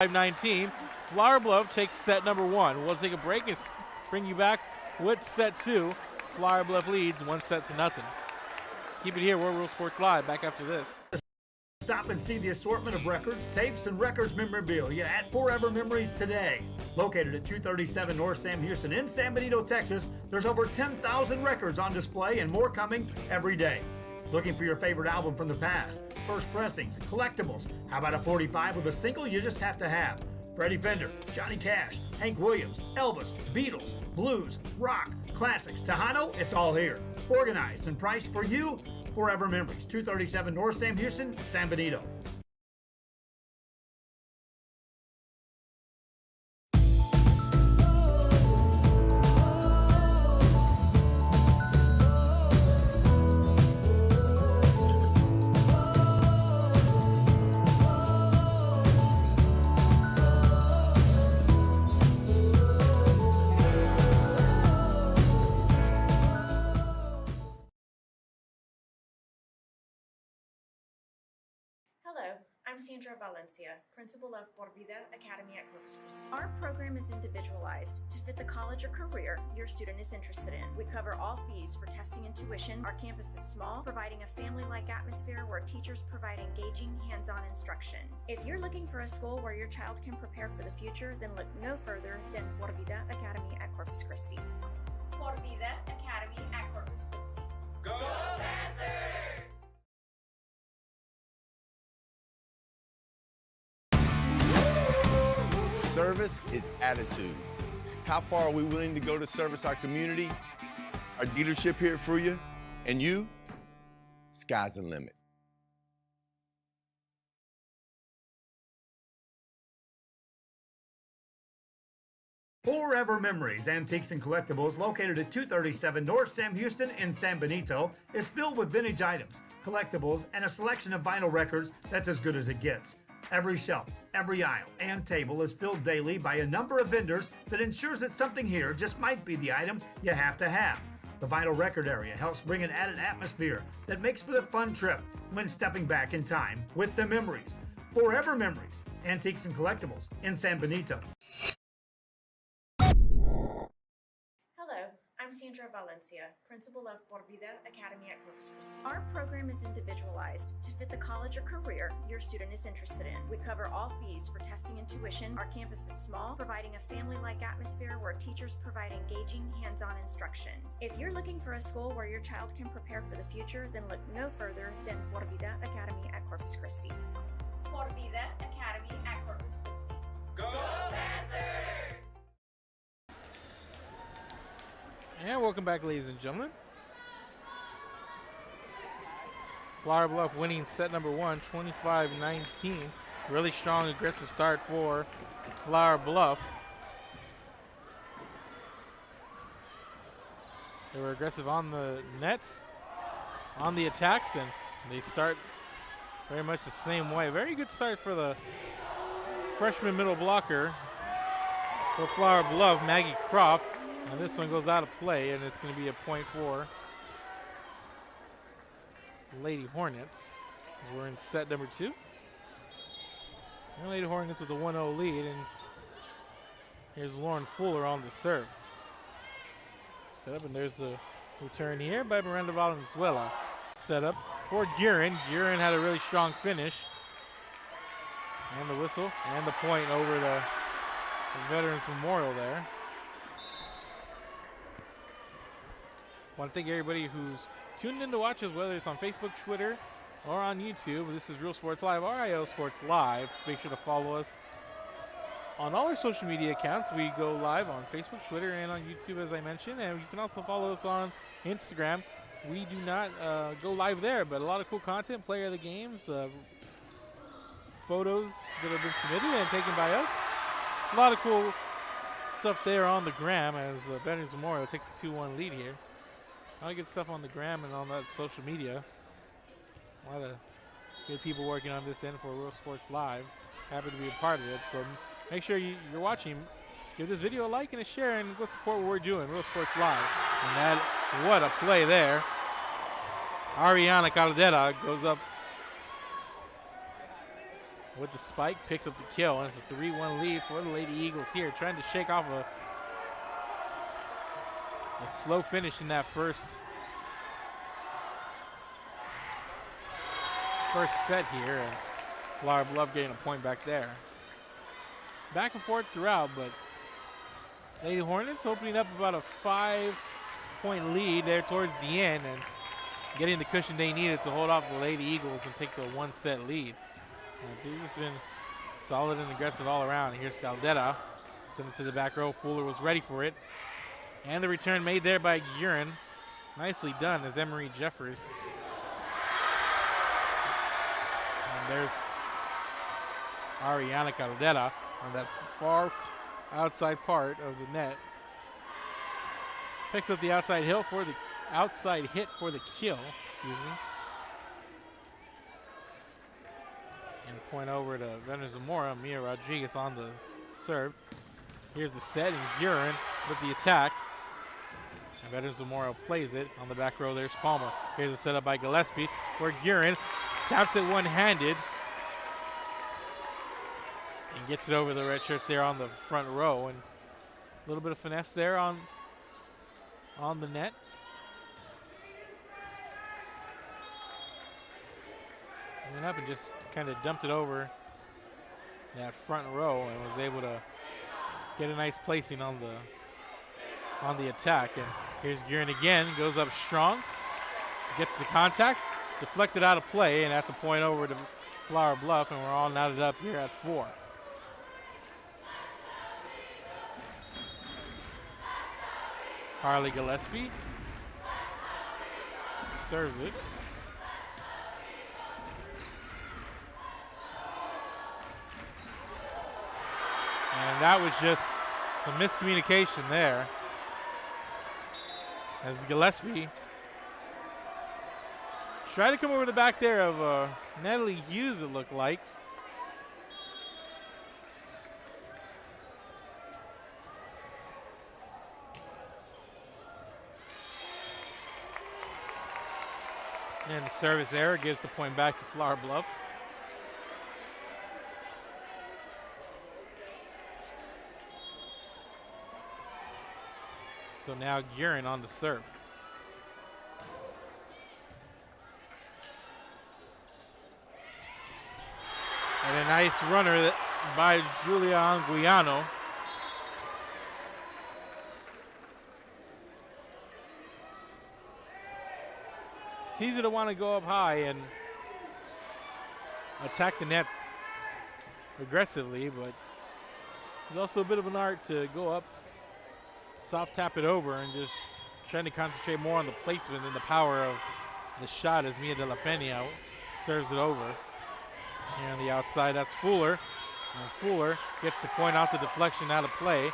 25-19. Flower Bluff takes set number one. We'll take a break and bring you back with set two. Flower Bluff leads 1-0. Keep it here, World Sports Live. Back after this. Stop and see the assortment of records, tapes, and records memorabilia at Forever Memories today. Located at 237 North Sam Houston in San Benito, Texas, there's over 10,000 records on display and more coming every day. Looking for your favorite album from the past, first pressings, collectibles. How about a 45 with a single you just have to have? Freddie Fender, Johnny Cash, Hank Williams, Elvis, Beatles, blues, rock, classics, Tejano, it's all here. Organized and priced for you. Forever Memories, 237 North Sam Houston, San Benito. Hello, I'm Sandra Valencia, principal of Por Vida Academy at Corpus Christi. Our program is individualized to fit the college or career your student is interested in. We cover all fees for testing and tuition. Our campus is small, providing a family-like atmosphere where teachers provide engaging, hands-on instruction. If you're looking for a school where your child can prepare for the future, then look no further than Por Vida Academy at Corpus Christi. Por Vida Academy at Corpus Christi. Go Panthers! Service is attitude. How far are we willing to go to service our community, our dealership here at Fruya, and you? Sky's the limit. Forever Memories, Antiques and Collectibles, located at 237 North Sam Houston in San Benito, is filled with vintage items, collectibles, and a selection of vinyl records that's as good as it gets. Every shelf, every aisle, and table is filled daily by a number of vendors that ensures that something here just might be the item you have to have. The vinyl record area helps bring an added atmosphere that makes for the fun trip when stepping back in time with the memories. Forever Memories, Antiques and Collectibles in San Benito. Hello, I'm Sandra Valencia, principal of Por Vida Academy at Corpus Christi. Our program is individualized to fit the college or career your student is interested in. We cover all fees for testing and tuition. Our campus is small, providing a family-like atmosphere where teachers provide engaging, hands-on instruction. If you're looking for a school where your child can prepare for the future, then look no further than Por Vida Academy at Corpus Christi. Por Vida Academy at Corpus Christi. Go Panthers! And welcome back, ladies and gentlemen. Flower Bluff winning set number one, 25-19. Really strong, aggressive start for Flower Bluff. They were aggressive on the nets, on the attacks, and they start very much the same way. Very good start for the freshman middle blocker for Flower Bluff, Maggie Croft. And this one goes out of play, and it's going to be a point for Lady Hornets. We're in set number two. And Lady Hornets with a 1-0 lead, and here's Lauren Fuller on the serve. Set up, and there's the return here by Miranda Valenzuela. Set up for Guerin. Guerin had a really strong finish. And the whistle, and the point over the Veterans Memorial there. I want to thank everybody who's tuned in to watch us, whether it's on Facebook, Twitter, or on YouTube. This is Real Sports Live, RIO Sports Live. Make sure to follow us on all our social media accounts. We go live on Facebook, Twitter, and on YouTube, as I mentioned. And you can also follow us on Instagram. We do not go live there, but a lot of cool content, player of the games, photos that have been submitted and taken by us. A lot of cool stuff there on the gram as Veterans Memorial takes a 2-1 lead here. A lot of good stuff on the gram and on that social media. A lot of good people working on this end for Real Sports Live. Happy to be a part of it. So make sure you're watching. Give this video a like and a share and go support what we're doing, Real Sports Live. And that, what a play there. Ariana Caldera goes up with the spike, picks up the kill, and it's a 3-1 lead for the Lady Eagles here, trying to shake off a slow finish in that first set here, and Flower Bluff getting a point back there. Back and forth throughout, but Lady Hornets opening up about a 5-point lead there towards the end and getting the cushion they needed to hold off the Lady Eagles and take the 1-set lead. And this has been solid and aggressive all around. And here's Caldera, sent it to the back row. Fuller was ready for it. And the return made there by Gurin. Nicely done as Emery Jeffers. And there's Ariana Caldera on that far outside part of the net. Picks up the outside hit for the kill. Excuse me. And point over to Veteran Zamora. Mia Rodriguez on the serve. Here's the set, and Gurin with the attack. And Veteran Zamora plays it on the back row. There's Palmer. Here's a setup by Gillespie where Gurin taps it one-handed and gets it over the red shirts there on the front row. And a little bit of finesse there on the net. Went up and just kind of dumped it over that front row and was able to get a nice placing on the attack. And here's Gurin again, goes up strong, gets the contact, deflected out of play, and that's a point over to Flower Bluff, and we're all knotted up here at 4. Harley Gillespie serves it. And that was just some miscommunication there, as Gillespie tried to come over the back there of Natalie Hughes, it looked like. And the service error gives the point back to Flower Bluff. So now Gurin on the serve. And a nice runner by Julia Anguiano. It's easy to want to go up high and attack the net aggressively, but there's also a bit of an art to go up, soft tap it over, and just trying to concentrate more on the placement and the power of the shot as Mia de la Peña serves it over. Here on the outside, that's Fuller. And Fuller gets the point out the deflection out of play.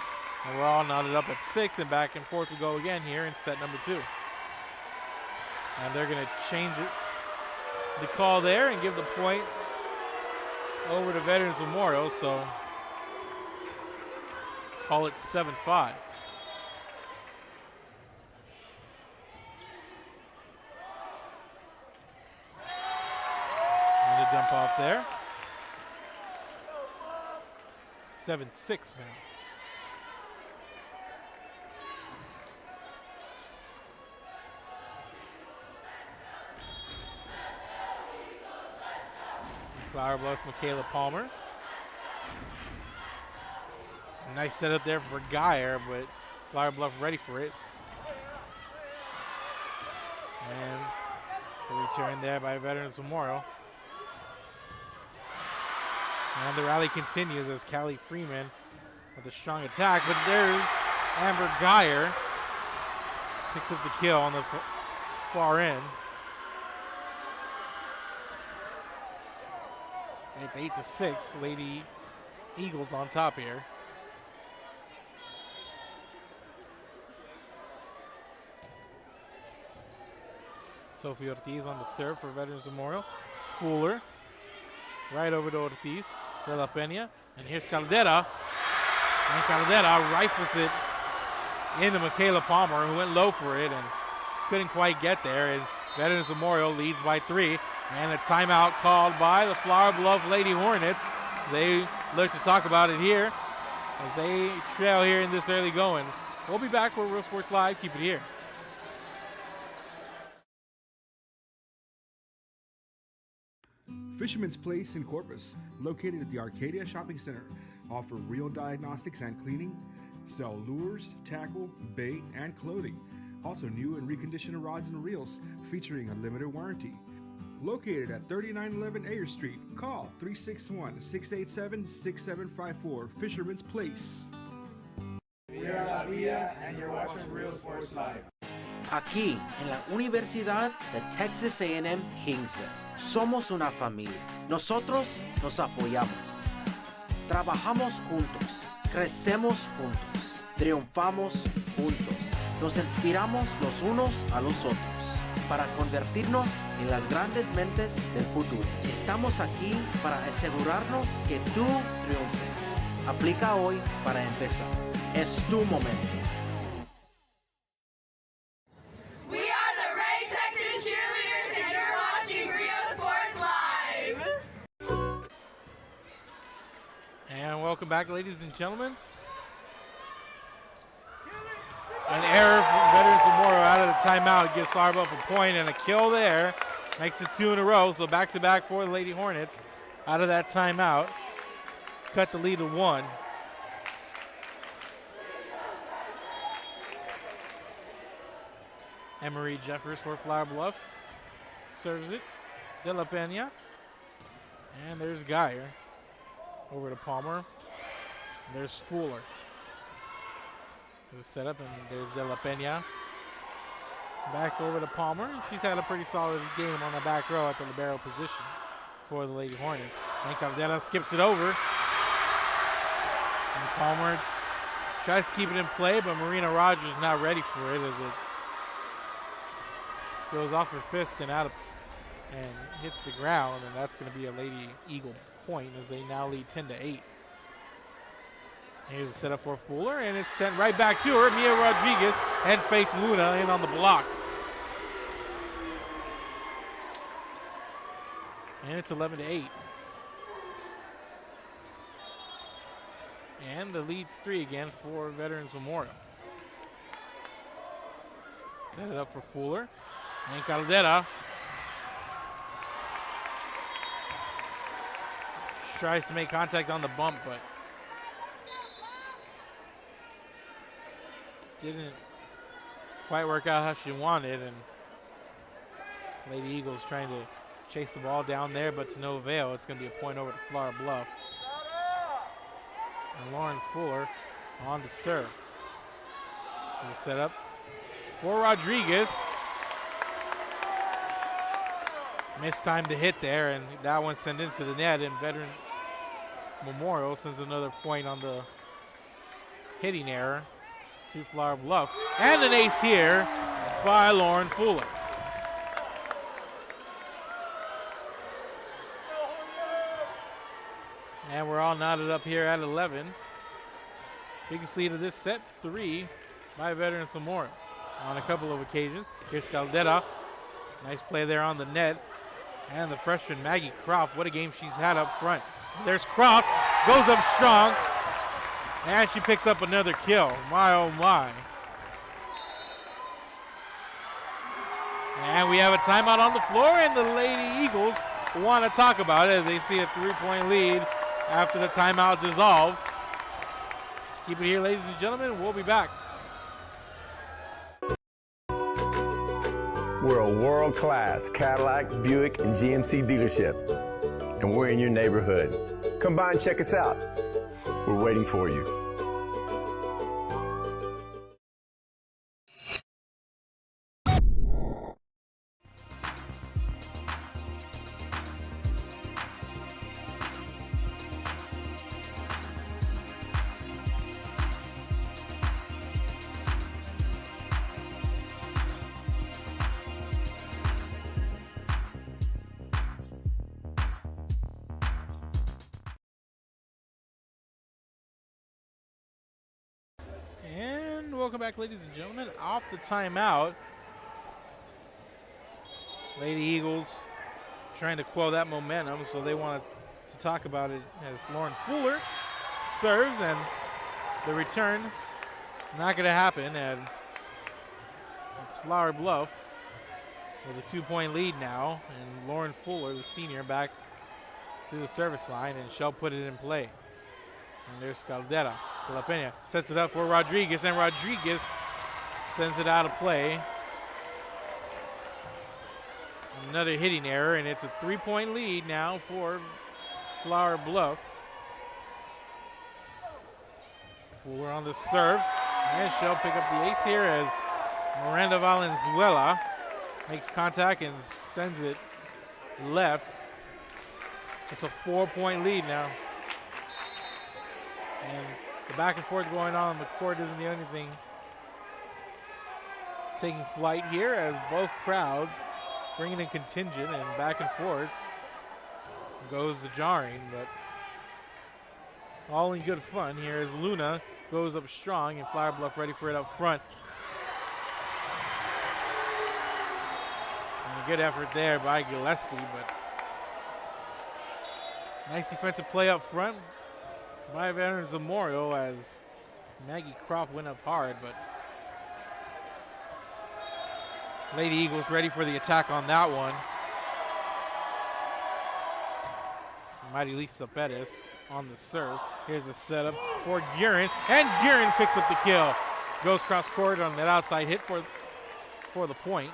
And we're all knotted up at 6, and back and forth we go again here in set number 2. And they're going to change it, the call there, and give the point over to Veterans Memorial. So call it 7-5. And a dump off there. 7-6 now. Flower Bluff's Michaela Palmer. Nice setup there for Geyer, but Flower Bluff ready for it. And the return there by Veterans Memorial. And the rally continues as Callie Freeman with a strong attack, but there's Amber Geyer. Picks up the kill on the far end. And it's 8-6, Lady Eagles on top here. Sophie Ortiz on the serve for Veterans Memorial. Fuller, right over to Ortiz, de la Peña, and here's Caldera. And Caldera rifles it into Michaela Palmer, who went low for it and couldn't quite get there. And Veterans Memorial leads by 3. And a timeout called by the Flower Bluff Lady Hornets. They look to talk about it here as they trail here in this early going. We'll be back for Real Sports Live. Keep it here. Fisherman's Place in Corpus, located at the Arcadia Shopping Center, offer reel diagnostics and cleaning, sell lures, tackle, bait, and clothing. Also new and reconditioned rods and reels featuring a limited warranty. Located at 3911 Ayer Street, call 361-687-6754, Fisherman's Place. We are La Villa and you're watching Real Sports Live. Aquí, en la Universidad de Texas A&M Kingsville, somos una familia. Nosotros nos apoyamos. Trabajamos juntos. Crecemos juntos. Triunfamos juntos. Nos inspiramos los unos a los otros para convertirnos en las grandes mentes del futuro. Estamos aquí para asegurarnos que tú triunfes. Aplica hoy para empezar. Es tu momento. We are the Ray Texas Cheerleaders, and you're watching Real Sports Live. And welcome back, ladies and gentlemen. An error from Veterans Memorial out of the timeout gives Flower Bluff a point and a kill there. Makes it 2 in a row, so back-to-back for the Lady Hornets out of that timeout. Cut the lead to 1. Emery Jeffers for Flower Bluff. Serves it. De La Pena. And there's Geyer. Over to Palmer. There's Fuller. There's set up, and there's De La Pena. Back over to Palmer. She's had a pretty solid game on the back row at the libero position for the Lady Hornets. And Caldera skips it over. And Palmer tries to keep it in play, but Marina Rogers is not ready for it as it goes off her fist and out of and hits the ground, and that's going to be a Lady Eagle point as they now lead 10-8. Here's a setup for Fuller, and it's sent right back to her. Mia Rodriguez and Faith Luna in on the block. And it's 11-8. And the lead's 3 again for Veterans Memorial. Set it up for Fuller. And Caldera tries to make contact on the bump, but didn't quite work out how she wanted, and Lady Eagles trying to chase the ball down there, but to no avail. It's going to be a point over to Flower Bluff. And Lauren Fuller on to serve. The setup for Rodriguez. Missed time to hit there, and that one sent into the net, and Veterans Memorial sends another point on the hitting error to Flower Bluff. And an ace here by Lauren Fuller. And we're all knotted up here at 11. Biggest lead of this set, 3 by Veterans Memorial on a couple of occasions. Here's Caldera. Nice play there on the net. And the freshman Maggie Croft, what a game she's had up front. There's Croft, goes up strong, and she picks up another kill. My, oh my. And we have a timeout on the floor, and the Lady Eagles want to talk about it as they see a 3-point lead after the timeout dissolved. Keep it here, ladies and gentlemen. We'll be back. We're a world-class Cadillac, Buick, and GMC dealership, and we're in your neighborhood. Come by and check us out. We're waiting for you. And welcome back, ladies and gentlemen. Off the timeout, Lady Eagles trying to quell that momentum, so they wanted to talk about it as Lauren Fuller serves, and the return not going to happen, and it's Flower Bluff with a 2-point lead now, and Lauren Fuller, the senior, back to the service line, and she'll put it in play. And there's Caldera. De La Peña sets it up for Rodriguez, and Rodriguez sends it out of play. Another hitting error, and it's a 3-point lead now for Flower Bluff. Fuller on the serve, and she'll pick up the ace here as Miranda Valenzuela makes contact and sends it left. It's a 4-point lead now. And the back and forth going on the court isn't the only thing taking flight here, as both crowds bringing in contingent, and back and forth goes the jarring, but all in good fun here as Luna goes up strong and Flower Bluff ready for it up front. And a good effort there by Gillespie, but nice defensive play up front by Veterans Memorial as Maggie Croft went up hard, but Lady Eagles ready for the attack on that one. Mighty Lisa Pettis on the serve. Here's a setup for Guerin, and Guerin picks up the kill. Goes cross court on that outside hit for the point.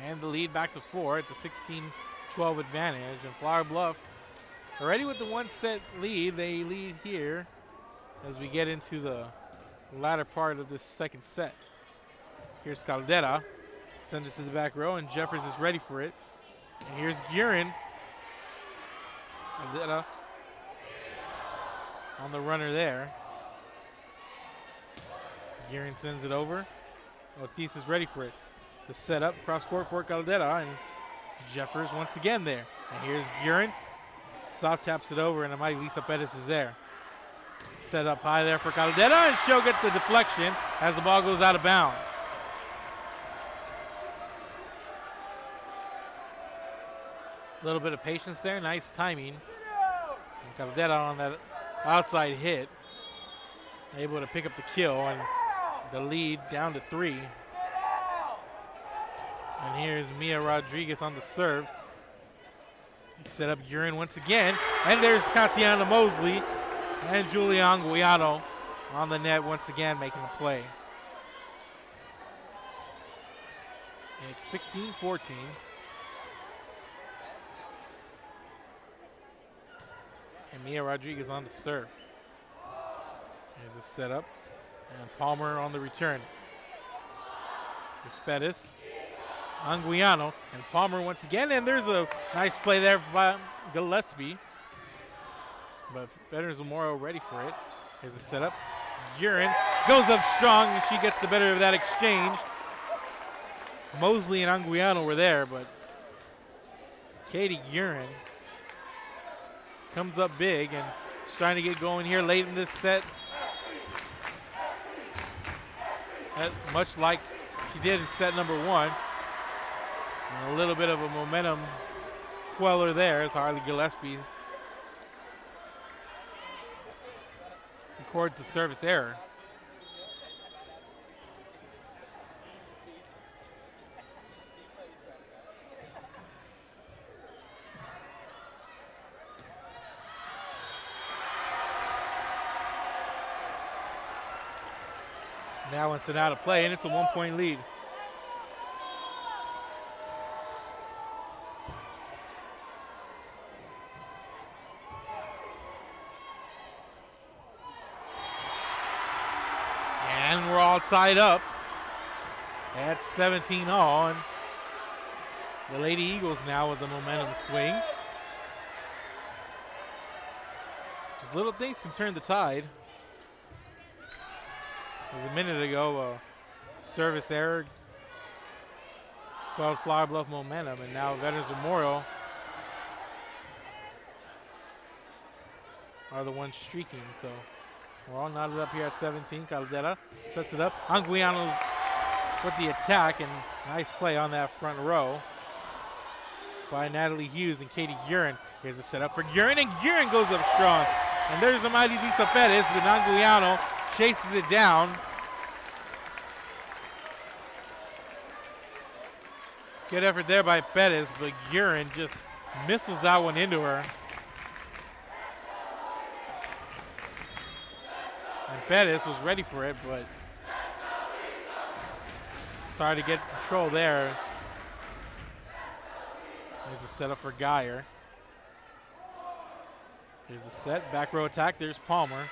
And the lead back to 4. It's a 16-12 advantage, and Flower Bluff already with the 1-set lead. They lead here as we get into the latter part of this second set. Here's Caldera. Sends it to the back row, and Jeffers is ready for it. And here's Guerin. Caldera on the runner there. Guerin sends it over. Ortiz is ready for it. The setup cross court for Caldera, and Jeffers once again there. And here's Guerin. Soft taps it over, and the mighty Lisa Pettis is there. Set up high there for Caldera, and she'll get the deflection as the ball goes out of bounds. A little bit of patience there, nice timing. And Caldera on that outside hit, able to pick up the kill, and the lead down to 3. And here's Mia Rodriguez on the serve. He set up Guerin once again, and there's Tatiana Mosley and Julia Anguiano on the net once again making a play. And it's 16-14. And Mia Rodriguez on the serve. Here's a setup, and Palmer on the return. There's Pettis, Anguiano, and Palmer once again, and there's a nice play there by Gillespie. But Veterans Memorial ready for it. Here's a setup. Guerin goes up strong, and she gets the better of that exchange. Mosley and Anguiano were there, but Katie Guerin comes up big and is trying to get going here late in this set. Much like she did in set number 1. And a little bit of a momentum queller there as Harley Gillespie records the service error. Now it's an out of play, and it's a 1-point lead. And we're all tied up at 17 all. And the Lady Eagles now with the momentum swing. Just little things can turn the tide. As a minute ago, a service error quelled Flower Bluff momentum, and now Veterans Memorial are the ones streaking. So we're all knotted up here at 17. Caldera sets it up. Anguiano's with the attack, and nice play on that front row by Natalie Hughes and Katie Gurin. Here's a setup for Gurin, and Gurin goes up strong. And there's a mighty Lisa Perez, but Nanguiano chases it down. Good effort there by Perez, but Gurin just missiles that one into her. And Perez was ready for it, but it's hard to get control there. There's a setup for Geyer. Here's a set, back row attack. There's Palmer.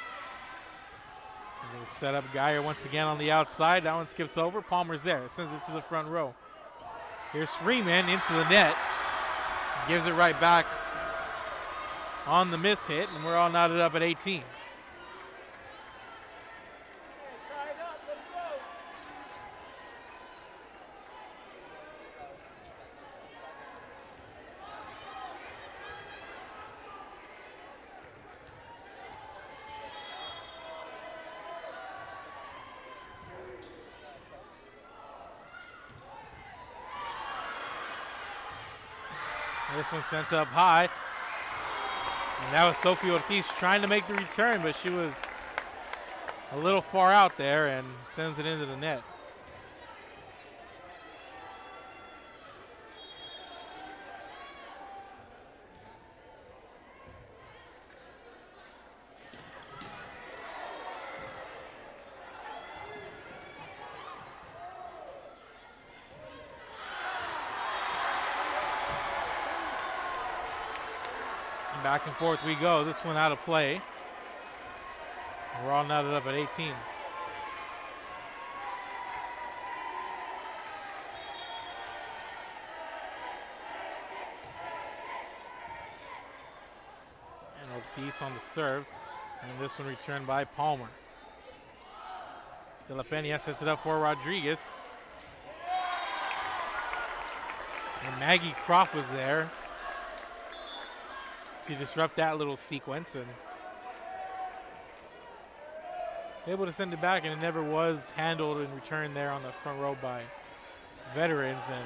We're going to set up Geyer once again on the outside. That one skips over. Palmer's there. Sends it to the front row. Here's Freeman into the net. Gives it right back on the miss hit, and we're all knotted up at 18. This one sent up high. And that was Sophie Ortiz trying to make the return, but she was a little far out there and sends it into the net. Back and forth we go. This one out of play. We're all knotted up at 18. And Ortiz on the serve. And this one returned by Palmer. De La Peña sets it up for Rodriguez. And Maggie Croft was there to disrupt that little sequence and able to send it back, and it never was handled and returned there on the front row by veterans. And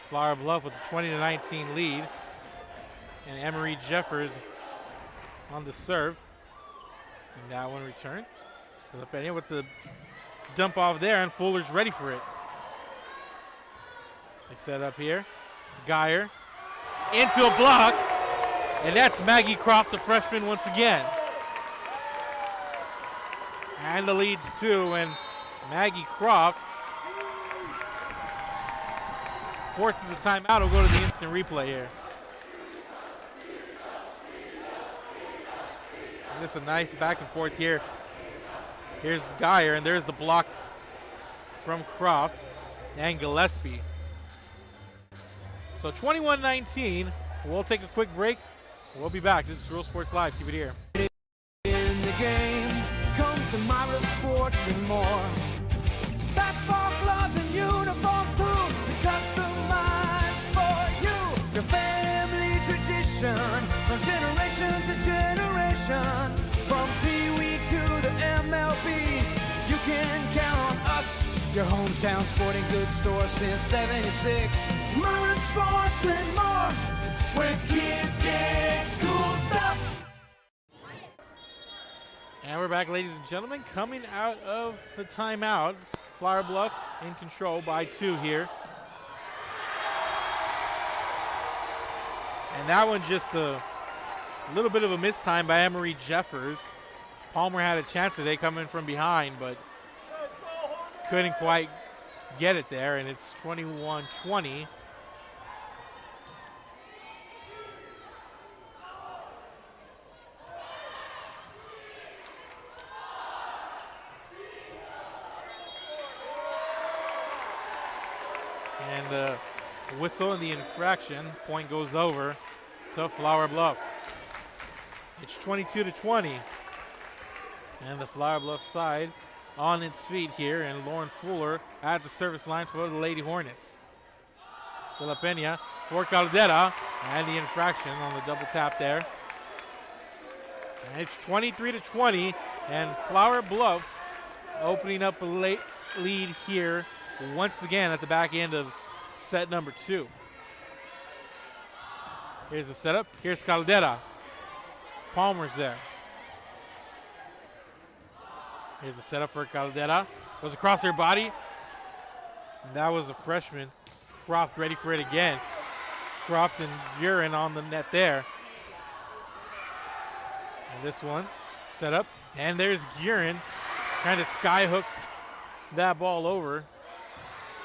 Flower Bluff with a 20-19 lead, and Emery Jeffers on the serve, and that one returned. De La Peña with the dump off there, and Fuller's ready for it. They set up here. Geyer into a block. And that's Maggie Croft, the freshman, once again. And the leads too, and Maggie Croft forces a timeout. We'll go to the instant replay here. And just a nice back and forth here. Here's Geyer, and there's the block from Croft and Gillespie. So 21-19. We'll take a quick break. We'll be back. This is Real Sports Live. Keep it here. In the game, come to Myra Sports and more. Basketball gloves and uniforms too, customized for you. Your family tradition, from generation to generation. From Pee Wee to the MLBs, you can count on us. Your hometown sporting goods store since '76. Myra Sports and more, where kids get cool stuff. And we're back, ladies and gentlemen, coming out of the timeout. Flower Bluff in control by 2 here. And that one just a little bit of a mistime by Emery Jeffers. Palmer had a chance today coming from behind, but couldn't quite get it there, and it's 21-20. And the whistle and the infraction. Point goes over to Flower Bluff. It's 22-20. And the Flower Bluff side on its feet here, and Lauren Fuller at the service line for the Lady Hornets. De La Peña for Caldera, and the infraction on the double tap there. And it's 23-20, and Flower Bluff opening up lead here once again at the back end of set number 2. Here's the setup. Here's Caldera. Palmer's there. Here's the setup for Caldera. Goes across her body. And that was a freshman. Croft ready for it again. Croft and Urin on the net there. And this one, set up. And there's Urin. Kind of sky hooks that ball over.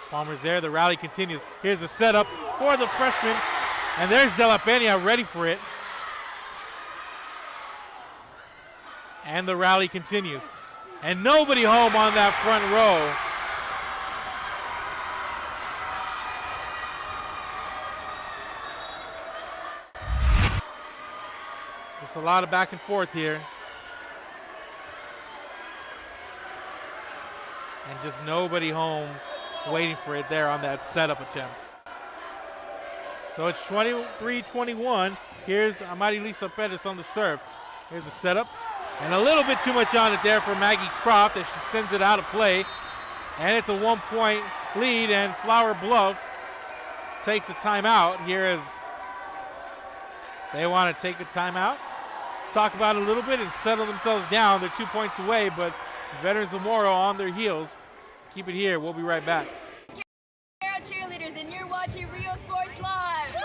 Palmer's there. The rally continues. Here's the setup for the freshman. And there's De La Peña ready for it. And the rally continues. And nobody home on that front row. Just a lot of back and forth here. And just nobody home waiting for it there on that setup attempt. So it's 23-21. Here's Amari Lisa Perez on the serve. Here's the setup. And a little bit too much on it there for Maggie Croft as she sends it out of play. And it's a 1-point lead, and Flower Bluff takes a timeout here as they want to take a timeout, talk about it a little bit, and settle themselves down. They're 2 points away, but Veterans Memorial on their heels. Keep it here. We'll be right back. Cheerleaders, and you're watching Rio Sports Live.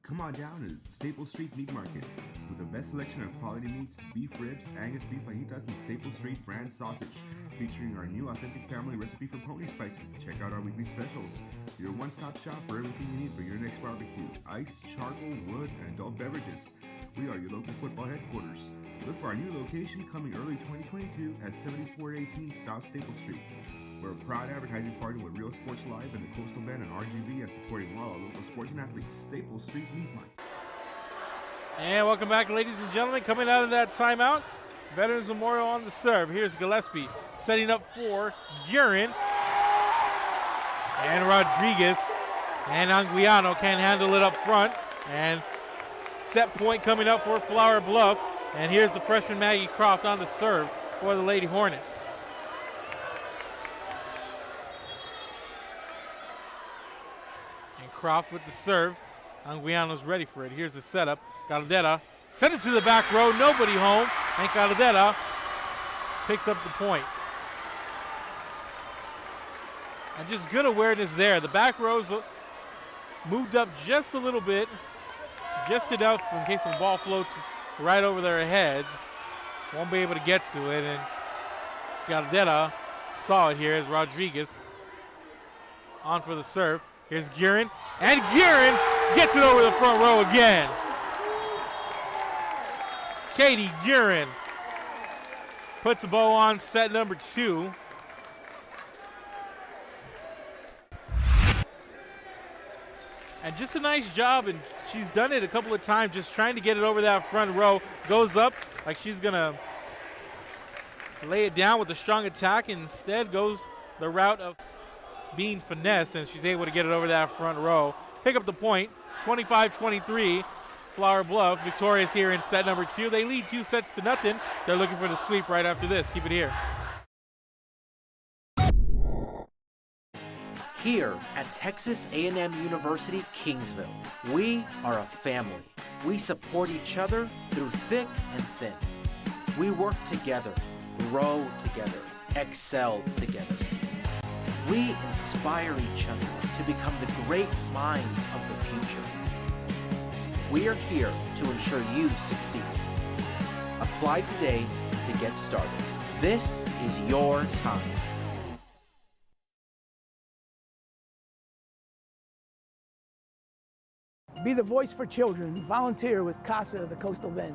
Come on down to Staples Street Meat Market with the best selection of quality meats, beef ribs, Angus beef fajitas, and Staples Street brand sausage, featuring our new authentic family recipe for pony spices. Check out our weekly specials. Your one-stop shop for everything you need for your next barbecue: ice, charcoal, wood, and adult beverages. We are your local football headquarters. Look for our new location coming early 2022 at 7418 South Staples Street. We're a proud advertising partner with Real Sports Live and the Coastal Bend and RGV, and supporting all our local sports and athletes. Staples Street Meat Market. And welcome back, ladies and gentlemen. Coming out of that timeout, Veterans Memorial on the serve. Here's Gillespie setting up for Urin. And Rodriguez and Anguiano can't handle it up front. And set point coming up for Flower Bluff. And here's the freshman Maggie Croft on the serve for the Lady Hornets. And Croft with the serve. Anguiano's ready for it. Here's the setup. Caldera sent it to the back row. Nobody home. And Caldera picks up the point. And just good awareness there. The back rows moved up just a little bit. Just enough in case the ball floats right over their heads. Won't be able to get to it. And Caldera saw it here as Rodriguez on for the serve. Here's Guerin. And Guerin gets it over the front row again. Katie Guerin puts a bow on set number 2. And just a nice job, and she's done it a couple of times, just trying to get it over that front row. Goes up like she's gonna lay it down with a strong attack, and instead goes the route of being finesse, and she's able to get it over that front row. Pick up the point, 25-23. Flower Bluff victorious here in set number 2. They lead 2-0. They're looking for the sweep right after this. Keep it here. Here at Texas A&M University, Kingsville, we are a family. We support each other through thick and thin. We work together, grow together, excel together. We inspire each other to become the great minds of the future. We are here to ensure you succeed. Apply today to get started. This is your time. Be the voice for children. Volunteer with CASA of the Coastal Bend.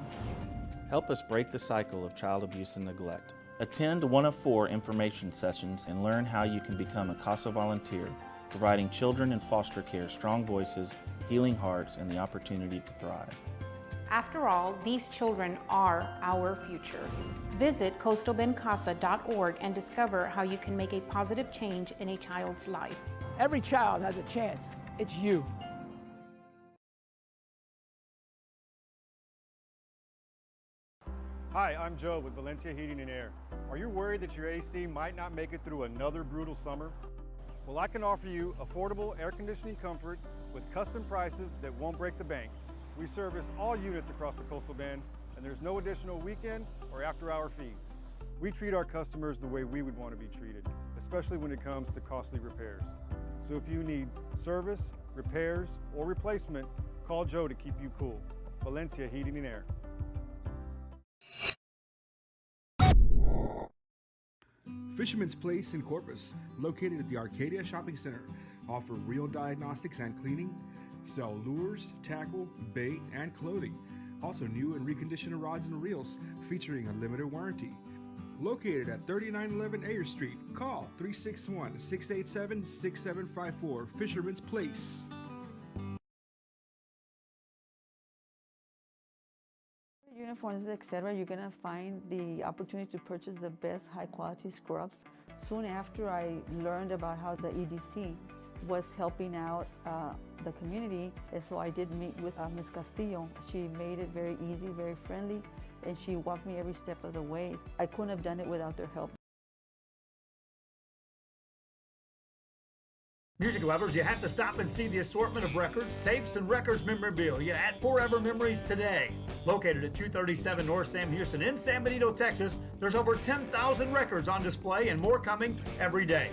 Help us break the cycle of child abuse and neglect. Attend one of 4 information sessions and learn how you can become a CASA volunteer, providing children in foster care strong voices, healing hearts, and the opportunity to thrive. After all, these children are our future. Visit coastalbendcasa.org and discover how you can make a positive change in a child's life. Every child has a chance. It's you. Hi, I'm Joe with Valencia Heating and Air. Are you worried that your AC might not make it through another brutal summer? Well, I can offer you affordable air conditioning comfort with custom prices that won't break the bank. We service all units across the Coastal Bend, and there's no additional weekend or after-hour fees. We treat our customers the way we would want to be treated, especially when it comes to costly repairs. So if you need service, repairs, or replacement, call Joe to keep you cool. Valencia Heating and Air. Fisherman's Place in Corpus, located at the Arcadia Shopping Center, offer reel diagnostics and cleaning, sell lures, tackle, bait, and clothing. Also new and reconditioned rods and reels featuring a limited warranty. Located at 3911 Ayer Street, call 361-687-6754, Fisherman's Place. Uniforms, etc., you're going to find the opportunity to purchase the best high-quality scrubs. Soon after I learned about how the EDC was helping out the community, and so I did meet with Ms. Castillo. She made it very easy, very friendly, and she walked me every step of the way. I couldn't have done it without their help. Music lovers, you have to stop and see the assortment of records, tapes, and records memorabilia at Forever Memories today. Located at 237 North Sam Houston in San Benito, Texas, there's over 10,000 records on display and more coming every day.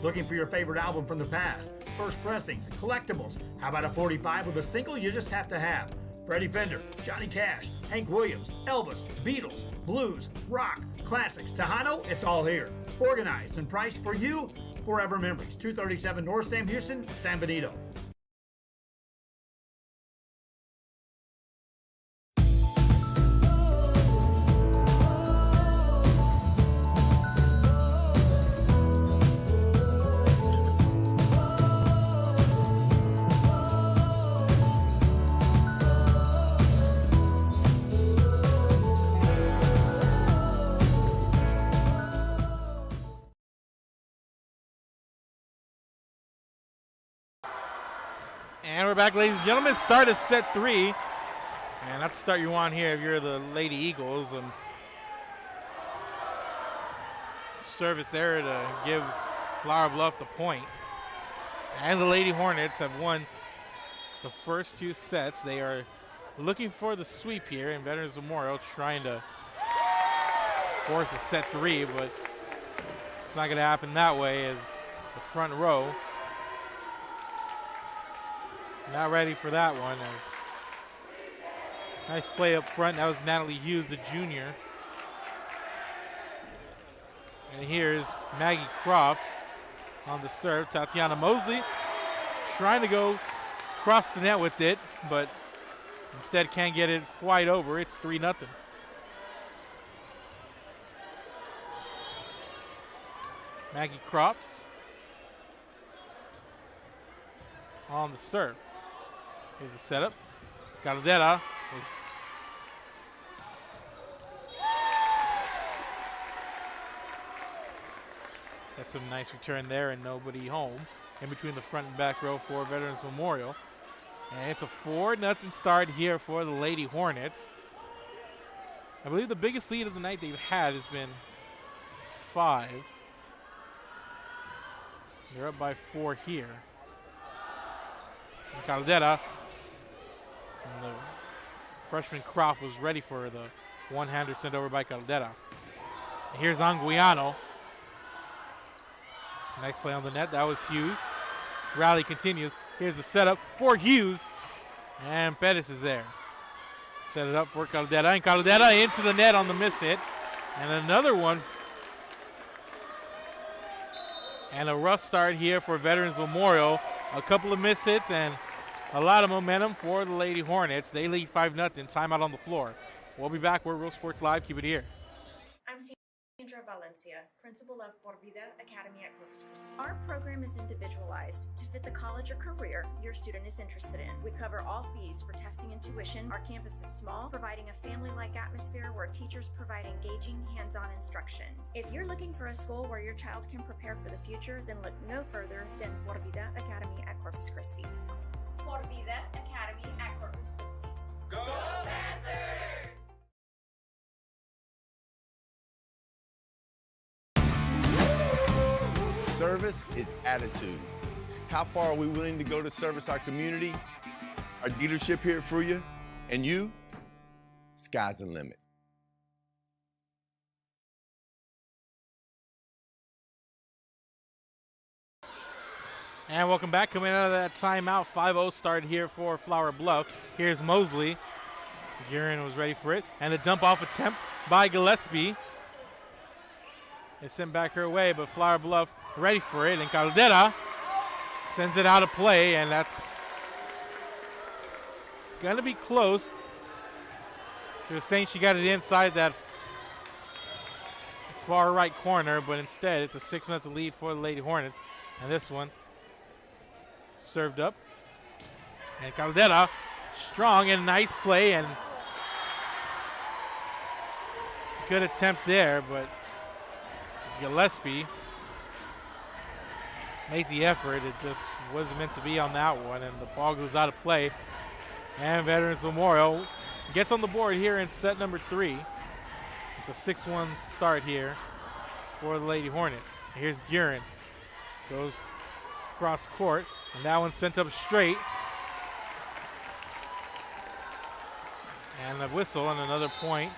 Looking for your favorite album from the past, first pressings, collectibles? How about a 45 with a single you just have to have? Freddie Fender, Johnny Cash, Hank Williams, Elvis, Beatles, blues, rock, classics, Tejano, it's all here. Organized and priced for you. Forever Memories, 237 North Sam Houston, San Benito. And we're back, ladies and gentlemen. Start of set 3. And that's the start you want here if you're the Lady Eagles. Service error to give Flower Bluff the point. And the Lady Hornets have won the first 2 sets. They are looking for the sweep here in Veterans Memorial, trying to force a set 3, but it's not going to happen that way as the front row not ready for that one. As nice play up front. That was Natalie Hughes, the junior. And here's Maggie Croft on the serve. Tatiana Mosley trying to go cross the net with it, but instead can't get it quite over. It's 3-0. Maggie Croft on the serve. Here's the setup. Caldera is that's some nice return there and nobody home in between the front and back row for Veterans Memorial. And it's a 4-0 start here for the Lady Hornets. I believe the biggest lead of the night they've had has been 5. They're up by 4 here. And Caldera, and the freshman Croft was ready for the one-hander sent over by Caldera. And here's Anguiano. Nice play on the net. That was Hughes. Rally continues. Here's the setup for Hughes. And Pettis is there. Set it up for Caldera. And Caldera into the net on the miss hit. And another one. And a rough start here for Veterans Memorial. A couple of miss hits and a lot of momentum for the Lady Hornets. They lead 5-0. Timeout on the floor. We'll be back. We're Real Sports Live. Keep it here. I'm Sandra Valencia, principal of Por Vida Academy at Corpus Christi. Our program is individualized to fit the college or career your student is interested in. We cover all fees for testing and tuition. Our campus is small, providing a family-like atmosphere where teachers provide engaging, hands-on instruction. If you're looking for a school where your child can prepare for the future, then look no further than Por Vida Academy at Corpus Christi. Por Vida Academy at Corpus Christi. Go Panthers! Service is attitude. How far are we willing to go to service our community, our dealership here at Fruya, and you? Sky's the limit. And welcome back. Coming out of that timeout, 5-0 start here for Flower Bluff. Here's Mosley. Guerin was ready for it. And the dump off attempt by Gillespie. It's sent back her way, but Flower Bluff ready for it. And Caldera sends it out of play, and that's going to be close. She was saying she got it inside that far right corner, but instead it's a 6-0 lead for the Lady Hornets. And this one served up. And Caldera, strong and nice play, and good attempt there, but Gillespie made the effort. It just wasn't meant to be on that one, and the ball goes out of play. And Veterans Memorial gets on the board here in set number 3. It's a 6-1 start here for the Lady Hornets. Here's Guerin. Goes cross court, and that one sent up straight. And a whistle and another point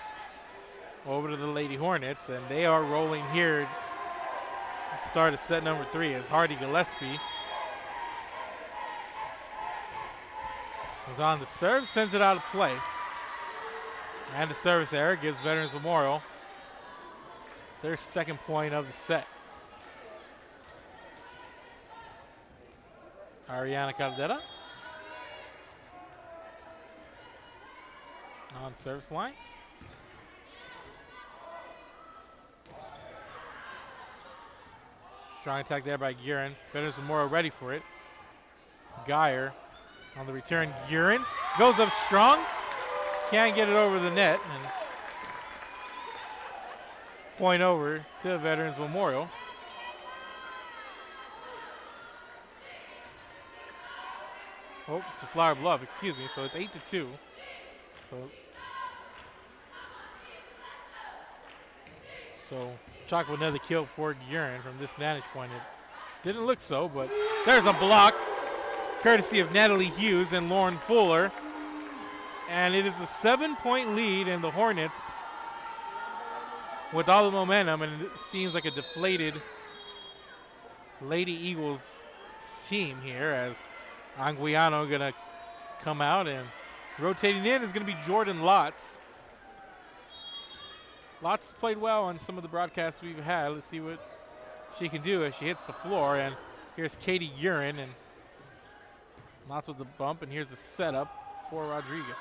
over to the Lady Hornets, and they are rolling here. Start of set number 3 as Hardy Gillespie goes on to serve, sends it out of play. And the service error gives Veterans Memorial their second point of the set. Ariana Caldera on service line. Strong attack there by Guerin. Veterans Memorial ready for it. Geyer on the return. Guerin goes up strong. Can't get it over the net. And point over to Veterans Memorial. Oh, to Flower Bluff, excuse me. So it's 8-2. So chalk with another kill for Guerin from this vantage point. It didn't look so, but there's a block courtesy of Natalie Hughes and Lauren Fuller. And it is a 7-point lead in the Hornets with all the momentum, and it seems like a deflated Lady Eagles team here as Anguiano gonna come out, and rotating in is gonna be Jordan Lotz. Lotz played well on some of the broadcasts we've had. Let's see what she can do as she hits the floor. And here's Katie Guerin, and Lotz with the bump, and here's the setup for Rodriguez.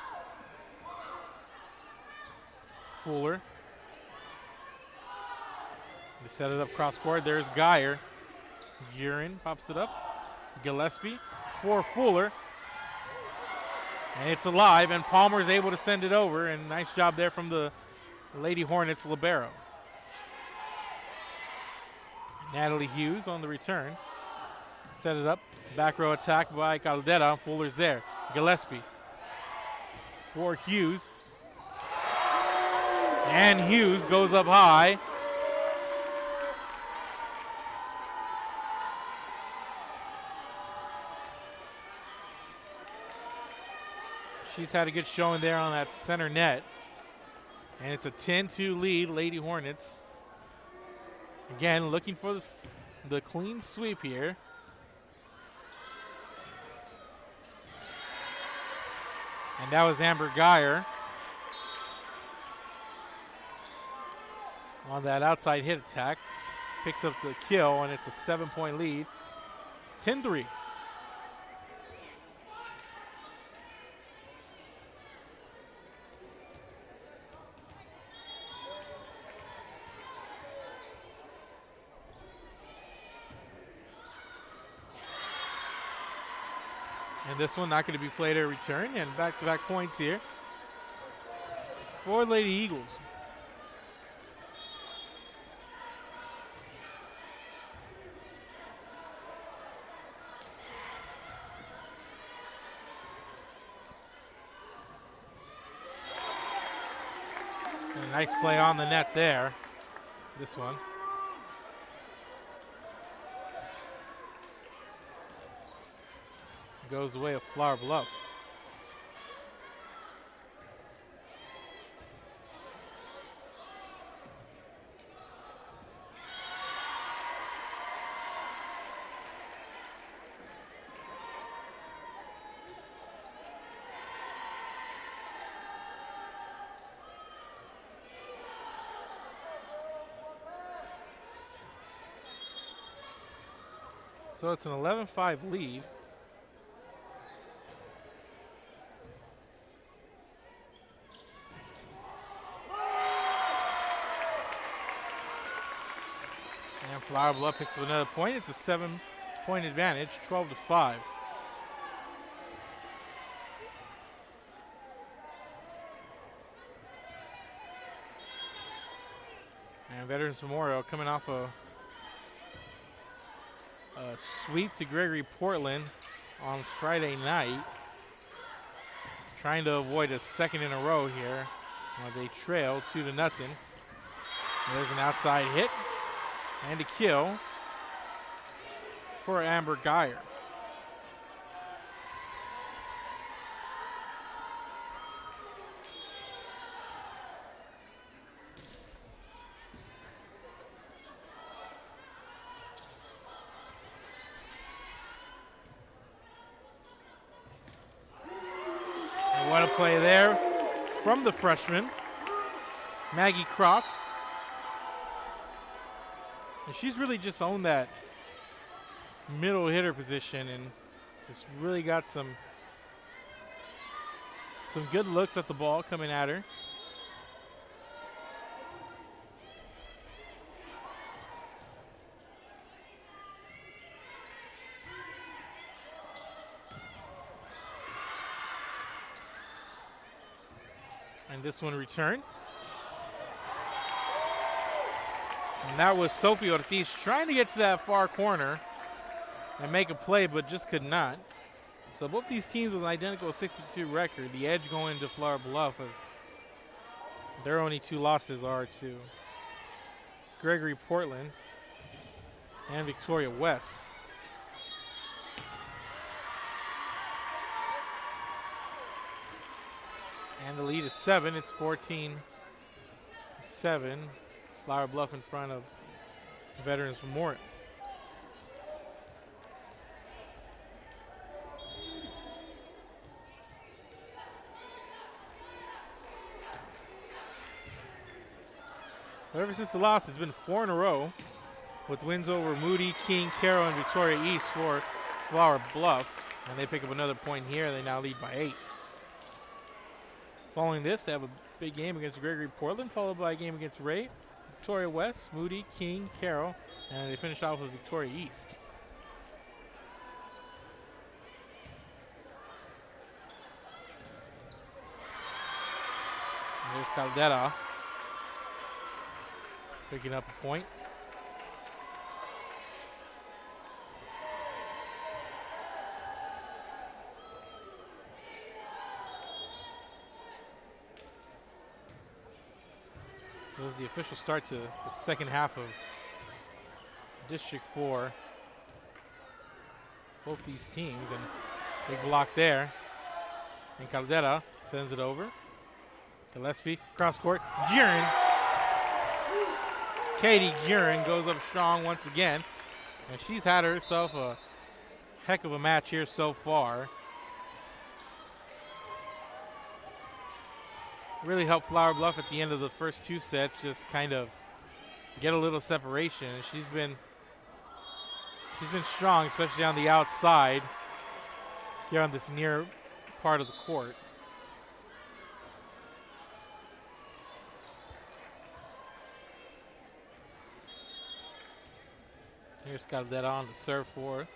Fuller. They set it up cross court. There's Geyer. Guerin pops it up. Gillespie for Fuller. And it's alive, and Palmer's able to send it over, and nice job there from the Lady Hornets libero. Natalie Hughes on the return. Set it up. Back row attack by Caldera. Fuller's there. Gillespie for Hughes. And Hughes goes up high. She's had a good showing there on that center net. And it's a 10-2 lead, Lady Hornets. Again, looking for the clean sweep here. And that was Amber Geyer on that outside hit attack. Picks up the kill, and it's a 7-point lead. 10-3. And this one not going to be played at return, and back-to-back points here for Lady Eagles. And a nice play on the net there, this one. goes the way of Flower Bluff. So it's an 11-5 lead. And Flower Bluff picks up another point. It's a 7-point advantage, 12-5. And Veterans Memorial coming off a sweep to Gregory Portland on Friday night. Trying to avoid a second in a row here. They trail 2-0. There's an outside hit and a kill for Amber Geyer. What a play there from the freshman, Maggie Croft. And she's really just owned that middle hitter position and just really got some good looks at the ball coming at her. And this one returned. And that was Sophie Ortiz trying to get to that far corner and make a play, but just could not. So both these teams with an identical 6-2 record, the edge going to Flower Bluff, as their only two losses are to Gregory Portland and Victoria West. And the lead is 7. It's 14-7. Flower Bluff in front of Veterans Memorial. But ever since the loss, it's been 4 in a row, with wins over Moody, King, Carroll, and Victoria East for Flower Bluff. And they pick up another point here. They now lead by 8. Following this, they have a big game against Gregory Portland, followed by a game against Ray, Victoria West, Moody, King, Carroll, and they finish off with Victoria East. And there's Caldera picking up a point. This is the official start to the second half of District 4. Both these teams, and big block there. And Caldera sends it over. Gillespie, cross court, Guerin. Katie Guerin goes up strong once again. And she's had herself a heck of a match here so far. Really helped Flower Bluff at the end of the first 2 sets just kind of get a little separation. And she's been strong, especially on the outside here on this near part of the court. Here's Caldera on to serve for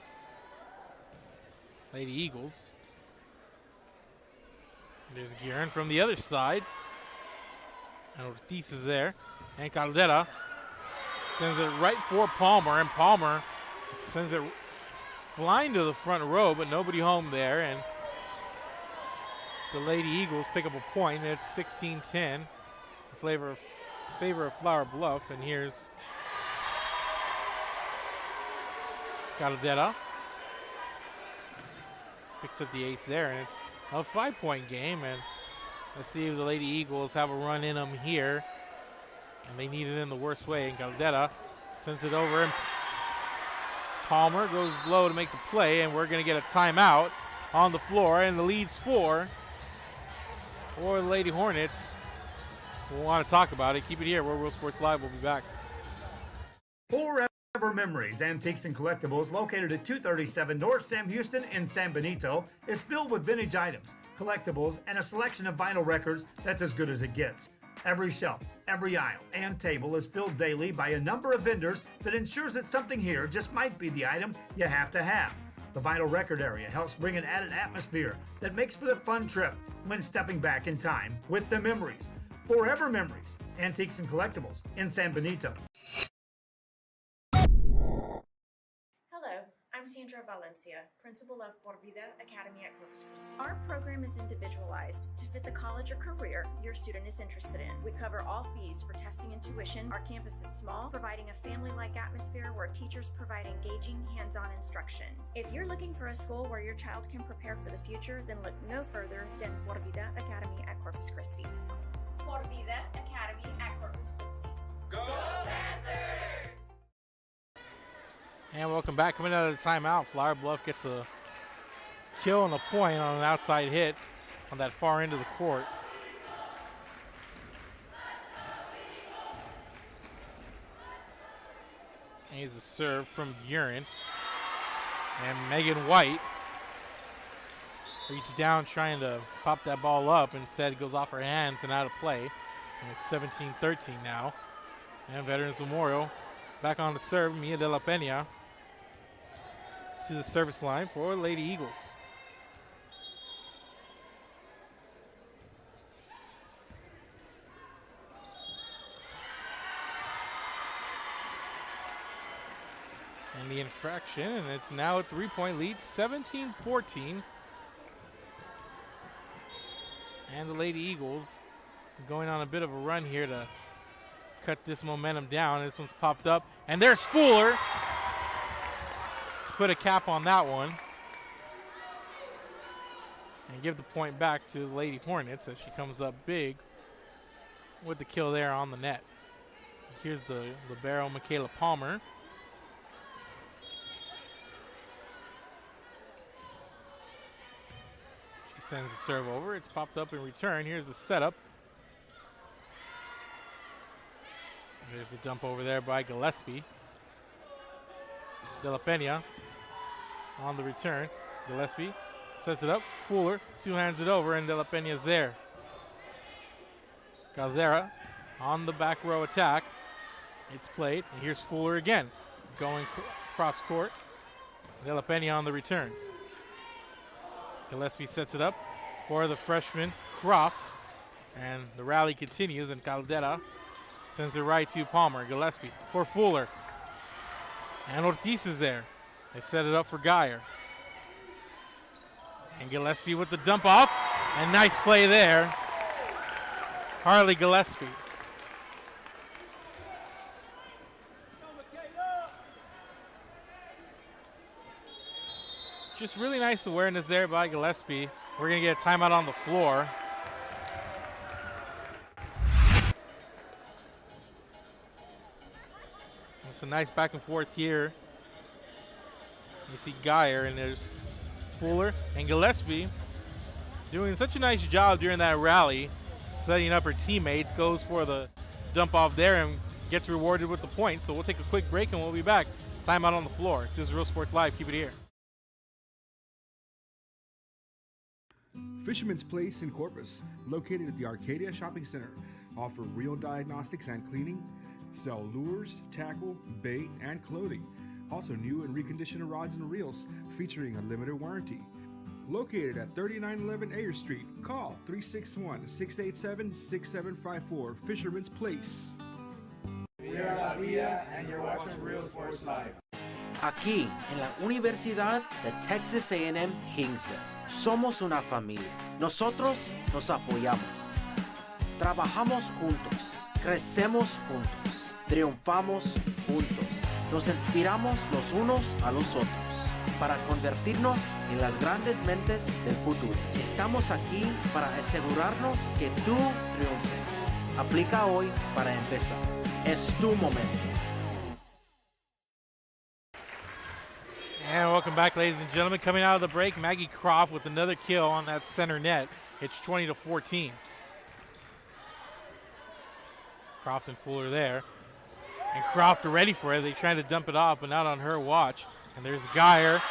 Lady Eagles. There's Guerin from the other side. And Ortiz is there. And Caldera sends it right for Palmer. And Palmer sends it flying to the front row, but nobody home there. And the Lady Eagles pick up a point. And it's 16-10 in favor of Flower Bluff. And here's Caldera. Picks up the ace there, and it's a 5-point game. And let's see if the Lady Eagles have a run in them here. And they need it in the worst way. And Caldera sends it over, and Palmer goes low to make the play, and we're going to get a timeout on the floor, and the lead's 4 for the Lady Hornets. We'll want to talk about it. Keep it here. We're Real Sports Live. We'll be back. Forever Memories, Antiques and Collectibles, located at 237 North Sam Houston in San Benito, is filled with vintage items, collectibles, and a selection of vinyl records that's as good as it gets. Every shelf, every aisle, and table is filled daily by a number of vendors that ensures that something here just might be the item you have to have. The vinyl record area helps bring an added atmosphere that makes for the fun trip when stepping back in time with the memories. Forever Memories, Antiques and Collectibles in San Benito. Hello, I'm Sandra Valencia, principal of Por Vida Academy at Corpus Christi. Our program is individualized to fit the college or career your student is interested in. We cover all fees for testing and tuition. Our campus is small, providing a family-like atmosphere where teachers provide engaging, hands-on instruction. If you're looking for a school where your child can prepare for the future, then look no further than Por Vida Academy at Corpus Christi. Por Vida Academy at Corpus Christi. Go Panthers! And welcome back. Coming out of the timeout, Flower Bluff gets a kill and a point on an outside hit on that far end of the court. And here's a serve from Urine. And Megan White reaches down trying to pop that ball up. Instead, it goes off her hands and out of play. And it's 17-13 now. And Veterans Memorial back on the serve, Mia de la Pena to the service line for Lady Eagles. And the infraction, and it's now a 3-point lead, 17-14. And the Lady Eagles going on a bit of a run here to cut this momentum down. This one's popped up, and there's Fuller to put a cap on that one and give the point back to the Lady Hornets as she comes up big with the kill there on the net. Here's the libero, Michaela Palmer. She sends the serve over. It's popped up in return. Here's the setup. There's the dump over there by Gillespie. De La Pena on the return. Gillespie sets it up. Fuller two-hands it over, and De La Pena's there. Caldera on the back row attack. It's played, and here's Fuller again. Going cross court. De La Pena on the return. Gillespie sets it up for the freshman Croft, and the rally continues, and Caldera sends it right to Palmer. Gillespie for Fuller. And Ortiz is there. They set it up for Geyer. And Gillespie with the dump off. And nice play there. Harley Gillespie. Just really nice awareness there by Gillespie. We're going to get a timeout on the floor. It's a nice back and forth here. You see Geyer, and there's Fuller and Gillespie doing such a nice job during that rally, setting up her teammates, goes for the dump off there and gets rewarded with the point. So we'll take a quick break and we'll be back. Timeout on the floor. This is Real Sports Live. Keep it here. Fisherman's Place in Corpus, located at the Arcadia Shopping Center, offer real diagnostics and cleaning, sell lures, tackle, bait, and clothing. Also new and reconditioned rods and reels featuring a limited warranty. Located at 3911 Ayer Street, call 361-687-6754. Fisherman's Place. We are La Vida, and you're watching Real Sports Live. Aquí, en la Universidad de Texas A&M Kingsville, somos una familia. Nosotros nos apoyamos. Trabajamos juntos. Crecemos juntos. Triunfamos juntos. Nos inspiramos los unos a los otros. para convertirnos en las grandes mentes del futuro. Estamos aquí para asegurarnos que tú triunfes. Aplica hoy para empezar. Es tu momento. And welcome back, ladies and gentlemen. Coming out of the break, Maggie Croft with another kill on that center net. It's 20-14. Croft and Fuller there. And Croft are ready for it. They're trying to dump it off, but not on her watch. And there's Geyer.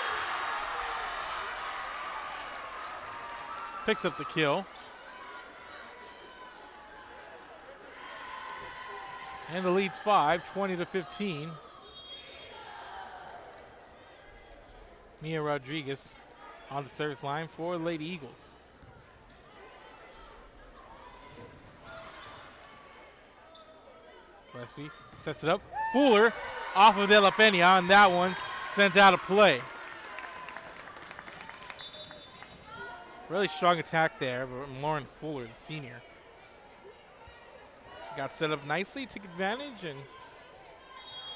Picks up the kill. And the lead's 5, 20-15. Mia Rodriguez on the service line for Lady Eagles. Gillespie sets it up. Fuller off of De La Pena on that one, sent out of play. Really strong attack there, but Lauren Fuller, the senior, got set up nicely, took advantage, and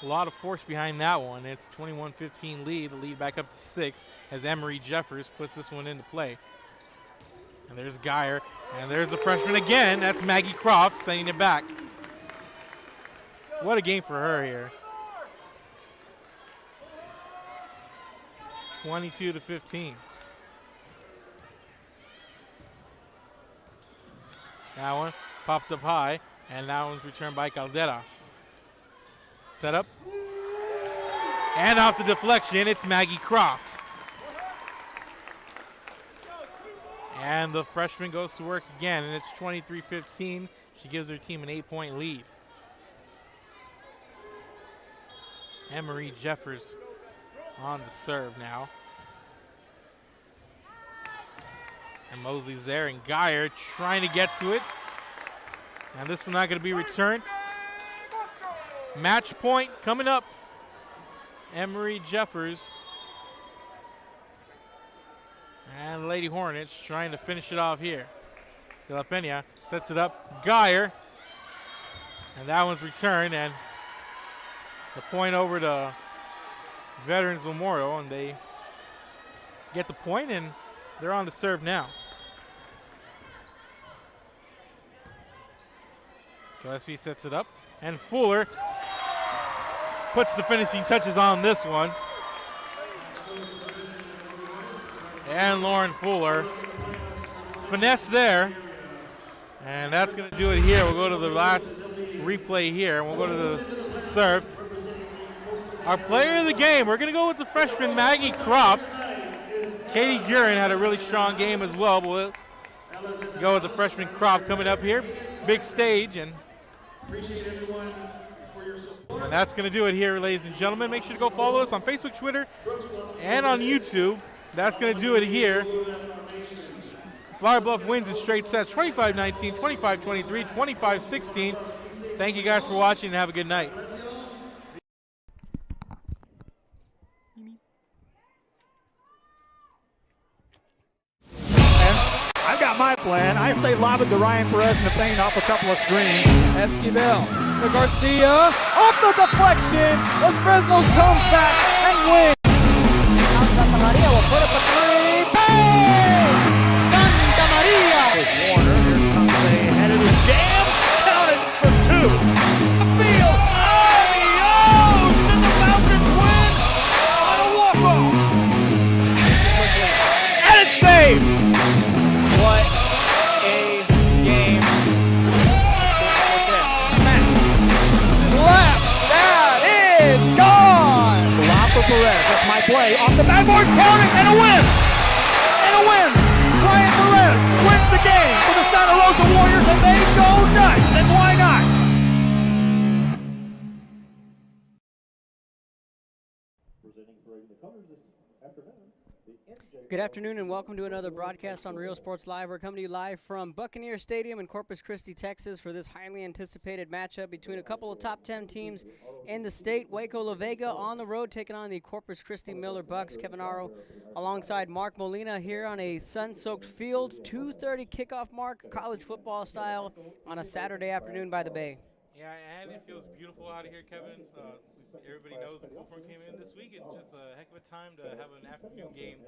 a lot of force behind that one. It's a 21-15 lead. The lead back up to 6 as Emery Jeffers puts this one into play. And there's Geyer, and there's the freshman again. That's Maggie Croft sending it back. What a game for her here. 22-15. That one popped up high, and that one's returned by Caldera. Set up. And off the deflection, it's Maggie Croft. And the freshman goes to work again, and it's 23-15. She gives her team an 8-point lead. Emery Jeffers on the serve now. And Mosley's there, and Geyer trying to get to it. And this is not going to be returned. Match point coming up. Emery Jeffers. And Lady Hornets trying to finish it off here. De La Pena sets it up. Geyer. And that one's returned, and the point over to Veterans Memorial, and they get the point, and they're on the serve now. Gillespie sets it up, and Fuller puts the finishing touches on this one. And Lauren Fuller, finesse there, and that's going to do it here. We'll go to the last replay here, and we'll go to the serve. Our player of the game, we're going to go with the freshman Maggie Croft. Katie Guerin had a really strong game as well, but we'll go with the freshman Croft coming up here. Big stage, and that's going to do it here, ladies and gentlemen. Make sure to go follow us on Facebook, Twitter, and on YouTube. That's going to do it here. Flower Bluff wins in straight sets, 25-19, 25-23, 25-16. Thank you guys for watching, and have a good night. I've got my plan. I say lob it to Ryan Perez in the paint off a couple of screens. Esquivel to Garcia. Off the deflection. Los Fresnos comes back and wins. Now Santa Maria will put up a three. Bang! Santa Maria! There's Warner. Here comes a headed jam. Counted for two. Field. Adios! And the Falcons win on a walk-off. And it's saved. What a game. Cortez smacked to the left. That is gone. Lob for Perez. That's my play. Off the backboard. Counting and a win. And a win. Ryan Perez wins the game for the Santa Rosa Warriors, and they go nuts. And why not? Good afternoon and welcome to another broadcast on Real Sports Live. We're coming to you live from Buccaneer Stadium in Corpus Christi, Texas for this highly anticipated matchup between a couple of top 10 teams in the state. Waco La Vega on the road taking on the Corpus Christi Miller Bucks. Kevin Aro alongside Mark Molina here on a sun-soaked field. 2:30 kickoff mark, college football style on a Saturday afternoon by the bay. Yeah, and it feels beautiful out here, Kevin. everybody knows Bullhorn came in this week, and just a heck of a time to have an afternoon game.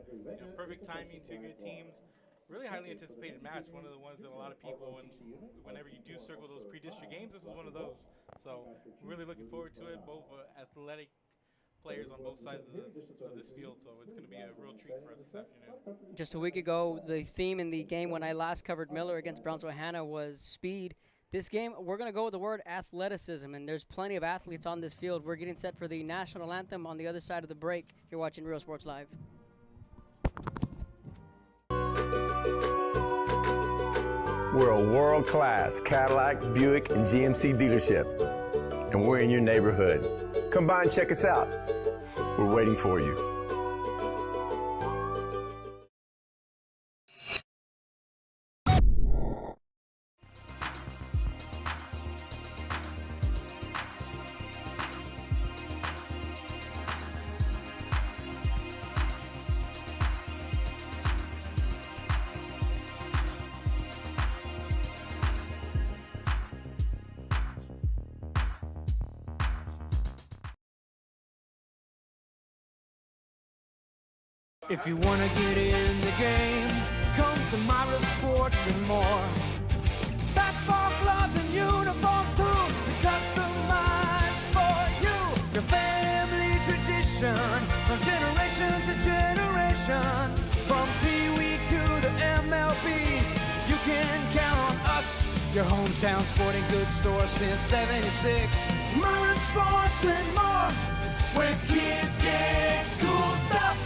Perfect timing, two good teams. Really highly anticipated match. One of the ones that a lot of people, and whenever you do circle those pre-district games, this is one of those. So really looking forward to it. Both athletic players on both sides of this field, so it's going to be a real treat for us this afternoon. Just a week ago, the theme in the game when I last covered Miller against Brownsville-Hanna was speed. This game, we're going to go with the word athleticism, and there's plenty of athletes on this field. We're getting set for the national anthem on the other side of the break. You're watching Real Sports Live. We're a world-class Cadillac, Buick, and GMC dealership, and we're in your neighborhood. Come by and check us out. We're waiting for you. If you want to get in the game, come to Myra Sports and more. Basketball gloves and uniforms too, customized for you. Your family tradition, from generation to generation. From Pee Wee to the MLBs, you can count on us. Your hometown sporting goods store since '76. Myra Sports and more, where kids get cool stuff.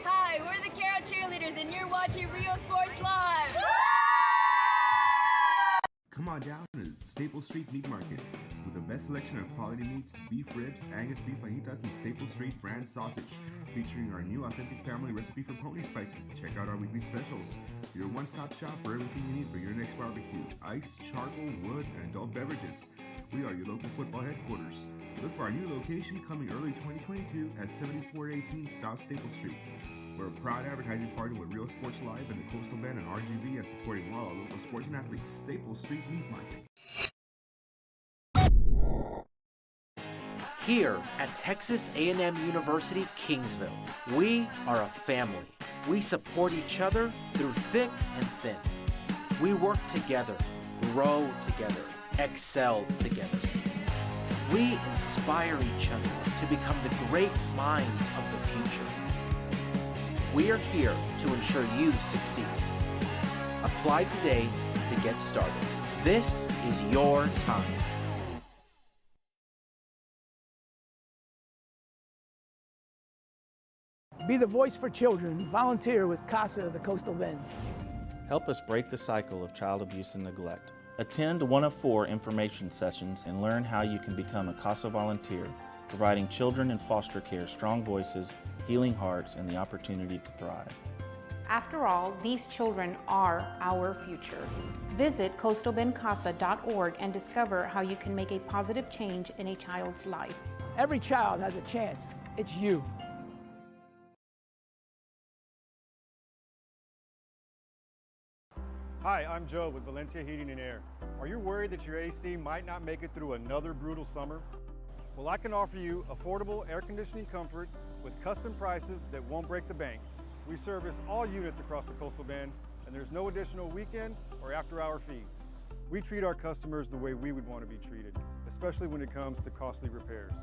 Hi, we're the Carroll Cheerleaders, and you're watching Real Sports Live. Come on down to Staple Street Meat Market with the best selection of quality meats, beef ribs, Angus beef fajitas, and Staple Street brand sausage, featuring our new authentic family recipe for pony spices. Check out our weekly specials. Your one-stop shop for everything you need for your next barbecue: ice, charcoal, wood, and adult beverages. We are your local football headquarters. Look for our new location coming early 2022 at 7418 South Staple Street. We're a proud advertising partner with Real Sports Live and the Coastal Bend and RGV, and supporting all our local sports and athletes. Staple Street Meat Market. Here at Texas A&M University, Kingsville, we are a family. We support each other through thick and thin. We work together, grow together, excel together. We inspire each other to become the great minds of the future. We are here to ensure you succeed. Apply today to get started. This is your time. Be the voice for children. Volunteer with CASA of the Coastal Bend. Help us break the cycle of child abuse and neglect. Attend one of 4 information sessions and learn how you can become a CASA volunteer, providing children in foster care strong voices, healing hearts, and the opportunity to thrive. After all, these children are our future. Visit coastalbendcasa.org and discover how you can make a positive change in a child's life. Every child has a chance. It's you. Hi, I'm Joe with Valencia Heating and Air. Are you worried that your AC might not make it through another brutal summer? Well, I can offer you affordable air conditioning comfort with custom prices that won't break the bank. We service all units across the Coastal Bend, and there's no additional weekend or after-hour fees. We treat our customers the way we would want to be treated, especially when it comes to costly repairs.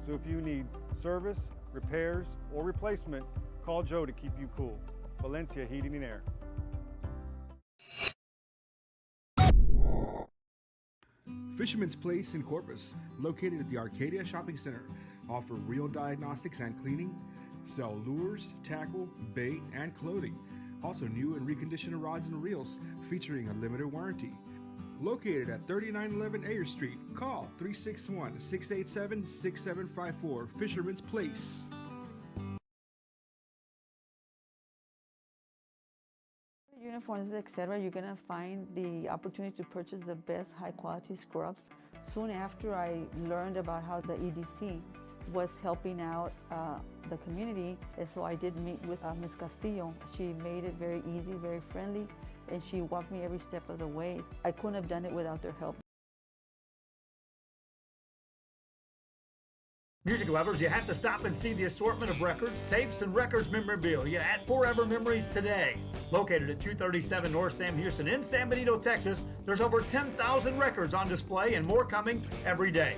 So if you need service, repairs, or replacement, call Joe to keep you cool. Valencia Heating and Air. Fisherman's Place in Corpus, located at the Arcadia Shopping Center, offer reel diagnostics and cleaning, sell lures, tackle, bait, and clothing. Also new and reconditioned rods and reels featuring a limited warranty. Located at 3911 Ayer Street, call 361-687-6754, Fisherman's Place. Uniforms, etc., you're going to find the opportunity to purchase the best high quality scrubs. Soon after I learned about how the EDC was helping out the community, and so I did meet with Ms. Castillo. She made it very easy, very friendly, and she walked me every step of the way. I couldn't have done it without their help. Music lovers, you have to stop and see the assortment of records, tapes, and records memorabilia at Forever Memories today. Located at 237 North Sam Houston in San Benito, Texas, there's over 10,000 records on display and more coming every day.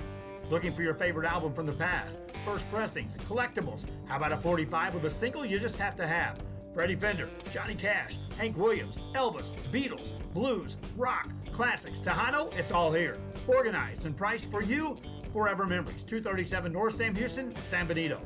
Looking for your favorite album from the past, first pressings, collectibles? How about a 45 with a single you just have to have? Freddie Fender, Johnny Cash, Hank Williams, Elvis, Beatles, blues, rock, classics, Tejano, it's all here. Organized and priced for you. Forever Memories, 237 North Sam Houston, San Benito.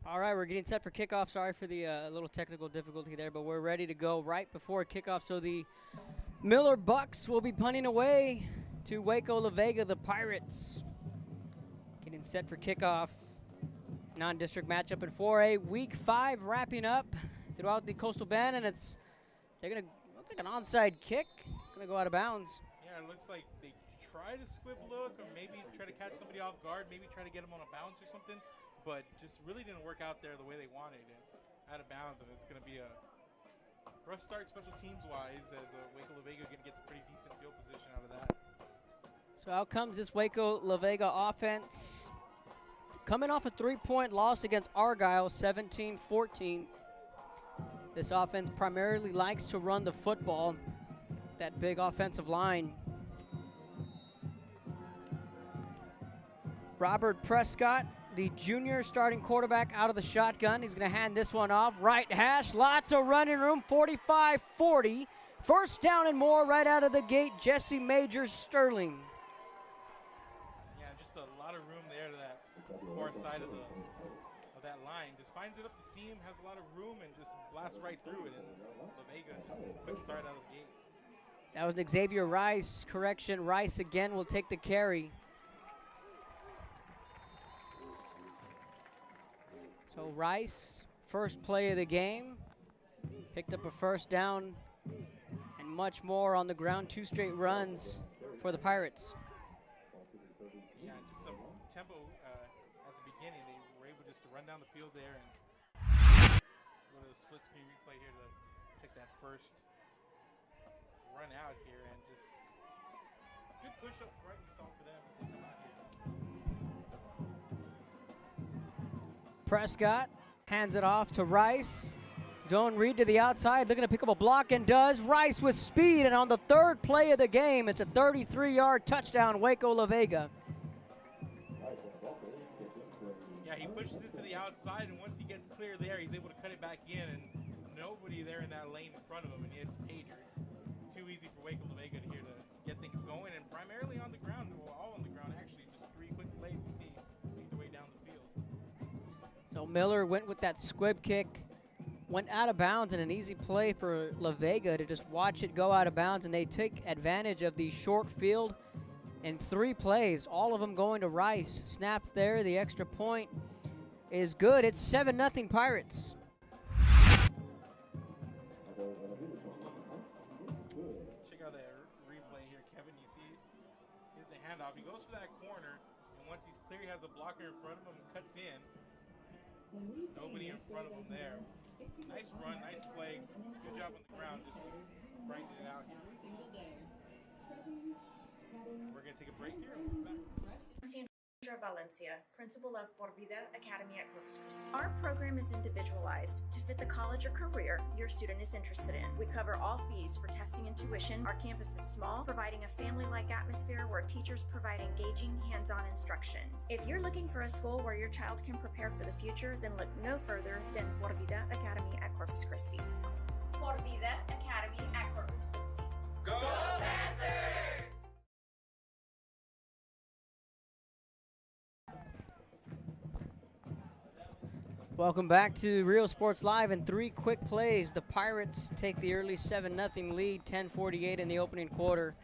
All right, we're getting set for kickoff. Sorry for the little technical difficulty there, but we're ready to go right before kickoff. So the Miller Bucks will be punting away to Waco La Vega, the Pirates. Getting set for kickoff. Non-district matchup in 4A. Week 5 wrapping up throughout the Coastal Bend, and they're going to look like an onside kick. It's going to go out of bounds. Yeah, it looks like they try to squib look or maybe try to catch somebody off guard, maybe try to get them on a bounce or something. But just really didn't work out there the way they wanted it, out of bounds, and it's going to be a rough start special teams-wise as Waco La Vega going to get a pretty decent field position out of that. So out comes this Waco La Vega offense. Coming off a 3-point loss against Argyle, 17-14. This offense primarily likes to run the football, that big offensive line. Robert Prescott, the junior starting quarterback, out of the shotgun. He's going to hand this one off. Right hash, lots of running room, 45-40. First down and more right out of the gate, Jesse Majors Sterling. Yeah, just a lot of room there to that far side of that line. Just finds it up the seam, has a lot of room, and just blasts right through it. And La Vega just a quick start out of the gate. That was Xavier Rice. Correction, Rice again will take the carry. So Rice, first play of the game, picked up a first down and much more on the ground. 2 straight runs for the Pirates. Yeah, just some tempo at the beginning. They were able just to run down the field there and go to the split screen replay here to check that first run out here, and just good push up front you saw for them as they come out here. Prescott hands it off to Rice. Zone read to the outside, looking to pick up a block, and does. Rice with speed, and on the 3rd play of the game, it's a 33-yard touchdown, Waco La Vega. Yeah, he pushes it to the outside, and once he gets clear there, he's able to cut it back in, and nobody there in that lane in front of him, and it's Pager. Too easy for Waco La Vega to here to get things going, and primarily on the ground, well, all on the ground actually, just 3 quick plays you see make their way down the field. So Miller went with that squib kick, went out of bounds, and an easy play for La Vega to just watch it go out of bounds, and they take advantage of the short field in 3 plays, all of them going to Rice. Snaps there, the extra point is good. It's 7-0 Pirates. Check out that replay here, Kevin. You see, here's the handoff. He goes for that corner, and once he's clear, he has a blocker in front of him, cuts in. There's nobody in front of him there. Nice run, nice play. Good job on the ground, just brightening it out here. We're going to take a break here and we'll be back. Sandra Valencia, principal of Por Vida Academy at Corpus Christi. Our program is individualized to fit the college or career your student is interested in. We cover all fees for testing and tuition. Our campus is small, providing a family-like atmosphere where teachers provide engaging, hands-on instruction. If you're looking for a school where your child can prepare for the future, then look no further than Por Vida Academy at Corpus Christi. Por Vida Academy at Corpus Christi. Go Panthers! Welcome back to Real Sports Live. In 3 quick plays, the Pirates take the early 7-0 lead, 10:48 in the opening quarter.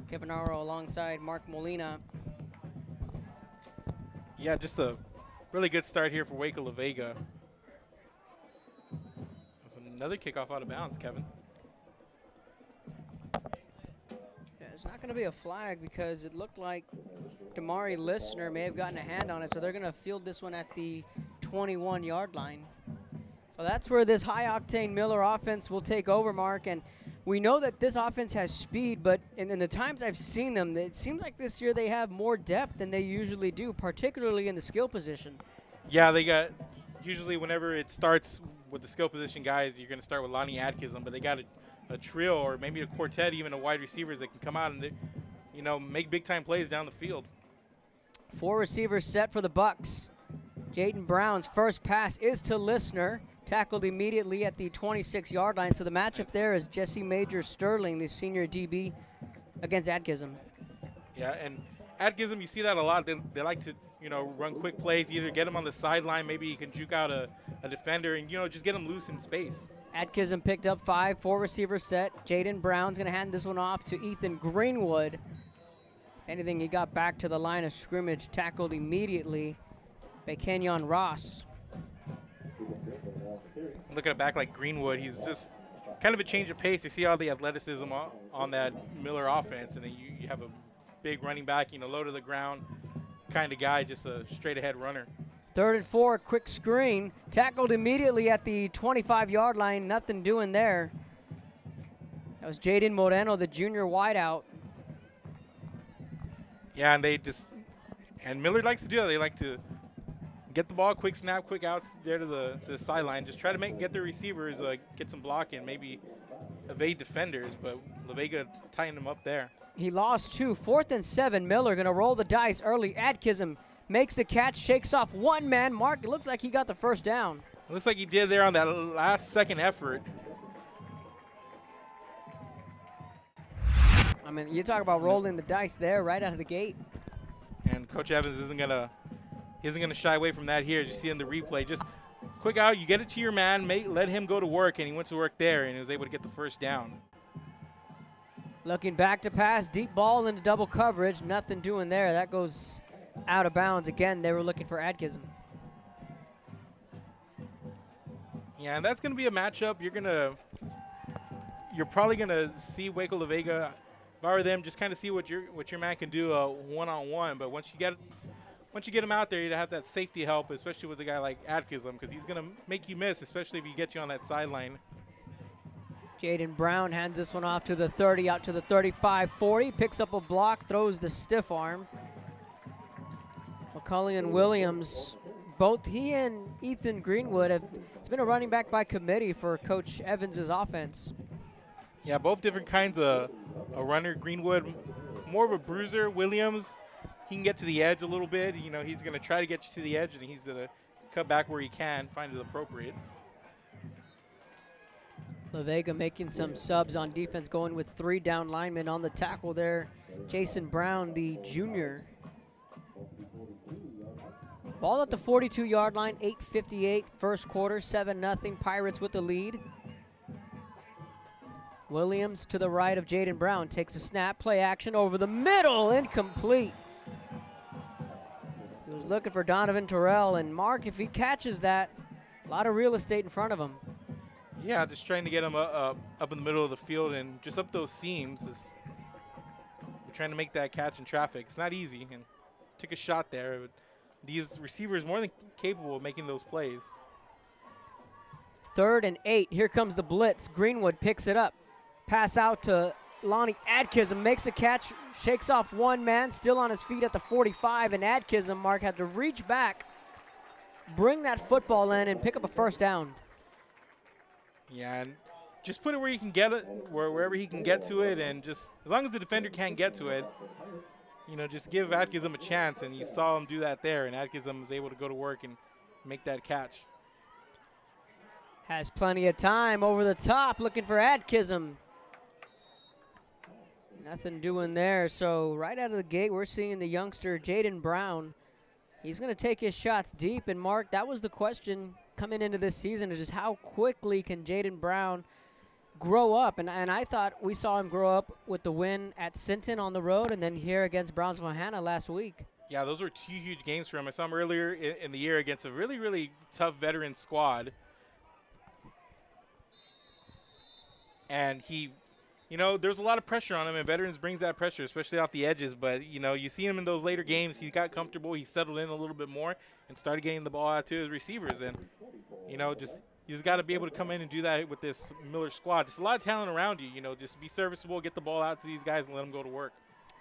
Kevin Arrow alongside Mark Molina. Yeah, just a really good start here for Waco La Vega. That's another kickoff out of bounds, Kevin. Yeah, it's not going to be a flag because it looked like Damari Listener may have gotten a hand on it, so they're going to field this one at the 21-yard line. So that's where this high-octane Miller offense will take over, Mark. And we know that this offense has speed, but in the times I've seen them, it seems like this year they have more depth than they usually do, particularly in the skill position. Yeah, they got usually whenever it starts with the skill position guys, you're going to start with Lonnie Atkinson, but they got a trio or maybe a quartet, even of wide receivers that can come out and make big-time plays down the field. 4 receivers set for the Bucks. Jaden Brown's first pass is to Listener, tackled immediately at the 26-yard line. So the matchup there is Jesse Major-Sterling, the senior DB, against Atkinson. Yeah, and Atkinson, you see that a lot. They like to, run quick plays, either get him on the sideline, maybe you can juke out a defender and, just get him loose in space. Atkinson picked up 5, 4 receivers set. Jaden Brown's going to hand this one off to Ethan Greenwood. If anything, he got back to the line of scrimmage, tackled immediately by Kenyon Ross. Looking at back like Greenwood, he's just kind of a change of pace. You see all the athleticism on that Miller offense, and then you have a big running back, low to the ground kind of guy, just a straight-ahead runner. 3rd and 4, quick screen, tackled immediately at the 25-yard line. Nothing doing there. That was Jaden Moreno, the junior wideout. Yeah, and Miller likes to do that. They like to get the ball, quick snap, quick outs there to the sideline. Just try to get the receivers, get some blocking, maybe evade defenders, but La Vega tying them up there. He lost 2. 4th and 7. Miller going to roll the dice early. Atkinson makes the catch, shakes off one man. Mark, it looks like he got the first down. It looks like he did there on that last second effort. I mean, you talk about rolling the dice there right out of the gate. And Coach Evans isn't gonna shy away from that here. As you see in the replay, just quick out, you get it to your man, let him go to work, and he went to work there, and he was able to get the first down. Looking back to pass, deep ball into double coverage, nothing doing there. That goes out of bounds. Again, they were looking for Atkinson. Yeah, and that's going to be a matchup. You're probably going to see Waco La Vega. If I were them, just kind of see what your man can do one-on-one. But once you get him out there, you have that safety help, especially with a guy like Atkinson, because he's going to make you miss, especially if he gets you on that sideline. Jaden Brown hands this one off to the 30, out to the 35-40, picks up a block, throws the stiff arm. McCulley and Williams, both he and Ethan Greenwood it's been a running back by committee for Coach Evans' offense. Yeah, both different kinds of a runner. Greenwood, more of a bruiser. Williams, he can get to the edge a little bit. He's going to try to get you to the edge, and he's going to cut back where he can, find it appropriate. La Vega making some subs on defense, going with 3 down linemen on the tackle there. Jason Brown, the junior. Ball at the 42-yard line, 8:58, first quarter, 7-0, Pirates with the lead. Williams to the right of Jaden Brown, takes a snap, play action over the middle, incomplete. He was looking for Donovan Terrell, and Mark, if he catches that, a lot of real estate in front of him. Yeah, just trying to get him up in the middle of the field and just up those seams. We're trying to make that catch in traffic. It's not easy, and took a shot there. But these receivers more than capable of making those plays. 3rd and 8. Here comes the blitz. Greenwood picks it up. Pass out to Lonnie Atkinson, makes the catch, shakes off one man, still on his feet at the 45, and Atkinson, Mark, had to reach back, bring that football in, and pick up a first down. Yeah, and just put it where you can get it, wherever he can get to it, and just as long as the defender can't get to it, just give Atkinson a chance, and you saw him do that there, and Atkinson was able to go to work and make that catch. Has plenty of time over the top, looking for Atkinson. Nothing doing there, so right out of the gate, we're seeing the youngster Jaden Brown. He's going to take his shots deep, and Mark, that was the question coming into this season, is just how quickly can Jaden Brown grow up, and I thought we saw him grow up with the win at Sinton on the road and then here against Brownsville Hannah last week. Yeah, those were two huge games for him. I saw him earlier in the year against a really, really tough veteran squad. And he, there's a lot of pressure on him, and veterans brings that pressure, especially off the edges. But, you see him in those later games. He got comfortable. He settled in a little bit more and started getting the ball out to his receivers. And, you just got to be able to come in and do that with this Miller squad. Just a lot of talent around you, just be serviceable, get the ball out to these guys, and let them go to work.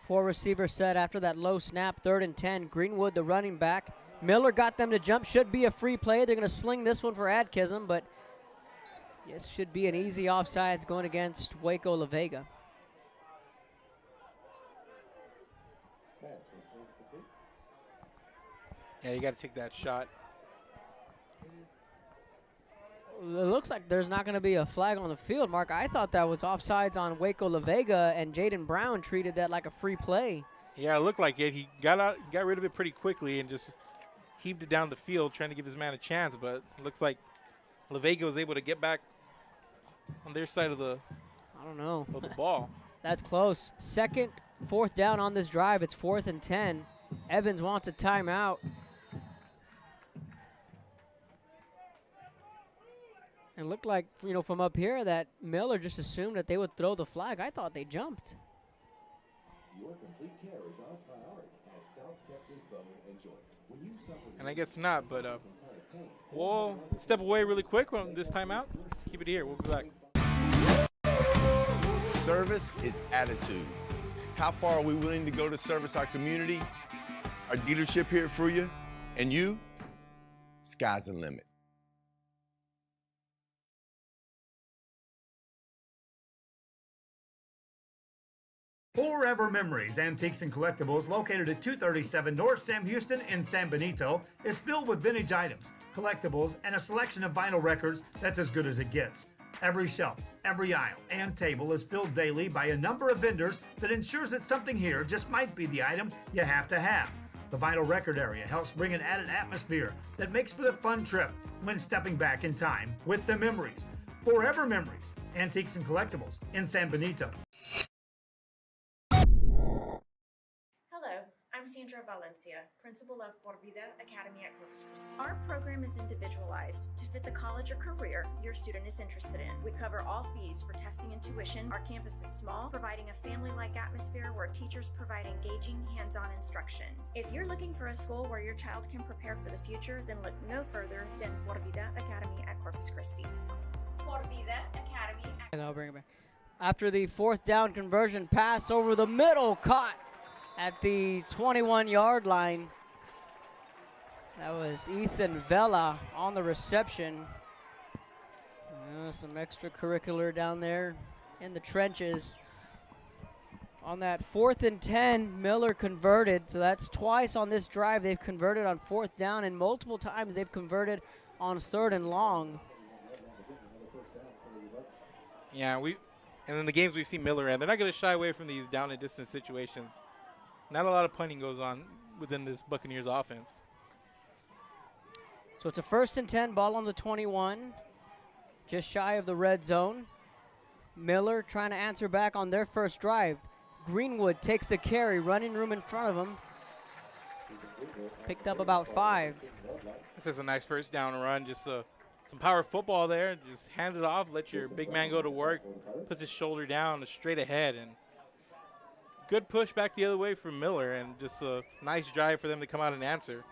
4 receiver set after that low snap, 3rd and 10. Greenwood, the running back. Miller got them to jump. Should be a free play. They're going to sling this one for Adkism, but this should be an easy offsides going against Waco La Vega. Yeah, you got to take that shot. It looks like there's not going to be a flag on the field, Mark. I thought that was offsides on Waco La Vega, and Jaden Brown treated that like a free play. Yeah, it looked like it. He got rid of it pretty quickly and just heaved it down the field, trying to give his man a chance. But it looks like La Vega was able to get back on their side of the of the ball. That's close. 2nd, 4th down on this drive. It's 4th and 10. Evans wants a timeout. And looked like, from up here that Miller just assumed that they would throw the flag. I thought they jumped. Your complete care is our priority at South Texas Bone and Joint. When you suffer, and I guess not, but we'll step away really quick on this timeout. Keep it here. We'll be back. Service is attitude. How far are we willing to go to service our community, our dealership here at Fruya, and you? Sky's the limit. Forever Memories, Antiques and Collectibles, located at 237 North Sam Houston in San Benito, is filled with vintage items, collectibles, and a selection of vinyl records that's as good as it gets. Every shelf, every aisle, and table is filled daily by a number of vendors that ensures that something here just might be the item you have to have. The vinyl record area helps bring an added atmosphere that makes for the fun trip when stepping back in time with the memories. Forever Memories, Antiques and Collectibles in San Benito. Hello, I'm Sandra Valencia, principal of Por Vida Academy at Corpus Christi. Our program is individualized to fit the college or career your student is interested in. We cover all fees for testing and tuition. Our campus is small, providing a family-like atmosphere where teachers provide engaging, hands-on instruction. If you're looking for a school where your child can prepare for the future, then look no further than Por Vida Academy at Corpus Christi. Por Vida Academy. I'll bring it back. After the 4th down conversion pass over the middle, caught at the 21-yard line. That was Ethan Vela on the reception. Some extracurricular down there in the trenches. On that 4th and 10, Miller converted. So that's twice on this drive they've converted on 4th down, and multiple times they've converted on 3rd and long. Yeah, and in the games we've seen Miller in, they're not going to shy away from these down and distance situations. Not a lot of punting goes on within this Buccaneers offense. So it's a 1st and 10, ball on the 21, just shy of the red zone. Miller trying to answer back on their first drive. Greenwood takes the carry, running room in front of him. Picked up about 5. This is a nice first down run, just some power football there. Just hand it off, let your big man go to work, puts his shoulder down straight ahead, and good push back the other way from Miller, and just a nice drive for them to come out and answer.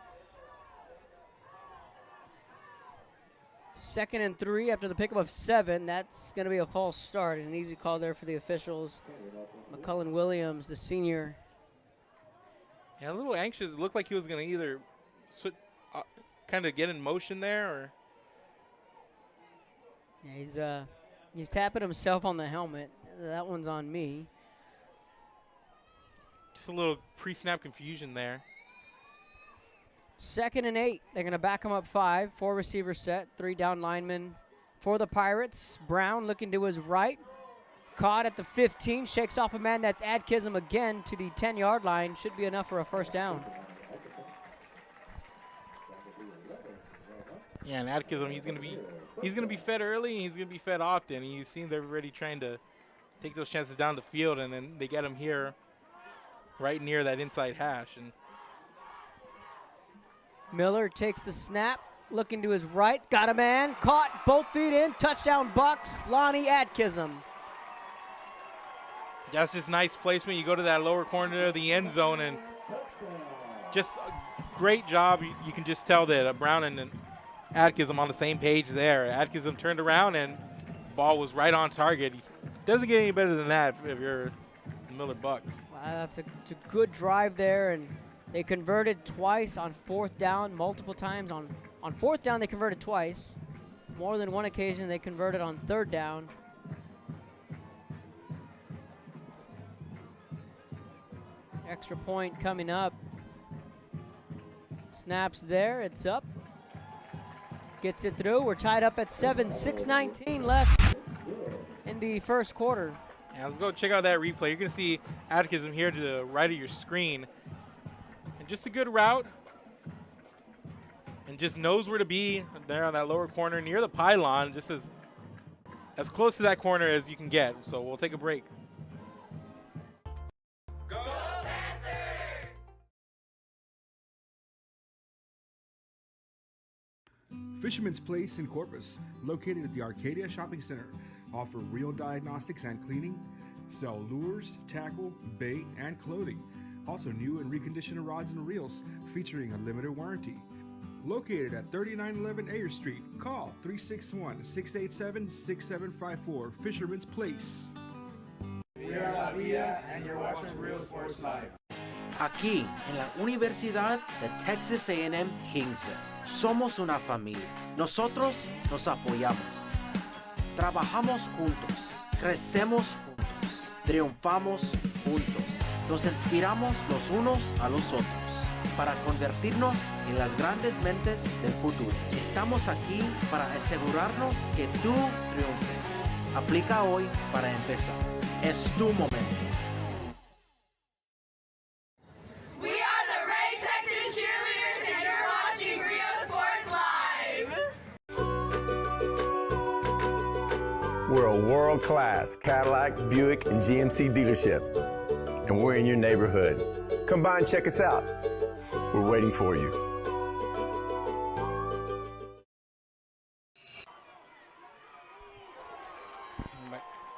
2nd and 3 after the pickup of 7. That's going to be a false start. An easy call there for the officials. McCullen Williams, the senior. Yeah, a little anxious. It looked like he was going to either kind of get in motion there, or. Yeah, he's tapping himself on the helmet. That one's on me. Just a little pre-snap confusion there. 2nd and 8. They're going to back him up 5. 4 receiver set. 3 down linemen for the Pirates. Brown looking to his right. Caught at the 15. Shakes off a man. That's Adkism again to the 10-yard line. Should be enough for a first down. Yeah, and Adkism, he's going to be fed early, and he's going to be fed often. And you've seen they're already trying to take those chances down the field, and then they get him here right near that inside hash. And Miller takes the snap, looking to his right, got a man, caught, both feet in, touchdown Bucks, Lonnie Atkinson. That's just nice placement. You go to that lower corner of the end zone, and just a great job. You can just tell that Brown and Atkinson on the same page there. Atkinson turned around, and ball was right on target. Doesn't get any better than that if you're the Miller Bucks. Wow, it's a good drive there, and they converted twice on fourth down, multiple times. On fourth down, they converted twice. More than one occasion, they converted on third down. Extra point coming up. Snaps there, it's up. Gets it through, we're tied up at 7, 6:19 left in the first quarter. Yeah, let's go check out that replay. You're gonna see Atkinson here to the right of your screen. And just a good route. And just knows where to be there on that lower corner near the pylon, just as close to that corner as you can get. So we'll take a break. Fisherman's Place in Corpus, located at the Arcadia Shopping Center, offer reel diagnostics and cleaning, sell lures, tackle, bait, and clothing. Also new and reconditioned rods and reels featuring a limited warranty. Located at 3911 Ayer Street, call 361-687-6754, Fisherman's Place. Viva la vida, and you're watching Real Sports Live. Aquí, en la Universidad de Texas A&M Kingsville, somos una familia. Nosotros nos apoyamos. Trabajamos juntos. Crecemos juntos. Triunfamos juntos. Nos inspiramos los unos a los otros para convertirnos en las grandes mentes del futuro. Estamos aquí para asegurarnos que tú triunfes. Aplica hoy para empezar. Es tu momento. We are the Ray Texas Cheerleaders, and you're watching Rio Sports Live. We're a world-class Cadillac, Buick, and GMC dealership, and we're in your neighborhood. Come by and check us out. We're waiting for you.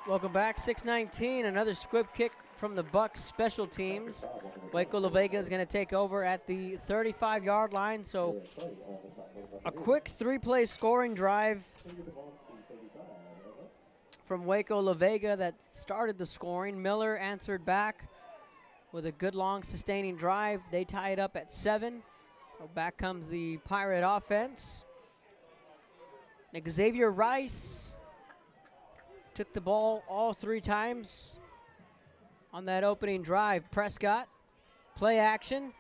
Welcome back, 6:19, another squib kick from the Bucks special teams. Waco La Vega is going to take over at the 35-yard line, so a quick three-play scoring drive from Waco La Vega that started the scoring. Miller answered back with a good long sustaining drive. They tie it up at 7. So back comes the Pirate offense. Xavier Rice took the ball all 3 times on that opening drive. Prescott, play action.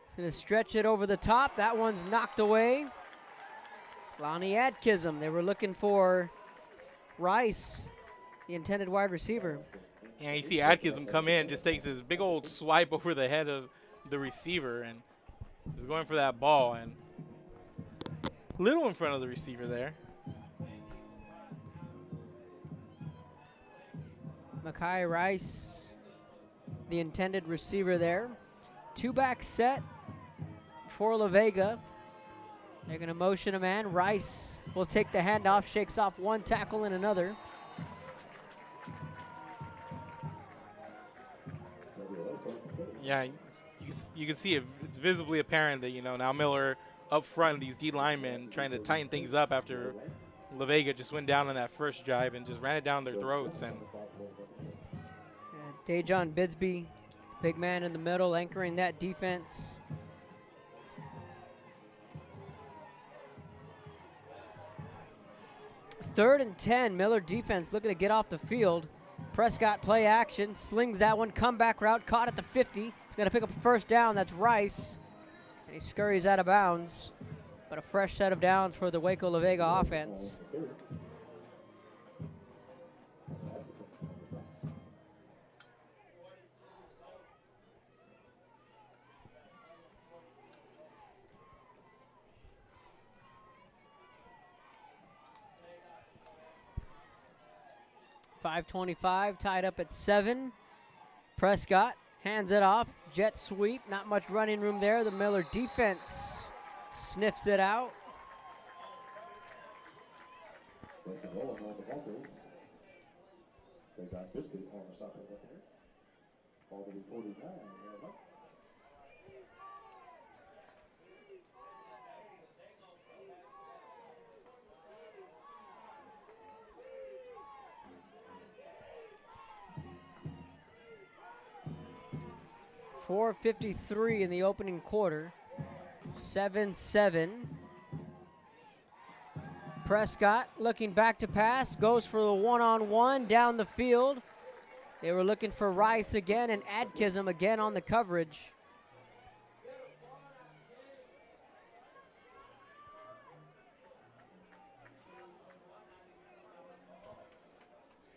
He's going to stretch it over the top. That one's knocked away. Lonnie Atkinson, they were looking for Rice, the intended wide receiver. Yeah, you see Atkinson come in, just takes this big old swipe over the head of the receiver and is going for that ball, and little in front of the receiver there. Makai Rice, the intended receiver there. 2-back set for La Vega. They're going to motion a man. Rice will take the handoff, shakes off one tackle and another. Yeah, you can see it's visibly apparent that, now Miller up front, these D linemen trying to tighten things up after La Vega just went down on that first drive and just ran it down their throats. And Dejon Bidsby, big man in the middle, anchoring that defense. Third and 10, Miller defense looking to get off the field. Prescott play action, slings that one, comeback route, caught at the 50. He's going to pick up a first down, that's Rice. And he scurries out of bounds. But a fresh set of downs for the Waco La Vega offense. .525 tied up at 7. Prescott hands it off. Jet sweep. Not much running room there. The Miller defense Sniffs it out. They got Biscuit on the side of the here. All the way 49. 4:53 in the opening quarter. 7-7. Prescott looking back to pass, goes for the one-on-one down the field. They were looking for Rice again, and Adkism again on the coverage.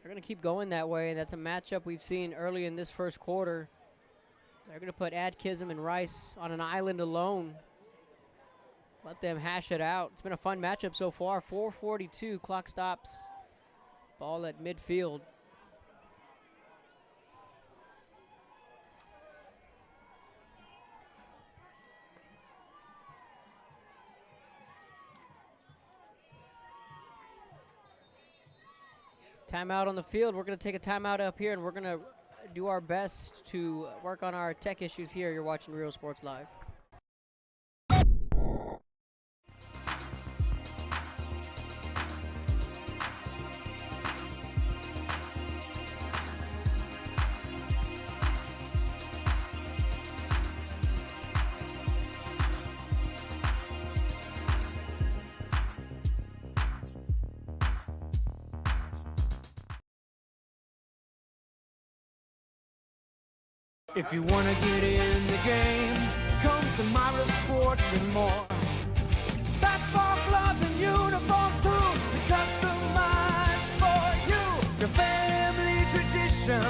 They're going to keep going that way. That's a matchup we've seen early in this first quarter. They're going to put Adkism and Rice on an island alone. Let them hash it out. It's been a fun matchup so far. 4:42, clock stops. Ball at midfield. Timeout on the field. We're going to take a timeout up here, and we're going to do our best to work on our tech issues here. You're watching Real Sports Live. If you want to get in the game, come to Myra Sports and more. Basketball gloves and uniforms too, customized for you. Your family tradition,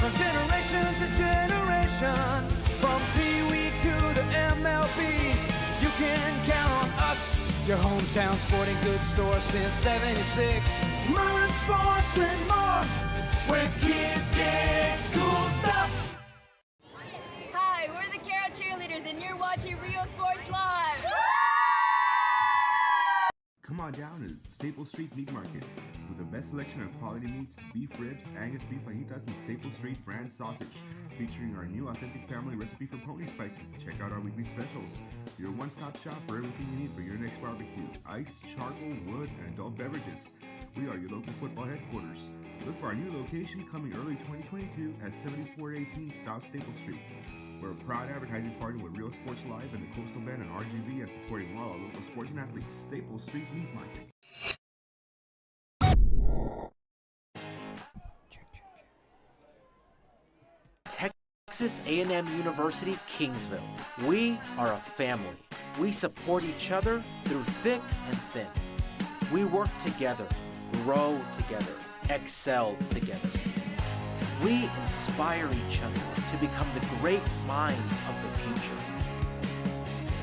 from generation to generation. From Pee Wee to the MLBs, you can count on us. Your hometown sporting goods store since '76. Myra Sports and more, where kids get cool stuff. Hi, we're the Carroll Cheerleaders, and you're watching Real Sports Live. Come on down to Staple Street Meat Market with the best selection of quality meats, beef ribs, Angus beef fajitas, and Staple Street brand sausage, featuring our new authentic family recipe for pony spices. Check out our weekly specials. Your one-stop shop for everything you need for your next barbecue: ice, charcoal, wood, and adult beverages. We are your local football headquarters. Look for our new location coming early 2022 at 7418 South Staple Street. We're a proud advertising partner with Real Sports Live and the Coastal Bend and RGV, and supporting all our local sports and athletes. Staple Street Meat Market. Texas A&M University, Kingsville. We are a family. We support each other through thick and thin. We work together, grow together, excel together. We inspire each other to become the great minds of the future.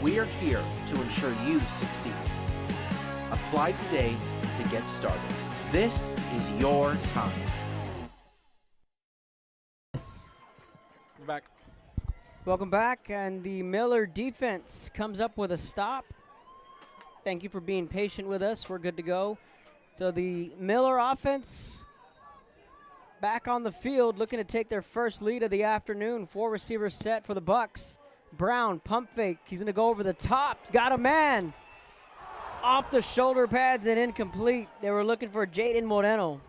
We are here to ensure you succeed. Apply today to get started. This is your time. Back. Welcome back, and the Miller defense comes up with a stop. Thank you for being patient with us. We're good to go. So the Miller offense back on the field, looking to take their first lead of the afternoon. 4 receivers set for the Bucks. Brown, pump fake. He's going to go over the top. Got a man. Off the shoulder pads and incomplete. They were looking for Jaden Moreno.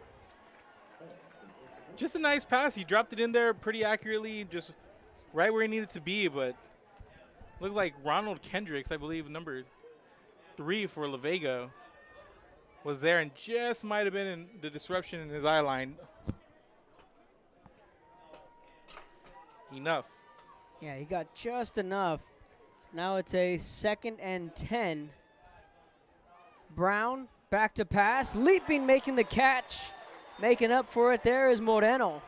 Just a nice pass. He dropped it in there pretty accurately, just right where he needed to be, but looked like Ronald Kendricks, I believe, number 3 for La Vega, was there and just might have been in the disruption in his eye line. Enough. Yeah, he got just enough. Now it's a 2nd and 10. Brown back to pass, leaping, making the catch. Making up for it there is Moreno.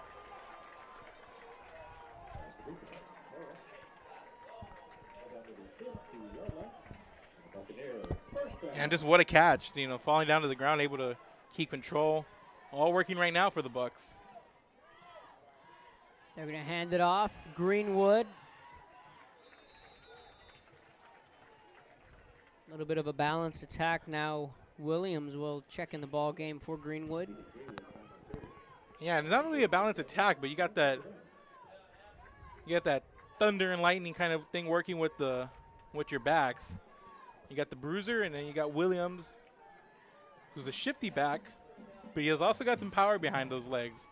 And just what a catch, you know, falling down to the ground, able to keep control. All working right now for the Bucks. They're going to hand it off. Greenwood. A little bit of a balanced attack now. Williams will check in the ball game for Greenwood. Yeah, and not only a balanced attack, but you got that thunder and lightning kind of thing working with your backs. You got the bruiser, and then you got Williams, who's a shifty back, but he has also got some power behind those legs.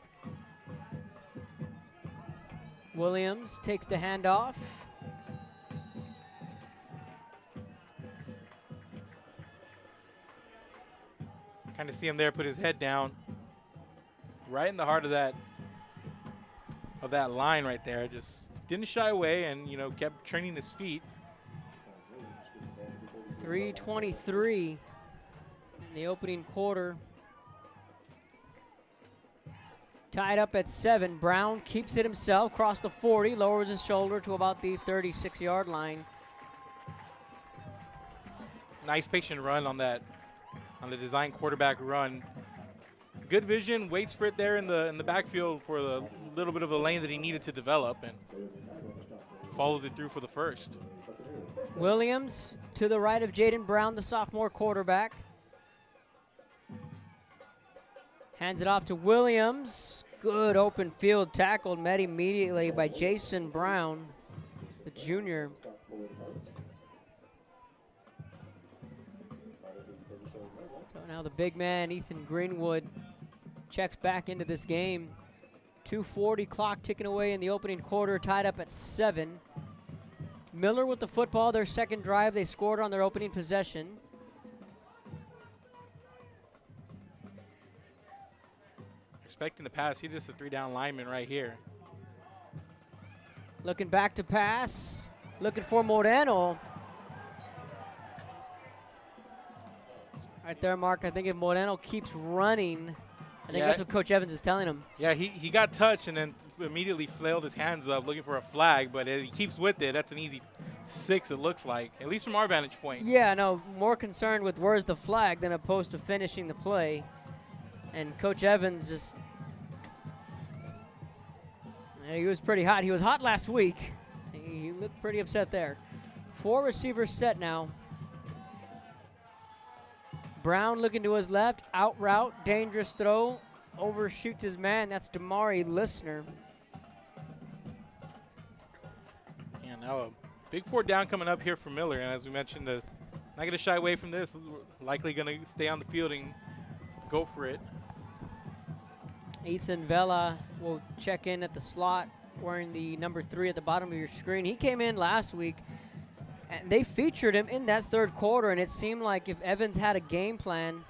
Williams takes the handoff. Kind of see him there put his head down right in the heart of that line right there. Just didn't shy away and, you know, kept training his feet. 3:23 in the opening quarter. Tied up at 7. Brown keeps it himself, across the 40, lowers his shoulder to about the 36-yard line. Nice patient run on the design quarterback run. Good vision, waits for it there in the backfield for the little bit of a lane that he needed to develop, and follows it through for the first. Williams to the right of Jaden Brown, the sophomore quarterback. Hands it off to Williams. Good open field tackle, met immediately by Jason Brown, the junior. So now the big man, Ethan Greenwood, checks back into this game. 2:40 clock ticking away in the opening quarter, tied up at 7. Miller with the football, their second drive. They scored on their opening possession. Expecting the pass, he's just a 3-down lineman right here. Looking back to pass, looking for Moreno. Right there, Mark, I think if Moreno keeps running, I think that's what Coach Evans is telling him. Yeah, he got touched and then immediately flailed his hands up looking for a flag, but he keeps with it. That's an easy 6, it looks like, at least from our vantage point. Yeah, no, more concerned with where's the flag than opposed to finishing the play. And Coach Evans just, he was pretty hot. He was hot last week. He looked pretty upset there. 4 receivers set now. Brown looking to his left, out route, dangerous throw, overshoots his man. That's Damari Listener. And now a big 4th down coming up here for Miller. And as we mentioned, not going to shy away from this. Likely going to stay on the field and go for it. Ethan Vela will check in at the slot, wearing the number 3 at the bottom of your screen. He came in last week, and they featured him in that 3rd quarter, and it seemed like if Evans had a game plan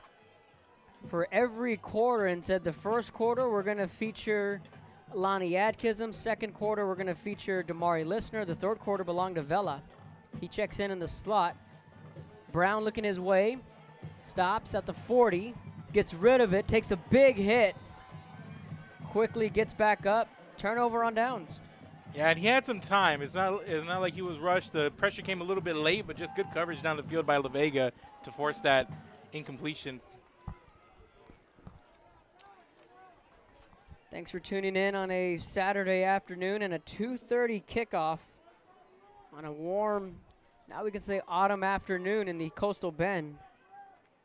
for every quarter and said the first quarter we're going to feature Lonnie Adkism, 2nd quarter we're going to feature Damari Listener, the 3rd quarter belonged to Vela. He checks in the slot. Brown looking his way, stops at the 40, gets rid of it, takes a big hit, quickly gets back up, turnover on downs. Yeah, and he had some time. It's not like he was rushed. The pressure came a little bit late, but just good coverage down the field by La Vega to force that incompletion. Thanks for tuning in on a Saturday afternoon and a 2:30 kickoff on a warm, now we can say autumn afternoon in the Coastal Bend.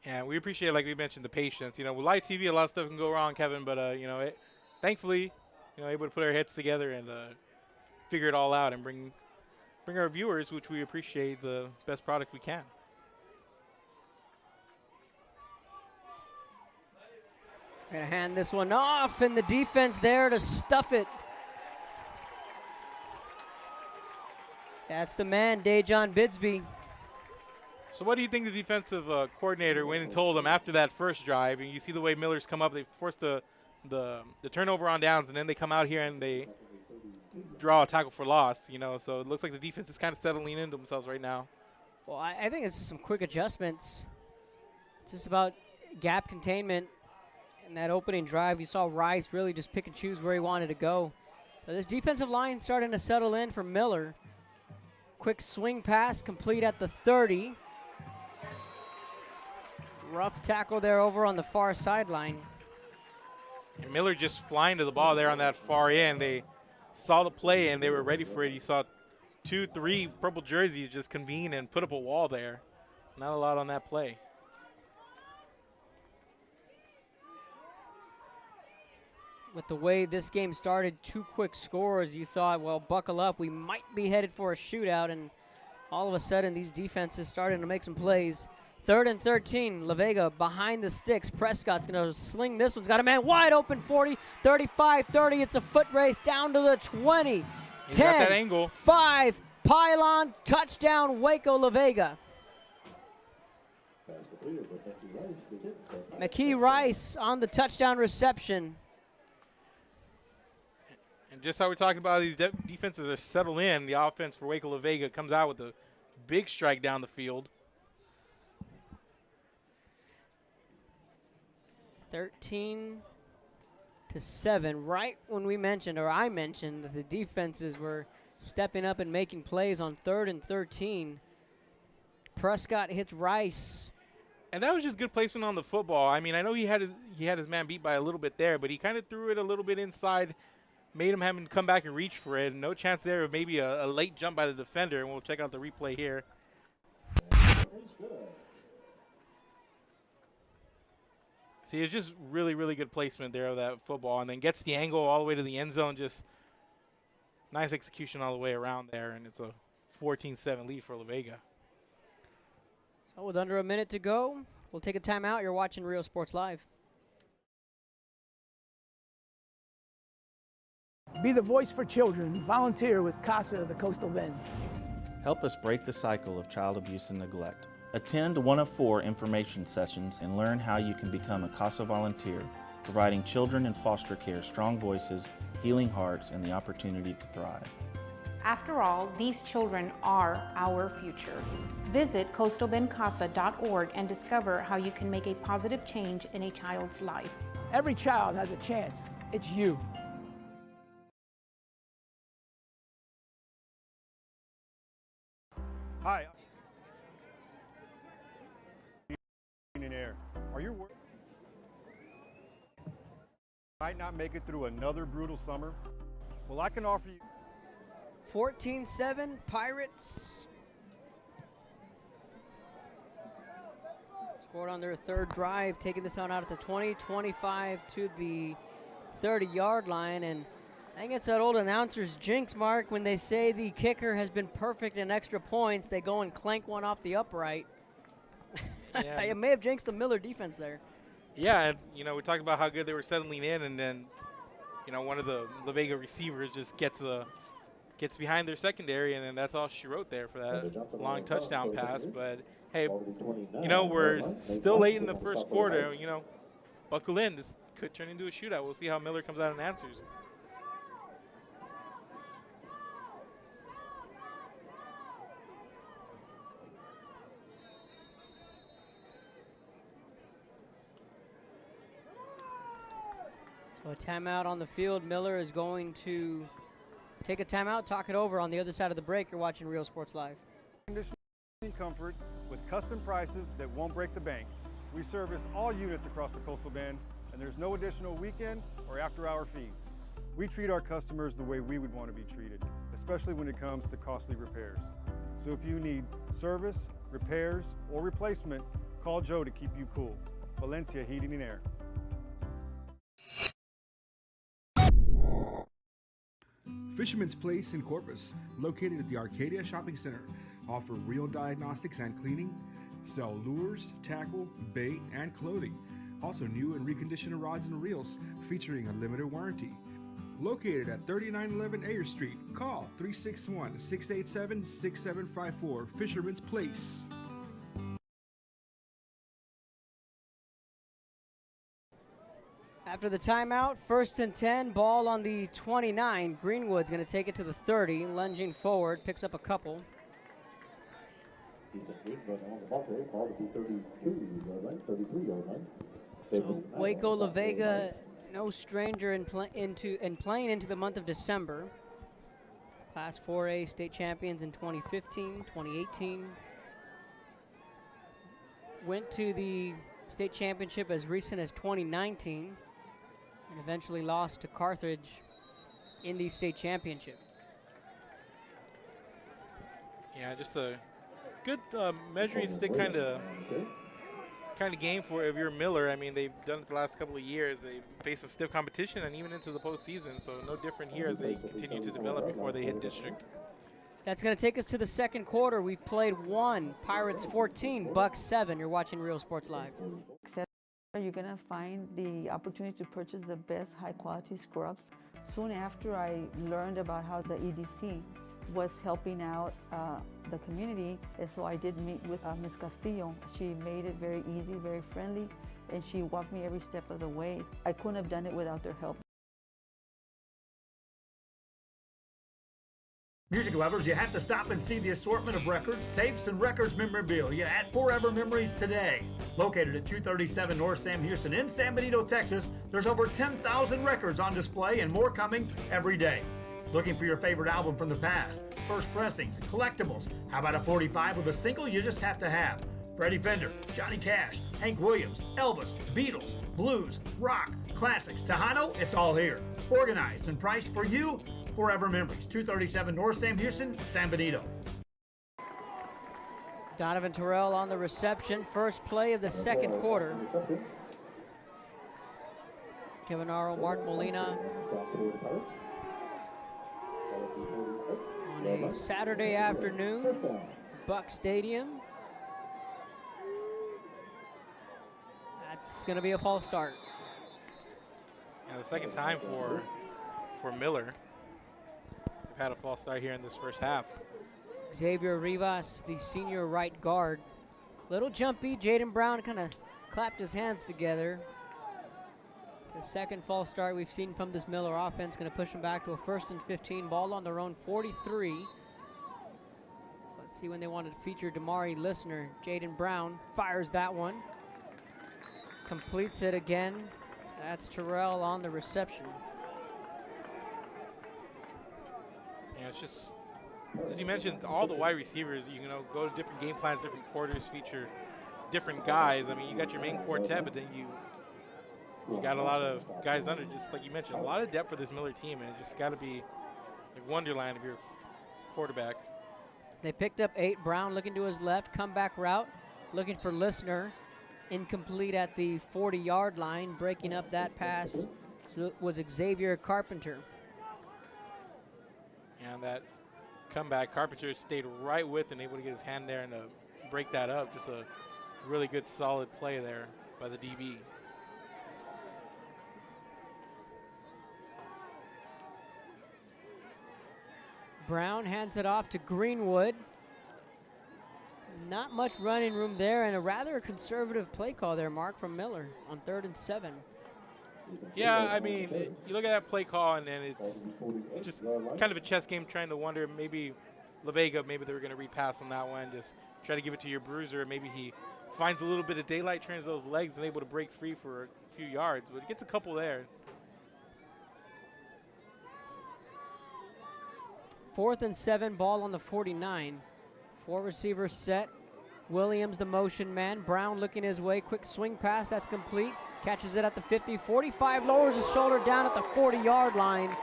Yeah, we appreciate, like we mentioned, the patience. You know, with live TV, a lot of stuff can go wrong, Kevin, but, you know, thankfully, you know, able to put our heads together and figure it all out and bring our viewers, which we appreciate, the best product we can. Gonna hand this one off, and the defense there to stuff it. That's the man, Dejon Bidsby. So what do you think the defensive coordinator went and told him after that first drive? And you see the way Miller's come up, they forced the turnover on downs, and then they come out here and they draw a tackle for loss, you know. So it looks like the defense is kind of settling into themselves right now. Well, I think it's just some quick adjustments. It's just about gap containment. In that opening drive, you saw Rice really just pick and choose where he wanted to go. So this defensive line starting to settle in for Miller. Quick swing pass complete at the 30. Rough tackle there over on the far sideline. And Miller just flying to the ball there on that far end. They saw the play and they were ready for it. You saw 2-3 purple jerseys just convene and put up a wall there. Not a lot on that play. With the way this game started, 2 quick scores, you thought, well, buckle up, we might be headed for a shootout, and all of a sudden these defenses starting to make some plays. 3rd and 13, La Vega behind the sticks. Prescott's going to sling this one's got a man wide open, 40, 35, 30. It's a foot race down to the 20. He's 10, got that angle. 5, pylon, touchdown, Waco, La Vega. McKee Rice on the touchdown reception. And just how we're talking about these defenses are settled in, the offense for Waco La Vega comes out with a big strike down the field. 13-7, right when we mentioned, or I mentioned, that the defenses were stepping up and making plays on 3rd and 13. Prescott hits Rice. And that was just good placement on the football. I mean, I know he had his man beat by a little bit there, but he kind of threw it a little bit inside, made him have to come back and reach for it. No chance there of maybe a late jump by the defender, and we'll check out the replay here. See, it's just really, really good placement there of that football, and then gets the angle all the way to the end zone. Just nice execution all the way around there, and it's a 14-7 lead for La Vega. So with under a minute to go, we'll take a timeout. You're watching Real Sports Live. Be the voice for children. Volunteer with CASA of the Coastal Bend. Help us break the cycle of child abuse and neglect. Attend one of 4 information sessions and learn how you can become a CASA volunteer, providing children in foster care strong voices, healing hearts, and the opportunity to thrive. After all, these children are our future. Visit coastalbendcasa.org and discover how you can make a positive change in a child's life. Every child has a chance. It's you. Hi. In air. Are you worried might not make it through another brutal summer? Well, I can offer you 14-7, Pirates. Scored on their 3rd drive, taking this one out at the 20, 25 to the 30-yard line. And I think it's that old announcer's jinx, Mark, when they say the kicker has been perfect in extra points, they go and clank one off the upright. Yeah. It may have jinxed the Miller defense there. Yeah, and, you know, we talked about how good they were settling in, and then, you know, one of the La Vega receivers just gets behind their secondary, and then that's all she wrote there for that long touchdown pass. But, hey, you know, we're still late in the first quarter. You know, buckle in. This could turn into a shootout. We'll see how Miller comes out and answers. So a timeout on the field. Miller is going to take a timeout, talk it over on the other side of the break. You're watching Real Sports Live. conditioning comfort with custom prices that won't break the bank. We service all units across the Coastal Bend, and there's no additional weekend or after-hour fees. We treat our customers the way we would want to be treated, especially when it comes to costly repairs. So if you need service, repairs, or replacement, call Joe to keep you cool. Valencia Heating and Air. Fisherman's Place in Corpus, located at the Arcadia Shopping Center, offer real diagnostics and cleaning, sell lures, tackle, bait, and clothing. Also new and reconditioned rods and reels featuring a limited warranty. Located at 3911 Ayer Street, call 361-687-6754, Fisherman's Place. After the timeout, 1st and 10, ball on the 29. Greenwood's going to take it to the 30, lunging forward, picks up a couple. So Waco La Vega, no stranger in playing into the month of December. Class 4A state champions in 2015, 2018. Went to the state championship as recent as 2019. And eventually lost to Carthage in the state championship. Yeah, just a good measuring stick kind of game for if you're Miller. I mean, they've done it the last couple of years. They've faced some stiff competition and even into the postseason, so no different here as they continue to develop before they hit district. That's going to take us to the second quarter. We've played 1, Pirates 14, Bucks 7. You're watching Real Sports Live. You're going to find the opportunity to purchase the best high-quality scrubs. Soon after I learned about how the EDC was helping out the community, and so I did meet with Ms. Castillo. She made it very easy, very friendly, and she walked me every step of the way. I couldn't have done it without their help. Music lovers, you have to stop and see the assortment of records, tapes, and records memorabilia at Forever Memories today. Located at 237 North Sam Houston in San Benito, Texas, there's over 10,000 records on display and more coming every day. Looking for your favorite album from the past, first pressings, collectibles. How about a 45 with a single you just have to have? Freddie Fender, Johnny Cash, Hank Williams, Elvis, Beatles, blues, rock, classics, Tejano, it's all here. Organized and priced for you. Forever Memories, 237 North Sam Houston, San Benito. Donovan Terrell on the reception. First play of the second quarter. Kevin Arrow, Mark Molina. On a Saturday afternoon, Buck Stadium. That's going to be a false start. Yeah, the second time for Miller. They've had a false start here in this first half. Xavier Rivas, the senior right guard. Little jumpy. Jaden Brown kind of clapped his hands together. It's the second false start we've seen from this Miller offense. Going to push them back to a 1st and 15. Ball on their own 43. Let's see when they wanted to feature Damari Listener. Jaden Brown fires that one. Completes it again. That's Terrell on the reception. Yeah, it's just, as you mentioned, all the wide receivers, you know, go to different game plans, different quarters, feature different guys. I mean, you got your main quartet, but then you got a lot of guys under, just like you mentioned, a lot of depth for this Miller team, and it just got to be like wonderland of your quarterback. They picked up 8. Brown looking to his left, comeback route, looking for Listener. Incomplete at the 40-yard line. Breaking up that pass was Xavier Carpenter. And that comeback, Carpenter stayed right with and able to get his hand there and break that up. Just a really good, solid play there by the DB. Brown hands it off to Greenwood. Not much running room there, and a rather conservative play call there, Mark, from Miller on 3rd and 7. Yeah, I mean, you look at that play call, and then it's just kind of a chess game, trying to wonder maybe La Vega, maybe they were going to repass on that one, just try to give it to your bruiser. Maybe he finds a little bit of daylight, turns those legs, and able to break free for a few yards, but he gets a couple there. 4th and 7, ball on the 49. 4 receivers set. Williams, the motion man. Brown looking his way. Quick swing pass. That's complete. Catches it at the 50. 45. Lowers his shoulder down at the 40-yard line.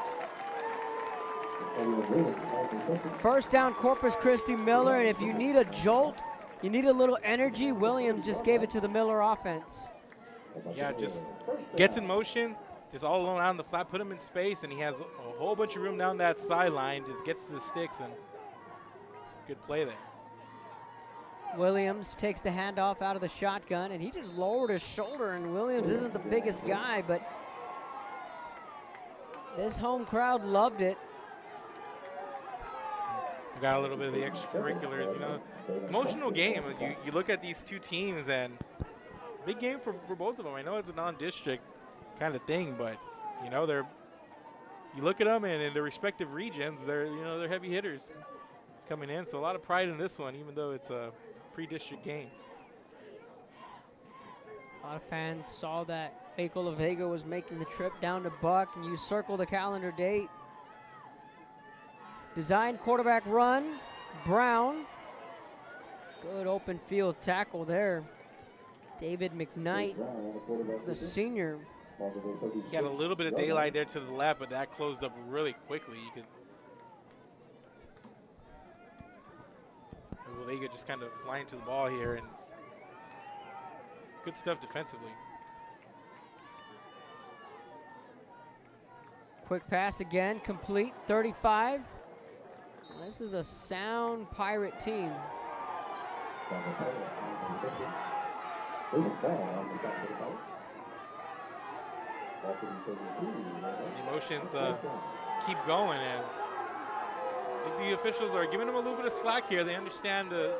First down, Corpus Christi. Miller. And if you need a jolt, you need a little energy, Williams just gave it to the Miller offense. Yeah, just gets in motion. Just all alone out on the flat. Put him in space. And he has a whole bunch of room down that sideline. Just gets to the sticks. And good play there. Williams takes the handoff out of the shotgun, and he just lowered his shoulder, and Williams isn't the biggest guy, but this home crowd loved it. We got a little bit of the extracurriculars, you know. Emotional game. You look at these two teams, and big game for both of them. I know it's a non-district kind of thing, but, you know, you look at them, and in their respective regions, they're heavy hitters coming in, so a lot of pride in this one, even though it's a pre-district game. A lot of fans saw that Waco La Vega was making the trip down to Buck, and you circle the calendar date. Design quarterback run. Brown. Good open field tackle there. David McKnight, the senior. He had a little bit of daylight there to the left, but that closed up really quickly. As La Vega just kind of flying to the ball here, and it's good stuff defensively. Quick pass again, complete, 35. This is a sound Pirate team. The emotions keep going, and the officials are giving them a little bit of slack here. They understand how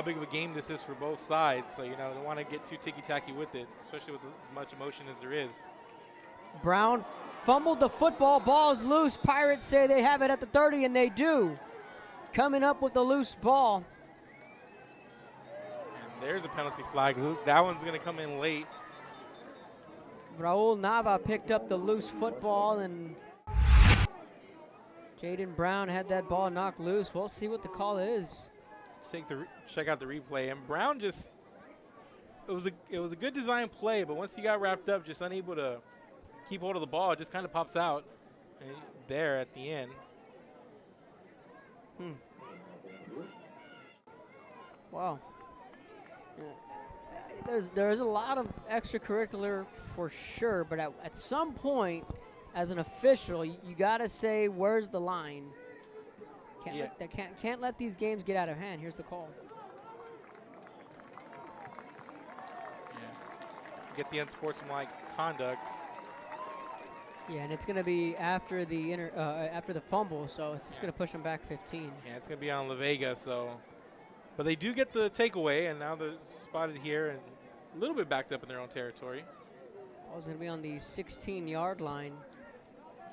big of a game this is for both sides. So, you know, they don't want to get too ticky-tacky with it, especially with as much emotion as there is. Brown fumbled the football. Ball's loose. Pirates say they have it at the 30, and they do. Coming up with the loose ball. And there's a penalty flag. That one's going to come in late. Raul Nava picked up the loose football, and Jaden Brown had that ball knocked loose. We'll see what the call is. Check out the replay. And Brown just, it was a good design play, but once he got wrapped up, just unable to keep hold of the ball, it just kind of pops out there at the end. Wow. There's a lot of extracurricular for sure, but at some point, as an official, you got to say, where's the line? Can't let these games get out of hand. Here's the call. Yeah. Get the unsportsmanlike conduct. Yeah, and it's going to be after the fumble, so it's just going to push them back 15. Yeah, it's going to be on La Vega, so. But they do get the takeaway, and now they're spotted here and a little bit backed up in their own territory. Ball's going to be on the 16-yard line.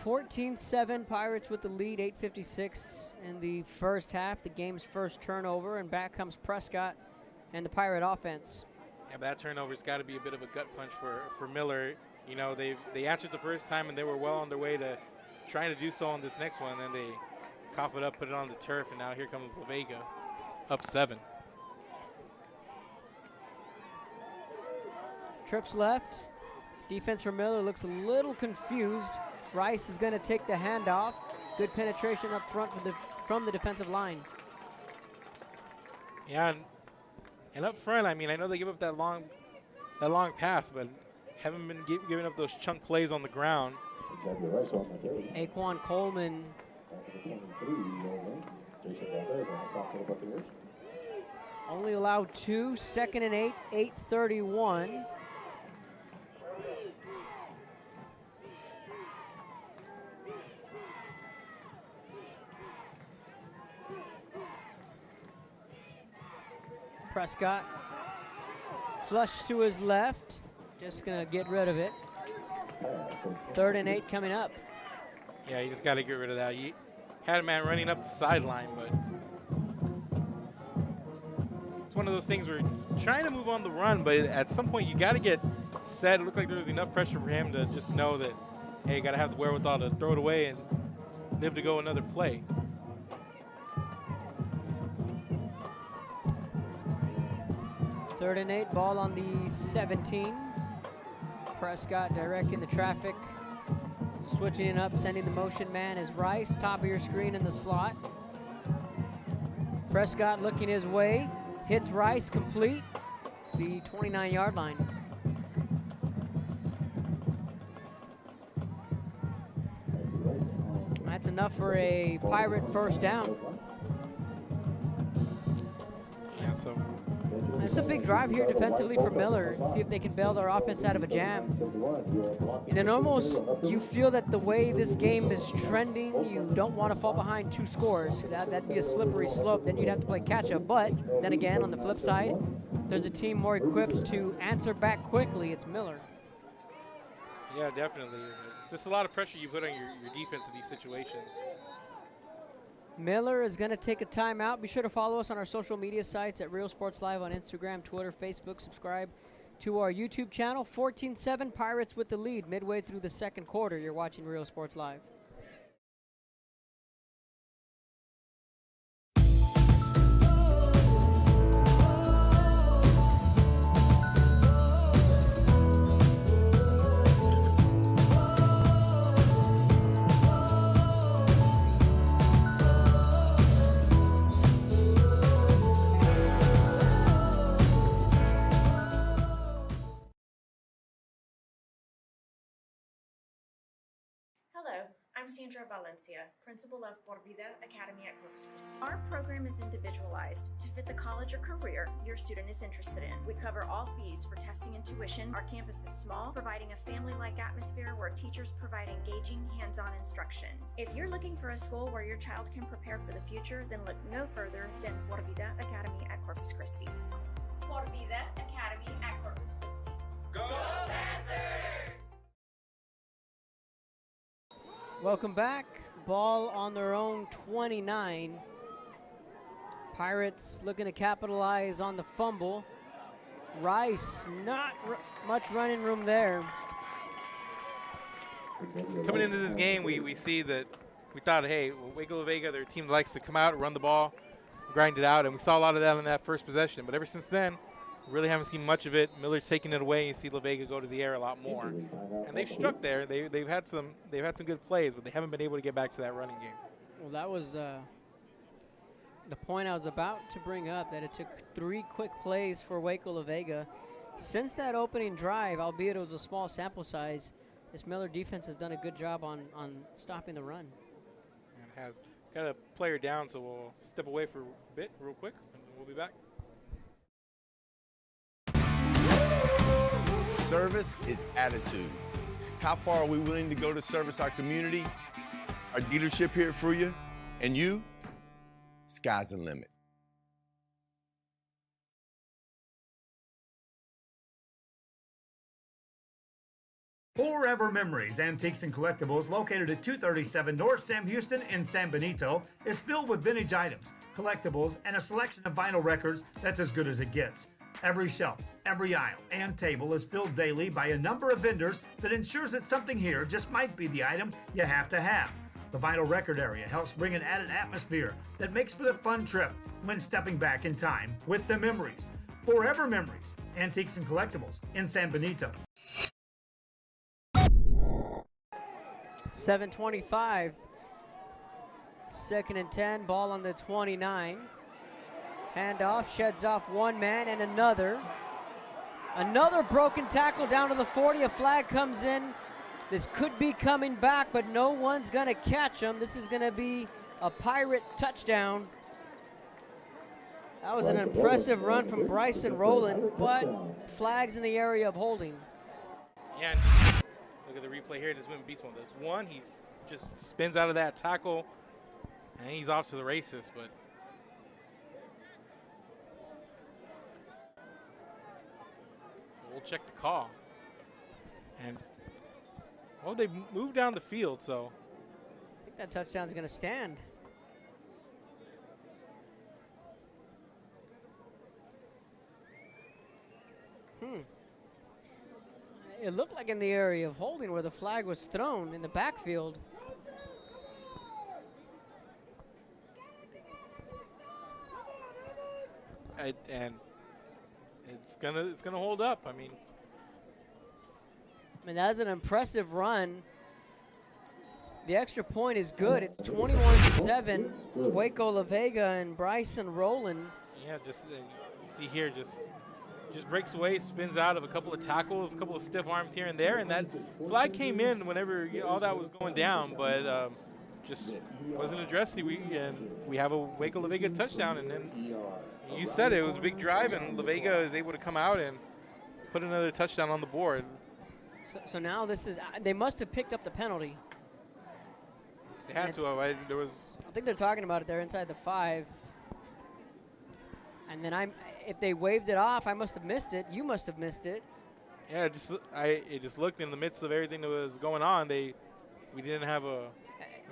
14-7, Pirates with the lead, 8:56 in the first half, the game's first turnover, and back comes Prescott and the Pirate offense. Yeah, but that turnover's got to be a bit of a gut punch for Miller. You know, they answered the first time, and they were well on their way to trying to do so on this next one, and then they cough it up, put it on the turf, and now here comes La Vega, up 7. Trips left. Defense for Miller looks a little confused. Rice is going to take the handoff. Good penetration up front from the defensive line. Yeah, and up front, I mean, I know they give up that long pass, but haven't been giving up those chunk plays on the ground. Aquan Coleman only allowed 2, 2nd and 8, 8:31. Prescott, flush to his left, just gonna get rid of it. 3rd and 8 coming up. Yeah, you just gotta get rid of that. You had a man running up the sideline, but it's one of those things where you're trying to move on the run, but at some point you gotta get set. It looked like there was enough pressure for him to just know that, hey, you gotta have the wherewithal to throw it away and live to go another play. Third and 8, ball on the 17. Prescott directing the traffic. Switching it up, sending the motion man is Rice. Top of your screen in the slot. Prescott looking his way. Hits Rice, complete. The 29-yard line. That's enough for a Pirate first down. Yeah, so it's a big drive here defensively for Miller and see if they can bail their offense out of a jam. And then almost you feel that the way this game is trending, you don't want to fall behind 2 scores. That'd be a slippery slope. Then you'd have to play catch up. But then again, on the flip side, there's a team more equipped to answer back quickly. It's Miller. Yeah, definitely. It's just a lot of pressure you put on your defense in these situations. Miller is going to take a timeout. Be sure to follow us on our social media sites at Real Sports Live on Instagram, Twitter, Facebook. Subscribe to our YouTube channel. 14-7, Pirates with the lead midway through the second quarter. You're watching Real Sports Live. I'm Sandra Valencia, principal of Por Vida Academy at Corpus Christi. Our program is individualized to fit the college or career your student is interested in. We cover all fees for testing and tuition. Our campus is small, providing a family-like atmosphere where teachers provide engaging, hands-on instruction. If you're looking for a school where your child can prepare for the future, then look no further than Por Vida Academy at Corpus Christi. Por Vida Academy at Corpus Christi. Go Panthers! Welcome back. Ball on their own 29. Pirates looking to capitalize on the fumble. Rice, not much running room there. Coming into this game, we see that we thought, hey, Waco La Vega, their team likes to come out, run the ball, grind it out, and we saw a lot of that on that first possession. But ever since then, really haven't seen much of it. Miller's taking it away. You see La Vega go to the air a lot more, and they've struck there. They've had some good plays, but they haven't been able to get back to that running game. Well, that was the point I was about to bring up, that it took 3 quick plays for Waco La Vega. Since that opening drive, albeit it was a small sample size, this Miller defense has done a good job on stopping the run. And has got a player down, so we'll step away for a bit real quick, and we'll be back. Service is attitude. How far are we willing to go to service our community, our dealership here for you, and you? Sky's the limit. Forever Memories, Antiques and Collectibles, located at 237 North Sam Houston in San Benito, is filled with vintage items, collectibles, and a selection of vinyl records that's as good as it gets. Every shelf, every aisle, and table is filled daily by a number of vendors that ensures that something here just might be the item you have to have. The vinyl record area helps bring an added atmosphere that makes for the fun trip when stepping back in time with the memories. Forever Memories, Antiques and Collectibles in San Benito. 7:25. 2nd and 10. Ball on the 29. Handoff, sheds off one man and another. Another broken tackle down to the 40. A flag comes in. This could be coming back, but no one's going to catch him. This is going to be a Pirate touchdown. That was an impressive run from Bryson Rowland, but flags in the area of holding. Yeah, look at the replay here. This went beast one. This one, he's just spins out of that tackle, and he's off to the races, but we'll check the call. And, oh, they moved down the field, so. I think that touchdown's going to stand. It looked like in the area of holding where the flag was thrown in the backfield. And it's gonna hold up. I mean, that's an impressive run. The extra point is good. It's 21-7. Waco La Vega and Bryson Rowland. Yeah, just you see here, just breaks away, spins out of a couple of tackles, a couple of stiff arms here and there, and that flag came in whenever all that was going down, but just wasn't addressed. We have a Waco La Vega touchdown, and then you said it was a big drive, and La Vega is able to come out and put another touchdown on the board. So now this is, they must have picked up the penalty. They had to have. There was. I think they're talking about it. They're inside the 5. And then if they waved it off, I must have missed it. You must have missed it. Yeah, it just looked in the midst of everything that was going on. We didn't have an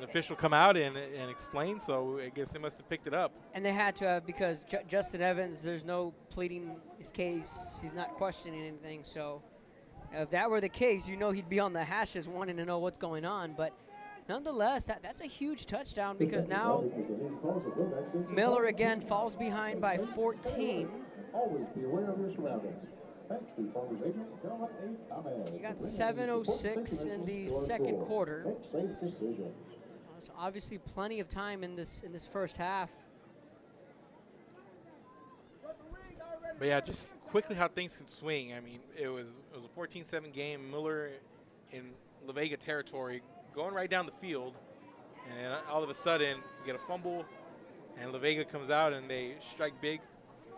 official come out and explain, so I guess they must have picked it up. And they had to have, because Justin Evans, there's no pleading his case. He's not questioning anything. So if that were the case, he'd be on the hashes wanting to know what's going on. But nonetheless, that's a huge touchdown, because now Miller again falls behind by 14. Always be aware of your surroundings. Thanks to Farmers Agent, You got 7:06 in the second quarter. safe decisions. So obviously plenty of time in this first half. But yeah, just quickly how things can swing. I mean, it was a 14-7 game. Miller in La Vega territory, going right down the field. all of a sudden you get a fumble, and La Vega comes out and they strike big.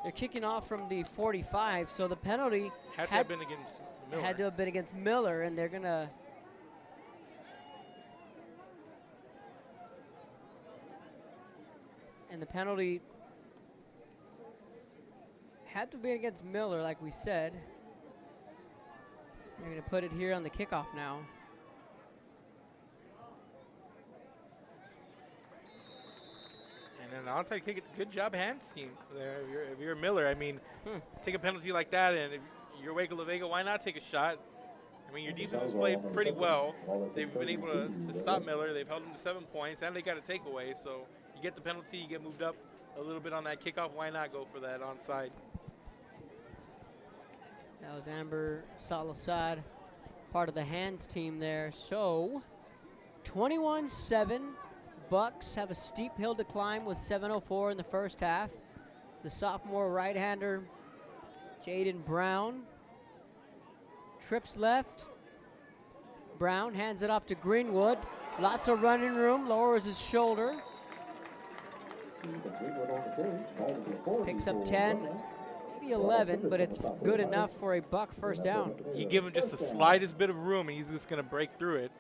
They're kicking off from the 45, so the penalty Had to have been against Miller. Had to have been against Miller, and they're gonna. And the penalty had to be against Miller, like we said. They're going to put it here on the kickoff now. And then the onside kick, good job, hands team there. If you're Miller, I mean, take a penalty like that, and if you're Waco La Vega, why not take a shot? I mean, your defense has played pretty well. They've been able to stop Miller. They've held him to 7 points, and they got a takeaway. So you get the penalty, you get moved up a little bit on that kickoff. Why not go for that onside? That was Amber Salasad, part of the hands team there. So 21-7. Bucks have a steep hill to climb with 7:04 in the first half. The sophomore right-hander, Jaden Brown, trips left. Brown hands it off to Greenwood. Lots of running room, lowers his shoulder. Picks up 10, maybe 11, but it's good enough for a Buck first down. You give him just the slightest bit of room, and he's just going to break through it.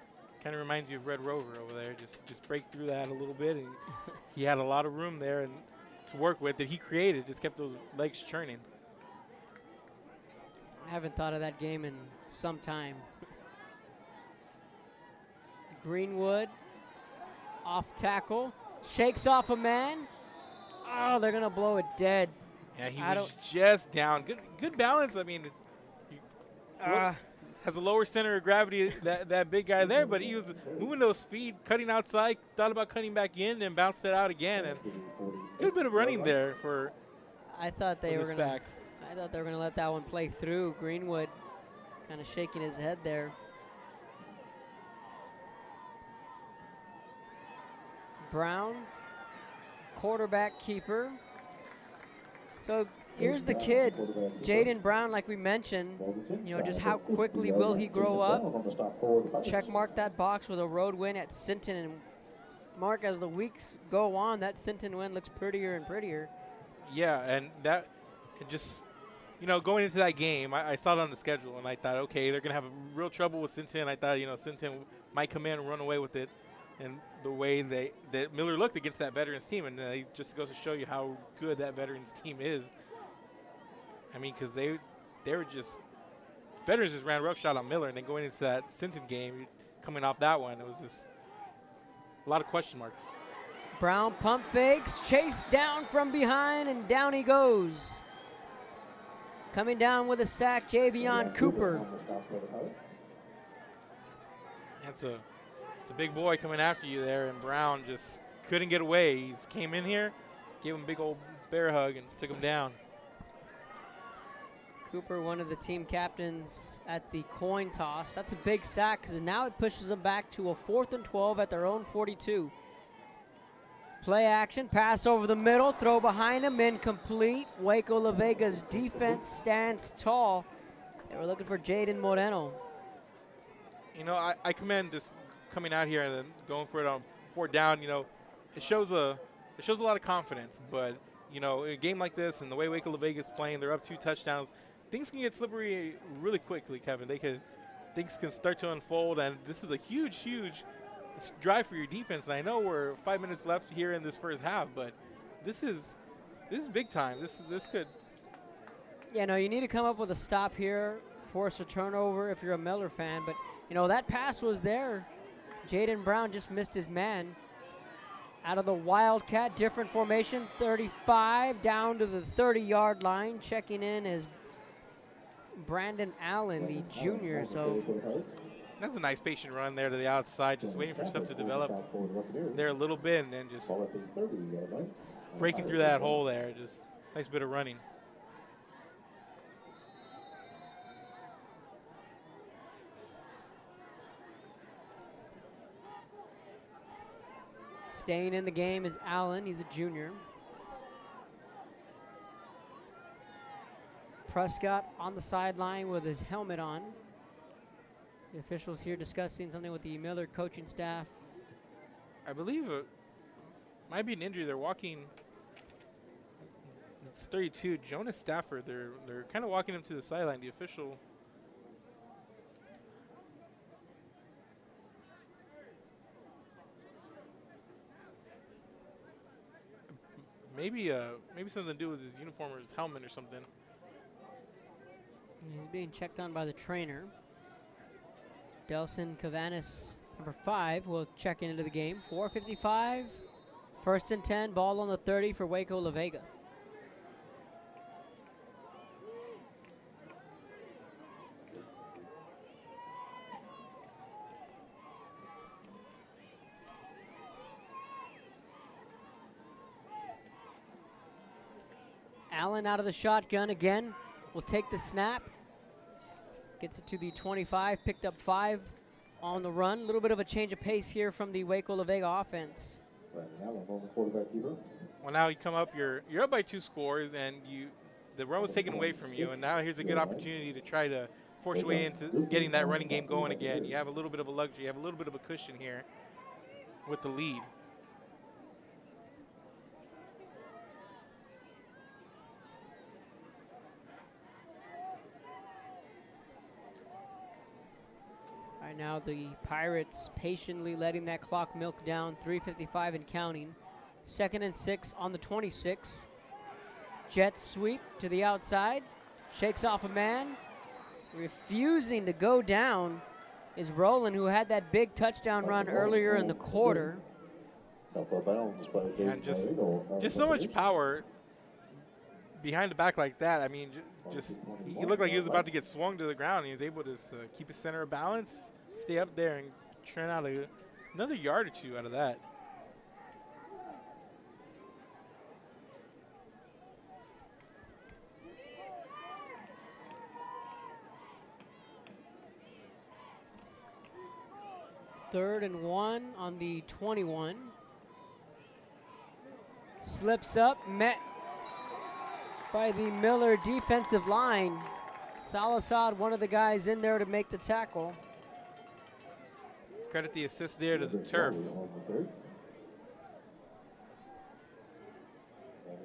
Kind of reminds you of Red Rover over there. Just break through that a little bit, and he had a lot of room there and to work with that he created. Just kept those legs churning. I haven't thought of that game in some time. Greenwood off tackle, shakes off a man. Oh, they're gonna blow it dead. Yeah, he was just down. Good balance. I mean, has a lower center of gravity, that big guy there, but he was moving those feet, cutting outside, thought about cutting back in, and bounced it out again. And good bit of running there for. I thought they were gonna. I thought they were gonna let that one play through. Greenwood, kind of shaking his head there. Brown, quarterback keeper. So here's the kid, Jaden Brown, like we mentioned. You know, just how quickly will he grow up? Check mark that box with a road win at Sinton. And Mark, as the weeks go on, that Sinton win looks prettier and prettier. Yeah, and that just, you know, going into that game, I saw it on the schedule, and I thought, okay, they're going to have real trouble with Sinton. I thought, you know, Sinton might come in and run away with it. And the way that Miller looked against that veterans team, and it just goes to show you how good that veterans team is. I mean, because they were just – veterans just ran roughshod on Miller, and then going into that Sinton game, coming off that one, it was just a lot of question marks. Brown pump fakes, chased down from behind, and down he goes. Coming down with a sack, Javion Cooper. It's a big boy coming after you there, and Brown just couldn't get away. He came in here, gave him a big old bear hug, and took him down. Cooper, one of the team captains at the coin toss. That's a big sack because now it pushes them back to a 4th and 12 at their own 42. Play action, pass over the middle, throw behind him, incomplete. Waco La Vega's defense stands tall. They were looking for Jaden Moreno. You know, I commend just coming out here and then going for it on 4th down. You know, it shows a lot of confidence. But you know, in a game like this and the way Waco La Vega is playing, they're up 2 touchdowns. Things can get slippery really quickly, Kevin. Things can start to unfold, and this is a huge drive for your defense. And I know we're 5 minutes left here in this first half, but this is big time. This could. Yeah, no, you need to come up with a stop here, force a turnover if you're a Miller fan. But you know that pass was there. Jaden Brown just missed his man. Out of the Wildcat, different formation, 35 down to the 30-yard line. Checking in is Brandon Allen, the junior. So that's a nice patient run there to the outside, just waiting for stuff to develop there a little bit, and then just breaking through that hole there. Just nice bit of running. Staying in the game is Allen. He's a junior. Prescott on the sideline with his helmet on. The officials here discussing something with the Miller coaching staff. I believe Might be an injury. They're walking. It's 32. Jonas Stafford. They're kind of walking him to the sideline. The official. Maybe something to do with his uniform or his helmet or something. He's being checked on by the trainer. Delson Cavanis, number 5, will check into the game. 4:55, 1st and 10, ball on the 30 for Waco La Vega. Allen out of the shotgun again. Will take the snap. Gets it to the 25, picked up 5 on the run. A little bit of a change of pace here from the Waco La Vega offense. Well, now you come up, you're up by 2 scores, and the run was taken away from you, and now here's a good opportunity to try to force your way into getting that running game going again. You have a little bit of a luxury, you have a little bit of a cushion here with the lead. Right now the Pirates patiently letting that clock milk down, 3:55 and counting. 2nd and 6 on the 26. Jet sweep to the outside, shakes off a man. Refusing to go down is Rowland, who had that big touchdown run earlier in the quarter. And just so much power behind the back like that. I mean, he looked like he was about to get swung to the ground. He was able to keep his center of balance, stay up there, and churn out another yard or 2 out of that. Third and 1 on the 21. Slips up, met by the Miller defensive line. Salazar, one of the guys in there to make the tackle. Credit the assist there to the turf.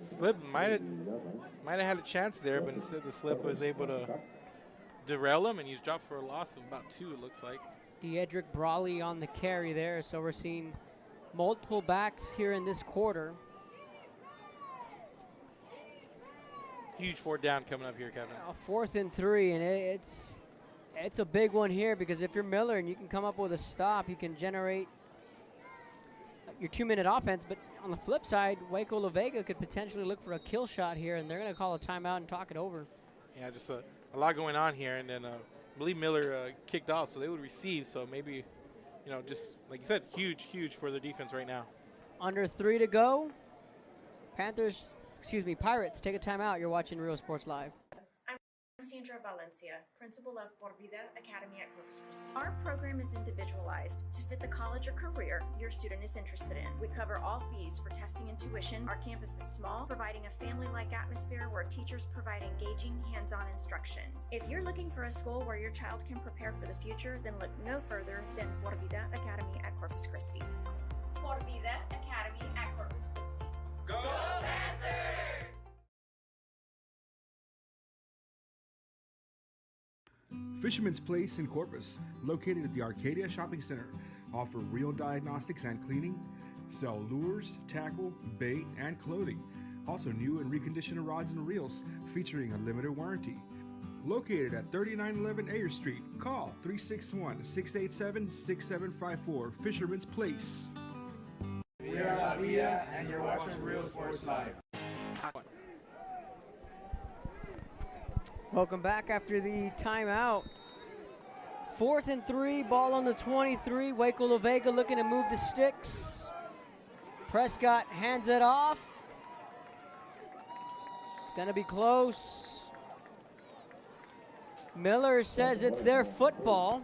Slip might have had a chance there, but instead the slip was able to derail him, and he's dropped for a loss of about 2, it looks like. Diedrich Brawley on the carry there, so we're seeing multiple backs here in this quarter. Huge 4th down coming up here, Kevin. 4th and 3, and it's a big one here, because if you're Miller and you can come up with a stop, you can generate your 2-minute offense. But on the flip side, Waco La Vega could potentially look for a kill shot here, and they're going to call a timeout and talk it over. Yeah, just a lot going on here, and then I believe Miller kicked off, so they would receive. So maybe, just like you said, huge for their defense right now. Under 3 to go. Pirates take a timeout. You're watching Real Sports Live. I'm Sandra Valencia, principal of Por Vida Academy at Corpus Christi. Our program is individualized to fit the college or career your student is interested in. We cover all fees for testing and tuition. Our campus is small, providing a family-like atmosphere where teachers provide engaging, hands-on instruction. If you're looking for a school where your child can prepare for the future, then look no further than Por Vida Academy at Corpus Christi. Por Vida Academy at Corpus Christi. Go Panthers! Fisherman's Place in Corpus, located at the Arcadia Shopping Center, offer real diagnostics and cleaning, sell lures, tackle, bait, and clothing. Also new and reconditioned rods and reels featuring a limited warranty. Located at 3911 Ayer Street, call 361-687-6754, Fisherman's Place. We are La Vida, and you're watching Real Sports Live. Welcome back after the timeout. 4th and 3, ball on the 23. Waco La Vega looking to move the sticks. Prescott hands it off. It's going to be close. Miller says it's their football.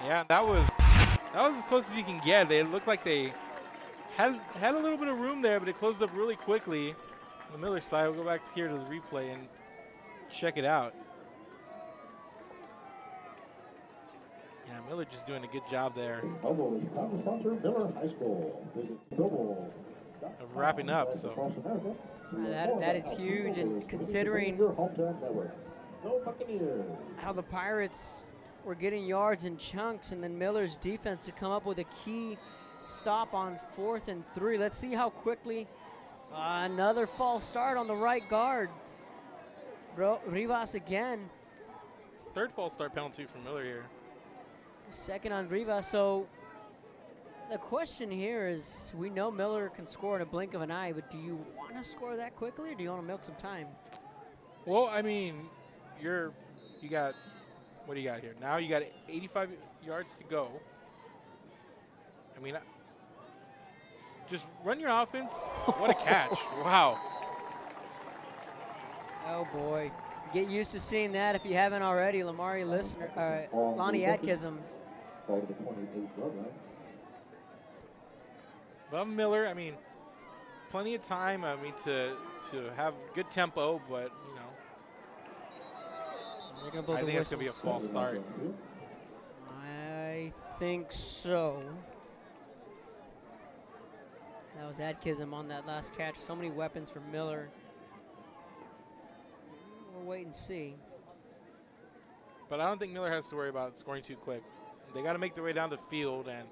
Yeah, that was as close as you can get. They looked like they had a little bit of room there, but it closed up really quickly. On the Miller side, we'll go back here to the replay and check it out. Yeah, Miller just doing a good job there of wrapping up. So that is huge, and considering how the Pirates were getting yards in chunks, and then Miller's defense to come up with a key stop on 4th and 3. Let's see how quickly another false start on the right guard. Rivas again. 3rd false start penalty for Miller here. 2nd on Rivas. So the question here is, we know Miller can score in a blink of an eye, but do you want to score that quickly, or do you want to milk some time? Well, I mean, you got, what do you got here? Now you got 85 yards to go. I mean, just run your offense. What a catch. Wow. Oh, boy. Get used to seeing that if you haven't already. Lonnie Atkinson. But Miller, I mean, plenty of time, I mean, to have good tempo, but, you know, I think it's going to be a false start. I think so. That was Atkinson on that last catch. So many weapons for Miller. We'll wait and see. But I don't think Miller has to worry about scoring too quick. They got to make their way down the field, and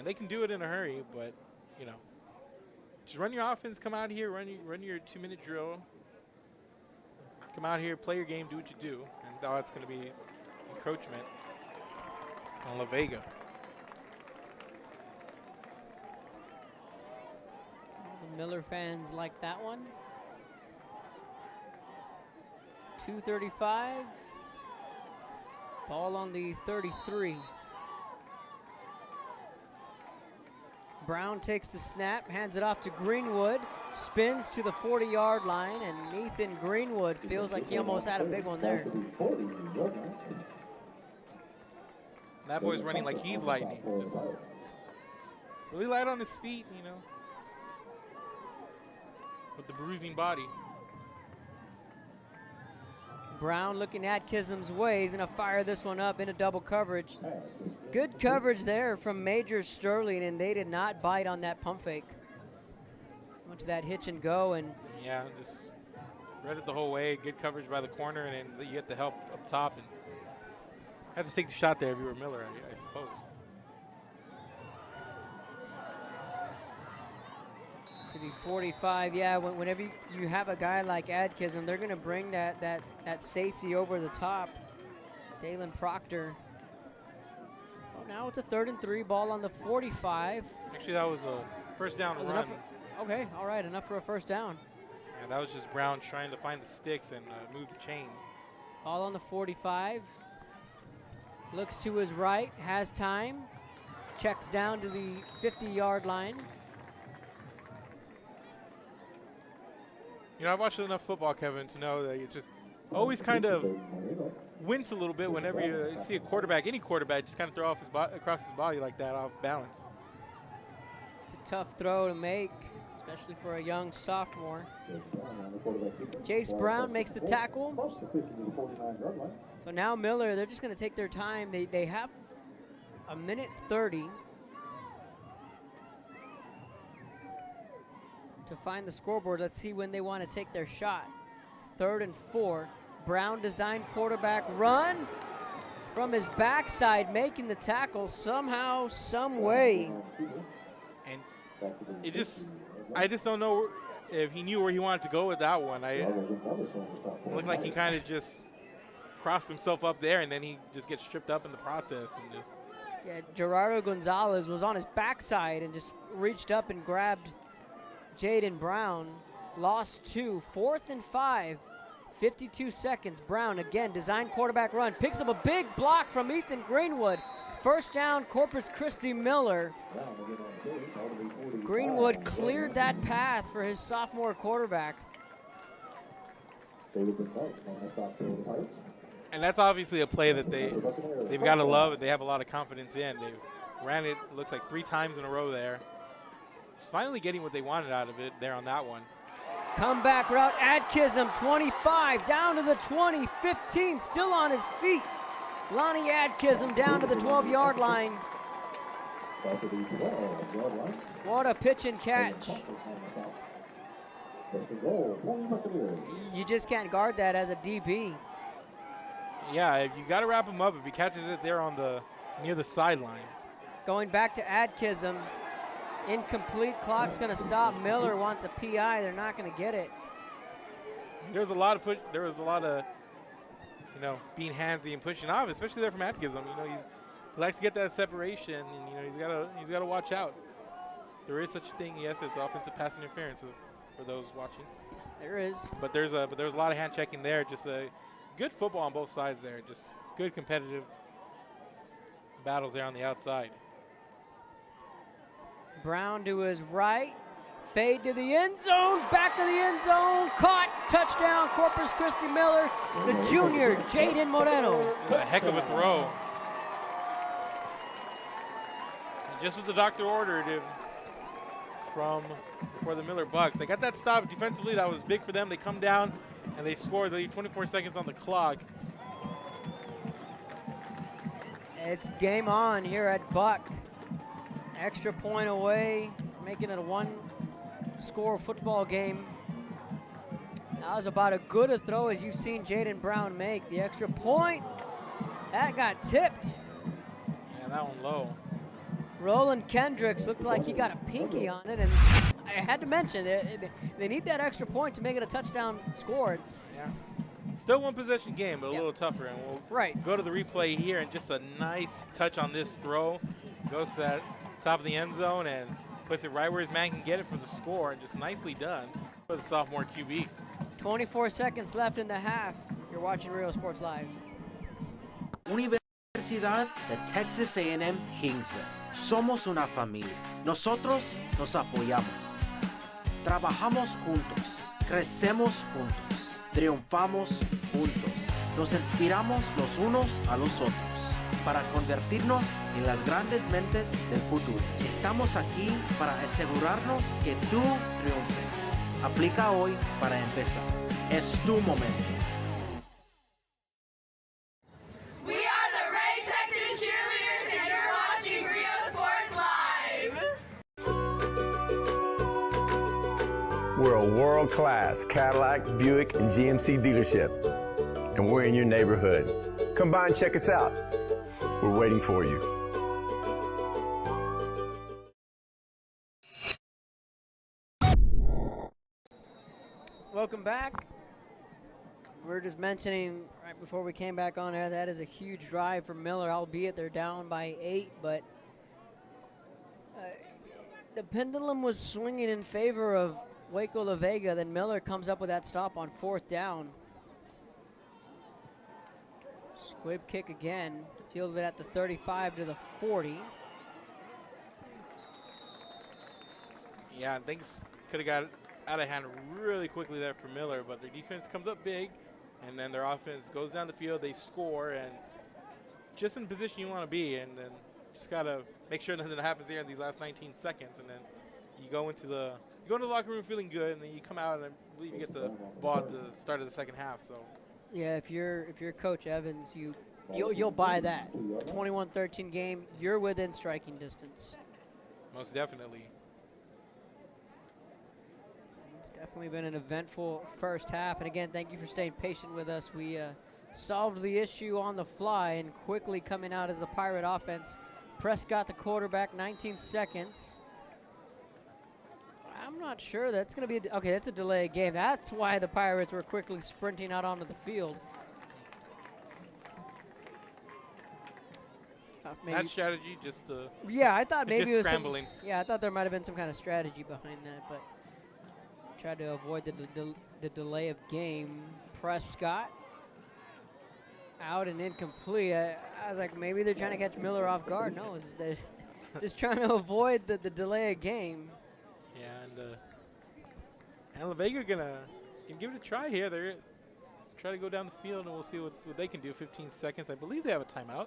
they can do it in a hurry, but, you know, just run your offense, come out here, run your 2-minute drill. Come out here, play your game, do what you do. And now it's going to be encroachment on La Vega. The Miller fans like that one. 2:35. Ball on the 33. Brown takes the snap, hands it off to Greenwood, spins to the 40-yard line, and Ethan Greenwood feels like he almost had a big one there. That boy's running like he's lightning. Just really light on his feet, you know, with the bruising body. Brown looking at Kism's way. He's going to fire this one up into double coverage. Good coverage there from Major Sterling, and they did not bite on that pump fake. Went to that hitch and go, and yeah, just read it the whole way. Good coverage by the corner, and then you get the help up top, and had to take the shot there if you were Miller, I suppose. To the 45, yeah, whenever you have a guy like Atkinson, they're going to bring that safety over the top. Dalen Proctor. Well, now it's a 3rd and 3, ball on the 45. Actually, that was a first down run. Okay, all right, enough for a first down. And that was just Brown trying to find the sticks and move the chains. Ball on the 45. Looks to his right, has time. Checks down to the 50-yard line. You know, I've watched enough football, Kevin, to know that you just always kind of wince a little bit whenever you see a quarterback, any quarterback, just kind of throw off across his body like that, off balance. It's a tough throw to make, especially for a young sophomore. Jace Brown makes the tackle. So now Miller, they're just going to take their time. They have a minute 30 to find the scoreboard. Let's see when they want to take their shot. 3rd and 4. Brown design quarterback run from his backside, making the tackle somehow, some way. And I just don't know if he knew where he wanted to go with that one. It looked like he kind of just crossed himself up there, and then he just gets tripped up in the process and just. Yeah, Gerardo Gonzalez was on his backside and just reached up and grabbed Jaden Brown. Lost 2. 4th and 5. 52 seconds. Brown again, design quarterback run. Picks up a big block from Ethan Greenwood. First down, Corpus Christi Miller. Greenwood cleared that path for his sophomore quarterback. And that's obviously a play that they've got to love and they have a lot of confidence in. They ran it, looks like 3 times in a row there. Just finally getting what they wanted out of it there on that one. Comeback route, Atkinson, 25, down to the 20, 15, still on his feet. Lonnie Adkism down to the 12-yard line. What a pitch and catch. You just can't guard that as a DB. Yeah, you got to wrap him up if he catches it there on the near the sideline. Going back to Adkism. Incomplete, clock's going to stop. Miller wants a PI. They're not going to get it. There was a lot of being handsy and pushing off, especially there from Adkism. He likes to get that separation, and he's got to watch out. There is such a thing, yes, it's offensive pass interference for those watching. There is. But there's a lot of hand checking there. Just a good football on both sides there. Just good competitive battles there on the outside. Brown to his right. Fade to the end zone. Back of the end zone. Caught. Touchdown. Corpus Christi Miller. The junior, Jaden Moreno. A heck of a throw. And just what the doctor ordered for the Miller Bucks. They got that stop defensively. That was big for them. They come down and they score. They leave 24 seconds on the clock. It's game on here at Buck. Extra point away, making it a one-score football game. That was about as good a throw as you've seen Jaden Brown make. The extra point, that got tipped. Yeah, that one low. Roland Kendricks looked like he got a pinky on it, and I had to mention they need that extra point to make it a touchdown score. Yeah. Still one possession game, but a little tougher. And we'll go to the replay here, and just a nice touch on this throw. Goes to that top of the end zone and puts it right where his man can get it for the score, and just nicely done for the sophomore QB. 24 seconds left in the half. You're watching Rio Sports Live. Universidad de Texas A&M Kingsville. Somos una familia. Nosotros nos apoyamos. Trabajamos juntos. Crecemos juntos. Triunfamos juntos. Nos inspiramos los unos a los otros para convertirnos en las grandes mentes del futuro. Estamos aquí para asegurarnos que tú triunfes. Aplica hoy para empezar. Es tu momento. We are the Ray Texas Cheerleaders, and you're watching Rio Sports Live. We're a world-class Cadillac, Buick, and GMC dealership, and we're in your neighborhood. Come by and check us out. We're waiting for you. Welcome back. We're just mentioning right before we came back on air, that is a huge drive for Miller, albeit they're down by 8, but the pendulum was swinging in favor of Waco La Vega. Then Miller comes up with that stop on 4th down. Squib kick again, fielded at the 35 to the 40. Yeah, things could have got out of hand really quickly there for Miller, but their defense comes up big, and then their offense goes down the field, they score, and just in the position you want to be, and then just got to make sure nothing happens here in these last 19 seconds, and then you go into the locker room feeling good, and then you come out and I believe you get the ball at the start of the second half. So yeah, if you're Coach Evans, you'll buy that. A 21-13 game, you're within striking distance. Most definitely. It's definitely been an eventful first half, and again, thank you for staying patient with us. We solved the issue on the fly, and quickly coming out as the Pirate offense. Prescott, the quarterback, 19 seconds. I'm not sure that's going to be okay, that's a delay game. That's why the Pirates were quickly sprinting out onto the field. That strategy just yeah, I thought maybe it was scrambling. I thought there might have been some kind of strategy behind that, but tried to avoid the delay of game. Prescott out and incomplete. I was like, maybe they're trying to catch Miller off guard. No, they're just trying to avoid the delay of game. Yeah, and La Vega can give it a try here. They're try to go down the field, and we'll see what they can do. 15 seconds. I believe they have a timeout.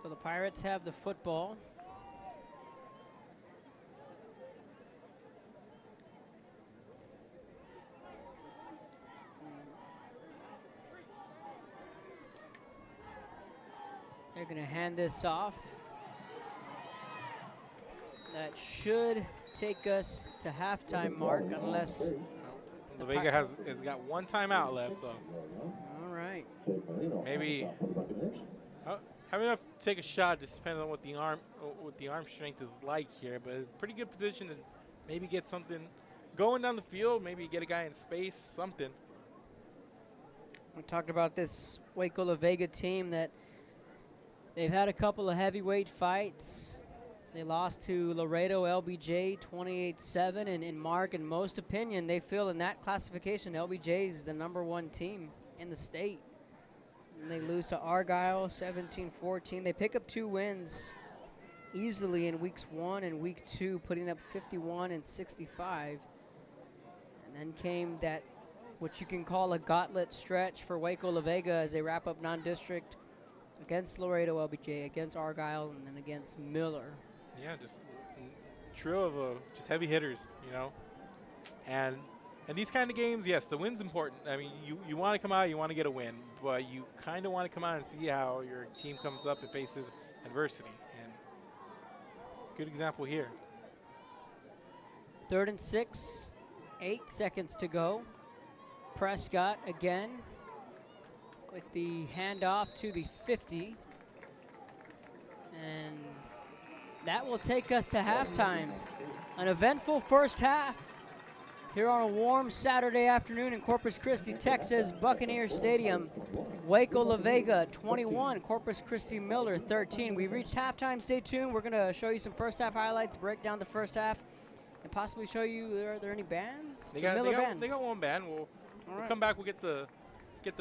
So the Pirates have the football. They're going to hand this off. That should take us to halftime mark unless La Vega has got one timeout left, so. All right. Maybe have enough to take a shot. Just depends on what the arm strength is like here, but a pretty good position to maybe get something going down the field. Maybe get a guy in space, something. We talked about this Waco La Vega team that they've had a couple of heavyweight fights. They lost to Laredo LBJ 28-7, and in Mark, in most opinion, they feel in that classification, LBJ is the #1 team in the state. And they lose to Argyle 17-14. They pick up 2 wins easily in weeks 1 and week 2, putting up 51 and 65. And then came that, what you can call a gauntlet stretch for Waco La Vega as they wrap up non-district against Laredo LBJ, against Argyle, and then against Miller. Yeah, just trio of just heavy hitters, you know. And these kind of games, yes, the win's important. I mean, you want to come out, you want to get a win, but you kind of want to come out and see how your team comes up and faces adversity. And good example here. 3rd and 6, 8 seconds to go. Prescott again with the handoff to the 50. And that will take us to halftime. An eventful first half here on a warm Saturday afternoon in Corpus Christi, Texas, Buccaneer Stadium. Waco La Vega 21, Corpus Christi Miller 13. We reached halftime. Stay tuned. We're going to show you some first half highlights, break down the first half, and possibly show you, are there any bands? They got one band. We'll come back. We'll get the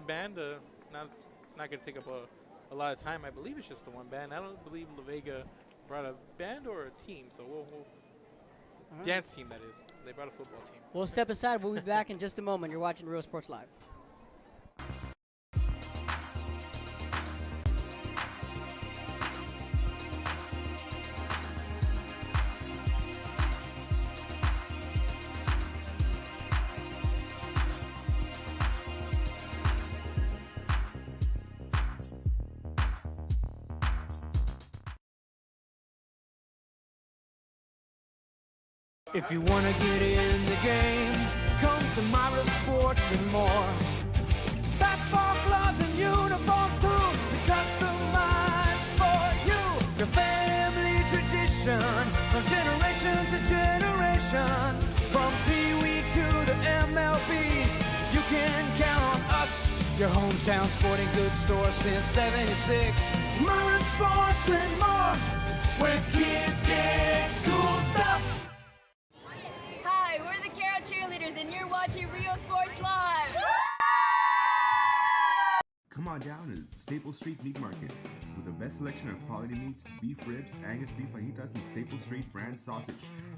band. Not going to take up a lot of time. I believe it's just the one band. I don't believe La Vega brought a band or a team, so we'll dance team, that is. They brought a football team. We'll step aside. We'll be back in just a moment. You're watching Real Sports Live. If you want to get in the game, come to Myra Sports and more. Basketball gloves and uniforms too, customized for you. Your family tradition, from generation to generation. From Pee Wee to the MLBs, you can count on us. Your hometown sporting goods store since '76. Myra Sports and more, where kids get cool stuff. Hi, we're the Carol Cheerleaders, and you're watching Real Sports Live. Come on down to Staple Street Meat Market with the best selection of quality meats, beef ribs, Angus beef fajitas, and Staple Street brand sausage,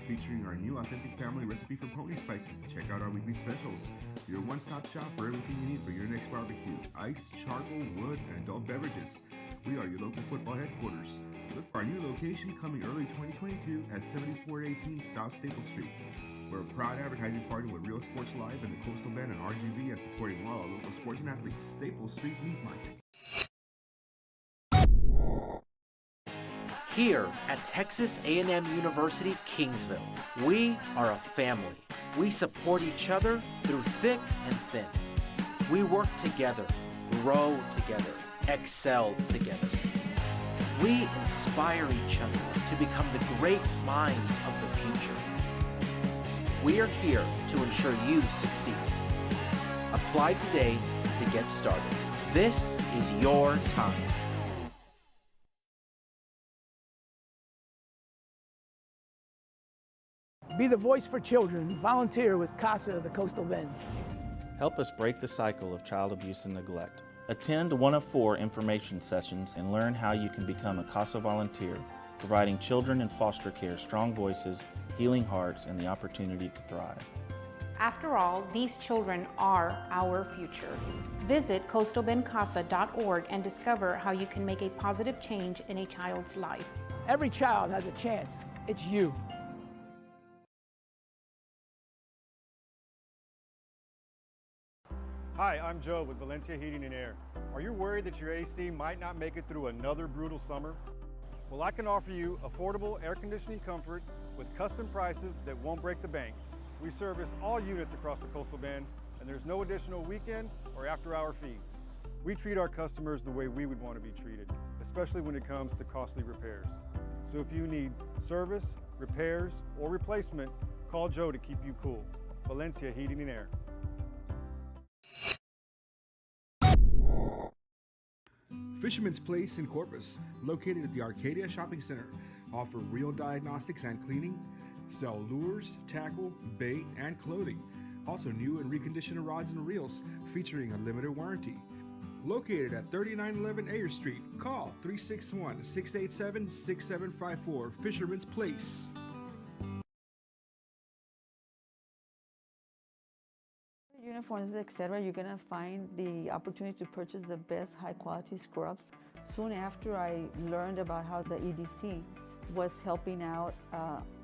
featuring our new authentic family recipe for pony spices. Check out our weekly specials. Your one-stop shop for everything you need for your next barbecue: ice, charcoal, wood, and adult beverages. We are your local football headquarters. Look for our new location coming early 2022 at 7418 South Staple Street. We're a proud advertising partner with Real Sports Live and the Coastal Bend and RGV, and supporting all our local sports and athletes. Staple Street Meat Market. Here at Texas A&M University, Kingsville, we are a family. We support each other through thick and thin. We work together, grow together, excel together. We inspire each other to become the great minds of the future. We are here to ensure you succeed. Apply today to get started. This is your time. Be the voice for children. Volunteer with CASA of the Coastal Bend. Help us break the cycle of child abuse and neglect. Attend one of 4 information sessions and learn how you can become a CASA volunteer, providing children in foster care strong voices, healing hearts, and the opportunity to thrive. After all, these children are our future. Visit coastalbendcasa.org and discover how you can make a positive change in a child's life. Every child has a chance. It's you. Hi, I'm Joe with Valencia Heating and Air. Are you worried that your AC might not make it through another brutal summer? Well, I can offer you affordable air conditioning comfort with custom prices that won't break the bank. We service all units across the Coastal Bend, and there's no additional weekend or after-hour fees. We treat our customers the way we would want to be treated, especially when it comes to costly repairs. So if you need service, repairs, or replacement, call Joe to keep you cool. Valencia Heating and Air. Fisherman's Place in Corpus, located at the Arcadia Shopping Center, offer reel diagnostics and cleaning, sell lures, tackle, bait, and clothing. Also new and reconditioned rods and reels featuring a limited warranty. Located at 3911 Ayer Street, call 361-687-6754, Fisherman's Place. Uniforms, etc., you're going to find the opportunity to purchase the best high quality scrubs. Soon after I learned about how the EDC was helping out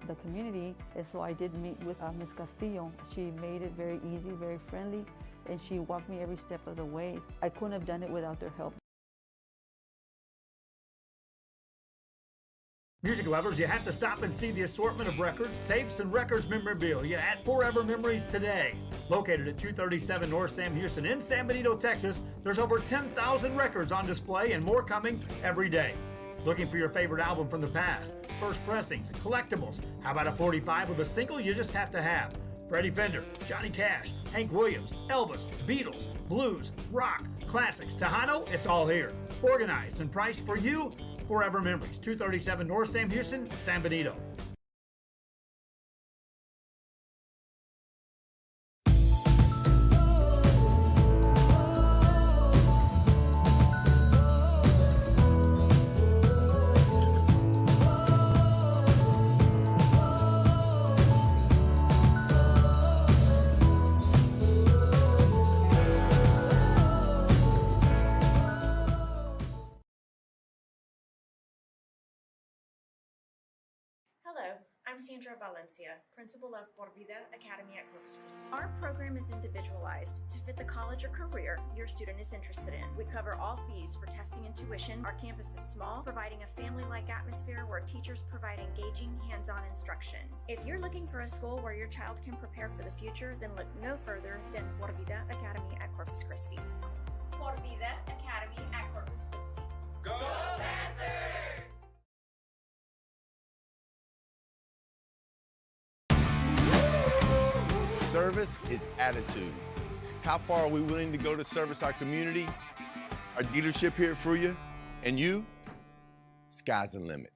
the community, and so I did meet with Ms. Castillo. She made it very easy, very friendly, and she walked me every step of the way. I couldn't have done it without their help. Music lovers, you have to stop and see the assortment of records, tapes, and records memorabilia at Forever Memories today. Located at 237 North Sam Houston in San Benito, Texas, there's over 10,000 records on display and more coming every day. Looking for your favorite album from the past, first pressings, collectibles. How about a 45 with a single you just have to have? Freddie Fender, Johnny Cash, Hank Williams, Elvis, Beatles, blues, rock, classics, Tejano, it's all here. Organized and priced for you. Forever Memories, 237 North Sam Houston, San Benito. Hello, I'm Sandra Valencia, principal of Por Vida Academy at Corpus Christi. Our program is individualized to fit the college or career your student is interested in. We cover all fees for testing and tuition. Our campus is small, providing a family-like atmosphere where teachers provide engaging, hands-on instruction. If you're looking for a school where your child can prepare for the future, then look no further than Por Vida Academy at Corpus Christi. Por Vida Academy at Corpus Christi. Go Panthers! Service is attitude. How far are we willing to go to service our community, our dealership here at Fruya, and you? Sky's the limit.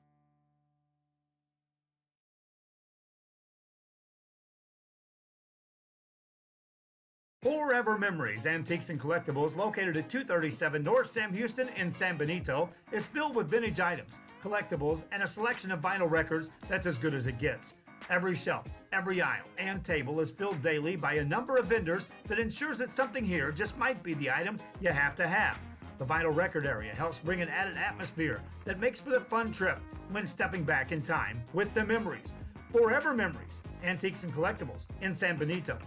Forever Memories, Antiques and Collectibles, located at 237 North Sam Houston in San Benito, is filled with vintage items, collectibles, and a selection of vinyl records that's as good as it gets. Every shelf, every aisle, and table is filled daily by a number of vendors that ensures that something here just might be the item you have to have. The vinyl record area helps bring an added atmosphere that makes for the fun trip when stepping back in time with the memories. Forever Memories, Antiques and Collectibles in San Benito.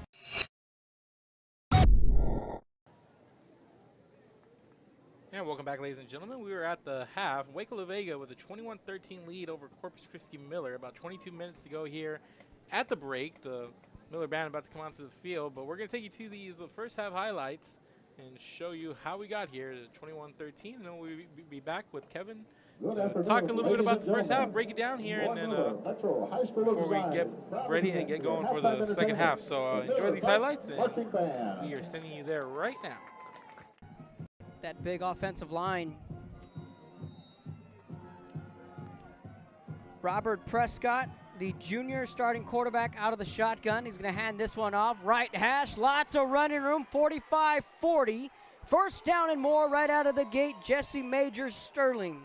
And welcome back, ladies and gentlemen. We were at the half. Waco La Vega with a 21-13 lead over Corpus Christi Miller. About 22 minutes to go here at the break. The Miller band about to come onto the field, but we're going to take you to these first half highlights and show you how we got here to 21-13, and then we'll be back with Kevin to talk a little bit about the first half, break it down here, and then before we get ready and get going for the second half. So enjoy these highlights, and we are sending you there right now. That big offensive line. Robert Prescott, the junior starting quarterback, out of the shotgun. He's going to hand this one off. Right hash, lots of running room, 45-40. First down and more right out of the gate, Jesse Majors Sterling.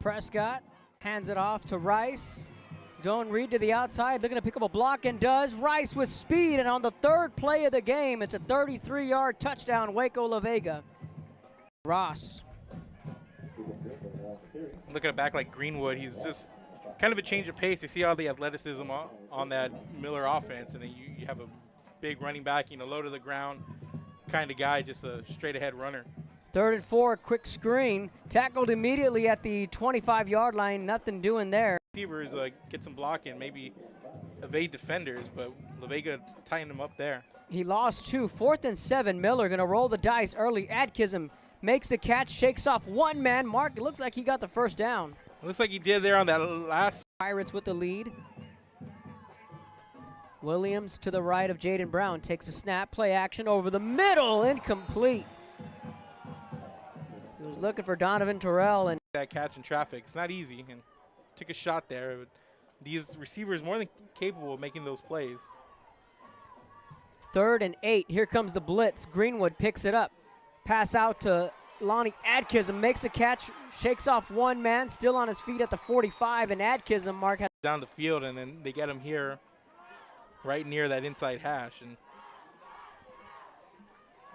Prescott hands it off to Rice. Zone read to the outside, looking to pick up a block, and does. Rice with speed, and on the third play of the game, it's a 33-yard touchdown, Waco La Vega. Ross. Looking back like Greenwood, he's just kind kind of a change of pace. You see all the athleticism on that Miller offense, and then you have a big running back, low to the ground kind of guy, just a straight ahead runner. 3rd and 4, quick screen. Tackled immediately at the 25-yard line. Nothing doing there. Receivers get some blocking, maybe evade defenders, but La Vega tightened them up there. He lost 2. 4th and 7. Miller going to roll the dice early. Atkinson makes the catch, shakes off one man. Mark, it looks like he got the first down. It looks like he did there on that last. Pirates with the lead. Williams to the right of Jaden Brown. Takes a snap, play action over the middle, incomplete. He was looking for Donovan Terrell. And that catch in traffic, it's not easy, and took a shot there. These receivers more than capable of making those plays. 3rd and 8. Here comes the blitz. Greenwood picks it up. Pass out to Lonnie Atkinson. Makes the catch. Shakes off one man. Still on his feet at the 45. And Atkinson, Mark, has down the field, and then they get him here right near that inside hash. And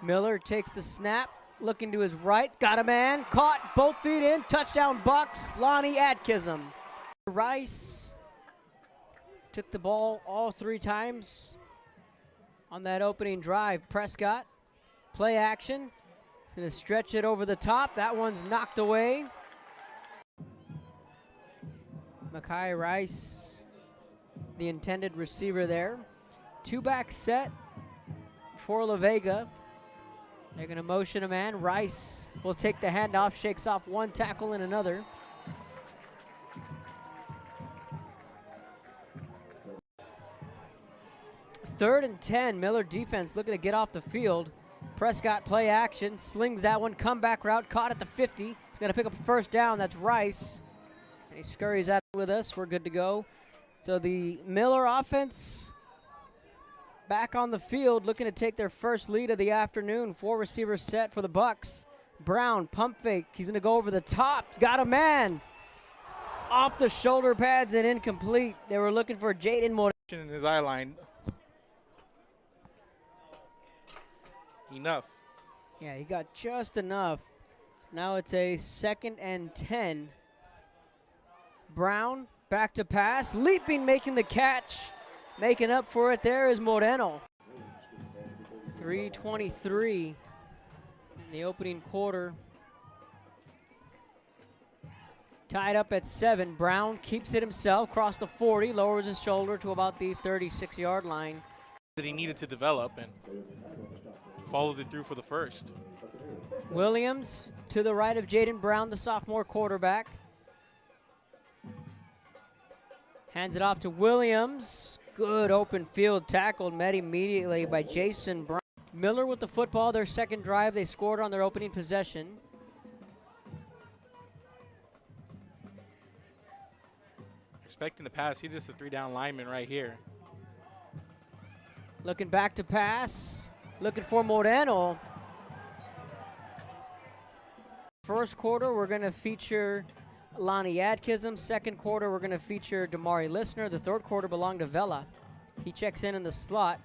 Miller takes the snap. Looking to his right. Got a man. Caught. Both feet in. Touchdown Bucks. Lonnie Atkinson. Rice took the ball all 3 times on that opening drive. Prescott, play action. He's going to stretch it over the top. That one's knocked away. Makai Rice, the intended receiver there. 2-back set for La Vega. They're going to motion a man. Rice will take the handoff, shakes off one tackle and another. Third and 10. Miller defense looking to get off the field. Prescott play action, slings that one, comeback route, caught at the 50. He's going to pick up a first down. That's Rice. And he scurries out with us. We're good to go. So the Miller offense back on the field, looking to take their first lead of the afternoon. 4 receivers set for the Bucks. Brown, pump fake. He's going to go over the top. Got a man. Off the shoulder pads and incomplete. They were looking for Jaden Moore. In his eye line. Enough. Yeah, he got just enough. Now it's a 2nd and 10. Brown back to pass. Leaping, making the catch. Making up for it there is Moreno. 3:23 in the opening quarter. Tied up at 7. Brown keeps it himself, across the 40, lowers his shoulder to about the 36-yard line. That he needed to develop, and follows it through for the first. Williams to the right of Jaden Brown, the sophomore quarterback. Hands it off to Williams. Good open field tackle, met immediately by Jason Brown. Miller with the football, their second drive. They scored on their opening possession. Expecting the pass, he's just a 3-down lineman right here. Looking back to pass. Looking for Moreno. First quarter, we're going to feature Lonnie Atkinson. Second quarter, we're going to feature Damari Listener. The third quarter belonged to Vela. He checks in the slot.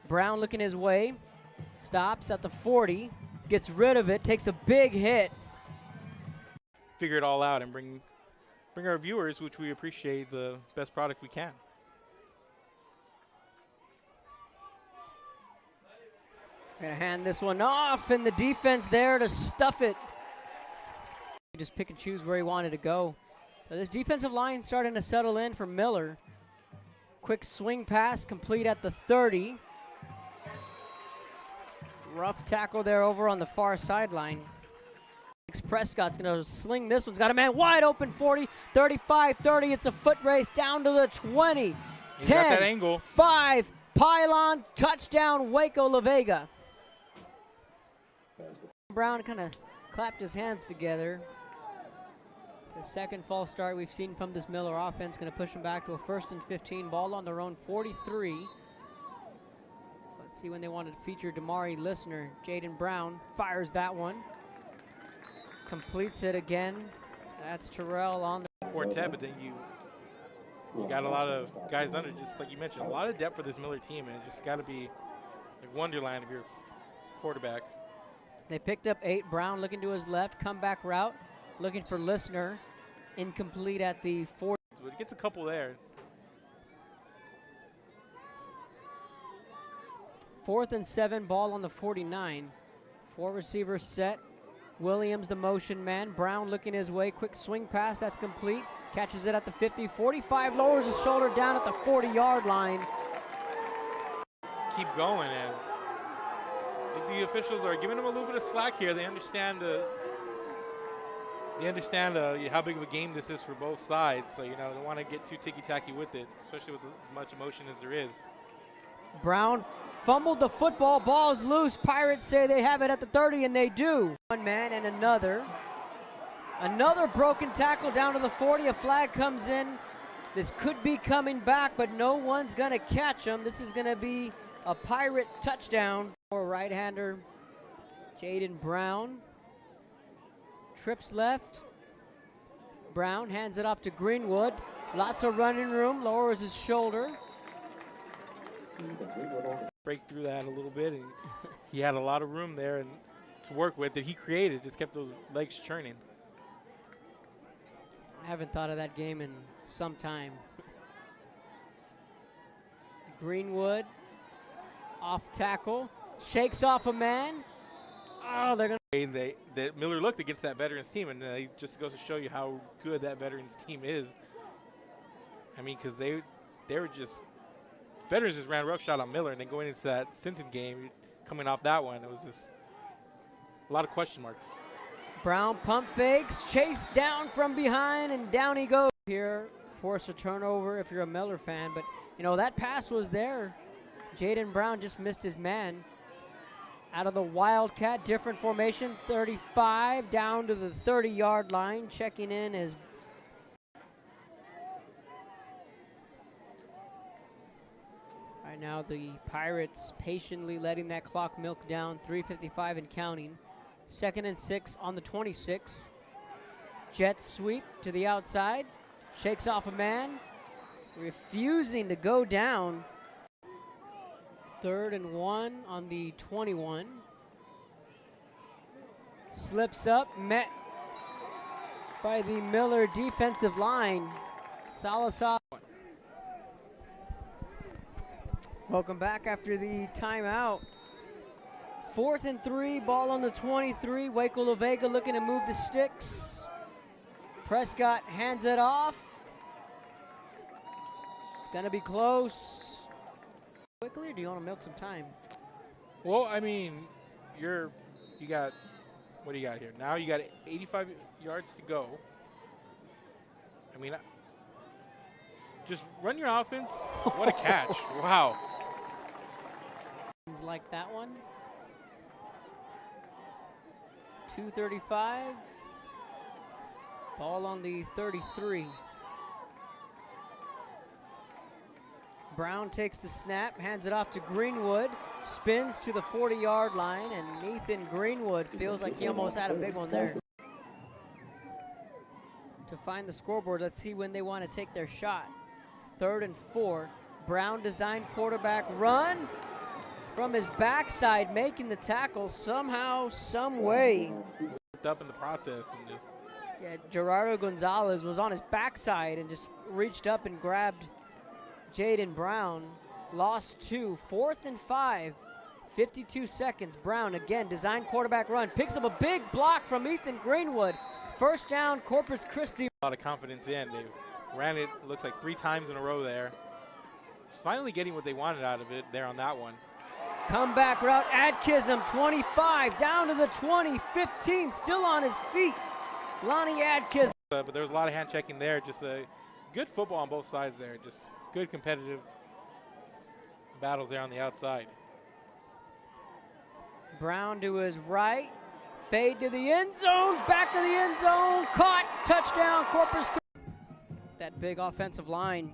Brown looking his way. Stops at the 40. Gets rid of it. Takes a big hit. Figure it all out and bring our viewers, which we appreciate, the best product we can. Gonna hand this one off, and the defense there to stuff it. Just pick and choose where he wanted to go. So this defensive line starting to settle in for Miller. Quick swing pass complete at the 30. Rough tackle there over on the far sideline. Prescott's gonna sling this one's got a man wide open. 40, 35, 30. It's a foot race down to the 20. He's 10, got that angle. 5, pylon, touchdown, Waco La Vega. Brown kind of clapped his hands together. It's the second false start we've seen from this Miller offense. Going to push them back to a 1st and 15. Ball on their own 43. Let's see when they wanted to feature Damari Listener. Jaden Brown fires that one. Completes it again. That's Terrell on the quartet, but then you got a lot of guys under, just like you mentioned, a lot of depth for this Miller team, and it just got to be like wonderland of your quarterback. They picked up 8. Brown looking to his left, comeback route, looking for Listener. Incomplete at the 40. but he gets a couple there. 4th and 7, ball on the 49. 4 receivers set. Williams, the motion man. Brown looking his way. Quick swing pass. That's complete. Catches it at the 50. 45, lowers his shoulder down at the 40-yard line. Keep going, and I think the officials are giving him a little bit of slack here. They understand how big of a game this is for both sides. So, you know, they don't want to get too ticky-tacky with it, especially with as much emotion as there is. Brown fumbled the football. Ball's loose. Pirates say they have it at the 30, and they do. One man and another. Another broken tackle down to the 40. A flag comes in. This could be coming back, but no one's going to catch him. This is going to be a Pirate touchdown. For right-hander Jaden Brown. Trips left. Brown hands it off to Greenwood. Lots of running room. Lowers his shoulder. Break through that a little bit, and he had a lot of room there and to work with that he created. Just kept those legs churning. I haven't thought of that game in some time. Greenwood off tackle, shakes off a man. Oh, they're gonna. That Miller looked against that veterans team, and it just goes to show you how good that veterans team is. I mean, because they were just. Veterans just ran roughshod on Miller, and then going into that Sinton game, coming off that one, it was just a lot of question marks. Brown pump fakes, chased down from behind, and down he goes. Here, force a turnover if you're a Miller fan, but you know, that pass was there. Jaden Brown just missed his man. Out of the Wildcat, different formation, 35 down to the 30-yard line. Checking in is right now the Pirates patiently letting that clock milk down, 3:55 and counting. 2nd and 6 on the 26. Jet sweep to the outside, shakes off a man, refusing to go down. 3rd and 1 on the 21. Slips up, met by the Miller defensive line. Salazar. Welcome back after the timeout. 4th and 3, ball on the 23. Waco La Vega looking to move the sticks. Prescott hands it off. It's going to be close. Quickly, or do you want to milk some time? Well, I mean, you got, what do you got here? Now you got 85 yards to go. I mean, just run your offense. What a catch. Wow. Like that one. 2:35. Ball on the 33. Brown takes the snap, hands it off to Greenwood, spins to the 40-yard line, and Nathan Greenwood feels like he almost had a big one there. To find the scoreboard, let's see when they want to take their shot. 3rd and 4. Brown design quarterback run from his backside, making the tackle somehow, some way. Up in the process and just. Yeah, Gerardo Gonzalez was on his backside and just reached up and grabbed Jaden Brown. Lost 2. 4th and 5. 52 seconds. Brown again, design quarterback run. Picks up a big block from Ethan Greenwood. First down, Corpus Christi. A lot of confidence in. They ran it, looks like 3 times in a row there. Just finally getting what they wanted out of it there on that one. Comeback route, Adkism, 25, down to the 20, 15, still on his feet. Lonnie Adkism. But there was a lot of hand checking there. Just a good football on both sides there. Just good competitive battles there on the outside. Brown to his right, fade to the end zone, back to the end zone, caught, touchdown, Corpus. That big offensive line.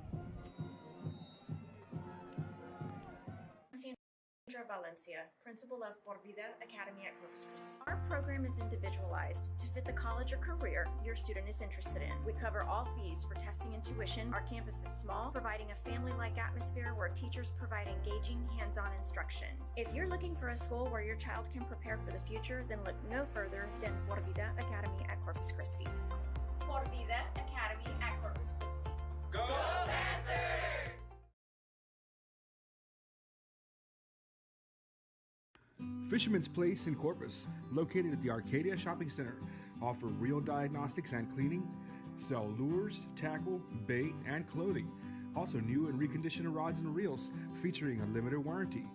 Valencia, principal of Por Vida Academy at Corpus Christi. Our program is individualized to fit the college or career your student is interested in. We cover all fees for testing and tuition. Our campus is small, providing a family-like atmosphere where teachers provide engaging, hands-on instruction. If you're looking for a school where your child can prepare for the future, then look no further than Por Vida Academy at Corpus Christi. Por Vida Academy at Corpus Christi. Go Panthers! Fisherman's Place in Corpus, located at the Arcadia Shopping Center, offer real diagnostics and cleaning, sell lures, tackle, bait, and clothing. Also new and reconditioned rods and reels featuring a limited warranty.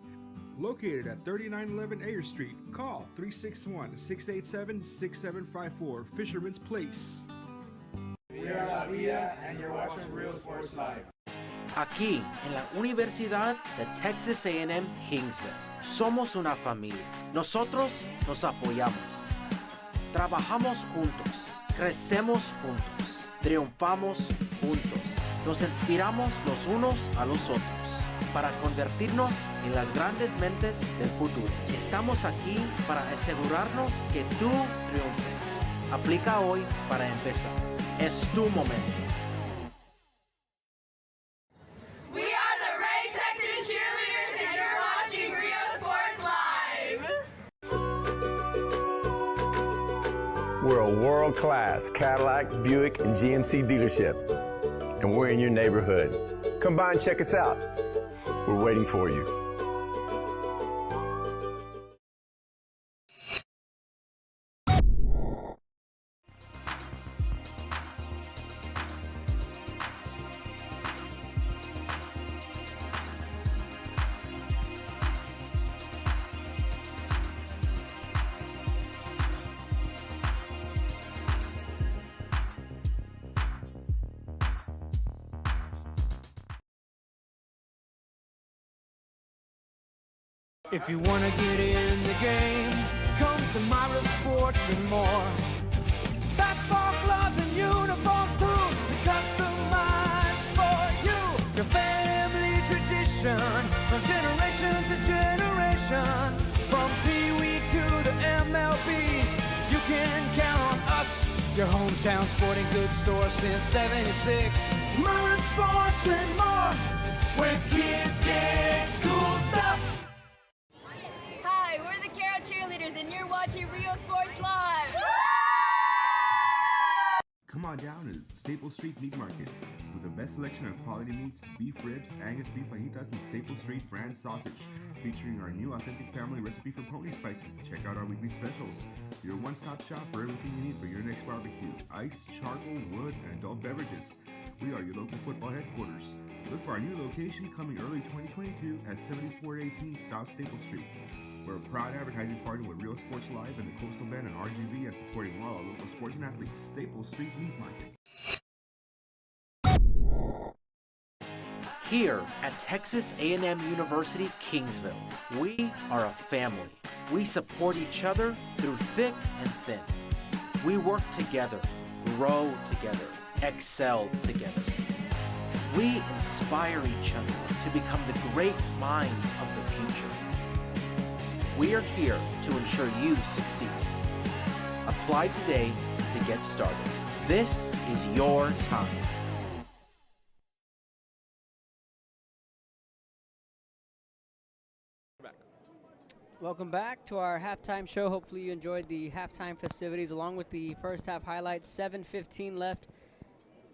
Located at 3911 Ayer Street, call 361-687-6754, Fisherman's Place. Viva la vida, and you're watching Real Sports Live. Aquí, en la Universidad de Texas A&M Kingsville, somos una familia. Nosotros nos apoyamos. Trabajamos juntos. Crecemos juntos. Triunfamos juntos. Nos inspiramos los unos a los otros para convertirnos en las grandes mentes del futuro. Estamos aquí para asegurarnos que tú triunfes. Aplica hoy para empezar. Es tu momento. We are the Ray Texas Cheerleaders, and you're watching Rio Sports Live. We're a world-class Cadillac, Buick, and GMC dealership, and we're in your neighborhood. Come by and check us out. We're waiting for you. If you want to get in the game, come to Myra Sports and more. Basketball gloves and uniforms too, customized for you. Your family tradition, from generation to generation. From Pee Wee to the MLBs, you can count on us. Your hometown sporting goods store since '76. Myra Sports and more, where kids get cool stuff. Hi, we're the Carroll Cheerleaders, and you're watching Rio Sports Live. Come on down to Staple Street Meat Market with the best selection of quality meats, beef ribs, Angus beef fajitas, and Staple Street brand sausage, featuring our new authentic family recipe for pony spices. Check out our weekly specials. Your one-stop shop for everything you need for your next barbecue: ice, charcoal, wood, and adult beverages. We are your local football headquarters. Look for our new location coming early 2022 at 7418 South Staple Street. We're a proud advertising partner with Real Sports Live and the Coastal Band and RGV, and supporting all our local sports and athletes. Staple Street Meat Market. Here at Texas A&M University, Kingsville, we are a family. We support each other through thick and thin. We work together, grow together, excel together. We inspire each other to become the great minds of the future. We are here to ensure you succeed. Apply today to get started. This is your time. Welcome back to our halftime show. Hopefully you enjoyed the halftime festivities along with the first half highlights. 7:15 left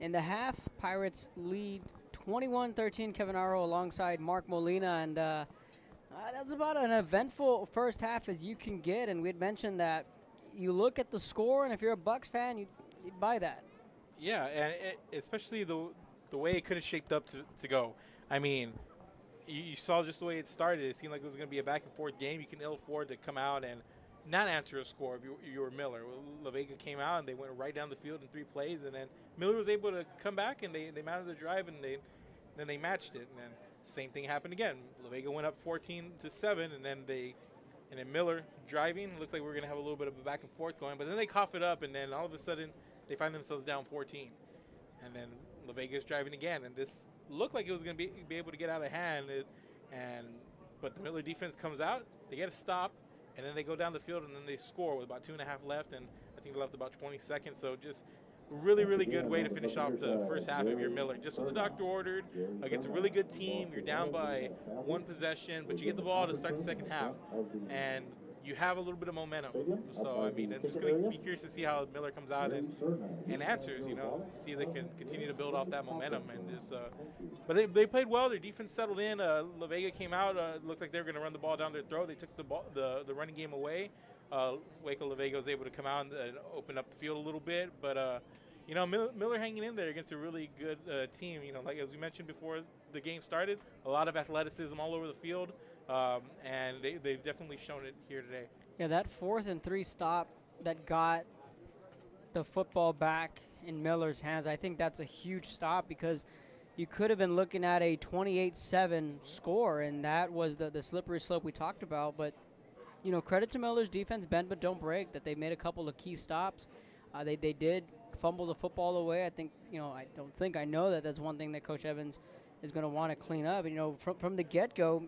in the half. Pirates lead 21-13. Kevin Arrow alongside Mark Molina, and that's about an eventful first half as you can get. And we had mentioned that you look at the score, and if you're a Bucks fan, you'd buy that. Yeah, and especially the way it could have shaped up to go. I mean, you saw just the way it started. It seemed like it was going to be a back-and-forth game. You can ill afford to come out and not answer a score if you were Miller. La Vega came out, and they went right down the field in 3 plays, and then Miller was able to come back, and they mounted the drive, and then they matched it. And then same thing happened again. La Vega went up 14-7, and then Miller driving. Looked like we were going to have a little bit of a back-and-forth going, but then they cough it up, and then all of a sudden they find themselves down 14. And then La Vega's driving again, and this looked like it was going to be able to get out of hand, but the Miller defense comes out, they get a stop, and then they go down the field, and then they score with about 2.5 left, and I think they left about 20 seconds. So just a really, really good way to finish off the first half of your Miller. Just what the doctor ordered. Against a really good team, you're down by 1 possession, but you get the ball to start the second half. And you have a little bit of momentum. So, I mean, I'm just going to be curious to see how Miller comes out and answers, see if they can continue to build off that momentum. And just, but they played well. Their defense settled in. La Vega came out. Looked like they were going to run the ball down their throat. They took the running game away. Waco La Vega was able to come out and open up the field a little bit. But, Miller hanging in there against a really good team. Like as we mentioned before the game started, a lot of athleticism all over the field. And they've definitely shown it here today. Yeah, that 4th and 3 stop that got the football back in Miller's hands, I think that's a huge stop because you could have been looking at a 28-7 score, and that was the slippery slope we talked about. But, credit to Miller's defense, bend but don't break, that they made a couple of key stops. They did fumble the football away. I think, I know that that's one thing that Coach Evans is going to want to clean up. From the get-go,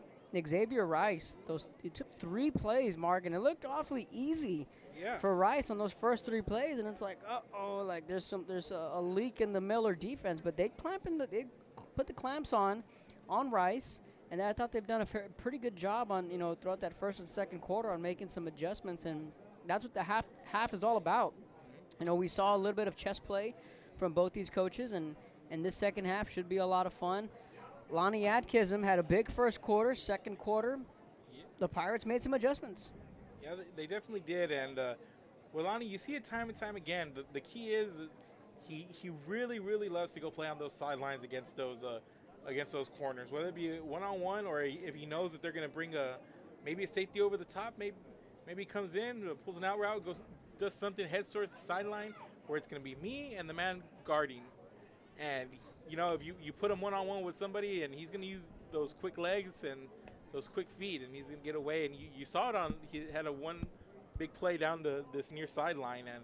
Xavier Rice, it took 3 plays, Mark, and it looked awfully easy for Rice on those first 3 plays, and it's like, like there's a leak in the Miller defense, but they put the clamps on Rice, and I thought they've done a pretty good job on throughout that first and second quarter on making some adjustments, and that's what the half is all about. We saw a little bit of chess play from both these coaches, and this second half should be a lot of fun. Lonnie Atkinson had a big first quarter. Second quarter, the Pirates made some adjustments. Yeah, they definitely did. And with Lonnie, you see it time and time again. The key is he really, really loves to go play on those sidelines against those corners, whether it be one-on-one or if he knows that they're going to bring maybe a safety over the top. Maybe he comes in, pulls an out route, does something heads towards the sideline where it's going to be me and the man guarding. And if you put him one-on-one with somebody, and he's going to use those quick legs and those quick feet, and he's going to get away. And you saw it he had one big play down this near sideline, and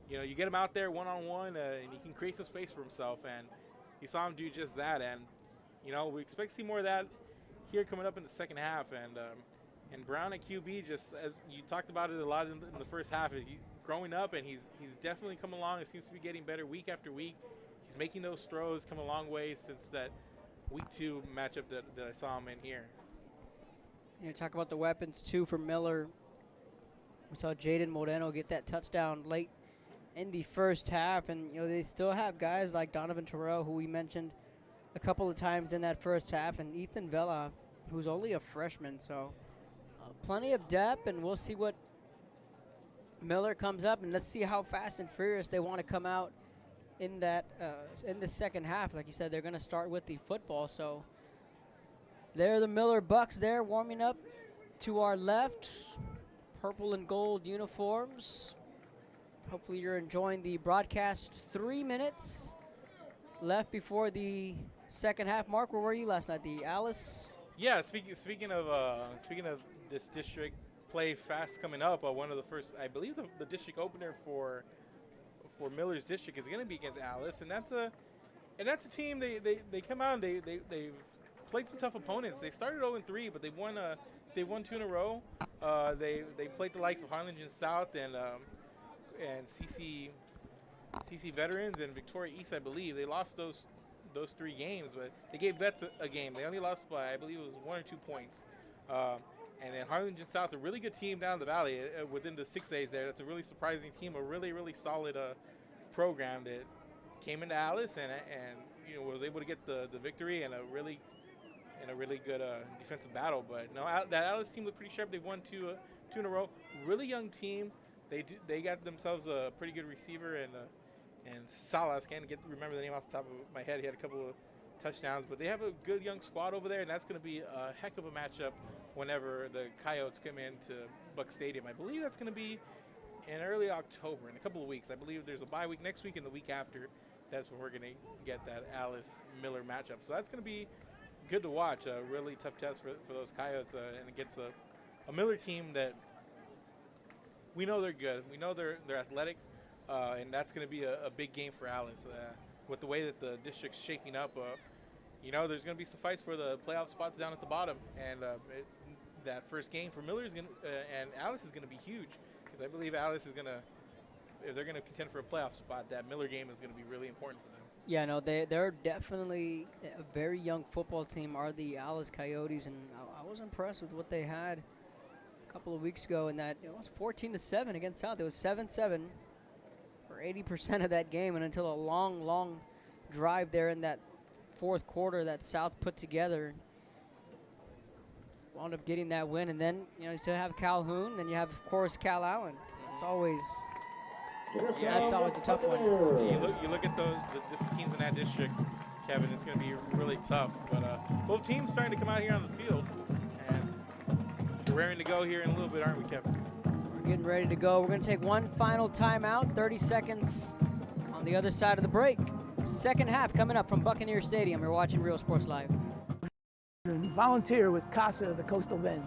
you get him out there one-on-one, and he can create some space for himself. And you saw him do just that. And we expect to see more of that here coming up in the second half. And Brown at QB, just as you talked about it a lot in the first half, growing up, and he's definitely come along. It seems to be getting better week after week. He's making those throws, come a long way since that week 2 matchup that I saw him in here. Talk about the weapons, too, for Miller. We saw Jaden Moreno get that touchdown late in the first half, and, they still have guys like Donovan Terrell, who we mentioned a couple of times in that first half, and Ethan Vela, who's only a freshman. So plenty of depth, and we'll see what Miller comes up, and let's see how fast and furious they want to come out in that in the second half. Like you said, they're going to start with the football. So there the Miller Bucks there warming up to our left, purple and gold uniforms. Hopefully you're enjoying the broadcast. 3 minutes left before the second half. Mark, where were you last night? The Alice? Yeah, speaking of this district play fast coming up, one of the first, I believe the district opener for Miller's district is going to be against Alice, and that's a team they come out and they've played some tough opponents. They started 0-3, but they won 2 in a row. They played the likes of Harlingen South and CC Veterans and Victoria East, I believe. They lost those 3 games, but they gave Vets a game. They only lost by, I believe it was 1 or 2 points. And then Harlingen South, a really good team down the valley within the 6As there. That's a really surprising team, a really, really solid program that came into Alice and was able to get the victory and a really good defensive battle. But no, that Alice team looked pretty sharp. They won 2 in a row. Really young team. They got themselves a pretty good receiver and Salas, can't remember the name off the top of my head. He had a couple of touchdowns, but they have a good young squad over there, and that's going to be a heck of a matchup whenever the Coyotes come into Buck Stadium. I believe that's going to be in early October, in a couple of weeks. I believe there's a bye week next week, and the week after, that's when we're going to get that Alice-Miller matchup. So that's going to be good to watch, a really tough test for those Coyotes, and against a Miller team that we know they're good. We know they're athletic, and that's going to be a big game for Alice. With the way that the district's shaping up, there's going to be some fights for the playoff spots down at the bottom, and that first game for Miller and Alice is going to be huge, because I believe Alice is going to, if they're going to contend for a playoff spot, that Miller game is going to be really important for them. Yeah, no, they're definitely a very young football team, are the Alice Coyotes, and I was impressed with what they had a couple of weeks ago, and that it was 14-7 against South. It was 7-7 for 80% of that game, and until a long, long drive there in that fourth quarter that South put together, wound up getting that win. And then you still have Calhoun, then you have of course Cal Allen. That's always a tough one. You look at this teams in that district, Kevin. It's going to be really tough. But both teams starting to come out here on the field, and we're raring to go here in a little bit, aren't we, Kevin? We're getting ready to go. We're going to take one final timeout. 30 seconds on the other side of the break. Second half coming up from Buccaneer Stadium. You're watching Real Sports Live. Volunteer with CASA of the Coastal Bend.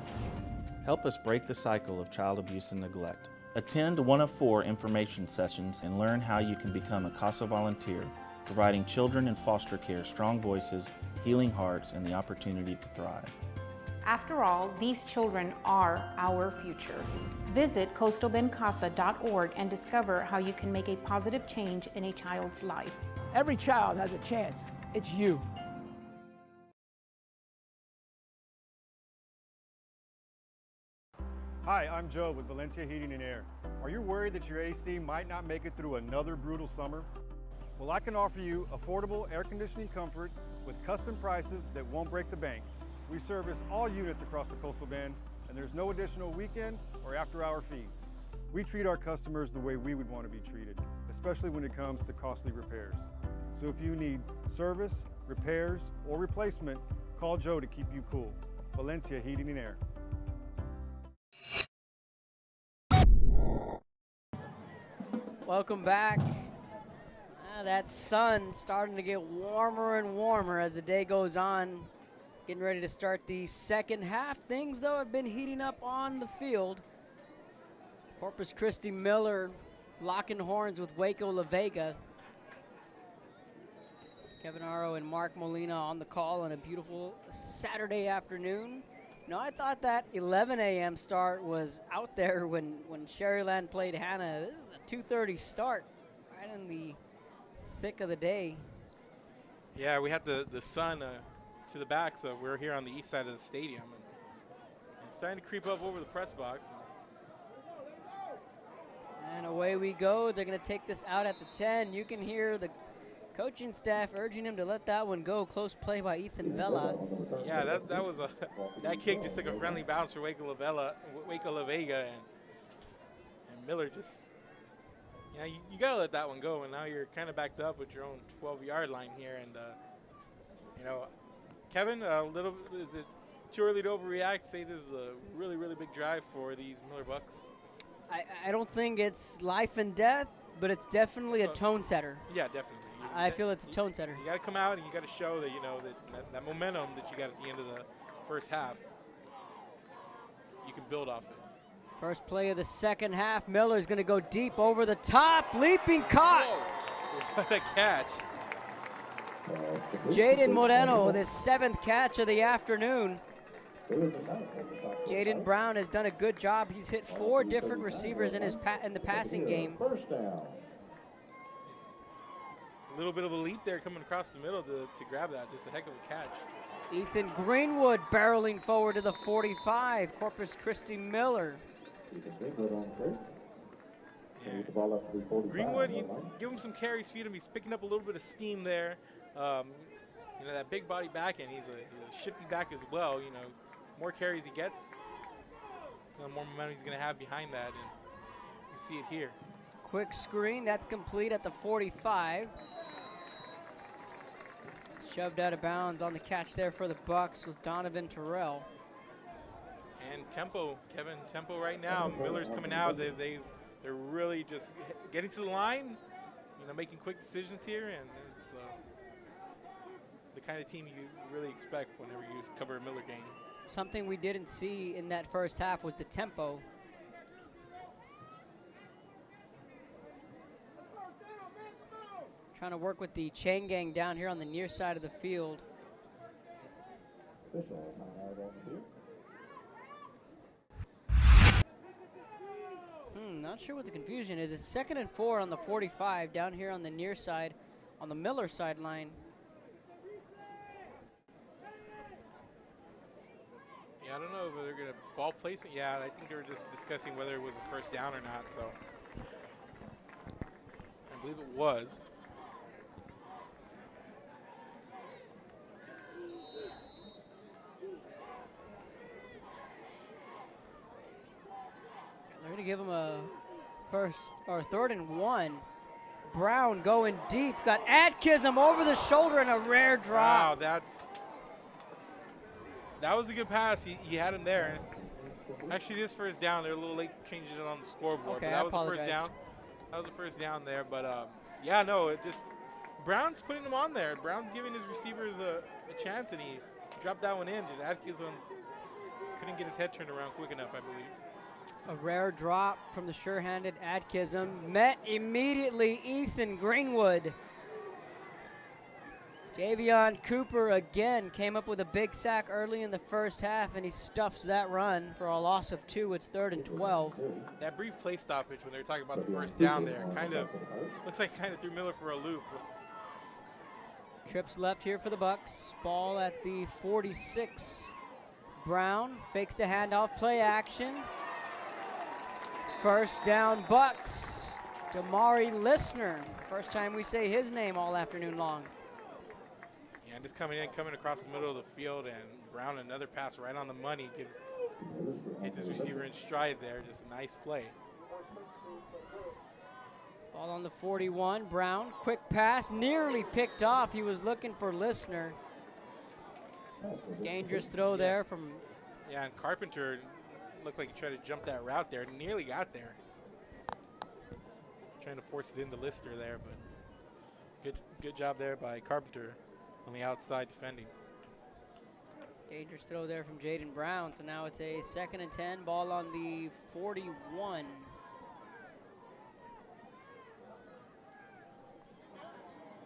Help us break the cycle of child abuse and neglect. Attend one of 4 information sessions and learn how you can become a CASA volunteer, providing children in foster care strong voices, healing hearts, and the opportunity to thrive. After all, these children are our future. Visit coastalbendcasa.org and discover how you can make a positive change in a child's life. Every child has a chance. It's you. Hi, I'm Joe with Valencia Heating and Air. Are you worried that your AC might not make it through another brutal summer? Well, I can offer you affordable air conditioning comfort with custom prices that won't break the bank. We service all units across the Coastal Bend, and there's no additional weekend or after-hour fees. We treat our customers the way we would want to be treated, especially when it comes to costly repairs. So if you need service, repairs, or replacement, call Joe to keep you cool. Valencia Heating and Air. Welcome back. That sun starting to get warmer and warmer as the day goes on. Getting ready to start the second half. Things, though, have been heating up on the field. Corpus Christi Miller locking horns with Waco La Vega. Kevin Aro and Mark Molina on the call on a beautiful Saturday afternoon. I thought that 11 a.m. start was out there when Sherryland played Hannah. This is a 2:30 start, right in the thick of the day. Yeah, we had the sun to the back, so we're here on the east side of the stadium. And it's starting to creep up over the press box. And away we go. They're going to take this out at the 10. You can hear the coaching staff urging him to let that one go. Close play by Ethan Vela. Yeah, that was that kick just took a friendly bounce for Waco La Vega, and Miller just, you gotta let that one go. And now you're kind of backed up with your own 12-yard line here, and Kevin, is it too early to overreact? Say this is a really, really big drive for these Miller Bucks. I don't think it's life and death, but it's definitely a tone setter. Yeah, definitely. I feel it's a tone setter. You got to come out and you got to show that that momentum that you got at the end of the first half, you can build off it. First play of the second half. Miller's going to go deep over the top, leaping caught. Whoa. What a catch! Jaden Moreno with his 7th catch of the afternoon. Jaden Brown has done a good job. He's hit 4 different receivers in the passing game. A little bit of a leap there coming across the middle to grab that. Just a heck of a catch. Ethan Greenwood barreling forward to the 45. Corpus Christi Miller. Yeah. Greenwood, you give him some carries, feed him. He's picking up a little bit of steam there. That big body back end, he's a shifty back as well. More carries he gets, the more momentum he's going to have behind that. And you see it here. Quick screen, that's complete at the 45. Shoved out of bounds on the catch there for the Bucks was Donovan Terrell. And tempo, Kevin, right now. Miller's coming out. They're really just getting to the line, making quick decisions here, and it's the kind of team you really expect whenever you cover a Miller game. Something we didn't see in that first half was the tempo. Trying to work with the chain gang down here on the near side of the field. Not sure what the confusion is. It's 2nd and 4 on the 45 down here on the near side, on the Miller sideline. Yeah, I don't know if they're going to ball placement. Yeah, I think they were just discussing whether it was a first down or not, so I believe it was. They're going to give him a first or 3rd and 1. Brown going deep. Got Atkinson over the shoulder and a rare drop. Wow, that was a good pass. He had him there. Actually, this first down, they're a little late changing it on the scoreboard. Okay, but that I was apologize. the first down. That was the first down there. But yeah, no, it just Brown's putting him on there. Brown's giving his receivers a chance, and he dropped that one in. Just Atkinson couldn't get his head turned around quick enough, I believe. A rare drop from the sure-handed Atkinson. Met immediately Ethan Greenwood. Javion Cooper again came up with a big sack early in the first half, and he stuffs that run for a loss of 2. It's 3rd and 12. That brief play stoppage when they were talking about the first down there looks like kind of threw Miller for a loop. Trips left here for the Bucks. Ball at the 46. Brown fakes the handoff, play action. First down, Bucks. Damari Listener. First time we say his name all afternoon long. Yeah, just coming across the middle of the field, and Brown another pass right on the money. Hits his receiver in stride there. Just a nice play. Ball on the 41. Brown, quick pass, nearly picked off. He was looking for Listener. Dangerous throw there from. Yeah, and Carpenter looked like he tried to jump that route there. Nearly got there. Trying to force it into Lister there, but good job there by Carpenter on the outside defending. Dangerous throw there from Jaden Brown. So now it's a 2nd and 10. Ball on the 41.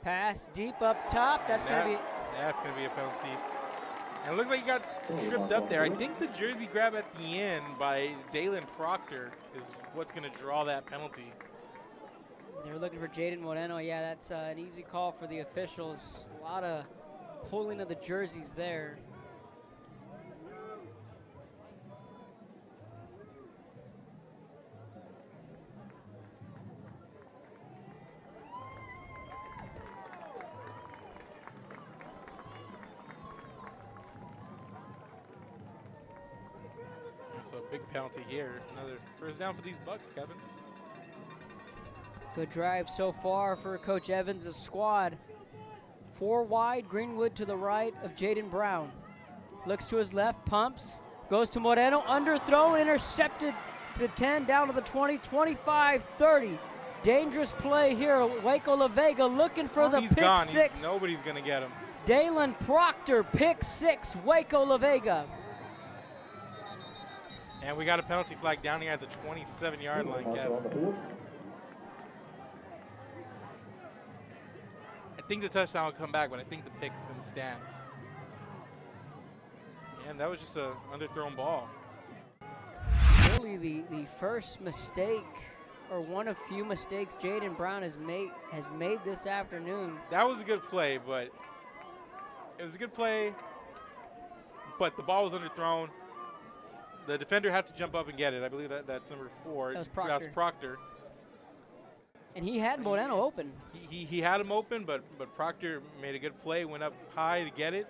Pass deep up top. That's going to be a penalty. And it looked like he got tripped up there. I think the jersey grab at the end by Dalen Proctor is what's going to draw that penalty. They're looking for Jaden Moreno. Yeah, that's an easy call for the officials. A lot of pulling of the jerseys there. So a big penalty here. Another first down for these Bucks, Kevin. Good drive so far for Coach Evans' squad. 4 wide, Greenwood to the right of Jaden Brown. Looks to his left, pumps, goes to Moreno, underthrown, intercepted to the 10, down to the 20, 25, 30. Dangerous play here. Waco La Vega looking for the pick gone. 6. Nobody's going to get him. Dalen Proctor, pick 6, Waco La Vega. And we got a penalty flag down here at the 27-yard line, Kevin. I think the touchdown will come back, but I think the pick is going to stand. And that was just an underthrown ball. Really the first mistake, or one of few mistakes Jaden Brown has made this afternoon. That was a good play, but it was a good play, but the ball was underthrown. The defender had to jump up and get it. I believe that's number 4. That was Proctor. That was Proctor. And he had Moreno open. He had him open, but Proctor made a good play, went up high to get it.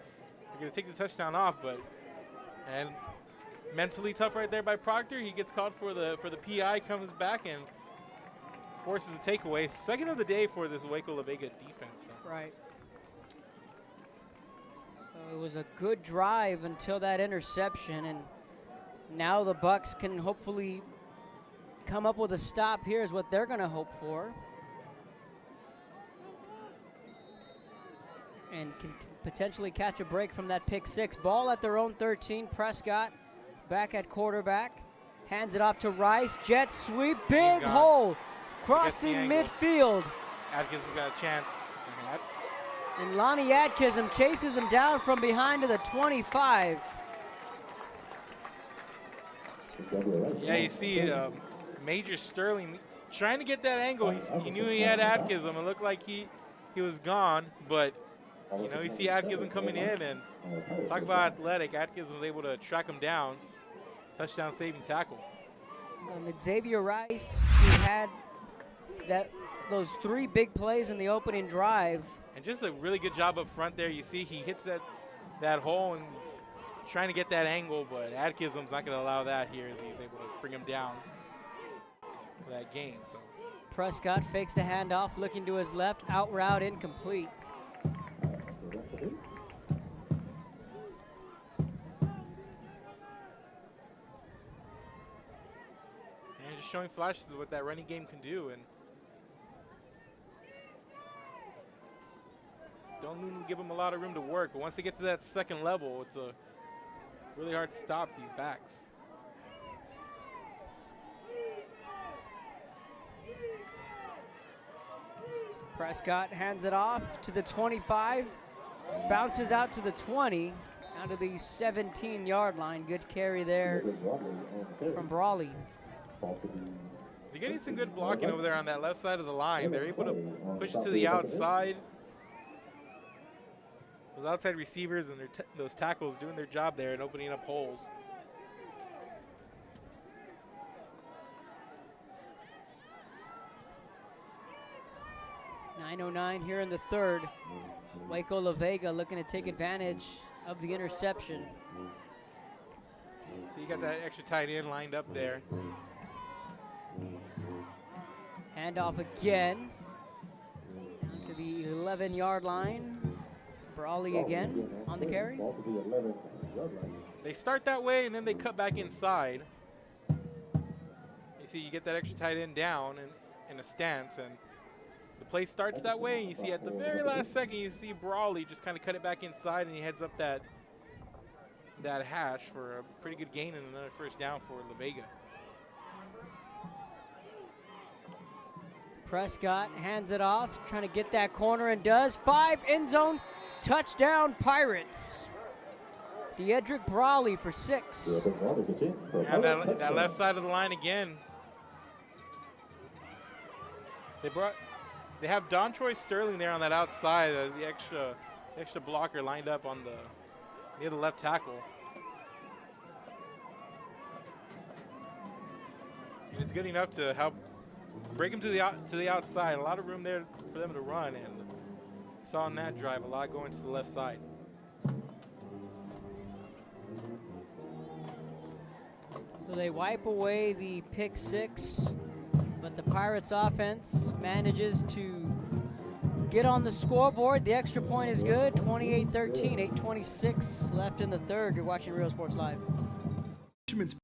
They're going to take the touchdown off, and mentally tough right there by Proctor. He gets called for the PI, comes back and forces a takeaway. Second of the day for this Waco La Vega defense. So. Right. So it was a good drive until that interception, and now the Bucks can hopefully come up with a stop here is what they're going to hope for. And can potentially catch a break from that pick 6. Ball at their own 13. Prescott back at quarterback. Hands it off to Rice. Jet sweep. Big hole. Crossing midfield. Atkinson got a chance. And Lonnie Atkinson chases him down from behind to the 25. Yeah, you see Major Sterling trying to get that angle. He knew he had Atkinson. It looked like he was gone, but You know, you see Atkinson coming in, and talk about athletic. Atkinson was able to track him down. Touchdown saving tackle. Xavier Rice, who had those 3 big plays in the opening drive. And just a really good job up front there. You see he hits that hole and he's trying to get that angle, but Atkinson's not going to allow that here as he's able to bring him down for that gain. So Prescott fakes the handoff, looking to his left, out route incomplete. And just showing flashes of what that running game can do, and don't even give them a lot of room to work. But once they get to that second level, it's really hard to stop these backs. Prescott hands it off to the 25, bounces out to the 20, out to the 17-yard line. Good carry there from Brawley. They're getting some good blocking over there on that left side of the line. They're able to push it to the outside. Those outside receivers and those tackles doing their job there and opening up holes. .909 here in the third. Waco La Vega looking to take advantage of the interception. So you got that extra tight end lined up there. Handoff again to the 11-yard line. Brawley again on the carry. They start that way and then they cut back inside. You see you get that extra tight end down in a stance, and the play starts that way, and you see at the very last second you see Brawley just kind of cut it back inside, and he heads up that hash for a pretty good gain and another first down for La Vega. Prescott hands it off, trying to get that corner, and does. 5 end zone, touchdown Pirates. Deedrick Brawley for 6. And that left side of the line again. They have Don Troy Sterling there on that outside, the extra blocker lined up on near the left tackle. And it's good enough to help break him to the outside. A lot of room there for them to run, and saw on that drive a lot going to the left side. So they wipe away the pick 6, but the Pirates offense manages to get on the scoreboard. The extra point is good, 28-13, 8:26 left in the third. You're watching Real Sports Live. Fisherman's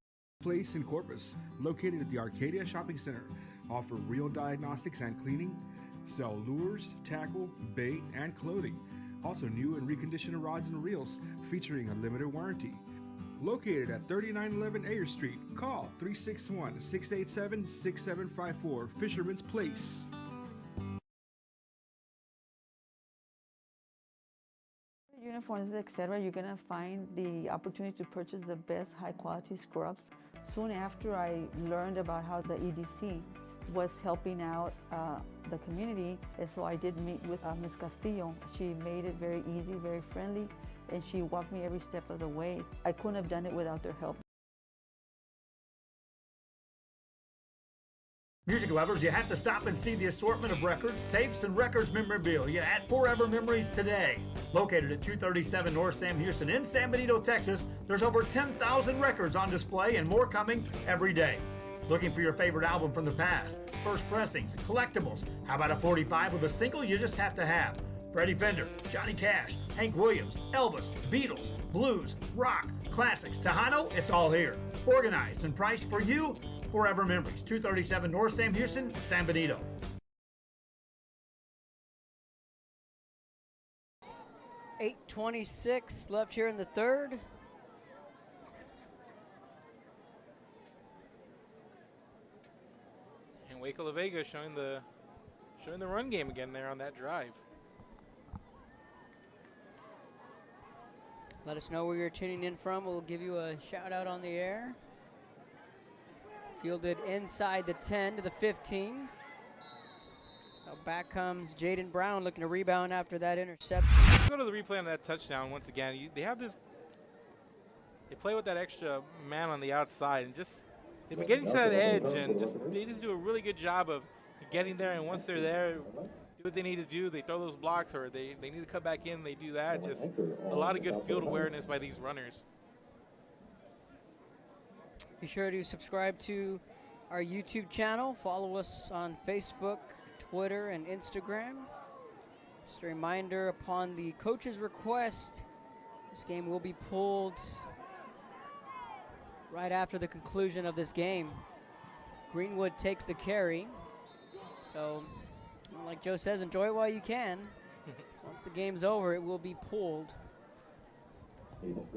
Place in Corpus, located at the Arcadia Shopping Center, offer real diagnostics and cleaning, sell lures, tackle, bait, and clothing. Also new and reconditioned rods and reels featuring a limited warranty. Located at 3911 Ayer Street, call 361-687-6754, Fisherman's Place. Uniforms, etc., you're going to find the opportunity to purchase the best high-quality scrubs. Soon after I learned about how the EDC was helping out the community, and so I did meet with Ms. Castillo. She made it very easy, very friendly, and she walked me every step of the way. I couldn't have done it without their help. Music lovers, you have to stop and see the assortment of records, tapes, and records memorabilia at Forever Memories today. Located at 237 North Sam Houston in San Benito, Texas, there's over 10,000 records on display and more coming every day. Looking for your favorite album from the past, first pressings, collectibles. How about a 45 with a single you just have to have? Freddie Fender, Johnny Cash, Hank Williams, Elvis, Beatles, blues, rock, classics, Tejano, it's all here. Organized and priced for you. Forever Memories, 237 North Sam Houston, San Benito. .826 left here in the third. And Waco La Vega showing the run game again there on that drive. Let us know where you're tuning in from. We'll give you a shout out on the air. Fielded inside the 10 to the 15. So back comes Jaden Brown looking to rebound after that interception. Let's go to the replay on that touchdown once again. They have this. They play with that extra man on the outside and just they've been getting to that edge and they just do a really good job of getting there. And once they're there, do what they need to do. They throw those blocks or they need to cut back in. They do that. Just a lot of good field awareness by these runners. Be sure to subscribe to our YouTube channel. Follow us on Facebook, Twitter, and Instagram. Just a reminder, upon the coach's request, this game will be pulled right after the conclusion of this game. Greenwood takes the carry. So, like Joe says, enjoy it while you can. So once the game's over, it will be pulled. Looks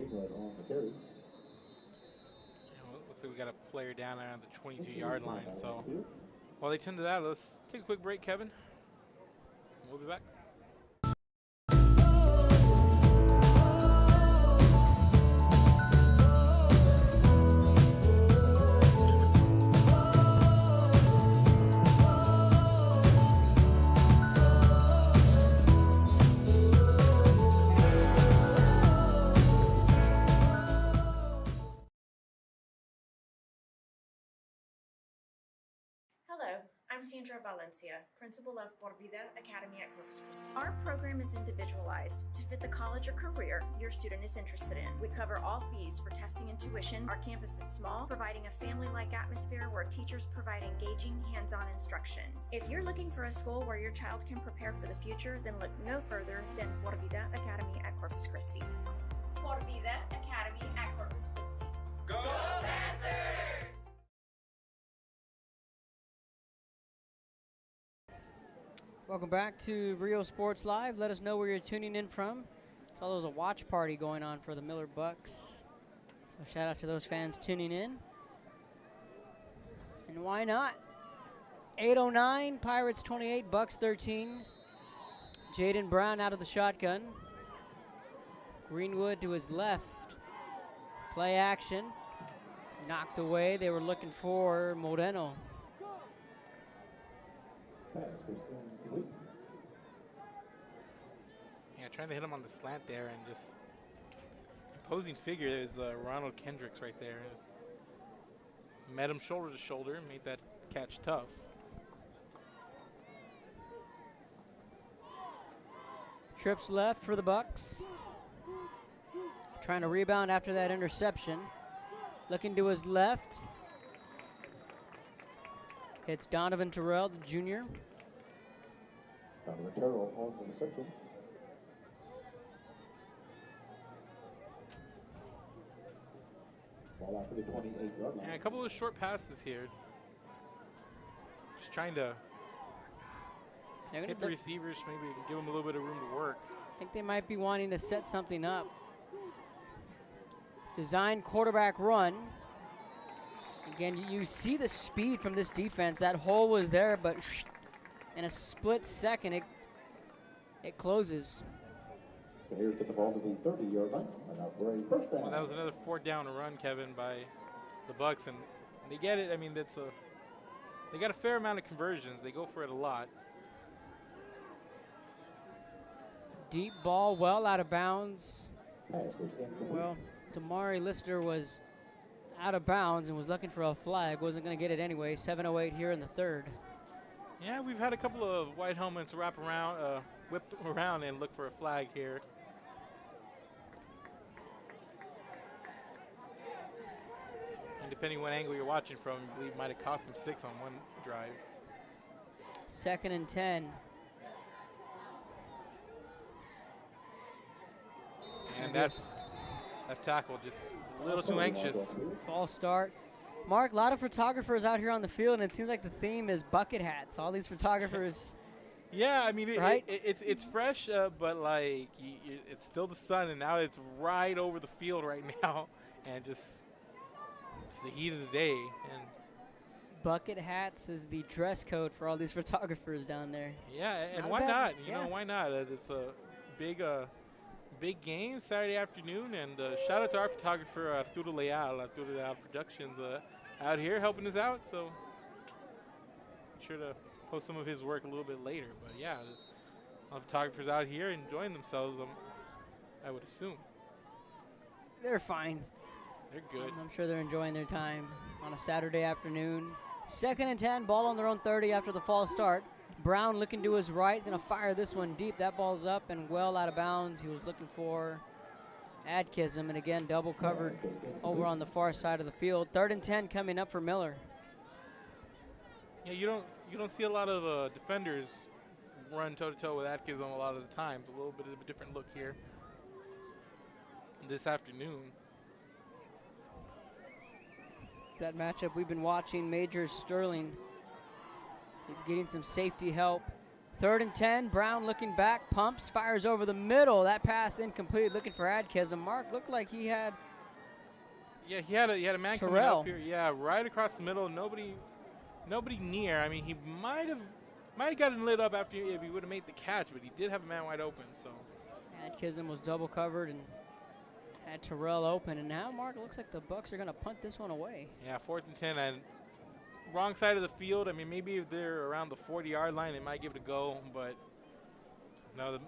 like we got a player down there on the 22-yard line. So while they tend to that, let's take a quick break, Kevin. We'll be back. Hello, I'm Sandra Valencia, principal of Por Vida Academy at Corpus Christi. Our program is individualized to fit the college or career your student is interested in. We cover all fees for testing and tuition. Our campus is small, providing a family-like atmosphere where teachers provide engaging, hands-on instruction. If you're looking for a school where your child can prepare for the future, then look no further than Por Vida Academy at Corpus Christi. Por Vida Academy at Corpus Christi. Go Panthers! Welcome back to Rio Sports Live. Let us know where you're tuning in from. Saw there was a watch party going on for the Miller Bucks. So shout out to those fans tuning in. And why not? 8:09, Pirates 28, Bucks 13. Jaden Brown out of the shotgun. Greenwood to his left. Play action. Knocked away. They were looking for Moreno. Yeah, trying to hit him on the slant there and just imposing figure is Ronald Kendricks right there. Met him shoulder to shoulder, made that catch tough. Trips left for the Bucks. Trying to rebound after that interception. Looking to his left. It's Donovan Terrell, the junior. Donovan Terrell on the reception. Ball after the 28-yard line. Yeah, a couple of short passes here. Just trying to hit the receivers, maybe give them a little bit of room to work. I think they might be wanting to set something up. Design quarterback run. Again, you see the speed from this defense. That hole was there, but in a split second, it closes. So here's the ball to the 30-yard line. And now for a first down. Well, that was another 4th down run, Kevin, by the Bucks, and they get it. I mean, they got a fair amount of conversions. They go for it a lot. Deep ball, well out of bounds. Well, Damari Lister was out of bounds and was looking for a flag. Wasn't going to get it anyway. 7:08 here in the third. Yeah, we've had a couple of white helmets wrap around, whip around and look for a flag here. And depending what angle you're watching from, I believe might have cost him 6 on one drive. 2nd and 10. And that's left tackle just a little too anxious. False start. Mark, a lot of photographers out here on the field, and it seems like the theme is bucket hats. All these photographers. Yeah, I mean, right? it's fresh, but like it's still the sun, and now it's right over the field right now, and just it's the heat of the day. And bucket hats is the dress code for all these photographers down there. Yeah, and why not? You know, why not? It's a big game Saturday afternoon, and shout out to our photographer Arturo Leal Productions out here helping us out. So be sure to post some of his work a little bit later. But yeah, there's a lot of photographers out here enjoying themselves, I would assume. They're fine. They're good. I'm sure they're enjoying their time on a Saturday afternoon. 2nd and 10, ball on their own 30 after the false start. Brown looking to his right, going to fire this one deep. That ball's up and well out of bounds. He was looking for Adkism, and again, double covered over on the far side of the field. 3rd and 10 coming up for Miller. Yeah, you don't see a lot of defenders run toe-to-toe with Adkism a lot of the times. A little bit of a different look here this afternoon. It's that matchup we've been watching. Major Sterling. He's getting some safety help. 3rd and 10, Brown looking back, pumps, fires over the middle. That pass incomplete, looking for Adkism. Mark looked like he had. Yeah, he had a man coming up here. Yeah, right across the middle. Nobody near. I mean, he might have gotten lit up after if he would have made the catch, but he did have a man wide open. So Adkism was double covered and had Terrell open, and now Mark, it looks like the Bucks are going to punt this one away. Yeah, 4th and 10, and wrong side of the field. I mean, maybe if they're around the 40-yard line, they might give it a go, but no.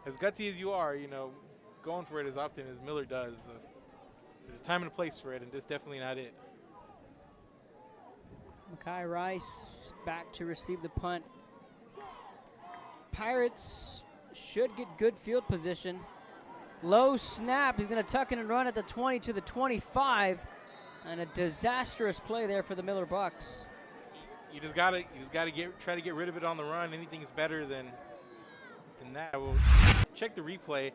As gutsy as you are, going for it as often as Miller does, there's a time and a place for it, and this is definitely not it. Makai Rice back to receive the punt. Pirates should get good field position. Low snap. He's going to tuck in and run at the 20 to the 25. And a disastrous play there for the Miller Bucks. You just gotta try to get rid of it on the run. Anything's better than that. We'll check the replay.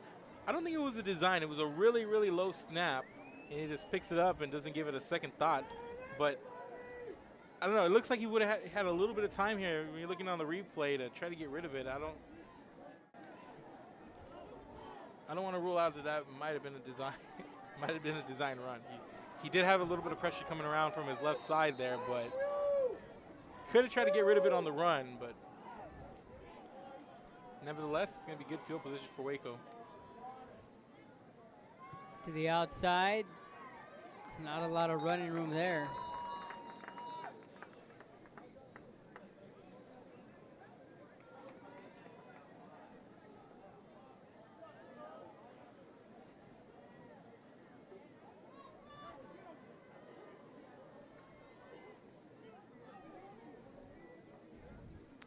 I don't think it was a design. It was a really, really low snap, and he just picks it up and doesn't give it a second thought. But I don't know. It looks like he would have had a little bit of time here when you're looking on the replay to try to get rid of it. I don't want to rule out that might have been a design. Might have been a design run. He did have a little bit of pressure coming around from his left side there, but could have tried to get rid of it on the run. But nevertheless, it's going to be good field position for Waco. To the outside. Not a lot of running room there.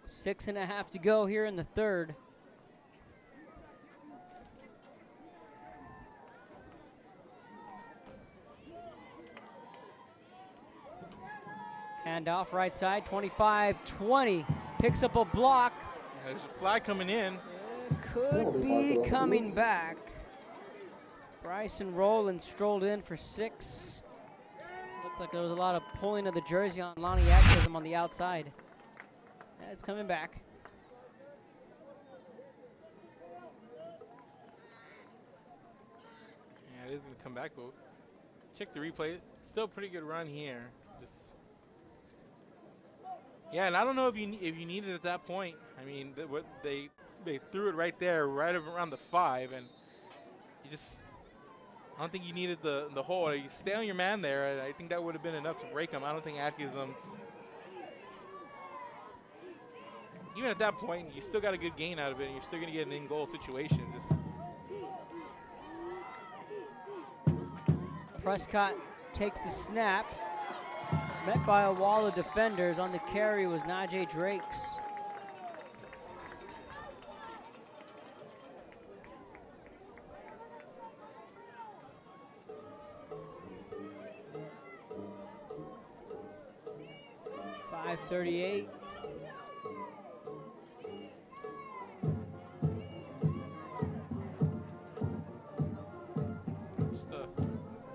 Six and a half to go here in the 3rd. Handoff right side, 25-20. Picks up a block. Yeah, there's a flag coming in. Could be coming back. Bryson Rowland strolled in for 6. Looked like there was a lot of pulling of the jersey on Lonnie Adkism on the outside. It's coming back. Yeah, it is going to come back, but check the replay. Still a pretty good run here. Yeah, and I don't know if you need it at that point. I mean, they threw it right there, right around the 5, and I don't think you needed the hole. You stay on your man there. I think that would have been enough to break him. I don't think Adkism. Even at that point, you still got a good gain out of it, and you're still going to get an in-goal situation. Prescott takes the snap. Met by a wall of defenders. On the carry was Najee Drakes. .538.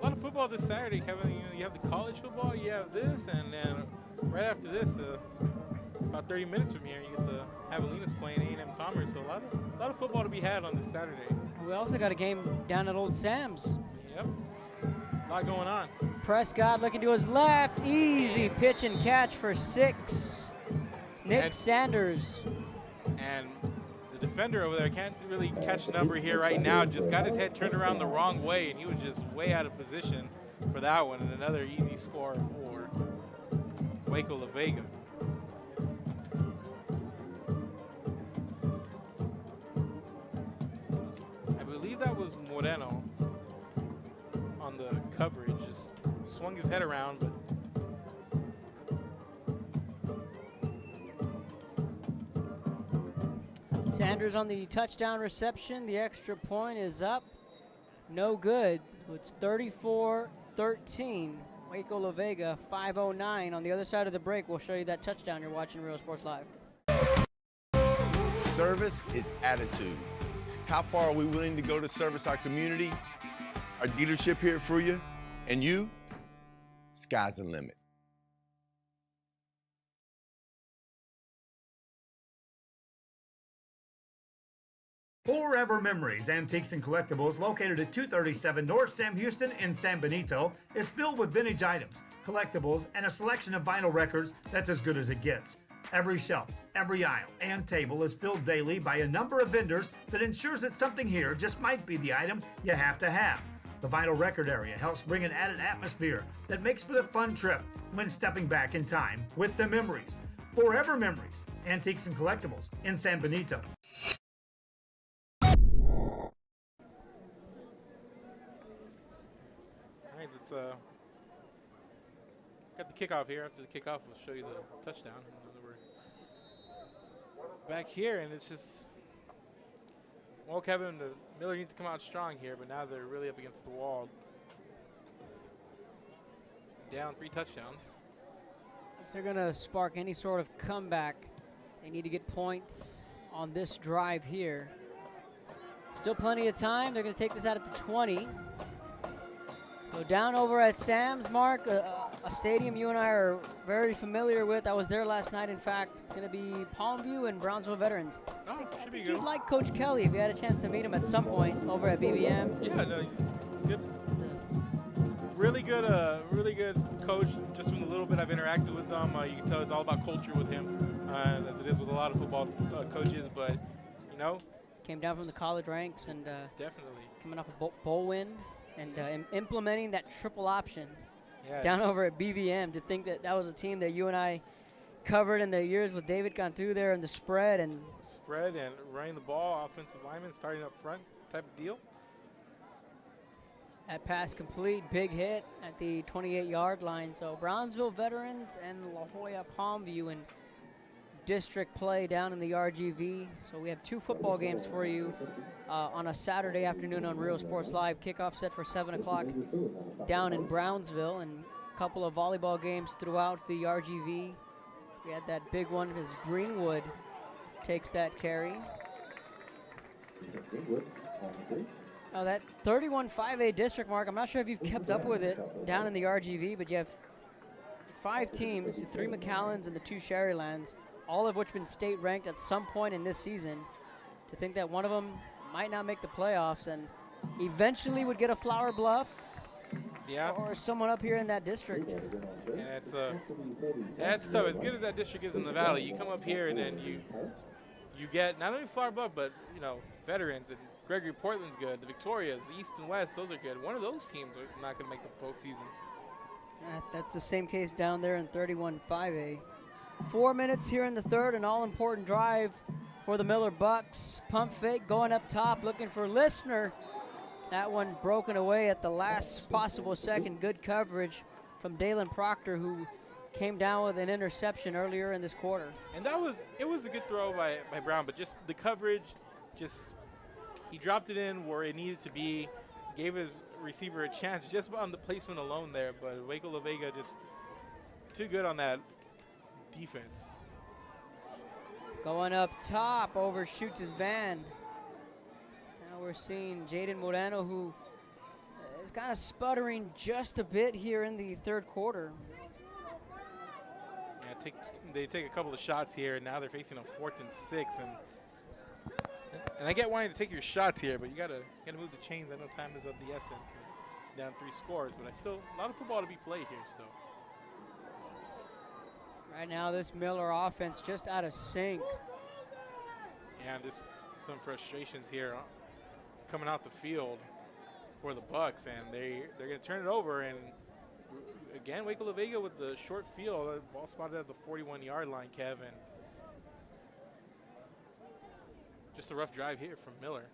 A lot of football this Saturday, Kevin. You have the college football, you have this, and then right after this, about 30 minutes from here, you get the Javelinas playing A&M Commerce. So a lot of football to be had on this Saturday. We also got a game down at Old Sam's. Yep, a lot going on. Prescott looking to his left, easy pitch and catch for 6. Nick Sanders. And the defender over there can't really catch the number here right now. Just got his head turned around the wrong way, and he was just way out of position for that one. And another easy score for Waco La Vega. I believe that was Moreno on the coverage. Just swung his head around, but Sanders on the touchdown reception. The extra point is up. No good. It's 34-13. Waco La Vega, 5:09. On the other side of the break, we'll show you that touchdown. You're watching Real Sports Live. Service is attitude. How far are we willing to go to service our community, our dealership here at Fruya, and you? Sky's the limit. Forever Memories, Antiques and Collectibles, located at 237 North Sam Houston in San Benito, is filled with vintage items, collectibles, and a selection of vinyl records that's as good as it gets. Every shelf, every aisle, and table is filled daily by a number of vendors that ensures that something here just might be the item you have to have. The vinyl record area helps bring an added atmosphere that makes for a fun trip when stepping back in time with the memories. Forever Memories, Antiques and Collectibles in San Benito. all right, let's got the kickoff here. After the kickoff, we'll show you the touchdown. We're back here, and it's just, well, Kevin, Miller needs to come out strong here, but now they're really up against the wall. Down 3 touchdowns. If they're going to spark any sort of comeback, they need to get points on this drive here. Still plenty of time. They're going to take this out at the 20. So down over at Sam's, Mark, a stadium you and I are very familiar with. I was there last night, in fact. It's going to be Palmview and Brownsville Veterans. Oh, should be good. You'd like Coach Kelly if you had a chance to meet him at some point over at BBM. Yeah, no, good. Really good coach. Just from the little bit I've interacted with them, you can tell it's all about culture with him, as it is with a lot of football coaches. But, you know. Came down from the college ranks and definitely coming off a bowl win. And implementing that triple option down over at BVM. To think that was a team that you and I covered in the years with David gone through there and the spread and running the ball, offensive lineman starting up front type of deal. That pass complete, big hit at the 28-yard line. So Brownsville Veterans and La Jolla Palmview in district play down in the RGV. So we have 2 football games for you on a Saturday afternoon on Real Sports Live. Kickoff set for 7 o'clock down in Brownsville, and a couple of volleyball games throughout the RGV. We had that big one as Greenwood takes that carry. Now that 31-5A district, Mark, I'm not sure if you've kept up with it down in the RGV, but you have 5 teams, 3 McAllens and the 2 Sherrylands, all of which been state ranked at some point in this season. To think that one of them might not make the playoffs and eventually would get a Flower Bluff or someone up here in that district. And that's tough. As good as that district is in the Valley, you come up here and then you get not only Flower Bluff, but, you know, Veterans, and Gregory Portland's good. The Victorias, the East and West, those are good. One of those teams are not going to make the postseason. That's the same case down there in 31-5A. 4 minutes here in the third, an all-important drive for the Miller Bucks. Pump fake going up top, looking for Listener. That one broken away at the last possible second. Good coverage from Dalen Proctor, who came down with an interception earlier in this quarter. And it was a good throw by Brown, but just the coverage, he dropped it in where it needed to be, gave his receiver a chance just on the placement alone there. But Waco La Vega just too good on that defense. Going up top, overshoots his band. Now we're seeing Jaden Moreno, who is kind of sputtering just a bit here in the third quarter. Yeah, they take a couple of shots here, and now they're facing a 4th and 6. And I get wanting to take your shots here, but you gotta move the chains. I know time is of the essence. Down 3 scores, but a lot of football to be played here still. Right now, this Miller offense just out of sync. Yeah, and just some frustrations here coming out the field for the Bucks, and they're going to turn it over. And again, Waco La Vega with the short field. Ball spotted at the 41-yard line, Kevin. Just a rough drive here from Miller.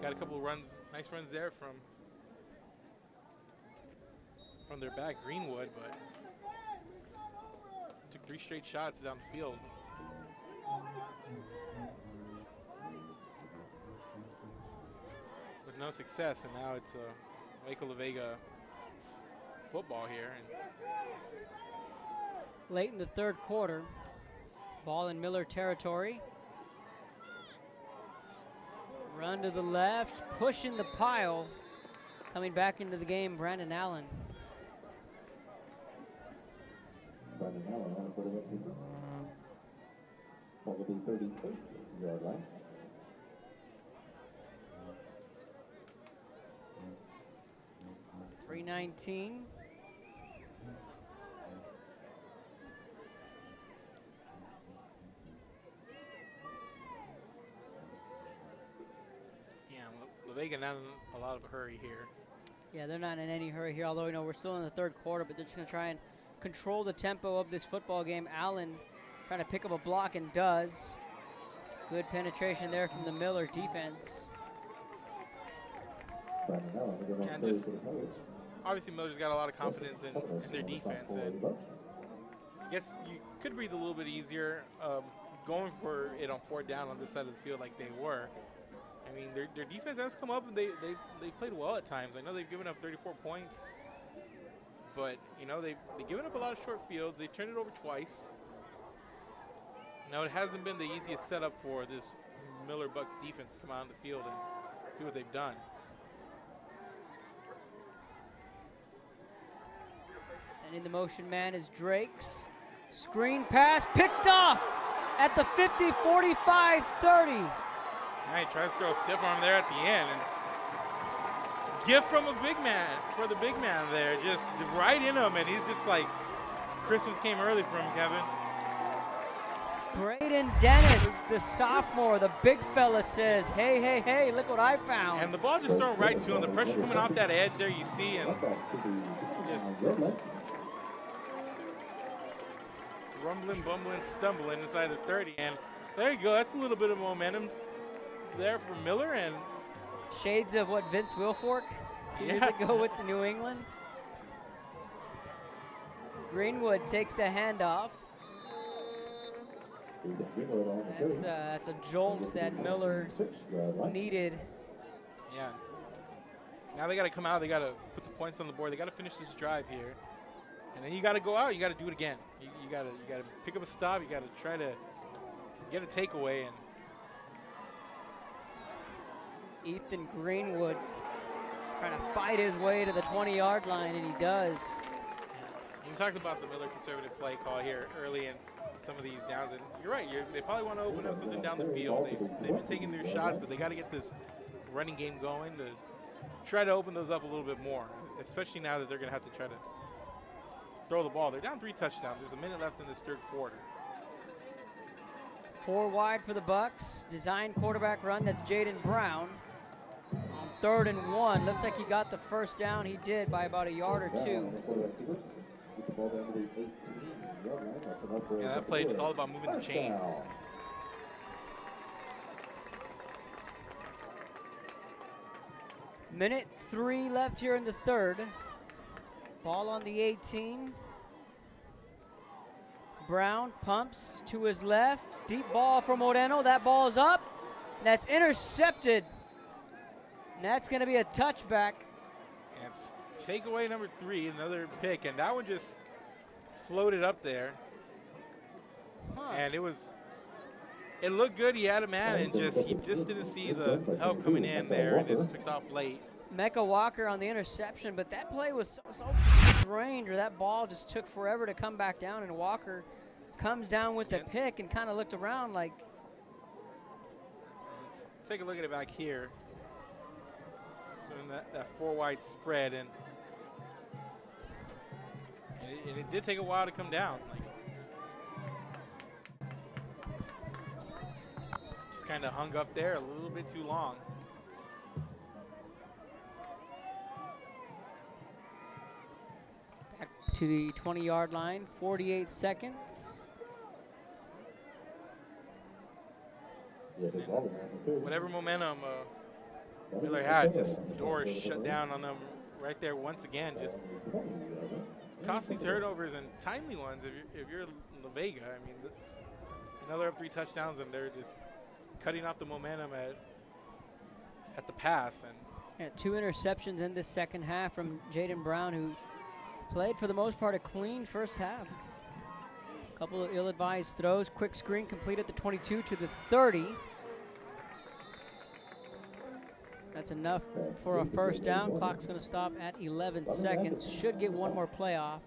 Got a couple of runs, nice runs there from their back, Greenwood, but took 3 straight shots down the field. With no success, and now it's Waco La Vega football here. And late in the third quarter, ball in Miller territory. Run to the left, pushing the pile. Coming back into the game, Brandon Allen. Brandon Allen on the quarterback keeper. What will be 38-yard line. .319. La Vega not in a lot of a hurry here. Yeah, they're not in any hurry here, although we know we're still in the third quarter, but they're just going to try and control the tempo of this football game. Allen trying to pick up a block and does. Good penetration there from the Miller defense. And just obviously Miller's got a lot of confidence in their defense, and I guess you could breathe a little bit easier going for it on 4th down on this side of the field like they were. I mean, their defense has come up, and they played well at times. I know they've given up 34 points, but, you know, they've given up a lot of short fields. They've turned it over twice. Now, it hasn't been the easiest setup for this Miller Bucks defense to come out on the field and do what they've done. Sending the motion man is Drakes. Screen pass picked off at the 50, 45, 30. He tries to throw a stiff arm there at the end, and gift from a big man, for the big man there, just right in him, and he's just like, Christmas came early for him, Kevin. Braden Dennis, the sophomore, the big fella says, hey, hey, hey, look what I found. And the ball just thrown right to him. The pressure coming off that edge there, you see, and just rumbling, bumbling, stumbling inside the 30, and there you go. That's a little bit of momentum there for Miller, and shades of what Vince Wilfork years ago with the New England. Greenwood takes the handoff. That's a jolt that Miller needed. Yeah. Now they got to come out. They got to put some points on the board. They got to finish this drive here, and then you got to go out. You got to do it again. You got to pick up a stop. You got to try to get a takeaway. And Ethan Greenwood trying to fight his way to the 20-yard line, and he does. You talked about the Miller conservative play call here early in some of these downs, and you're right. They probably want to open up something down the field. They've been taking their shots, but they got to get this running game going to try to open those up a little bit more, especially now that they're going to have to try to throw the ball. They're down 3 touchdowns. There's a minute left in this third quarter. 4 wide for the Bucks. Design quarterback run. That's Jaden Brown. On 3rd and 1. Looks like he got the first down. He did by about a yard or 2. Yeah, that play was all about moving the chains. Minute 3 left here in the third. Ball on the 18. Brown pumps to his left. Deep ball for Moreno. That ball is up. That's intercepted. And that's going to be a touchback. And it's takeaway number 3, another pick. And that one just floated up there. And it looked good. He had a man, and he just didn't see the help coming in there, and it's picked off late. Mecca Walker on the interception, but that play was so strange, or that ball just took forever to come back down, and Walker comes down with the pick and kind of looked around like. Let's take a look at it back here. So in that 4 wide spread, and it did take a while to come down. Just kind of hung up there a little bit too long. to the 20-yard line, 48 seconds. Whatever momentum Miller had, just the door shut down on them right there once again, just costing turnovers and timely ones. If you're La Vega, I mean, another up 3 touchdowns, and they're just cutting off the momentum at the pass. And yeah, 2 interceptions in this second half from Jaden Brown, who played for the most part a clean first half. A couple of ill-advised throws, quick screen complete at the 22 to the 30. That's enough for a first down. Clock's going to stop at 11 seconds. Should get one more play off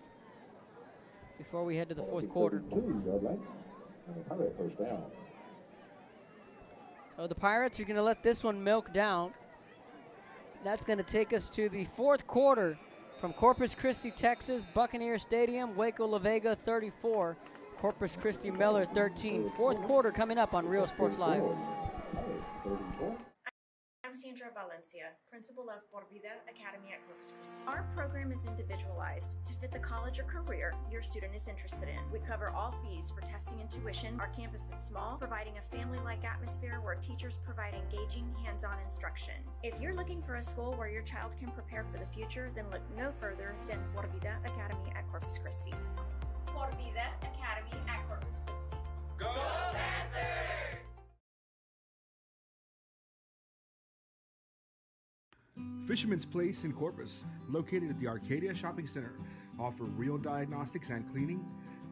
before we head to the fourth quarter. So the Pirates are going to let this one milk down. That's going to take us to the fourth quarter from Corpus Christi, Texas, Buccaneer Stadium, Waco La Vega 34, Corpus Christi Miller 13. Fourth quarter coming up on Real Sports Live. I'm Sandra Valencia, principal of Por Vida Academy at Corpus Christi. Our program is individualized to fit the college or career your student is interested in. We cover all fees for testing and tuition. Our campus is small, providing a family-like atmosphere where teachers provide engaging, hands-on instruction. If you're looking for a school where your child can prepare for the future, then look no further than Por Vida Academy at Corpus Christi. Por Vida Academy at Corpus Christi. Go Panthers! Fisherman's Place in Corpus, located at the Arcadia Shopping Center, offer real diagnostics and cleaning,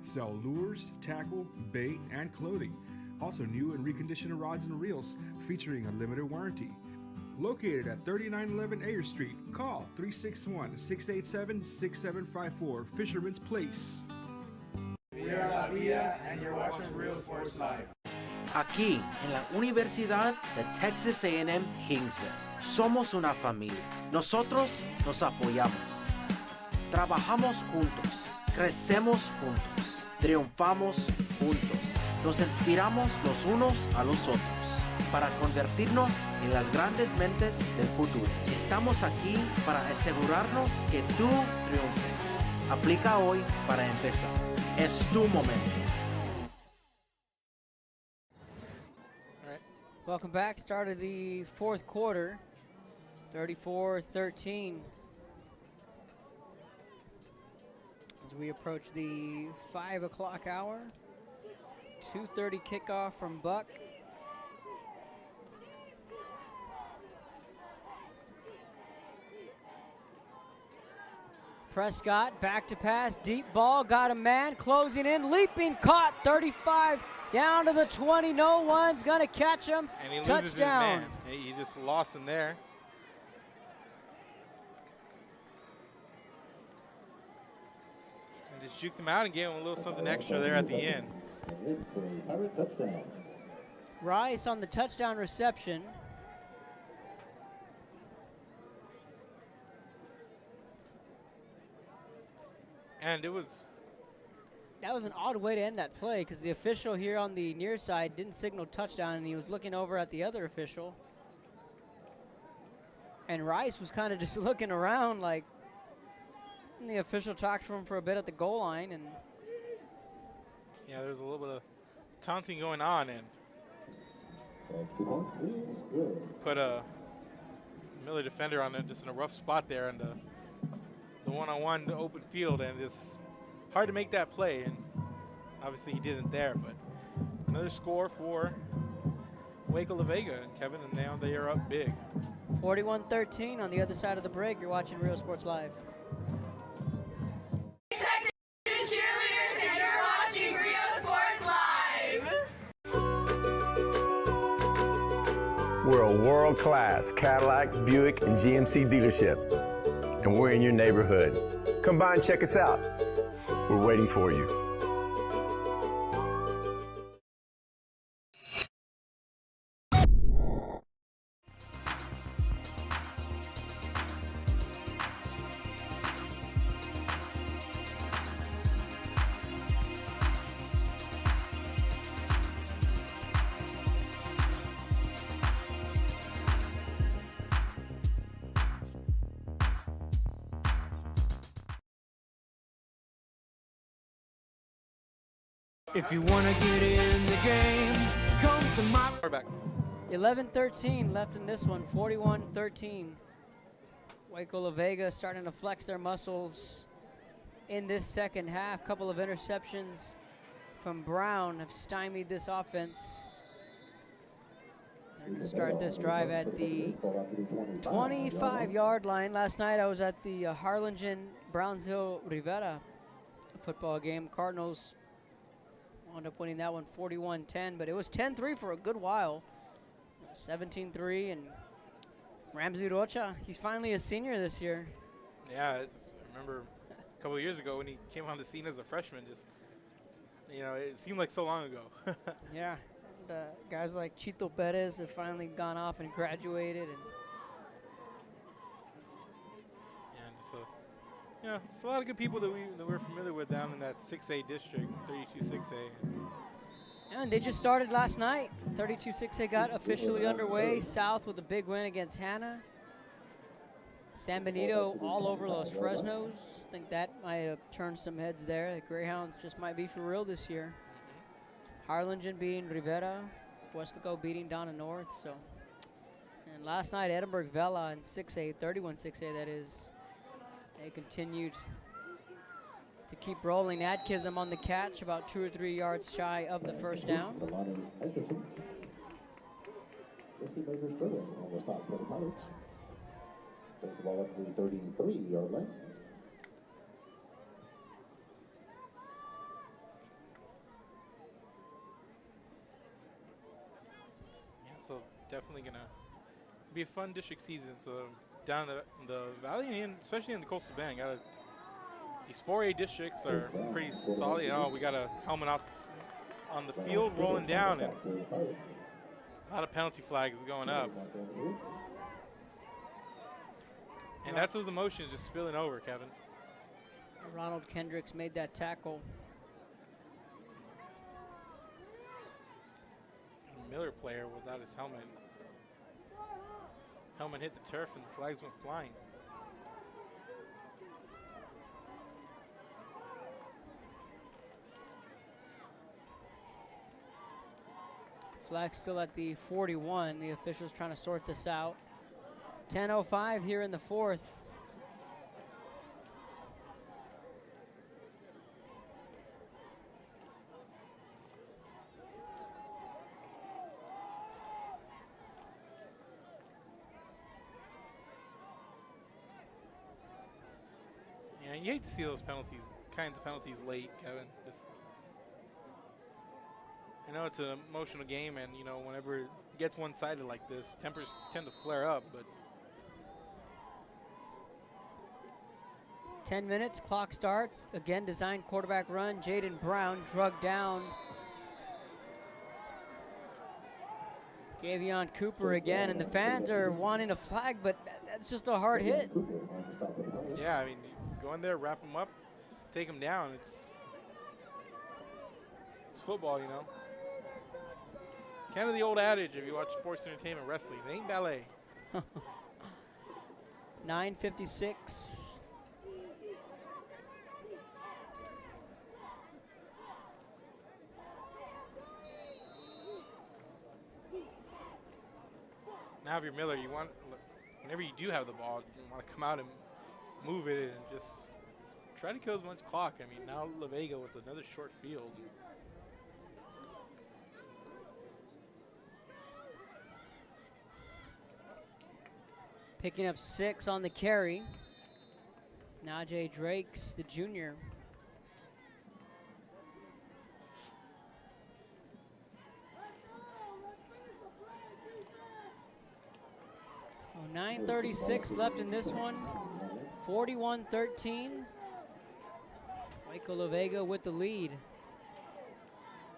sell lures, tackle, bait, and clothing. Also new and reconditioned rods and reels featuring a limited warranty. Located at 3911 Ayer Street, call 361-687-6754. Fisherman's Place. We are La Vida, and you're watching Real Sports Live. Aquí, en la Universidad de Texas A&M Kingsville. Somos una familia. Nosotros nos apoyamos. Trabajamos juntos. Crecemos juntos. Triunfamos juntos. Nos inspiramos los unos a los otros para convertirnos en las grandes mentes del futuro. Estamos aquí para asegurarnos que tú triunfes. Aplica hoy para empezar. Es tu momento. Welcome back. Start of the fourth quarter, 34-13. As we approach the 5 o'clock hour, 2:30 kickoff from Buck. Prescott back to pass, deep ball, got a man, closing in, leaping, caught, 35. Down to the 20, no one's gonna catch him. And he Touchdown. loses his man. He just lost him there. And just juked him out and gave him a little something extra there at the end. Rice on the touchdown reception. And that was an odd way to end that play because the official here on the near side didn't signal touchdown, and he was looking over at the other official. And Rice was kind of just looking around like, and the official talked to him for a bit at the goal line. And yeah, there's a little bit of taunting going on, and put a Miller defender on it just in a rough spot there in the one-on-one, the open field, and it's hard to make that play, and obviously he didn't there. But another score for Waco La Vega and Kevin, and now they are up big. 41-13 on the other side of the break. You're watching Real Sports Live. Texas cheerleaders, and you're watching Real Sports Live. We're a world-class Cadillac, Buick, and GMC dealership, and we're in your neighborhood. Come by and check us out. We're waiting for you. If you want to get in the game, come to my... 11-13 left in this one, 41-13. Waco La Vega starting to flex their muscles in this second half. Couple of interceptions from Brown have stymied this offense. They're going to start this drive at the 25-yard line. Last night I was at the Harlingen Brownsville Rivera football game. Cardinals wound up winning that one 41-10, but it was 10-3 for a good while. 17-3, and Ramsey Rocha, he's finally a senior this year. Yeah, I remember a couple of years ago when he came on the scene as a freshman, just, you know, it seemed like so long ago. Yeah, and, guys like Chito Perez have finally gone off and graduated, and just you know, it's a lot of good people that we're familiar with down in that 6A district, 32-6A. And they just started last night. 32-6A got officially underway. South with a big win against Hanna. San Benito all over Los Fresnos. I think that might have turned some heads there. The Greyhounds just might be for real this year. Harlingen beating Rivera. Westlaco beating Donna North. So, and last night Edinburgh Vela in 6A, 31-6A that is. They continued to keep rolling. Adkism on the catch, about 2 or 3 yards shy of the first down. Takes the ball up to the 33-yard line. Yeah, so definitely gonna be a fun district season. So down the valley, and especially in the Coastal Bend, these 4A districts are pretty solid. You know, we got a helmet off on the field rolling down, and a lot of penalty flags going up. And that's those emotions just spilling over, Kevin. Ronald Kendricks made that tackle. A Miller player without his helmet. Helmet hit the turf and the flags went flying. Flag still at the 41. The officials trying to sort this out. 10:05 here in the fourth. Yeah, you hate to see those kinds of penalties late, Kevin. I know it's an emotional game, and you know, whenever it gets one-sided like this, tempers tend to flare up, but 10 minutes, clock starts. Again, design quarterback run. Jaden Brown drugged down. Javion Cooper again, and the fans are wanting a flag, but that's just a hard hit. Yeah, I mean, go in there, wrap him up, take him down. It's football, you know. Kind of the old adage, if you watch sports entertainment wrestling, it ain't ballet. 9:56. Now if you're Miller, whenever you do have the ball, you want to come out and move it and just try to kill as much clock. I mean, now La Vega with another short field. Picking up 6 on the carry. Najee Drakes, the junior. 9:36 left in this one. 41-13. Waco La Vega with the lead.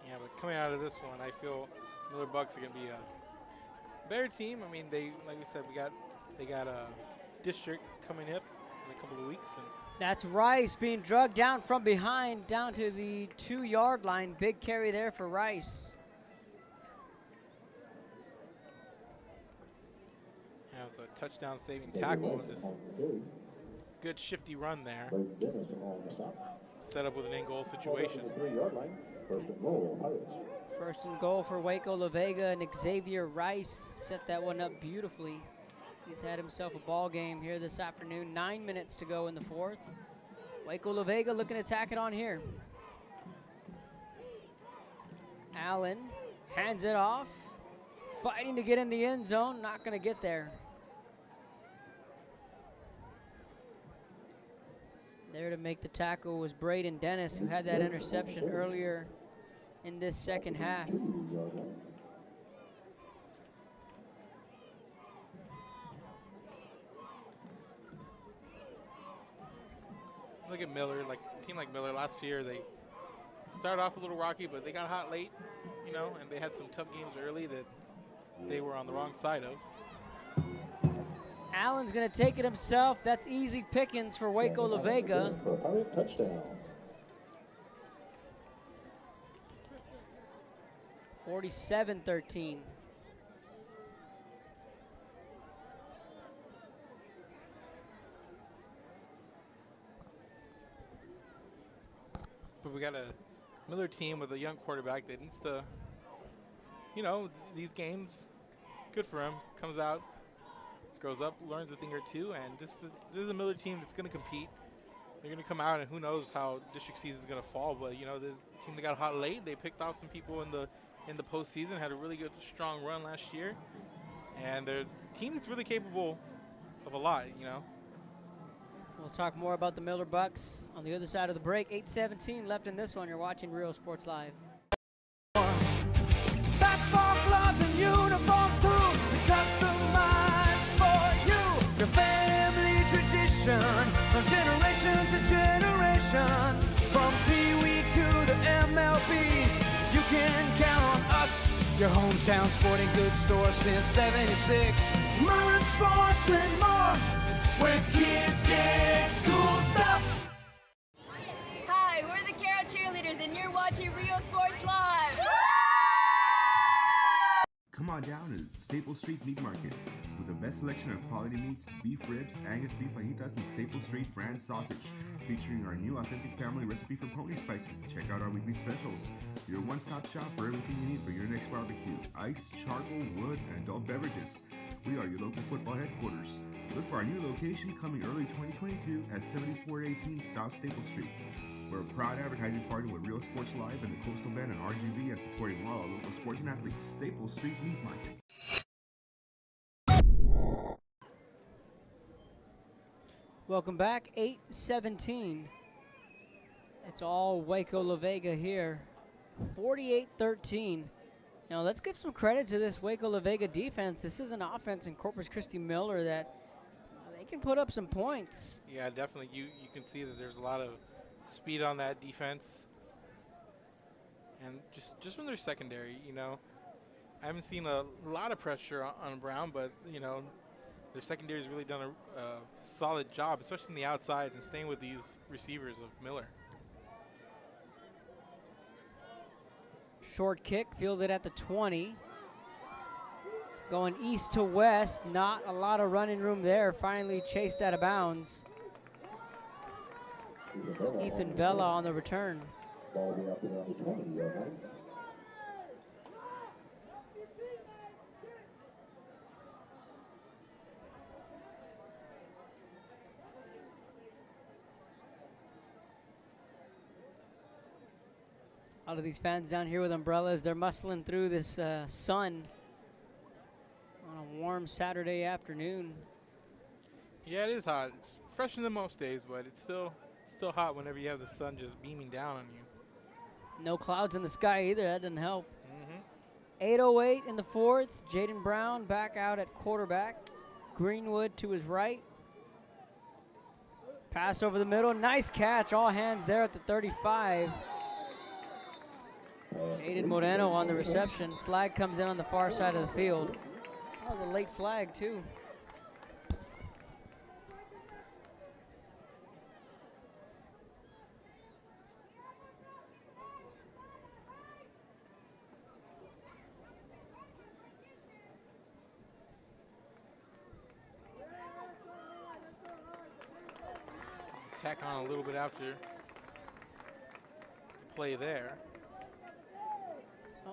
Yeah, but coming out of this one, I feel Miller Bucks are going to be a better team. I mean, like we said, they got a district coming up in a couple of weeks. And that's Rice being drugged down from behind down to the 2-yard line. Big carry there for Rice. Yeah, it's a touchdown saving tackle. Good shifty run there. Dennis on the stop. Set up with an in-goal situation. 3-yard line. First and goal, Pirates. First and goal for Waco La Vega, and Xavier Rice set that one up beautifully. He's had himself a ball game here this afternoon. 9 minutes to go in the fourth. Waco La Vega looking to tack it on here. Allen hands it off. Fighting to get in the end zone, not going to get there. There to make the tackle was Braden Dennis, who had that interception earlier in this second half. Look at Miller, like a team like Miller last year, they started off a little rocky, but they got hot late, you know, and they had some tough games early that they were on the wrong side of. Allen's going to take it himself. That's easy pickings for Waco La Vega. Touchdown. 47-13. But we got a Miller team with a young quarterback that needs to, you know, these games, good for him. Comes out, grows up, learns a thing or two, and this is a Miller team that's going to compete. They're going to come out, and who knows how district season is going to fall. But you know, this team that got hot late, they picked off some people in the postseason, had a really good, strong run last year, and there's a team that's really capable of a lot. You know. We'll talk more about the Miller Bucks on the other side of the break. 8:17 left in this one. You're watching Real Sports Live. Basketball gloves and uniforms too, customized for you. Your family tradition, from generation to generation. From Pee Wee to the MLBs, you can count on us. Your hometown sporting goods store since '76. Modern sports and more, where kids get cool stuff. Hi, we're the Carol Cheerleaders, and you're watching Real Sports Live. Come on down to Staple Street Meat Market with the best selection of quality meats, beef ribs, Angus beef fajitas, and Staple Street brand sausage, featuring our new authentic family recipe for pony spices. Check out our weekly specials. Your one-stop shop for everything you need for your next barbecue: ice, charcoal, wood, and adult beverages. We are your local football headquarters. Look for our new location coming early 2022 at 7418 South Staple Street. We're a proud advertising partner with Real Sports Live and the Coastal Bend and RGV, and supporting all our local sports and athletes. Staple Street Meat Market. Welcome back. 8:17. It's all Waco La Vega here. 48-13. Now let's give some credit to this Waco La Vega defense. This is an offense in Corpus Christi Miller that they can put up some points. Yeah, definitely. You can see that there's a lot of speed on that defense, and just from their secondary, you know, I haven't seen a lot of pressure on Brown, but you know, their secondary has really done a solid job, especially in the outside and staying with these receivers of Miller. Short kick fielded at the 20. Going east to west, not a lot of running room there. Finally chased out of bounds. Ethan Vela on the return. Ball will be up around the 20-yard line. A lot of these fans down here with umbrellas, they're muscling through this sun on a warm Saturday afternoon. Yeah, it is hot. It's fresher than most days, but it's still hot whenever you have the sun just beaming down on you. No clouds in the sky either. That doesn't help. 8:08 in the fourth. Jaden Brown back out at quarterback. Greenwood to his right. Pass over the middle. Nice catch. All hands there at the 35. Jaden Moreno on the reception. Flag comes in on the far side of the field. That was a late flag, too. tack on a little bit after the play there.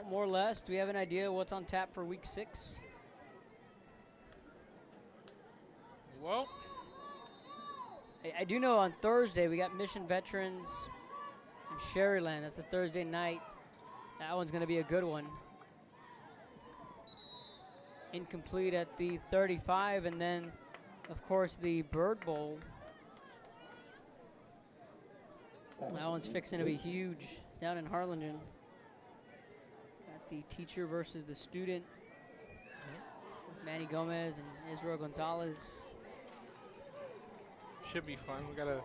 More or less. Do we have an idea what's on tap for week 6? Well, I do know on Thursday we got Mission Veterans and Sherryland. That's a Thursday night. That one's going to be a good one. Incomplete at the 35, and then, of course, the Bird Bowl. That one's fixing to be huge down in Harlingen. Got the teacher versus the student with Manny Gomez and Israel Gonzalez. Should be fun. We got a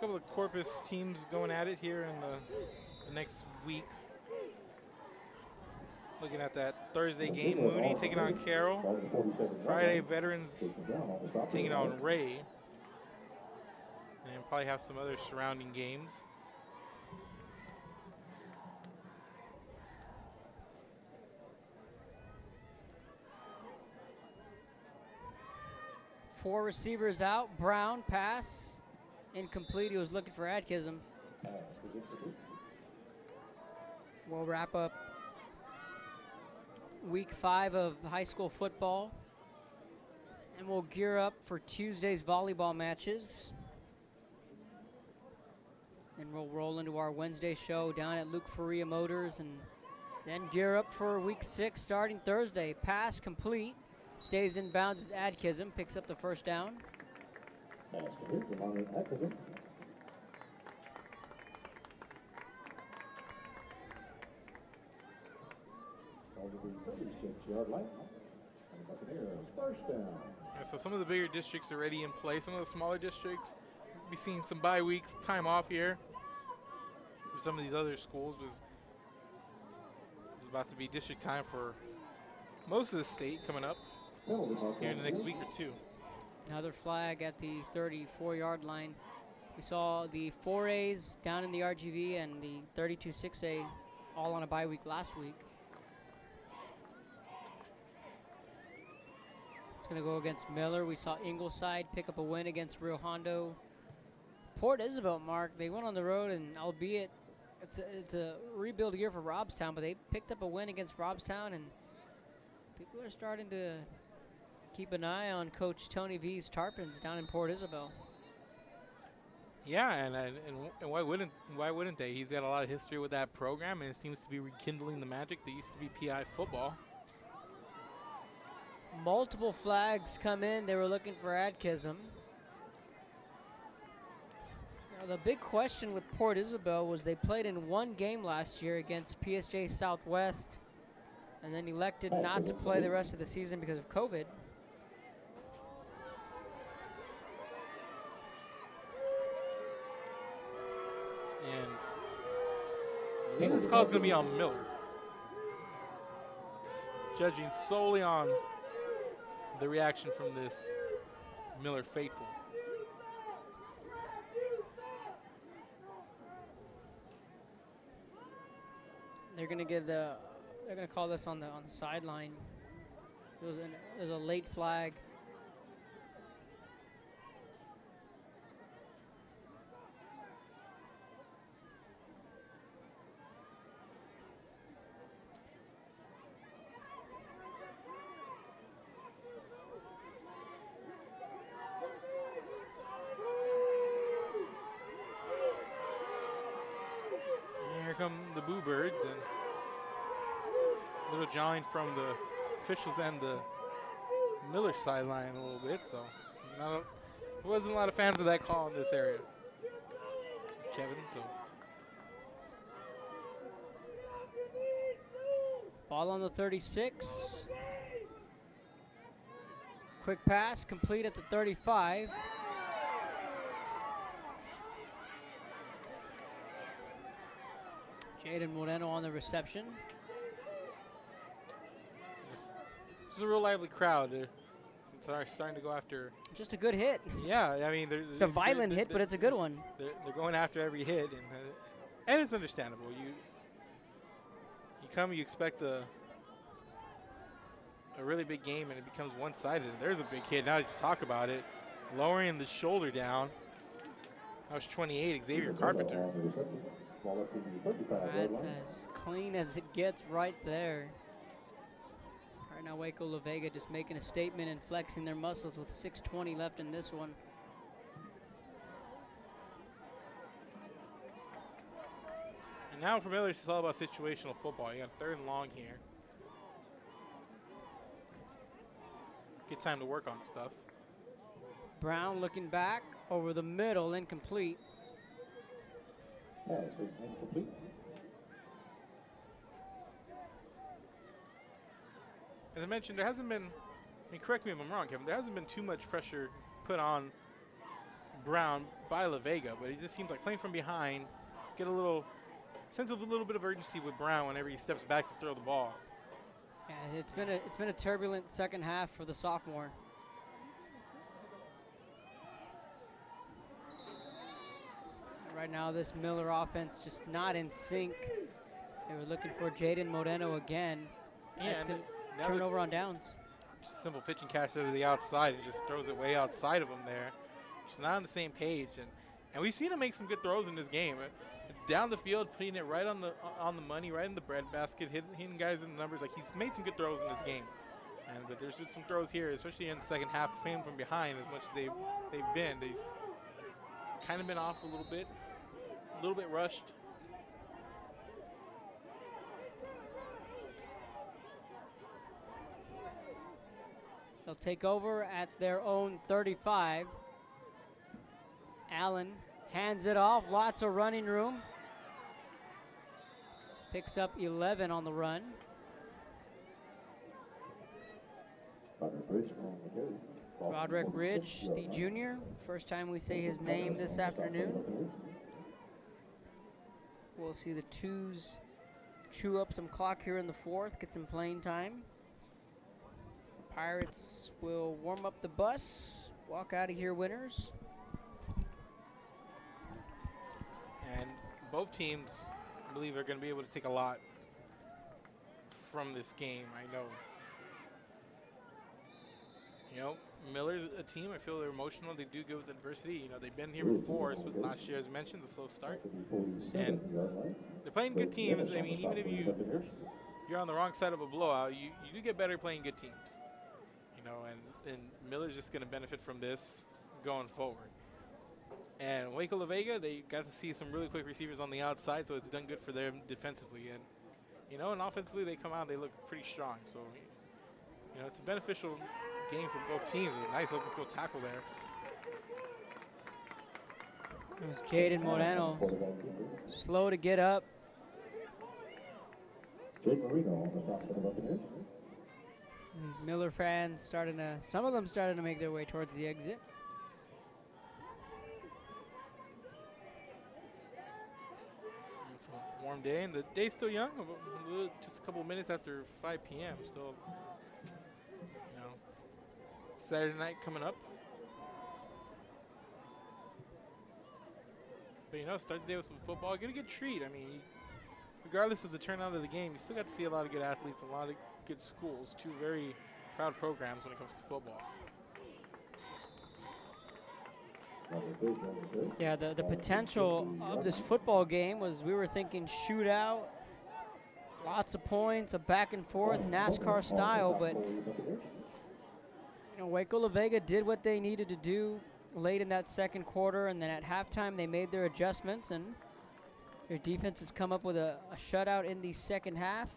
couple of Corpus teams going at it here in the next week. Looking at that Thursday game, Moody taking on Carroll. Friday, Veterans taking on Ray. And probably have some other surrounding games. Four receivers out. Brown, pass. Incomplete. He was looking for Adkism. We'll wrap up week 5 of high school football. And we'll gear up for Tuesday's volleyball matches. And we'll roll into our Wednesday show down at Luke Faria Motors, and then gear up for week 6 starting Thursday. Pass complete. Stays in bounds as Adkism picks up the first down. Yeah, so some of the bigger districts are already in play. Some of the smaller districts will be seeing some bye weeks, time off here. For some of these other schools, was about to be district time for most of the state coming up here in the next week or two. Another flag at the 34-yard line. We saw the 4As down in the RGV and the 32 6A all on a bye week last week. It's going to go against Miller. We saw Ingleside pick up a win against Rio Hondo. Port Isabel, Mark, they went on the road, and albeit it's a rebuild year for Robstown, but they picked up a win against Robstown, and people are starting to keep an eye on Coach Tony V's Tarpons down in Port Isabel. Yeah, and why wouldn't they? He's got a lot of history with that program, and it seems to be rekindling the magic that used to be PI football. Multiple flags come in. They were looking for Adkism. Now, the big question with Port Isabel was they played in one game last year against PSJ Southwest and then elected not to play the rest of the season because of COVID. And I think this call is going to be on Miller. Judging solely on the reaction from this Miller faithful. They're going to get they're going to call this on the sideline. It was a late flag. Come the Boo Birds, and a little jawing from the officials and the Miller sideline a little bit, so there wasn't a lot of fans of that call in this area, Kevin. So ball on the 36. Quick pass complete at the 35. Jaden Moreno on the reception. Just a real lively crowd. They're starting to go after. Just a good hit. Yeah, I mean, it's a violent hit, but it's a good one. They're going after every hit, and it's understandable. You come, you expect a really big game, and it becomes one-sided. And there's a big hit. Now that you talk about it, lowering the shoulder down. That was 28, Xavier Carpenter. That's as clean as it gets right there. Right now, Waco La Vega just making a statement and flexing their muscles with 6:20 left in this one. And now for Miller, it's all about situational football. You got 3rd and long here. Good time to work on stuff. Brown looking back over the middle, incomplete. As I mentioned, there hasn't been, I mean, correct me if I'm wrong, Kevin, there hasn't been too much pressure put on Brown by La Vega, but it just seems like playing from behind, get a little sense of a little bit of urgency with Brown whenever he steps back to throw the ball. Yeah, it's been a turbulent second half for the sophomore. Right now, this Miller offense just not in sync. They were looking for Jaden Moreno again. Yeah, turnover on downs. Just a simple pitch and catch over the outside and just throws it way outside of him there. Just not on the same page. And we've seen him make some good throws in this game. Down the field, putting it right on the money, right in the breadbasket, hitting guys in the numbers. Like, he's made some good throws in this game. But there's been some throws here, especially in the second half, playing from behind as much as they've been. They've kind of been off a little bit rushed. They'll take over at their own 35. Allen hands it off, lots of running room. Picks up 11 on the run. Roderick Ridge, the junior. First time we say his name this afternoon. We'll see the twos chew up some clock here in the 4th, get some playing time. The Pirates will warm up the bus, walk out of here winners. And both teams, I believe, are going to be able to take a lot from this game, I know. You know, Miller's a team, I feel they're emotional. They do good with adversity. You know, they've been here before, but last year, as mentioned, the slow start. And they're playing good teams. I mean, even if you're on the wrong side of a blowout, you do get better playing good teams. You know, and Miller's just going to benefit from this going forward. And Waco La Vega, they got to see some really quick receivers on the outside, so it's done good for them defensively. And, you know, and offensively, they come out, they look pretty strong. So, you know, it's a beneficial game for both teams. A nice open field tackle there. It was Jaden Moreno, slow to get up. These Miller fans some of them starting to make their way towards the exit. It's a warm day, and the day's still young. Just a couple of minutes after 5 p.m. Still, you know, Saturday night coming up. But, you know, start the day with some football. Get a good treat. I mean, regardless of the turnout of the game, you still got to see a lot of good athletes, a lot of good schools, 2 very proud programs when it comes to football. Yeah, the potential of this football game was, we were thinking shootout, lots of points, a back and forth, NASCAR style, but you know, Waco La Vega did what they needed to do late in that second quarter, and then at halftime they made their adjustments, and their defense has come up with a shutout in the second half,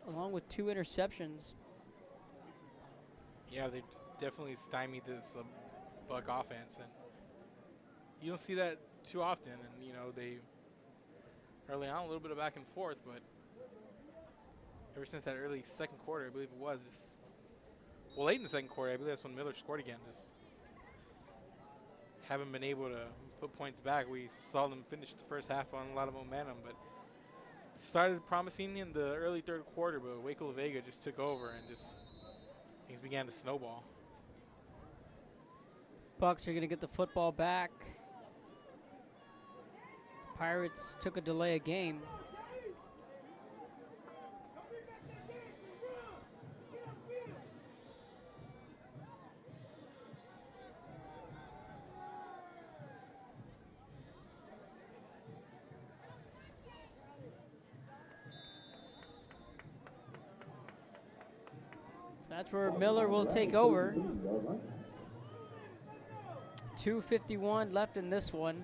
along with 2 interceptions. Yeah, they definitely stymied this Buck offense, and you don't see that too often. And, you know, they early on a little bit of back and forth, but ever since that early second quarter, I believe it was, late in the second quarter, I believe that's when Miller scored again. Just haven't been able to put points back. We saw them finish the first half on a lot of momentum, but it started promising in the early third quarter, but Waco La Vega just took over and just things began to snowball. Bucks are going to get the football back. Pirates took a delay of game. That's where Miller will take over. 2:51 left in this one.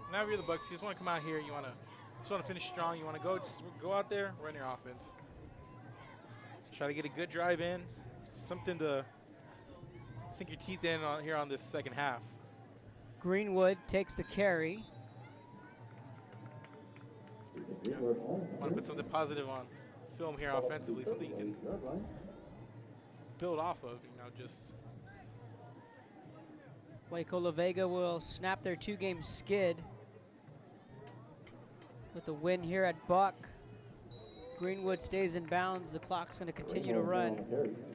Now if you're the Bucks, you just want to come out here. You want to finish strong. You want to just go out there, run your offense. Try to get a good drive in, something to sink your teeth in here on this second half. Greenwood takes the carry. Yeah. Want to put something positive on film here offensively, something you can build off of. Just. Waco La Vega will snap their 2-game skid with a win here at Buck. Greenwood stays in bounds. The clock's going to continue to run.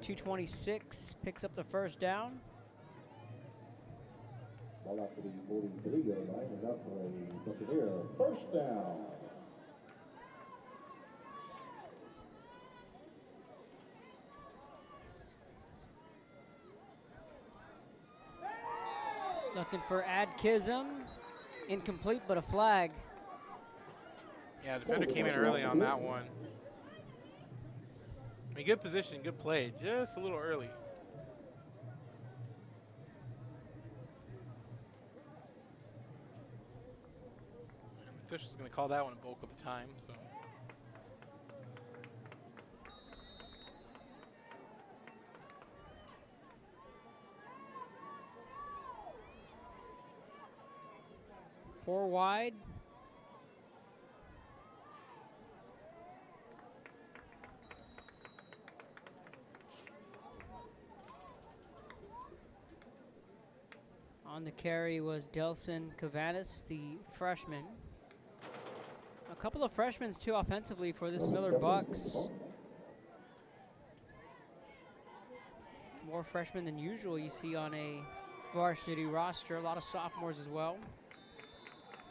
2:26 picks up the first down. Ball out to the 43-yard line, and up for a Buccaneer first down. Looking for Adkism. Incomplete, but a flag. Yeah, the defender came in early on that one. I mean, good position, good play, just a little early. And the official's going to call that one a bulk of the time, so. Four wide. On the carry was Delson Cavanis, the freshman. A couple of freshmen too offensively for this Miller Bucks. More freshmen than usual you see on a varsity roster. A lot of sophomores as well.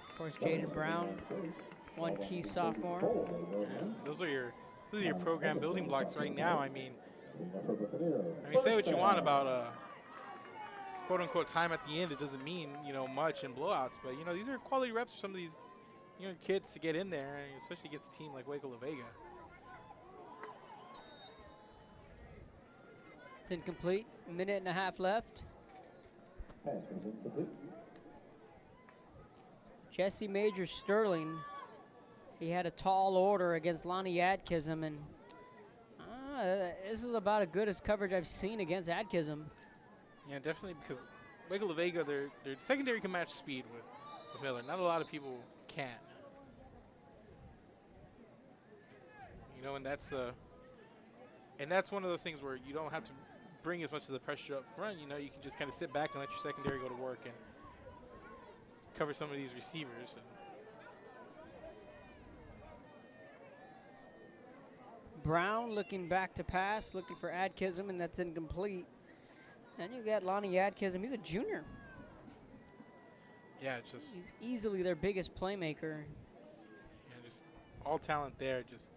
Of course, Jaden Brown, one key sophomore. Yeah, those are your program building blocks right now. I mean, say what you want about quote unquote time at the end. It doesn't mean much in blowouts, but these are quality reps for some of these kids to get in there, especially against a team like Waco La Vega. It's incomplete. A minute and a half left. Jesse Major Sterling, he had a tall order against Lonnie Adkism, and this is about as good as coverage I've seen against Adkism. Yeah, definitely, because Waco La Vega, their secondary can match speed with Miller. Not a lot of people can. And that's one of those things where you don't have to bring as much of the pressure up front. You can just kind of sit back and let your secondary go to work and cover some of these receivers. Brown looking back to pass, looking for Adkism, and that's incomplete. And you got Lonnie Adkism. He's a junior. Yeah, it's just... He's easily their biggest playmaker. Yeah, just all talent there. Just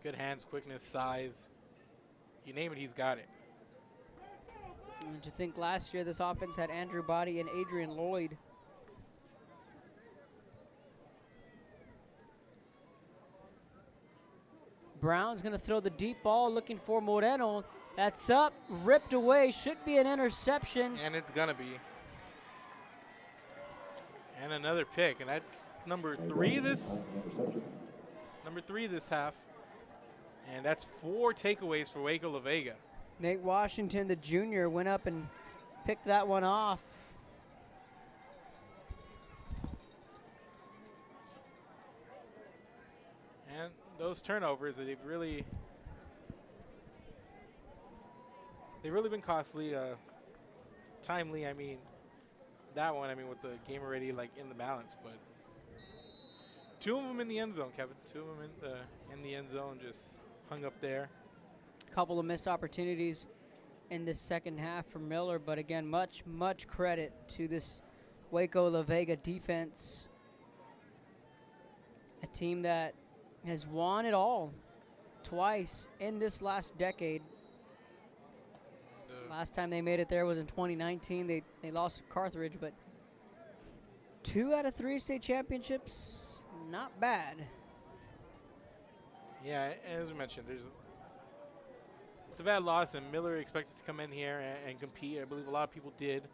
good hands, quickness, size. You name it, he's got it. And to think last year this offense had Andrew Body and Adrian Lloyd. Brown's going to throw the deep ball, looking for Moreno. That's up, ripped away, should be an interception. And it's going to be. And another pick, and that's number three this half. And that's 4 takeaways for Waco La Vega. Nate Washington, the junior, went up and picked that one off. And those turnovers, they've really been costly, timely. I mean, that one, with the game already in the balance, but 2 of them in the end zone, Kevin. 2 of them in the end zone, just hung up there. Couple of missed opportunities in this second half for Miller, but again, much credit to this Waco La Vega defense, a team that has won it all twice in this last decade. Last time they made it there was in 2019. They lost to Carthage, but 2 out of 3 state championships, not bad. Yeah, as we mentioned, it's a bad loss, and Miller expected to come in here and compete. I believe a lot of people did,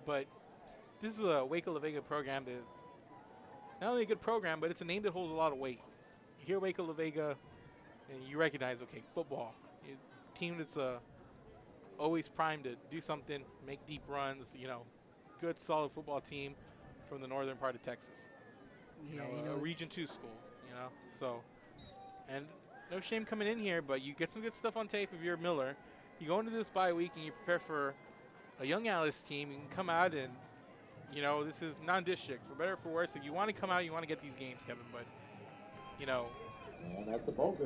but this is a Waco La Vega program that not only a good program, but it's a name that holds a lot of weight. You hear Waco La Vega, and you recognize, okay, football, team that's always primed to do something, make deep runs. Good, solid football team from the northern part of Texas. A Region 2 school. So, and no shame coming in here, but you get some good stuff on tape if you're Miller. You go into this bye week and you prepare for a young Alice team. You can come out and, this is non-district. For better or for worse, if you want to come out, you want to get these games, Kevin. But,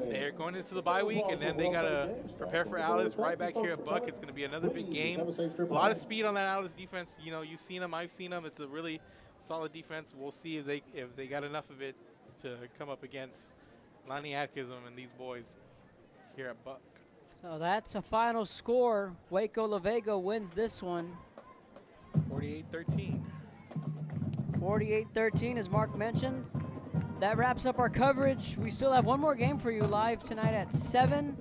they're going into the bye week, and then they got to prepare for Alice right back here at Buck. It's going to be another big game. A lot of speed on that Alice defense. You've seen them. I've seen them. It's a really solid defense. We'll see if they got enough of it to come up against Lonnie Atkins and these boys here at Buck. So that's a final score. Waco La Vega wins this one. 48-13. 48-13, as Mark mentioned. That wraps up our coverage. We still have one more game for you live tonight at 7.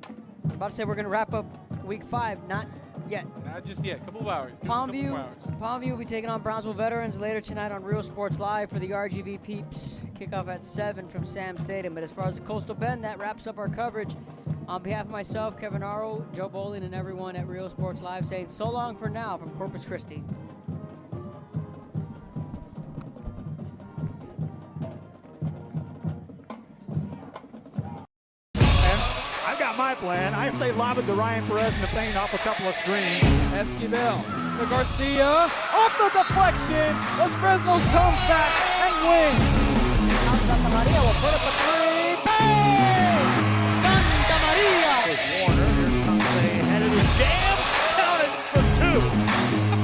I'm about to say we're going to wrap up week 5. Not yet. Not just yet. Couple of hours. Palmview will be taking on Brownsville Veterans later tonight on Real Sports Live for the RGV Peeps. Kickoff at 7 from Sam Stadium. But as far as the Coastal Bend, that wraps up our coverage. On behalf of myself, Kevin Aro, Joe Bowling, and everyone at Real Sports Live, saying so long for now from Corpus Christi. My plan. I say lob it to Ryan Perez in the paint off a couple of screens. Esquivel to Garcia. Off the deflection. Los Fresnos comes back and wins. Now Santa Maria will put up a 3. Bang! Santa Maria. There's Warner. Here comes a headed jam. Counted for 2.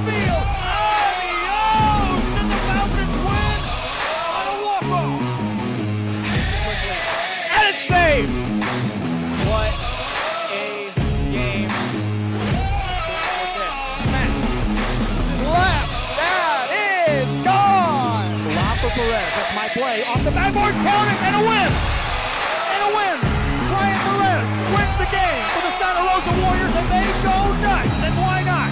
Field. Adios! And the Falcons win on a walk-off. And it's saved. What a game. Smack to the left. That is gone. Lob for Perez. That's my play. Off the backboard. Count it. And a win. And a win. Ryan Perez wins the game for the Santa Rosa Warriors, and they go nuts. And why not?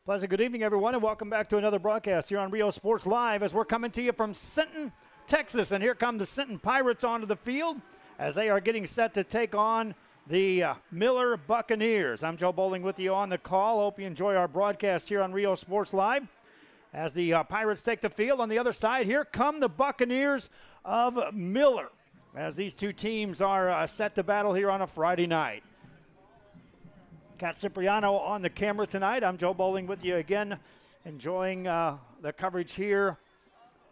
Pleasant good evening, everyone, and welcome back to another broadcast here on Rio Sports Live as we're coming to you from Sinton, Texas. And here come the Sinton Pirates onto the field as they are getting set to take on the Miller Buccaneers. I'm Joe Bowling with you on the call. Hope you enjoy our broadcast here on Rio Sports Live. As the Pirates take the field on the other side, here come the Buccaneers of Miller as these two teams are set to battle here on a Friday night. Cat Cipriano on the camera tonight. I'm Joe Bowling with you again, enjoying the coverage here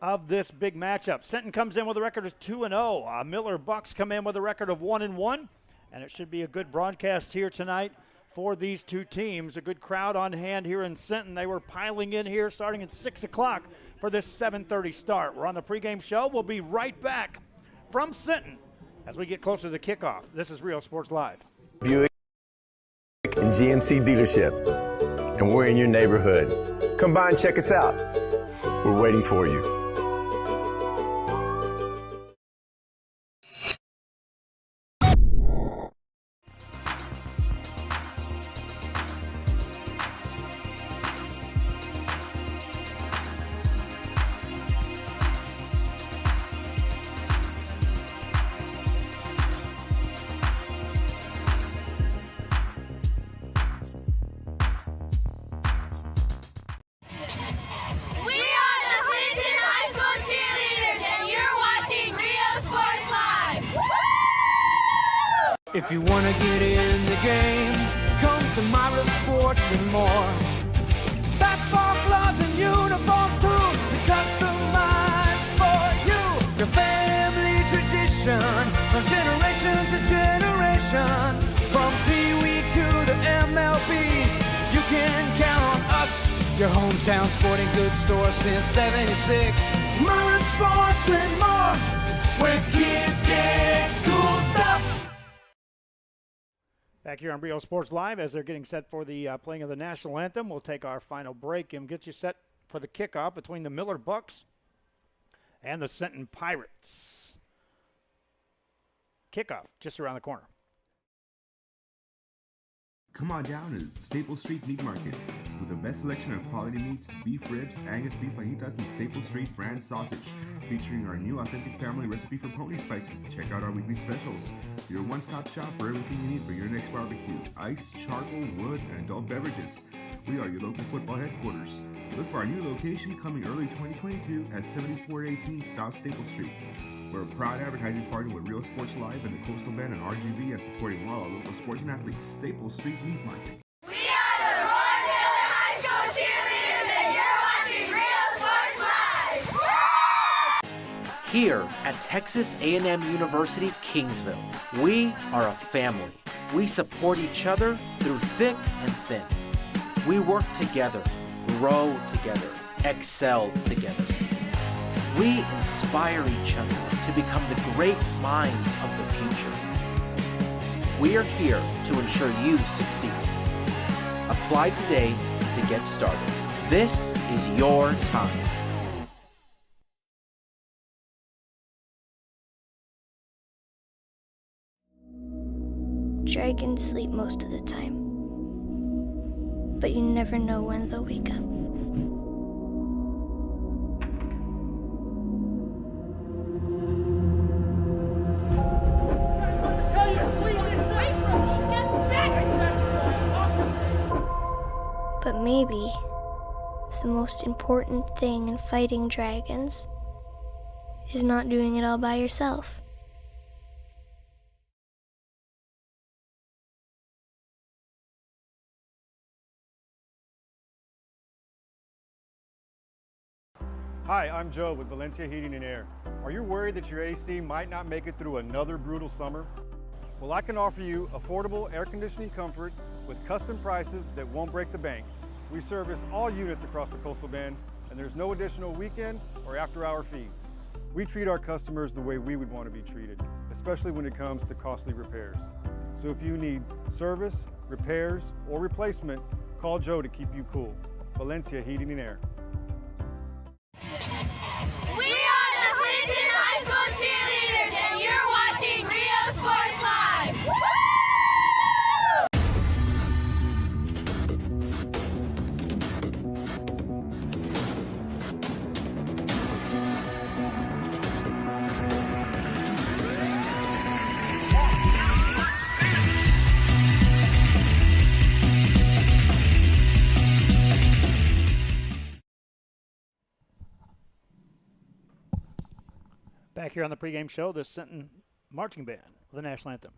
of this big matchup. Sinton comes in with a record of 2-0. Miller Bucks come in with a record of 1-1, and it should be a good broadcast here tonight for these two teams. A good crowd on hand here in Sinton. They were piling in here starting at 6 o'clock for this 7:30 start. We're on the pregame show. We'll be right back from Sinton as we get closer to the kickoff. This is Rio Sports Live. Buick and GMC dealership, and we're in your neighborhood. Come by and check us out. We're waiting for you. We are the Sinton If you want to get in the game, come to Myra Sports and more. Basketball gloves and uniforms too, customized for you. Your family tradition, from generation to generation. From Pee Wee to the MLBs, you can count on us. Your hometown sporting goods store since '76. Myra Sports and more, where kids get cool stuff. Back here on Brio Sports Live as they're getting set for the playing of the national anthem. We'll take our final break and get you set for the kickoff between the Miller Bucks and the Senton Pirates. Kickoff just around the corner. Come on down to Staple Street Meat Market with the best selection of quality meats, beef ribs, Angus beef fajitas, and Staple Street brand sausage, featuring our new authentic family recipe for pony spices. Check out our weekly specials. Your one-stop shop for everything you need for your next barbecue: ice, charcoal, wood, and adult beverages. We are your local football headquarters. Look for our new location coming early 2022 at 7418 South Staple Street. We're a proud advertising partner with Real Sports Live and the Coastal Band and RGV, and supporting all our local sports and athletes. Staple Street Meat Market. We are the Roy Taylor High School cheerleaders, and you're watching Real Sports Live. Here at Texas A&M University, Kingsville, we are a family. We support each other through thick and thin. We work together, grow together, excel together. We inspire each other to become the great minds of the future. We are here to ensure you succeed. Apply today to get started. This is your time. Dragons sleep most of the time, but you never know when they'll wake up. But maybe the most important thing in fighting dragons is not doing it all by yourself. Hi, I'm Joe with Valencia Heating and Air. Are you worried that your AC might not make it through another brutal summer? Well, I can offer you affordable air conditioning comfort with custom prices that won't break the bank. We service all units across the Coastal Bend, and there's no additional weekend or after-hour fees. We treat our customers the way we would want to be treated, especially when it comes to costly repairs. So if you need service, repairs, or replacement, call Joe to keep you cool. Valencia Heating and Air. We are the Clinton High School cheerleaders, and you're watching Rio Sports Live. Back here on the pregame show, the Senton Marching Band with the national anthem.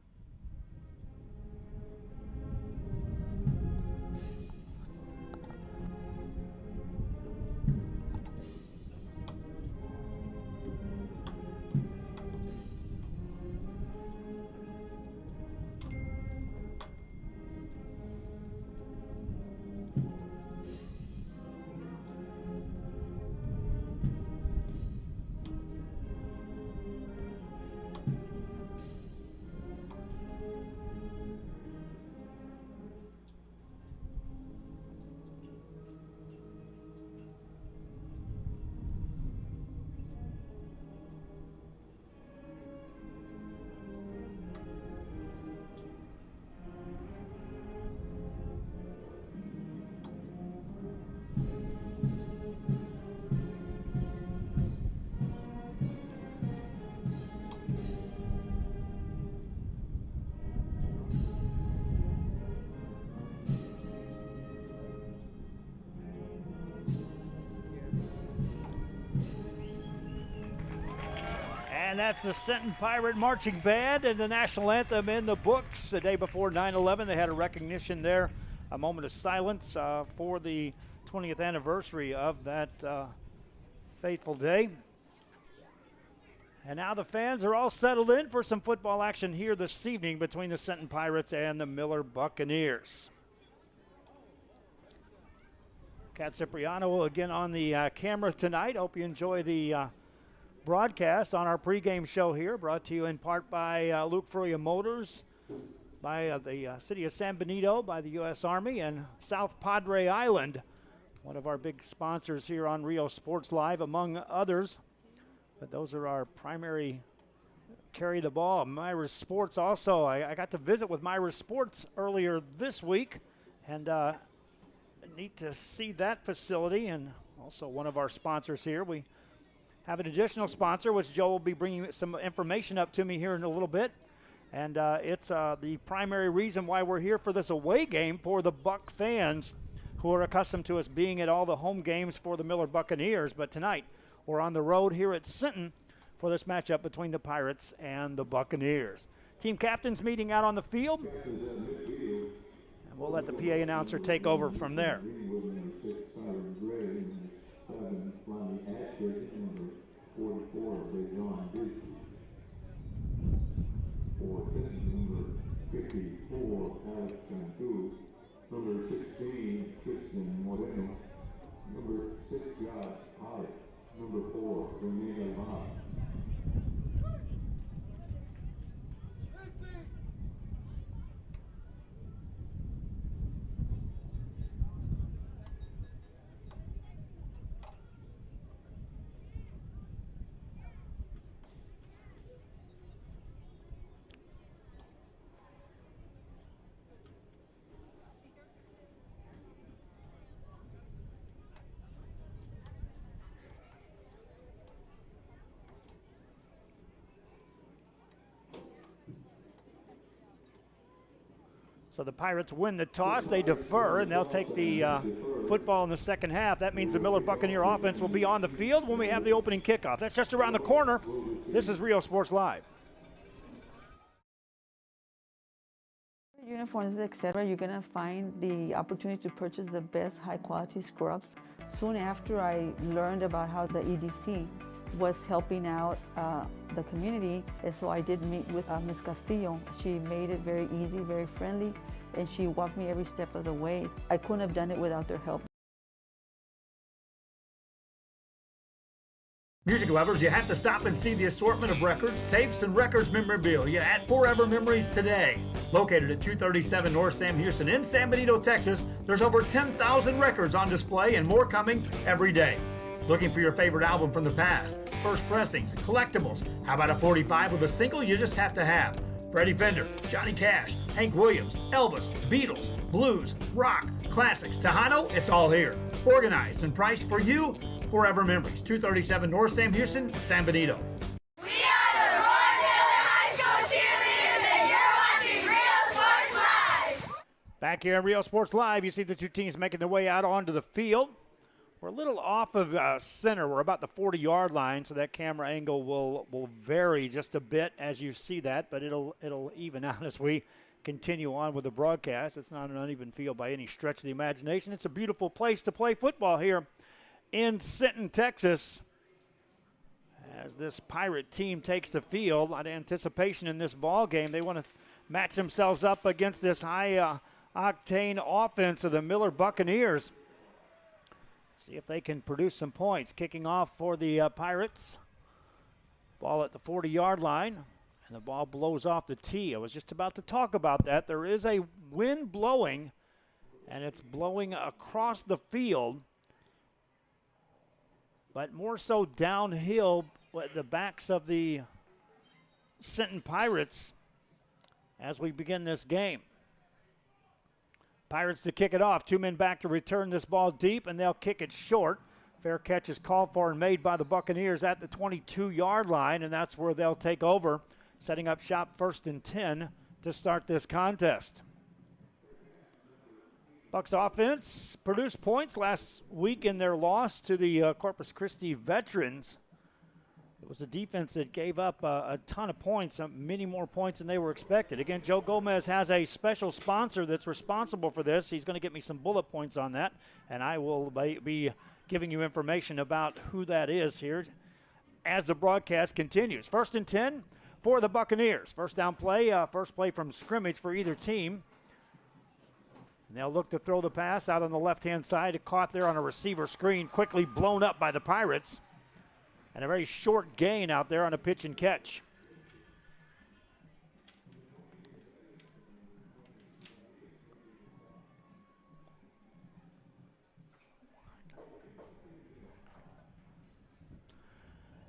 And that's the Sinton Pirate Marching Band and the national anthem in the books. The day before 9/11, they had a recognition there, a moment of silence for the 20th anniversary of that fateful day. And now the fans are all settled in for some football action here this evening between the Sinton Pirates and the Miller Buccaneers. Cat Cipriano again on the camera tonight. Hope you enjoy the broadcast on our pregame show here, brought to you in part by Luke Furrier Motors, by the city of San Benito, by the U.S. Army, and South Padre Island, one of our big sponsors here on Rio Sports Live, among others. But those are our primary carry the ball. Myra Sports also. I got to visit with Myra Sports earlier this week, and neat to see that facility, and also one of our sponsors here. We have an additional sponsor, which Joe will be bringing some information up to me here in a little bit. And it's the primary reason why we're here for this away game for the Buck fans who are accustomed to us being at all the home games for the Miller Buccaneers. But tonight, we're on the road here at Sinton for this matchup between the Pirates and the Buccaneers. Team captains meeting out on the field. And we'll let the PA announcer take over from there. Number 16, Tristan Moreno. Number 6, Josh Holly. Number 4, Renee Galvan. So the Pirates win the toss, they defer, and they'll take the football in the second half. That means the Miller Buccaneer offense will be on the field when we have the opening kickoff. That's just around the corner. This is Rio Sports Live. Uniforms, etc., you're going to find the opportunity to purchase the best high-quality scrubs. Soon after I learned about how the EDC was helping out the community, and so I did meet with Ms. Castillo. She made it very easy, very friendly, and she walked me every step of the way. I couldn't have done it without their help. Music lovers, you have to stop and see the assortment of records, tapes, and records memorabilia at Forever Memories today. Located at 237 North Sam Houston in San Benito, Texas, there's over 10,000 records on display and more coming every day. Looking for your favorite album from the past, first pressings, collectibles. How about a 45 with a single you just have to have? Freddie Fender, Johnny Cash, Hank Williams, Elvis, Beatles, blues, rock, classics, Tejano, it's all here. Organized and priced for you, Forever Memories, 237 North Sam Houston, San Benito. We are the Roy Taylor High School cheerleaders, and you're watching Rio Sports Live. Back here on Rio Sports Live, you see the two teams making their way out onto the field. We're a little off of center. We're about the 40-yard line, so that camera angle will vary just a bit as you see that, but it'll even out as we continue on with the broadcast. It's not an uneven field by any stretch of the imagination. It's a beautiful place to play football here in Sinton, Texas. As this Pirate team takes the field, a lot of anticipation in this ball game. They want to match themselves up against this high-octane offense of the Miller Buccaneers. See if they can produce some points. Kicking off for the Pirates. Ball at the 40-yard line, and the ball blows off the tee. I was just about to talk about that. There is a wind blowing, and it's blowing across the field, but more so downhill at the backs of the Sinton Pirates as we begin this game. Pirates to kick it off. Two men back to return this ball deep, and they'll kick it short. Fair catch is called for and made by the Buccaneers at the 22-yard line, and that's where they'll take over, setting up shop 1st and 10 to start this contest. Bucks offense produced points last week in their loss to the Corpus Christi Veterans. It was a defense that gave up a ton of points, many more points than they were expected. Again, Joe Gomez has a special sponsor that's responsible for this. He's going to get me some bullet points on that, and I will be giving you information about who that is here as the broadcast continues. 1st and 10 for the Buccaneers. First down play, first play from scrimmage for either team. And they'll look to throw the pass out on the left-hand side. Caught there on a receiver screen, quickly blown up by the Pirates. And a very short gain out there on a pitch and catch.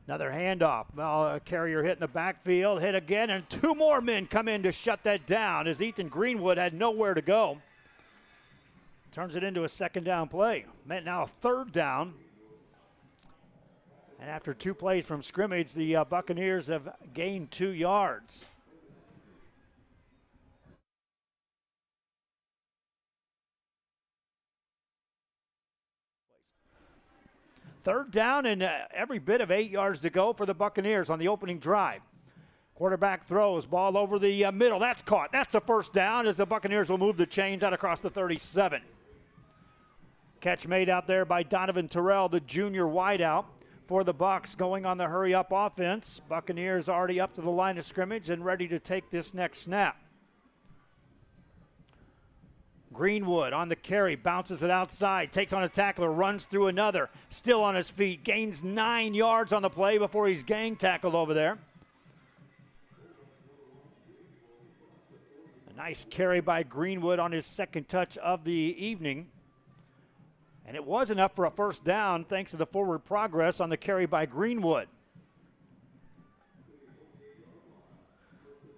Another handoff. Well, Carrier hit in the backfield, hit again, and 2 more men come in to shut that down as Ethan Greenwood had nowhere to go. Turns it into a 2nd down play. Now a 3rd down. And after 2 plays from scrimmage, the Buccaneers have gained 2 yards. Third down and every bit of 8 yards to go for the Buccaneers on the opening drive. Quarterback throws, ball over the middle. That's caught. That's a 1st down as the Buccaneers will move the chains out across the 37. Catch made out there by Donovan Terrell, the junior wideout for the Bucs, going on the hurry-up offense. Buccaneers already up to the line of scrimmage and ready to take this next snap. Greenwood on the carry, bounces it outside, takes on a tackler, runs through another, still on his feet, gains 9 yards on the play before he's gang tackled over there. A nice carry by Greenwood on his 2nd touch of the evening. And it was enough for a 1st down thanks to the forward progress on the carry by Greenwood.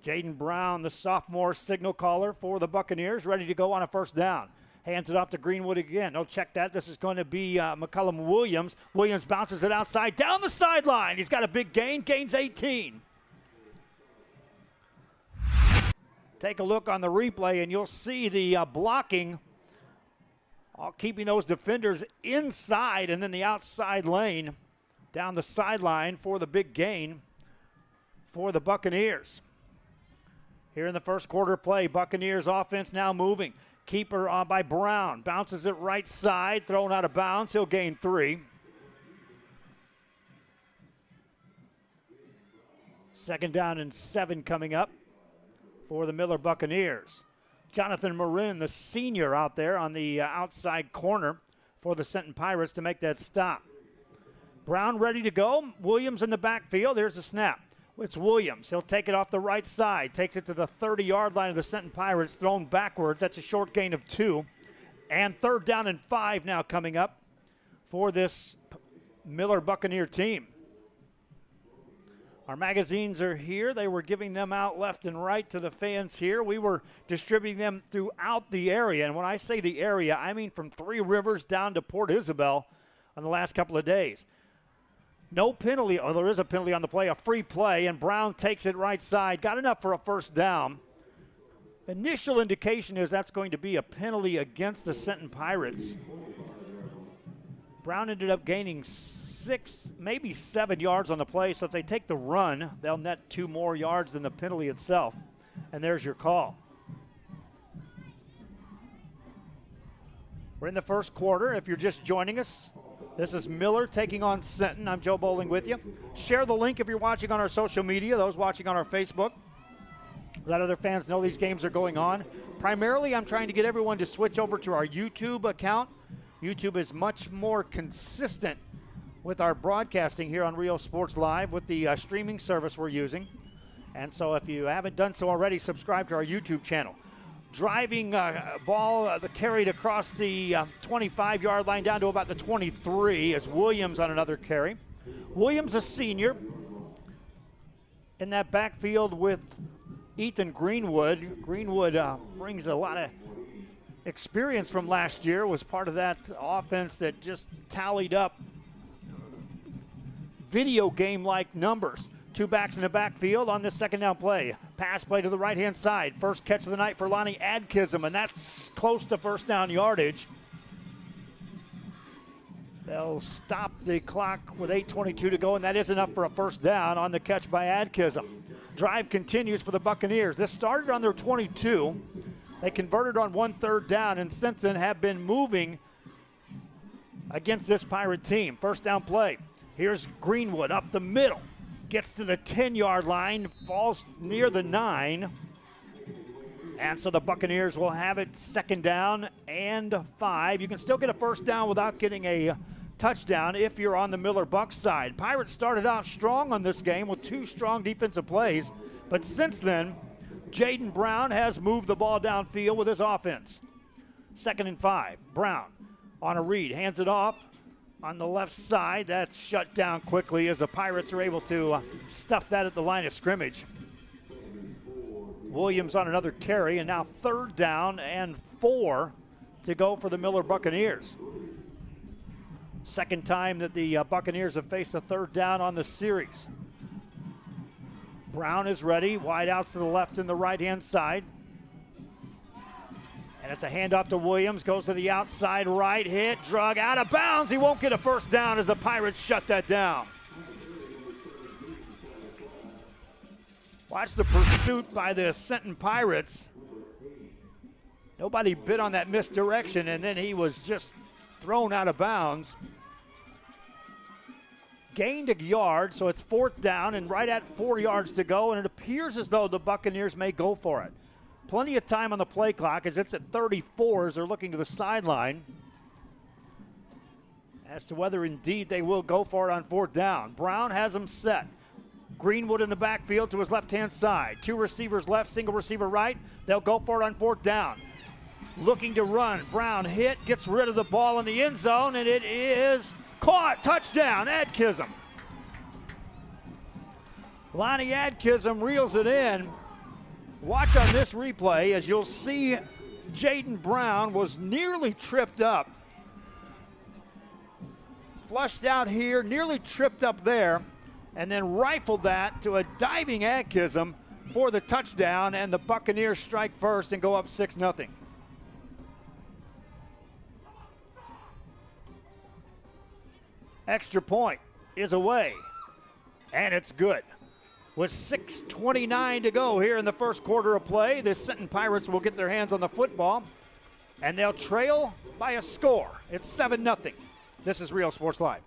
Jaden Brown, the sophomore signal caller for the Buccaneers, ready to go on a 1st down. Hands it off to Greenwood again. Oh, check that. This is going to be McCullum Williams. Williams bounces it outside, down the sideline. He's got a big gain, gains 18. Take a look on the replay, and you'll see the blocking, all keeping those defenders inside and then the outside lane down the sideline for the big gain for the Buccaneers. Here in the first quarter play, Buccaneers offense now moving. Keeper by Brown. Bounces it right side, thrown out of bounds. He'll gain 3. 2nd down and 7 coming up for the Miller Buccaneers. Jonathan Marin, the senior, out there on the outside corner for the Centon Pirates to make that stop. Brown ready to go. Williams in the backfield. Here's the snap. It's Williams. He'll take it off the right side. Takes it to the 30-yard line of the Centon Pirates. Thrown backwards. That's a short gain of 2. And 3rd down and 5 now coming up for this Miller Buccaneer team. Our magazines are here. They were giving them out left and right to the fans here. We were distributing them throughout the area. And when I say the area, I mean from 3 Rivers down to Port Isabel on the last couple of days. No penalty. Oh, there is a penalty on the play, a free play, and Brown takes it right side. Got enough for a 1st down. Initial indication is that's going to be a penalty against the Centon Pirates. Brown ended up gaining 6, maybe 7 yards on the play, so if they take the run, they'll net 2 more yards than the penalty itself. And there's your call. We're in the first quarter. If you're just joining us, this is Miller taking on Centon. I'm Joe Bowling with you. Share the link if you're watching on our social media, those watching on our Facebook. Let other fans know these games are going on. Primarily, I'm trying to get everyone to switch over to our YouTube account. YouTube is much more consistent with our broadcasting here on Rio Sports Live with the streaming service we're using. And so if you haven't done so already, subscribe to our YouTube channel. Driving ball carried across the 25-yard line down to about the 23 as Williams on another carry. Williams, a senior, in that backfield with Ethan Greenwood. Greenwood brings a lot of experience from last year, was part of that offense that just tallied up video game-like numbers. 2 backs in the backfield on this 2nd down play. Pass play to the right-hand side. First catch of the night for Lonnie Adkism, and that's close to 1st down yardage. They'll stop the clock with 8:22 to go, and that is enough for a first down on the catch by Adkism. Drive continues for the Buccaneers. This started on their 22. They converted on 1 3rd down, and since then have been moving against this Pirate team. First down play. Here's Greenwood up the middle. Gets to the 10-yard line, falls near the 9. And so the Buccaneers will have it 2nd down and 5. You can still get a first down without getting a touchdown if you're on the Miller Bucks side. Pirates started off strong on this game with 2 strong defensive plays, but since then, Jaden Brown has moved the ball downfield with his offense. 2nd and 5. Brown on a read, hands it off on the left side. That's shut down quickly as the Pirates are able to stuff that at the line of scrimmage. Williams on another carry, and now 3rd down and 4 to go for the Miller Buccaneers. Second time that the Buccaneers have faced a 3rd down on the series. Brown is ready, wide outs to the left and the right-hand side. And it's a handoff to Williams, goes to the outside right, hit, drug out of bounds. He won't get a first down as the Pirates shut that down. Watch the pursuit by the Sinton Pirates. Nobody bid on that misdirection, and then he was just thrown out of bounds. Gained a yard, so it's 4th down and right at 4 yards to go, and it appears as though the Buccaneers may go for it. Plenty of time on the play clock as it's at 34 as they're looking to the sideline as to whether indeed they will go for it on 4th down. Brown has them set. Greenwood in the backfield to his left-hand side. 2 receivers left, single receiver right. They'll go for it on 4th down. Looking to run. Brown hit, gets rid of the ball in the end zone, and it is caught. Touchdown, Adkism. Lonnie Adkism reels it in. Watch on this replay as you'll see Jaden Brown was nearly tripped up. Flushed out here, nearly tripped up there, and then rifled that to a diving Adkism for the touchdown, and the Buccaneers strike first and go up 6-0. Extra point is away, and it's good. With 6:29 to go here in the first quarter of play, the Sinton Pirates will get their hands on the football, and they'll trail by a score. It's 7-0. This is Real Sports Live.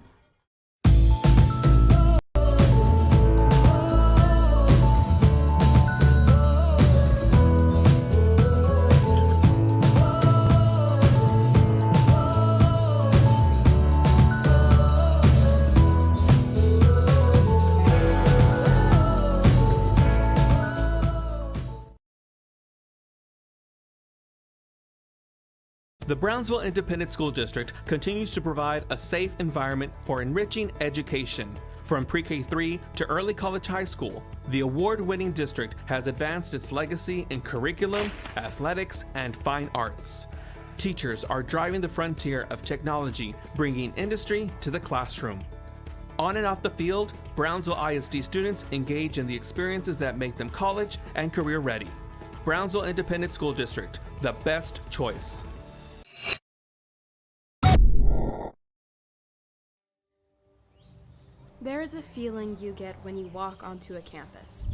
The Brownsville Independent School District continues to provide a safe environment for enriching education. From pre-K3 to early college high school, the award-winning district has advanced its legacy in curriculum, athletics, and fine arts. Teachers are driving the frontier of technology, bringing industry to the classroom. On and off the field, Brownsville ISD students engage in the experiences that make them college and career ready. Brownsville Independent School District, the best choice. There is a feeling you get when you walk onto a campus.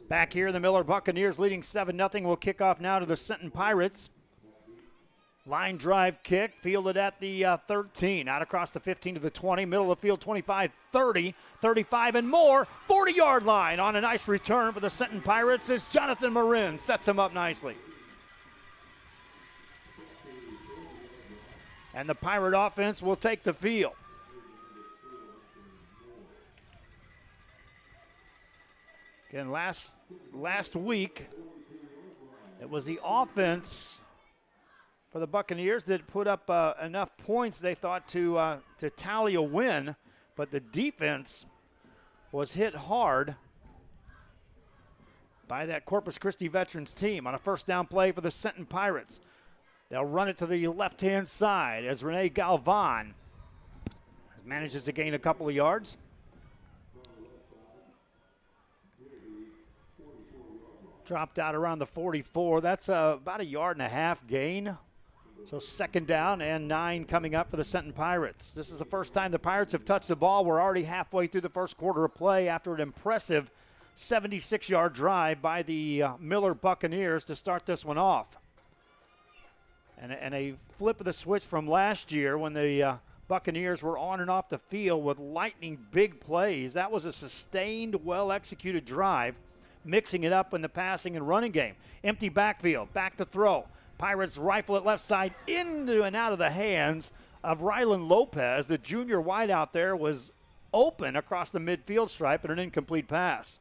Back here, the Miller Buccaneers leading 7-0 will kick off now to the Sinton Pirates. Line drive kick, fielded at the 13, out across the 15 to the 20, middle of the field 25, 30, 35 and more, 40-yard line on a nice return for the Sinton Pirates as Jonathan Marin sets him up nicely. And the Pirate offense will take the field. Again, last week, it was the offense for the Buccaneers that put up enough points they thought to tally a win, but the defense was hit hard by that Corpus Christi Veterans team on a first down play for the Sinton Pirates. They'll run it to the left-hand side as Rene Galvan manages to gain a couple of yards. Dropped out around the 44. That's about a 1.5 yard gain So 2nd down and 9 coming up for the Senton Pirates. This is the first time the Pirates have touched the ball. We're already halfway through the first quarter of play after an impressive 76-yard drive by the Miller Buccaneers to start this one off. And a flip of the switch from last year when the Buccaneers were on and off the field with lightning big plays. That was a sustained, well-executed drive, mixing it up in the passing and running game. Empty backfield, back to throw. Pirates rifle it left side into and out of the hands of Rylan Lopez. The junior wideout there was open across the midfield stripe and an incomplete pass.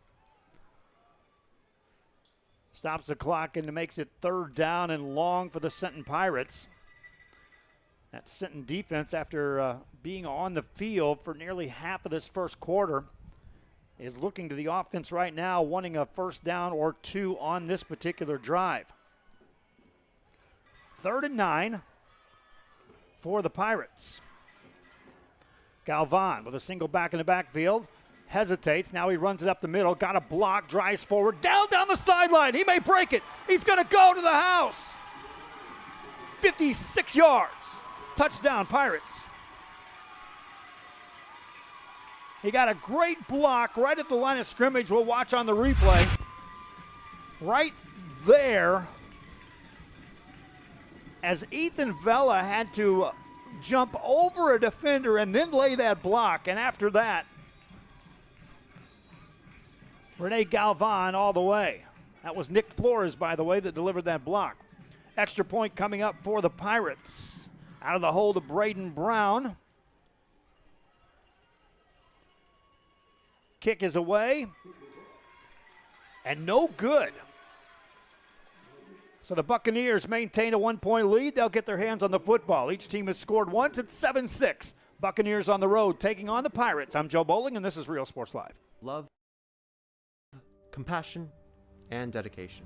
Stops the clock and makes it 3rd down and long for the Senton Pirates. That Senton defense, after being on the field for nearly half of this first quarter, is looking to the offense right now, wanting a 1st down or 2 on this particular drive. 3rd and 9 for the Pirates. Galvan with a single back in the backfield. Hesitates. Now he runs it up the middle. Got a block. Drives forward. Down the sideline. He may break it. He's going to go to the house. 56 yards. Touchdown, Pirates. He got a great block right at the line of scrimmage. We'll watch on the replay. Right there, as Ethan Vela had to jump over a defender and then lay that block. And after that, Rene Galvan all the way. That was Nick Flores, by the way, that delivered that block. Extra point coming up for the Pirates. Out of the hold of Braden Brown. Kick is away. And no good. So the Buccaneers maintain a 1-point lead. They'll get their hands on the football. Each team has scored once. It's 7-6. Buccaneers on the road taking on the Pirates. I'm Joe Bowling, and this is Real Sports Live. Love, compassion, and dedication.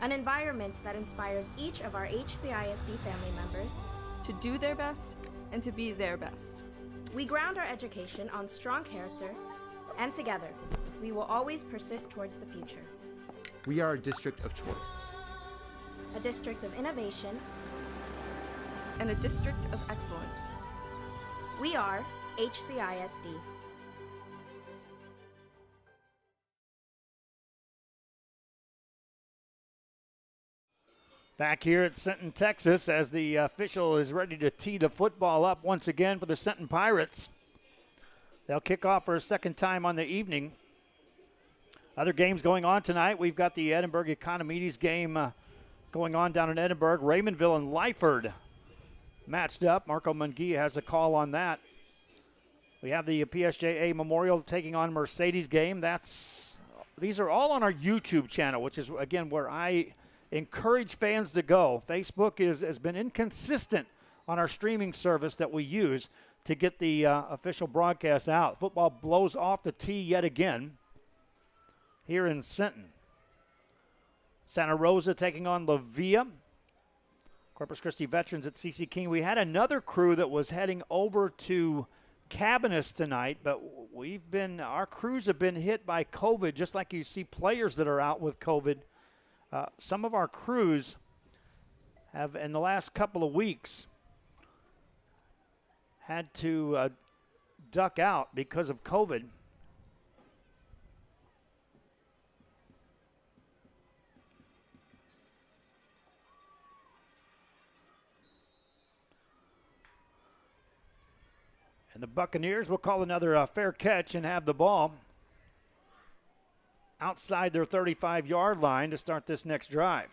An environment that inspires each of our HCISD family members to do their best and to be their best. We ground our education on strong character, and together, we will always persist towards the future. We are a district of choice. A district of innovation. And a district of excellence. We are HCISD. Back here at Senton, Texas, as the official is ready to tee the football up once again for the Senton Pirates. They'll kick off for a 2nd time on the evening. Other games going on tonight. We've got the Edinburgh Economides game going on down in Edinburgh. Raymondville and Lyford matched up. Marco Munguia has a call on that. We have the PSJA Memorial taking on Mercedes game. These are all on our YouTube channel, which is, again, where I encourage fans to go. Facebook has been inconsistent on our streaming service that we use to get the official broadcast out. Football blows off the tee yet again here in Senton. Santa Rosa taking on La Villa. Corpus Christi veterans at C.C. King. We had another crew that was heading over to Cabanis tonight, but our crews have been hit by COVID, just like you see players that are out with COVID. Some of our crews have, in the last couple of weeks, had to duck out because of COVID. And the Buccaneers will call another fair catch and have the ball outside their 35-yard line to start this next drive.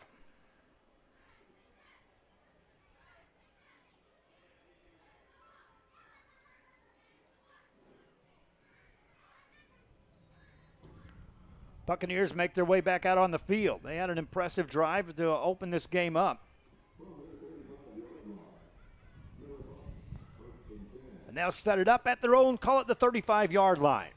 Buccaneers make their way back out on the field. They had an impressive drive to open this game up. And they'll set it up at their own, call it the 35-yard line.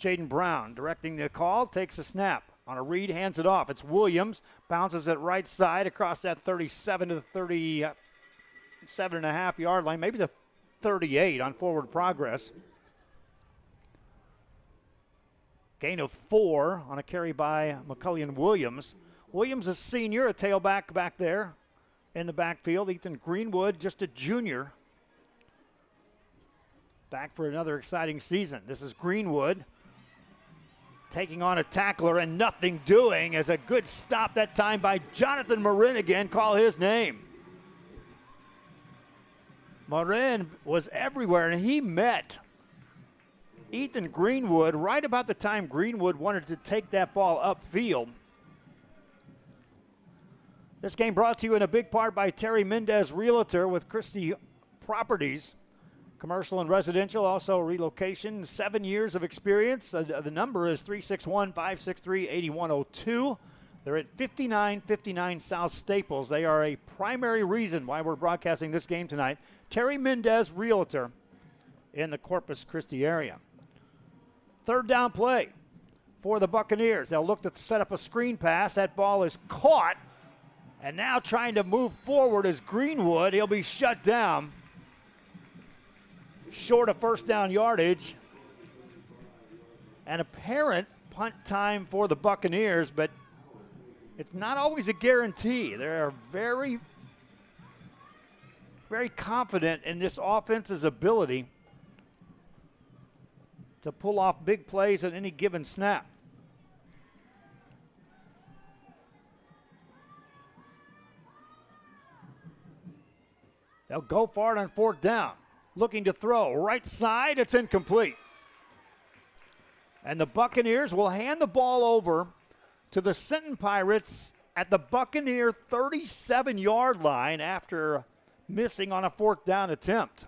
Jaden Brown directing the call, takes a snap. On a read, hands it off. It's Williams, bounces it right side across that 37 to the 37.5-yard line, maybe the 38 on forward progress. Gain of 4 on a carry by McCullion Williams. Williams, a senior, a tailback back there in the backfield. Ethan Greenwood, just a junior, back for another exciting season. This is Greenwood taking on a tackler and nothing doing, as a good stop that time by Jonathan Marin again. Call his name. Marin was everywhere, and he met Ethan Greenwood right about the time Greenwood wanted to take that ball upfield. This game brought to you in a big part by Terry Mendez, Realtor with Christi Properties. Commercial and residential, also relocation. 7 years of experience. The number is 361-563-8102. They're at 5959 South Staples. They are a primary reason why we're broadcasting this game tonight. Terry Mendez, Realtor in the Corpus Christi area. Third down play for the Buccaneers. They'll look to set up a screen pass. That ball is caught. And now trying to move forward is Greenwood. He'll be shut down. Short of first down yardage. An apparent punt time for the Buccaneers, but it's not always a guarantee. They're very, very confident in this offense's ability to pull off big plays at any given snap. They'll go for it on fourth down. Looking to throw. Right side, it's incomplete. And the Buccaneers will hand the ball over to the Sinton Pirates at the Buccaneer 37-yard line after missing on a fourth down attempt.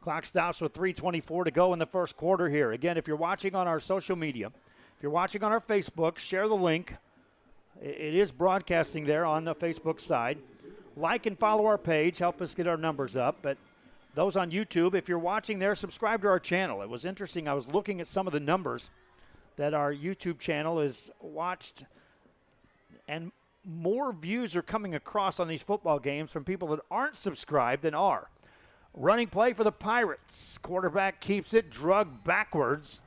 Clock stops with 3:24 to go in the first quarter here. Again, if you're watching on our social media, if you're watching on our Facebook, share the link. It is broadcasting there on the Facebook side. Like and follow our page. Help us get our numbers up. But those on YouTube, if you're watching there, subscribe to our channel. It was interesting. I was looking at some of the numbers that our YouTube channel is watched, and more views are coming across on these football games from people that aren't subscribed than are. Running play for the Pirates. Quarterback keeps it, drug backwards.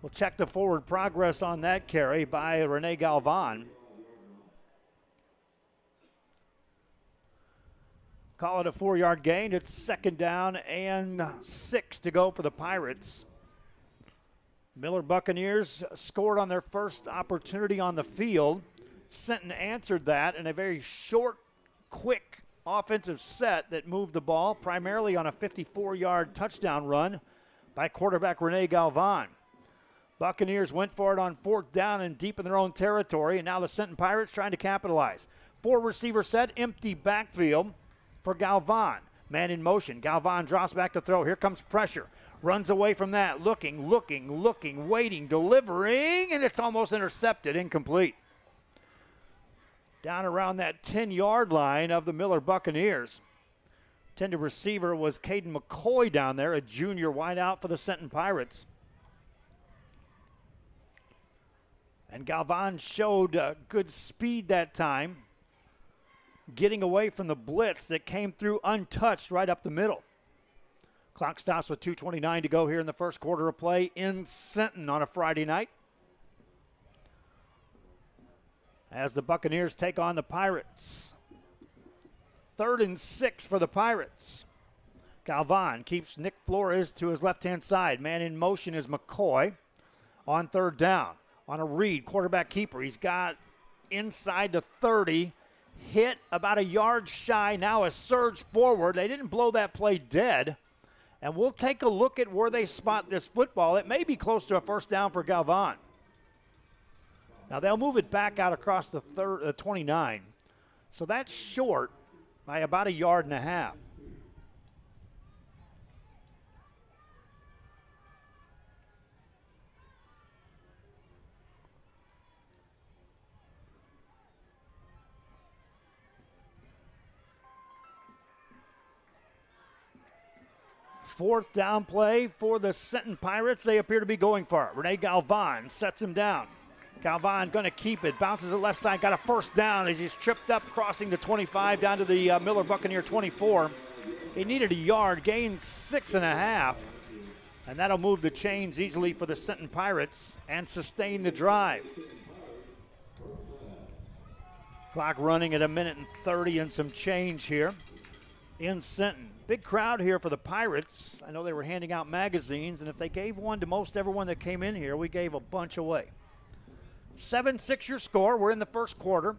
We'll check the forward progress on that carry by Rene Galvan. Call it a 4-yard gain. It's second down and 6 to go for the Pirates. Miller Buccaneers scored on their first opportunity on the field. Sinton answered that in a very short, quick offensive set that moved the ball, primarily on a 54-yard touchdown run by quarterback Rene Galvan. Buccaneers went for it on fourth down and deep in their own territory, and now the Sinton Pirates trying to capitalize. 4-receiver set, empty backfield for Galvan. Man in motion. Galvan drops back to throw. Here comes pressure. Runs away from that. Looking, waiting, delivering, and it's almost intercepted, incomplete. Down around that 10-yard line of the Miller Buccaneers. Intended receiver was Caden McCoy down there, a junior wideout for the Sinton Pirates. And Galvan showed good speed that time, getting away from the blitz that came through untouched right up the middle. Clock stops with 2:29 to go here in the first quarter of play in Sinton on a Friday night, as the Buccaneers take on the Pirates. 3rd and 6 for the Pirates. Galvan keeps Nick Flores to his left-hand side. Man in motion is McCoy on third down. On a read, quarterback keeper. He's got inside the 30, hit about a yard shy. Now a surge forward. They didn't blow that play dead. And we'll take a look at where they spot this football. It may be close to a first down for Galvan. Now they'll move it back out across the 29. So that's short by about a yard and a half. Fourth down play for the Sinton Pirates. They appear to be going for it. Rene Galvan sets him down. Galvan going to keep it. Bounces it left side. Got a first down as he's tripped up, crossing the 25 down to the Miller Buccaneer 24. He needed a yard, gained 6.5. And that'll move the chains easily for the Sinton Pirates and sustain the drive. Clock running at 1:30 and some change here in Sinton. Big crowd here for the Pirates. I know they were handing out magazines, and if they gave one to most everyone that came in here, we gave a bunch away. 7-6 your score. We're in the first quarter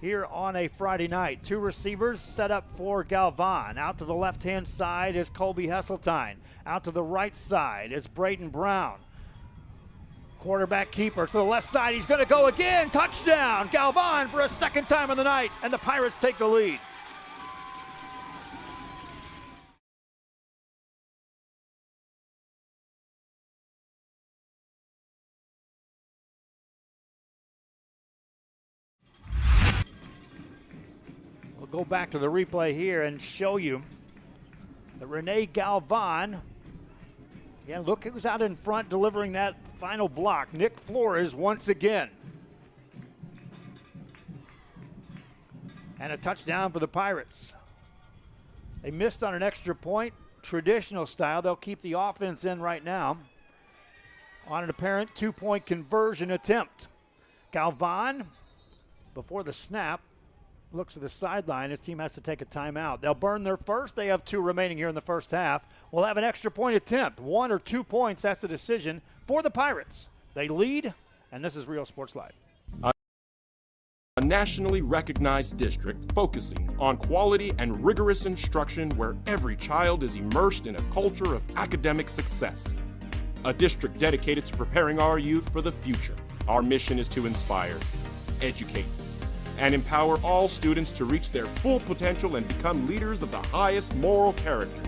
here on a Friday night. Two receivers set up for Galvan. Out to the left-hand side is Colby Hesseltine. Out to the right side is Braden Brown. Quarterback keeper to the left side. He's going to go again. Touchdown. Galvan for a second time of the night, and the Pirates take the lead. We'll go back to the replay here and show you that Rene Galvan, yeah, look who's out in front delivering that final block. Nick Flores once again. And a touchdown for the Pirates. They missed on an extra point, traditional style. They'll keep the offense in right now on an apparent two-point conversion attempt. Galvan, before the snap, looks at the sideline. His team has to take a timeout. They'll burn their first. They have 2 remaining here in the first half. We'll have an extra point attempt. 1 or 2 points, that's the decision for the Pirates. They lead, and this is Real Sports Live. A nationally recognized district focusing on quality and rigorous instruction where every child is immersed in a culture of academic success. A district dedicated to preparing our youth for the future. Our mission is to inspire, educate, and empower all students to reach their full potential and become leaders of the highest moral character.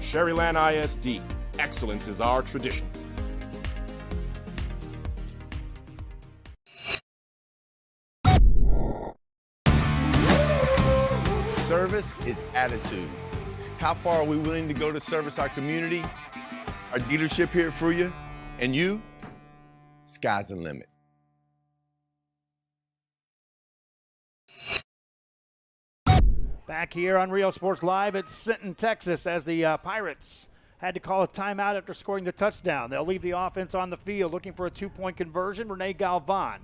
Sherryland ISD, excellence is our tradition. Service is attitude. How far are we willing to go to service our community, our dealership here for you, and you? Sky's the limit. Back here on Real Sports Live at Sinton, Texas, as the Pirates had to call a timeout after scoring the touchdown. They'll leave the offense on the field looking for a 2-point conversion. Rene Galvan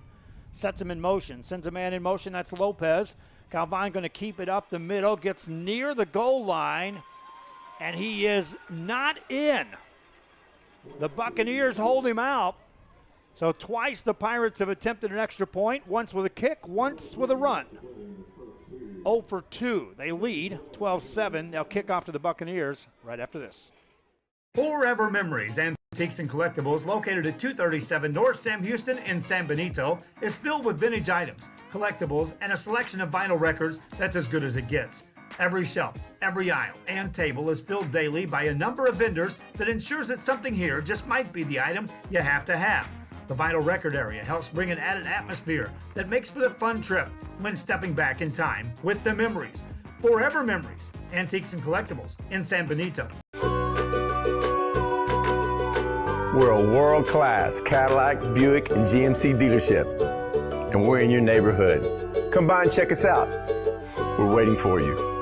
sets him in motion, sends a man in motion. That's Lopez. Galvan going to keep it up the middle, gets near the goal line, and he is not in. The Buccaneers hold him out. So twice the Pirates have attempted an extra point, once with a kick, once with a run. 0 for 2. They lead 12-7. They'll kick off to the Buccaneers right after this. Forever Memories, Antiques and Collectibles, located at 237 North Sam Houston in San Benito, is filled with vintage items, collectibles, and a selection of vinyl records that's as good as it gets. Every shelf, every aisle, and table is filled daily by a number of vendors that ensures that something here just might be the item you have to have. The vinyl record area helps bring an added atmosphere that makes for the fun trip when stepping back in time with the memories. Forever Memories, Antiques and Collectibles in San Benito. We're a world-class Cadillac, Buick, and GMC dealership, and we're in your neighborhood. Come by and check us out. We're waiting for you.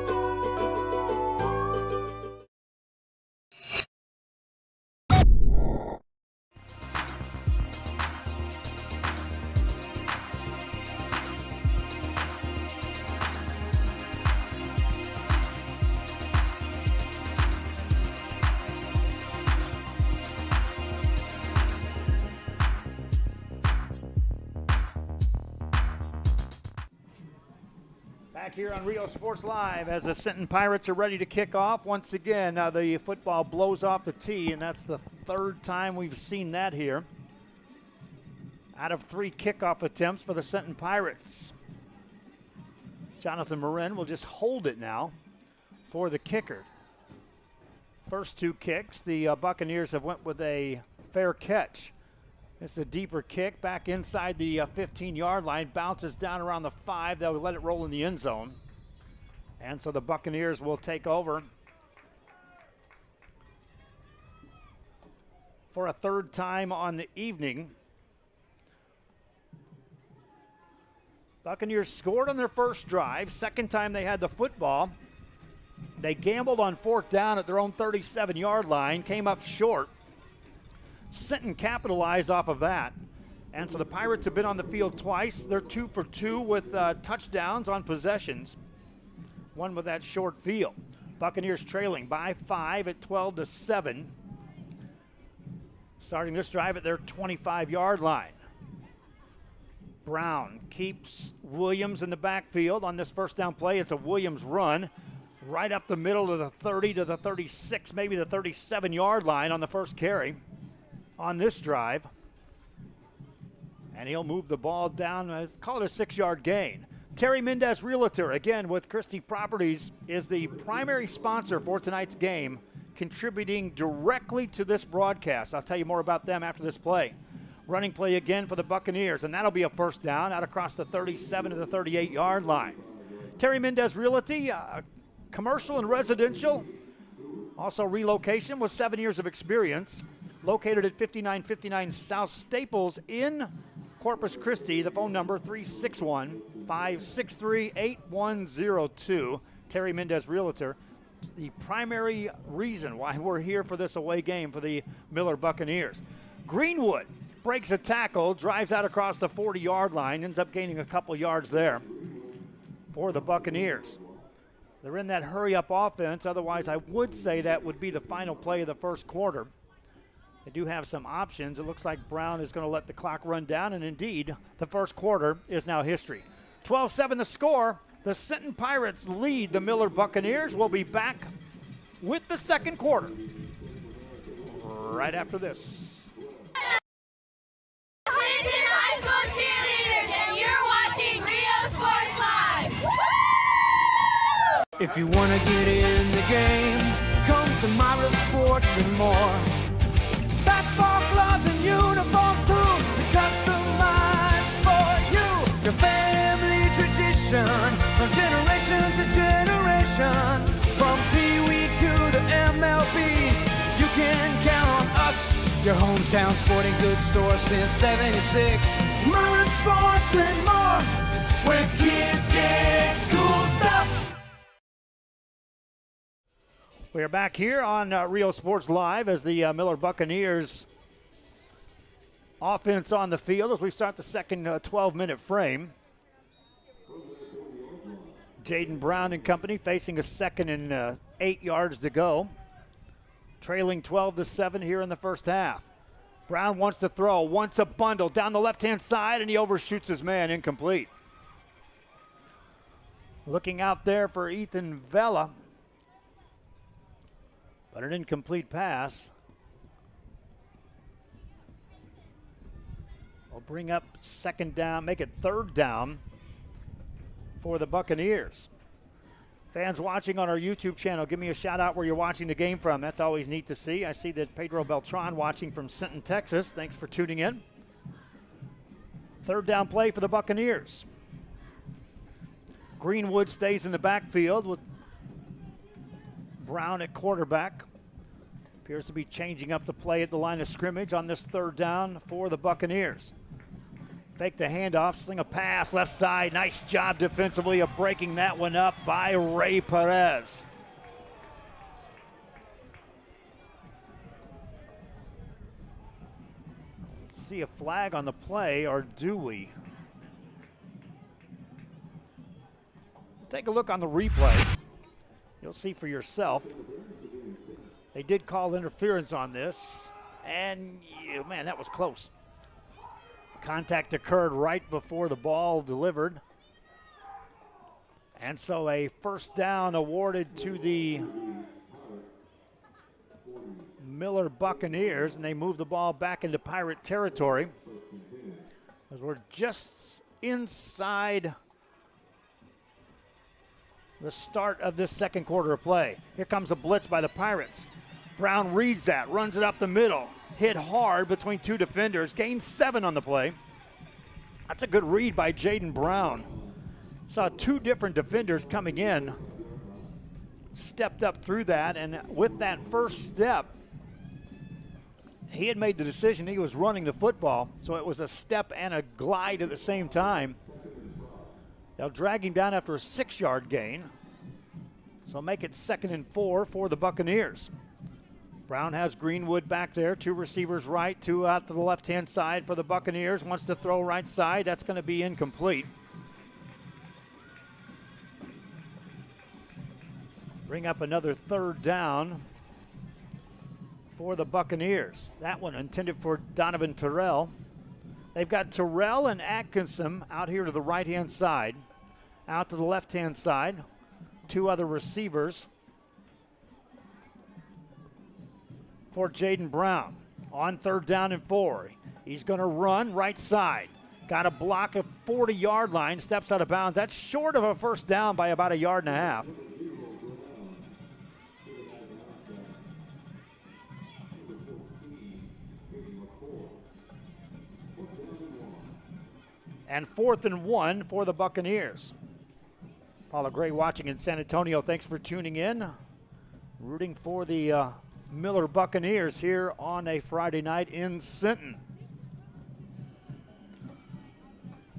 Back here on Real Sports Live as the Sinton Pirates are ready to kick off. Once again, the football blows off the tee, and that's the 3rd time we've seen that here. Out of 3 kickoff attempts for the Sinton Pirates. Jonathan Marin will just hold it now for the kicker. First 2 kicks, the Buccaneers have went with a fair catch. It's a deeper kick back inside the 15-yard line, bounces down around the 5. They'll let it roll in the end zone. And so the Buccaneers will take over for a 3rd time on the evening. Buccaneers scored on their first drive. Second time they had the football. They gambled on 4th down at their own 37-yard line, came up short. Sinton capitalized off of that. And so the Pirates have been on the field twice. They're 2 for 2 with touchdowns on possessions. One with that short field. Buccaneers trailing by 5 at 12-7. Starting this drive at their 25-yard line. Brown keeps Williams in the backfield on this first down play. It's a Williams run right up the middle of the 30 to the 36, maybe the 37-yard line on the first carry on this drive. And he'll move the ball down, call it a 6-yard gain. Terry Mendez Realtor, again with Christi Properties, is the primary sponsor for tonight's game, contributing directly to this broadcast. I'll tell you more about them after this play. Running play again for the Buccaneers, and that'll be a first down out across the 37 to the 38-yard line. Terry Mendez Realty, commercial and residential, also relocation with 7 years of experience. Located at 5959 South Staples in Corpus Christi. The phone number 361-563-8102. Terry Mendez Realtor. The primary reason why we're here for this away game for the Miller Buccaneers. Greenwood breaks a tackle, drives out across the 40-yard line, ends up gaining a couple yards there for the Buccaneers. They're in that hurry-up offense. Otherwise, I would say that would be the final play of the first quarter. They do have some options. It looks like Brown is going to let the clock run down, and indeed, the first quarter is now history. 12-7 the score. The Sinton Pirates lead the Miller Buccaneers. We'll be back with the second quarter right after this. Sinton High School cheerleaders, and you're watching Rio Sports Live. If you want to get in the game, come to Myra Sports and more. Basketball gloves and uniforms too, customized for you. Your family tradition, from generation to generation. From Pee Wee to the MLBs, you can count on us. Your hometown sporting goods store since '76. Myra Sports and more, where kids get cool stuff. We are back here on Rio Sports Live as the Miller Buccaneers offense on the field as we start the second 12-minute frame. Jaden Brown and company facing a 2nd and 8 yards to go. Trailing 12-7 here in the first half. Brown wants to throw, wants a bundle down the left-hand side, and he overshoots his man, incomplete. Looking out there for Ethan Vela. But an incomplete pass. Will bring up 2nd down, make it 3rd down for the Buccaneers. Fans watching on our YouTube channel, give me a shout out where you're watching the game from. That's always neat to see. I see that Pedro Beltran watching from Sinton, Texas. Thanks for tuning in. 3rd down play for the Buccaneers. Greenwood stays in the backfield with Brown at quarterback. Appears to be changing up the play at the line of scrimmage on this 3rd down for the Buccaneers. Fake the handoff, sling a pass, left side. Nice job defensively of breaking that one up by Ray Perez. Let's see a flag on the play, or do we? Take a look on the replay. You'll see for yourself. They did call interference on this, and man, that was close. Contact occurred right before the ball delivered. And so a 1st down awarded to the Miller Buccaneers, and they move the ball back into Pirate territory as we're just inside the start of this second quarter of play. Here comes a blitz by the Pirates. Brown reads that, runs it up the middle, hit hard between 2 defenders, gains 7 on the play. That's a good read by Jaden Brown. Saw 2 different defenders coming in, stepped up through that, and with that first step, he had made the decision he was running the football, so it was a step and a glide at the same time. They'll drag him down after a 6-yard gain. So make it 2nd and 4 for the Buccaneers. Brown has Greenwood back there. 2 receivers right, 2 out to the left-hand side for the Buccaneers. Wants to throw right side. That's going to be incomplete. Bring up another 3rd down for the Buccaneers. That one intended for Donovan Terrell. They've got Terrell and Atkinson out here to the right-hand side. Out to the left-hand side, 2 other receivers for Jaden Brown. On 3rd down and 4. He's going to run right side. Got a block of 40-yard line, steps out of bounds. That's short of a first down by about 1.5 yards. And 4th and 1 for the Buccaneers. Paula Gray watching in San Antonio. Thanks for tuning in. Rooting for the Miller Buccaneers here on a Friday night in Sinton.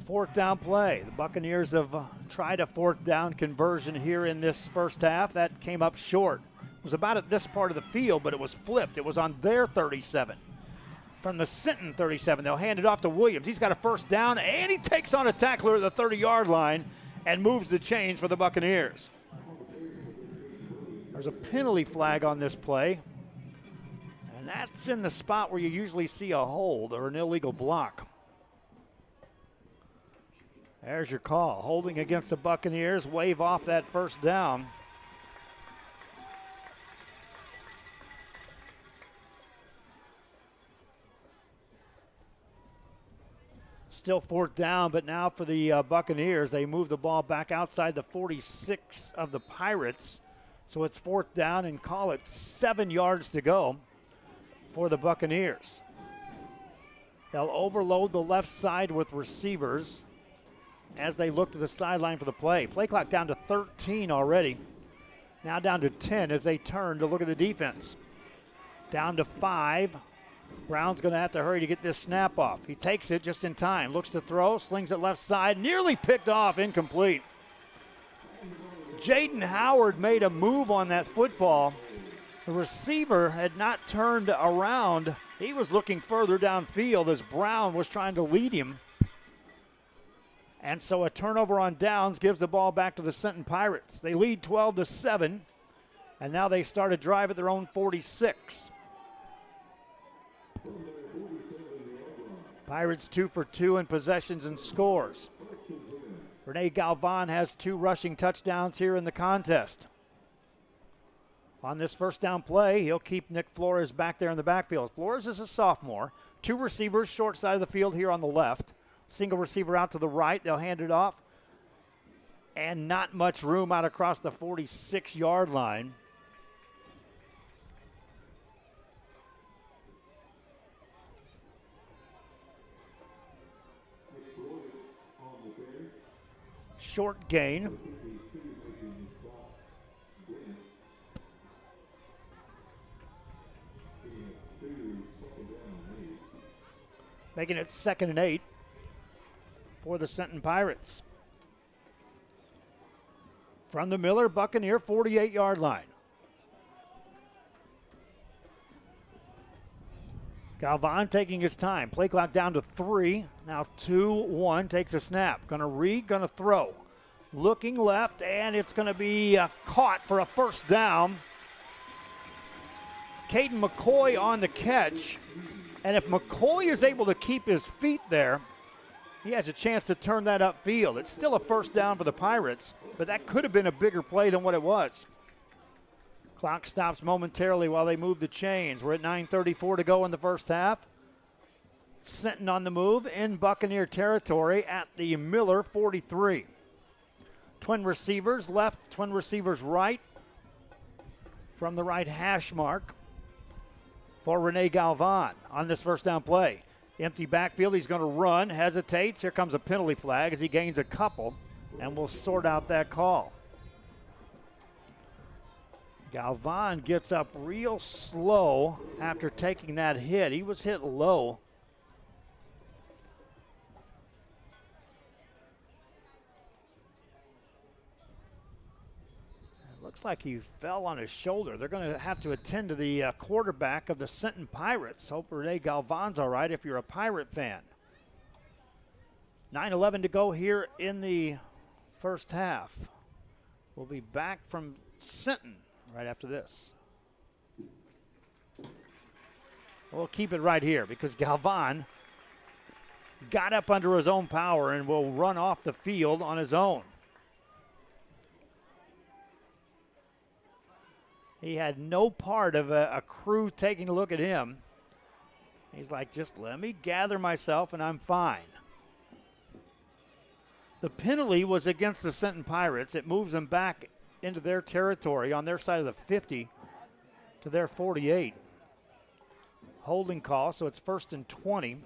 4th down play. The Buccaneers have tried a 4th down conversion here in this first half. That came up short. It was about at this part of the field, but it was flipped. It was on their 37. From the Sinton 37, they'll hand it off to Williams. He's got a first down, and he takes on a tackler at the 30-yard line and moves the chains for the Buccaneers. There's a penalty flag on this play, and that's in the spot where you usually see a hold or an illegal block. There's your call. Holding against the Buccaneers, wave off that first down. Still 4th down, but now for the Buccaneers, they move the ball back outside the 46 of the Pirates. So it's 4th down and call it 7 yards to go for the Buccaneers. They'll overload the left side with receivers as they look to the sideline for the play. Play clock down to 13 already. Now down to 10 as they turn to look at the defense. Down to 5. Brown's going to have to hurry to get this snap off. He takes it just in time. Looks to throw, slings it left side, nearly picked off, incomplete. Jaden Howard made a move on that football. The receiver had not turned around. He was looking further downfield as Brown was trying to lead him. And so a turnover on downs gives the ball back to the Sinton Pirates. They lead 12-7, and now they start a drive at their own 46. Pirates 2 for 2 in possessions and scores. Rene Galvan has 2 rushing touchdowns here in the contest. On this first down play, he'll keep Nick Flores back there in the backfield. Flores is a sophomore. 2 receivers short side of the field here on the left. Single receiver out to the right. They'll hand it off. And not much room out across the 46-yard line. Short gain. Making it 2nd and 8 for the Sinton Pirates. From the Miller Buccaneer 48-yard line. Galvan taking his time. Play clock down to 3. Now 2-1. Takes a snap. Going to read, going to throw. Looking left, and it's going to be caught for a first down. Caden McCoy on the catch. And if McCoy is able to keep his feet there, he has a chance to turn that upfield. It's still a first down for the Pirates, but that could have been a bigger play than what it was. Clock stops momentarily while they move the chains. We're at 9:34 to go in the first half. Sinton on the move in Buccaneer territory at the Miller 43. Twin receivers left, twin receivers right. From the right hash mark for Rene Galvan on this first down play. Empty backfield, he's going to run, hesitates. Here comes a penalty flag as he gains a couple, and we'll sort out that call. Galvan gets up real slow after taking that hit. He was hit low. Looks like he fell on his shoulder. They're going to have to attend to the quarterback of the Sinton Pirates. Hope Rene Galvan's all right if you're a Pirate fan. 9:11 to go here in the first half. We'll be back from Sinton right after this. We'll keep it right here because Galvan got up under his own power and will run off the field on his own. He had no part of a crew taking a look at him. He's like, just let me gather myself and I'm fine. The penalty was against the Sinton Pirates. It moves them back into their territory on their side of the 50 to their 48. Holding call, so it's 1st and 20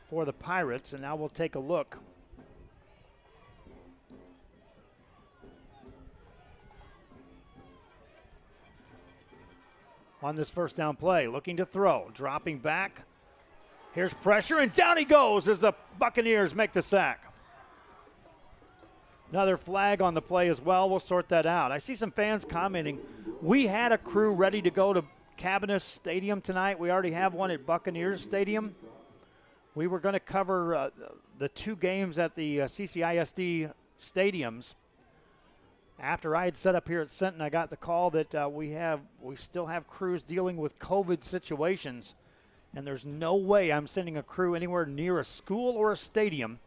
for the Pirates, and now we'll take a look. On this first down play, looking to throw, dropping back. Here's pressure, and down he goes as the Buccaneers make the sack. Another flag on the play as well. We'll sort that out. I see some fans commenting, we had a crew ready to go to Cabinus Stadium tonight. We already have one at Buccaneers Stadium. We were going to cover the 2 games at the CCISD stadiums. After I had set up here at Sinton, I got the call that we still have crews dealing with COVID situations, and there's no way I'm sending a crew anywhere near a school or a stadium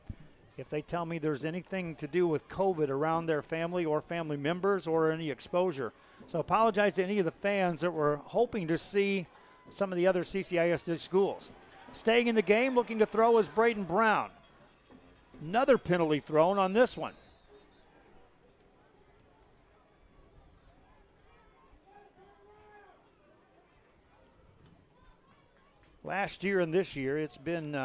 if they tell me there's anything to do with COVID around their family or family members or any exposure. So apologize to any of the fans that were hoping to see some of the other CCISD schools. Staying in the game, looking to throw is Braden Brown. Another penalty thrown on this one. Last year and this year, it's been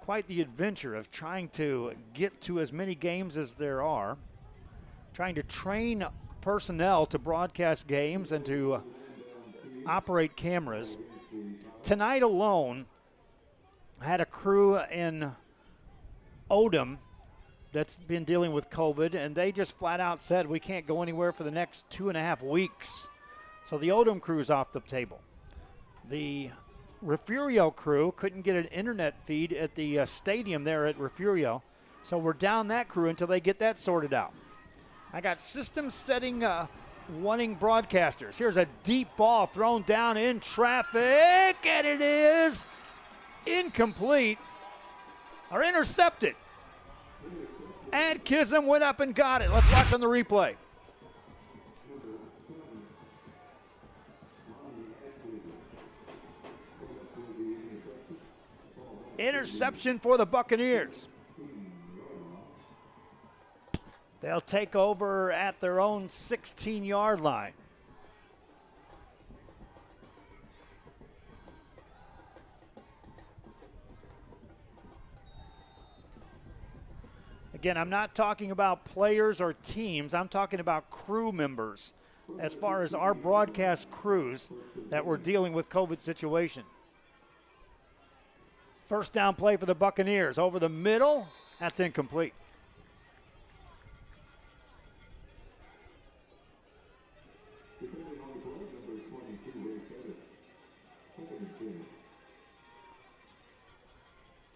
quite the adventure of trying to get to as many games as there are, trying to train personnel to broadcast games and to operate cameras. Tonight alone, I had a crew in Odom that's been dealing with COVID, and they just flat out said we can't go anywhere for the next 2.5 weeks. So the Odom crew's off the table. The Refugio crew couldn't get an internet feed at the stadium there at Refugio, so we're down that crew until they get that sorted out. I got system setting wanting broadcasters. Here's a deep ball thrown down in traffic, and it is incomplete or intercepted. And Kism went up and got it. Let's watch on the replay. Interception for the Buccaneers. They'll take over at their own 16-yard line. Again, I'm not talking about players or teams. I'm talking about crew members as far as our broadcast crews that were dealing with COVID situation. First down play for the Buccaneers. Over the middle, that's incomplete.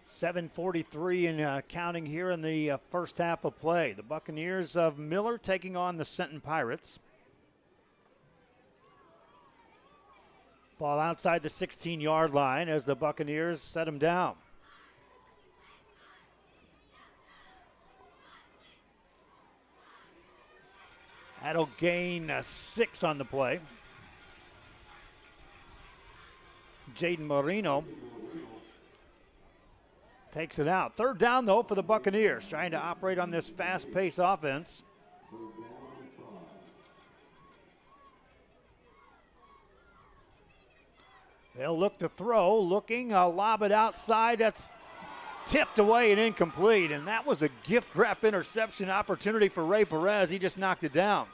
.7:43 and counting here in the first half of play. The Buccaneers of Miller taking on the Sinton Pirates. Ball outside the 16-yard line as the Buccaneers set him down. That'll gain 6 on the play. Jaden Marino takes it out. Third down, though, for the Buccaneers, trying to operate on this fast-paced offense. They'll look to throw, looking, lob it outside. That's tipped away and incomplete, and that was a gift-wrap interception opportunity for Ray Perez. He just knocked it down.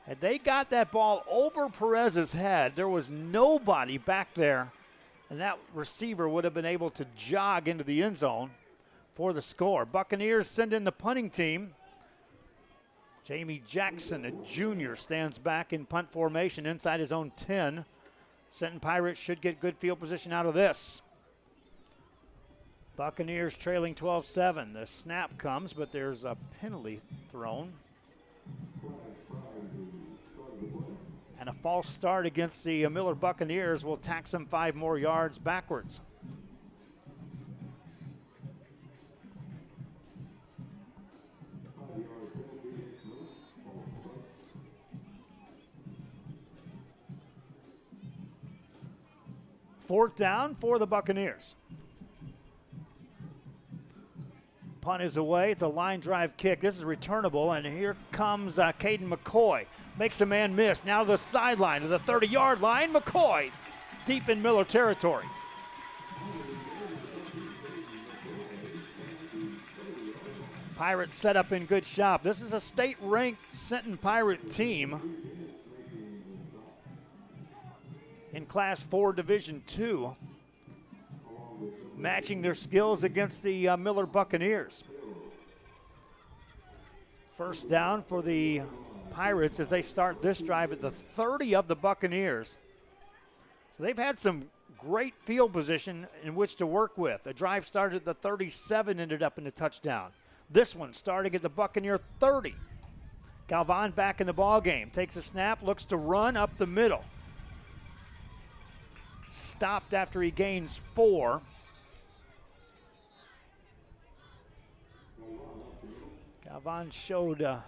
Had they got that ball over Perez's head, there was nobody back there, and that receiver would have been able to jog into the end zone. for the score. Buccaneers send in the punting team. Jamie Jackson, a junior, stands back in punt formation inside his own 10. Senton Pirates should get good field position out of this. Buccaneers trailing 12-7. The snap comes, but there's a penalty thrown. And a false start against the Miller Buccaneers will tax them 5 more yards backwards. Fourth down for the Buccaneers. Punt is away. It's a line drive kick. This is returnable, and here comes Caden McCoy. Makes a man miss. Now to the sideline, to the 30-yard line. McCoy deep in Miller territory. Pirates set up in good shop. This is a state-ranked Senton Pirate team in Class 4 Division II, matching their skills against the Miller Buccaneers. First down for the Pirates as they start this drive at the 30 of the Buccaneers. So they've had some great field position in which to work with. The drive started at the 37, ended up in the touchdown. This one starting at the Buccaneer 30. Galvan back in the ball game, takes a snap, looks to run up the middle. Stopped after he gains 4. Galvan showed that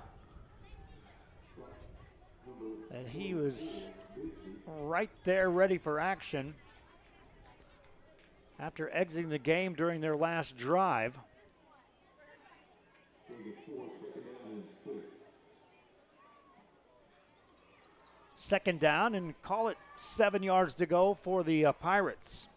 he was right there ready for action after exiting the game during their last drive. Second down, and call it 7 yards to go for the Pirates.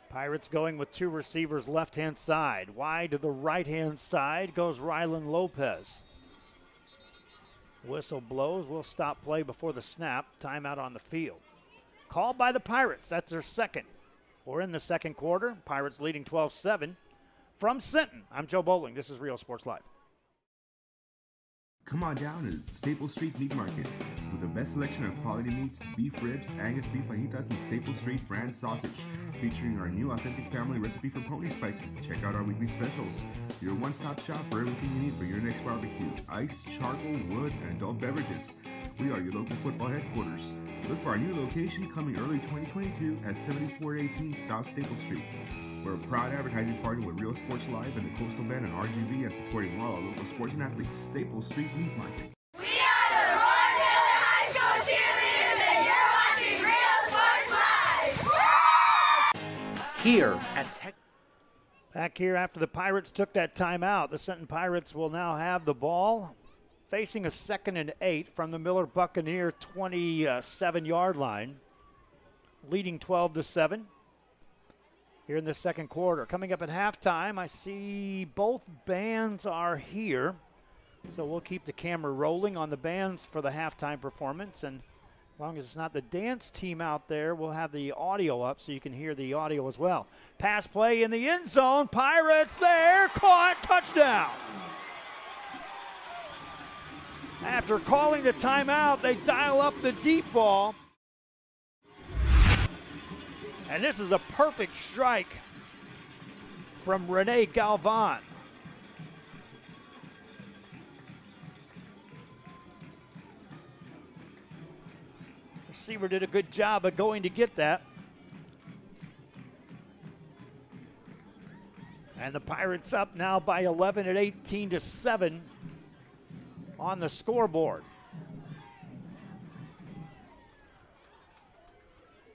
Pirates going with 2 receivers left-hand side. Wide to the right-hand side goes Rylan Lopez. Whistle blows. We'll stop play before the snap. Timeout on the field. Called by the Pirates. That's their second. We're in the second quarter. Pirates leading 12-7. From Senton, I'm Joe Bowling. This is Real Sports Live. Come on down to Staple Street Meat Market with the best selection of quality meats, beef ribs, Angus beef fajitas, and Staple Street brand sausage, featuring our new authentic family recipe for pony spices. Check out our weekly specials. Your one-stop shop for everything you need for your next barbecue: ice, charcoal, wood, and adult beverages. We are your local football headquarters. Look for our new location coming early 2022 at 7418 South Staple Street. We're a proud advertising partner with Real Sports Live and the Coastal Band and RGV, and supporting all our local sports and athletes. Staple Street Meat Market. We are the Roy Taylor High School cheerleaders, and you're watching Real Sports Live. Here at Tech. Back here after the Pirates took that timeout, the Senton Pirates will now have the ball, facing a 2nd and 8 from the Miller Buccaneer 27-yard line, leading 12-7. Here in the second quarter. Coming up at halftime, I see both bands are here. So we'll keep the camera rolling on the bands for the halftime performance. And as long as it's not the dance team out there, we'll have the audio up so you can hear the audio as well. Pass play in the end zone. Pirates there. Caught. Touchdown. After calling the timeout, they dial up the deep ball. And this is a perfect strike from Rene Galvan. Receiver did a good job of going to get that. And the Pirates up now by 11 at 18-7 on the scoreboard.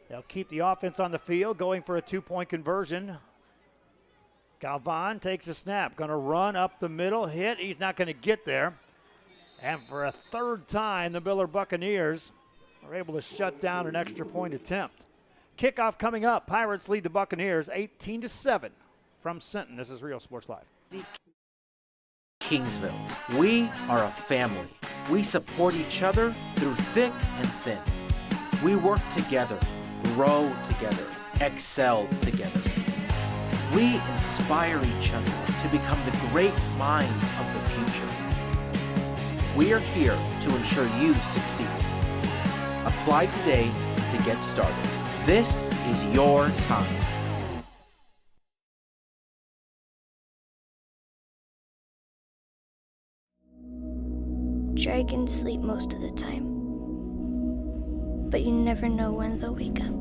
They'll keep the offense on the field, going for a 2-point conversion. Galvan takes a snap, going to run up the middle, hit. He's not going to get there. And for a third time, the Miller Buccaneers are able to shut down an extra point attempt. Kickoff coming up. Pirates lead the Buccaneers 18-7 from Senton. This is Real Sports Live. Kingsville. We are a family. We support each other through thick and thin. We work together, grow together, excel together. We inspire each other to become the great minds of the future. We are here to ensure you succeed. Apply today to get started. This is your time. Dragons sleep most of the time, but you never know when they'll wake up.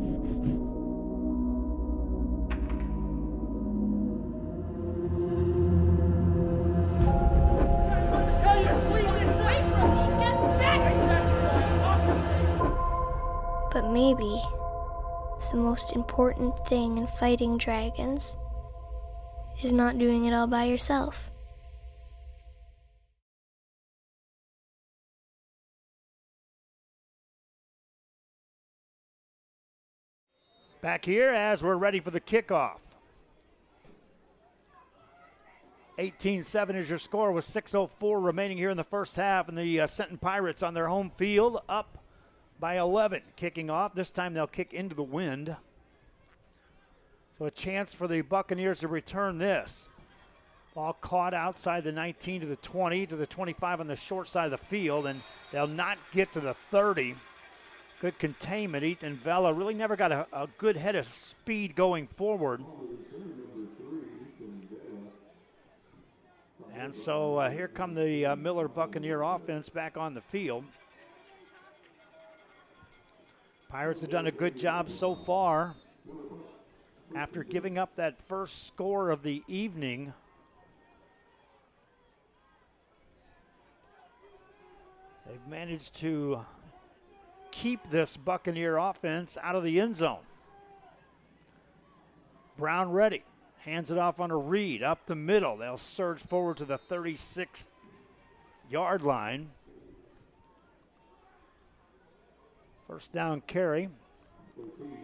But maybe the most important thing in fighting dragons is not doing it all by yourself. Back here as we're ready for the kickoff. 18-7 is your score with 6:04 remaining here in the first half, and the Senton Pirates on their home field up by 11. Kicking off. This time they'll kick into the wind. So a chance for the Buccaneers to return this. Ball caught outside the 19 to the 20 to the 25 on the short side of the field, and they'll not get to the 30. Good containment. Ethan Vela really never got a good head of speed going forward. And so here come the Miller Buccaneer offense back on the field. Pirates have done a good job so far. After giving up that first score of the evening, they've managed to keep this Buccaneer offense out of the end zone. Brown ready. Hands it off on a read. Up the middle. They'll surge forward to the 36-yard line. First down carry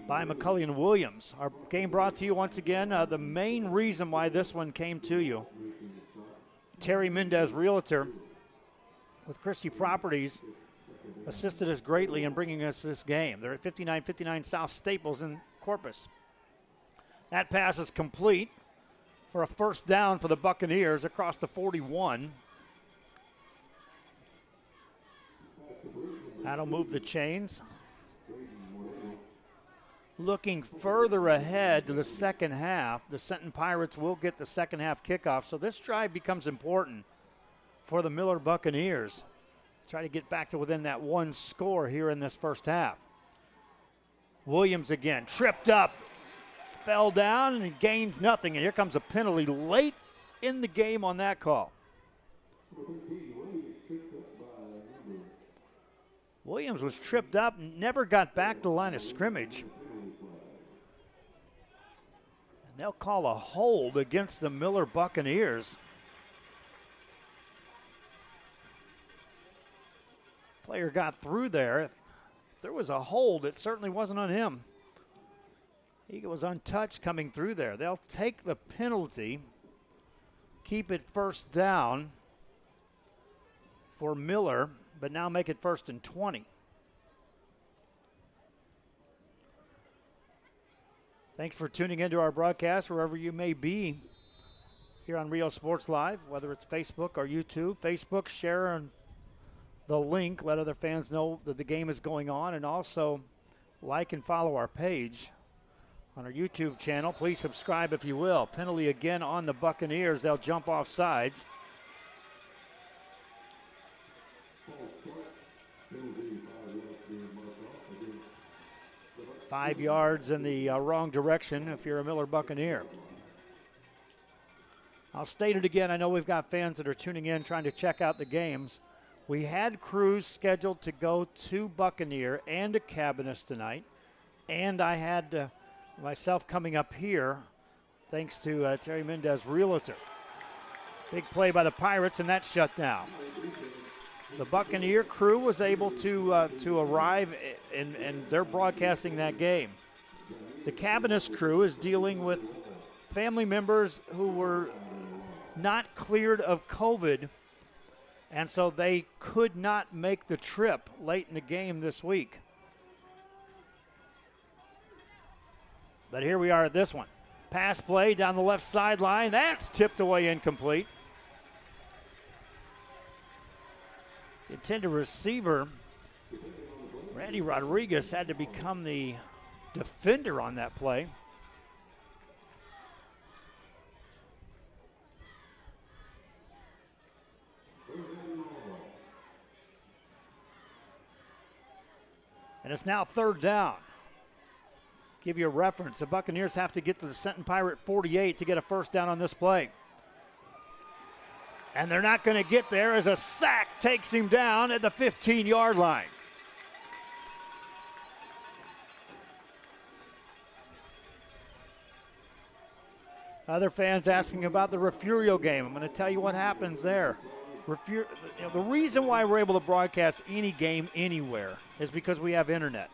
by McCully and Williams. Our game brought to you once again. The main reason why this one came to you, Terry Mendez, realtor with Christi Properties, assisted us greatly in bringing us this game. They're at 5959 South Staples in Corpus. That pass is complete for a first down for the Buccaneers across the 41. That'll move the chains. Looking further ahead to the second half, the Senton Pirates will get the second half kickoff, so this drive becomes important for the Miller Buccaneers. Try to get back to within that one score here in this first half. Williams again, tripped up, fell down, and gains nothing. And here comes a penalty late in the game on that call. Williams was tripped up, never got back to the line of scrimmage. And they'll call a hold against the Miller Buccaneers. Player got through there. If there was a hold, it certainly wasn't on him. He was untouched coming through there. They'll take the penalty, keep it first down for Miller, but now make it 1st and 20. Thanks for tuning into our broadcast wherever you may be here on Rio Sports Live, whether it's Facebook or YouTube. Facebook, share the link, let other fans know that the game is going on, and also like and follow our page on our YouTube channel. Please subscribe if you will. Penalty again on the Buccaneers. They'll jump off sides. Five yards in the wrong direction if you're a Miller Buccaneer. I'll state it again. I know we've got fans that are tuning in trying to check out the games. We had crews scheduled to go to Buccaneer and to Cabinets tonight, and I had myself coming up here thanks to Terry Mendez, realtor. Big play by the Pirates, and that's shut down. The Buccaneer crew was able to arrive, and they're broadcasting that game. The Cabinets crew is dealing with family members who were not cleared of COVID, and so they could not make the trip late in the game this week. But here we are at this one. Pass play down the left sideline. That's tipped away incomplete. The intended receiver, Randy Rodriguez, had to become the defender on that play. And it's now 3rd down. Give you a reference. The Buccaneers have to get to the Senton Pirate 48 to get a first down on this play. And they're not going to get there as a sack takes him down at the 15-yard line. Other fans asking about the Refugio game. I'm going to tell you what happens there. The reason why we're able to broadcast any game anywhere is because we have internet.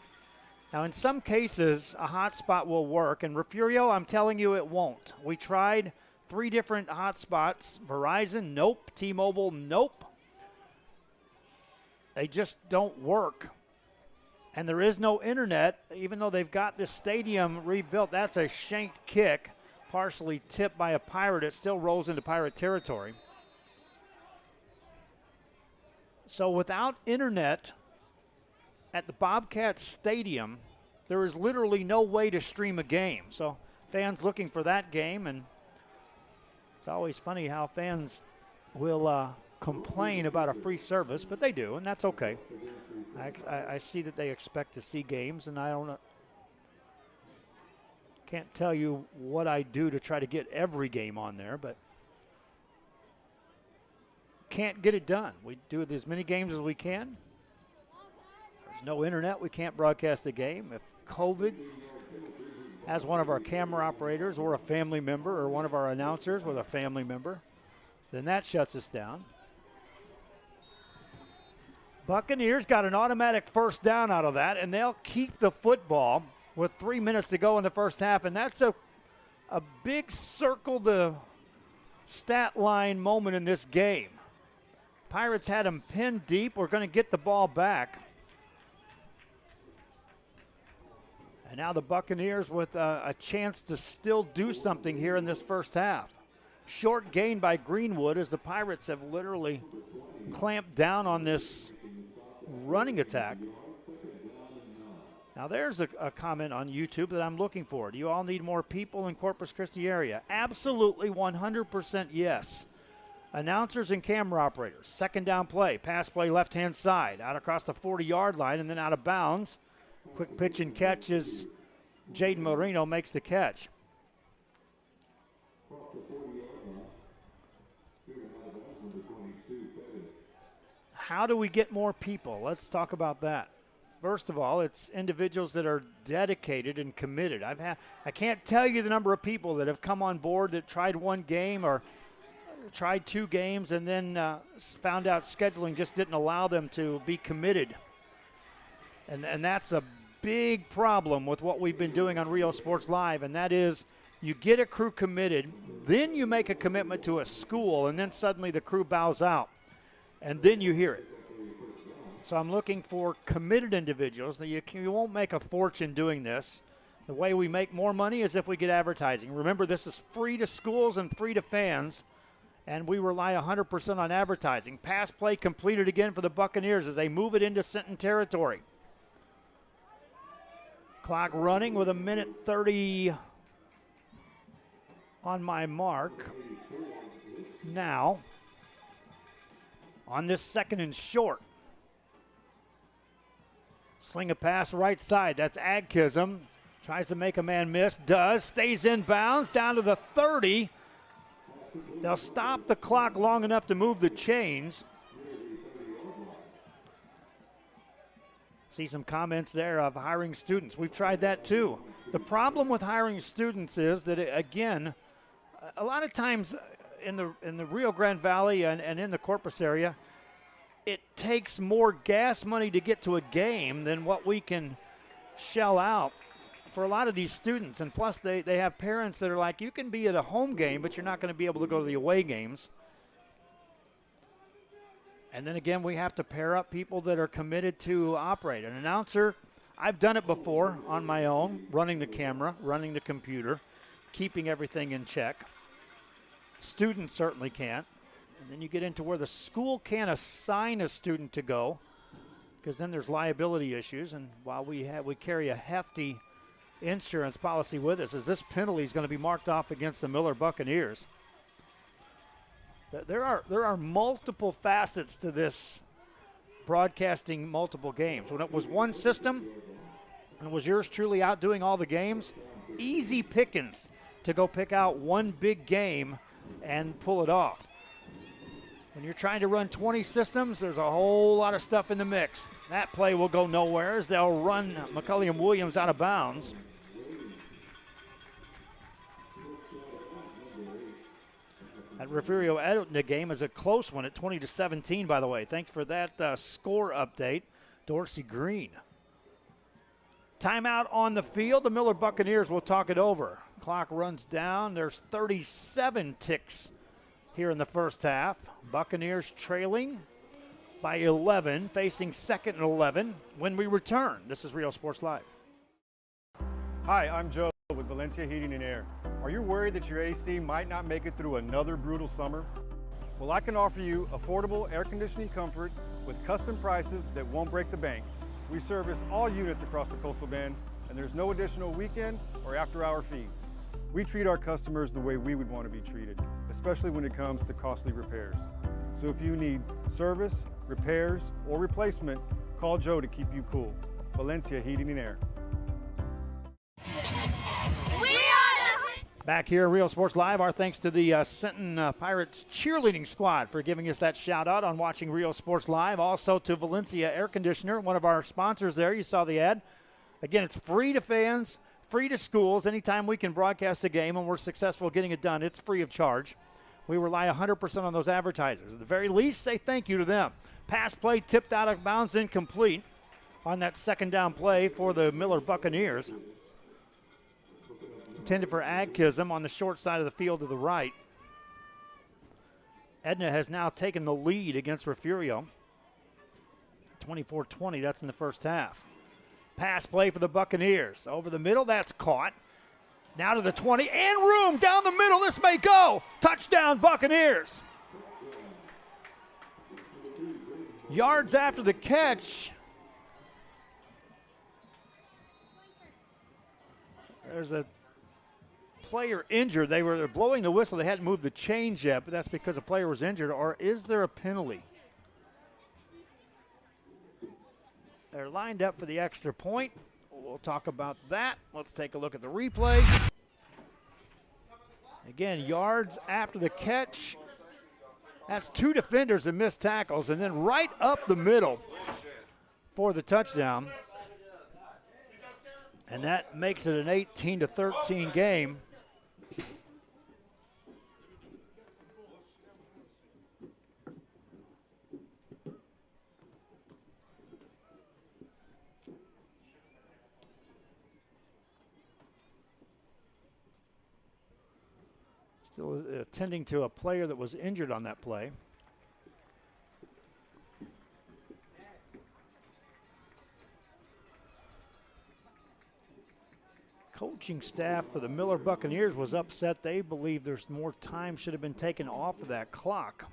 Now, in some cases, a hotspot will work, and Refugio, I'm telling you, it won't. We tried 3 different hotspots. Verizon, nope. T-Mobile, nope. They just don't work. And there is no internet, even though they've got this stadium rebuilt. That's a shanked kick, partially tipped by a Pirate. It still rolls into Pirate territory. So without internet at the Bobcats Stadium, there is literally no way to stream a game. So fans looking for that game, and it's always funny how fans will complain about a free service, but they do, and that's okay. I see that they expect to see games, and I can't tell you what I do to try to get every game on there, but can't get it done. We do as many games as we can. There's no internet. We can't broadcast the game. If COVID has one of our camera operators or a family member or one of our announcers with a family member, then that shuts us down. Buccaneers got an automatic first down out of that, and they'll keep the football with 3 minutes to go in the first half, and that's a big circle the stat line moment in this game. Pirates had them pinned deep. We're going to get the ball back. And now the Buccaneers with a chance to still do something here in this first half. Short gain by Greenwood as the Pirates have literally clamped down on this running attack. Now there's a comment on YouTube that I'm looking for. Do you all need more people in Corpus Christi area? Absolutely 100% yes. Announcers and camera operators. 2nd down play. Pass play left-hand side. Out across the 40-yard line and then out of bounds. Quick pitch and catch as Jaden Marino makes the catch. How do we get more people? Let's talk about that. First of all, it's individuals that are dedicated and committed. I can't tell you the number of people that have come on board that tried one game or tried 2 games and then found out scheduling just didn't allow them to be committed. And that's a big problem with what we've been doing on Rio Sports Live, and that is you get a crew committed, then you make a commitment to a school, and then suddenly the crew bows out, and then you hear it. So I'm looking for committed individuals. You won't make a fortune doing this. The way we make more money is if we get advertising. Remember, this is free to schools and free to fans, and we rely 100% on advertising. Pass play completed again for the Buccaneers as they move it into Senton territory. Clock running with 1:30 on my mark. Now, on this 2nd and short. Sling a pass right side. That's Agkism. Tries to make a man miss. Does. Stays in bounds down to the 30. They'll stop the clock long enough to move the chains. See some comments there of hiring students. We've tried that too. The problem with hiring students is that, again, a lot of times in the Rio Grande Valley and in the Corpus area, it takes more gas money to get to a game than what we can shell out for a lot of these students. And plus, they have parents that are like, you can be at a home game, but you're not going to be able to go to the away games. And then again, we have to pair up people that are committed to operate. An announcer, I've done it before on my own, running the camera, running the computer, keeping everything in check. Students certainly can't. And then you get into where the school can't assign a student to go, because then there's liability issues. And while we carry a hefty insurance policy with us, as this penalty is going to be marked off against the Miller Buccaneers. There are multiple facets to this broadcasting multiple games. When it was one system and it was yours truly out doing all the games, easy pickings to go pick out one big game and pull it off. When you're trying to run 20 systems, there's a whole lot of stuff in the mix. That play will go nowhere as they'll run McCulliam Williams out of bounds. That Refugio Edna game is a close one at 20-17, by the way. Thanks for that score update, Dorsey Green. Timeout on the field. The Miller Buccaneers will talk it over. Clock runs down. There's 37 ticks here in the first half. Buccaneers trailing by 11, facing second and 11 when we return. This is Real Sports Live. Hi, I'm Joe with Valencia Heating and Air. Are you worried that your AC might not make it through another brutal summer? Well, I can offer you affordable air conditioning comfort with custom prices that won't break the bank. We service all units across the Coastal Bend, and there's no additional weekend or after-hour fees. We treat our customers the way we would want to be treated, especially when it comes to costly repairs. So if you need service, repairs, or replacement, call Joe to keep you cool. Valencia Heating and Air. Back here at Real Sports Live, our thanks to the Sinton Pirates cheerleading squad for giving us that shout out on watching Real Sports Live. Also to Valencia Air Conditioner, one of our sponsors there. You saw the ad. Again, it's free to fans, free to schools. Anytime we can broadcast a game and we're successful getting it done, it's free of charge. We rely 100% on those advertisers. At the very least, say thank you to them. Pass play tipped out of bounds, incomplete on that second down play for the Miller Buccaneers. Intended for Agkism on the short side of the field to the right. Edna has now taken the lead against Refugio. 24-20, that's in the first half. Pass play for the Buccaneers. Over the middle, that's caught. Now to the 20, and room down the middle. This may go. Touchdown, Buccaneers. Yards after the catch. There's a player injured. They were blowing the whistle. They hadn't moved the chains yet, but that's because a player was injured. Or is there a penalty? They're lined up for the extra point. We'll talk about that. Let's take a look at the replay. Again, yards after the catch. That's two defenders that missed tackles, and then right up the middle for the touchdown. And that makes it an 18-13 game. Still attending to a player that was injured on that play. Coaching staff for the Miller Buccaneers was upset. They believe there's more time should have been taken off of that clock.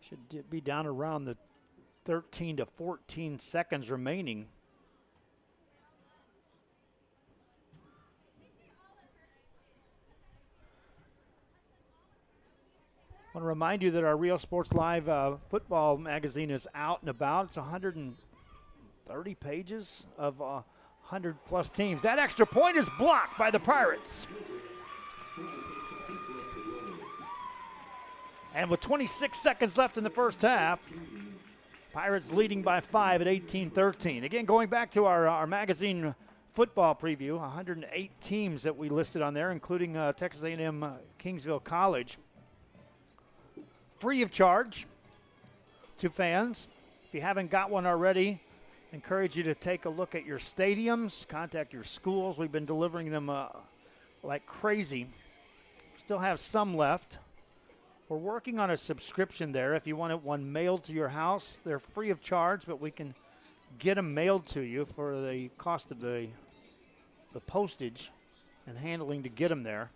Should be down around the 13 to 14 seconds remaining. I want to remind you that our Real Sports Live football magazine is out and about. It's 130 pages of 100-plus teams. That extra point is blocked by the Pirates. And with 26 seconds left in the first half, Pirates leading by 5 at 18-13. Again, going back to our magazine football preview, 108 teams that we listed on there, including Texas A&M Kingsville College. Free of charge to fans. If you haven't got one already, encourage you to take a look at your stadiums, contact your schools. We've been delivering them like crazy. Still have some left. We're working on a subscription there. If you want one mailed to your house, they're free of charge, but we can get them mailed to you for the cost of the postage and handling to get them there.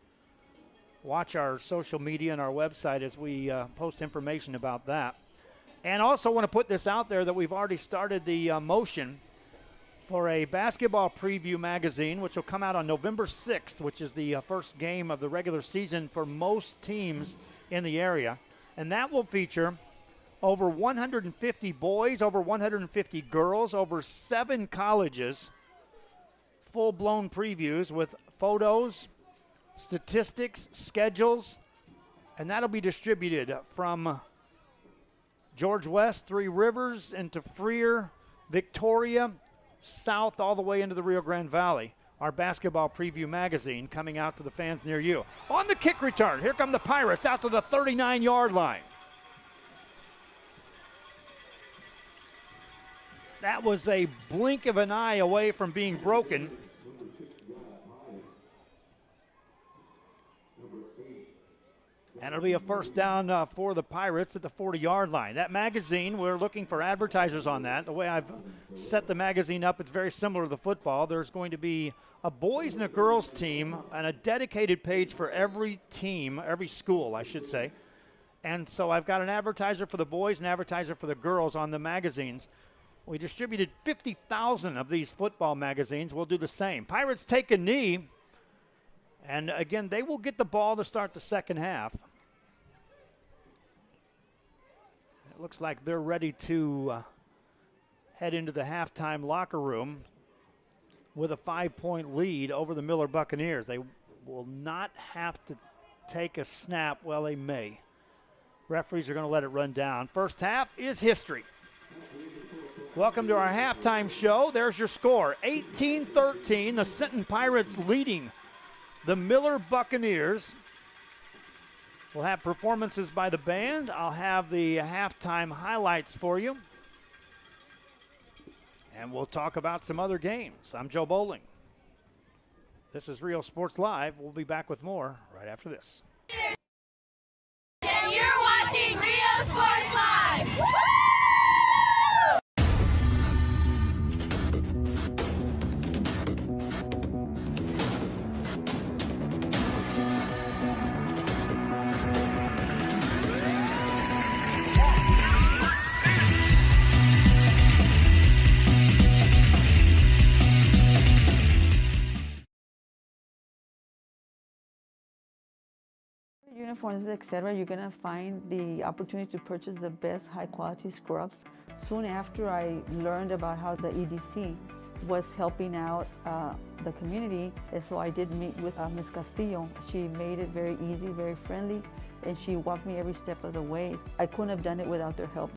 Watch our social media and our website as we post information about that. And also want to put this out there that we've already started the motion for a basketball preview magazine, which will come out on November 6th, which is the first game of the regular season for most teams in the area. And that will feature over 150 boys, over 150 girls, over 7 colleges, full-blown previews with photos, statistics, schedules, and that'll be distributed from George West, Three Rivers, into Freer, Victoria, south all the way into the Rio Grande Valley. Our basketball preview magazine coming out to the fans near you. On the kick return, here come the Pirates out to the 39-yard line. That was a blink of an eye away from being broken. And it'll be a first down for the Pirates at the 40-yard line. That magazine, we're looking for advertisers on that. The way I've set the magazine up, it's very similar to the football. There's going to be a boys and a girls team and a dedicated page for every team, every school, I should say. And so I've got an advertiser for the boys and an advertiser for the girls on the magazines. We distributed 50,000 of these football magazines. We'll do the same. Pirates take a knee. And again, they will get the ball to start the second half. It looks like they're ready to head into the halftime locker room with a 5-point lead over the Miller Buccaneers. They will not have to take a snap. Well, they may. Referees are going to let it run down. First half is history. Welcome to our halftime show. There's your score, 18-13. The Sinton Pirates leading the Miller Buccaneers. We'll have performances by the band. I'll have the halftime highlights for you. And we'll talk about some other games. I'm Joe Bowling. This is Rio Sports Live. We'll be back with more right after this. And you're watching Rio Sports Live. Woo! Uniforms, etc., you're going to find the opportunity to purchase the best high-quality scrubs. Soon after I learned about how the EDC was helping out the community, and so I did meet with Ms. Castillo. She made it very easy, very friendly, and she walked me every step of the way. I couldn't have done it without their help.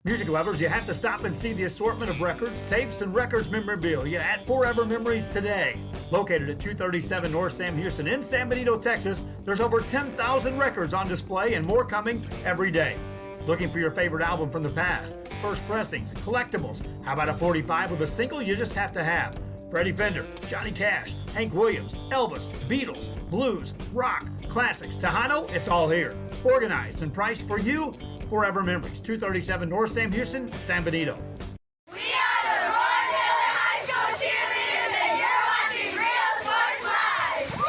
Music lovers, you have to stop and see the assortment of records, tapes, and records memorabilia at Forever Memories today. Located at 237 North Sam Houston in San Benito, Texas, there's over 10,000 records on display and more coming every day. Looking for your favorite album from the past, first pressings, collectibles. How about a 45 with a single you just have to have? Freddie Fender, Johnny Cash, Hank Williams, Elvis, Beatles, blues, rock, classics, Tejano, it's all here. Organized and priced for you. Forever Memories, 237 North Sam Houston, San Benito. We are the Roy Miller High School cheerleaders, and you're watching Rio Sports Live.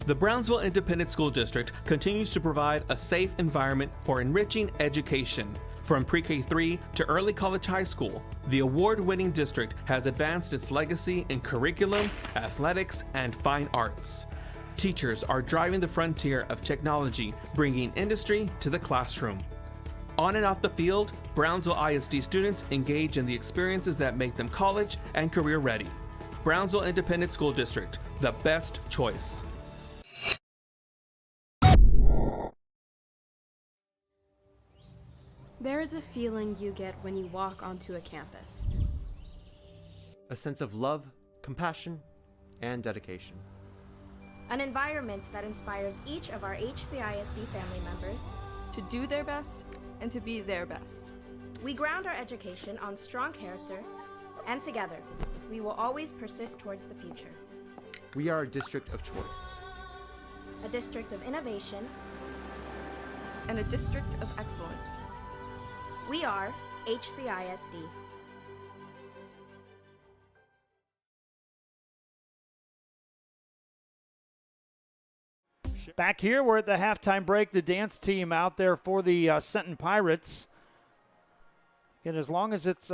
The Brownsville Independent School District continues to provide a safe environment for enriching education. From pre-K3 to early college high school, the award-winning district has advanced its legacy in curriculum, athletics, and fine arts. Teachers are driving the frontier of technology, bringing industry to the classroom. On and off the field, Brownsville ISD students engage in the experiences that make them college and career ready. Brownsville Independent School District, the best choice. There is a feeling you get when you walk onto a campus. A sense of love, compassion, and dedication. An environment that inspires each of our HCISD family members to do their best and to be their best. We ground our education on strong character, and together, we will always persist towards the future. We are a district of choice. A district of innovation. And a district of excellence. We are HCISD. Back here, we're at the halftime break. The dance team out there for the Senton Pirates. And as long as it's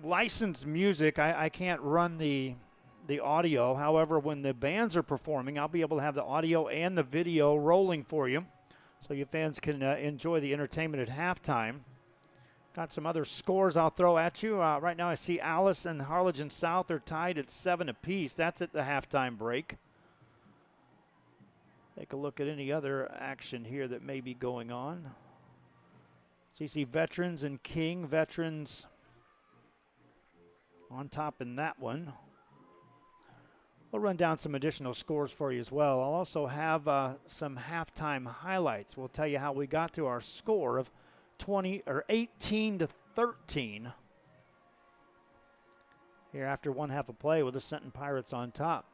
licensed music, I can't run the audio. However, when the bands are performing, I'll be able to have the audio and the video rolling for you, so you fans can enjoy the entertainment at halftime. Got some other scores I'll throw at you. Right now I see Alice and Harlingen South are tied at 7 apiece. That's at the halftime break. Take a look at any other action here that may be going on. CC Veterans and King. Veterans on top in that one. We'll run down some additional scores for you as well. I'll also have some halftime highlights. We'll tell you how we got to our score of 18-13 here after one half of play with the Senton Pirates on top.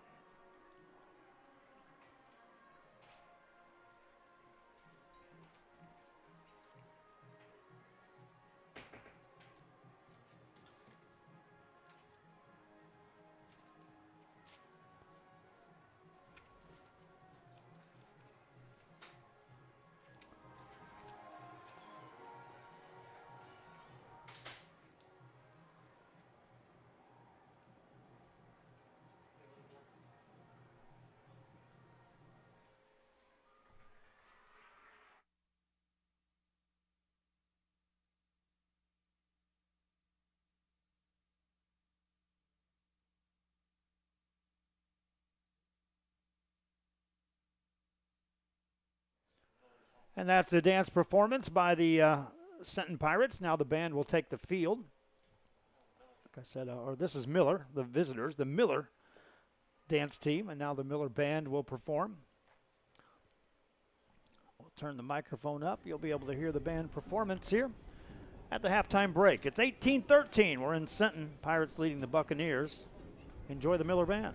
And that's the dance performance by the Senton Pirates. Now the band will take the field. Like I said, or this is Miller, the visitors, the Miller dance team, and now the Miller band will perform. We'll turn the microphone up. You'll be able to hear the band performance here at the halftime break. It's 18-13. We're in Senton. Pirates leading the Buccaneers. Enjoy the Miller band.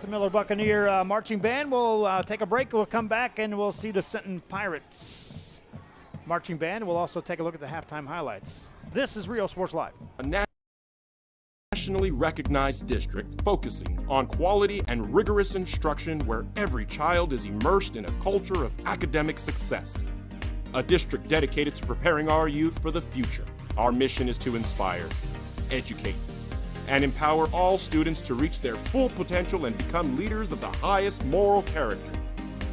the Miller Buccaneer Marching Band. We'll take a break. We'll come back and we'll see the Sinton Pirates Marching Band. We'll also take a look at the halftime highlights. This is Rio Sports Live. A nationally recognized district focusing on quality and rigorous instruction where every child is immersed in a culture of academic success. A district dedicated to preparing our youth for the future. Our mission is to inspire, educate, and empower all students to reach their full potential and become leaders of the highest moral character.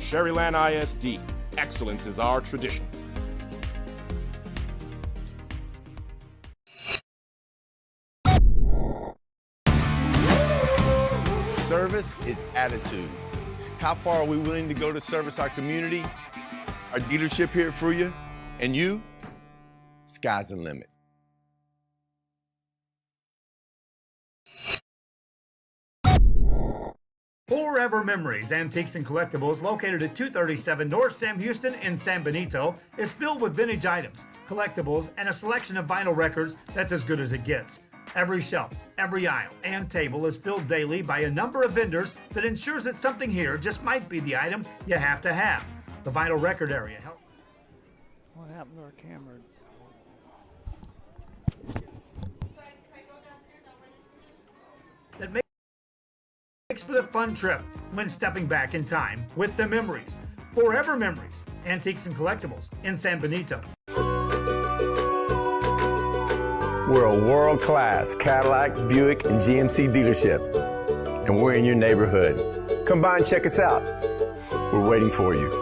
Sherryland ISD, excellence is our tradition. Service is attitude. How far are we willing to go to service our community, our dealership here at Fruya, and you? Sky's the limit. Forever Memories, Antiques and Collectibles, located at 237 North Sam Houston in San Benito, is filled with vintage items, collectibles, and a selection of vinyl records that's as good as it gets. Every shelf, every aisle, and table is filled daily by a number of vendors that ensures that something here just might be the item you have to have. The vinyl record area. What happened to our camera? That makes for the fun trip when stepping back in time with the memories. Forever Memories, Antiques and Collectibles in San Benito. We're a world-class Cadillac, Buick, and GMC dealership, and we're in your neighborhood. Come by and check us out. We're waiting for you.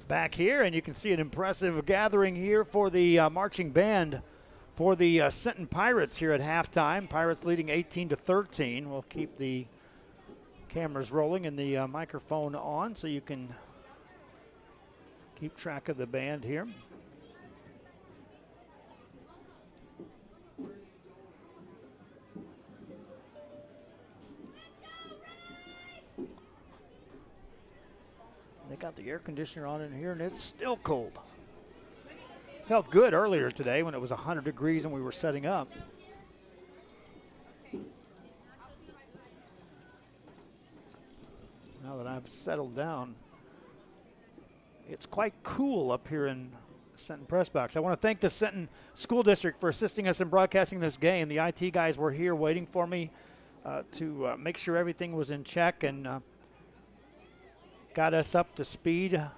Back here, and you can see an impressive gathering here for the marching band for the Sinton Pirates here at halftime. Pirates leading 18-13. We'll keep the cameras rolling and the microphone on so you can keep track of the band here. They got the air conditioner on in here, and it's still cold. Felt good earlier today when it was 100 degrees and we were setting up. Now that I've settled down, it's quite cool up here in the Sinton press box. I want to thank the Sinton School District for assisting us in broadcasting this game. The IT guys were here waiting for me to make sure everything was in check, and got us up to speed. And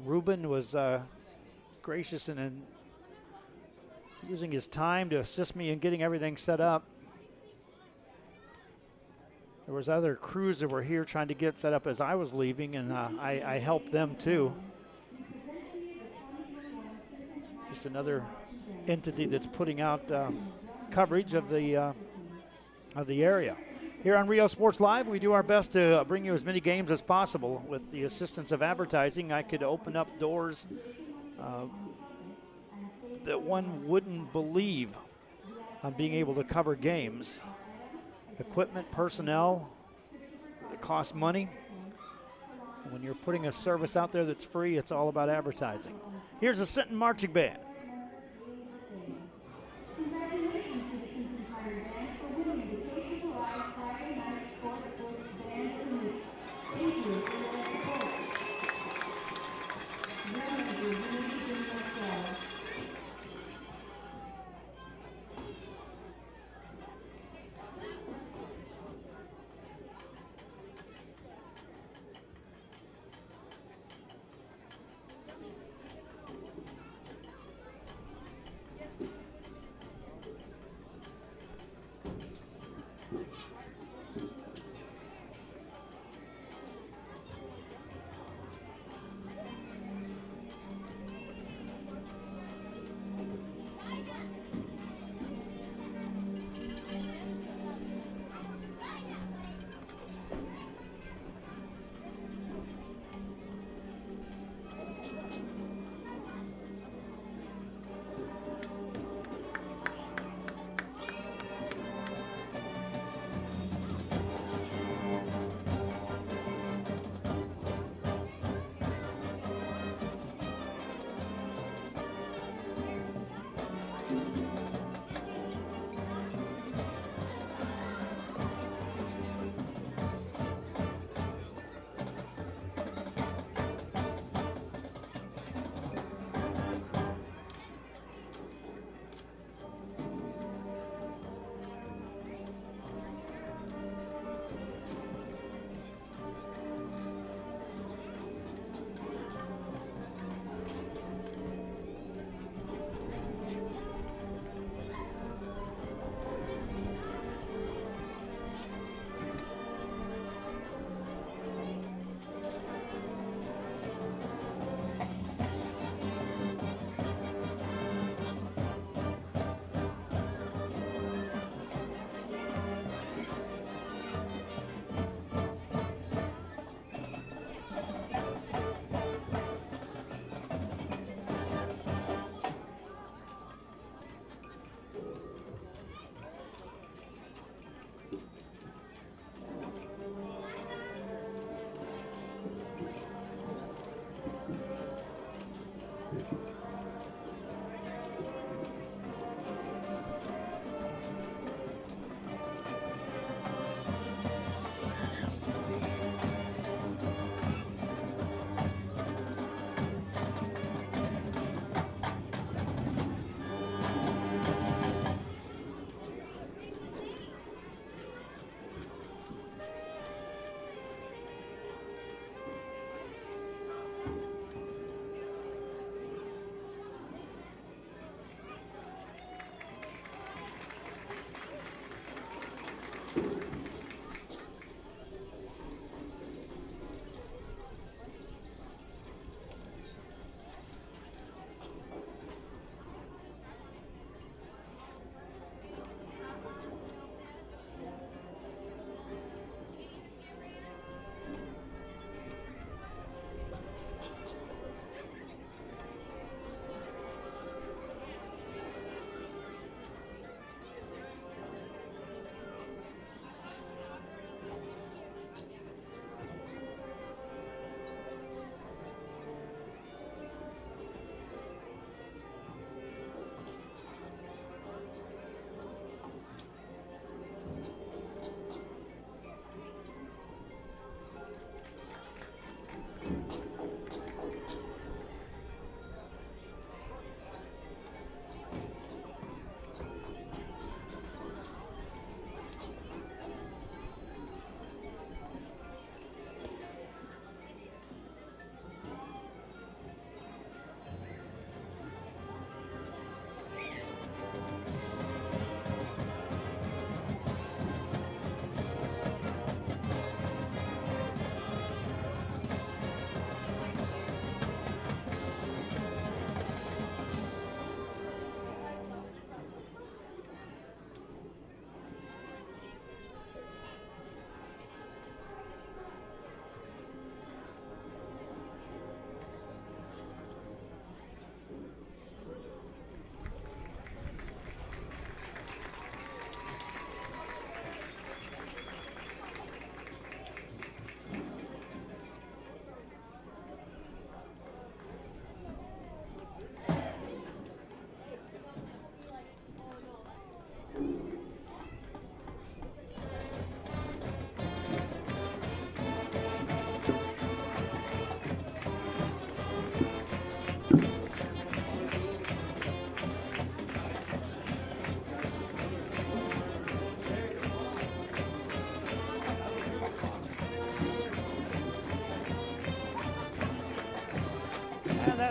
Ruben was gracious in using his time to assist me in getting everything set up. There was other crews that were here trying to get set up as I was leaving, and I helped them too. Just another entity that's putting out coverage of the area. Here on Rio Sports Live, we do our best to bring you as many games as possible. With the assistance of advertising, I could open up doors that one wouldn't believe on being able to cover games. Equipment, personnel, it costs money. When you're putting a service out there that's free, it's all about advertising. Here's the Sinton Marching Band.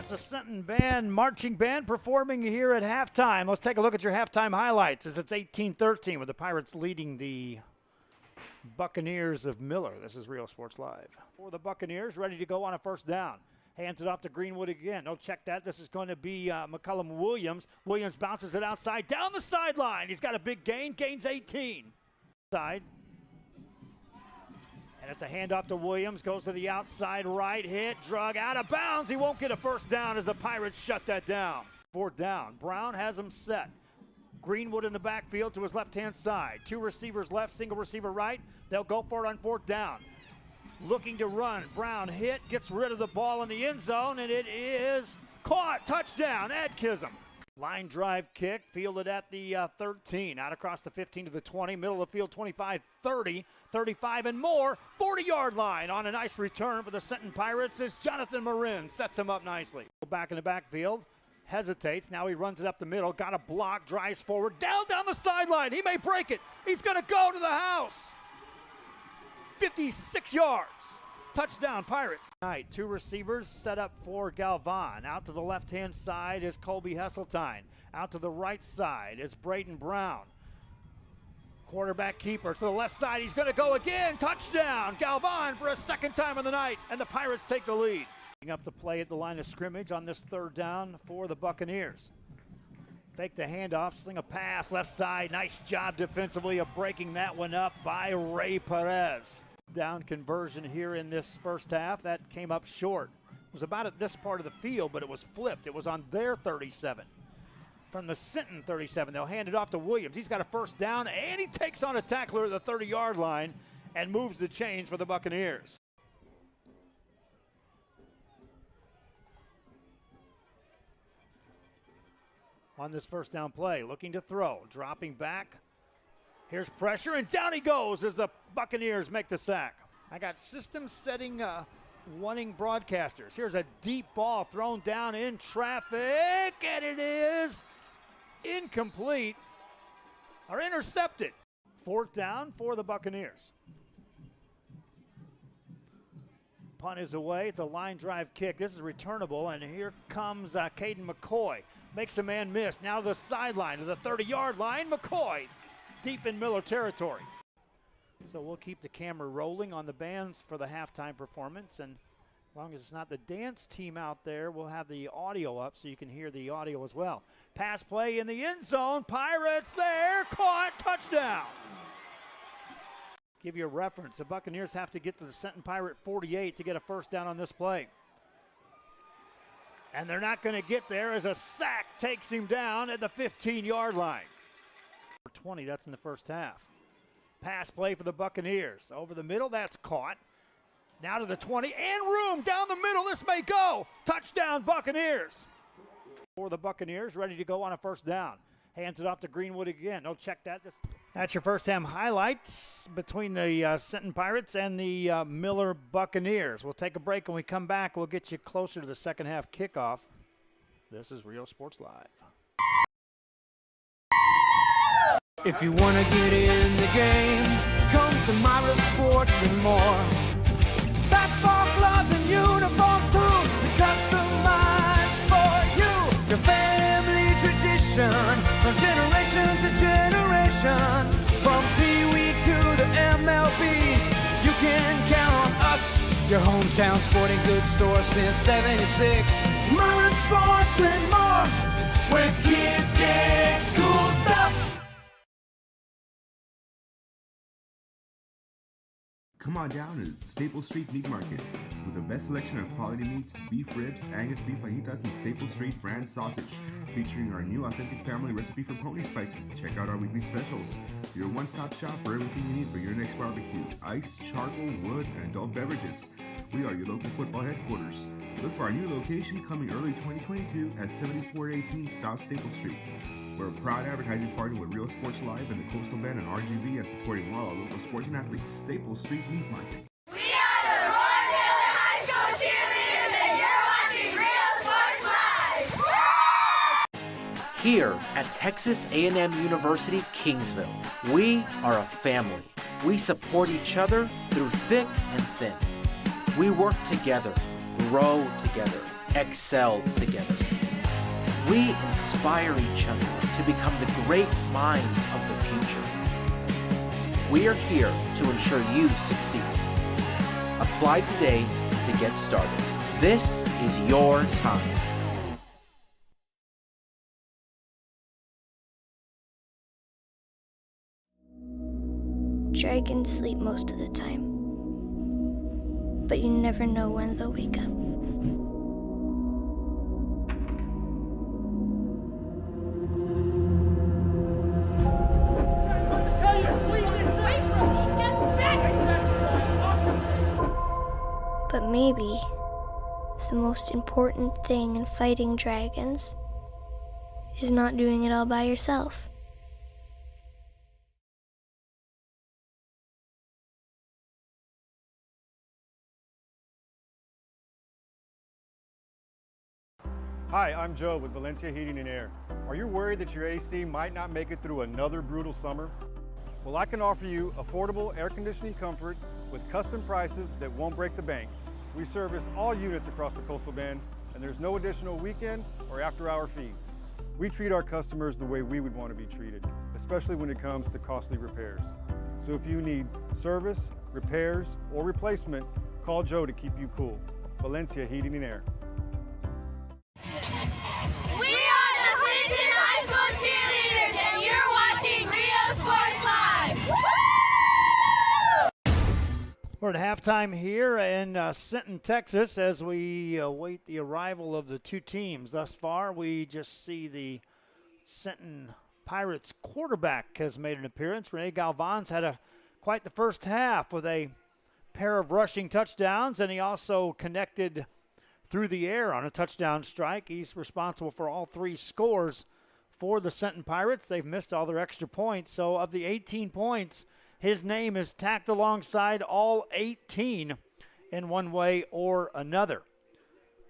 That's a Senton band, marching band performing here at halftime. Let's take a look at your halftime highlights as it's 18-13 with the Pirates leading the Buccaneers of Miller. This is Real Sports Live. For the Buccaneers, ready to go on a first down. Hands it off to Greenwood again. No, check that. This is going to be McCullum Williams. Williams bounces it outside, down the sideline. He's got a big gain, gains 18. Side. And it's a handoff to Williams, goes to the outside right, hit, drug out of bounds. He won't get a first down as the Pirates shut that down. Fourth down. Brown has him set. Greenwood in the backfield to his left-hand side. Two receivers left, single receiver right. They'll go for it on fourth down. Looking to run. Brown hit, gets rid of the ball in the end zone, and it is caught. Touchdown, Adkism. Line drive kick, fielded at the 13, out across the 15 to the 20, middle of the field 25, 30, 35 and more, 40-yard line on a nice return for the Senton Pirates as Jonathan Marin sets him up nicely. Back in the backfield, hesitates, now he runs it up the middle, got a block, drives forward, down the sideline, he may break it, he's gonna go to the house. 56 yards. Touchdown, Pirates. Tonight, two receivers set up for Galvan. Out to the left-hand side is Colby Hesseltine. Out to the right side is Braden Brown. Quarterback keeper to the left side. He's going to go again. Touchdown, Galvan for a second time of the night, and the Pirates take the lead. Up the play at the line of scrimmage on this third down for the Buccaneers. Fake the handoff, sling a pass, left side. Nice job defensively of breaking that one up by Ray Perez. Down conversion here in this first half. That came up short. It was about at this part of the field, but it was flipped. It was on their 37. From the Senton 37, they'll hand it off to Williams. He's got a first down, and he takes on a tackler at the 30-yard line and moves the chains for the Buccaneers. On this first down play, looking to throw, dropping back. Here's pressure, and down he goes as the Buccaneers make the sack. I got system setting wanting broadcasters. Here's a deep ball thrown down in traffic, and it is incomplete or intercepted. Fourth down for the Buccaneers. Punt is away. It's a line drive kick. This is returnable, and here comes Caden McCoy. Makes a man miss. Now to the sideline to the 30-yard line. McCoy deep in Miller territory. So we'll keep the camera rolling on the bands for the halftime performance, and as long as it's not the dance team out there, we'll have the audio up so you can hear the audio as well. Pass play in the end zone. Pirates there. Caught. Touchdown. Give you a reference. The Buccaneers have to get to the Senton Pirate 48 to get a first down on this play. And they're not going to get there as a sack takes him down at the 15-yard line. 20, that's in the first half. Pass play for the Buccaneers. Over the middle, that's caught. Now to the 20, and room down the middle. This may go. Touchdown, Buccaneers. For the Buccaneers, ready to go on a first down. Hands it off to Greenwood again. No, check that. That's your first half highlights between the Senton Pirates and the Miller Buccaneers. We'll take a break. When we come back, we'll get you closer to the second half kickoff. This is Real Sports Live. If you want to get in the game, come to Myra Sports and more. Basketball gloves and uniforms too, customized for you. Your family tradition, from generation to generation. From Pee Wee to the MLBs, you can count on us. Your hometown sporting goods store since '76. Myra Sports and more, where kids get cool stuff. Come on down to Staple Street Meat Market with the best selection of quality meats, beef ribs, Angus beef fajitas, and Staple Street brand sausage, featuring our new authentic family recipe for pony spices. Check out our weekly specials. Your one-stop shop for everything you need for your next barbecue: ice, charcoal, wood, and adult beverages. We are your local football headquarters. Look for our new location coming early 2022 at 7418 South Staple Street. We're a proud advertising partner with Real Sports Live and the Coastal Band and RGV, and supporting all our local sports and athletes. Staple Street Meat Market. We are the Roy Taylor High School cheerleaders, and you're watching Real Sports Live. Here at Texas A&M University, Kingsville, we are a family. We support each other through thick and thin. We work together, grow together, excel together. We inspire each other to become the great minds of the future. We are here to ensure you succeed. Apply today to get started. This is your time. Dragons sleep most of the time, but you never know when they'll wake up. But maybe the most important thing in fighting dragons is not doing it all by yourself. Hi, I'm Joe with Valencia Heating and Air. Are you worried that your AC might not make it through another brutal summer? Well, I can offer you affordable air conditioning comfort with custom prices that won't break the bank. We service all units across the Coastal Bend, and there's no additional weekend or after-hour fees. We treat our customers the way we would want to be treated, especially when it comes to costly repairs. So if you need service, repairs, or replacement, call Joe to keep you cool. Valencia Heating and Air. We are the Clinton High School cheerleaders, and you're watching Rio Sports Live. We're at halftime here in Sinton, Texas, as we await the arrival of the two teams. Thus far, we just see the Sinton Pirates quarterback has made an appearance. Rene Galvan's had quite the first half with a pair of rushing touchdowns, and he also connected through the air on a touchdown strike. He's responsible for all three scores for the Sinton Pirates. They've missed all their extra points. So of the 18 points, his name is tacked alongside all 18 in one way or another.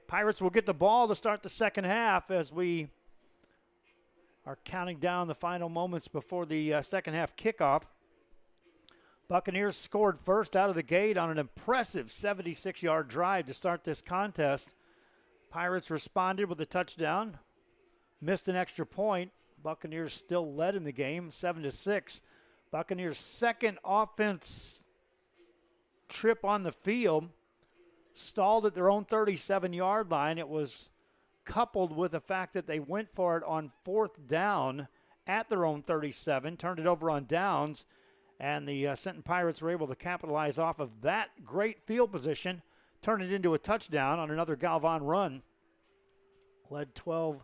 Pirates will get the ball to start the second half as we are counting down the final moments before the second half kickoff. Buccaneers scored first out of the gate on an impressive 76-yard drive to start this contest. Pirates responded with a touchdown, missed an extra point. Buccaneers still led in the game, 7-6. Buccaneers' second offense trip on the field stalled at their own 37-yard line. It was coupled with the fact that they went for it on fourth down at their own 37, turned it over on downs, and the Sinton Pirates were able to capitalize off of that great field position, turn it into a touchdown on another Galvan run. Led 12-7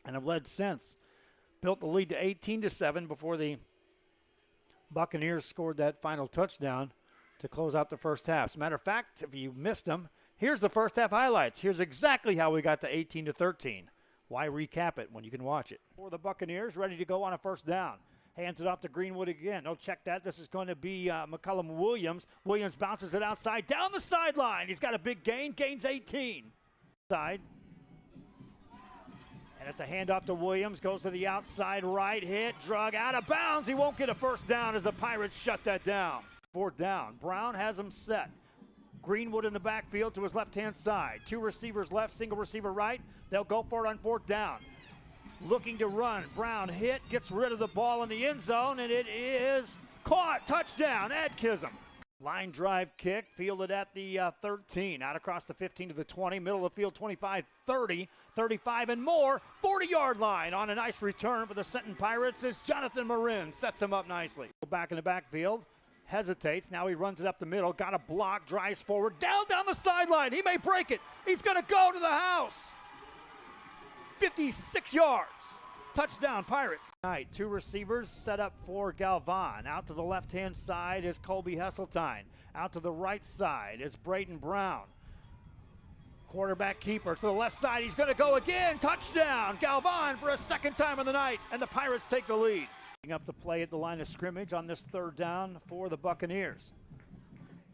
and have led since. Built the lead to 18-7 before the Buccaneers scored that final touchdown to close out the first half. As a matter of fact, if you missed them, here's the first half highlights. Here's exactly how we got to 18-13. Why recap it when you can watch it? For the Buccaneers, ready to go on a first down. Hands it off to Greenwood again. Oh, check that. This is going to be McCullum Williams. Williams bounces it outside, down the sideline. He's got a big gain. Gains 18. Side. And it's a handoff to Williams. Goes to the outside right. Hit. Drug out of bounds. He won't get a first down as the Pirates shut that down. Fourth down. Brown has him set. Greenwood in the backfield to his left-hand side. Two receivers left, single receiver right. They'll go for it on fourth down. Looking to run. Brown hit, gets rid of the ball in the end zone, and it is caught. Touchdown, Adkism. Line drive kick, fielded at the 13. Out across the 15 to the 20, middle of the field, 25, 30, 35 and more. 40-yard line on a nice return for the Sinton Pirates as Jonathan Marin sets him up nicely. Back in the backfield, hesitates. Now he runs it up the middle, got a block, drives forward, down the sideline. He may break it. He's going to go to the house. 56 yards. Touchdown, Pirates. Tonight, two receivers set up for Galvan. Out to the left-hand side is Colby Hesseltine. Out to the right side is Braden Brown. Quarterback keeper to the left side. He's going to go again. Touchdown, Galvan for a second time of the night, and the Pirates take the lead. Up the play at the line of scrimmage on this third down for the Buccaneers.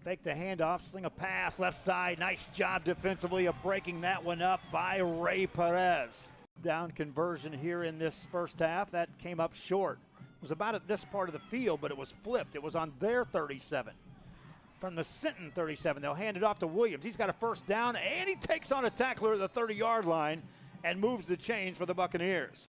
Fake the handoff, sling a pass, left side. Nice job defensively of breaking that one up by Ray Perez. Down conversion here in this first half. That came up short. It was about at this part of the field, but it was flipped. It was on their 37. from the Sinton 37. They'll hand it off to Williams. He's got a first down, and he takes on a tackler at the 30-yard line and moves the chains for the Buccaneers.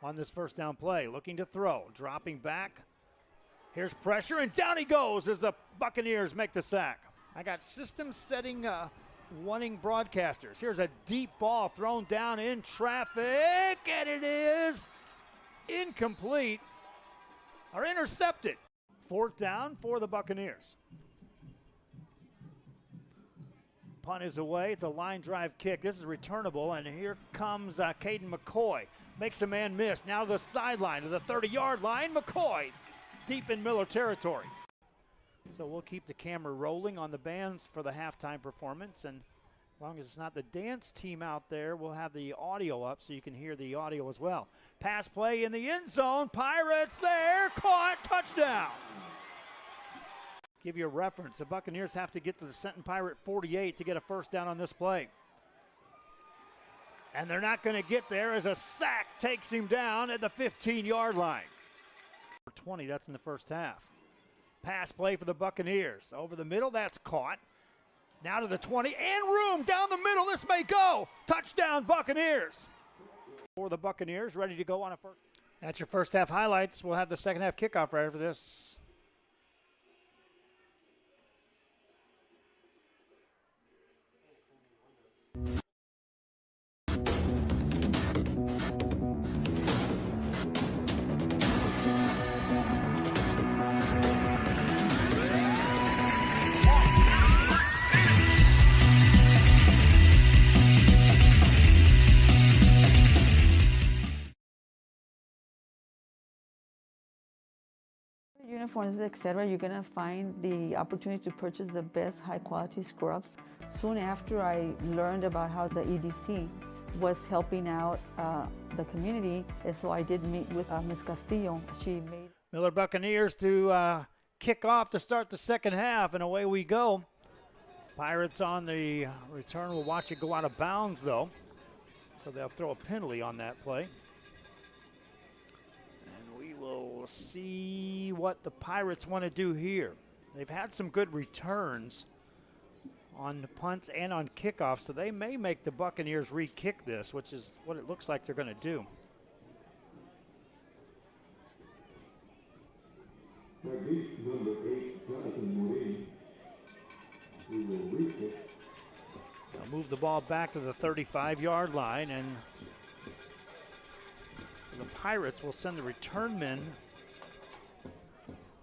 On this first down play, looking to throw, dropping back. Here's pressure, and down he goes as the Buccaneers make the sack. I got system setting wanting broadcasters. Here's a deep ball thrown down in traffic, and it is incomplete or intercepted. Fourth down for the Buccaneers. Punt is away. It's a line drive kick. This is returnable, and here comes Caden McCoy. Makes a man miss. Now to the sideline to the 30-yard line. McCoy deep in Miller territory. So we'll keep the camera rolling on the bands for the halftime performance, and as long as it's not the dance team out there, we'll have the audio up so you can hear the audio as well. Pass play in the end zone. Pirates there. Caught. Touchdown. Give you a reference. The Buccaneers have to get to the Sinton Pirate 48 to get a first down on this play. And they're not going to get there as a sack takes him down at the 15-yard line. 20, that's in the first half. Pass play for the Buccaneers. Over the middle, that's caught. Now to the 20, and room down the middle. This may go. Touchdown, Buccaneers. For the Buccaneers, ready to go on a first. That's your first half highlights. We'll have the second half kickoff right after this. Uniforms, etc., you're going to find the opportunity to purchase the best high-quality scrubs. Soon after I learned about how the EDC was helping out the community, and so I did meet with Ms. Castillo. She made Miller Buccaneers to kick off to start the second half, and away we go. Pirates on the return will watch it go out of bounds, though, so they'll throw a penalty on that play. We'll see what the Pirates want to do here. They've had some good returns on the punts and on kickoffs, so they may make the Buccaneers re-kick this, which is what it looks like they're going to do. Number 8, Jonathan Morin. We will re-kick. They'll move the ball back to the 35-yard line, and the Pirates will send the return men.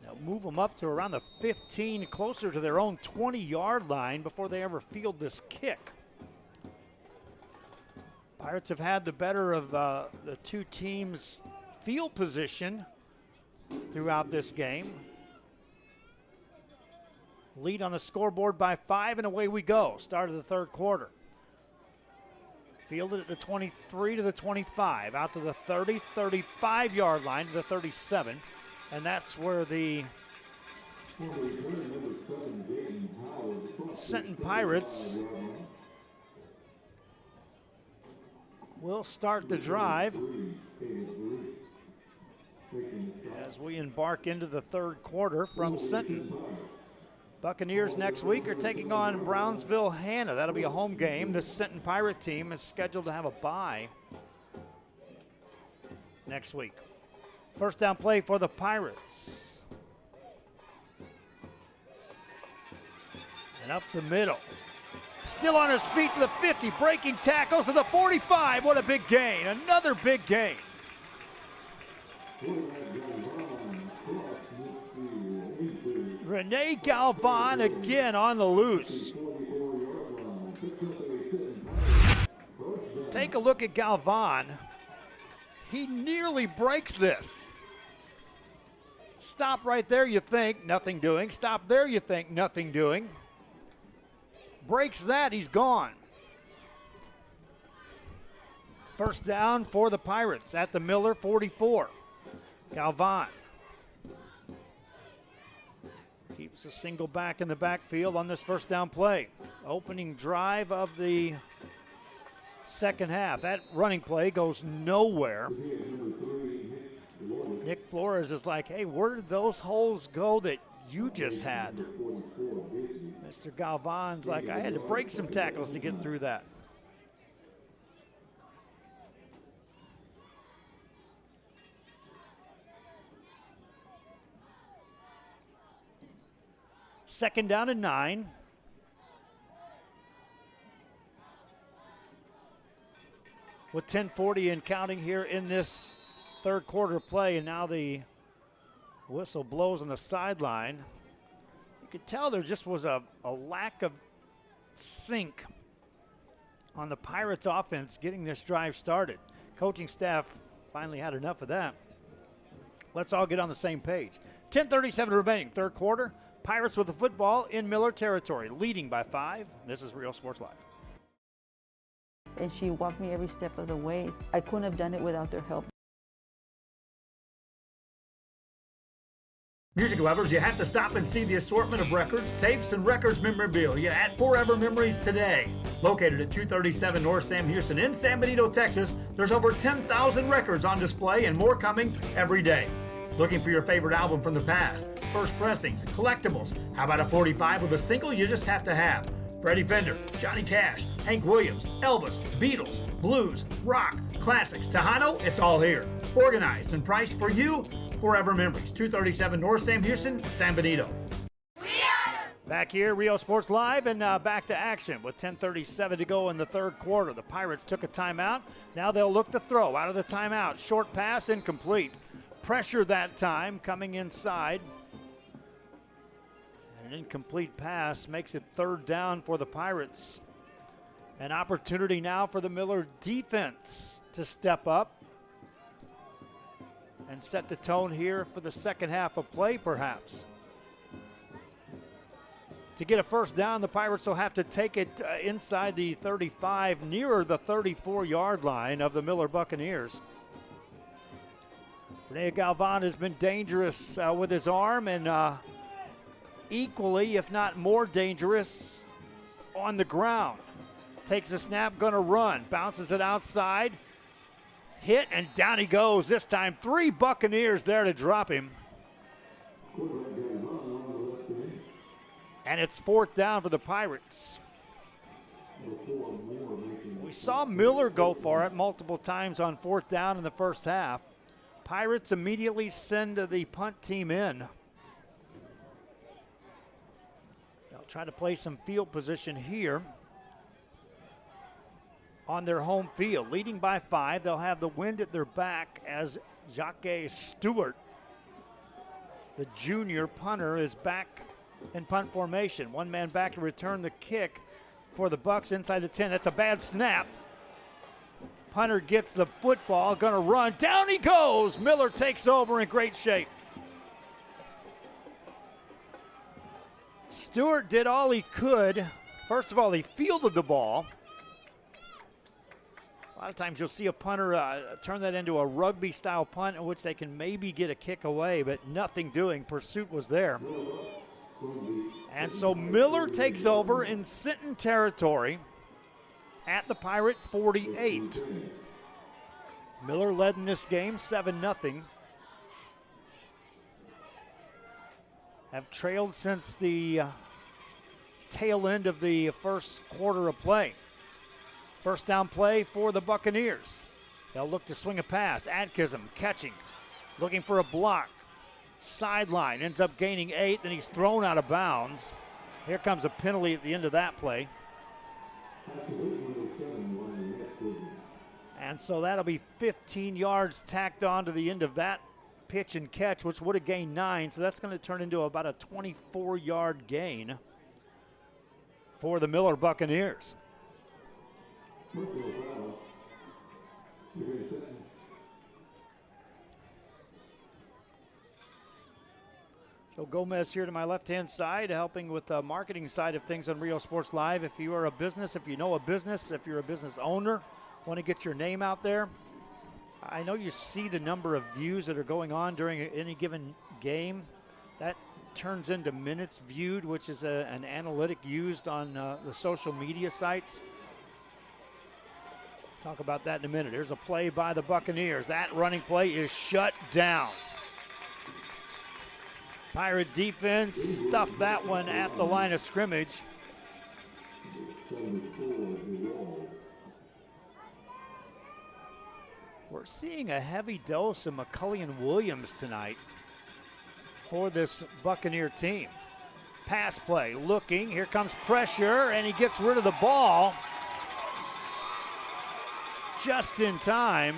They'll move them up to around the 15, closer to their own 20-yard line before they ever field this kick. Pirates have had the better of the two teams' field position throughout this game. Lead on the scoreboard by 5, and away we go. Start of the third quarter. Fielded at the 23 to the 25, out to the 30, 35-yard line to the 37. And that's where the Sinton Pirates will start the drive as we embark into the third quarter from Sinton. Buccaneers next week are taking on Brownsville Hanna. That'll be a home game. The Sinton Pirate team is scheduled to have a bye next week. First down play for the Pirates. And up the middle. Still on his feet to the 50, breaking tackles to the 45. What a big gain. Another big gain. Rene Galvan again on the loose. Take a look at Galvan. He nearly breaks this. Stop right there, you think, nothing doing. Stop there, you think, nothing doing. Breaks that, he's gone. First down for the Pirates at the Miller 44. Galvan keeps a single back in the backfield on this first down play. Opening drive of the second half. That running play goes nowhere. Nick Flores is like, hey, where did those holes go that you just had? Mr. Galvan's like, I had to break some tackles to get through that. Second down and 9. With 10:40 and counting here in this third quarter play, and now the whistle blows on the sideline. You could tell there just was a lack of sync on the Pirates offense getting this drive started. Coaching staff finally had enough of that. Let's all get on the same page. 10:37 remaining, third quarter. Pirates with the football in Miller territory, leading by 5. This is Real Sports Live. And she walked me every step of the way. I couldn't have done it without their help. Music lovers, you have to stop and see the assortment of records, tapes, and records memorabilia at Forever Memories today. Located at 237 North Sam Houston in San Benito, Texas, there's over 10,000 records on display and more coming every day. Looking for your favorite album from the past, first pressings, collectibles. How about a 45 with a single you just have to have? Freddie Fender, Johnny Cash, Hank Williams, Elvis, Beatles, blues, rock, classics, Tejano, it's all here. Organized and priced for you. Forever Memories, 237 North Sam Houston, San Benito. Back here, Rio Sports Live, and back to action with 10:37 to go in the third quarter. The Pirates took a timeout. Now they'll look to throw out of the timeout. Short pass, incomplete. Pressure that time, coming inside. An incomplete pass makes it third down for the Pirates. An opportunity now for the Miller defense to step up and set the tone here for the second half of play, perhaps. To get a first down, the Pirates will have to take it inside the 35, nearer the 34-yard line of the Miller Buccaneers. Rene Galvan has been dangerous with his arm, and equally, if not more dangerous, on the ground. Takes a snap, gonna run, bounces it outside, hit, and down he goes. This time, 3 Buccaneers there to drop him. And it's fourth down for the Pirates. We saw Miller go for it multiple times on fourth down in the first half. Pirates immediately send the punt team in. They'll try to play some field position here on their home field. Leading by 5, they'll have the wind at their back as Jacques Stewart, the junior punter, is back in punt formation. One man back to return the kick for the Bucs inside the 10. That's a bad snap. Punter gets the football, gonna run. Down he goes. Miller takes over in great shape. Stewart did all he could. First of all, he fielded the ball. A lot of times you'll see a punter turn that into a rugby-style punt in which they can maybe get a kick away, but nothing doing. Pursuit was there. And so Miller takes over in Sinton territory at the Pirate 48. Miller led in this game 7-0. Have trailed since the tail end of the first quarter of play. First down play for the Buccaneers. They'll look to swing a pass. Atkinson catching, looking for a block. Sideline, ends up gaining 8, then he's thrown out of bounds. Here comes a penalty at the end of that play. And so that'll be 15 yards tacked on to the end of that pitch and catch, which would have gained 9. So that's going to turn into about a 24-yard gain for the Miller Buccaneers. Joe Gomez here to my left-hand side, helping with the marketing side of things on Rio Sports Live. If you are a business, if you know a business, if you're a business owner, want to get your name out there, I know you see the number of views that are going on during any given game. That turns into minutes viewed, which is an analytic used on the social media sites. Talk about that in a minute. Here's a play by the Buccaneers. That running play is shut down. Pirate defense stuffed that one at the line of scrimmage. We're seeing a heavy dose of McCullion Williams tonight for this Buccaneer team. Pass play, looking, here comes pressure, and he gets rid of the ball just in time.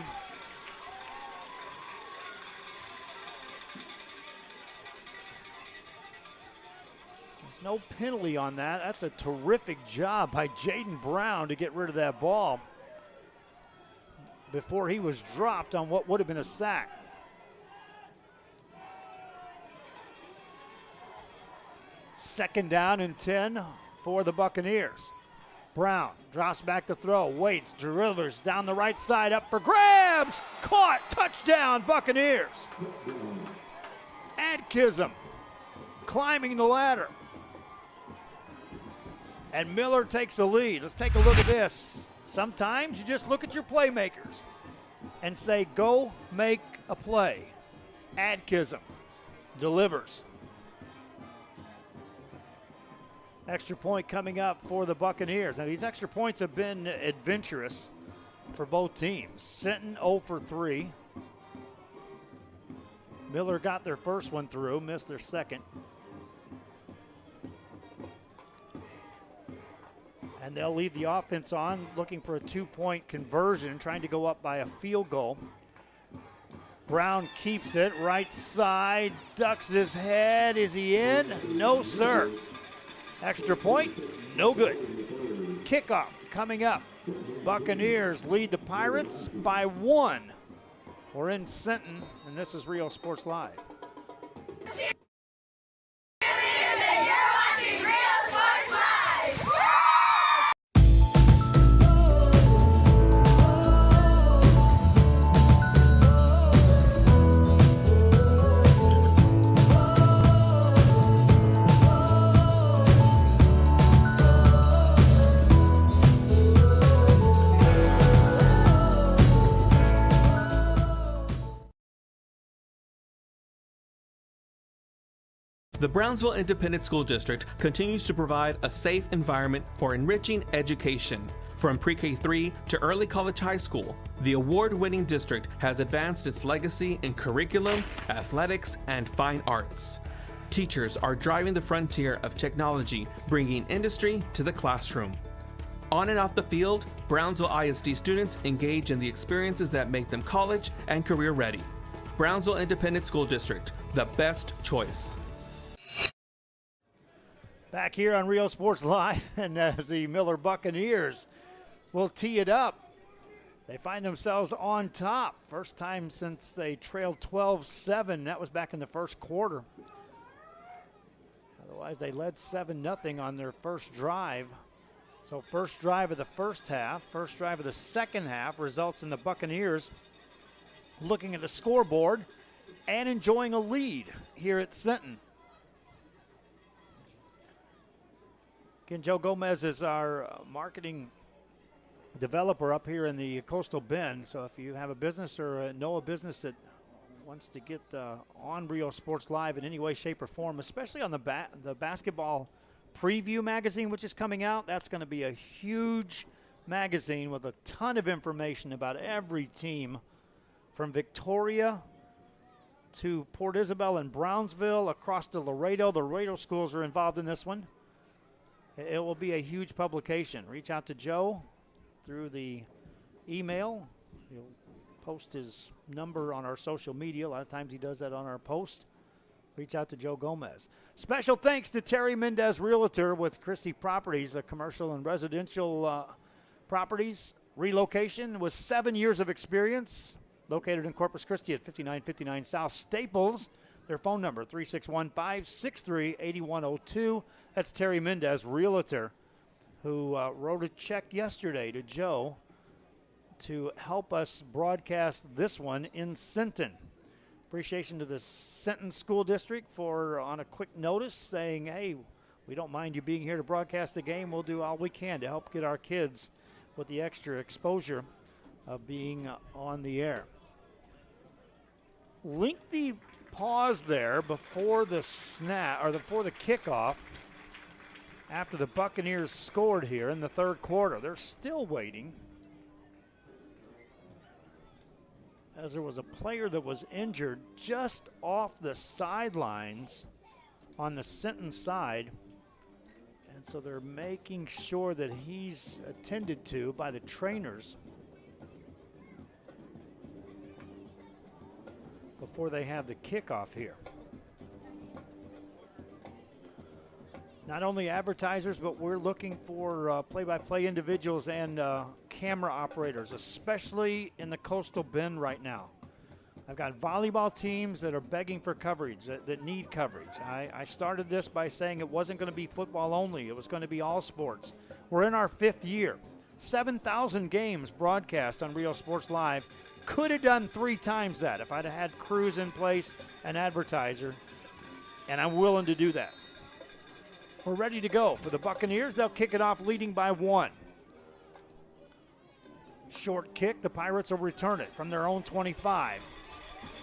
There's no penalty on that. That's a terrific job by Jaden Brown to get rid of that ball before he was dropped on what would have been a sack. Second down and 10 for the Buccaneers. Brown drops back to throw, waits, delivers down the right side, up for grabs, caught, touchdown Buccaneers. Adkism climbing the ladder. And Miller takes the lead. Let's take a look at this. Sometimes you just look at your playmakers and say, go make a play. Adkism delivers. Extra point coming up for the Buccaneers. Now, these extra points have been adventurous for both teams. Sinton 0 for 3. Miller got their first one through, missed their second. And they'll leave the offense on, looking for a 2-point conversion, trying to go up by a field goal. Brown keeps it, right side, ducks his head. Is he in? No, sir. Extra point, no good. Kickoff coming up. Buccaneers lead the Pirates by 1. We're in Sinton, and this is Rio Sports Live. The Brownsville Independent School District continues to provide a safe environment for enriching education. From pre-K3 to early college high school, the award-winning district has advanced its legacy in curriculum, athletics, and fine arts. Teachers are driving the frontier of technology, bringing industry to the classroom. On and off the field, Brownsville ISD students engage in the experiences that make them college and career ready. Brownsville Independent School District, the best choice. Back here on Rio Sports Live, and as the Miller Buccaneers will tee it up, they find themselves on top. First time since they trailed 12-7. That was back in the first quarter. Otherwise, they led 7-0 on their first drive. So first drive of the first half, first drive of the second half results in the Buccaneers looking at the scoreboard and enjoying a lead here at Sinton. Again, Joe Gomez is our marketing developer up here in the Coastal Bend. So if you have a business or know a business that wants to get on Rio Sports Live in any way, shape, or form, especially on the basketball preview magazine, which is coming out, that's going to be a huge magazine with a ton of information about every team from Victoria to Port Isabel and Brownsville across to Laredo. The Laredo schools are involved in this one. It will be a huge publication. Reach out to Joe through the email. He'll post his number on our social media. A lot of times he does that on our post. Reach out to Joe Gomez. Special thanks to Terry Mendez, Realtor with Christi Properties, commercial and residential properties. Relocation with 7 years of experience. Located in Corpus Christi at 5959 South Staples. Their phone number, 361-563-8102. That's Terry Mendez, Realtor, who wrote a check yesterday to Joe to help us broadcast this one in Sinton. Appreciation to the Sinton School District for, on a quick notice, saying, hey, we don't mind you being here to broadcast the game. We'll do all we can to help get our kids with the extra exposure of being on the air. Lengthy pause there before the snap or before the kickoff after the Buccaneers scored here in the third quarter. They're still waiting, as there was a player that was injured just off the sidelines on the Sinton side. And so they're making sure that he's attended to by the trainers before they have the kickoff here. Not only advertisers, but we're looking for play-by-play individuals and camera operators, especially in the Coastal Bend right now. I've got volleyball teams that are begging for coverage, that need coverage. I started this by saying it wasn't going to be football only. It was going to be all sports. We're in our 5th year. 7,000 games broadcast on Rio Sports Live. Could have done 3 times that if I'd have had crews in place, an advertiser, and I'm willing to do that. We're ready to go. For the Buccaneers, they'll kick it off leading by 1. Short kick, the Pirates will return it from their own 25.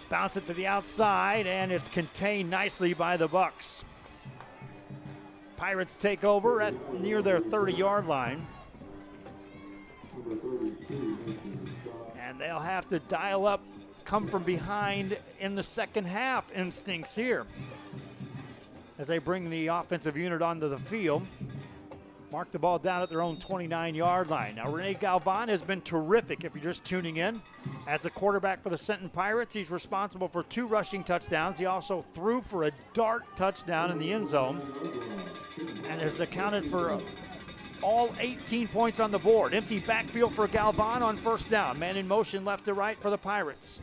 Bounce it to the outside, and it's contained nicely by the Bucks. Pirates take over at near their 30-yard line. And they'll have to dial up, come from behind in the second half instincts here, as they bring the offensive unit onto the field. Mark the ball down at their own 29-yard line. Now, Rene Galvan has been terrific if you're just tuning in. As the quarterback for the Sinton Pirates, he's responsible for 2 rushing touchdowns. He also threw for a dart touchdown in the end zone and has accounted for all 18 points on the board. Empty backfield for Galvan on first down. Man in motion left to right for the Pirates.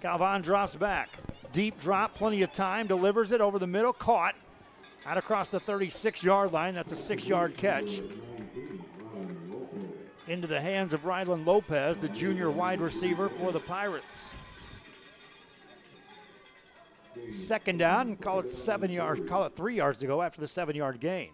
Galvan drops back. Deep drop, plenty of time, delivers it over the middle, caught. Out across the 36-yard line, that's a 6-yard catch. Into the hands of Rylan Lopez, the junior wide receiver for the Pirates. Second down, call it 7 yards, call it 3 yards to go after the 7-yard gain.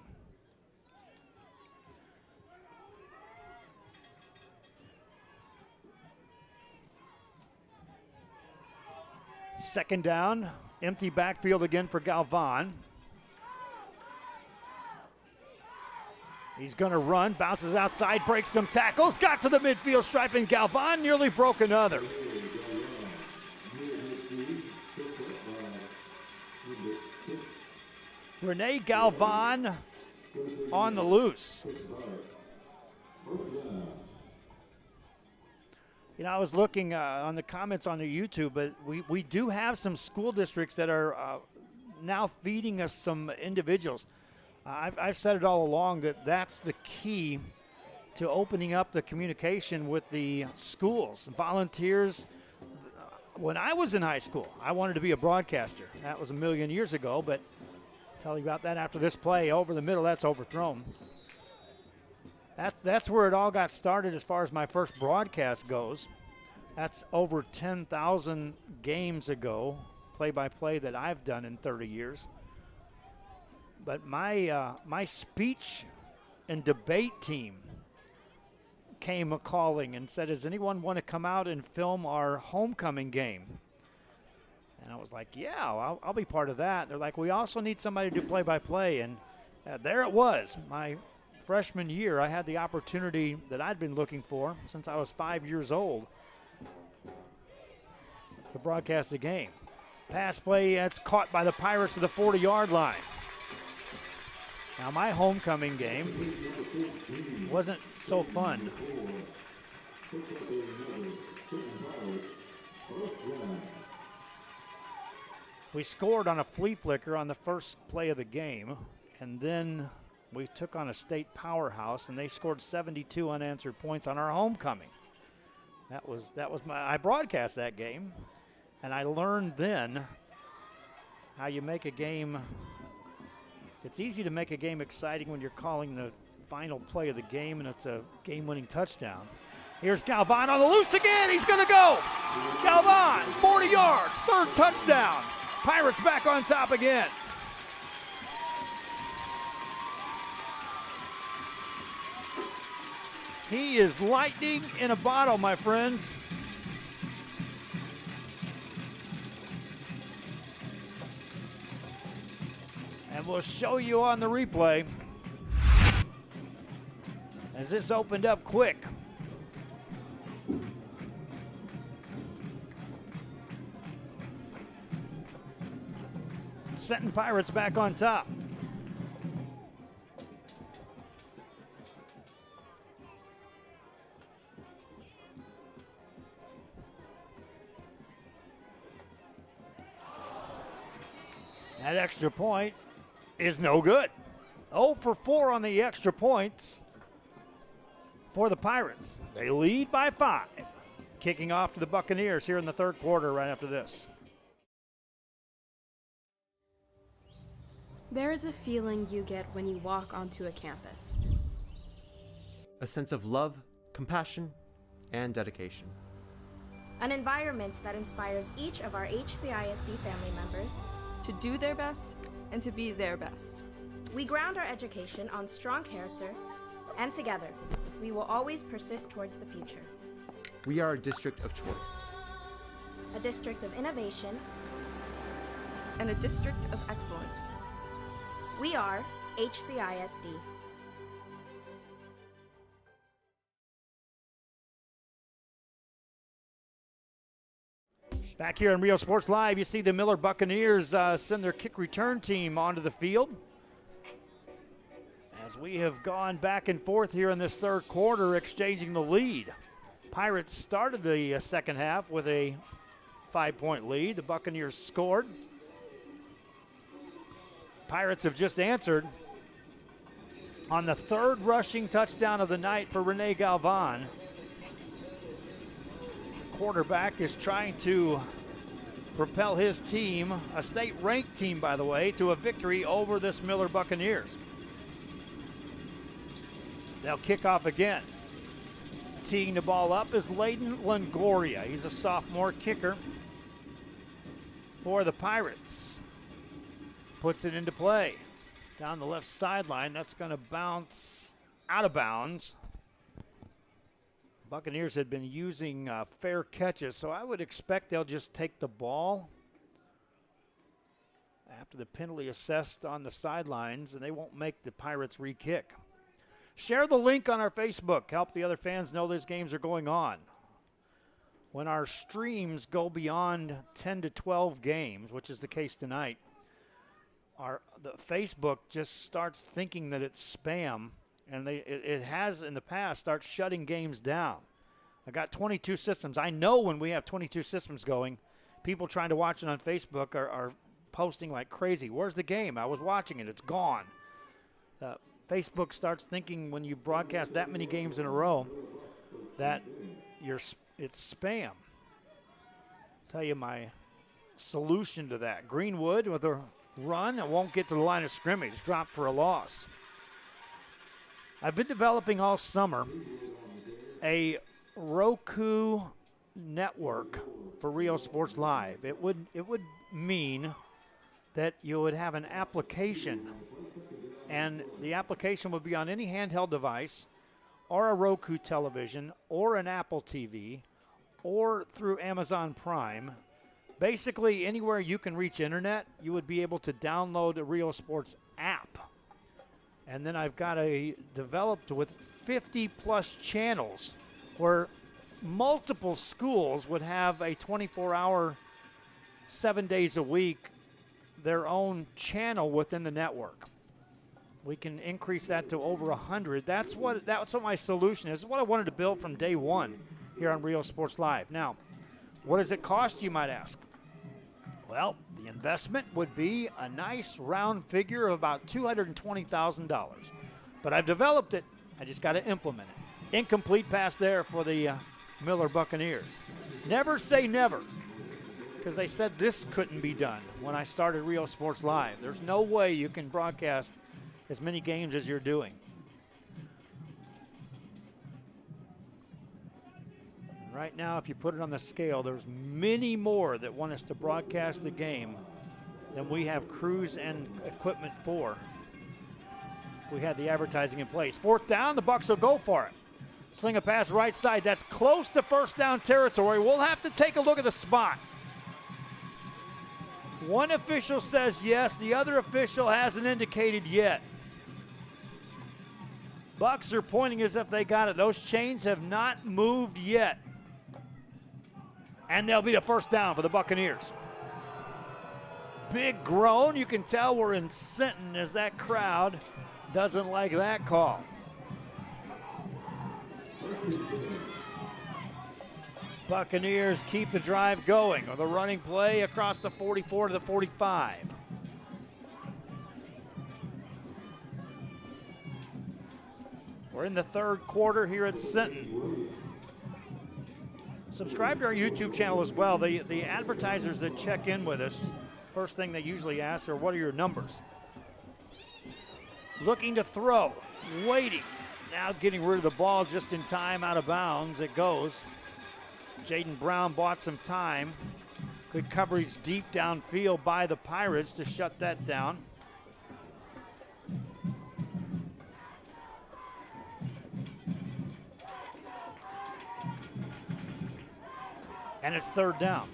Second down, empty backfield again for Galvan. He's going to run, bounces outside, breaks some tackles, got to the midfield stripe, and Galvan nearly broke another. Rene Galvan on the loose. You know, I was looking on the comments on the YouTube, but we do have some school districts that are now feeding us some individuals. I've said it all along that that's the key to opening up the communication with the schools. Volunteers, when I was in high school, I wanted to be a broadcaster. That was a million years ago, but I'll tell you about that after this play. Over the middle, that's overthrown. That's where it all got started as far as my first broadcast goes. That's over 10,000 games ago, play-by-play that I've done in 30 years. But my speech and debate team came a-calling and said, does anyone want to come out and film our homecoming game? And I was like, yeah, I'll be part of that. They're like, we also need somebody to do play-by-play. And there it was. My freshman year, I had the opportunity that I'd been looking for since I was 5 years old to broadcast the game. Pass play, that's caught by the Pirates to the 40-yard line. Now, my homecoming game wasn't so fun. We scored on a flea flicker on the first play of the game, and then we took on a state powerhouse, and they scored 72 unanswered points on our homecoming. That was I broadcast that game, and I learned then how you make a game. It's easy to make a game exciting when you're calling the final play of the game and it's a game-winning touchdown. Here's Galvan on the loose again. He's going to go. Galvan, 40 yards, third touchdown. Pirates back on top again. He is lightning in a bottle, my friends. And we'll show you on the replay as this opened up quick. Senton Pirates back on top. That extra point is no good. 0 for 4 on the extra points for the Pirates. They lead by 5. Kicking off to the Buccaneers here in the third quarter right after this. There is a feeling you get when you walk onto a campus. A sense of love, compassion, and dedication. An environment that inspires each of our HCISD family members to do their best and to be their best. We ground our education on strong character, and together, we will always persist towards the future. We are a district of choice. A district of innovation. And a district of excellence. We are HCISD. Back here on Rio Sports Live, you see the Miller Buccaneers send their kick return team onto the field. As we have gone back and forth here in this third quarter, exchanging the lead. Pirates started the second half with a 5-point lead. The Buccaneers scored. Pirates have just answered on the third rushing touchdown of the night for Rene Galvan. Quarterback is trying to propel his team, a state-ranked team, by the way, to a victory over this Miller Buccaneers. They'll kick off again. Teeing the ball up is Layden Longoria. He's a sophomore kicker for the Pirates. Puts it into play. Down the left sideline, that's going to bounce out of bounds. Buccaneers had been using fair catches, so I would expect they'll just take the ball after the penalty assessed on the sidelines, and they won't make the Pirates re-kick. Share the link on our Facebook. Help the other fans know these games are going on. When our streams go beyond 10 to 12 games, which is the case tonight, the Facebook just starts thinking that it's spam, and it has in the past started shutting games down. I got 22 systems. I know when we have 22 systems going, people trying to watch it on Facebook are posting like crazy. Where's the game? I was watching it. It's gone. Facebook starts thinking when you broadcast that many games in a row that it's spam. I'll tell you my solution to that. Greenwood with a run. It won't get to the line of scrimmage. Dropped for a loss. I've been developing all summer a Roku network for Rio Sports Live. It would mean that you would have an application, and the application would be on any handheld device or a Roku television or an Apple TV or through Amazon Prime. Basically, anywhere you can reach internet, you would be able to download a Rio Sports app. And then I've got developed with 50-plus channels where multiple schools would have a 24-hour, 7 days a week, their own channel within the network. We can increase that to over 100. That's what my solution is. What I wanted to build from day one here on Rio Sports Live. Now, what does it cost, you might ask? Well, the investment would be a nice round figure of about $220,000. But I've developed it. I just got to implement it. Incomplete pass there for the Miller Buccaneers. Never say never, because they said this couldn't be done when I started Rio Sports Live. There's no way you can broadcast as many games as you're doing. Right now, if you put it on the scale, there's many more that want us to broadcast the game than we have crews and equipment for. We had the advertising in place. Fourth down, the Bucs will go for it. Sling a pass right side. That's close to first down territory. We'll have to take a look at the spot. One official says yes, the other official hasn't indicated yet. Bucks are pointing as if they got it. Those chains have not moved yet. And they'll be a first down for the Buccaneers. Big groan. You can tell we're in Sinton as that crowd doesn't like that call. Buccaneers keep the drive going, or the running play across the 44 to the 45. We're in the third quarter here at Sinton. Subscribe to our YouTube channel as well. The advertisers that check in with us, first thing they usually ask are, what are your numbers? Looking to throw, waiting. Now getting rid of the ball just in time, out of bounds. It goes. Jaden Brown bought some time. Good coverage deep downfield by the Pirates to shut that down. And it's third down.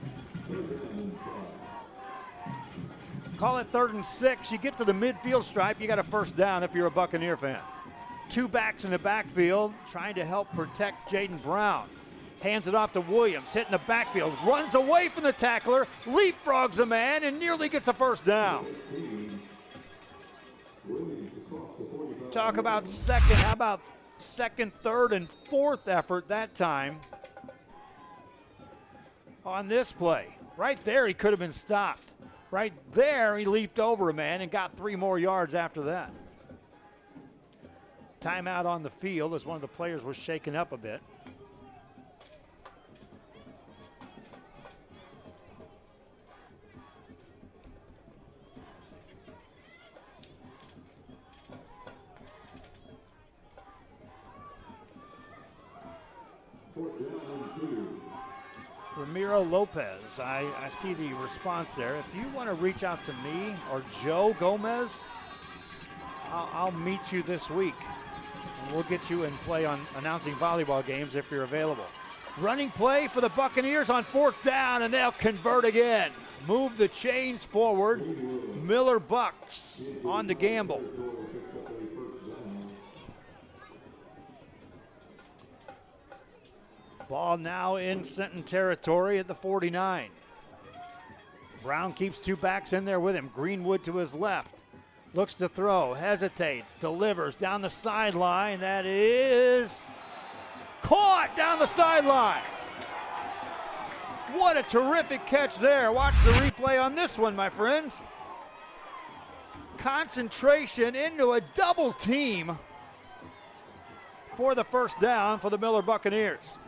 Call it 3rd and 6. You get to the midfield stripe, you got a first down if you're a Buccaneer fan. Two backs in the backfield trying to help protect Jaden Brown. Hands it off to Williams, hitting the backfield, runs away from the tackler, leapfrogs a man, and nearly gets a first down. Talk about second, how about second, third, and fourth effort that time on this play. Right there, he could have been stopped. Right there, he leaped over a man and got 3 more yards after that. Timeout on the field as one of the players was shaken up a bit. Ramiro Lopez, I see the response there. If you want to reach out to me or Joe Gomez, I'll meet you this week. And we'll get you in play on announcing volleyball games if you're available. Running play for the Buccaneers on 4th down, and they'll convert again. Move the chains forward. Miller Bucks on the gamble. Ball now in Sinton territory at the 49. Brown keeps 2 backs in there with him. Greenwood to his left. Looks to throw, hesitates, delivers down the sideline. That is caught down the sideline. What a terrific catch there. Watch the replay on this one, my friends. Concentration into a double team for the first down for the Miller Buccaneers.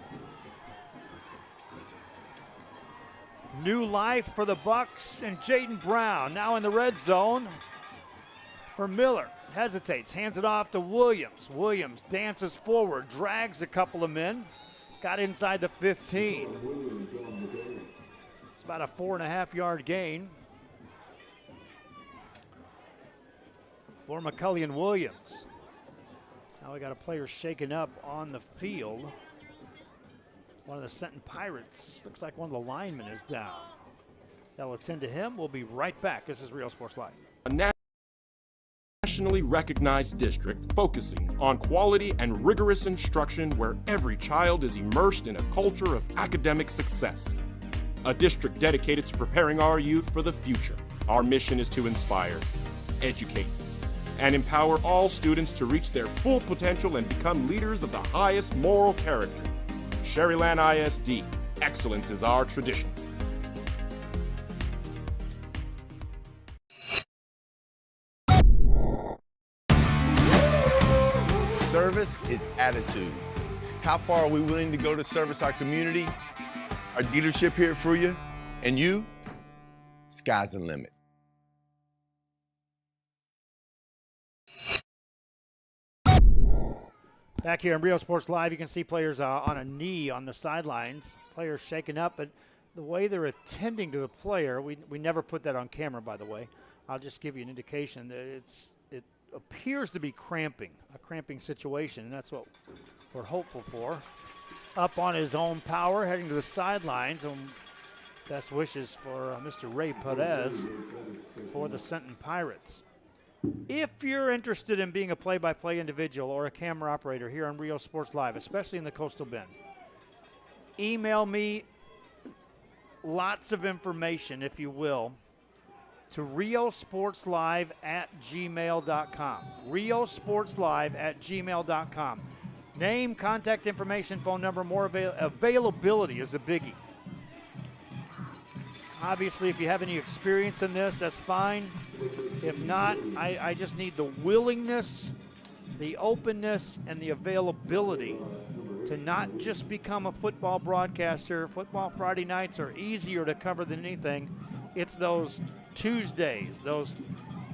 New life for the Bucks, and Jaden Brown now in the red zone for Miller. Hesitates, hands it off to Williams. Williams dances forward, drags a couple of men, got inside the 15. It's about a 4.5-yard gain for McCulley and Williams. Now we got a player shaken up on the field. One of the Sinton Pirates, looks like one of the linemen is down. They'll attend to him. We'll be right back. This is Real Sports Live. A nationally recognized district focusing on quality and rigorous instruction where every child is immersed in a culture of academic success. A district dedicated to preparing our youth for the future. Our mission is to inspire, educate, and empower all students to reach their full potential and become leaders of the highest moral character. Sherryland ISD, excellence is our tradition. Service is attitude. How far are we willing to go to service our community, our dealership here at Fruya, and you? Sky's the limit. Back here in Real Sports Live, you can see players on a knee on the sidelines. Players shaken up, but the way they're attending to the player, we never put that on camera, by the way. I'll just give you an indication that it appears to be a cramping situation, and that's what we're hopeful for. Up on his own power, heading to the sidelines, and Best wishes for Mr. Ray Perez for the Senton Pirates. If you're interested in being a play-by-play individual or a camera operator here on Rio Sports Live, especially in the Coastal Bend, email me lots of information, if you will, to riosportslive@gmail.com. riosportslive@gmail.com. Name, contact information, phone number, more availability is a biggie. Obviously, if you have any experience in this, that's fine. If not, I just need the willingness, the openness, and the availability to not just become a football broadcaster. Football Friday nights are easier to cover than anything. It's those Tuesdays, those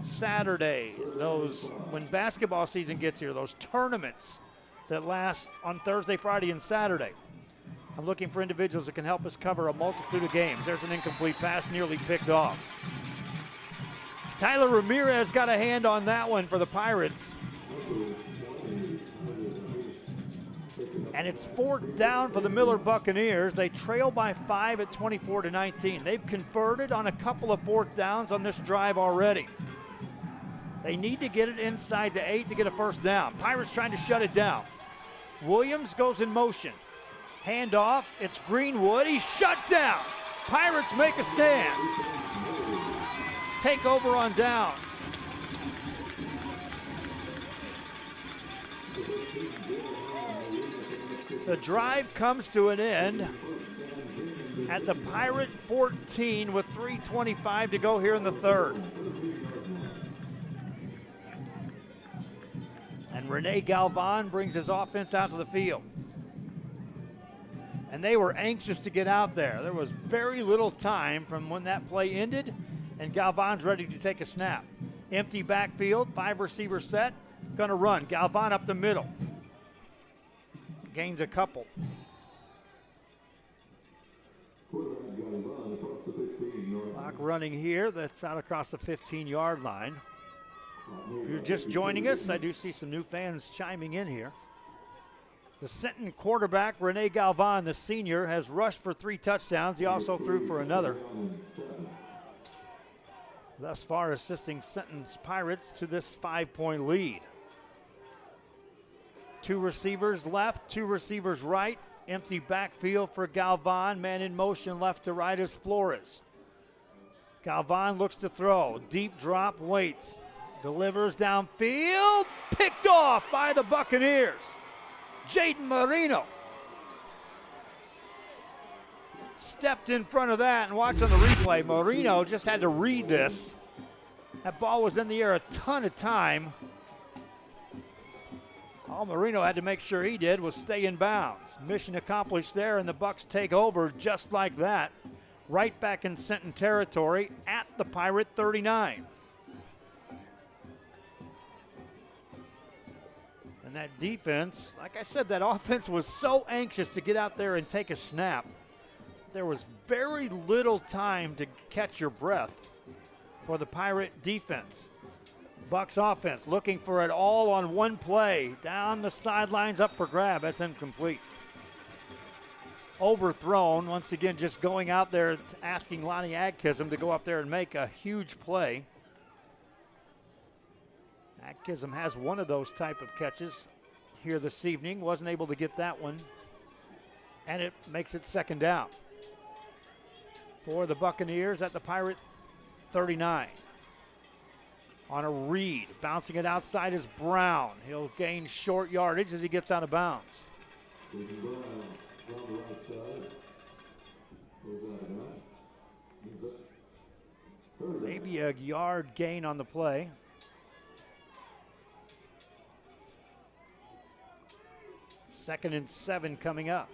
Saturdays, those when basketball season gets here, those tournaments that last on Thursday, Friday, and Saturday. I'm looking for individuals that can help us cover a multitude of games. There's an incomplete pass, nearly picked off. Tyler Ramirez got a hand on that one for the Pirates. And it's 4th down for the Miller Buccaneers. They trail by 5 at 24-19. They've converted on a couple of 4th downs on this drive already. They need to get it inside the 8 to get a first down. Pirates trying to shut it down. Williams goes in motion. Hand off, it's Greenwood. He's shut down. Pirates make a stand. Take over on downs. The drive comes to an end at the Pirate 14 with 3:25 to go here in the third. And Rene Galvan brings his offense out to the field. And they were anxious to get out there. There was very little time from when that play ended, and Galvan's ready to take a snap. Empty backfield, 5-receiver set, gonna run. Galvan up the middle. Gains a couple. Clock running here, that's out across the 15-yard line. If you're just joining us, I do see some new fans chiming in here. The Senton quarterback, Rene Galvan, the senior, has rushed for 3 touchdowns. He also threw for another. Thus far assisting Senton's Pirates to this 5-point lead. 2 receivers left, 2 receivers right. Empty backfield for Galvan. Man in motion left to right is Flores. Galvan looks to throw. Deep drop, waits. Delivers downfield. Picked off by the Buccaneers. Jaden Marino stepped in front of that, and watch on the replay. Marino just had to read this. That ball was in the air a ton of time. All Marino had to make sure he did was stay in bounds. Mission accomplished there, and the Bucs take over just like that. Right back in Senton territory at the Pirate 39. And that defense, like I said, that offense was so anxious to get out there and take a snap. There was very little time to catch your breath for the Pirate defense. Bucs offense looking for it all on one play. Down the sidelines, up for grab. That's incomplete. Overthrown. Once again, just going out there asking Lonnie Adkism to go up there and make a huge play. Adkism has one of those type of catches here this evening. Wasn't able to get that one. And it makes it 2nd down for the Buccaneers at the Pirate 39. On a read, bouncing it outside is Brown. He'll gain short yardage as he gets out of bounds. Maybe a yard gain on the play. Second and 7 coming up.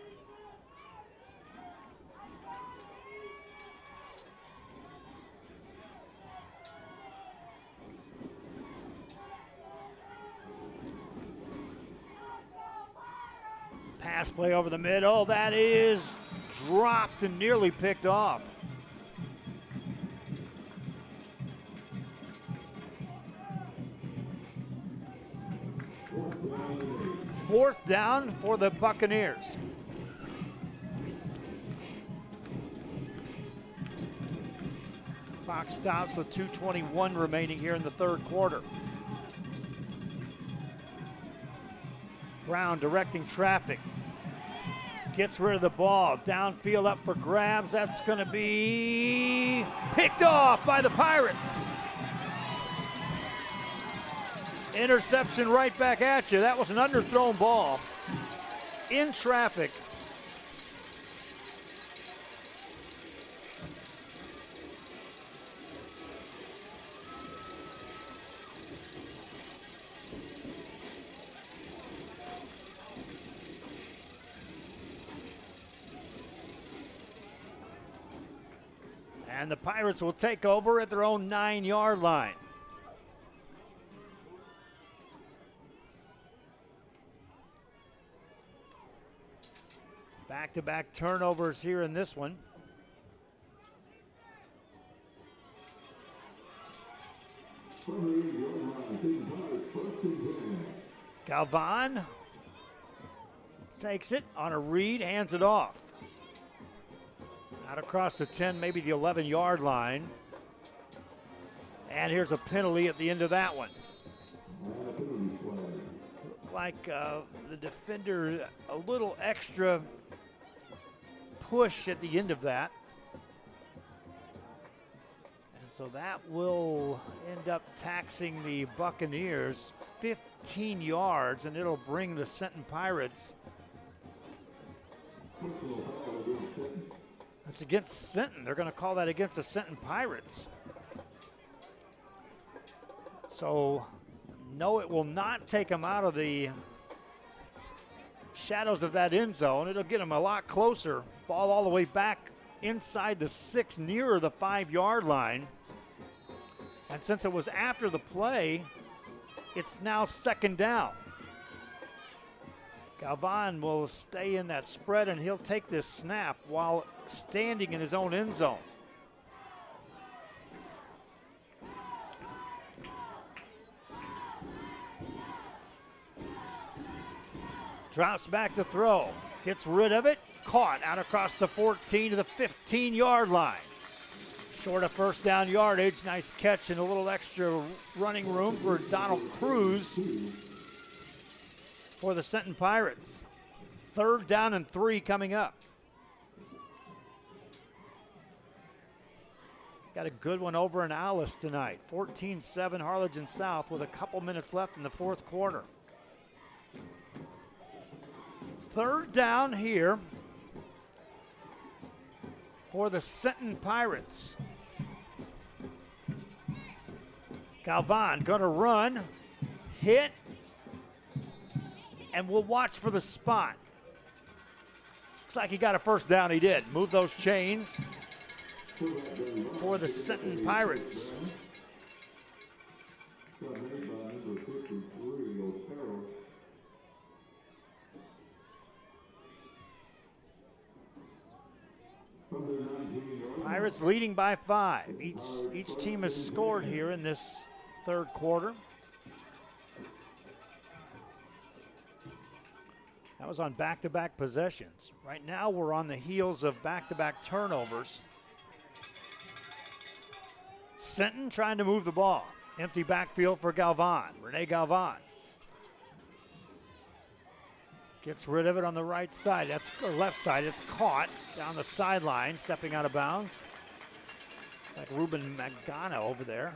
Pass play over the middle. That is dropped and nearly picked off. Fourth down for the Buccaneers. Clock stops with 2:21 remaining here in the third quarter. Brown directing traffic. Gets rid of the ball. Downfield up for grabs. That's going to be picked off by the Pirates. Interception right back at you. That was an underthrown ball in traffic. And the Pirates will take over at their own 9-yard line. Back-to-back turnovers here in this one. Galvan takes it on a read, hands it off. Out across the 10, maybe the 11-yard line. And here's a penalty at the end of that one. Looked like the defender, a little extra push at the end of that. And so that will end up taxing the Buccaneers 15 yards, and it'll bring the Sinton Pirates. That's against Sinton. They're going to call that against the Sinton Pirates. So, no, it will not take them out of the shadows of that end zone. It'll get them a lot closer. Ball all the way back inside the 6, nearer the 5-yard line. And since it was after the play, it's now second down. Galvan will stay in that spread, and he'll take this snap while standing in his own end zone. Drops back to throw. Gets rid of it. Caught out across the 14 to the 15-yard line. Short of first down yardage. Nice catch and a little extra running room for Donald Cruz for the Sinton Pirates. 3rd down and 3 coming up. Got a good one over in Alice tonight. 14-7 Harlingen South with a couple minutes left in the fourth quarter. 3rd down here for the Sinton Pirates. Galvan going to run, hit, and we'll watch for the spot. Looks like he got a first down. He did. Move those chains for the Sinton Pirates. Pirates leading by 5. Each team has scored here in this third quarter. That was on back-to-back possessions. Right now we're on the heels of back-to-back turnovers. Sinton trying to move the ball. Empty backfield for Galvan. Rene Galvan gets rid of it on the right side. That's or left side. It's caught down the sideline, stepping out of bounds. Like Ruben Magana over there.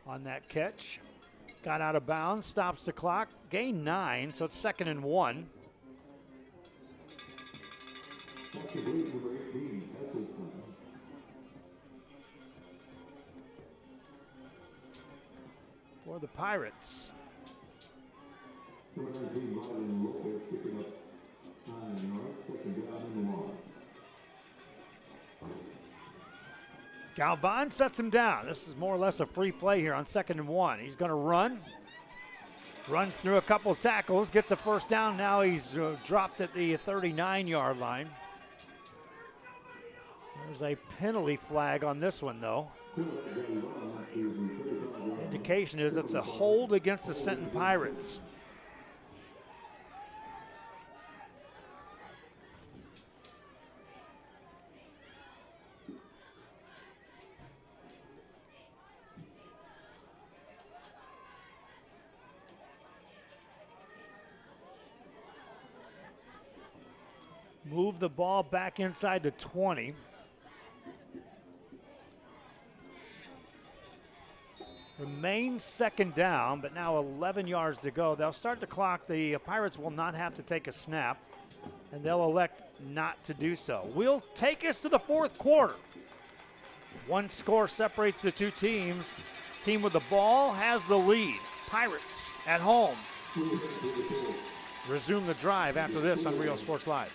On that catch. Got out of bounds, stops the clock. Gain 9, so it's 2nd and 1. For the Pirates. Galvan sets him down. This is more or less a free play here on 2nd and 1. He's going to run. Runs through a couple of tackles, gets a first down. Now he's dropped at the 39-yard line. There's a penalty flag on this one, though. Indication is it's a hold against the Sinton Pirates. move the ball back inside the 20. Remains second down, but now 11 yards to go. They'll start the clock. The Pirates will not have to take a snap, and they'll elect not to do so. We'll take us to the fourth quarter. One score separates the two teams. Team with the ball has the lead. Pirates at home. Resume the drive after this on Real Sports Live.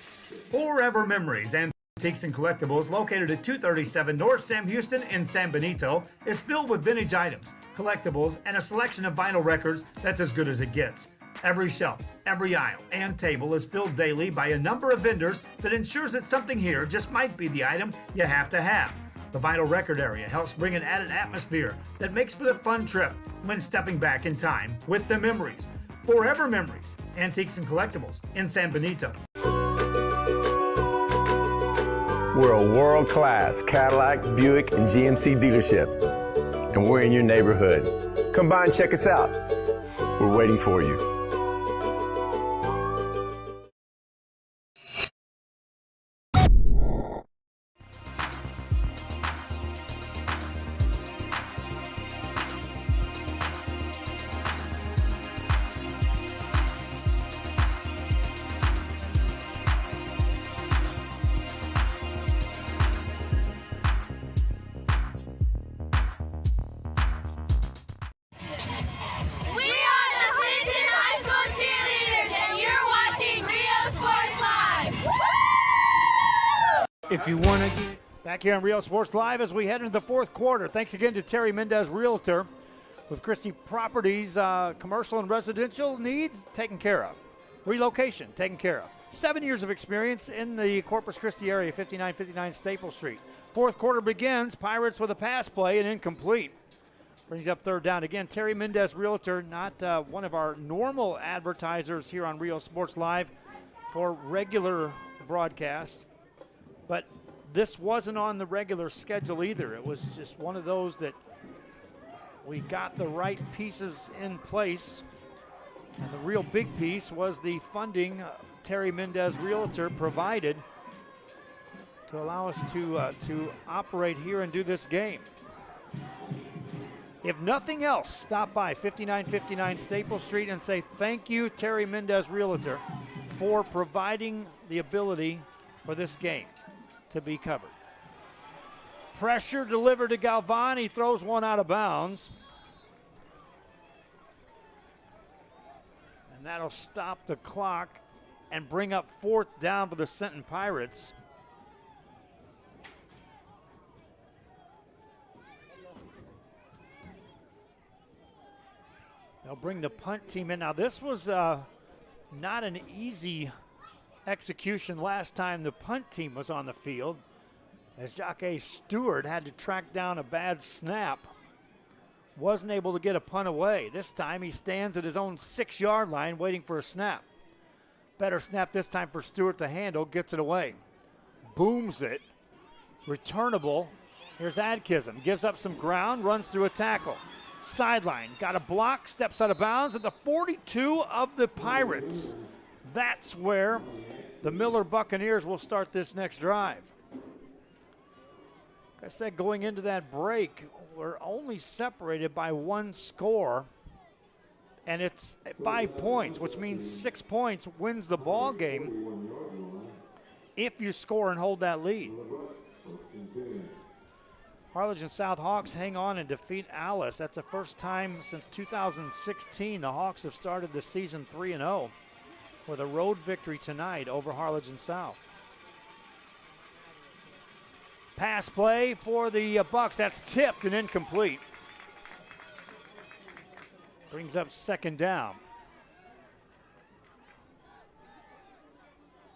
Forever Memories, Antiques and Collectibles, located at 237 North Sam Houston in San Benito, is filled with vintage items, collectibles, and a selection of vinyl records that's as good as it gets. Every shelf, every aisle, and table is filled daily by a number of vendors that ensures that something here just might be the item you have to have. The vinyl record area helps bring an added atmosphere that makes for the fun trip when stepping back in time with the memories. Forever Memories, Antiques and Collectibles in San Benito. We're a world-class Cadillac, Buick, and GMC dealership, and we're in your neighborhood. Come by and check us out. We're waiting for you. If you want to get back here on Real Sports Live as we head into the fourth quarter. Thanks again to Terry Mendez, Realtor, with Christi Properties, commercial and residential needs taken care of. Relocation taken care of. 7 years of experience in the Corpus Christi area, 5959 Staple Street. Fourth quarter begins. Pirates with a pass play and incomplete. Brings up third down. Again, Terry Mendez, Realtor, not one of our normal advertisers here on Real Sports Live for regular broadcast. But this wasn't on the regular schedule either. It was just one of those that we got the right pieces in place. And the real big piece was the funding Terry Mendez Realtor provided to allow us to operate here and do this game. If nothing else, stop by 5959 Staple Street and say thank you, Terry Mendez Realtor, for providing the ability for this game to be covered. Pressure delivered to Galvan. He throws one out of bounds. And that'll stop the clock and bring up fourth down for the Sinton Pirates. They'll bring the punt team in. Now this was not an easy execution last time the punt team was on the field, as Jacques Stewart had to track down a bad snap. Wasn't able to get a punt away. This time he stands at his own 6-yard line waiting for a snap. Better snap this time for Stewart to handle, gets it away. Booms it. Returnable. Here's Adkism. Gives up some ground, runs through a tackle. Sideline. Got a block, steps out of bounds at the 42 of the Pirates. That's where the Miller Buccaneers will start this next drive. Like I said, going into that break, we're only separated by one score, and it's 5 points, which means 6 points wins the ball game if you score and hold that lead. Harlingen South Hawks hang on and defeat Alice. That's the first time since 2016 the Hawks have started the season 3-0. With a road victory tonight over Harlingen South. Pass play for the Bucks. That's tipped and incomplete. Brings up second down.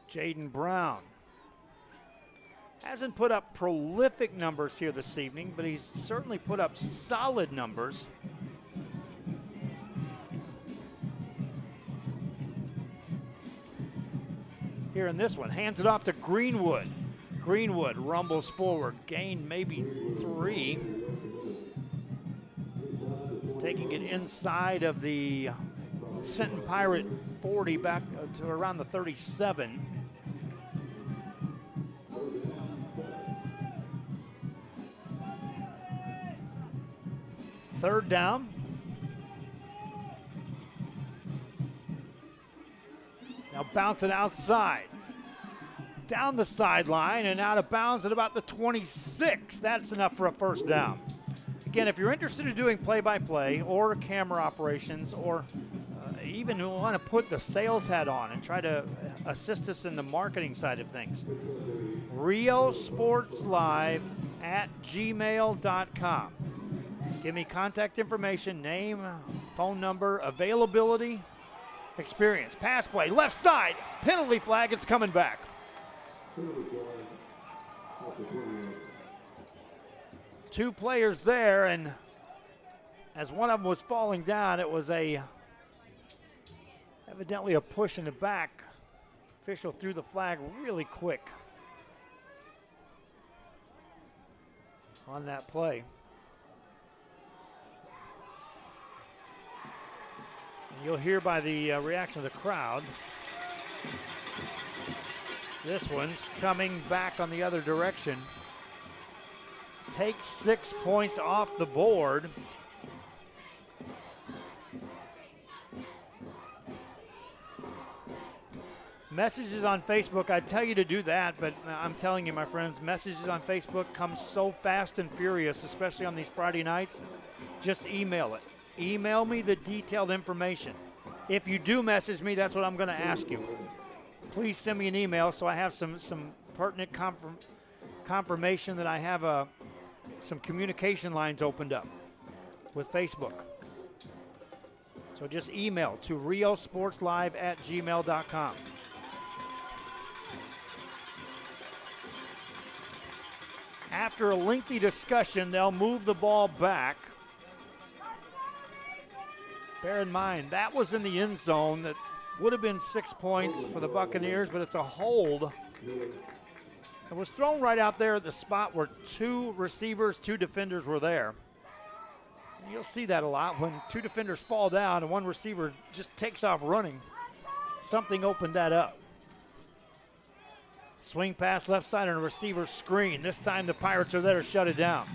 Jaden Brown hasn't put up prolific numbers here this evening, but he's certainly put up solid numbers. Here in this one, hands it off to Greenwood. Greenwood rumbles forward, gain maybe 3. Taking it inside of the Sinton Pirate 40 back to around the 37. Third down. Now bounce it outside. Down the sideline and out of bounds at about the 26. That's enough for a first down. Again, if you're interested in doing play-by-play or camera operations or even want to put the sales hat on and try to assist us in the marketing side of things, riosportslive@gmail.com. Give me contact information, name, phone number, availability, experience. Pass play, left side, penalty flag, it's coming back. Two players there, and as one of them was falling down, it was evidently a push in the back. Official threw the flag really quick on that play. And you'll hear by the reaction of the crowd, this one's coming back on the other direction. Takes 6 points off the board. Messages on Facebook, I tell you to do that, but I'm telling you, my friends, messages on Facebook come so fast and furious, especially on these Friday nights. Just email it. Email me the detailed information. If you do message me, that's what I'm going to ask you. Please send me an email so I have some pertinent confirmation that I have some communication lines opened up with Facebook. So just email to riosportslive@gmail.com. After a lengthy discussion, they'll move the ball back. Bear in mind, that was in the end zone. That would have been 6 points for the Buccaneers, but it's a hold. It was thrown right out there at the spot where two receivers, two defenders were there. You'll see that a lot when two defenders fall down and one receiver just takes off running. Something opened that up. Swing pass left side and a receiver screen. This time the Pirates are there to shut it down.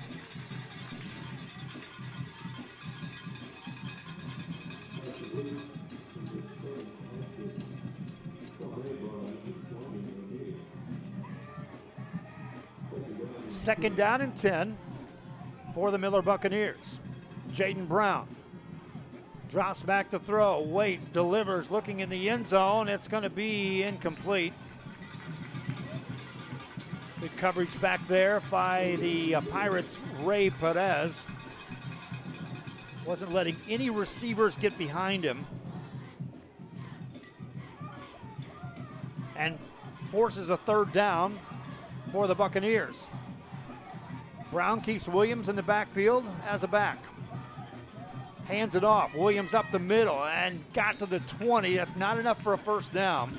Second down and 10 for the Miller Buccaneers. Jaden Brown drops back to throw, waits, delivers, looking in the end zone. It's going to be incomplete. Good coverage back there by the Pirates' Ray Perez. Wasn't letting any receivers get behind him. And forces a third down for the Buccaneers. Brown keeps Williams in the backfield as a back. Hands it off. Williams up the middle and got to the 20. That's not enough for a first down.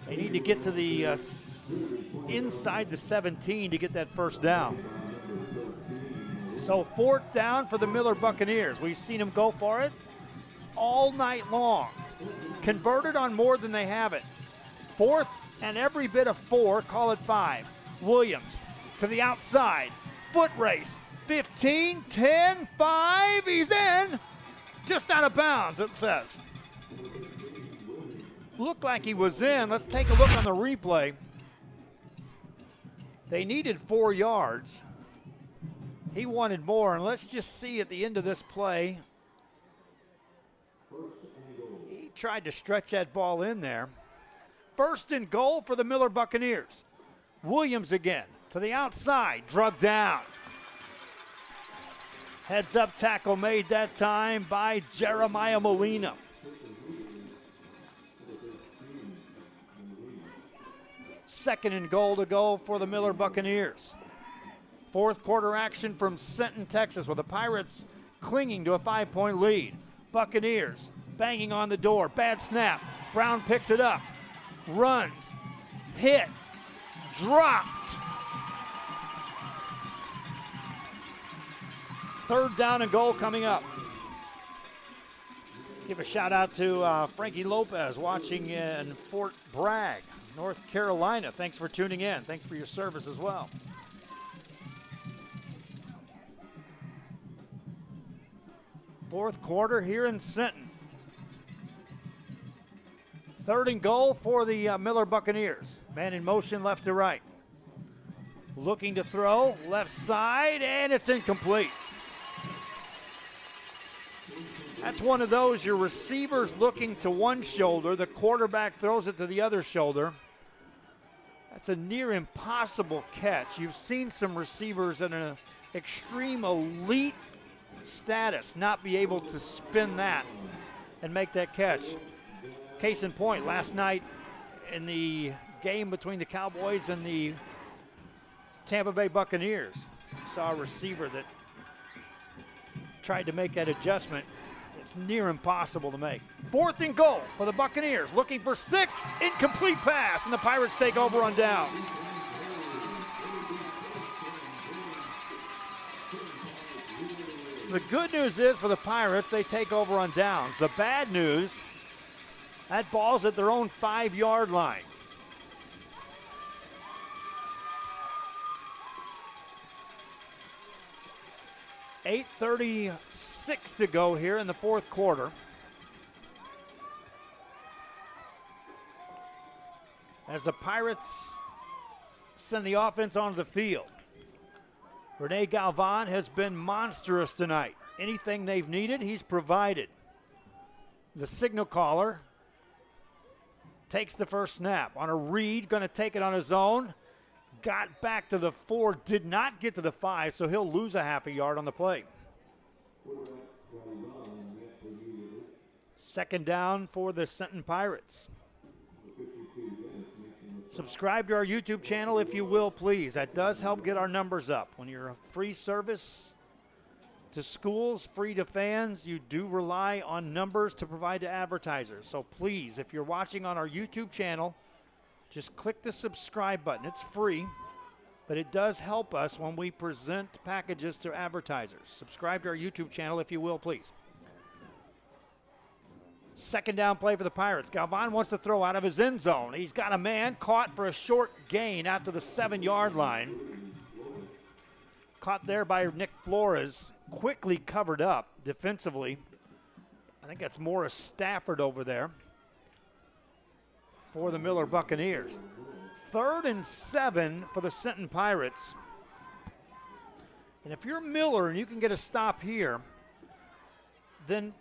They need to get to the inside the 17 to get that first down. So fourth down for the Miller Buccaneers. We've seen them go for it all night long. Converted on more than they have it. Fourth and every bit of 4, call it 5. Williams to the outside. Foot race. 15, 10, 5. He's in. Just out of bounds, it says. Looked like he was in. Let's take a look on the replay. They needed 4 yards. He wanted more, and let's just see at the end of this play. He tried to stretch that ball in there. First and goal for the Miller Buccaneers. Williams again to the outside, drug down. Heads up tackle made that time by Jeremiah Molina. Second and goal to go for the Miller Buccaneers. Fourth quarter action from Centon, Texas, with the Pirates clinging to a 5-point lead. Buccaneers banging on the door. Bad snap. Brown picks it up. Runs. Hit. Dropped. Third down and goal coming up. Give a shout out to Frankie Lopez watching in Fort Bragg, North Carolina. Thanks for tuning in. Thanks for your service as well. Fourth quarter here in Sinton. 3rd and goal for the Miller Buccaneers. Man in motion left to right. Looking to throw, left side, and it's incomplete. That's one of those, your receiver's looking to one shoulder, the quarterback throws it to the other shoulder. That's a near impossible catch. You've seen some receivers in an extreme elite status not be able to spin that and make that catch. Case in point, last night in the game between the Cowboys and the Tampa Bay Buccaneers, saw a receiver that tried to make that adjustment. It's near impossible to make. 4th and goal for the Buccaneers, looking for 6, incomplete pass, and the Pirates take over on downs. The good news is for the Pirates, they take over on downs. The bad news, that ball's at their own 5-yard line. .8:36 to go here in the fourth quarter. As the Pirates send the offense onto the field. Rene Galvan has been monstrous tonight. Anything they've needed, he's provided. The signal caller takes the first snap on a read, going to take it on his own. Got back to the 4, did not get to the 5, so he'll lose a half a yard on the play. 2nd down for the Sinton Pirates. Subscribe to our YouTube channel if you will, please. That does help get our numbers up. When you're a free service to schools, free to fans, you do rely on numbers to provide to advertisers. So please, if you're watching on our YouTube channel, just click the subscribe button. It's free, but it does help us when we present packages to advertisers. Subscribe to our YouTube channel if you will, please. 2nd down play for the Pirates. Galvan wants to throw out of his end zone. He's got a man caught for a short gain out to the 7-yard line. Caught there by Nick Flores. Quickly covered up defensively. I think that's Morris Stafford over there for the Miller Buccaneers. 3rd and 7 for the Sinton Pirates. And if you're Miller and you can get a stop here, then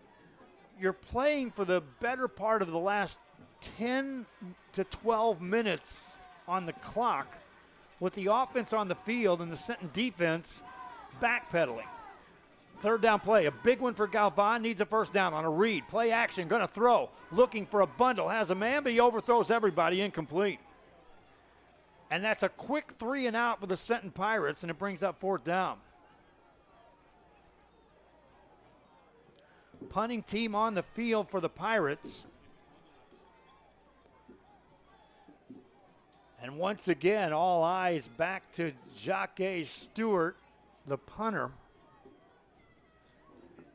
you're playing for the better part of the last 10 to 12 minutes on the clock with the offense on the field and the Sinton defense backpedaling. 3rd down play, a big one for Galvan, needs a first down on a read. Play action, going to throw, looking for a bundle, has a man, but he overthrows everybody, incomplete. And that's a quick 3 and out for the Sinton Pirates, and it brings up 4th down. Punting team on the field for the Pirates. And once again, all eyes back to Jacques Stewart, the punter,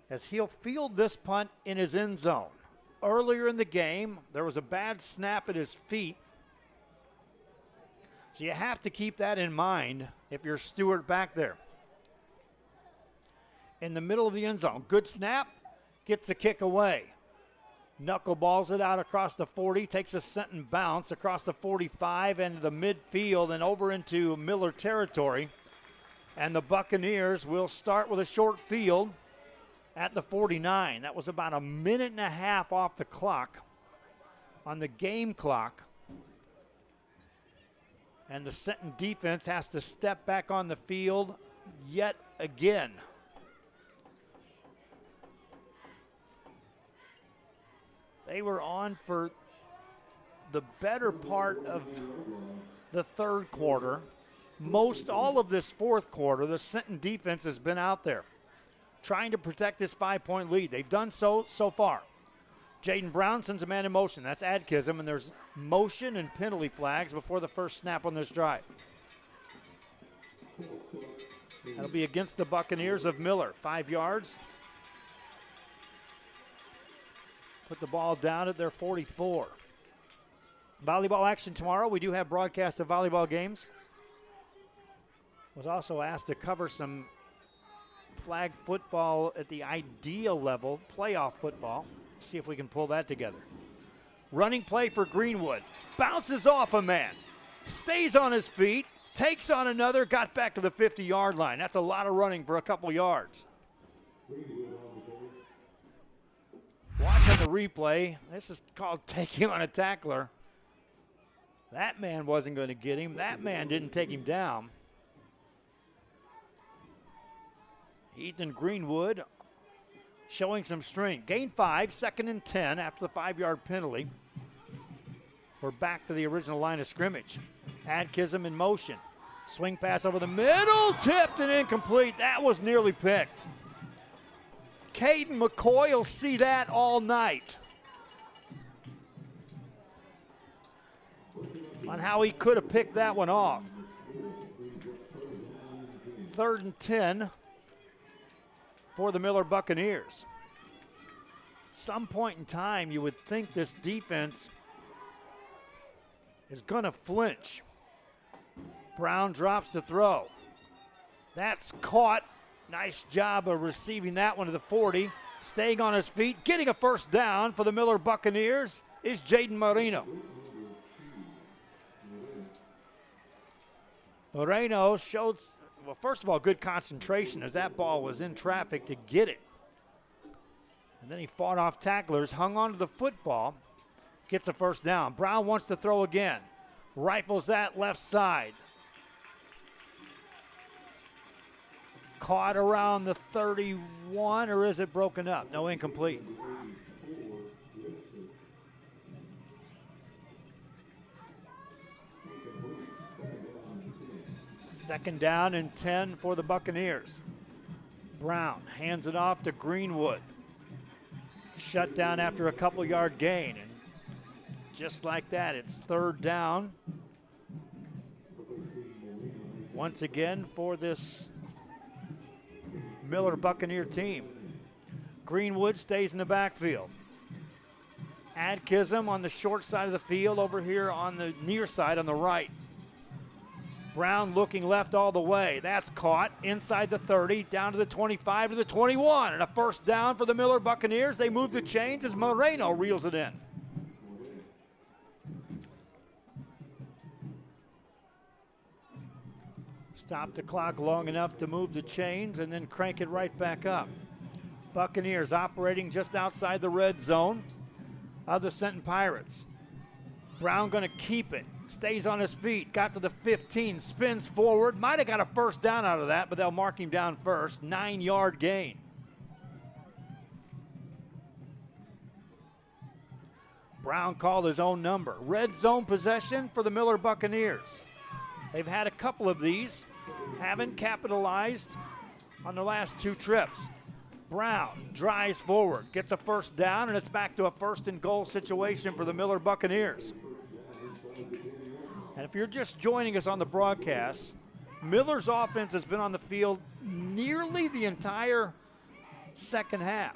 as he'll field this punt in his end zone. Earlier in the game, there was a bad snap at his feet. So you have to keep that in mind if you're Stewart back there. In the middle of the end zone, good snap, gets the kick away. Knuckleballs it out across the 40, takes a Sinton bounce across the 45 and the midfield and over into Miller territory. And the Buccaneers will start with a short field at the 49. That was about a minute and a half off the clock, on the game clock. And the Sinton defense has to step back on the field yet again. They were on for the better part of the 3rd quarter. Most all of this 4th quarter, the Sinton defense has been out there trying to protect this 5-point lead. They've done so far. Jaden Brown sends a man in motion. That's Adkism, and there's motion and penalty flags before the first snap on this drive. That'll be against the Buccaneers of Miller. 5 yards. Put the ball down at their 44. Volleyball action tomorrow. We do have broadcasts of volleyball games. Was also asked to cover some flag football at the ideal level, playoff football. See if we can pull that together. Running play for Greenwood. Bounces off a man. Stays on his feet. Takes on another. Got back to the 50-yard line. That's a lot of running for a couple yards. Watching the replay. This is called taking on a tackler. That man wasn't going to get him. That man didn't take him down. Ethan Greenwood showing some strength. Gain 5, 2nd and 10 after the 5-yard penalty. We're back to the original line of scrimmage. Adkism in motion. Swing pass over the middle, tipped and incomplete. That was nearly picked. Caden McCoy will see that all night on how he could have picked that one off. 3rd and 10 for the Miller Buccaneers. At some point in time, you would think this defense is going to flinch. Brown drops to throw. That's caught. Nice job of receiving that one to the 40. Staying on his feet, getting a first down for the Miller Buccaneers is Jaden Moreno. Moreno showed, well, first of all, good concentration as that ball was in traffic to get it. And then he fought off tacklers, hung on to the football, gets a first down. Brown wants to throw again. Rifles that left side. Caught around the 31, or is it broken up? No, incomplete. Second down and 10 for the Buccaneers. Brown hands it off to Greenwood. Shut down after a couple-yard gain. And just like that, it's 3rd down. Once again for this Miller Buccaneer team. Greenwood stays in the backfield. Adkism on the short side of the field over here on the near side on the right. Brown looking left all the way. That's caught inside the 30, down to the 25 to the 21. And a first down for the Miller Buccaneers. They move the chains as Moreno reels it in. Stop the clock long enough to move the chains and then crank it right back up. Buccaneers operating just outside the red zone of the Centon Pirates. Brown going to keep it. Stays on his feet. Got to the 15. Spins forward. Might have got a first down out of that, but they'll mark him down first. 9-yard gain. Brown called his own number. Red zone possession for the Miller Buccaneers. They've had a couple of these. Haven't capitalized on the last 2 trips. Brown drives forward, gets a first down, and it's back to a 1st and goal situation for the Miller Buccaneers. And if you're just joining us on the broadcast, Miller's offense has been on the field nearly the entire second half.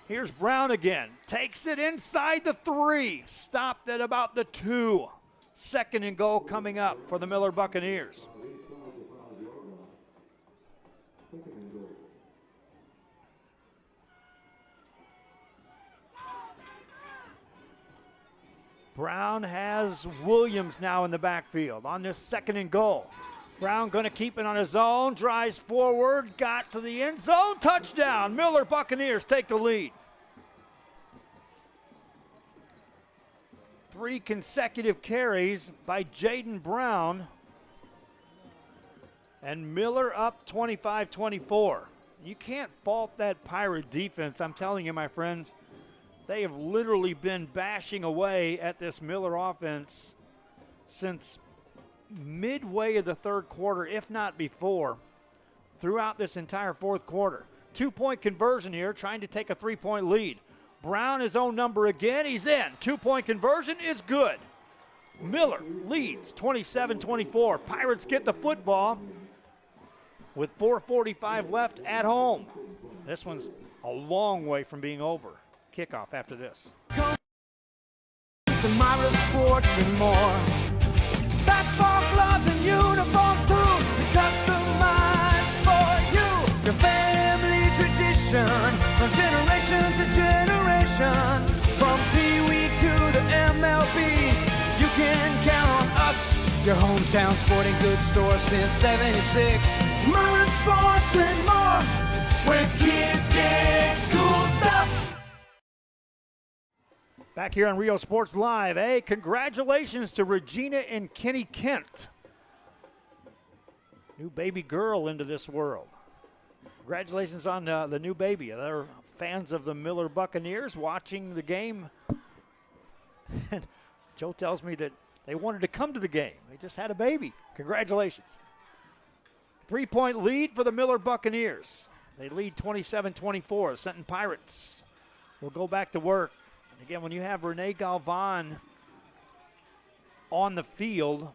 Here's Brown again. Takes it inside the 3. Stopped at about the 2. 2nd and goal coming up for the Miller Buccaneers. Brown has Williams now in the backfield on this 2nd and goal. Brown going to keep it on his own, drives forward, got to the end zone, touchdown. Miller Buccaneers take the lead. 3 consecutive carries by Jaden Brown. And Miller up 25-24. You can't fault that Pirate defense. I'm telling you, my friends, they have literally been bashing away at this Miller offense since midway of the 3rd quarter, if not before, throughout this entire 4th quarter. 2-point conversion here, trying to take a 3-point lead. Brown his own number again. He's in. 2-point conversion is good. Miller leads 27-24. Pirates get the football with 4:45 left at home. This one's a long way from being over. Kickoff after this. Tomorrow's sports and more. Basketball gloves and uniforms too. Customized tradition, from generation to generation, from Pee Wee to the MLBs. You can count on us, your hometown sporting goods store since '76. Murder Sports and more, where kids get cool stuff. Back here on Rio Sports Live, hey, congratulations to Regina and Kenny Kent. New baby girl into this world. Congratulations on the new baby. They're fans of the Miller Buccaneers watching the game. And Joe tells me that they wanted to come to the game. They just had a baby. Congratulations. 3-point lead for the Miller Buccaneers. They lead 27-24. Senton Pirates will go back to work. And again, when you have Rene Galvan on the field,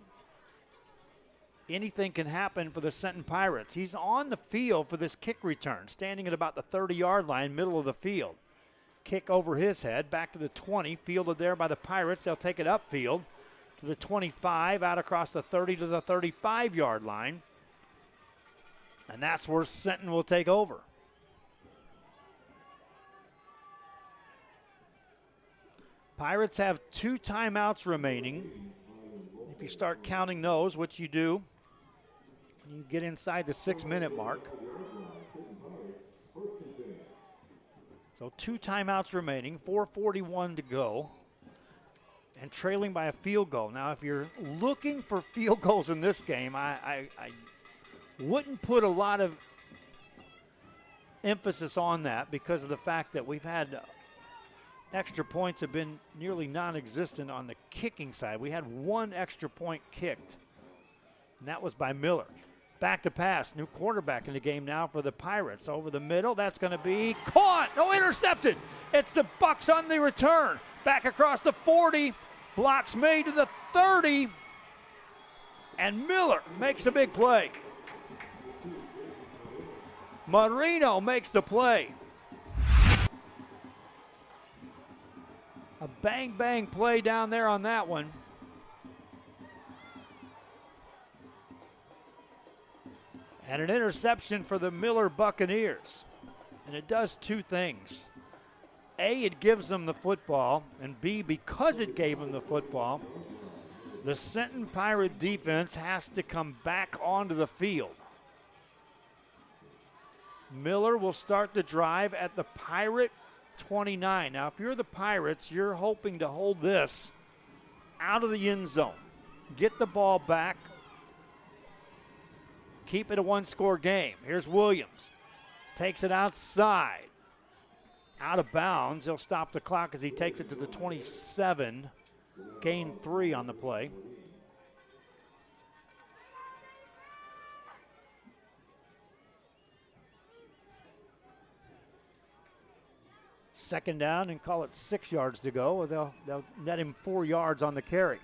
anything can happen for the Senton Pirates. He's on the field for this kick return, standing at about the 30-yard line, middle of the field. Kick over his head, back to the 20, fielded there by the Pirates. They'll take it upfield to the 25, out across the 30 to the 35-yard line. And that's where Senton will take over. Pirates have 2 timeouts remaining. If you start counting those, which you do, you get inside the 6-minute mark. So 2 timeouts remaining, 4:41 to go, and trailing by a field goal. Now, if you're looking for field goals in this game, I wouldn't put a lot of emphasis on that because of the fact that we've had extra points have been nearly non-existent on the kicking side. We had 1 extra point kicked, and that was by Miller. Back to pass, new quarterback in the game now for the Pirates. Over the middle, that's going to be caught. No, intercepted. It's the Bucks on the return. Back across the 40, blocks made to the 30, and Miller makes a big play. Marino makes the play. A bang-bang play down there on that one. And an interception for the Miller Buccaneers. And it does 2 things. A, it gives them the football. And B, because it gave them the football, the Senton Pirate defense has to come back onto the field. Miller will start the drive at the Pirate 29. Now, if you're the Pirates, you're hoping to hold this out of the end zone. Get the ball back. Keep it a 1-score game. Here's Williams. Takes it outside. Out of bounds. He'll stop the clock as he takes it to the 27. Gain 3 on the play. Second down and call it 6 yards to go. They'll net him 4 yards on the carry.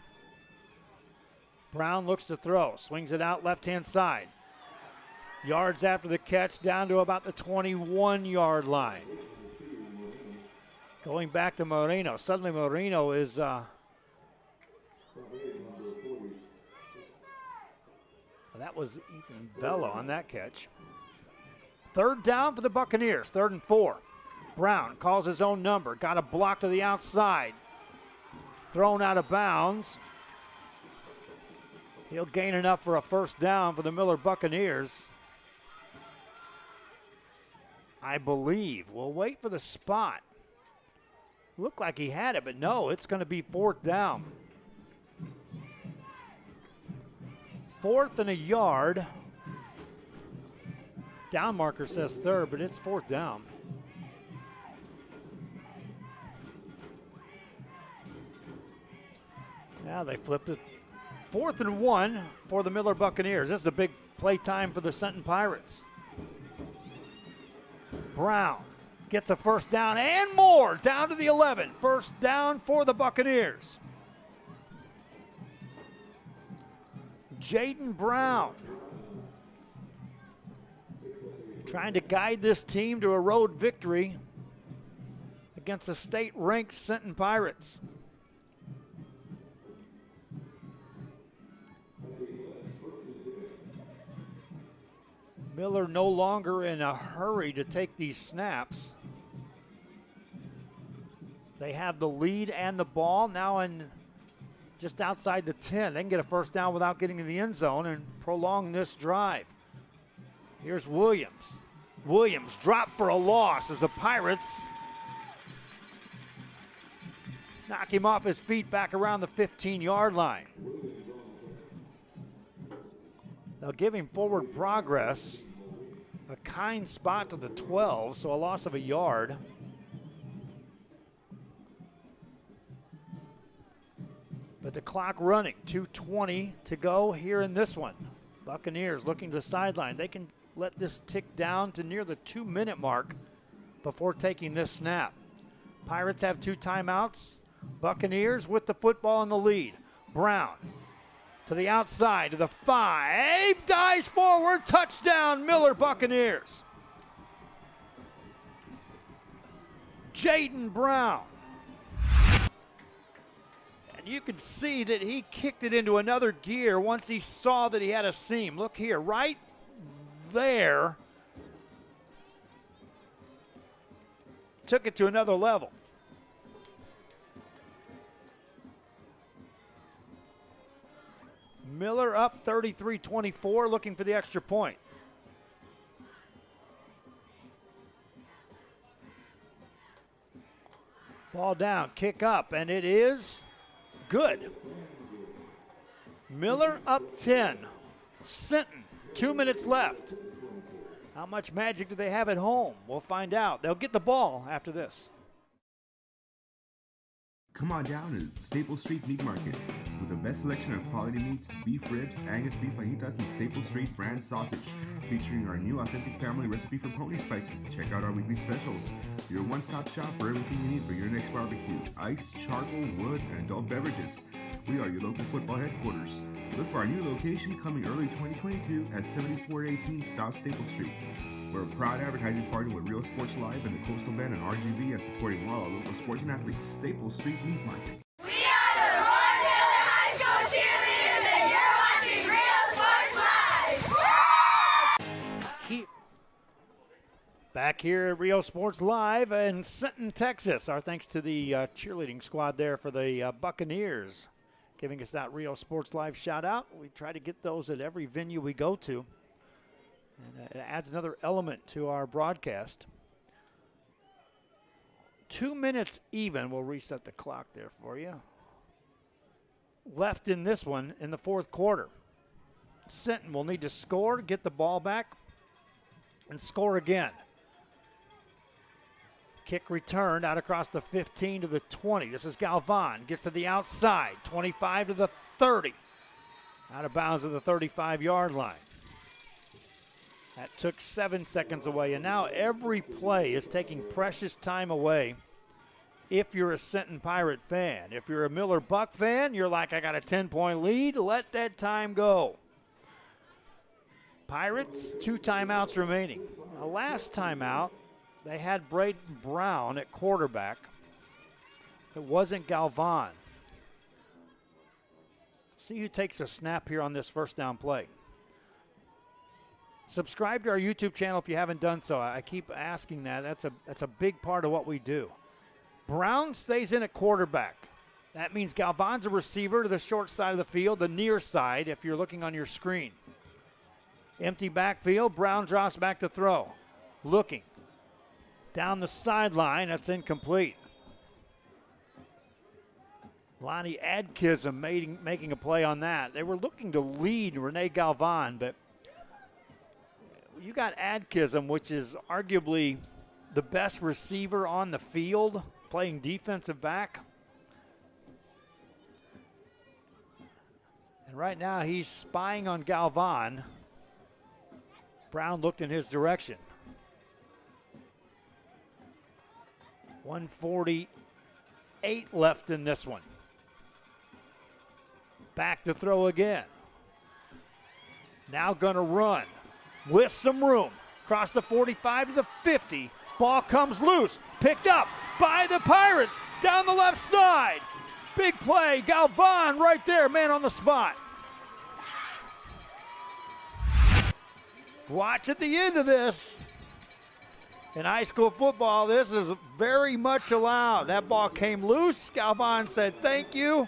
Brown looks to throw. Swings it out left-hand side. Yards after the catch, down to about the 21-yard line. Going back to Moreno. Suddenly Moreno is that was Ethan Vela on that catch. Third down for the Buccaneers, 3rd and 4. Brown calls his own number. Got a block to the outside. Thrown out of bounds. He'll gain enough for a first down for the Miller Buccaneers, I believe. We'll wait for the spot. Looked like he had it, but no, it's going to be 4th down. 4th and a yard. Down marker says 3rd, but it's 4th down. Now they flipped it. 4th and 1 for the Miller Buccaneers. This is a big play time for the Senton Pirates. Brown gets a first down and more, down to the 11. First down for the Buccaneers. Jaden Brown trying to guide this team to a road victory against the state-ranked Senton Pirates. Miller no longer in a hurry to take these snaps. They have the lead and the ball now in just outside the 10. They can get a first down without getting in the end zone and prolong this drive. Here's Williams. Williams dropped for a loss as the Pirates knock him off his feet back around the 15-yard line. They'll give him forward progress. A kind spot to the 12, so a loss of a yard. But the clock running, 2:20 to go here in this one. Buccaneers looking to the sideline. They can let this tick down to near the 2-minute mark before taking this snap. Pirates have 2 timeouts. Buccaneers with the football in the lead. Brown to the outside to the 5, dives forward, touchdown Miller Buccaneers. Jaden Brown. And you could see that he kicked it into another gear once he saw that he had a seam. Look here, right there. Took it to another level. Miller up 33-24, looking for the extra point. Ball down, kick up, and it is good. Miller up 10. Sinton, 2 minutes left. How much magic do they have at home? We'll find out. They'll get the ball after this. Come on down to Staple Street Meat Market with the best selection of quality meats, beef ribs, Angus beef fajitas, and Staple Street brand sausage, featuring our new authentic family recipe for pony spices. Check out our weekly specials. Your one-stop shop for everything you need for your next barbecue: ice, charcoal, wood, and adult beverages. We are your local football headquarters. Look for our new location coming early 2022 at 7418 South Staple Street. We're a proud advertising partner with Real Sports Live and the Coastal Bend and RGV, and supporting all our local sports and athletes. Staple Street Meat Market. We are the Roy Miller High School cheerleaders, and you're watching Real Sports Live. Back here at Rio Sports Live in Sinton, Texas. Our thanks to the cheerleading squad there for the Buccaneers, giving us that Rio Sports Live shout out. We try to get those at every venue we go to. And it adds another element to our broadcast. 2 minutes even. We'll reset the clock there for you. Left in this one in the fourth quarter. Sinton will need to score, get the ball back, and score again. Kick returned out across the 15 to the 20. This is Galvan. Gets to the outside. 25 to the 30. Out of bounds at the 35-yard line. That took 7 seconds away, and now every play is taking precious time away if you're a Sinton Pirate fan. If you're a Miller Buck fan, you're like, I got a 10-point lead, let that time go. Pirates, 2 timeouts remaining. The last timeout, they had Braden Brown at quarterback. It wasn't Galvan. See who takes a snap here on this first down play. Subscribe to our YouTube channel if you haven't done so. I keep asking that. That's a big part of what we do. Brown stays in at quarterback. That means Galvan's a receiver to the short side of the field, the near side if you're looking on your screen. Empty backfield. Brown drops back to throw. Looking. Down the sideline. That's incomplete. Lonnie Adkism making a play on that. They were looking to lead Rene Galvan, but you got Adkism, which is arguably the best receiver on the field, playing defensive back. And right now he's spying on Galvan. Brown looked in his direction. 1:48 left in this one. Back to throw again. Now gonna run with some room. Across the 45 to the 50. Ball comes loose. Picked up by the Pirates down the left side. Big play. Galvan right there, man on the spot. Watch at the end of this. In high school football, this is very much allowed. That ball came loose. Galvan said, thank you.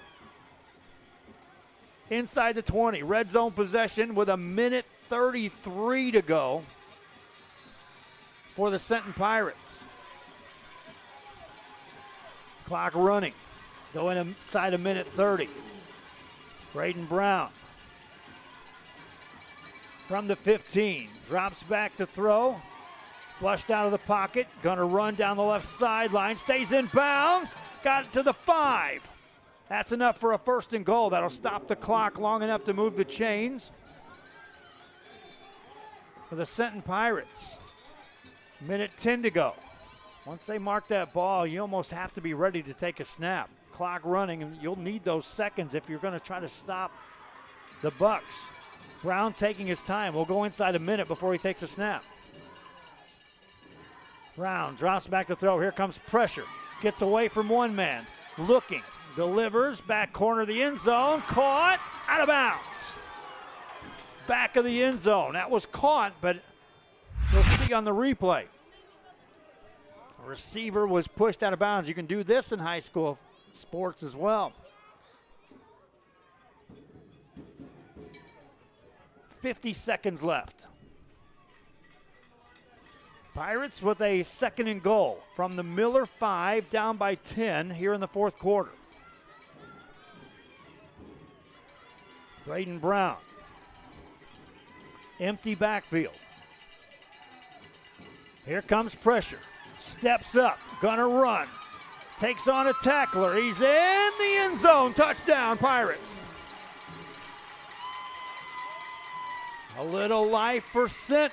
Inside the 20, red zone possession with 1:33 to go for the Senton Pirates. Clock running. Going inside 1:30. Braden Brown from the 15. Drops back to throw. Flushed out of the pocket. Gonna run down the left sideline. Stays in bounds. Got it to the 5. That's enough for a 1st and goal. That'll stop the clock long enough to move the chains for the Senton Pirates. 1:10 to go. Once they mark that ball, you almost have to be ready to take a snap. Clock running, and you'll need those seconds if you're going to try to stop the Bucks. Brown taking his time. We'll go inside a minute before he takes a snap. Brown drops back to throw. Here comes pressure. Gets away from one man. Looking. Delivers. Back corner of the end zone. Caught. Out of bounds. Back of the end zone. That was caught, but you'll see on the replay. The receiver was pushed out of bounds. You can do this in high school sports as well. 50 seconds left. Pirates with a 2nd and goal from the Miller 5, down by 10 here in the 4th quarter. Braden Brown. Empty backfield. Here comes pressure. Steps up. Gonna run. Takes on a tackler. He's in the end zone. Touchdown, Pirates. A little life for Senton.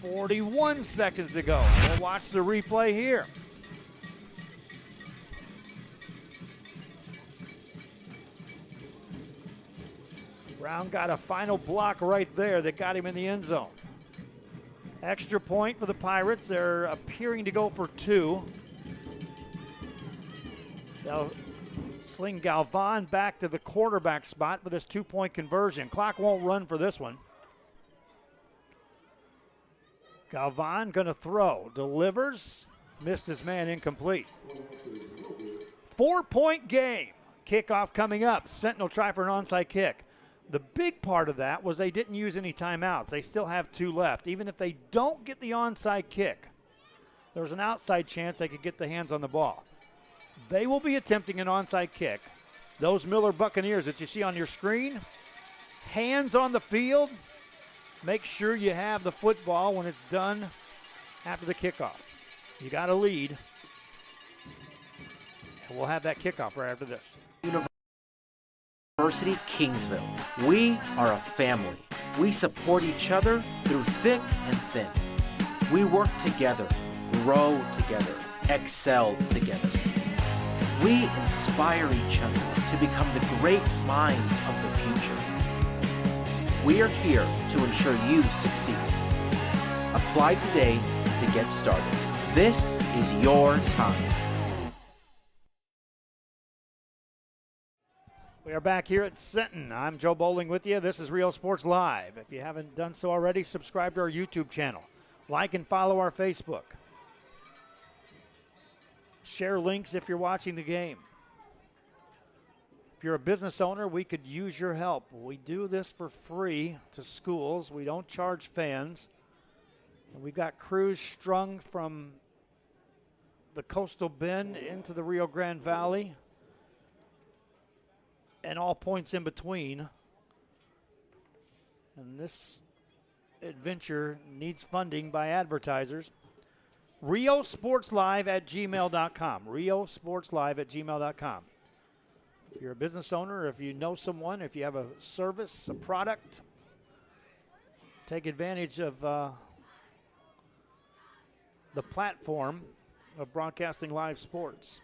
41 seconds to go. We'll watch the replay here. Brown got a final block right there that got him in the end zone. Extra point for the Pirates. They're appearing to go for 2. They'll sling Galvan back to the quarterback spot for this 2-point conversion. Clock won't run for this one. Galvan gonna throw. Delivers. Missed his man, incomplete. 4-point game. Kickoff coming up. Senton will try for an onside kick. The big part of that was they didn't use any timeouts. They still have 2 left. Even if they don't get the onside kick, there's an outside chance they could get the hands on the ball. They will be attempting an onside kick. Those Miller Buccaneers that you see on your screen, hands on the field. Make sure you have the football when it's done after the kickoff. You got a lead. And we'll have that kickoff right after this. University Kingsville. We are a family. We support each other through thick and thin. We work together, grow together, excel together. We inspire each other to become the great minds of the future. We are here to ensure you succeed. Apply today to get started. This is your time. We are back here at Senton. I'm Joe Bowling with you. This is Real Sports Live. If you haven't done so already, subscribe to our YouTube channel. Like and follow our Facebook. Share links if you're watching the game. If you're a business owner, we could use your help. We do this for free to schools. We don't charge fans. And we've got crews strung from the Coastal Bend into the Rio Grande Valley and all points in between. And this adventure needs funding by advertisers. RioSportsLive@gmail.com. RioSportsLive@gmail.com. If you're a business owner, if you know someone, if you have a service, a product, take advantage of the platform of broadcasting live sports.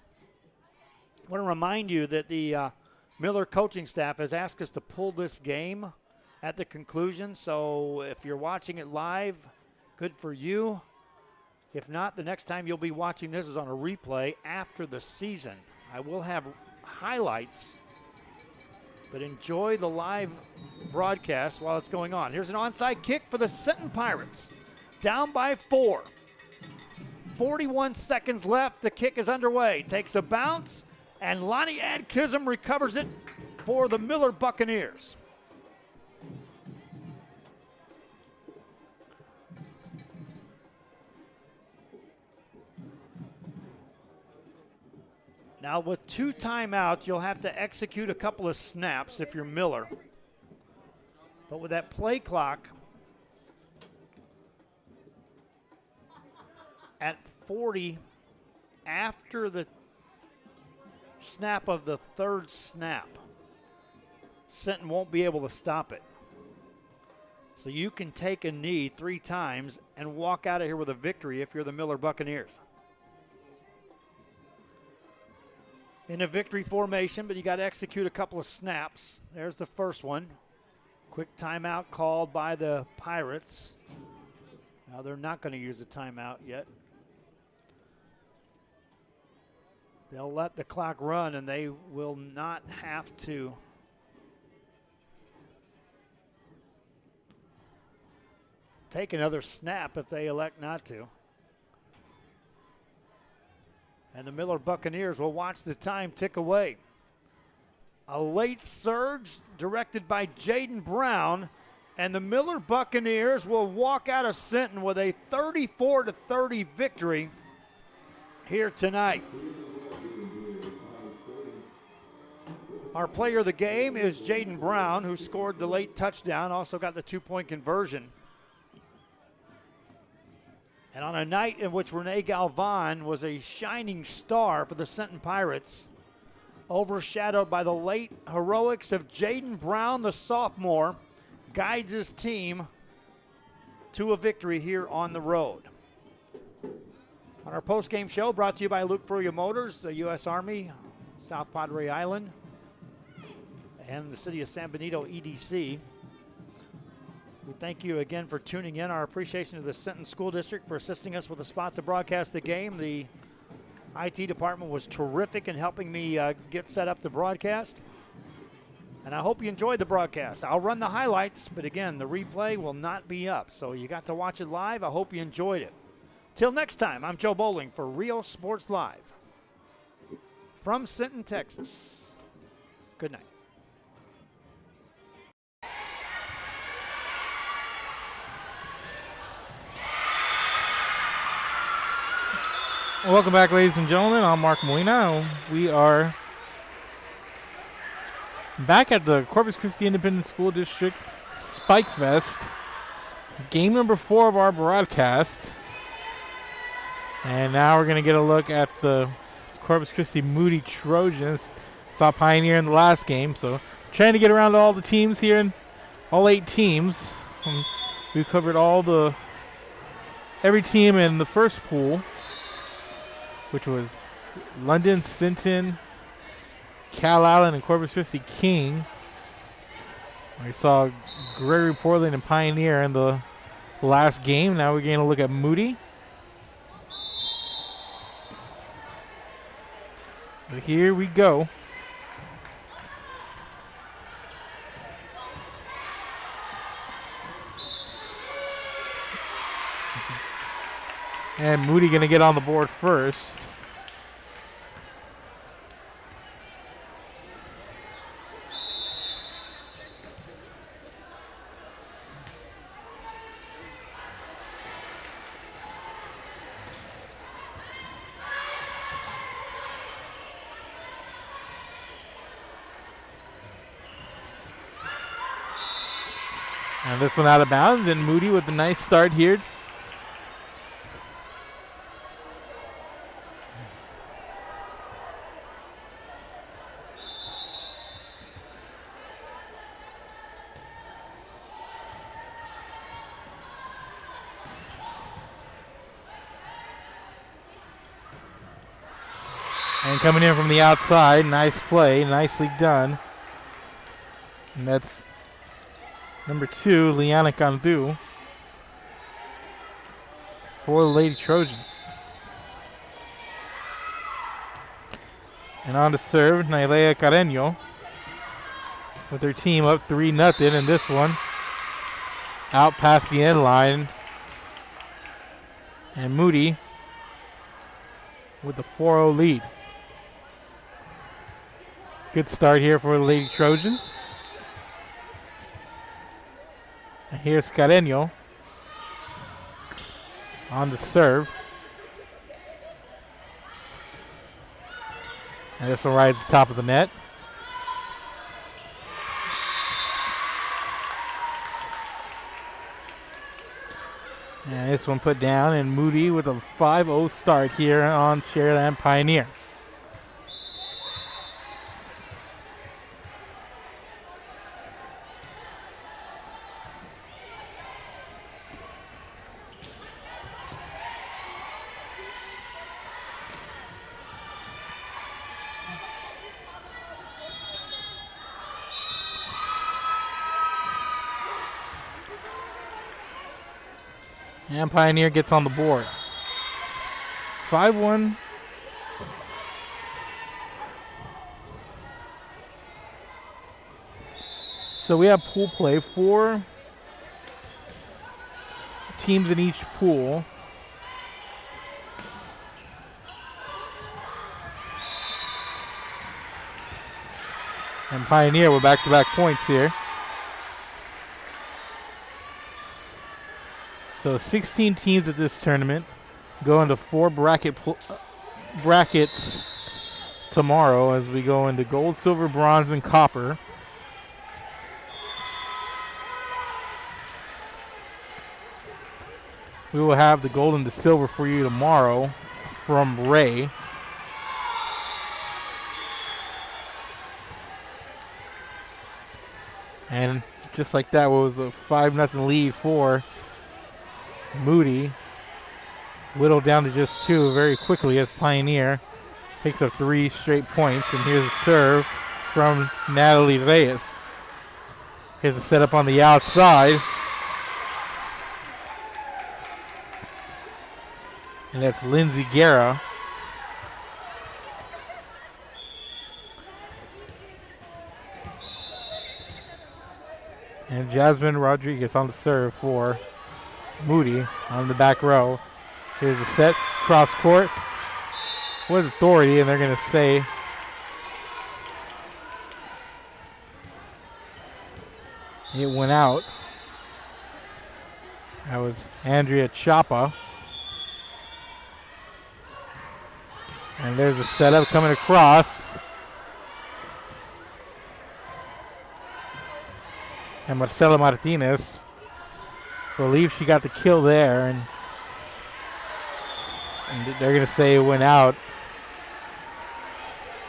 I want to remind you that the Miller coaching staff has asked us to pull this game at the conclusion. So if you're watching it live, good for you. If not, the next time you'll be watching this is on a replay after the season. I will have highlights but enjoy the live broadcast while it's going on. Here's an onside kick for the Sinton Pirates. Down by 4. 41 seconds left. The kick is underway. Takes a bounce, and Lonnie Adkism recovers it for the Miller Buccaneers. Now with 2 timeouts, you'll have to execute a couple of snaps if you're Miller. But with that play clock at 40 after the snap of the 3rd snap, Sinton won't be able to stop it. So you can take a knee 3 times and walk out of here with a victory if you're the Miller Buccaneers. In a victory formation, but you got to execute a couple of snaps. There's the first one. Quick timeout called by the Pirates. Now they're not going to use a timeout yet. They'll let the clock run, and they will not have to take another snap if they elect not to. And the Miller Buccaneers will watch the time tick away. A late surge directed by Jaden Brown, and the Miller Buccaneers will walk out of Sinton with a 34-30 victory here tonight. Our player of the game is Jaden Brown, who scored the late touchdown, also got the 2-point conversion. And on a night in which Renee Galvan was a shining star for the Sinton Pirates, overshadowed by the late heroics of Jaden Brown, the sophomore, guides his team to a victory here on the road. On our post-game show, brought to you by Luke Fruya Motors, the U.S. Army, South Padre Island, and the City of San Benito EDC. We thank you again for tuning in. Our appreciation to the Sinton School District for assisting us with a spot to broadcast the game. The IT department was terrific in helping me get set up the broadcast. And I hope you enjoyed the broadcast. I'll run the highlights, but again, the replay will not be up. So you got to watch it live. I hope you enjoyed it. Till next time, I'm Joe Bowling for Real Sports Live from Sinton, Texas. Good night. Welcome back, ladies and gentlemen. I'm Mark Molina. We are back at the Corpus Christi Independent School District Spike Fest. Game number 4 of our broadcast. And now we're going to get a look at the Corpus Christi Moody Trojans. Saw Pioneer in the last game, so trying to get around to all the teams here, and all 8 teams. We covered every team in the first pool, which was London, Sinton, Cal Allen, and Corpus Christi King. We saw Gregory Portland and Pioneer in the last game. Now we're going to look at Moody. So here we go. And Moody going to get on the board first. And this one out of bounds, and Moody with a nice start here. And coming in from the outside, nice play, nicely done. And that's number 2, Liana Gandu for the Lady Trojans. And on to serve, Nailea Carreño. with their team up 3-0 in this one. Out past the end line. And Moody with the 4-0 lead. Good start here for the Lady Trojans. And here's Carreño on the serve. And this one rides the top of the net. And this one put down, and Moody with a 5-0 start here on Sharyland Pioneer. And Pioneer gets on the board. 5-1. So we have pool play. 4 teams in each pool. And Pioneer with back-to-back points here. So 16 teams at this tournament go into 4 brackets tomorrow as we go into gold, silver, bronze, and copper. We will have the gold and the silver for you tomorrow from Ray. And just like that was a 5-0 lead for Moody. Whittled down to just 2 very quickly as Pioneer picks up 3 straight points. And here's a serve from Natalie Reyes. Here's a setup on the outside. And that's Lindsay Guerra. And Jasmine Rodriguez on the serve for Moody on the back row. Here's a set, cross court with authority, and they're going to say it went out. That was Andrea Chapa. And there's a setup coming across. And Marcela Martinez, believe she got the kill there, and they're going to say it went out.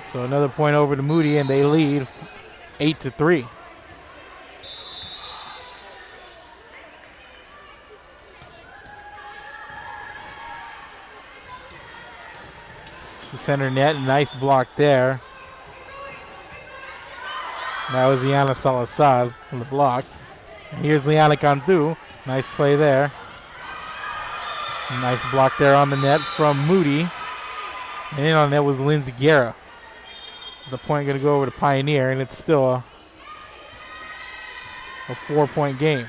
So another point over to Moody, and they lead 8-3. Center net, nice block there. That was Liana Salazar on the block. And here's Liana Cantu. Nice play there. Nice block there on the net from Moody. And in on that was Lindsay Guerra. The point going to go over to Pioneer, and it's still a 4-point game.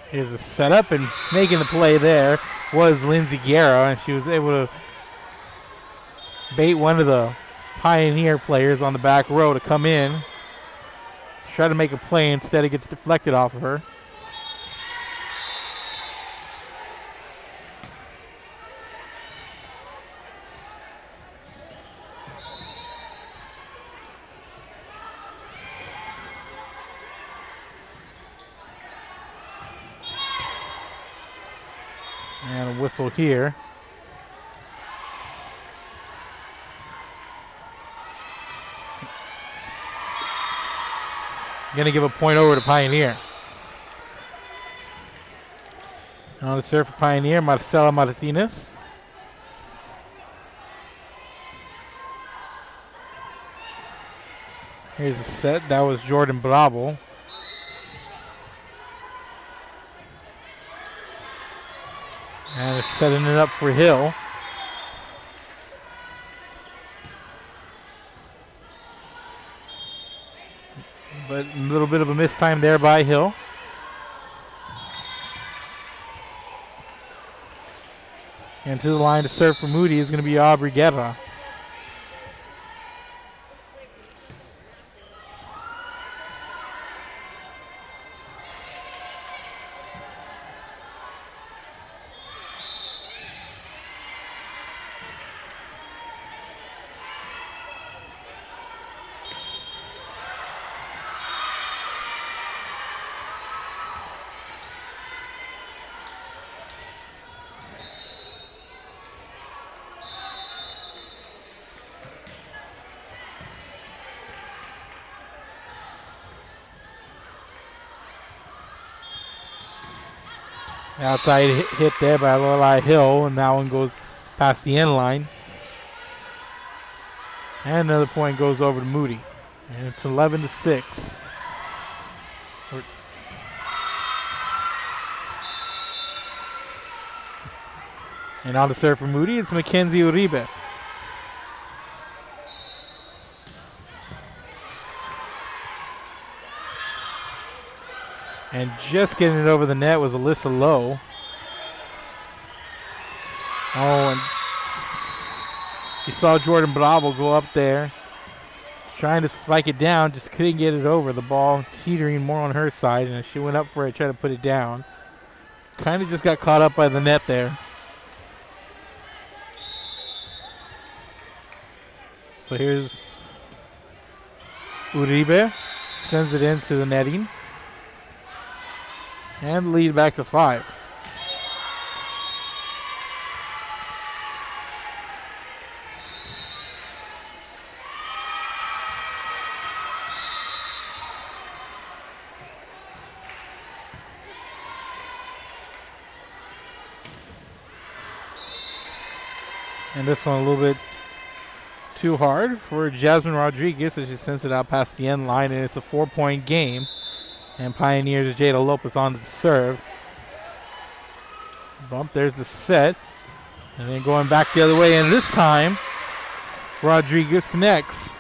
Here's a setup, and making the play there was Lindsay Guerra, and she was able to bait one of the Pioneer players on the back row to come in, try to make a play. Instead it gets deflected off of her. And a whistle here. Going to give a point over to Pioneer. On the serve for Pioneer, Marcela Martinez. Here's a set. That was Jordan Bravo. And they're setting it up for Hill. But a little bit of a mistime there by Hill. And to the line to serve for Moody is going to be Aubrey Guerra. Outside hit there by Lorelei Hill, and that one goes past the end line. And another point goes over to Moody. And it's 11-6. And on the serve for Moody, it's Mackenzie Uribe. And just getting it over the net was Alyssa Lowe. Oh, and you saw Jordan Bravo go up there, trying to spike it down, just couldn't get it over. The ball teetering more on her side, and as she went up for it, tried to put it down. Kind of just got caught up by the net there. So here's Uribe, sends it into the netting. And lead back to 5. And this one a little bit too hard for Jasmine Rodriguez as she sends it out past the end line, and it's a 4-point game. And Pioneers Jada Lopez on to the serve. Bump, there's the set. And then going back the other way, and this time, Rodriguez connects.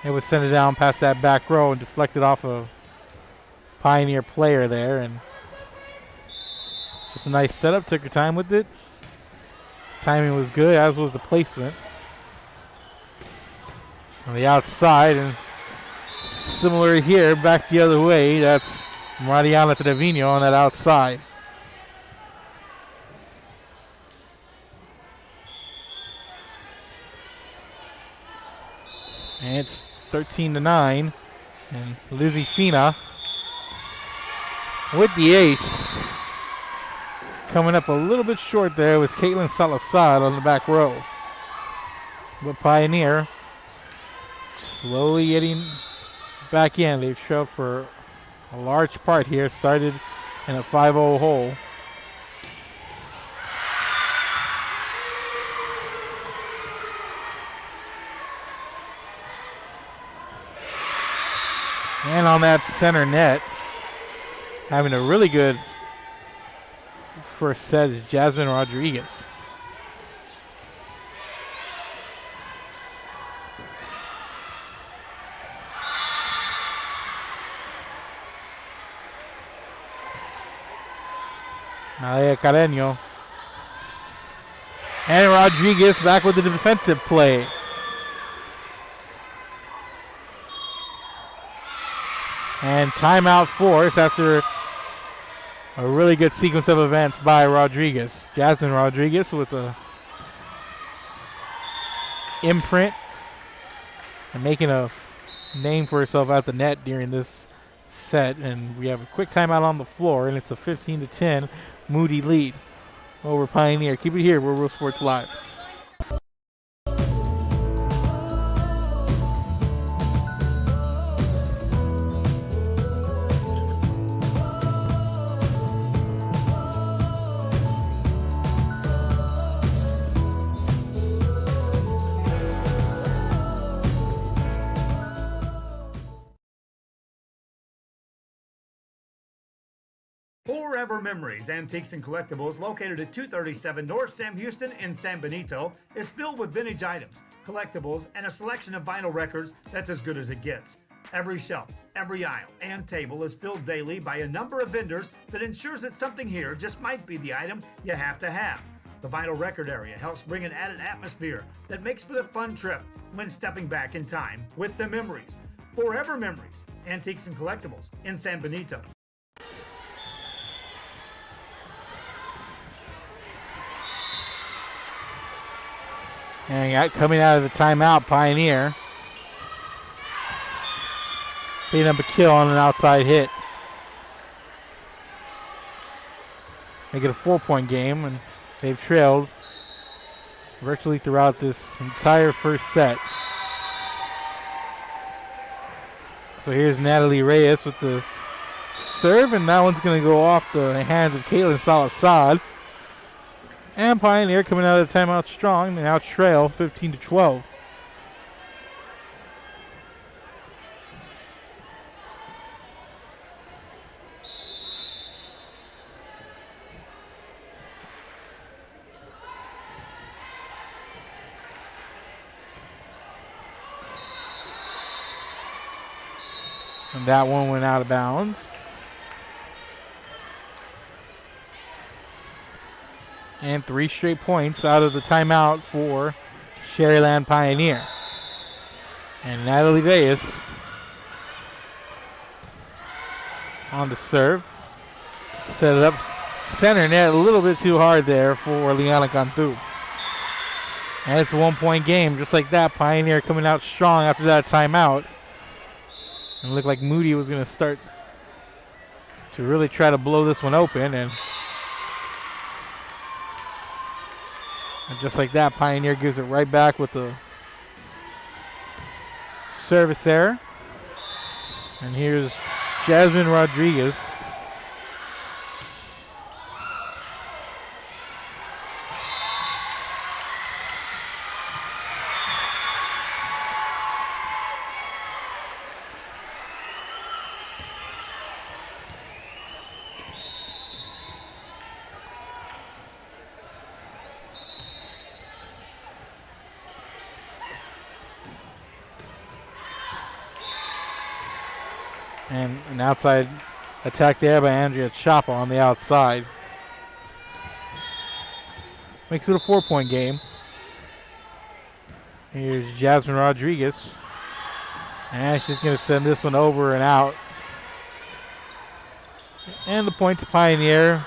It was sent it down past that back row and deflected off a Pioneer player there. And just a nice setup, took her time with it. Timing was good, as was the placement. On the outside, and similar here, back the other way, that's Mariana Trevino on that outside. And it's 13-9, and Lizzie Fina with the ace. Coming up a little bit short there was Caitlin Salazar on the back row. But Pioneer slowly getting back in. They've shoved for a large part here. Started in a 5-0 hole. And on that center net, having a really good first set is Jasmine Rodriguez. Nadia Carreño. And Rodriguez back with the defensive play. And timeout force after a really good sequence of events by Rodriguez. Jasmine Rodriguez with a imprint and making a name for herself at the net during this set. And we have a quick timeout on the floor, and it's a 15-10 Moody lead over Pioneer. Keep it here. We're Real Sports Live. Forever Memories, Antiques and Collectibles, located at 237 North Sam Houston in San Benito, is filled with vintage items, collectibles, and a selection of vinyl records that's as good as it gets. Every shelf, every aisle, and table is filled daily by a number of vendors that ensures that something here just might be the item you have to have. The vinyl record area helps bring an added atmosphere that makes for the fun trip when stepping back in time with the memories. Forever Memories, Antiques and Collectibles in San Benito. And coming out of the timeout, Pioneer beating up a kill on an outside hit. Make it a 4-point game, and they've trailed virtually throughout this entire first set. So here's Natalie Reyes with the serve, and that one's going to go off the hands of Caitlin Salazar. And Pioneer coming out of the timeout strong. They now trail 15-12. And that one went out of bounds. And 3 straight points out of the timeout for Sherryland Pioneer. And Natalie Reyes on the serve. Set it up center net a little bit too hard there for Liana Cantu. And it's a 1-point game just like that. Pioneer coming out strong after that timeout. And it looked like Moody was going to start to really try to blow this one open. And just like that, Pioneer gives it right back with the service error. And here's Jasmine Rodriguez. And an outside attack there by Andrea Chapa on the outside. Makes it a 4-point game. Here's Jasmine Rodriguez. And she's going to send this one over and out. And the point to Pioneer.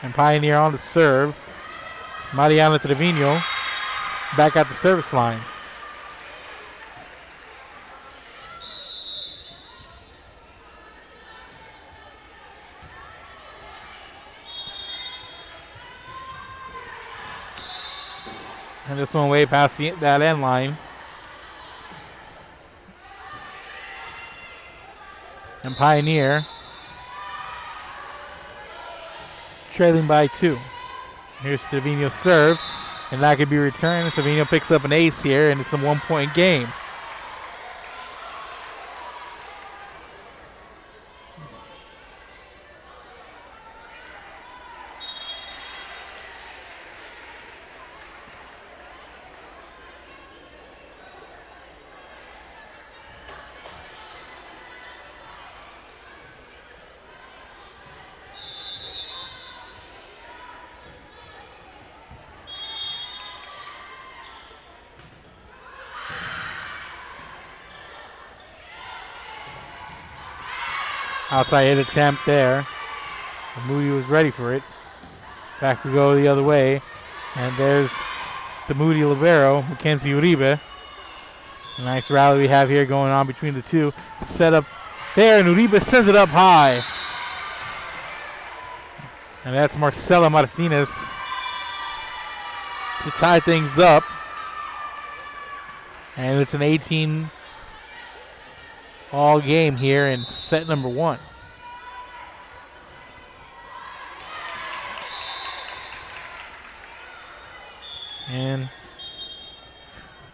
And Pioneer on the serve. Mariana Trevino back at the service line. And this one way past that end line. And Pioneer trailing by 2. Here's Trevino's serve. And that could be returned. Trevino picks up an ace here, and it's a 1-point game. Outside hit attempt there. Moody was ready for it. Back we go the other way. And there's the Moody libero, Mackenzie Uribe. A nice rally we have here going on between the two. Set up there, and Uribe sends it up high. And that's Marcela Martinez to tie things up. And it's an 18-all game here in set number 1. And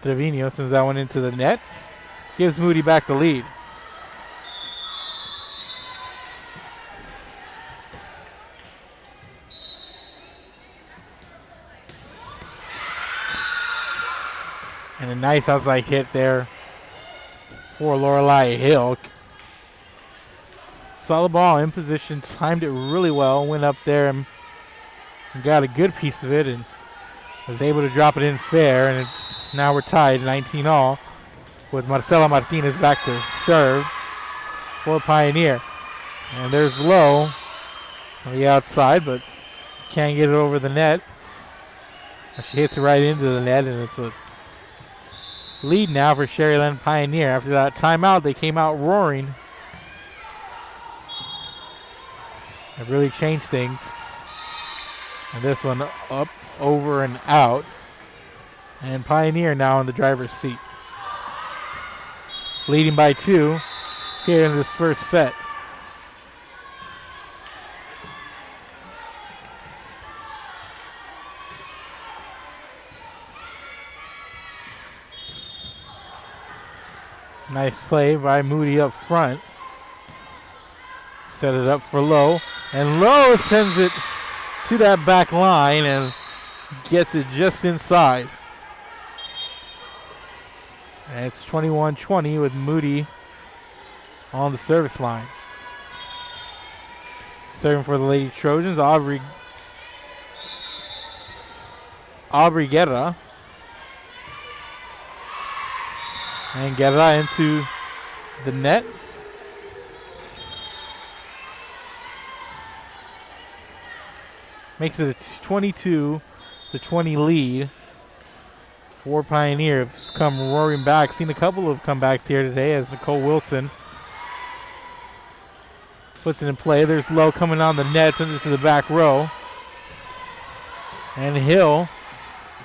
Trevino sends that one into the net. Gives Moody back the lead. And a nice outside hit there for Lorelei Hill. Saw the ball in position, timed it really well, went up there and got a good piece of it and was able to drop it in fair. And it's now we're tied 19 all with Marcela Martinez back to serve for Pioneer. And there's Lowe on the outside, but can't get it over the net. She hits it right into the net, and it's a lead now for Sherryland Pioneer. After that timeout, they came out roaring. It really changed things. And this one up, over, and out. And Pioneer now in the driver's seat. Leading by 2 here in this first set. Nice play by Moody up front. Set it up for Lowe. And Lowe sends it to that back line and gets it just inside. And it's 21-20 with Moody on the service line. Serving for the Lady Trojans, Aubrey Guerra. And Guerra into the net. Makes it a 22-20 lead for Pioneer. Have come roaring back. Seen a couple of comebacks here today as Nicole Wilson puts it in play. There's Lowe coming on the net, sends it to the back row. And Hill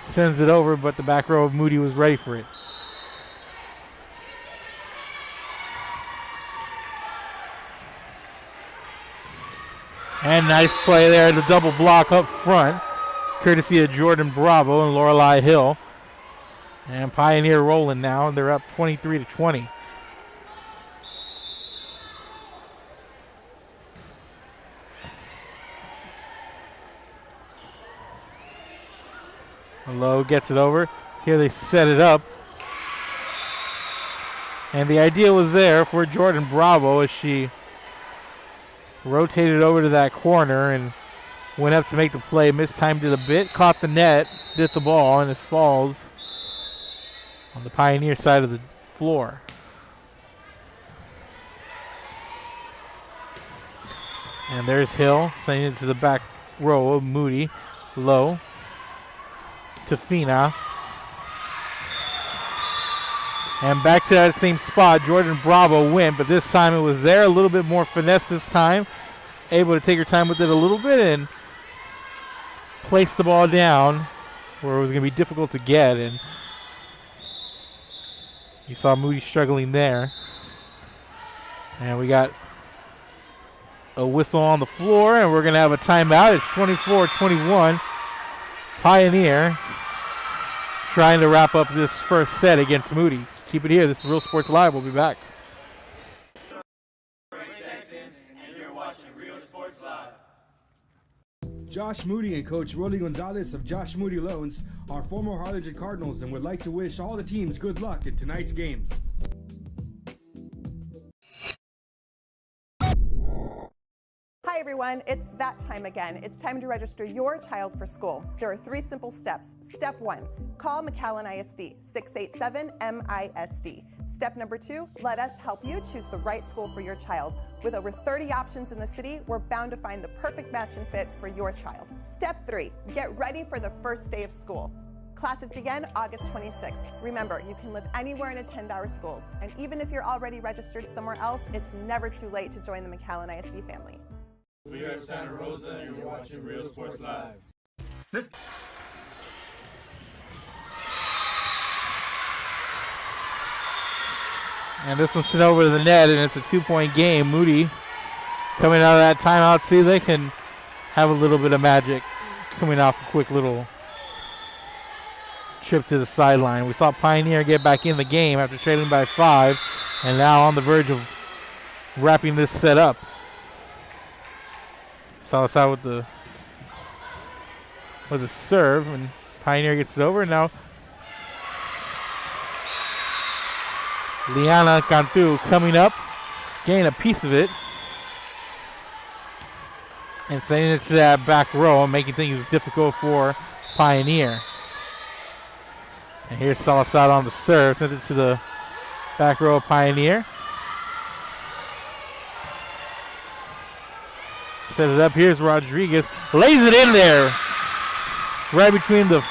sends it over, but the back row of Moody was ready for it. And nice play there, the double block up front, courtesy of Jordan Bravo and Lorelei Hill. And Pioneer rolling now, and they're up 23-20. Lowe gets it over. Here they set it up. And the idea was there for Jordan Bravo as she rotated over to that corner and went up to make the play. Mistimed it a bit, caught the net, hit the ball, and it falls on the Pioneer side of the floor. And there's Hill sending it to the back row of Moody. Low to Fina. And back to that same spot, Jordan Bravo went, but this time it was there. A little bit more finesse this time. Able to take her time with it a little bit and place the ball down where it was going to be difficult to get. And you saw Moody struggling there. And we got a whistle on the floor, and we're going to have a timeout. It's 24-21. Pioneer trying to wrap up this first set against Moody. Keep it here. This is Real Sports Live. We'll be back. Josh Moody and Coach Rolly Gonzalez of Josh Moody Loans are former Harlingen Cardinals and would like to wish all the teams good luck in tonight's games. Hi everyone, it's that time again. It's time to register your child for school. There are 3 simple steps. Step 1, call McAllen ISD, 687-MISD. Step number 2, let us help you choose the right school for your child. With over 30 options in the city, we're bound to find the perfect match and fit for your child. Step 3, get ready for the first day of school. Classes begin August 26th. Remember, you can live anywhere and attend our schools. And even if you're already registered somewhere else, it's never too late to join the McAllen ISD family. We are Santa Rosa, and you're watching Real Sports Live. And this one's sent over to the net, and it's a 2-point game. Moody coming out of that timeout. See, they can have a little bit of magic coming off a quick little trip to the sideline. We saw Pioneer get back in the game after trailing by 5, and now on the verge of wrapping this set up. Saw us out with the serve, and Pioneer gets it over. And now Liana Cantu coming up, getting a piece of it, and sending it to that back row, making things difficult for Pioneer. And here's Salazar on the serve, sent it to the back row of Pioneer. Set it up, here's Rodriguez, lays it in there, right between the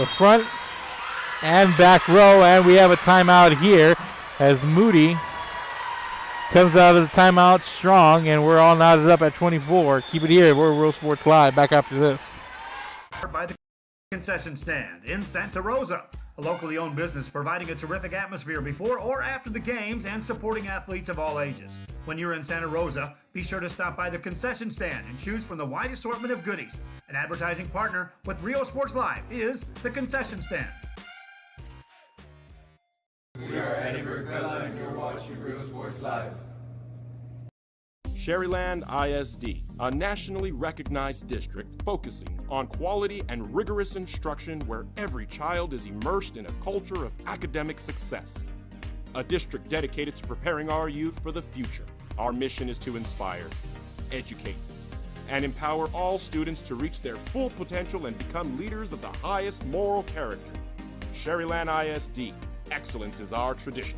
front and back row, and we have a timeout here as Moody comes out of the timeout strong, and we're all knotted up at 24. Keep it here. We're Real Sports Live. Back after this. By the concession stand in Santa Rosa, a locally owned business providing a terrific atmosphere before or after the games and supporting athletes of all ages. When you're in Santa Rosa, be sure to stop by the concession stand and choose from the wide assortment of goodies. An advertising partner with Real Sports Live is the concession stand. We are Eddie Burgvella and you're watching Real Sports Live. Sherryland ISD, a nationally recognized district focusing on quality and rigorous instruction where every child is immersed in a culture of academic success. A district dedicated to preparing our youth for the future. Our mission is to inspire, educate, and empower all students to reach their full potential and become leaders of the highest moral character. Sherryland ISD, excellence is our tradition.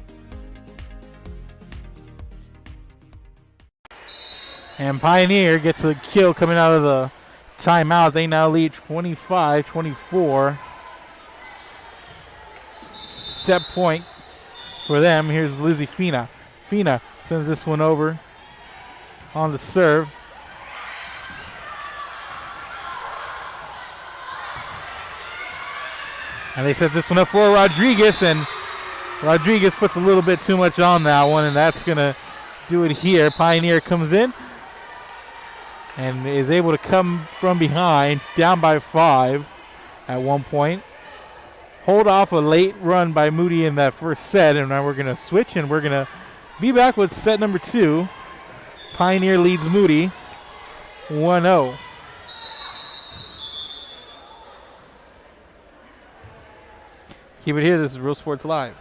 And Pioneer gets a kill coming out of the timeout. They now lead 25-24. Set point for them. Here's Lizzie Fina. Fina sends this one over on the serve. And they set this one up for Rodriguez, and Rodriguez puts a little bit too much on that one, and that's going to do it here. Pioneer comes in and is able to come from behind, down by 5 at one point. Hold off a late run by Moody in that first set, and now we're going to switch, and we're going to be back with set number 2. Pioneer leads Moody 1-0. Keep it here. This is Real Sports Live.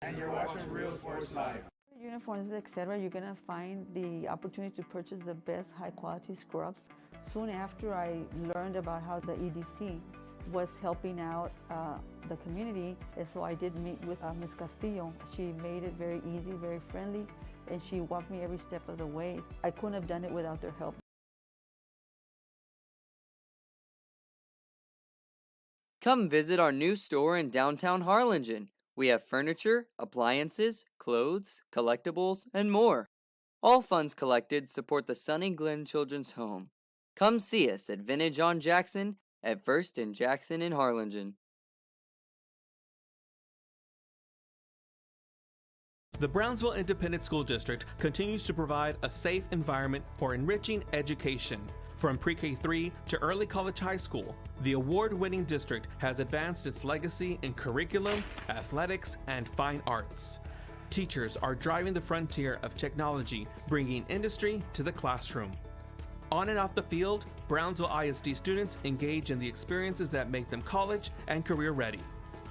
And you're watching Real Sports Live. Uniforms, etc., you're going to find the opportunity to purchase the best high-quality scrubs. Soon after I learned about how the EDC was helping out the community, and so I did meet with Ms. Castillo. She made it very easy, very friendly, and she walked me every step of the way. I couldn't have done it without their help. Come visit our new store in downtown Harlingen. We have furniture, appliances, clothes, collectibles, and more. All funds collected support the Sunny Glen Children's Home. Come see us at Vintage on Jackson at First and Jackson in Harlingen. The Brownsville Independent School District continues to provide a safe environment for enriching education. From pre-K3 to early college high school, the award-winning district has advanced its legacy in curriculum, athletics, and fine arts. Teachers are driving the frontier of technology, bringing industry to the classroom. On and off the field, Brownsville ISD students engage in the experiences that make them college and career ready.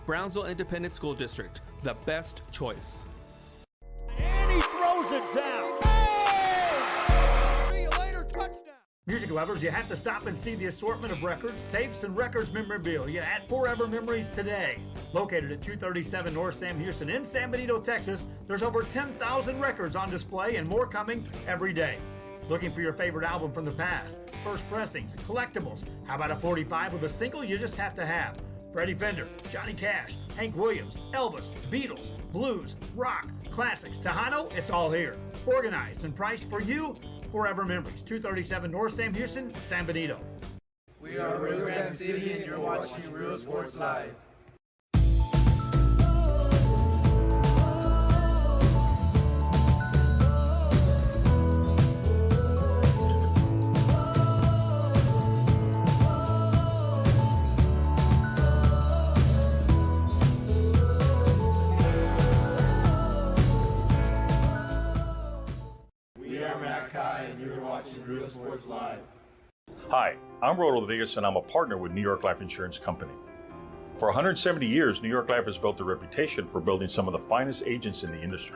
Brownsville Independent School District, the best choice. And he throws it down. Oh! See you later, touchdown. Music lovers, you have to stop and see the assortment of records, tapes, and records memorabilia at Forever Memories today. Located at 237 North Sam Houston in San Benito, Texas, there's over 10,000 records on display and more coming every day. Looking for your favorite album from the past, first pressings, collectibles. How about a 45 with a single you just have to have? Freddie Fender, Johnny Cash, Hank Williams, Elvis, Beatles, blues, rock, classics, Tejano, it's all here. Organized and priced for you. Forever Memories, 237 North Sam Houston, San Benito. We are Rio Grande City and you're watching Real Sports Live. And you're watching Real Sports Live. Hi, I'm Rod Rodriguez and I'm a partner with New York Life Insurance Company. For 170 years, New York Life has built a reputation for building some of the finest agents in the industry.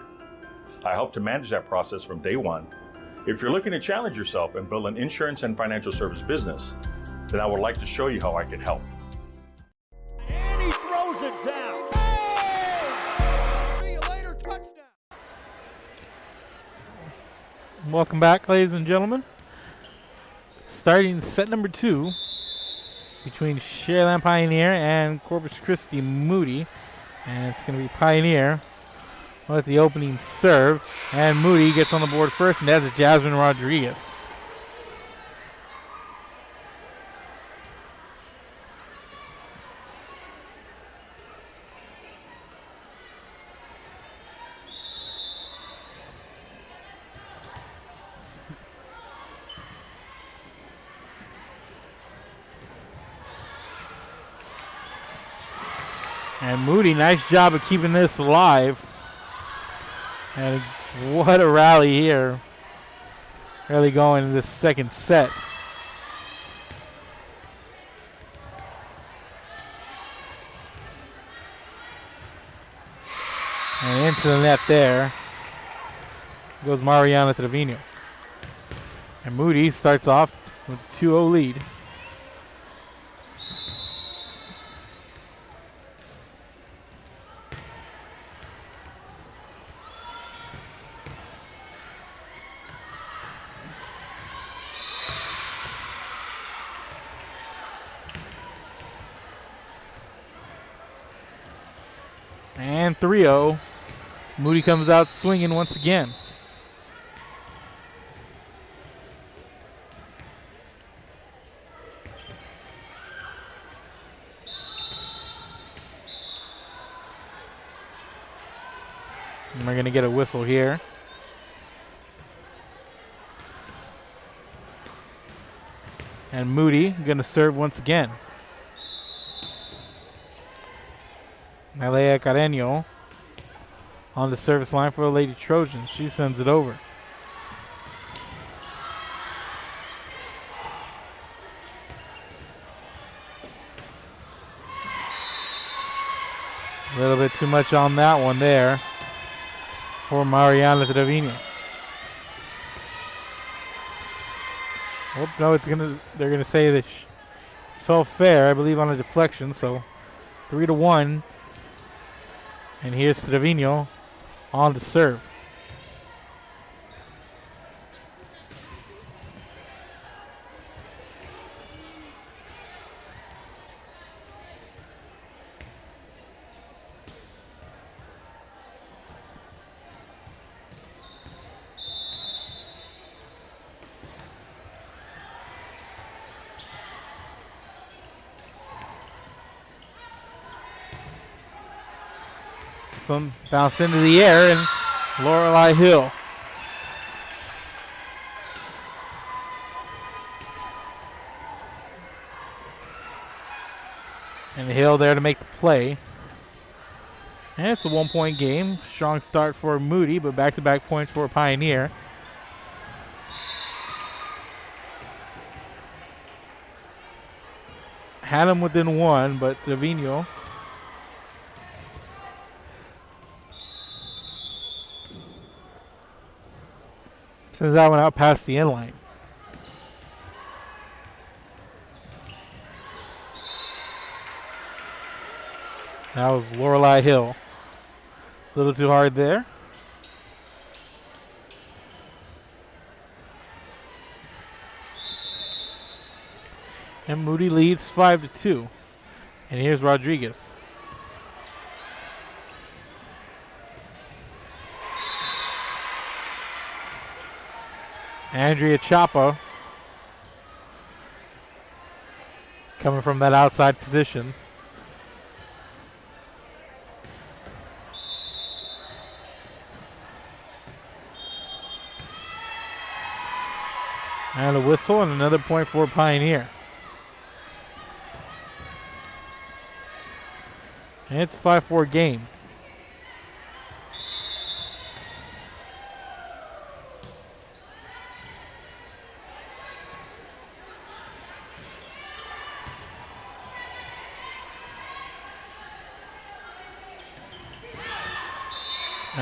I help to manage that process from day one. If you're looking to challenge yourself and build an insurance and financial service business, then I would like to show you how I can help. And he throws it down. Hey! See you later, touchdown. Welcome back, ladies and gentlemen. Starting set number 2 between Sharyland Pioneer and Corpus Christi Moody. And it's going to be Pioneer with the opening serve. And Moody gets on the board first, and that's Jasmine Rodriguez. And Moody, nice job of keeping this alive. And what a rally here. Really going in this second set. And into the net there goes Mariana Trevino. And Moody starts off with a 2-0 lead. And 3-0. Moody comes out swinging once again. And we're going to get a whistle here. And Moody going to serve once again. Alea Carreño on the service line for the Lady Trojans. She sends it over. A little bit too much on that one there for Mariana Trevino. Oh, no, they're gonna say that fell fair, I believe, on a deflection. So 3-1. And here's Trevino on the serve. Some bounce into the air, and Lorelei Hill. And Hill there to make the play. And it's a 1-point game. Strong start for Moody, but back-to-back points for Pioneer. Had him within one, but Trevino sends that one out past the end line. That was Lorelei Hill. A little too hard there. And Moody leads 5-2. And here's Rodriguez. Andrea Chapa coming from that outside position. And a whistle and another point for Pioneer. And it's a 5-4 game.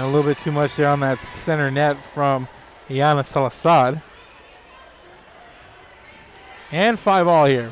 And a little bit too much there on that center net from Iana Salazar. And 5-all here.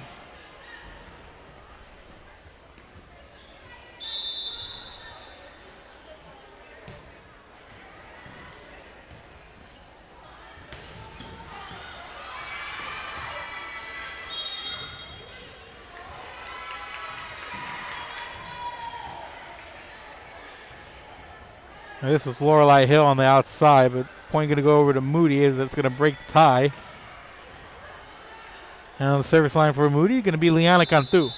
Now this was Lorelei Hill on the outside, but point going to go over to Moody. That's going to break the tie. And on the service line for Moody, going to be Liana Cantu.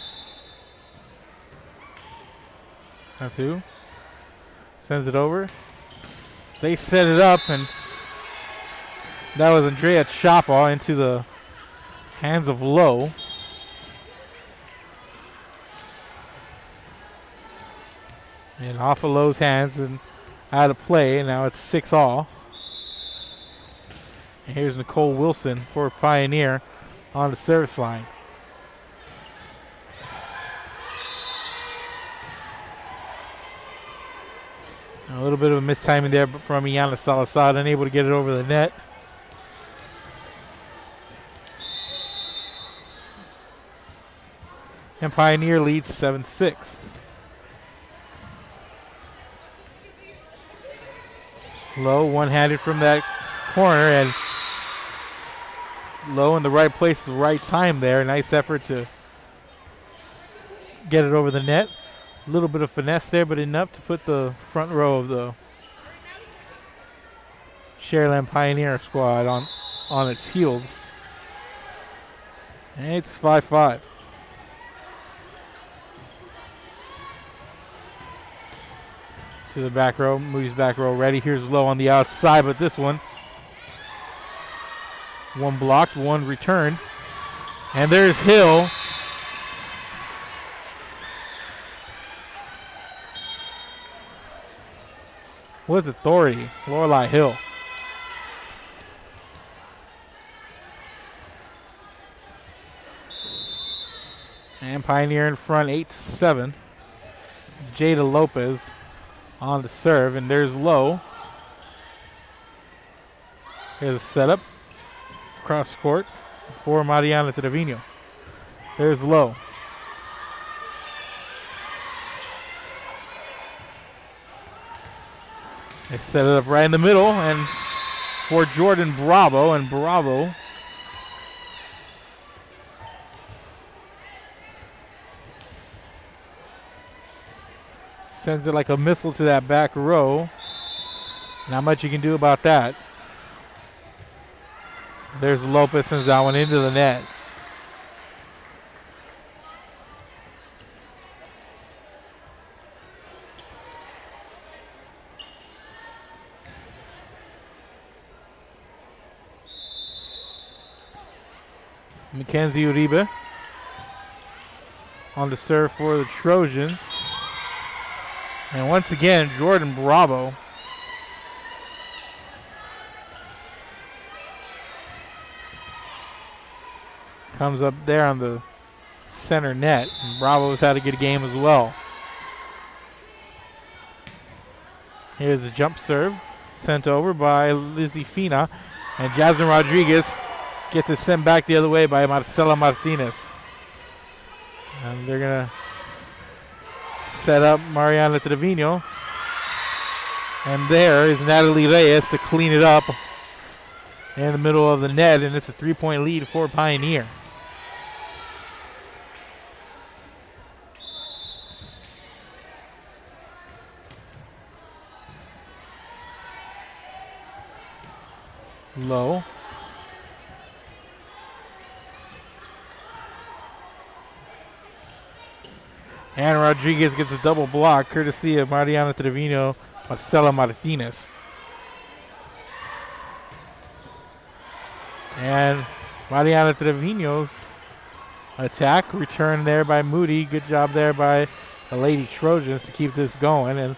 Cantu sends it over. They set it up, and that was Andrea Chapa into the hands of Lowe. And off of Lowe's hands and out of play, and now it's 6-all. And here's Nicole Wilson for Pioneer on the service line. A little bit of a mistiming there from Iana Salazar, unable to get it over the net. And Pioneer leads 7-6. Lowe one-handed from that corner, and Lowe in the right place at the right time there. Nice effort to get it over the net. A little bit of finesse there, but enough to put the front row of the Sharyland Pioneer squad on its heels. And it's 5-5. To the back row, Moody's back row ready. Here's Lowe on the outside, but this one blocked, one returned. And there's Hill. With authority, Lorelei Hill. And Pioneer in front, 8-7. Jada Lopez on the serve, and there's Lowe. Here's a setup. Cross court for Mariana Trevino. There's Lowe. They set it up right in the middle, and for Jordan Bravo, and Bravo sends it like a missile to that back row. Not much you can do about that. There's Lopez, sends that one into the net. Mackenzie Uribe on the serve for the Trojans. And once again, Jordan Bravo comes up there on the center net. And Bravo's had a good game as well. Here's a jump serve sent over by Lizzie Fina. And Jasmine Rodriguez gets it sent back the other way by Marcela Martinez. And they're going to set up Mariana Trevino. And there is Natalie Reyes to clean it up in the middle of the net, and it's a 3-point lead for Pioneer. Low. And Rodriguez gets a double block, courtesy of Mariana Trevino, Marcela Martinez. And Mariana Trevino's attack, return there by Moody. Good job there by the Lady Trojans to keep this going. And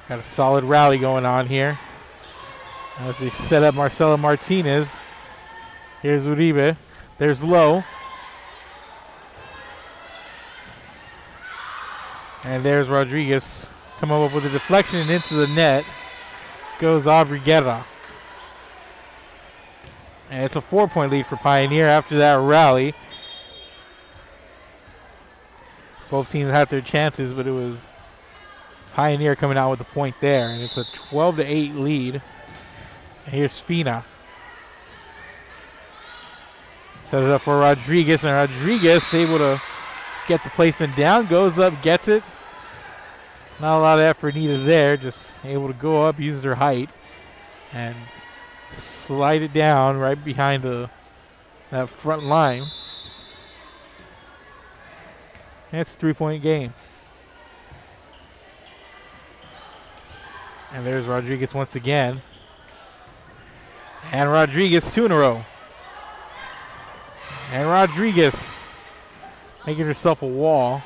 got a solid rally going on here. As they set up Marcela Martinez. Here's Uribe. There's Lowe. And there's Rodriguez come up with a deflection and into the net. Goes Aubrey Guerra. And it's a 4-point lead for Pioneer after that rally. Both teams had their chances, but it was Pioneer coming out with the point there. And it's a 12-8 lead. And here's Fina. Set it up for Rodriguez, and Rodriguez able to get the placement down. Goes up, gets it. Not a lot of effort needed there. Just able to go up, uses her height, and slide it down right behind that front line. And it's a 3-point game. And there's Rodriguez once again. And Rodriguez 2 in a row. And Rodriguez making herself a wall.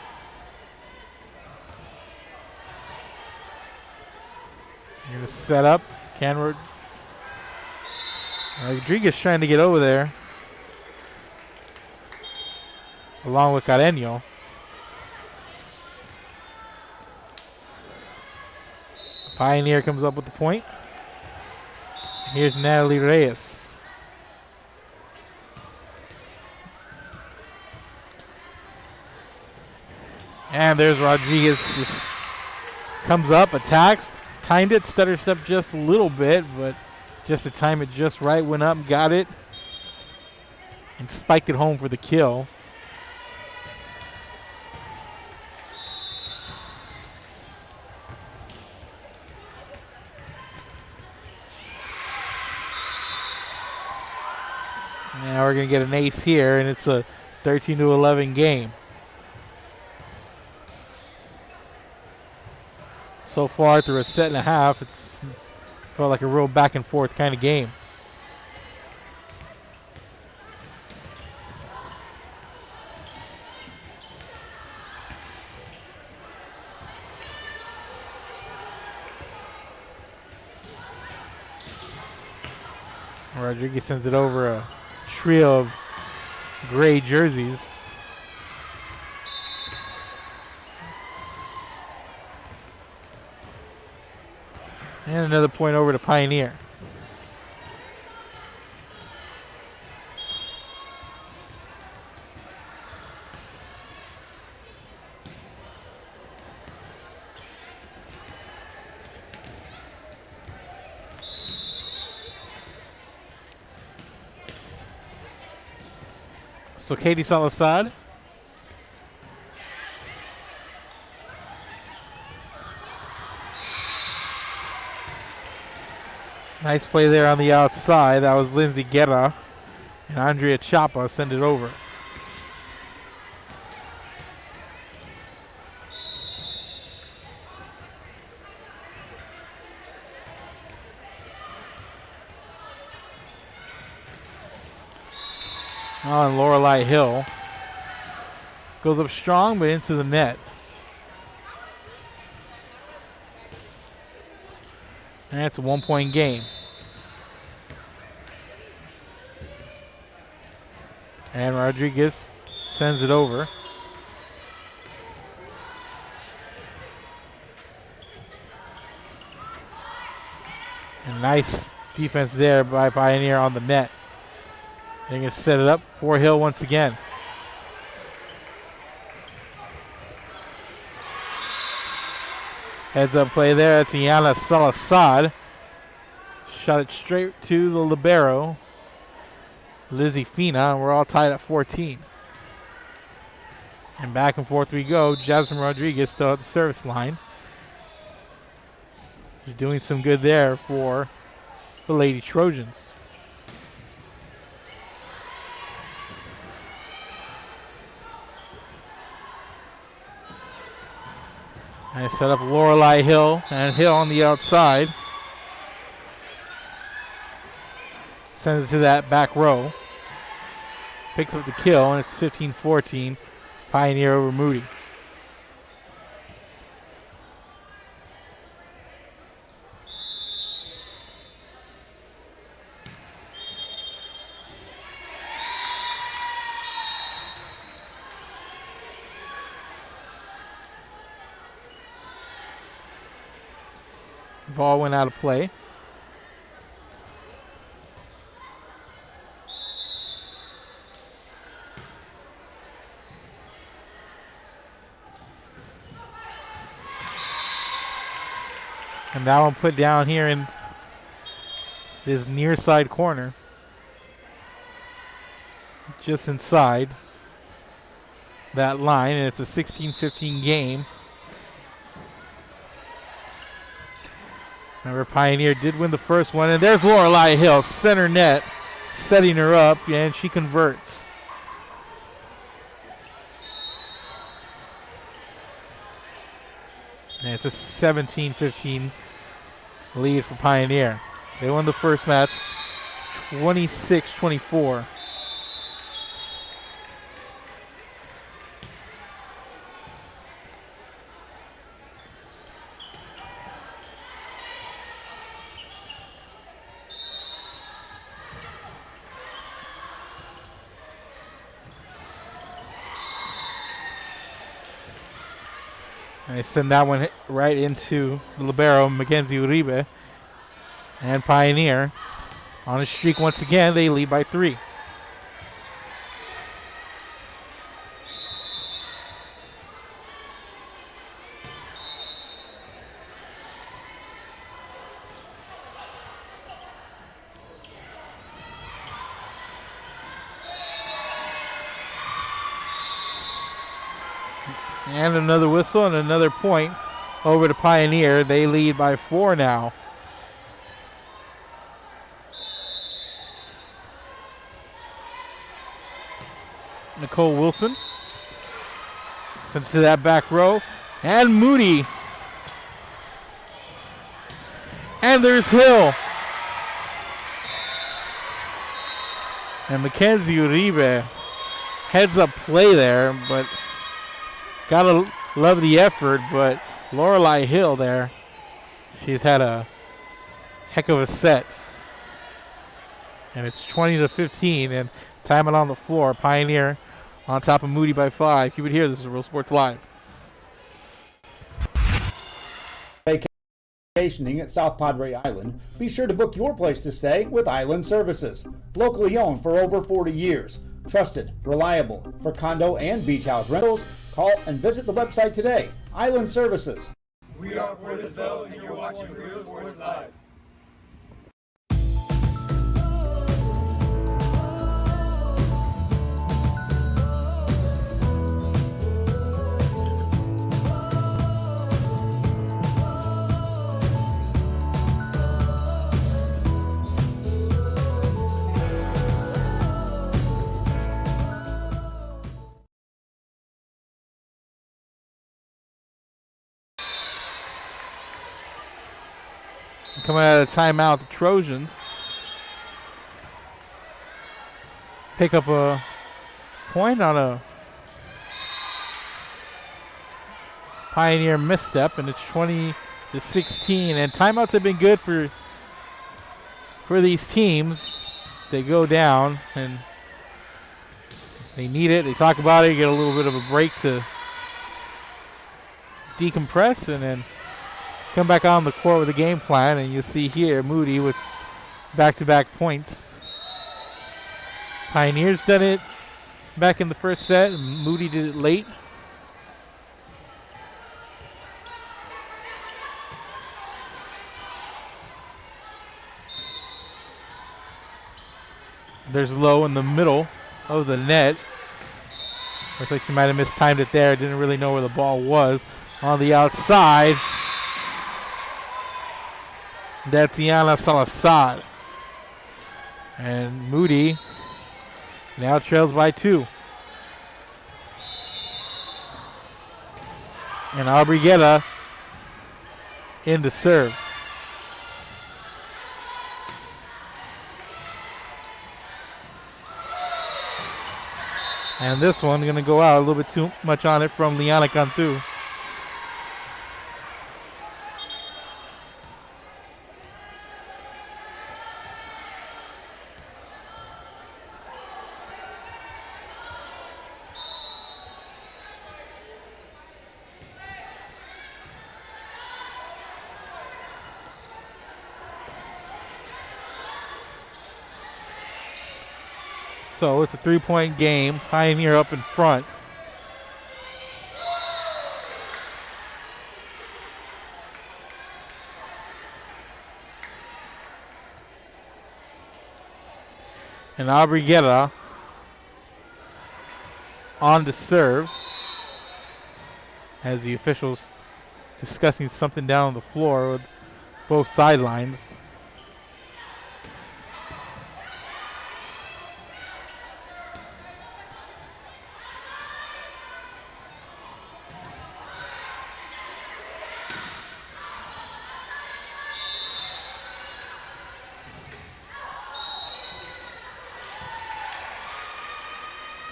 Going to set up. Rodriguez trying to get over there. Along with Carreño. Pioneer comes up with the point. Here's Natalie Reyes. And there's Rodriguez. Just comes up, attacks, timed it, stutter step just a little bit, but just to time it just right, went up, got it, and spiked it home for the kill. Now we're going to get an ace here, and it's a 13-11 game. So far through a set and a half, it's felt like a real back and forth kind of game. Rodriguez sends it over a trio of gray jerseys. And another point over to Pioneer. So Katie Salazar. Nice play there on the outside. That was Lindsay Guerra. And Andrea Chapa send it over. Oh, and Lorelei Hill goes up strong, but into the net. And that's a 1-point game. And Rodriguez sends it over. And nice defense there by Pioneer on the net. They're going to set it up for Hill once again. Heads up play there. That's Iana Salazar. Shot it straight to the libero, Lizzie Fina, and we're all tied at 14. And back and forth we go. Jasmine Rodriguez still at the service line. She's doing some good there for the Lady Trojans. And set up Lorelei Hill, and Hill on the outside. Sends it to that back row. Picks up the kill, and it's 15-14. Pioneer over Moody. Ball went out of play. And that one put down here in this near side corner. Just inside that line, and it's a 16-15 game. Remember, Pioneer did win the first one, and there's Lorelei Hill, center net, setting her up, and she converts. And it's a 17-15 lead for Pioneer. They won the first match 26-24. And they send that one right into the libero, Mackenzie Uribe. And Pioneer on a streak once again. They lead by 3. And another whistle and another point over to Pioneer. They lead by 4 now. Nicole Wilson sends to that back row. And Moody. And there's Hill. And Mackenzie Uribe heads up play there, but gotta love the effort, but Lorelei Hill there, she's had a heck of a set. And it's 20-15, and time it on the floor. Pioneer on top of Moody by 5. Keep it here. This is Real Sports Live. Vacationing at South Padre Island, be sure to book your place to stay with Island Services. Locally owned for over 40 years. Trusted, reliable for condo and beach house rentals. Call and visit the website today. Island Services. We are Portisville, and you're watching Real Sports Live. Coming out of the timeout, the Trojans pick up a point on a Pioneer misstep, and it's 20-16. And timeouts have been good for these teams. They go down, and they need it. They talk about it, get a little bit of a break to decompress, and then come back on the court with a game plan, and you'll see here Moody with back-to-back points. Pioneers done it back in the first set, and Moody did it late. There's Lowe in the middle of the net. Looks like she might have mistimed it there. Didn't really know where the ball was. On the outside, that's Iana Salazar. And Moody now trails by 2. And Albrigueta in the serve. And this one going to go out a little bit too much on it from Liana Cantu. So it's a 3-point game. Pioneer up in front. And Abrigueta on to serve as the officials discussing something down on the floor with both sidelines.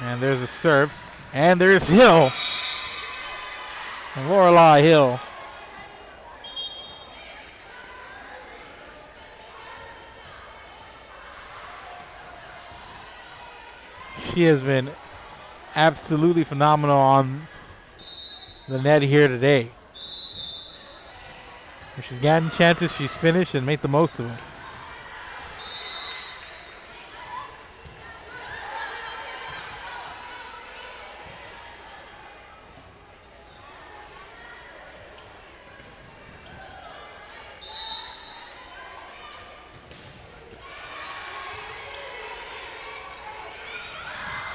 And there's a serve. And there's Hill. Lorelei Hill. She has been absolutely phenomenal on the net here today. If she's gotten chances, she's finished and made the most of them.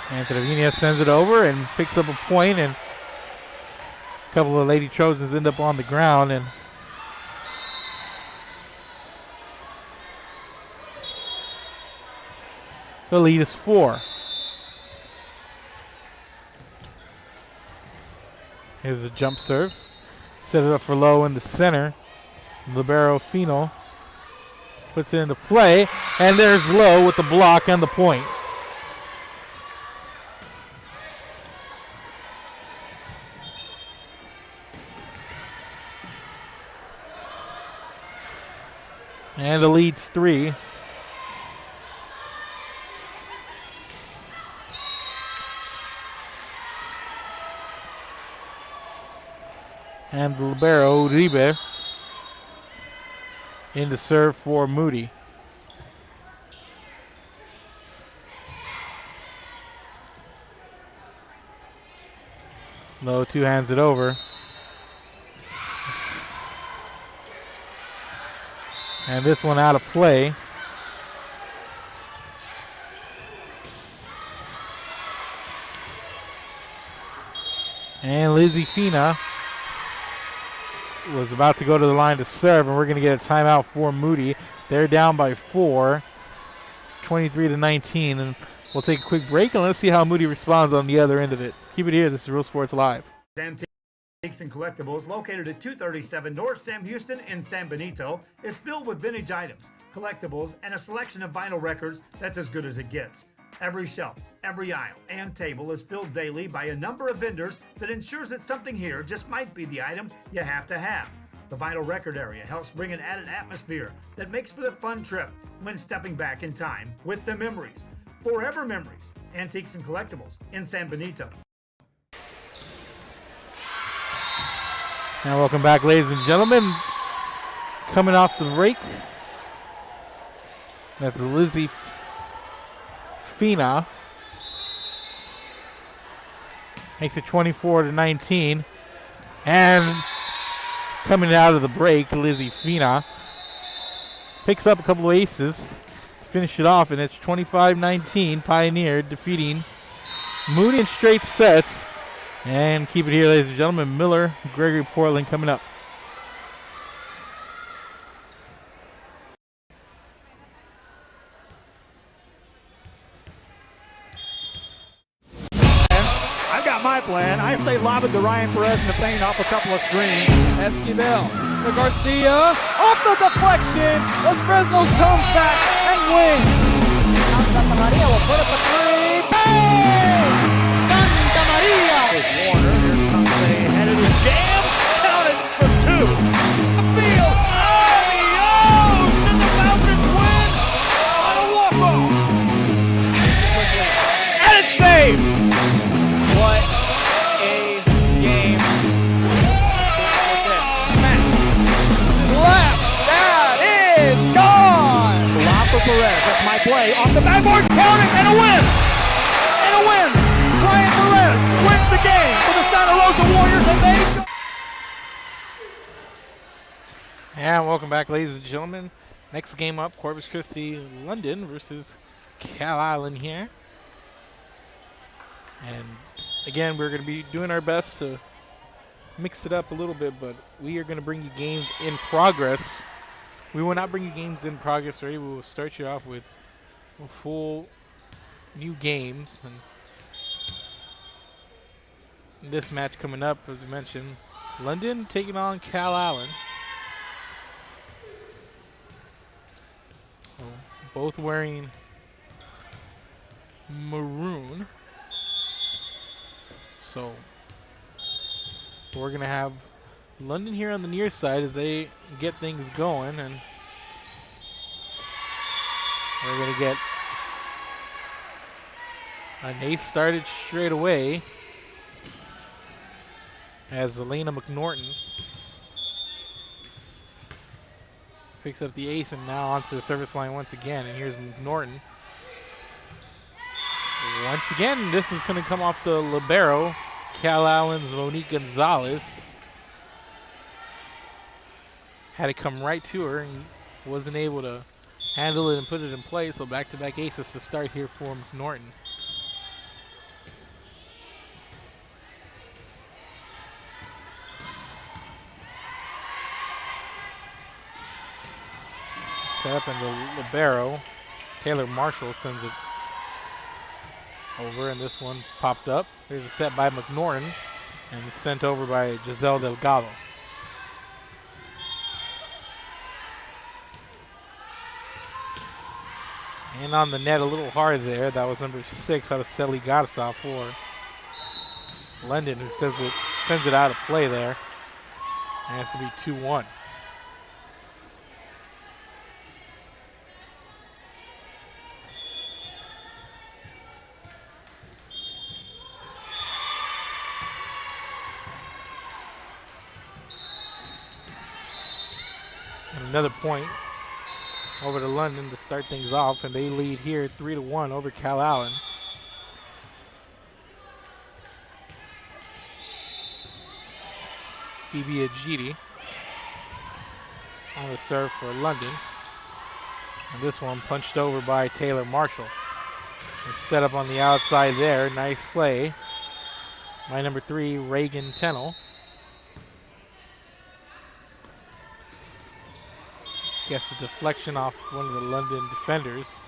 And Trevina sends it over and picks up a point, and a couple of Lady Trojans end up on the ground, and the lead is 4. Here's a jump serve. Set it up for Lowe in the center. Libero Fino puts it into play, and there's Lowe with the block and the point. And the lead's 3. And the libero, Uribe, in to serve for Moody. Lowe two-hands it over. And this one out of play. And Lizzie Fina was about to go to the line to serve, and we're going to get a timeout for Moody. They're down by 4, 23-19, and we'll take a quick break, and let's see how Moody responds on the other end of it. Keep it here. This is Real Sports Live. Antiques and Collectibles, located at 237 North Sam Houston in San Benito, is filled with vintage items, collectibles, and a selection of vinyl records that's as good as it gets. Every shelf, every aisle, and table is filled daily by a number of vendors that ensures that something here just might be the item you have to have. The vinyl record area helps bring an added atmosphere that makes for the fun trip when stepping back in time with the memories. Forever Memories, Antiques and Collectibles in San Benito. And welcome back, ladies and gentlemen. Coming off the break, that's Lizzie Fina. Makes it 24-19. And coming out of the break, Lizzie Fina picks up a couple of aces to finish it off, and it's 25-19. Pioneer defeating Moody in straight sets. And keep it here, ladies and gentlemen. Miller, Gregory Portland coming up. I've got my plan. I say lob it to Ryan Perez in the paint off a couple of screens. Esquivel to Garcia. Off the deflection. Los Fresnos comes back and wins. Now Santa Maria will put up a 3. Bang! Santa Maria! There's Warner. Here comes a headed jam. Counted for 2. Field. Adios! And the Falcons win on a walk-off. And it's saved. What a game. Smack to the left. That is gone. Lob for Perez. That's my play. Off the backboard. Counting and a win. wins the game for the Santa Rosa Warriors, and they... And welcome back, ladies and gentlemen. Next game up, Corpus Christi, London versus Cal Island here. And again, we're going to be doing our best to mix it up a little bit, but we are going to bring you games in progress. We will not bring you games in progress already. We will start you off with full new games. And this match coming up, as I mentioned, London taking on Cal Island. So both wearing maroon. So we're going to have London here on the near side as they get things going, and we're going to get an ace started straight away as Elena McNorton picks up the ace, and now onto the service line once again, and here's McNorton. Once again, this is going to come off the libero, Cal Island's Monique Gonzalez. Had it come right to her and wasn't able to handle it and put it in play, so back-to-back aces to start here for McNorton. Set up in the libero. Taylor Marshall sends it over, and this one popped up. There's a set by McNorton, and it's sent over by Giselle Delgado. And on the net a little hard there. That was number 6 out of Sally Gadasov for London, who sends it out of play there. And it's going to be 2-1. And another point over to London to start things off, and they lead here 3-1 over Cal Island. Phoebe Ajiti on the serve for London. And this one punched over by Taylor Marshall. It's set up on the outside there. Nice play by number 3, Reagan Tennell. Gets a deflection off one of the London defenders.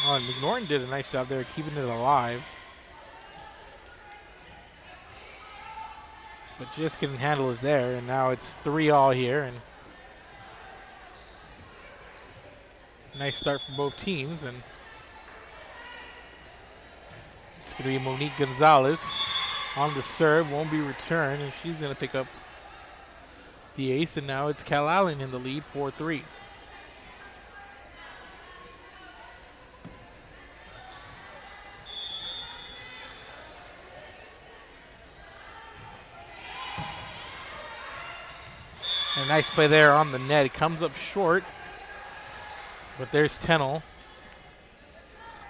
Oh, and McNorton did a nice job there keeping it alive. But just couldn't handle it there, and now it's 3-all here, and nice start for both teams. And it's going to be Monique Gonzalez on the serve, won't be returned, and she's going to pick up the ace, and now it's Cal Island in the lead, 4-3. A nice play there on the net. It comes up short, but there's Tennell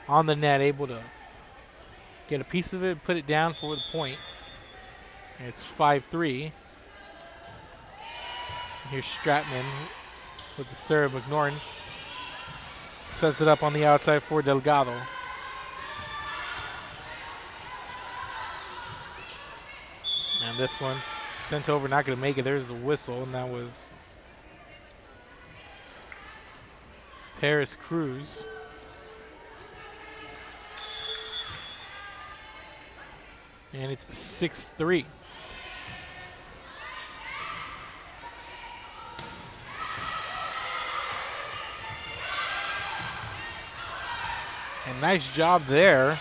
on the net, able to get a piece of it, put it down for the point. And it's 5-3. Here's Stratman with the serve. McNorton sets it up on the outside for Delgado. And this one sent over, not going to make it. There's the whistle, and that was Paris Cruz. And it's 6-3. And nice job there.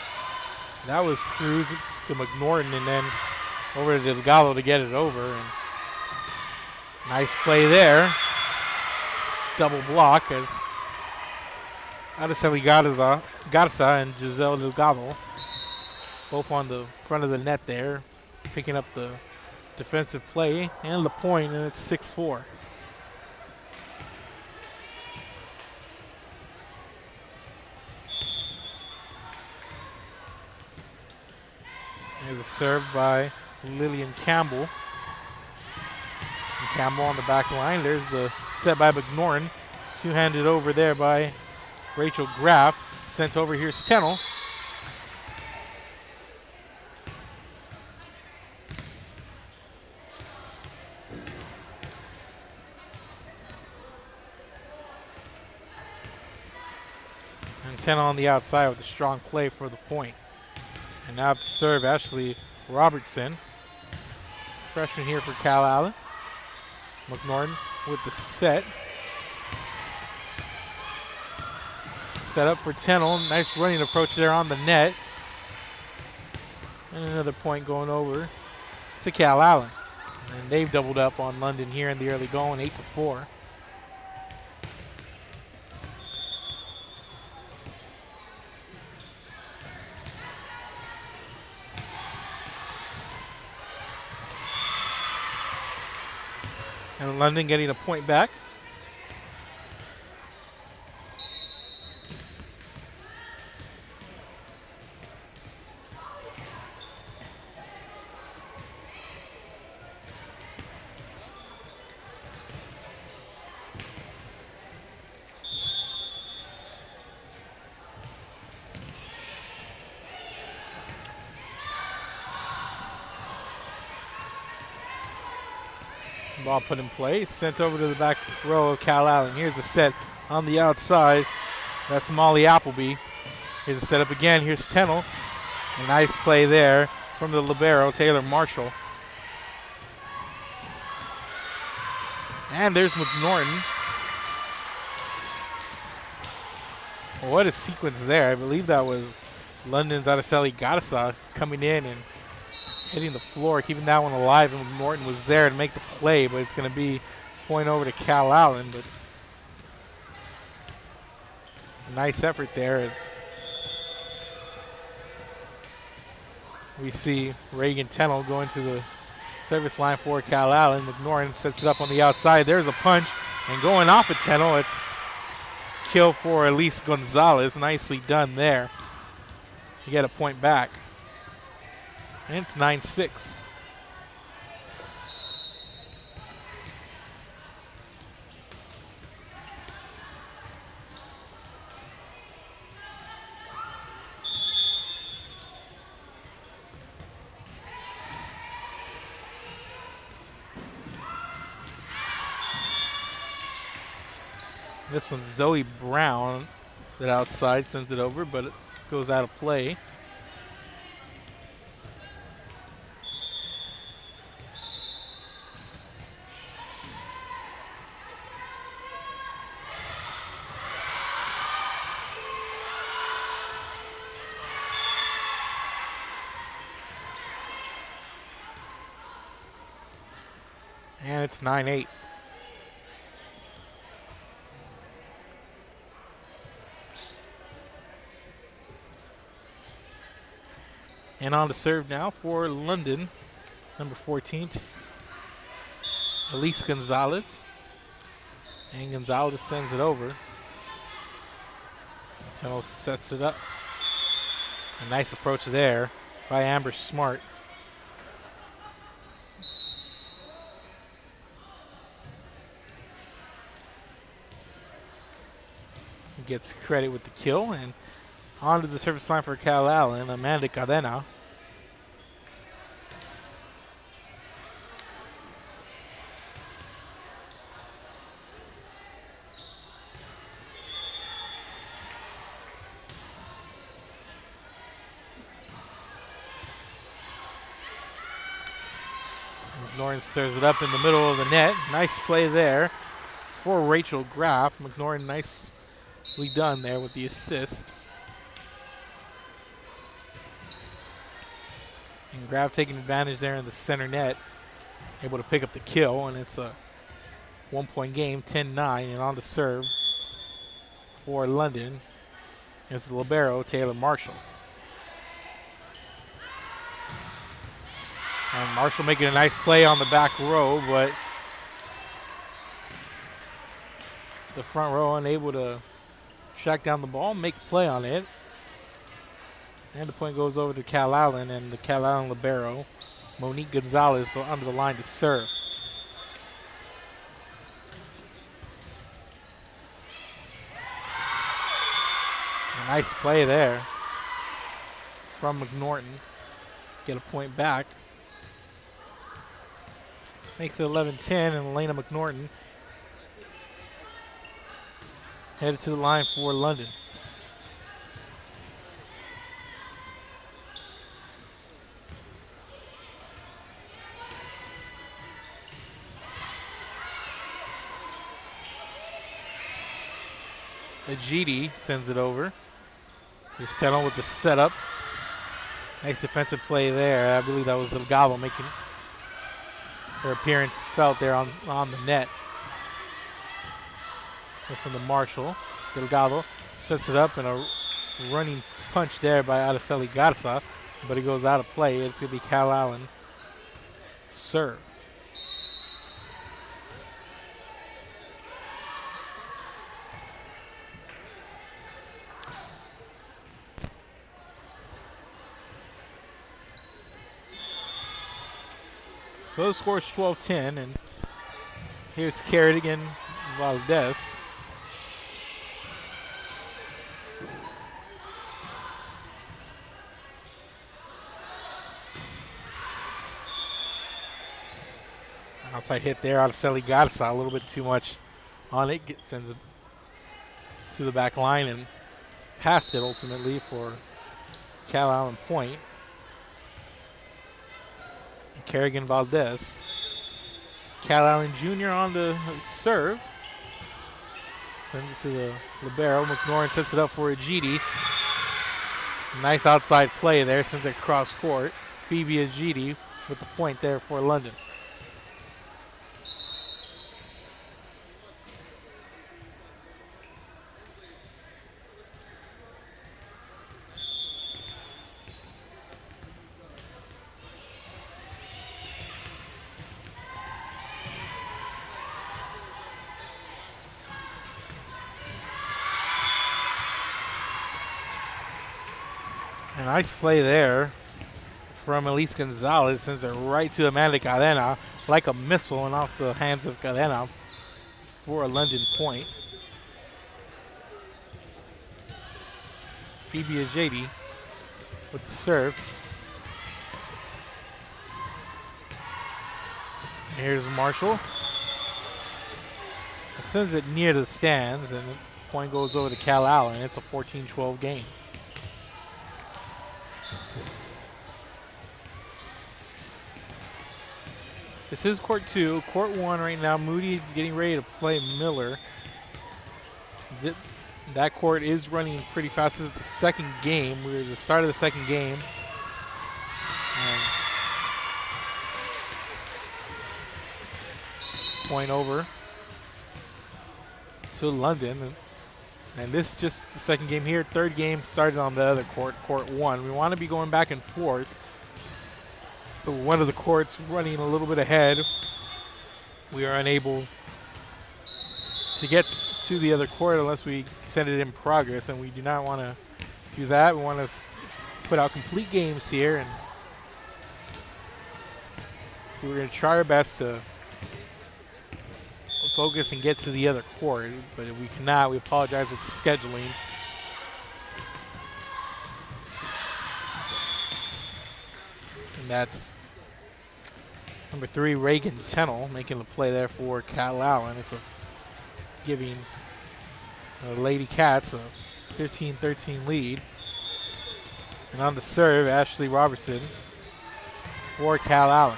That was Cruz to McNorton, and then over to Delgado to get it over. And nice play there. Double block as Araceli Garza and Giselle Delgado, both on the front of the net there, picking up the defensive play and the point, and it's 6-4. There's a serve by Lillian Campbell. And Campbell on the back line. There's the set by McNorton. Two-handed over there by Rachel Graff. Sent over, here's Tennell. And Tennell on the outside with a strong play for the point. And now to serve Ashley Robertson. Freshman here for Cal Allen. McNorton with the set. Set up for Tennell. Nice running approach there on the net. And another point going over to Cal Allen. And they've doubled up on London here in the early going, 8-4. And London getting a point back. Ball put in play, sent over to the back row of Cal Allen. Here's the set on the outside. That's Molly Appleby. Here's the setup again. Here's Tennell. A nice play there from the libero, Taylor Marshall. And there's McNorton. What a sequence there. I believe that was London's Araceli Garza coming in and hitting the floor, keeping that one alive, and McNorton was there to make the play, but it's going to be point over to Cal Allen. But nice effort there as we see Reagan Tennell going to the service line for Cal Allen. McNorton sets it up on the outside. There's a punch, and going off of Tennell, it's kill for Elise Gonzalez. Nicely done there. You get a point back. And it's 9-6. This one's Zoe Brown that outside sends it over, but it goes out of play. And it's 9-8. And on to serve now for London, number 14, Elise Gonzalez. And Gonzalez sends it over. Tennell sets it up. A nice approach there by Amber Smart. Gets credit with the kill, and onto the service line for Cal Allen, Amanda Cadena. McNorton serves it up in the middle of the net. Nice play there for Rachel Graff. McNorton nicely done there with the assist. And Graff taking advantage there in the center net. Able to pick up the kill, and it's a 1-point game, 10-9, and on to serve for London, It's the libero, Taylor Marshall. And Marshall making a nice play on the back row, but the front row unable to track down the ball, make a play on it. And the point goes over to Cal Allen, and the Cal Allen libero, Monique Gonzalez, under the line to serve. A nice play there from McNorton. Get a point back. Makes it 11-10, and Elena McNorton headed to the line for London. Ajiti sends it over. Here's Teno with the setup. Nice defensive play there. I believe that was Delgado making her appearance felt there on the net. This from the Marshall. Delgado sets it up, and a running punch there by Araceli Garza, but it goes out of play. It's going to be Cal Allen serve. So the score is 12-10, and here's Kerrigan Valdez. Outside hit there out of Araceli Garza, a little bit too much on it. Sends it to the back line and passed it ultimately for Cal Allen point. Kerrigan Valdez. Cal Allen Jr. on the serve. Sends it to the libero. McNorton sets it up for Ajiti. Nice outside play there. Sends it cross court. Phoebe Ajiti with the point there for London. A nice play there from Elise Gonzalez. Sends it right to Amanda Cadena like a missile and off the hands of Cadena for a London point. Phoebe Ajiti with the serve. Here's Marshall. Sends it near the stands, and the point goes over to Cal Allen. It's a 14-12 game. This is court 2. Court 1 right now. Moody getting ready to play Miller. That court is running pretty fast. This is the second game. We're at the start of the second game. And point over to London. And this is just the second game here. Third game started on the other court, court 1. We want to be going back and forth. But one of the courts running a little bit ahead. We are unable to get to the other court unless we send it in progress, and we do not want to do that. We want to put out complete games here, and we're going to try our best to focus and get to the other court. But if we cannot, we apologize with the scheduling. And that's number 3, Reagan Tennell, making the play there for Cal Allen. It's giving Lady Cats a 15-13 lead. And on the serve, Ashley Robertson for Cal Allen.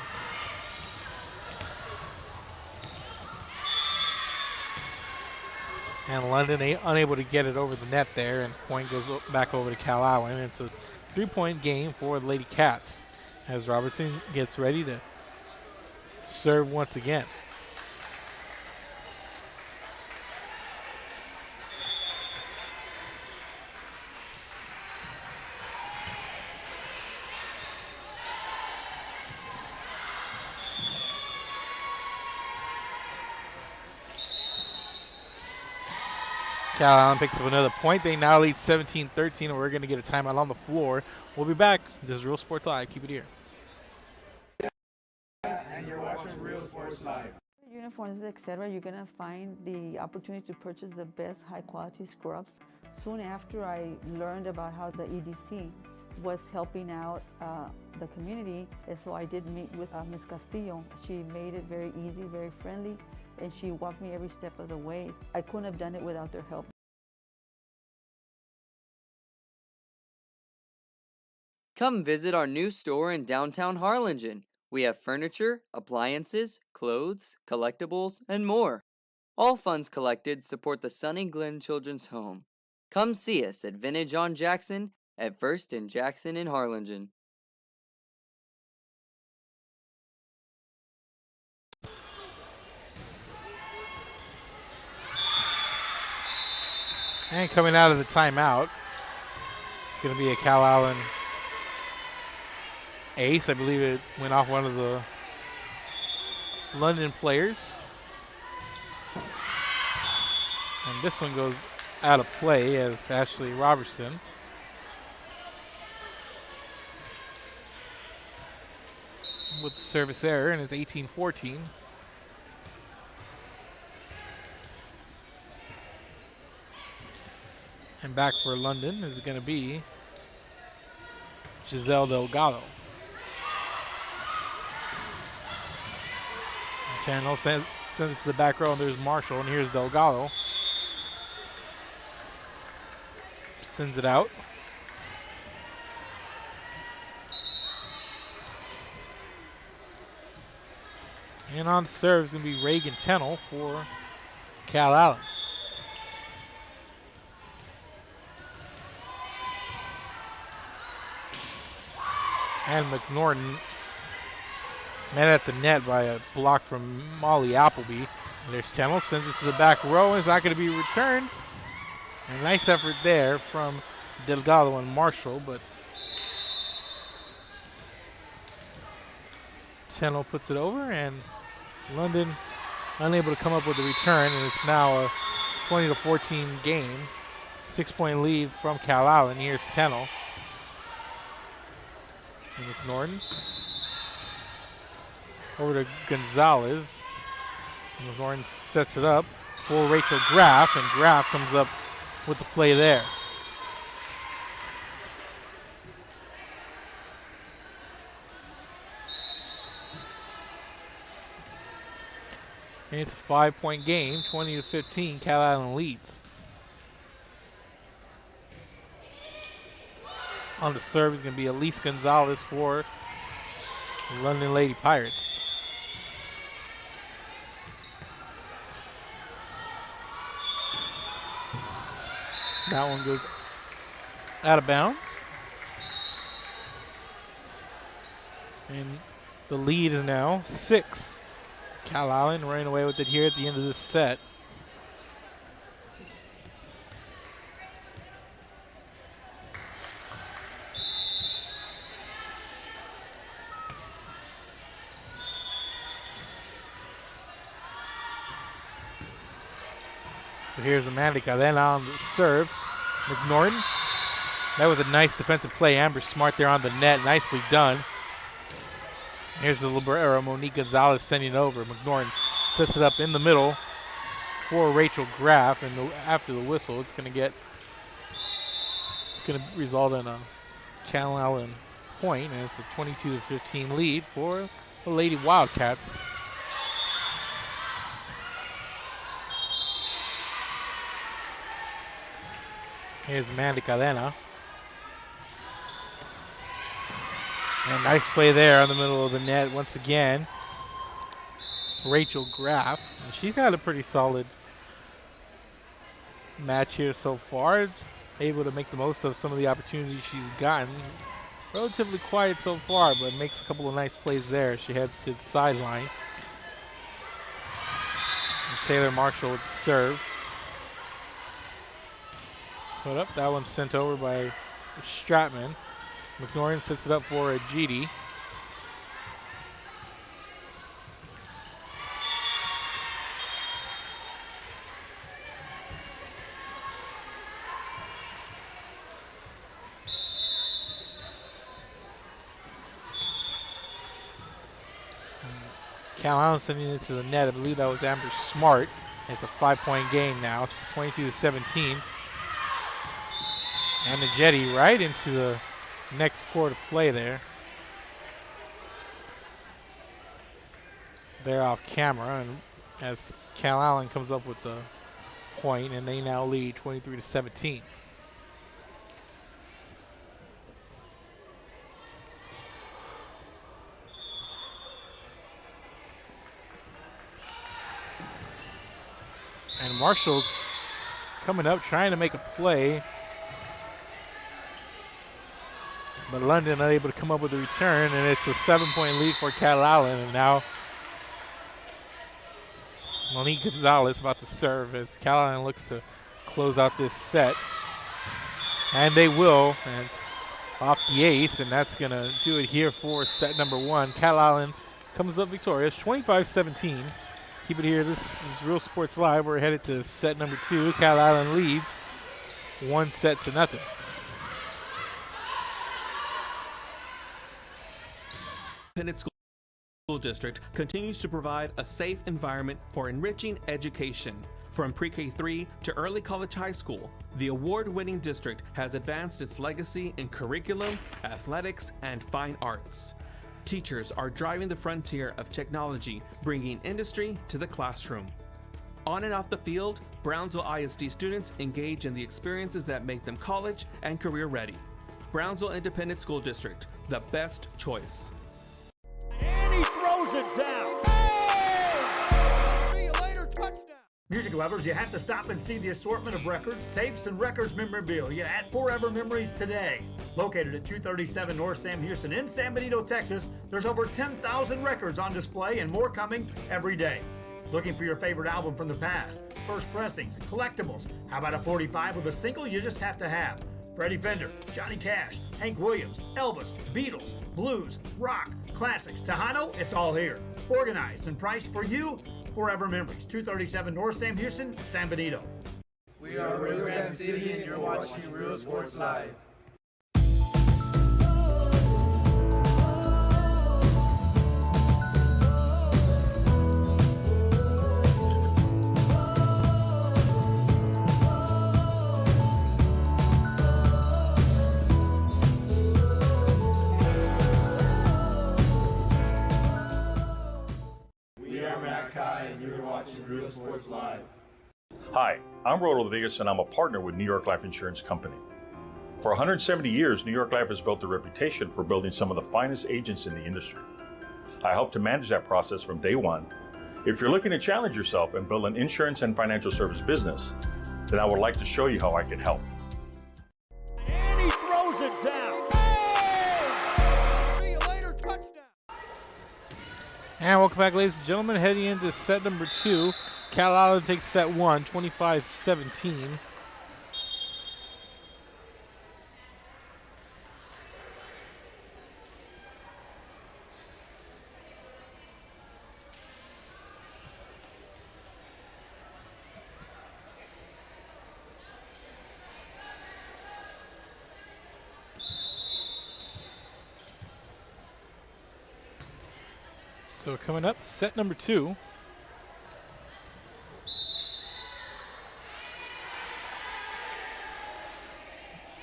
And London unable to get it over the net there, and point goes back over to Cal Allen. It's a 3-point game for the Lady Cats as Robertson gets ready to serve once again. Cal Allen picks up another point. They now lead 17-13, and we're going to get a timeout on the floor. We'll be back. This is Real Sports Live. Keep it here. And you're watching Real Sports Live. Uniforms, etc., you're going to find the opportunity to purchase the best high-quality scrubs. Soon after I learned about how the EDC was helping out the community, and so I did meet with Ms. Castillo. She made it very easy, very friendly, and she walked me every step of the way. I couldn't have done it without their help. Come visit our new store in downtown Harlingen. We have furniture, appliances, clothes, collectibles, and more. All funds collected support the Sunny Glen Children's Home. Come see us at Vintage on Jackson at First and Jackson in Harlingen. And coming out of the timeout, it's going to be a Cal Allen ace. I believe it went off one of the London players. And this one goes out of play as Ashley Robertson with the service error, and it's 18-14. And back for London is going to be Giselle Delgado. And Tano sends it to the back row, and there's Marshall, and here's Delgado. Sends it out. And on serve is going to be Reagan Tennell for Cal Allen. And McNorton met at the net by a block from Molly Appleby. And there's Tennell, sends it to the back row. It's not going to be returned. A nice effort there from Delgado and Marshall, but Tennell puts it over, and London unable to come up with a return, and it's now a 20-14 game. 6-point lead from Cal Allen. Here's Tennell. And McNorton over to Gonzalez. And McNorton sets it up for Rachel Graff, and Graff comes up with the play there. And it's a 5-point game, 20-15. Cal Allen leads. On the serve is going to be Elise Gonzalez for the London Lady Pirates. That one goes out of bounds. And the lead is now 6. Cal Allen running away with it here at the end of this set. So here's Amanda Cadena on the serve. McNorton. That was a nice defensive play. Amber Smart there on the net. Nicely done. Here's the libero, Monique Gonzalez sending it over. McNorton sets it up in the middle for Rachel Graff. And after the whistle, it's going to result in a Cal Allen point. And it's a 22-15 lead for the Lady Wildcats. Here's Amanda Cadena. And nice play there in the middle of the net once again. Rachel Graff. And she's had a pretty solid match here so far. Able to make the most of some of the opportunities she's gotten. Relatively quiet so far, but makes a couple of nice plays there. She heads to the sideline. And Taylor Marshall with the serve. Put up, that one's sent over by Stratman. McNorton sets it up for a GD. Cal Allen sending it to the net. I believe that was Amber Smart. It's a 5-point game now. It's 22-17. And the Jetty right into the next quarter play there. They're off camera, and as Cal Allen comes up with the point, and they now lead 23-17. And Marshall coming up, trying to make a play. But London unable to come up with a return, and it's a 7-point lead for Cal Allen. And now Monique Gonzalez about to serve as Cal Allen looks to close out this set. And they will, and it's off the ace, and that's going to do it here for set number 1. Cal Allen comes up victorious, 25-17. Keep it here. This is Real Sports Live. We're headed to set number 2. Cal Allen leads 1-0. Independent School District continues to provide a safe environment for enriching education. From pre-K3 to early college high school, the award-winning district has advanced its legacy in curriculum, athletics, and fine arts. Teachers are driving the frontier of technology, bringing industry to the classroom. On and off the field, Brownsville ISD students engage in the experiences that make them college and career ready. Brownsville Independent School District, the best choice. And he throws it down. Hey! See you later, touchdown. Music lovers, you have to stop and see the assortment of records, tapes, and records memorabilia at Forever Memories today. Located at 237 North Sam Houston in San Benito, Texas, there's over 10,000 records on display and more coming every day. Looking for your favorite album from the past, first pressings, collectibles. How about a 45 with a single you just have to have? Freddie Fender, Johnny Cash, Hank Williams, Elvis, Beatles, blues, rock, classics, Tejano, it's all here. Organized and priced for you. Forever Memories, 237 North Sam Houston, San Benito. We are Rio Grande City and you're watching Real Sports Live. Real Sports Live. Hi, I'm Roldo Rodriguez and I'm a partner with New York Life Insurance Company. For 170 years, New York Life has built a reputation for building some of the finest agents in the industry. I help to manage that process from day one. If you're looking to challenge yourself and build an insurance and financial service business, then I would like to show you how I can help. And he throws it down. Hey! See you later, touchdown. And welcome back, ladies and gentlemen. Heading into set number 2. Cal Allen takes set 1, 25-17. So coming up, set number 2.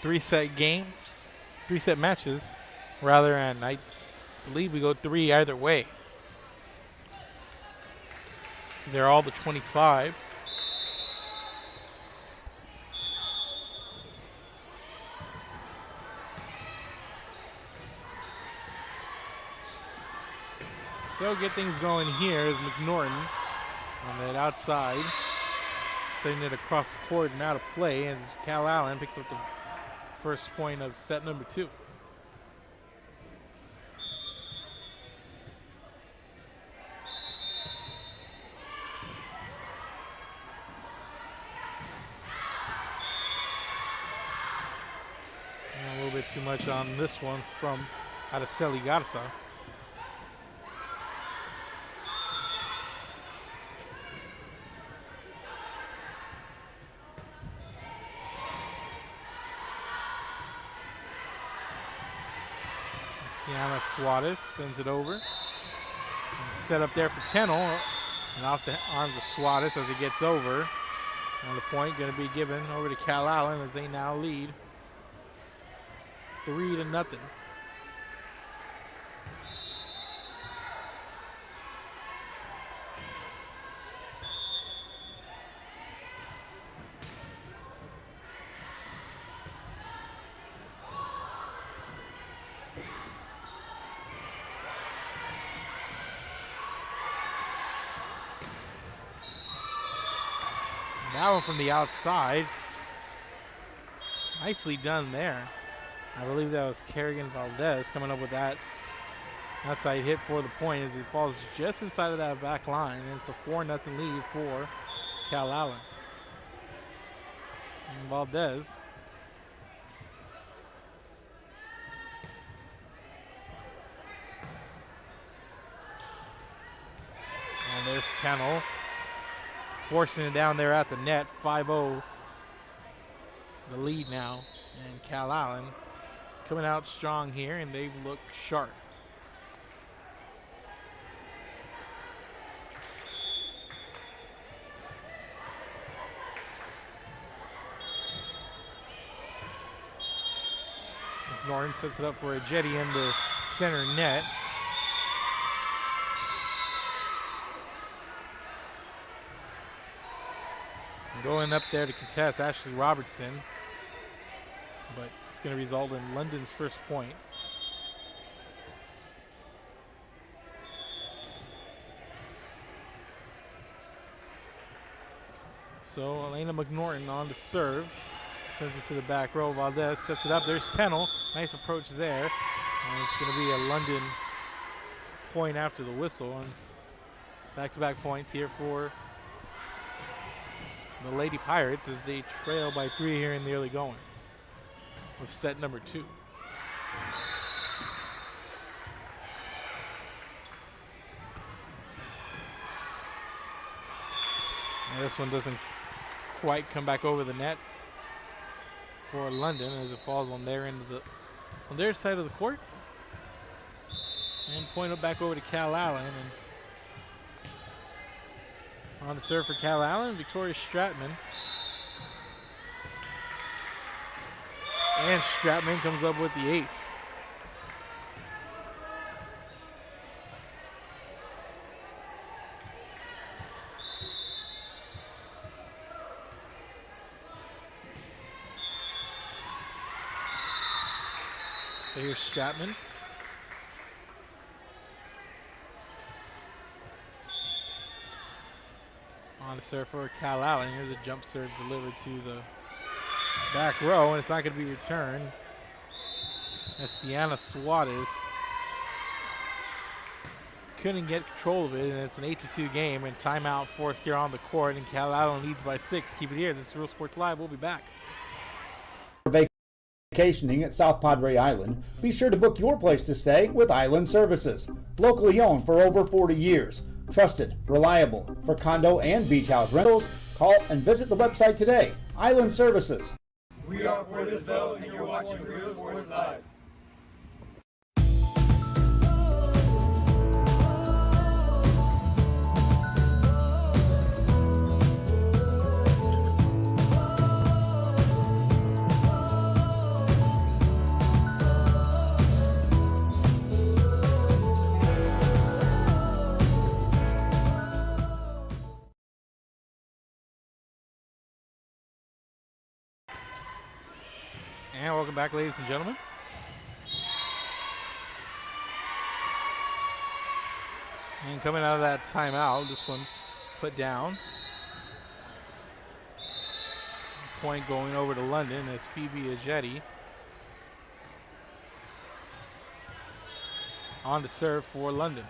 Three-set games, 3-set matches, rather, and I believe we go 3 either way. They're all the 25. So get things going here is McNorton on that outside, sending it across the court and out of play as Cal Allen picks up the first point of set number 2. And a little bit too much on this one from Araceli Garza. Sienna Suarez sends it over. And Set up there for Tennell. And off the arms of Suarez as he gets over. And the point going to be given over to Cal Allen as they now lead 3-0. That one from the outside. Nicely done there. I believe that was Kerrigan Valdez coming up with that outside hit for the point as it falls just inside of that back line. And it's a 4-0 lead for Cal Allen. And Valdez. And there's Tennell. Forcing it down there at the net, 5-0 the lead now. And Cal Allen coming out strong here, and they've looked sharp. McNorton sets it up for a jetty in the center net. Going up there to contest Ashley Robertson, but it's going to result in London's first point. So Elena McNorton on to serve, sends it to the back row. Valdez sets it up. There's Tennell. Nice approach there, and it's going to be a London point after the whistle. And back-to-back points here for the Lady Pirates as they trail by 3 here in the early going with set number 2. And this one doesn't quite come back over the net for London as it falls on their end of on their side of the court. And point it back over to Cal Allen. And on the serve for Cal Allen, Victoria Stratman. And Stratman comes up with the ace. Here's Stratman. On the serve for Cal Allen. Here's a jump serve delivered to the back row, and it's not going to be returned. That's Deanna Suarez. Couldn't get control of it, and it's an 8-2 game, and timeout forced here on the court, and Cal Allen leads by 6. Keep it here. This is Real Sports Live. We'll be back. Vacationing at South Padre Island, be sure to book your place to stay with Island Services. Locally owned for over 40 years. Trusted, reliable for condo and beach house rentals. Call and visit the website today. Island Services. We are Portisville, and you're watching Real Sports Live. And welcome back, ladies and gentlemen. And coming out of that timeout, this one put down. Point going over to London as Phoebe Ajeti on to serve for London.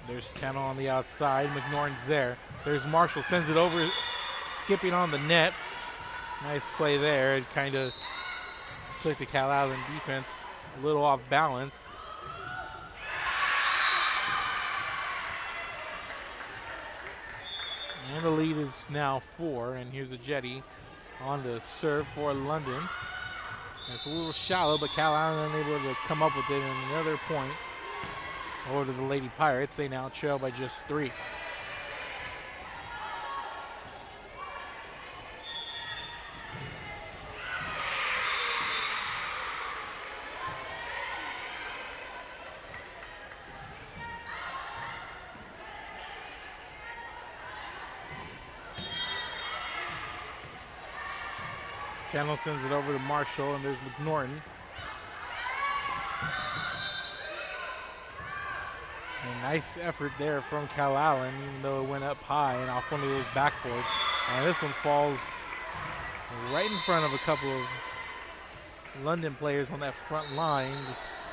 There's Tennell on the outside. McNorton's there. There's Marshall. Sends it over. Skipping on the net. Nice play there. It kind of took the Cal Allen defense a little off balance. And the lead is now 4. And here's a Jetty on the serve for London. It's a little shallow, but Cal Allen unable to come up with it, and another point over to the Lady Pirates. They now trail by just 3. Channel sends it over to Marshall, and there's McNorton. A nice effort there from Cal Allen, even though it went up high and off one of those backboards. And this one falls right in front of a couple of London players on that front line. Just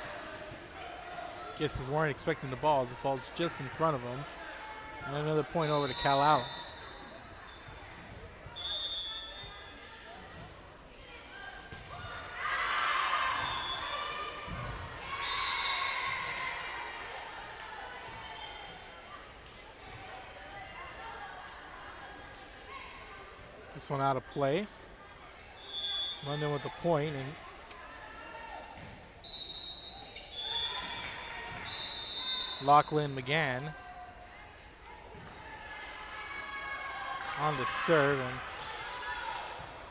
guesses weren't expecting the ball. It falls just in front of them. And another point over to Cal Allen. This one out of play. London with the point, and Lachlan McGann on the serve, and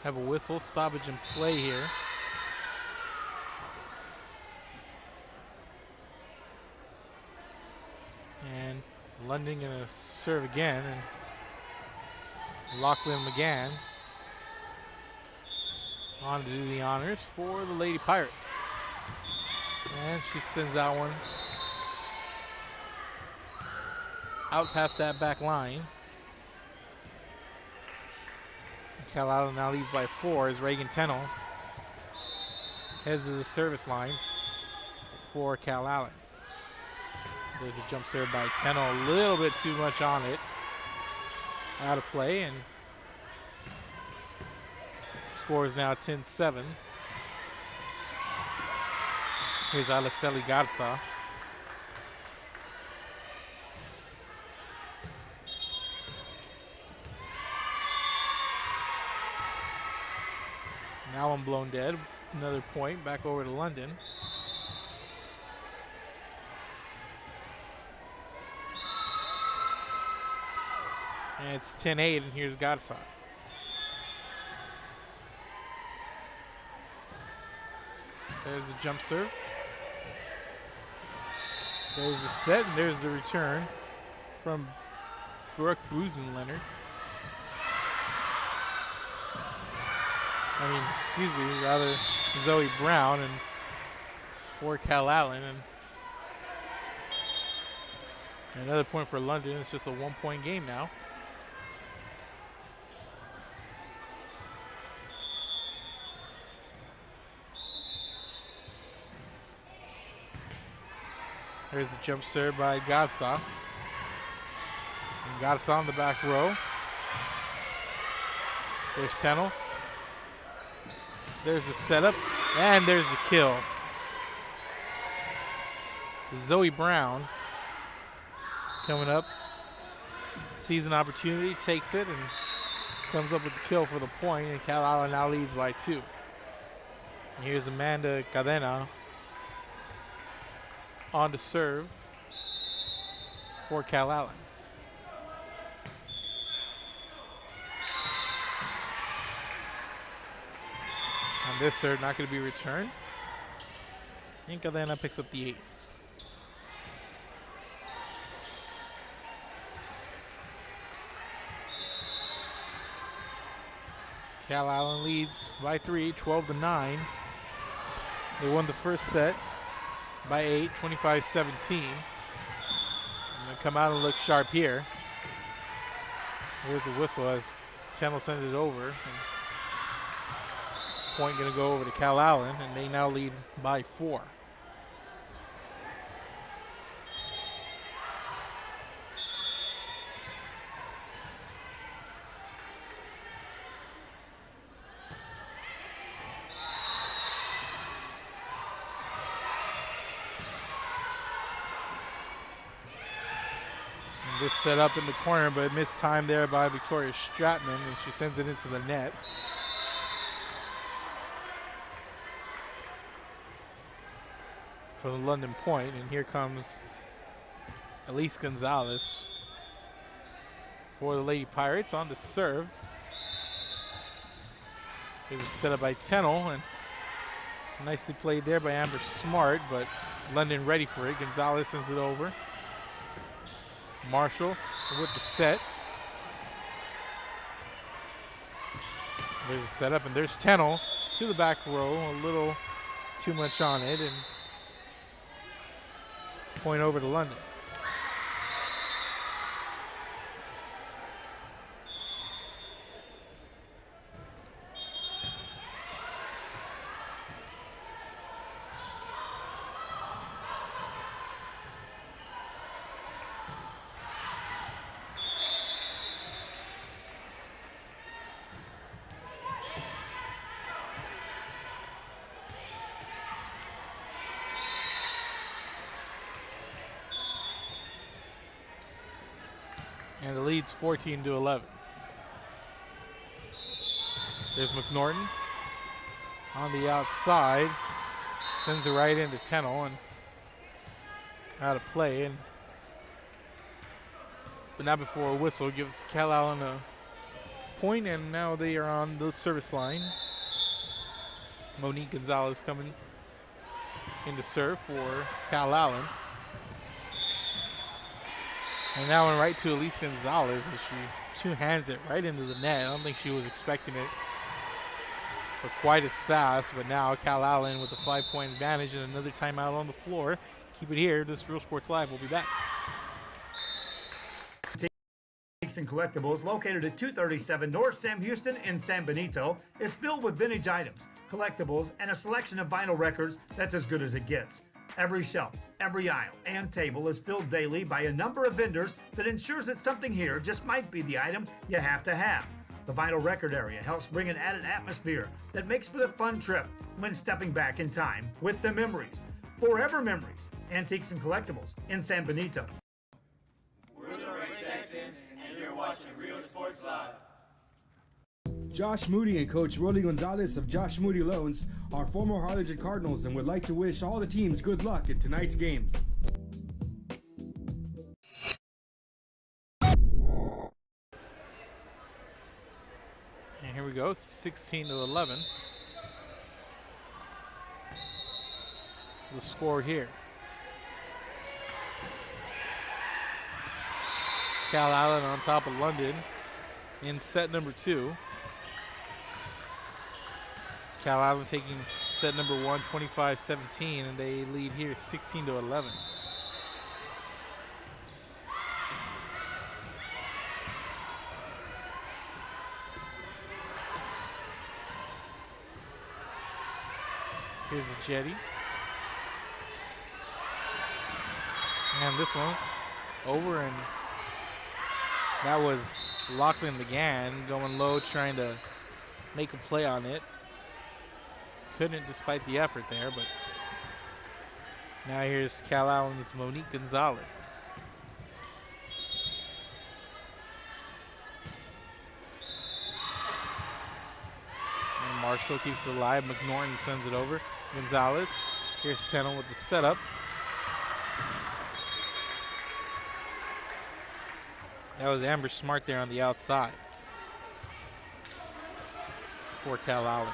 have a whistle, stoppage in play here. And London gonna serve again, and Lachlan McGann on to do the honors for the Lady Pirates. And she sends that one out past that back line. Cal Allen now leads by 4 as Reagan Tennell heads to the service line for Cal Allen. There's a jump serve by Tennell, a little bit too much on it. Out of play, and score is now 10-7. Here's Aliceli Garza. Now one blown dead. Another point back over to London. And it's 10-8, and here's Garza. There's the jump serve. There's the set, and there's the return from Brooke Busenleonard. Rather Zoe Brown, and for Cal Allen. And another point for London. It's just a 1-point game now. There's a jump serve by Garza. And Garza on the back row. There's Tennell. There's the setup, and there's the kill. Zoe Brown coming up. Sees an opportunity, takes it, and comes up with the kill for the point, and Cal Allen now leads by 2. And here's Amanda Cadena on to serve for Cal Allen. And this serve not going to be returned. And Cadena picks up the ace. Cal Allen leads by 3, 12-9. They won the first set by 8, 25-17. And they come out and look sharp here. Here's the whistle as Tennell sends it over. And point going to go over to Cal Allen, and they now lead by 4. This set up in the corner, but missed time there by Victoria Stratman, and she sends it into the net. for the London point, and here comes Elise Gonzalez for the Lady Pirates on the serve. Here's a setup by Tennell, and nicely played there by Amber Smart, but London ready for it. Gonzalez sends it over. Marshall with the set. There's a setup, and there's Tennell to the back row. A little too much on it, and point over to London. And the lead's 14-11. There's McNorton on the outside. Sends it right into Tennell and out of play. But not before a whistle. Gives Cal Allen a point, and now they are on the service line. Monique Gonzalez coming in to serve for Cal Allen. And that one right to Elise Gonzalez as she two-hands it right into the net. I don't think she was expecting it for quite as fast, but now Cal Allen with a 5-point advantage and another timeout on the floor. Keep it here. This is Real Sports Live. We'll be back. Antiques and Collectibles, located at 237 North Sam Houston in San Benito, is filled with vintage items, collectibles, and a selection of vinyl records that's as good as it gets. Every shelf, every aisle, and table is filled daily by a number of vendors that ensures that something here just might be the item you have to have. The vinyl record area helps bring an added atmosphere that makes for the fun trip when stepping back in time with the memories. Forever Memories, Antiques and Collectibles in San Benito. We're the Red Texans, and you're watching Real Sports Live. Josh Moody and Coach Rolly Gonzalez of Josh Moody Loans are former Harlingen Cardinals and would like to wish all the teams good luck in tonight's games. And here we go, 16-11. The score here. Cal Allen on top of London in set number 2. Cal Allen taking set number 1, 25-17, and they lead here 16-11. Here's a jetty. And this one over, and that was Lachlan McGann going low, trying to make a play on it. Couldn't despite the effort there, but now here's Cal Allen's Monique Gonzalez. And Marshall keeps it alive. McNorton sends it over. Gonzalez. Here's Tennell with the setup. That was Amber Smart there on the outside for Cal Allen.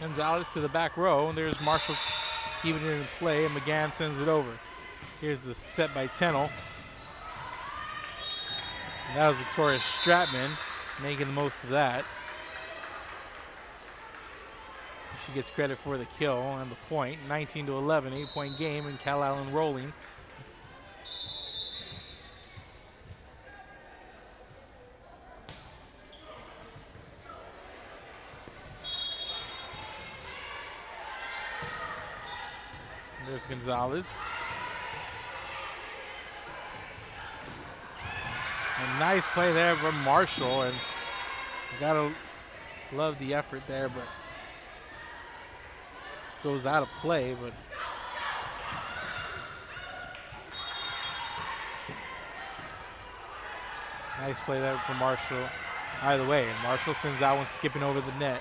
Gonzalez to the back row, and there's Marshall even in play, and McGann sends it over. Here's the set by Tennell. And that was Victoria Stratman making the most of that. She gets credit for the kill and the point. 19-11, 8-point game, and Cal Allen rolling. There's Gonzalez. A nice play there from Marshall, and you gotta love the effort there, but goes out of play. But nice play there from Marshall. either way. And Marshall sends that one skipping over the net.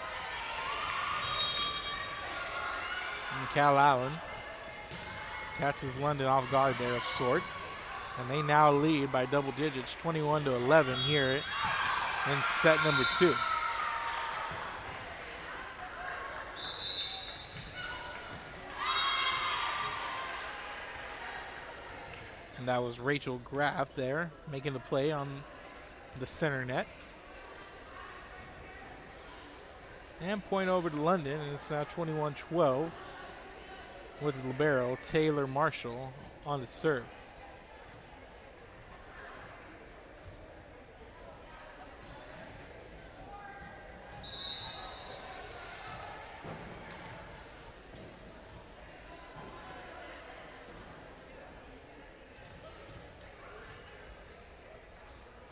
And Cal Allen catches London off guard there of sorts. And they now lead by double digits, 21-11 here in set number 2. And that was Rachel Graff there making the play on the center net. And point over to London, and it's now 21-12 with the libero Taylor Marshall on the serve.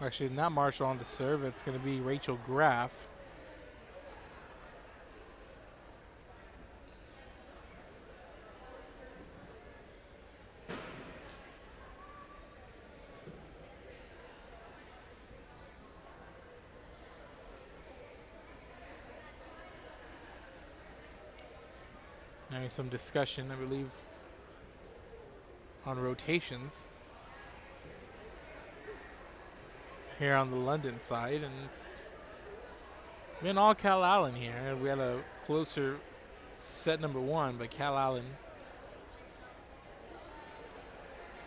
Actually, not Marshall on the serve. It's going to be Rachel Graff. Now some discussion, I believe, on rotations here on the London side, and it's been all Cal Allen here. We had a closer set number 1, but Cal Allen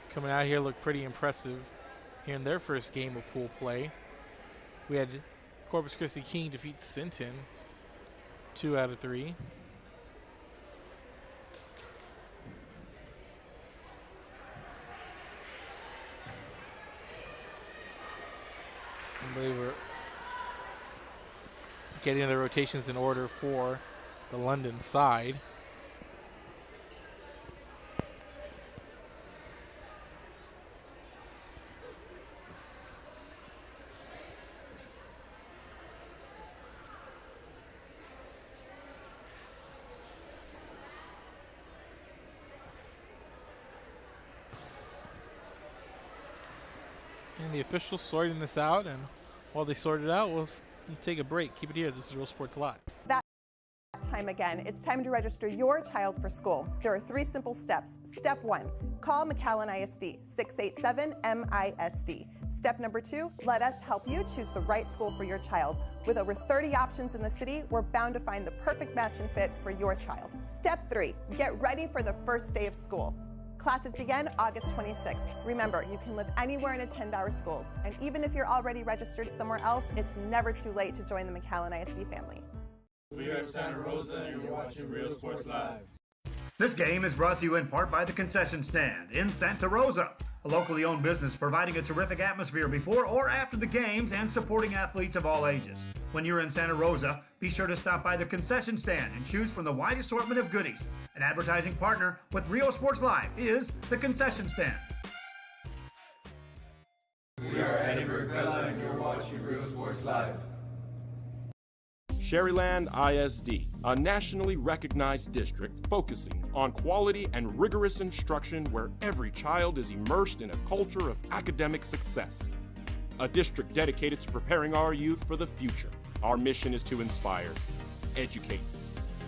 coming out here looked pretty impressive here in their first game of pool play. We had Corpus Christi King defeat Sinton 2 out of 3. I believe we're getting the rotations in order for the London side. And the officials sorting this out, and while they sort it out, we'll take a break. Keep it here. This is Real Sports Live. That time again. It's time to register your child for school. There are 3 simple steps. Step 1, call McAllen ISD, 687-MISD. Step number 2, let us help you choose the right school for your child. With over 30 options in the city, we're bound to find the perfect match and fit for your child. Step 3, get ready for the first day of school. Classes begin August 26th. Remember, you can live anywhere and attend our schools. And even if you're already registered somewhere else, it's never too late to join the McAllen ISD family. We are Santa Rosa, and you're watching Real Sports Live. This game is brought to you in part by the Concession Stand in Santa Rosa, a locally owned business providing a terrific atmosphere before or after the games and supporting athletes of all ages. When you're in Santa Rosa, be sure to stop by the Concession Stand and choose from the wide assortment of goodies. An advertising partner with Real Sports Live is the Concession Stand. We are Edinburgh Villa, and you're watching Real Sports Live. Sherryland ISD, a nationally recognized district focusing on quality and rigorous instruction where every child is immersed in a culture of academic success. A district dedicated to preparing our youth for the future. Our mission is to inspire, educate,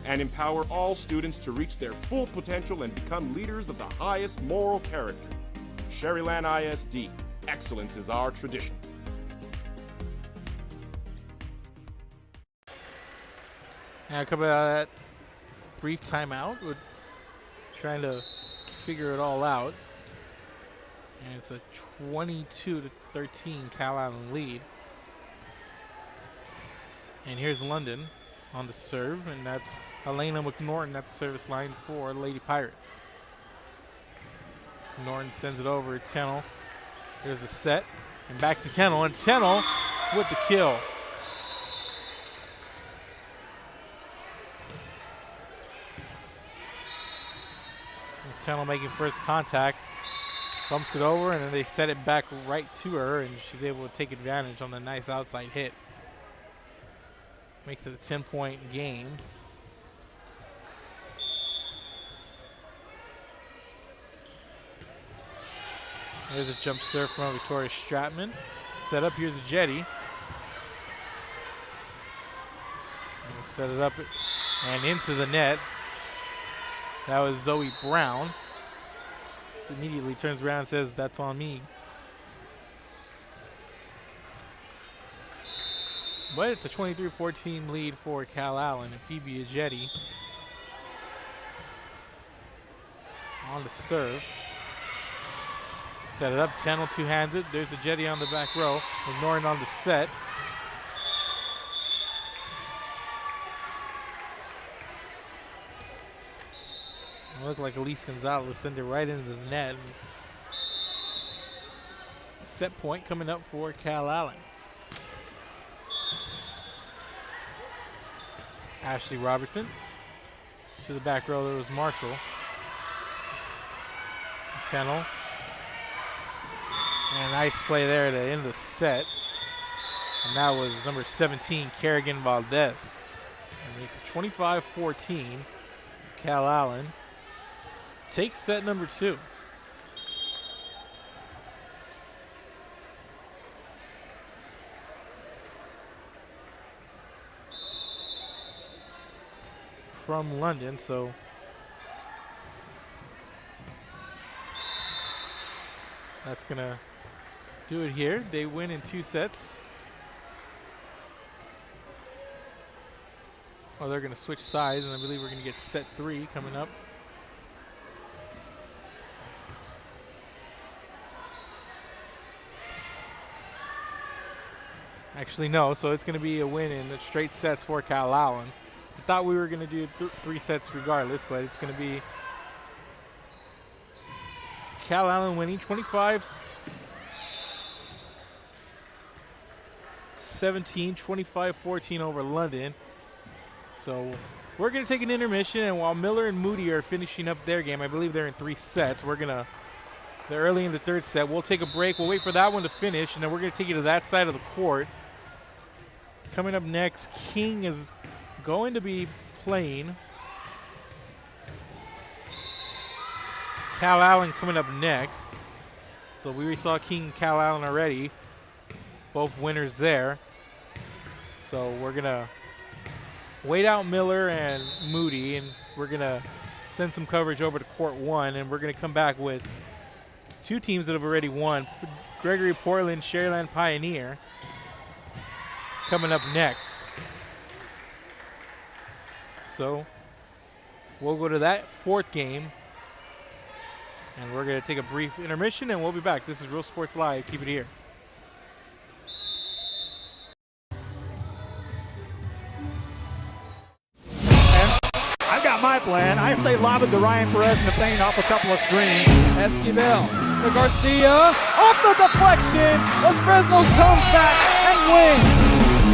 and empower all students to reach their full potential and become leaders of the highest moral character. Sherryland ISD, excellence is our tradition. Now, coming out of that brief timeout, we're trying to figure it all out. And it's a 22-13 Cal Allen lead. And here's London on the serve, and that's Elena McNorton at the service line for Lady Pirates. Norton sends it over to Tennell. There's a set, and back to Tennell, and Tennell with the kill. Tennell making first contact, bumps it over, and then they set it back right to her, and she's able to take advantage on the nice outside hit. Makes it a 10-point game. There's a jump serve from Victoria Stratman. Set up, here's a jetty. And set it up and into the net. That was Zoe Brown. Immediately turns around and says, "That's on me." But it's a 23-14 lead for Cal Allen, and Phoebe Ajetti on the serve. Set it up, Tennell two-hands it. There's Ajetti on the back row, ignoring on the set. It looked like Elise Gonzalez sent it right into the net. Set point coming up for Cal Allen. Ashley Robertson. To the back row, there was Marshall. Tennell. And a nice play there to end the set. And that was number 17, Kerrigan Valdez. It makes it 25-14. Cal Allen takes set number 2. From London, so that's gonna do it here. They win in 2 sets. Oh, they're gonna switch sides, and I believe we're gonna get set 3 coming up. Actually, no, so it's gonna be a win in the straight sets for Cal Allen. I thought we were going to do 3 sets regardless, but it's going to be Cal Allen winning 25-17, 25-14 over London. So we're going to take an intermission, and while Miller and Moody are finishing up their game, I believe they're in 3 sets. They're early in the 3rd set. We'll take a break. We'll wait for that one to finish, and then we're going to take you to that side of the court. Coming up next, King is going to be playing. Cal Allen coming up next. So we already saw King and Cal Allen already. Both winners there. So we're going to wait out Miller and Moody, and we're going to send some coverage over to court 1, and we're going to come back with 2 teams that have already won. Gregory Portland, Sharyland Pioneer coming up next. So we'll go to that 4th game, and we're going to take a brief intermission, and we'll be back. This is Real Sports Live. Keep it here. I've got my plan. I say lob it to Ryan Perez in the paint off a couple of screens. Esquivel to Garcia. Off the deflection. Los Fresnos comes back and wins.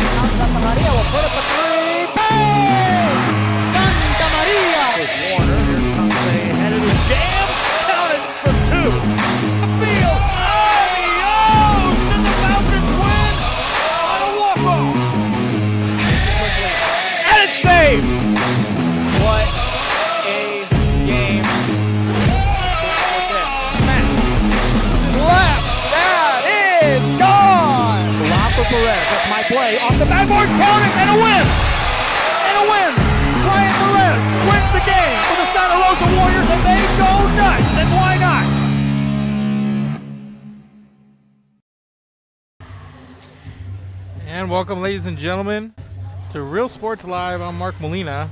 Now Santa Maria will put up a 3. Bang! Santa Maria! There's Warner. Here comes a headed jam. Counted for 2. Field. Adios! And the Falcons win on a walk-off. And it's saved. What a game. Cortez snap To the left. That is gone. Lob for Perez. That's my play. Off the backboard. Counting and a win. And a win. Ryan Perez wins the game for the Santa Rosa Warriors, and they go nuts. And why not? And welcome, ladies and gentlemen, to Real Sports Live. I'm Mark Molina.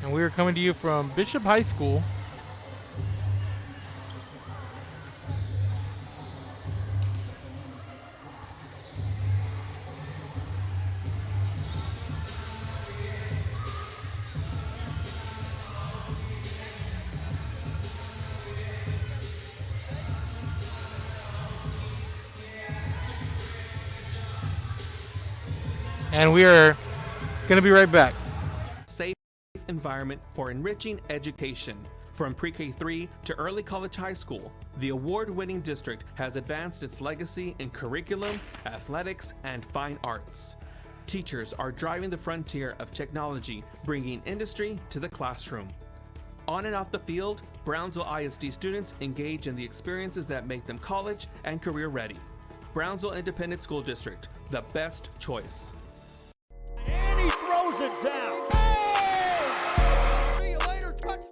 And we are coming to you from Bishop High School. And we are going to be right back. Safe environment for enriching education. From pre-K3 to early college high school, the award-winning district has advanced its legacy in curriculum, athletics, and fine arts. Teachers are driving the frontier of technology, bringing industry to the classroom. On and off the field, Brownsville ISD students engage in the experiences that make them college and career ready. Brownsville Independent School District, the best choice. And he throws it down. Hey! See you later, touchdown.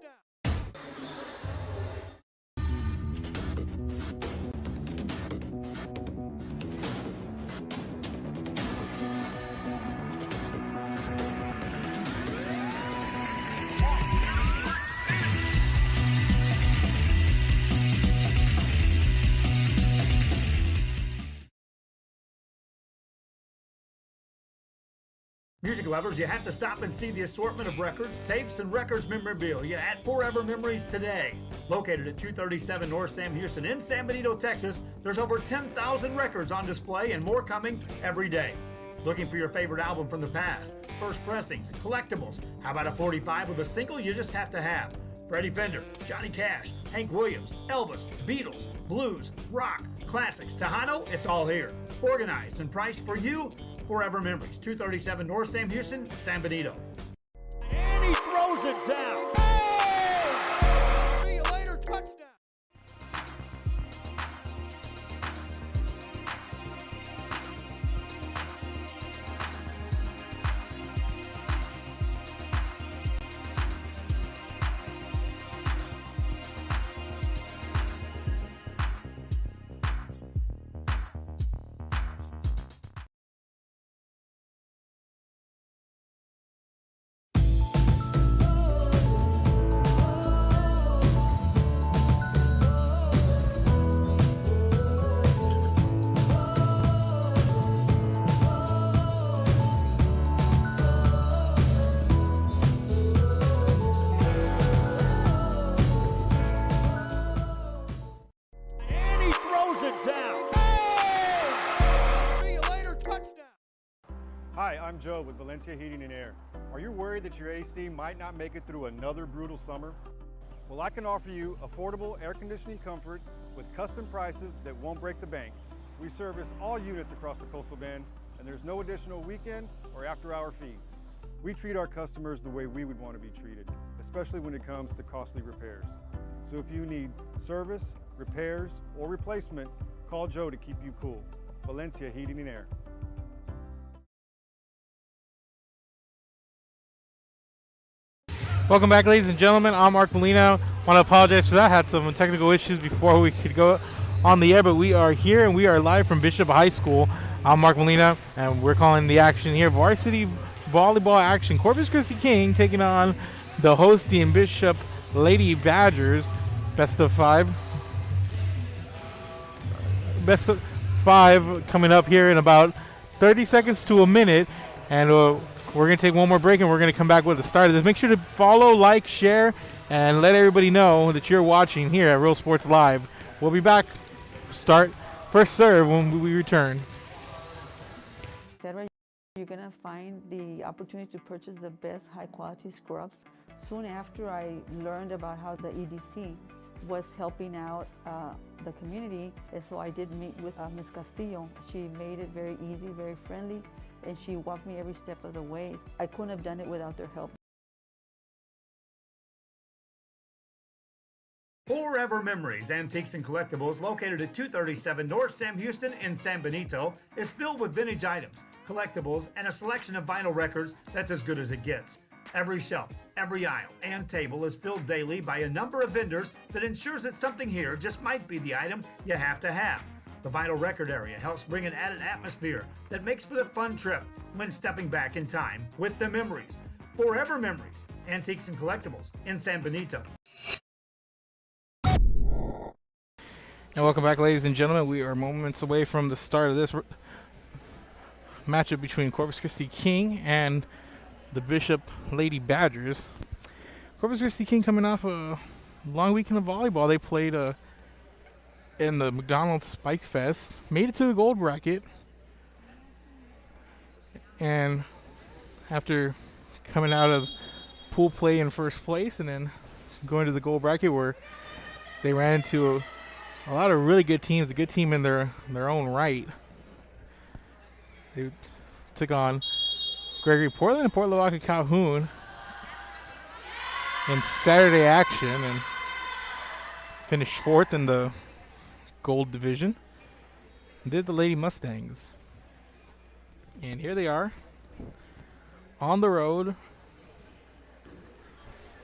Music lovers, you have to stop and see the assortment of records, tapes, and records memorabilia at Forever Memories today. Located at 237 North Sam Houston in San Benito, Texas, there's over 10,000 records on display and more coming every day. Looking for your favorite album from the past, first pressings, collectibles, how about a 45 with a single you just have to have? Freddie Fender, Johnny Cash, Hank Williams, Elvis, Beatles, blues, rock, classics, Tejano, it's all here. Organized and priced for you. Forever Memories, 237 North Sam Houston, San Benito. And he throws it down. Hey! See you later, touchdown. Hi, I'm Joe with Valencia Heating and Air. Are you worried that your AC might not make it through another brutal summer? Well, I can offer you affordable air conditioning comfort with custom prices that won't break the bank. We service all units across the Coastal Bend, and there's no additional weekend or after-hour fees. We treat our customers the way we would want to be treated, especially when it comes to costly repairs. So if you need service, repairs, or replacement, call Joe to keep you cool. Valencia Heating and Air. Welcome back, ladies and gentlemen. I'm Mark Molina. Want to apologize for that. Had some technical issues before we could go on the air, but we are here and we are live from Bishop High School. I'm Mark Molina, and we're calling the action here varsity volleyball action. Corpus Christi King taking on the hosting Bishop Lady Badgers. Best of five coming up here in about 30 seconds to a minute, and we're going to take one more break, and we're going to come back with the start of this. Make sure to follow, like, share, and let everybody know that you're watching here at Real Sports Live. We'll be back. First serve when we return. You're going to find the opportunity to purchase the best high-quality scrubs. Soon after I learned about how the EDC was helping out the community, and so I did meet with Ms. Castillo. She made it very easy, very friendly, and she walked me every step of the way. I couldn't have done it without their help. Forever Memories, Antiques and Collectibles, located at 237 North Sam Houston in San Benito, is filled with vintage items, collectibles, and a selection of vinyl records that's as good as it gets. Every shelf, every aisle, and table is filled daily by a number of vendors that ensures that something here just might be the item you have to have. The vinyl record area helps bring an added atmosphere that makes for the fun trip when stepping back in time with the memories. Forever Memories, Antiques and Collectibles in San Benito. And welcome back, ladies and gentlemen. We are moments away from the start of this matchup between Corpus Christi King and the Bishop Lady Badgers. Corpus Christi King coming off a long weekend of volleyball. They played in the McDonald's Spike Fest, made it to the gold bracket, and after coming out of pool play in first place and then going to the gold bracket where they ran into a lot of really good teams, a good team in their own right. They took on Gregory Portland and Port Lavaca Calhoun. in Saturday action and finished 4th in the gold division. Did the Lady Mustangs. And here they are on the road.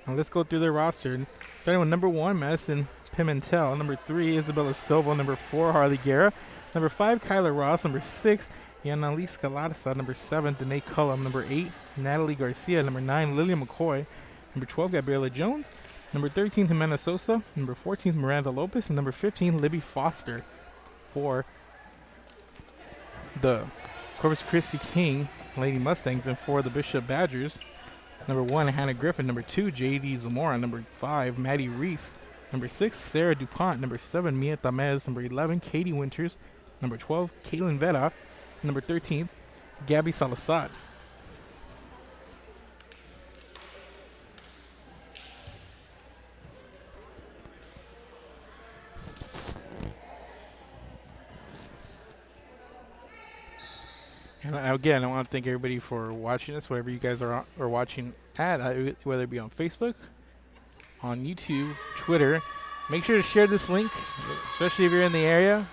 And let's go through their roster. Starting with number 1, Madison Pimentel. Number 3, Isabella Silva. Number 4, Harley Guerra. Number 5, Kyla Ross. Number 6, Yanali Scalarza. Number 7, Danae Cullum. Number 8, Natalie Garcia. Number 9, Lillian McCoy. Number 12, Gabriela Jones. Number 13, Jimena Sosa. Number 14, Miranda Lopez. And number 15, Libby Foster for the Corpus Christi King Lady Mustangs. And for the Bishop Badgers, number 1, Hannah Griffin. Number 2, J.D. Zamora. Number 5, Maddie Reese. Number 6, Sarah DuPont. Number 7, Mia Tamez. Number 11, Katie Winters. Number 12, Caitlin Vera. Number 13, Gabby Salazar. And again, I want to thank everybody for watching this, wherever you guys are watching at, whether it be on Facebook, on YouTube, Twitter. Make sure to share this link, especially if you're in the area.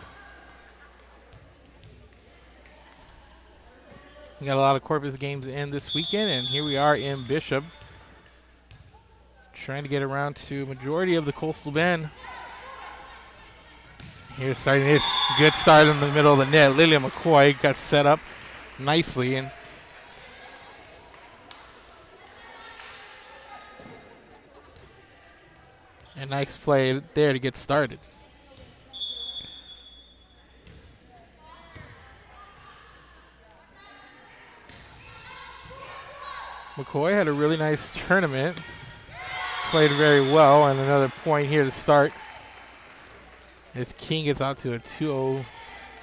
We got a lot of Corpus games in this weekend, and here we are in Bishop, trying to get around to a majority of the Coastal Bend. Here's starting this good start in the middle of the net. Lillian McCoy got set up nicely, and a nice play there to get started. McCoy had a really nice tournament, played very well, and another point here to start as King gets out to a 2-0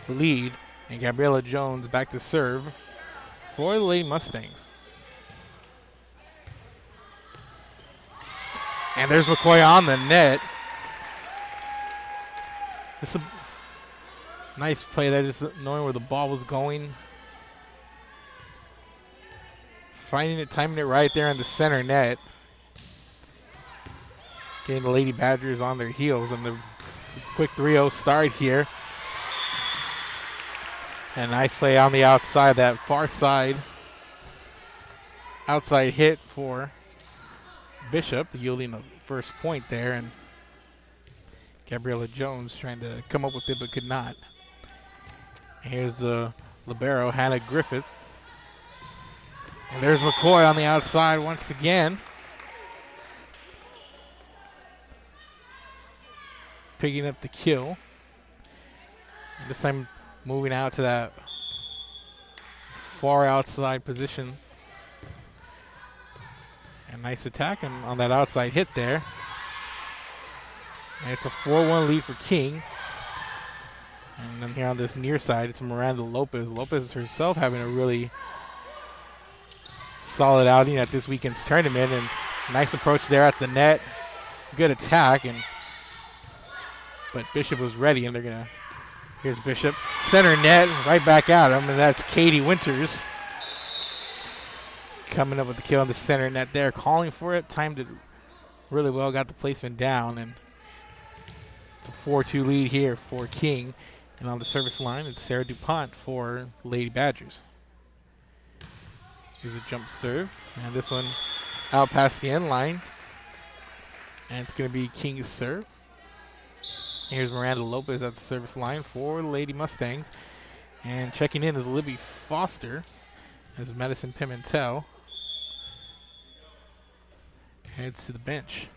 lead, and Gabriela Jones back to serve for the Lady Mustangs. And there's McCoy on the net. Just a nice play there, just knowing where the ball was going. Finding it, timing it right there in the center net. Getting the Lady Badgers on their heels, and the quick 3-0 start here. And a nice play on the outside, that far side. Outside hit for Bishop, yielding the first point there. And Gabriela Jones trying to come up with it, but could not. And here's the libero, Hannah Griffith. And there's McCoy on the outside once again. Picking up the kill. And this time moving out to that far outside position. A nice attack and on that outside hit there. And it's a 4-1 lead for King. And then here on this near side, it's Miranda Lopez. Lopez herself having a really solid outing at this weekend's tournament, and nice approach there at the net. Good attack, but Bishop was ready, and they're gonna. Here's Bishop, center net, right back at him, and that's Katie Winters coming up with the kill on the center net there, calling for it, timed it really well, got the placement down, and it's a 4-2 lead here for King. And on the service line, it's Sarah DuPont for Lady Badgers. Here's a jump serve, and this one out past the end line. And it's going to be King's serve. Here's Miranda Lopez at the service line for the Lady Mustangs. And checking in is Libby Foster as Madison Pimentel heads to the bench.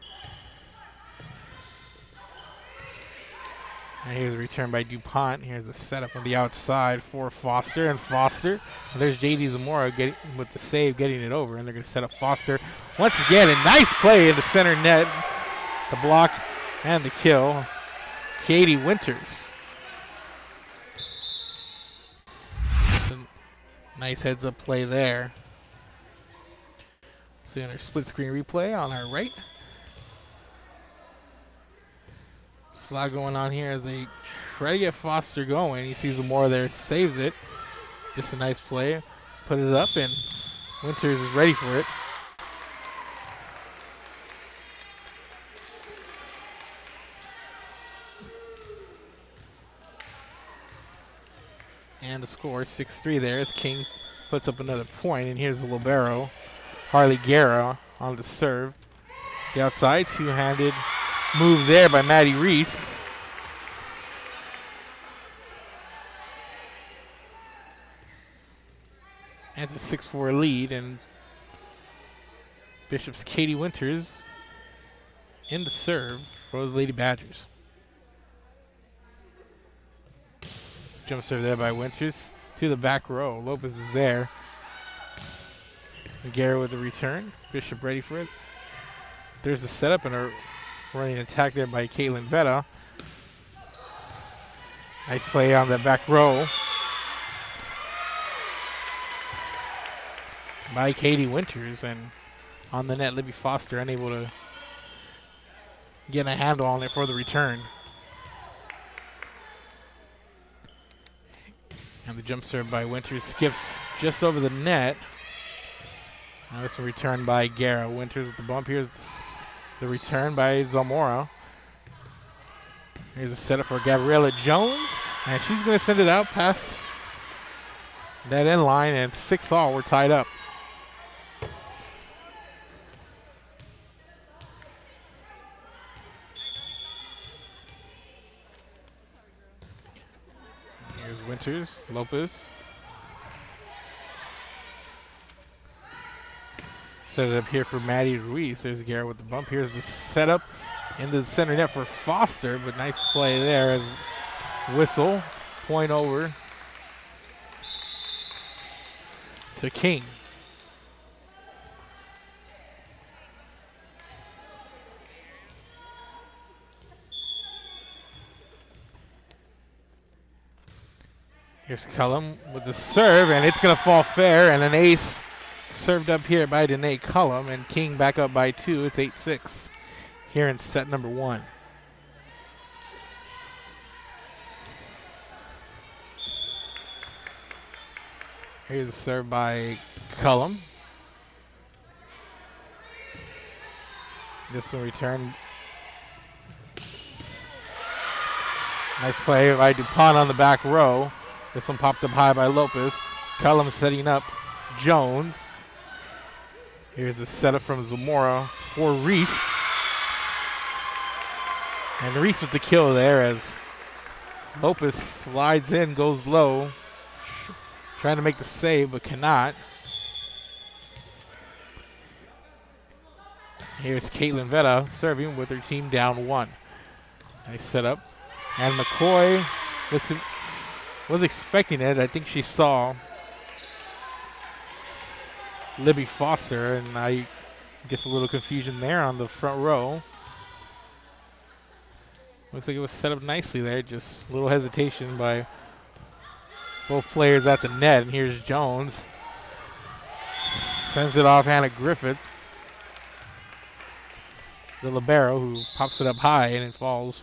And here's a return by DuPont. Here's a setup on the outside for Foster. And Foster, and there's J.D. Zamora getting with the save, getting it over. And they're going to set up Foster once again. A nice play in the center net. The block and the kill. Katie Winters. Just a nice heads-up play there. Seeing our split-screen replay on our right. There's a lot going on here. They try to get Foster going. He sees Zamora there, saves it. Just a nice play. Put it up, and Winters is ready for it. And the score 6-3 there as King puts up another point. And here's the libero, Harley Guerra, on the serve. The outside, two-handed move there by Maddie Reese. That's a 6-4 lead, and Bishop's Katie Winters in the serve for the Lady Badgers. Jump serve there by Winters to the back row. Lopez is there. Guerra with the return. Bishop ready for it. There's the setup and a running attack there by Caitlin Vetta. Nice play on the back row by Katie Winters, and on the net, Libby Foster unable to get a handle on it for the return. And the jump serve by Winters skips just over the net. Now this one returned by Guerra. Winters with the bump. Here's the return by Zamora. Here's a setup for Gabriella Jones, and she's going to send it out past that end line, and 6-all. We're tied up. Here's Winters, Lopez. Set it up here for Maddie Ruiz. There's Guerra with the bump. Here's the setup into the center net for Foster, but nice play there as whistle, point over to King. Here's Cullum with the serve, and it's going to fall fair, and an ace served up here by Danae Cullum, and King back up by 2. It's 8-6 here in set number 1. Here's a serve by Cullum. This will return. Nice play by DuPont on the back row. This one popped up high by Lopez. Cullum setting up Jones. Here's the setup from Zamora for Reese. And Reese with the kill there as Lopez slides in, goes low. Trying to make the save, but cannot. Here's Caitlin Vetta serving with her team down 1. Nice setup. And McCoy was expecting it. I think she saw Libby Foster, and I guess a little confusion there on the front row. Looks like it was set up nicely there. Just a little hesitation by both players at the net. And here's Jones. Sends it off Hannah Griffith, the libero, who pops it up high, and it falls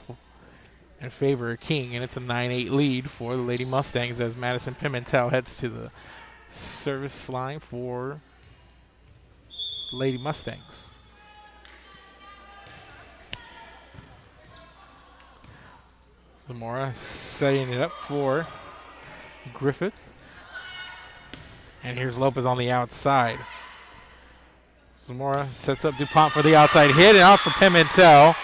in favor of King. And it's a 9-8 lead for the Lady Mustangs as Madison Pimentel heads to the service line for Lady Mustangs. Zamora setting it up for Griffith. And here's Lopez on the outside. Zamora sets up DuPont for the outside hit, and out for Pimentel.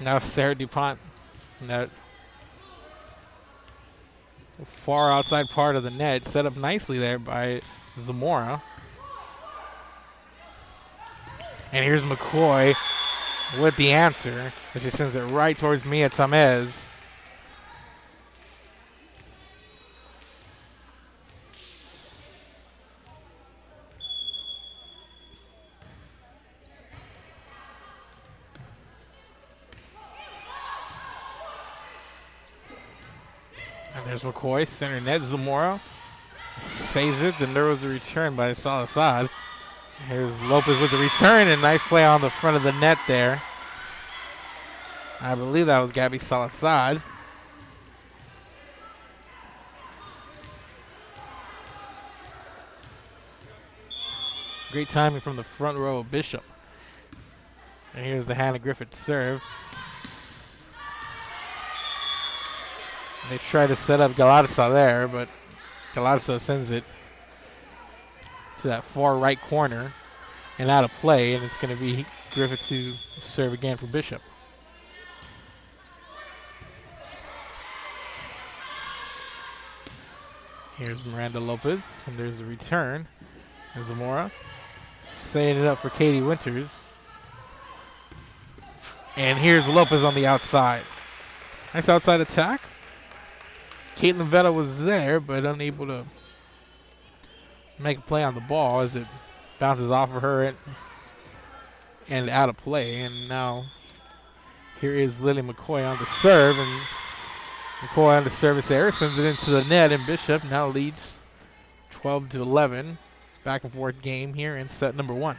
Now Sarah DuPont in that far outside part of the net, set up nicely there by Zamora. And here's McCoy with the answer, but she sends it right towards Mia Tamez. And there's McCoy, center net. Zamora saves it. Then there was a return by Salazar. Here's Lopez with the return, and nice play on the front of the net there. I believe that was Gabby Salazar. Great timing from the front row of Bishop. And here's the Hannah Griffith serve. They try to set up Galatasaray there, but Galatasaray sends it to that far right corner and out of play, and it's going to be Griffith to serve again for Bishop. Here's Miranda Lopez, and there's a return. And Zamora setting it up for Katie Winters. And here's Lopez on the outside. Nice outside attack. Caitlin Vetta was there, but unable to make a play on the ball as it bounces off of her and out of play. And now here is Lily McCoy on the serve, and McCoy on the service error sends it into the net, and Bishop now leads 12-11. Back and forth game here in set number 1.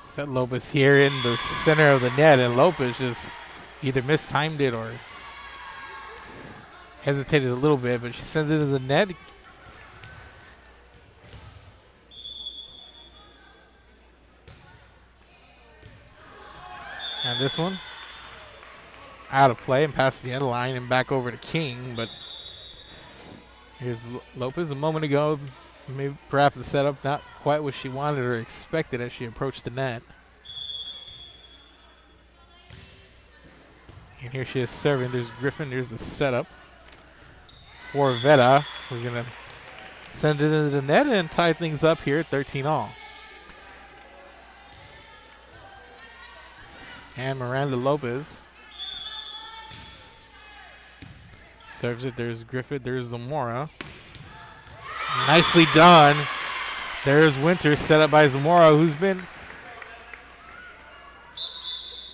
Set Lopez here in the center of the net, and Lopez just either mistimed it or hesitated a little bit, but she sends it to the net. And this one out of play and past the end line and back over to King, but here's Lopez a moment ago. Maybe perhaps the setup not quite what she wanted or expected as she approached the net. And here she is serving. There's Griffin. There's the setup for Vetta. We're going to send it into the net and tie things up here at 13-all. And Miranda Lopez serves it. There's Griffith. There's Zamora. Nicely done. There's Winters, set up by Zamora, who's been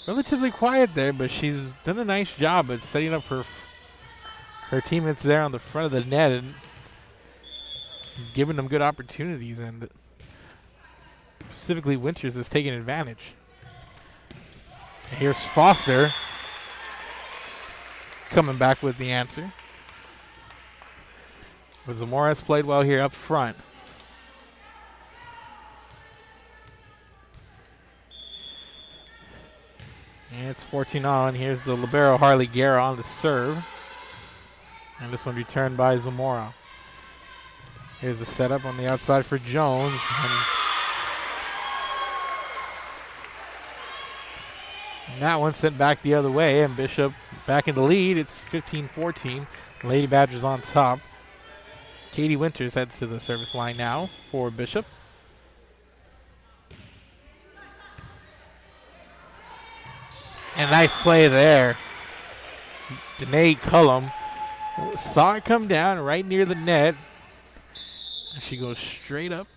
relatively quiet there, but she's done a nice job at setting up her teammates there on the front of the net and giving them good opportunities. And specifically, Winters is taking advantage. Here's Foster coming back with the answer. But Zamora has played well here up front. And it's 14-all. Here's the libero Harley Guerra on the serve. And this one returned by Zamora. Here's the setup on the outside for Jones. And that one sent back the other way, and Bishop back in the lead. It's 15-14. Lady Badgers on top. Katie Winters heads to the service line now for Bishop. And nice play there. Danae Cullum saw it come down right near the net. And she goes straight up.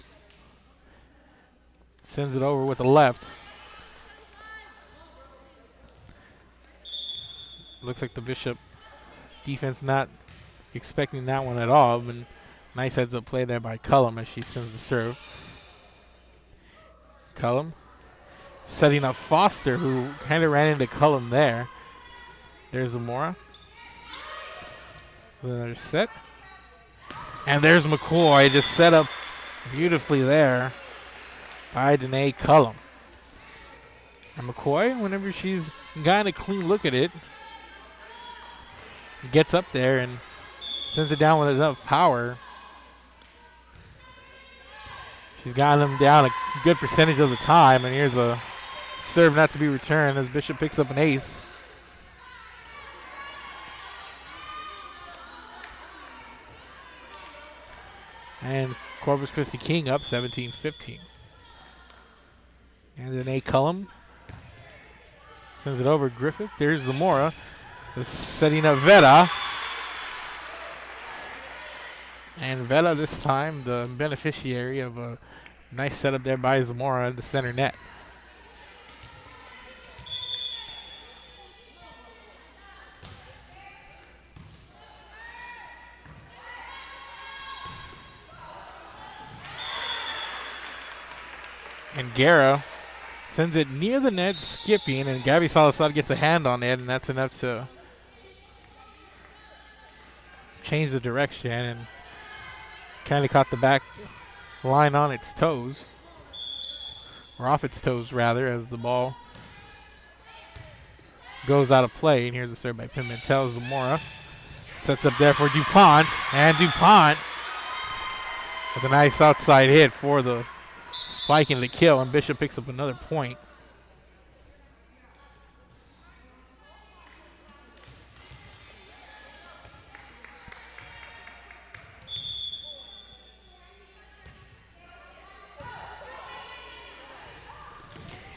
Sends it over with the left. Looks like the Bishop defense not expecting that one at all. But nice heads up play there by Cullum as she sends the serve. Cullum setting up Foster, who kind of ran into Cullum there. There's Zamora. Another set. And there's McCoy, just set up beautifully there by Danae Cullum. And McCoy, whenever she's gotten a clean look at it, gets up there and sends it down with enough power. She's gotten them down a good percentage of the time. And here's a serve not to be returned as Bishop picks up an ace. And Corpus Christi King up 17-15. And then A. Cullum sends it over Griffith. There's Zamora. Setting up Vetta. And Vetta this time the beneficiary of a nice setup there by Zamora in the center net. And Guerra Sends it near the net, skipping, and Gabby Salazar gets a hand on it, and that's enough to change the direction, and kind of caught the back line on its toes, or off its toes rather, as the ball goes out of play. And here's a serve by Pimentel. Zamora sets up there for DuPont, and DuPont with a nice outside hit for the spike and the kill, and Bishop picks up another point.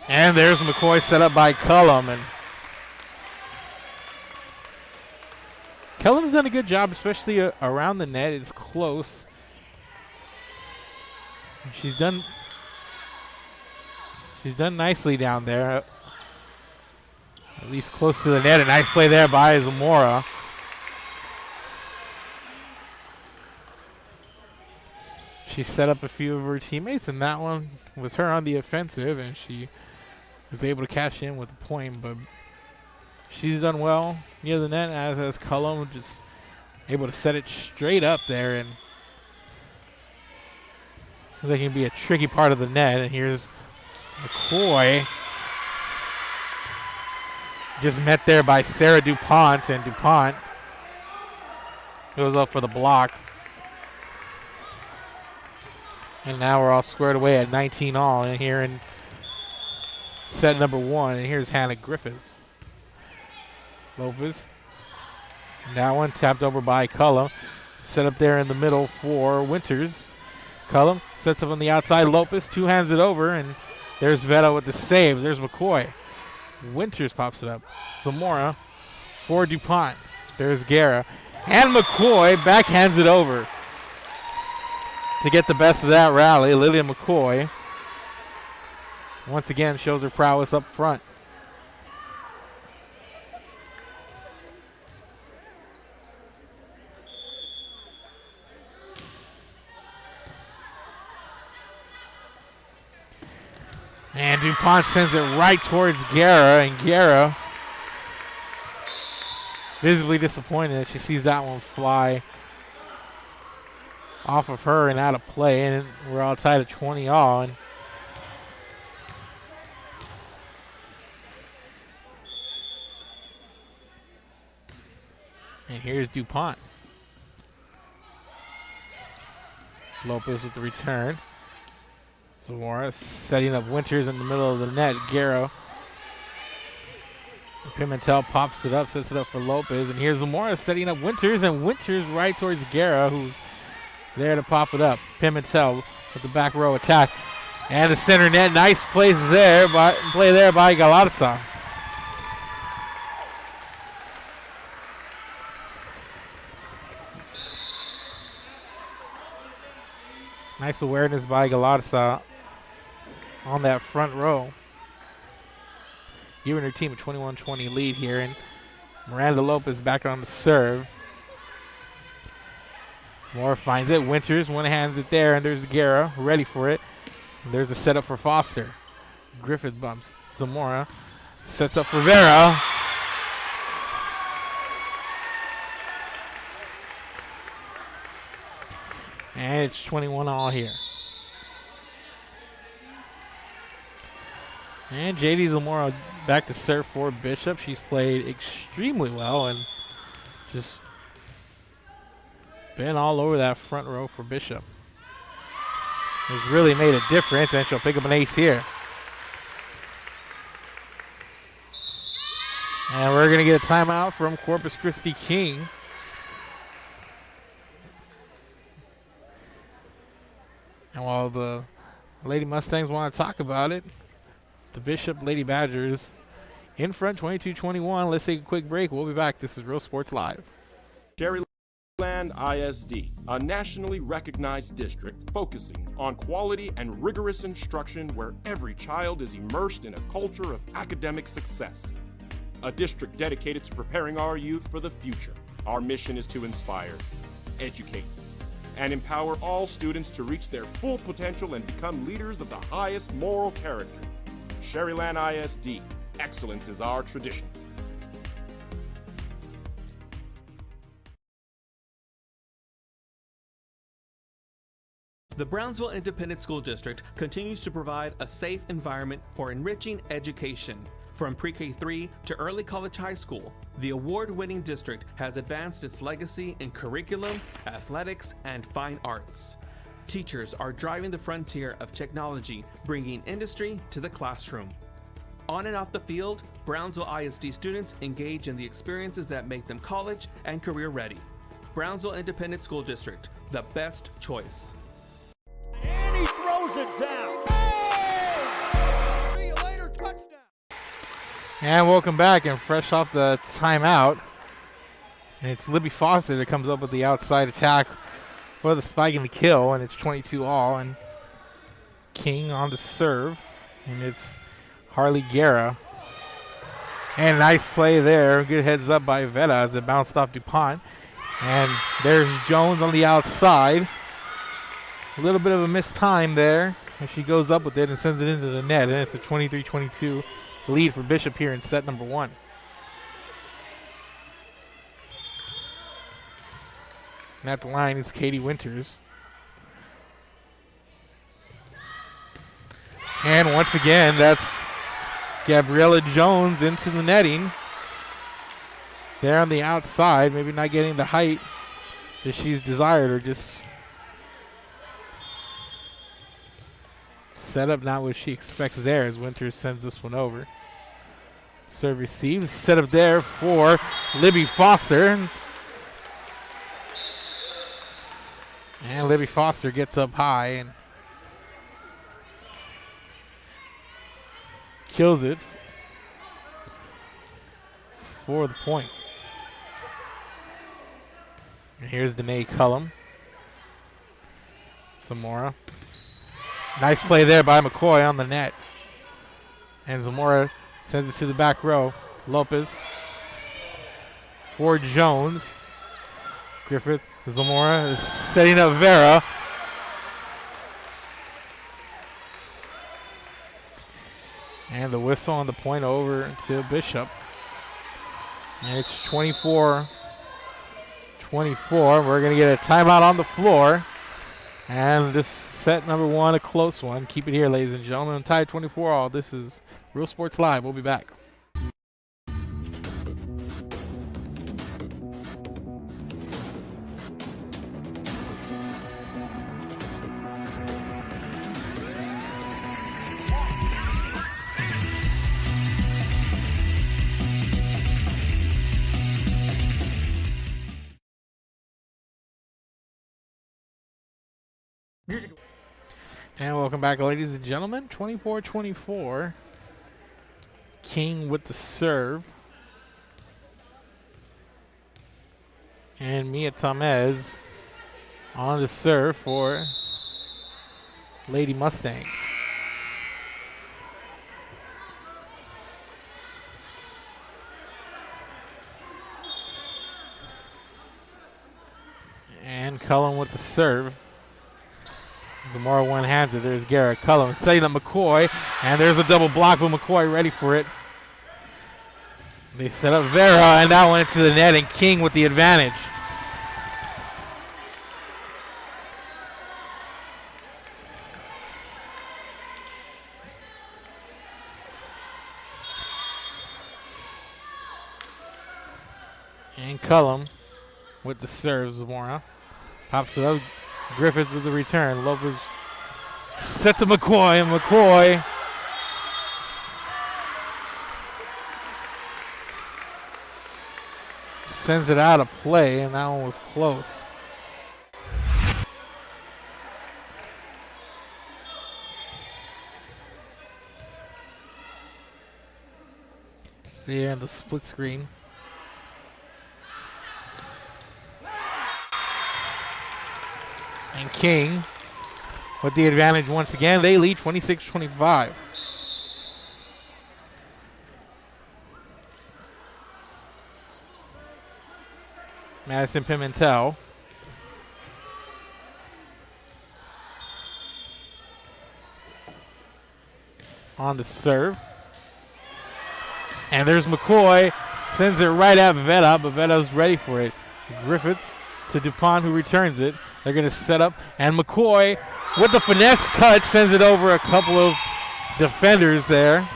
And there's McCoy set up by Cullum, and Cullum's done a good job, especially around the net. It's close. She's done nicely down there, at least close to the net. A nice play there by Zamora. She set up a few of her teammates, and that one was her on the offensive, and she was able to cash in with a point. But she's done well near the net, as has Cullum, just able to set it straight up there, and so they can be a tricky part of the net. And here's McCoy, just met there by Sarah DuPont, and DuPont goes up for the block. And now we're all squared away at 19 all, and here in set number 1. And here's Hannah Griffith. Lopez. And that one tapped over by Cullum. Set up there in the middle for Winters. Cullum sets up on the outside. Lopez two-hands it over, and there's Veta with the save. There's McCoy. Winters pops it up. Zamora for DuPont. There's Guerra. And McCoy backhands it over to get the best of that rally. Lillian McCoy once again shows her prowess up front. And DuPont sends it right towards Guerra, and Guerra visibly disappointed that she sees that one fly off of her and out of play, and we're all tied at 20 all. And here's DuPont. Lopez with the return. Zamora setting up Winters in the middle of the net. Guerra. Pimentel pops it up, sets it up for Lopez. And here's Zamora setting up Winters, and Winters right towards Guerra, who's there to pop it up. Pimentel with the back row attack. And the center net. Nice play there by Galatasaray. Nice awareness by Galatasaray on that front row, giving her team a 21-20 lead here. And Miranda Lopez back on the serve. Zamora finds it. Winters one-hands it there, and there's Guerra ready for it. And there's a setup for Foster. Griffith bumps. Zamora sets up for Vera. And it's 21 all here. And JD Zamora back to serve for Bishop. She's played extremely well and just been all over that front row for Bishop. Has really made a difference, and she'll pick up an ace here. And we're going to get a timeout from Corpus Christi King. And while the Lady Mustangs want to talk about it, the Bishop Lady Badgers in front 22-21. Let's take a quick break. We'll be back. This is Real Sports Live. Cherryland ISD, a nationally recognized district focusing on quality and rigorous instruction where every child is immersed in a culture of academic success. A district dedicated to preparing our youth for the future. Our mission is to inspire, educate, and empower all students to reach their full potential and become leaders of the highest moral character. Sherryland ISD. Excellence is our tradition. The Brownsville Independent School District continues to provide a safe environment for enriching education. From pre-K3 to early college high school, the award-winning district has advanced its legacy in curriculum, athletics, and fine arts. Teachers are driving the frontier of technology, bringing industry to the classroom. On and off the field, Brownsville ISD students engage in the experiences that make them college and career ready. Brownsville Independent School District, the best choice. And he throws it down. Oh! See you later, touchdown. And welcome back, and fresh off the timeout, and it's Libby Foster that comes up with the outside attack for the spike and the kill, and it's 22-all, and King on the serve, and it's Harley Guerra. And nice play there. Good heads up by Veta as it bounced off DuPont. And there's Jones on the outside. A little bit of a missed time there. And she goes up with it and sends it into the net. And it's a 23-22 lead for Bishop here in set number 1. And at the line is Katie Winters. And once again, that's Gabriella Jones into the netting. There on the outside, maybe not getting the height that she's desired, or just set up not what she expects there as Winters sends this one over. Serve receives, set up there for Libby Foster. And Libby Foster gets up high and kills it for the point. And here's Danae Cullum. Zamora. Nice play there by McCoy on the net. And Zamora sends it to the back row. Lopez for Jones. Griffith. Zamora is setting up Vera. And the whistle on the point over to Bishop. And it's 24-24. We're going to get a timeout on the floor. And this set number 1, a close one. Keep it here, ladies and gentlemen. Tied 24-all. This is Real Sports Live. We'll be back. Music. And welcome back, ladies and gentlemen. 24-24. King with the serve. And Mia Tamez on the serve for Lady Mustangs. And Cullen with the serve. Zamora one-hands it. There's Garrett Cullum setting up McCoy. And there's a double block with McCoy ready for it. They set up Vera, and that went into the net, and King with the advantage. And Cullum with the serve. Zamora pops it up. Griffith with the return. Lopez sets to McCoy, and McCoy sends it out of play, and that one was close. So here in the split screen. And King with the advantage once again. They lead 26-25. Madison Pimentel. on the serve. And there's McCoy. Sends it right at Veta, but Veta's ready for it. Griffith to DuPont, who returns it. They're going to set up. And McCoy, with the finesse touch, sends it over a couple of defenders there.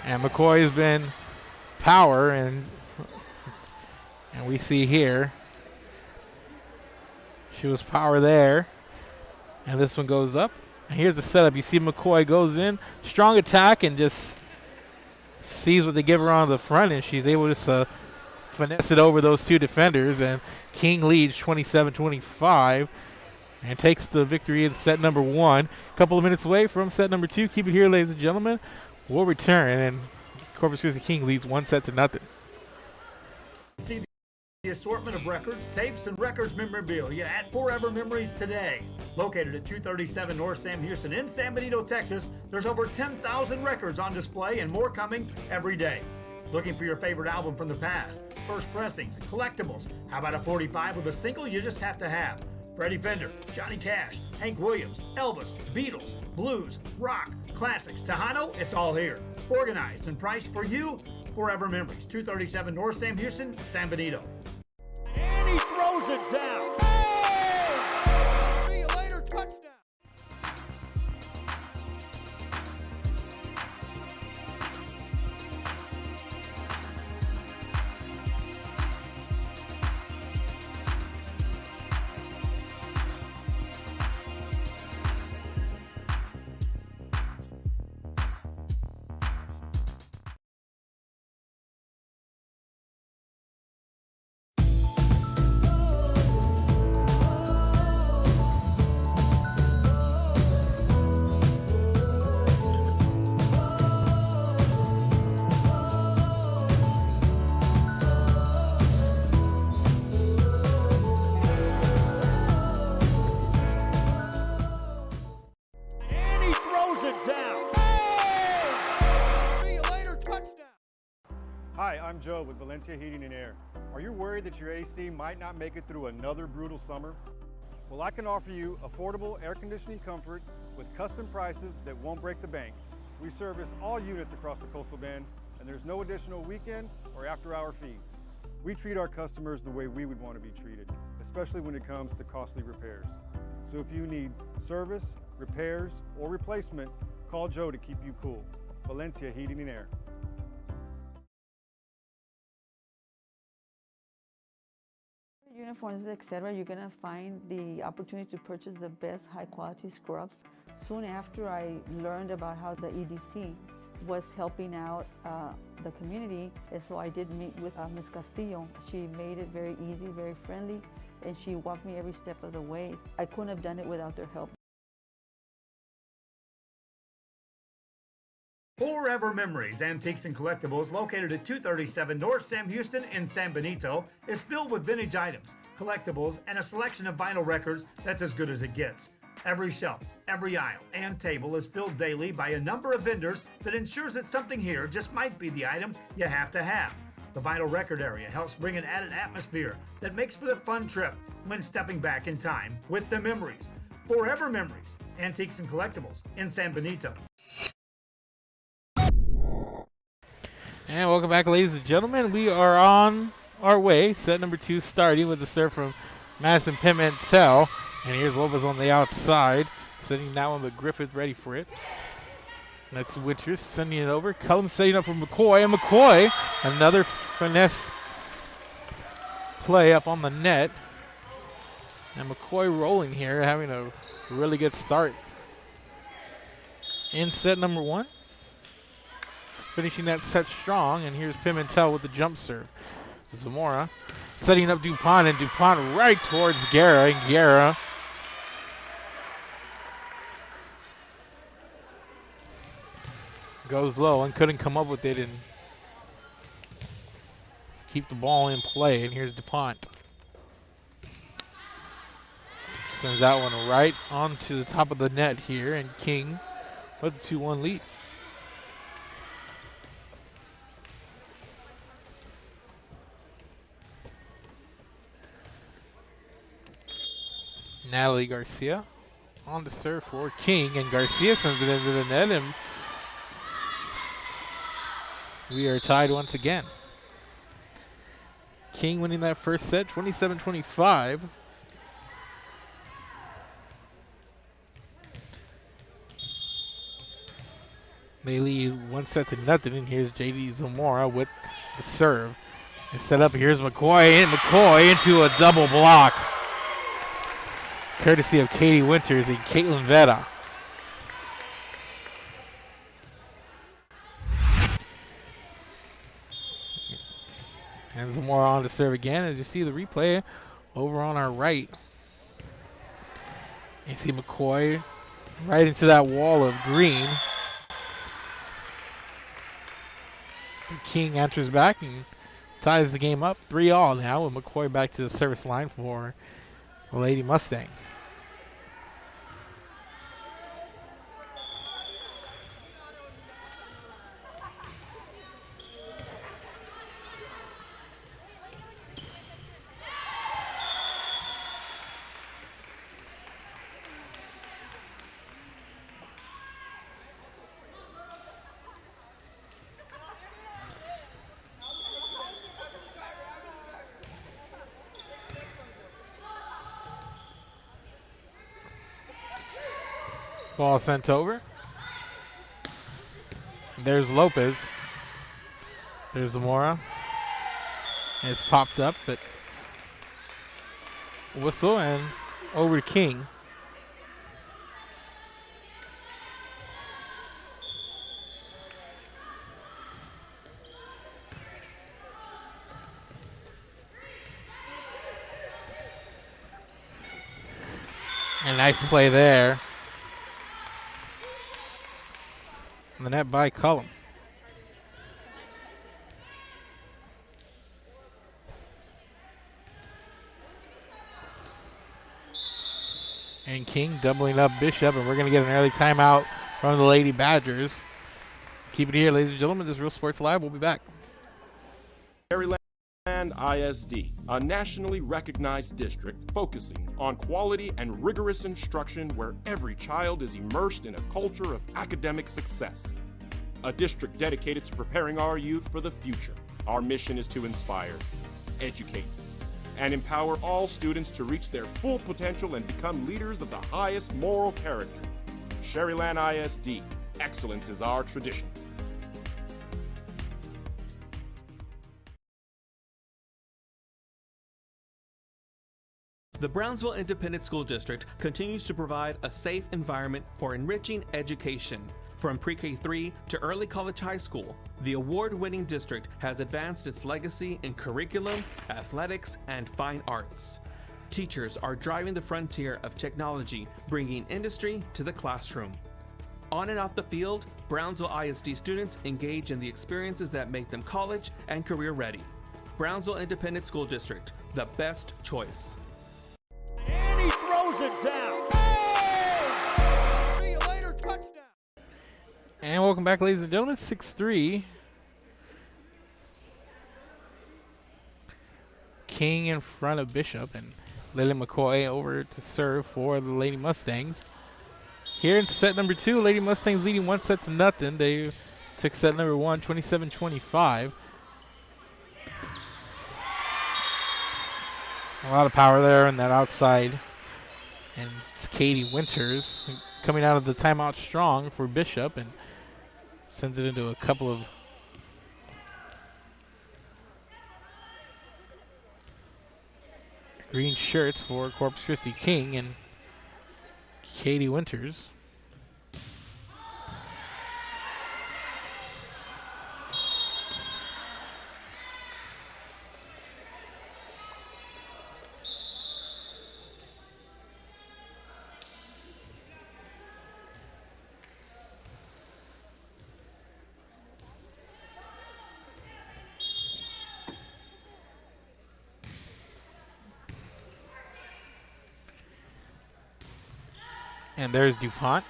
And McCoy has been power, and we see here she was power there. And this one goes up. And here's the setup. You see McCoy goes in, strong attack, and just sees what they give her on the front, and she's able to finesse it over those two defenders. And King leads 27-25 and takes the victory in set number 1. A couple of minutes away from set number 2. Keep it here, ladies and gentlemen. We'll return, and Corpus Christi King leads 1-0. See the assortment of records, tapes, and records memorabilia at Forever Memories today. Located at 237 North Sam Houston in San Benito, Texas, there's over 10,000 records on display and more coming every day. Looking for your favorite album from the past, first pressings, collectibles. How about a 45 with a single you just have to have? Freddie Fender, Johnny Cash, Hank Williams, Elvis, Beatles, blues, rock, classics, Tejano, it's all here. Organized and priced for you, Forever Memories, 237 North Sam Houston, San Benito. And he throws it down. Hey! See you later, touchdown. Hi, I'm Joe with Valencia Heating and Air. Are you worried that your AC might not make it through another brutal summer? Well, I can offer you affordable air conditioning comfort with custom prices that won't break the bank. We service all units across the Coastal Bend, and there's no additional weekend or after-hour fees. We treat our customers the way we would want to be treated, especially when it comes to costly repairs. So if you need service, repairs, or replacement, call Joe to keep you cool. Valencia Heating and Air. Uniforms, etc., you're going to find the opportunity to purchase the best high-quality scrubs. Soon after I learned about how the EDC was helping out the community, and so I did meet with Ms. Castillo. She made it very easy, very friendly, and she walked me every step of the way. I couldn't have done it without their help. Forever Memories, Antiques and Collectibles, located at 237 North Sam Houston in San Benito, is filled with vintage items, collectibles, and a selection of vinyl records that's as good as it gets. Every shelf, every aisle, and table is filled daily by a number of vendors that ensures that something here just might be the item you have to have. The vinyl record area helps bring an added atmosphere that makes for the fun trip when stepping back in time with the memories. Forever Memories, Antiques and Collectibles in San Benito. And welcome back, ladies and gentlemen. We are on our way. Set number 2 starting with the serve from Madison Pimentel. And here's Lopez on the outside, setting that one, but Griffith ready for it. That's Winters sending it over. Cullum setting up for McCoy. And McCoy, another finesse play up on the net. And McCoy rolling here, having a really good start in set number 1. Finishing that set strong, and here's Pimentel with the jump serve. Zamora setting up DuPont, and DuPont right towards Guerra, and Guerra goes low and couldn't come up with it and keep the ball in play, and here's DuPont. Sends that one right onto the top of the net here, and King with the 2-1 lead. Natalie Garcia on the serve for King, and Garcia sends it into the net, and we are tied once again. King winning that first set, 27-25. They lead 1-0, and here's JD Zamora with the serve. It's set up, here's McCoy, and McCoy into a double block. Courtesy of Katie Winters and Caitlin Vetta. And Zamora on to serve again, as you see the replay over on our right. You see McCoy right into that wall of green. King enters back and ties the game up 3-3 now, with McCoy back to the service line for the Lady Mustangs. Ball sent over. There's Lopez. There's Zamora. It's popped up, but whistle and over to King. And nice play there. The net by Cullum. And King doubling up Bishop, and we're going to get an early timeout from the Lady Badgers. Keep it here, ladies and gentlemen. This is Real Sports Live. We'll be back. Maryland ISD, a nationally recognized district focusing on quality and rigorous instruction where every child is immersed in a culture of academic success. A district dedicated to preparing our youth for the future. Our mission is to inspire, educate, and empower all students to reach their full potential and become leaders of the highest moral character. Sherryland ISD, excellence is our tradition. The Brownsville Independent School District continues to provide a safe environment for enriching education. From pre-K3 to early college high school, the award-winning district has advanced its legacy in curriculum, athletics, and fine arts. Teachers are driving the frontier of technology, bringing industry to the classroom. On and off the field, Brownsville ISD students engage in the experiences that make them college and career ready. Brownsville Independent School District, the best choice. And he throws it down. Hey! See you later, touchdown. And welcome back, ladies and gentlemen. 6-3. King in front of Bishop, and Lily McCoy over to serve for the Lady Mustangs. Here in set number 2, Lady Mustangs leading 1-0. They took set number 1, 27-25. A lot of power there in that outside. And it's Katie Winters coming out of the timeout strong for Bishop, and sends it into a couple of green shirts for Corpus Christi. King and Katie Winters. And there's DuPont.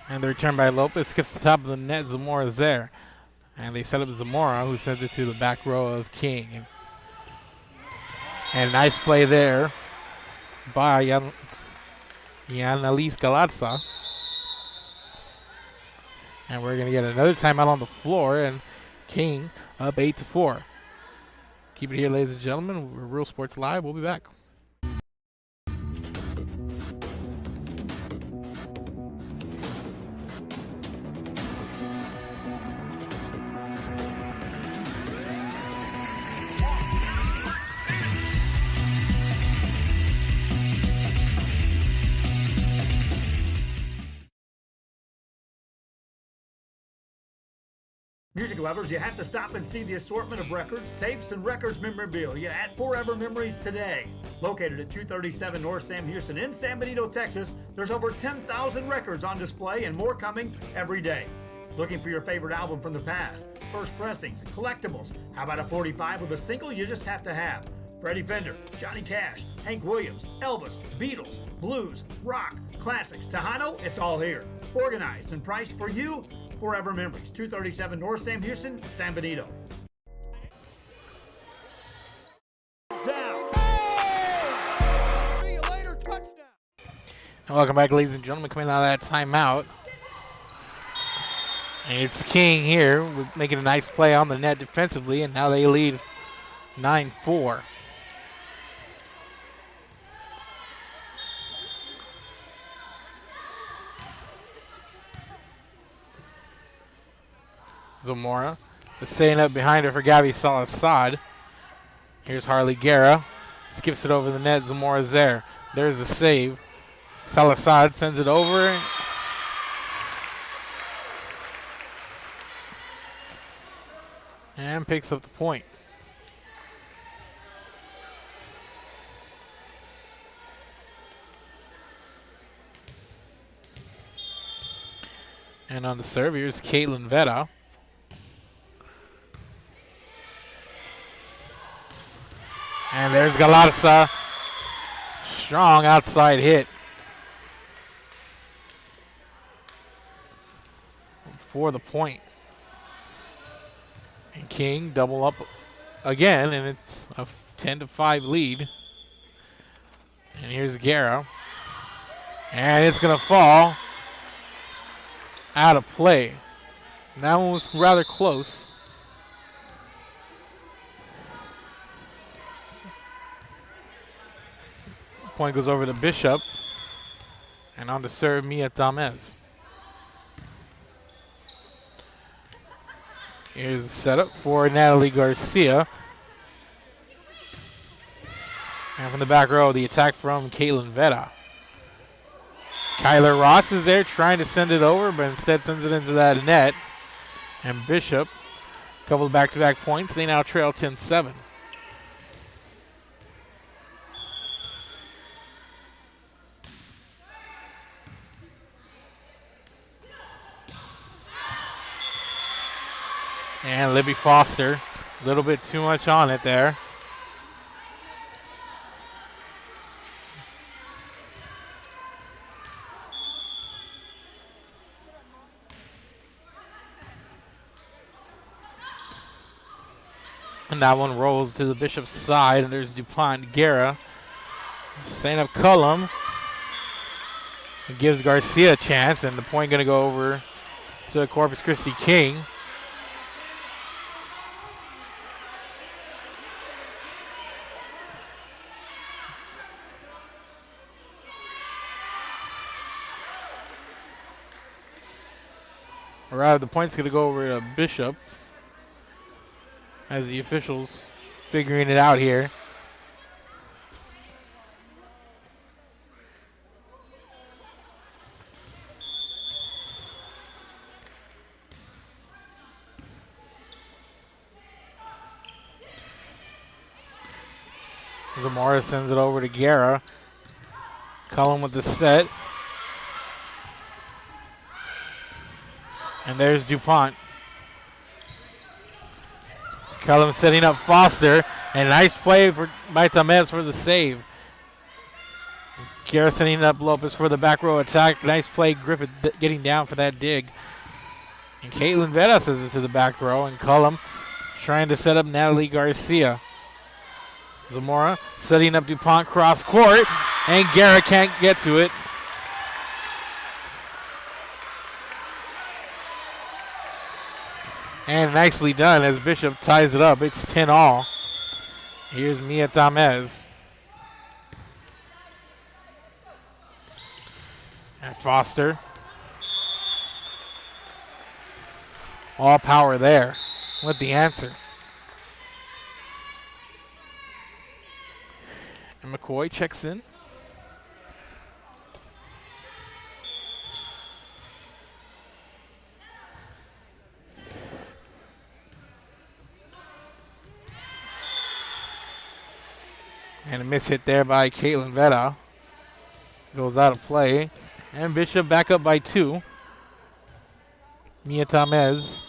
And the return by Lopez skips the top of the net. Zamora's there. And they set up Zamora, who sends it to the back row of King. And nice play there by Yanalise Galatza. And we're going to get another timeout on the floor, and King up 8-4. Keep it here, ladies and gentlemen. We're Real Sports Live. We'll be back. Music lovers, you have to stop and see the assortment of records, tapes, and records memorabilia at Forever Memories today. Located at 237 North Sam Houston in San Benito, Texas, there's over 10,000 records on display and more coming every day. Looking for your favorite album from the past, first pressings, collectibles? How about a 45 with a single you just have to have? Freddie Fender, Johnny Cash, Hank Williams, Elvis, Beatles, blues, rock, classics, Tejano, it's all here. Organized and priced for you. Forever Memories, 237 North Sam Houston, San Benito. Down. See you later, touchdown. And welcome back, ladies and gentlemen. Coming out of that timeout. And it's King here making a nice play on the net defensively, and now they lead 9-4. Zamora is setting up behind her for Gabby Salasad. Here's Harley Guerra. Skips it over the net. Zamora's there. There's the save. Salasad sends it over. And picks up the point. And on the serve, here's Caitlin Vetta. And there's Galarza. Strong outside hit for the point. And King double up again, and it's a 10-5 lead. And here's Guerra. And it's going to fall out of play. That one was rather close. Point goes over to Bishop. And on to serve Mia Tamez. Here's the setup for Natalie Garcia. And from the back row, the attack from Caitlin Vetta. Kyler Ross is there trying to send it over, but instead sends it into that net. And Bishop, a couple of back-to-back points. They now trail 10-7. And Libby Foster, a little bit too much on it there. And that one rolls to the Bishop's side, and there's DuPont Guerra. Setting up Cullum. It gives Garcia a chance, and the point going to go over to Corpus Christi King. Or rather, the point's going to go over to Bishop as the officials figuring it out here. Zamora sends it over to Guerra. Cullen with the set. And there's DuPont. Cullum setting up Foster. And a nice play by Tamez for the save. Guerra setting up Lopez for the back row attack. Nice play, Griffith getting down for that dig. And Caitlin Vetta sends it to the back row. And Cullum trying to set up Natalie Garcia. Zamora setting up DuPont cross court. And Garrett can't get to it. And nicely done as Bishop ties it up. It's 10-all. Here's Mia Tamez. And Foster. All power there with the answer. And McCoy checks in. And a miss hit there by Caitlin Vetta. Goes out of play. And Bishop back up by 2. Mia Tamez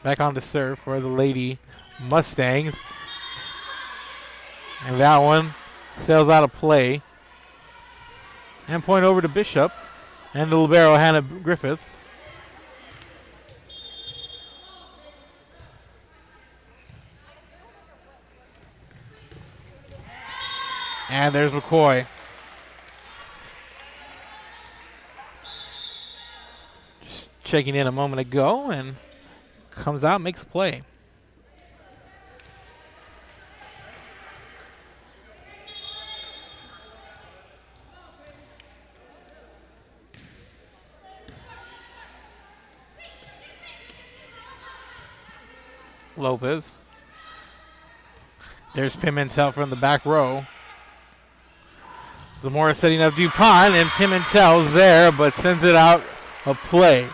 back on to serve for the Lady Mustangs. And that one sails out of play. And point over to Bishop. And the libero, Hannah Griffith. And there's McCoy. Just checking in a moment ago and comes out, makes a play. Lopez. There's Pimentel from the back row. Zamora setting up DuPont, and Pimentel's there, but sends it out of play.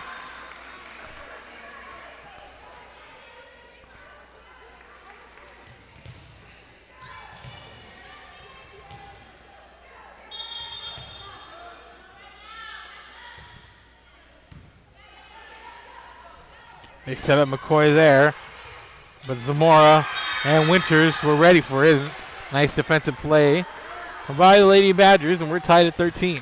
They set up McCoy there, but Zamora and Winters were ready for it. Nice defensive play by the Lady Badgers, and we're tied at 13.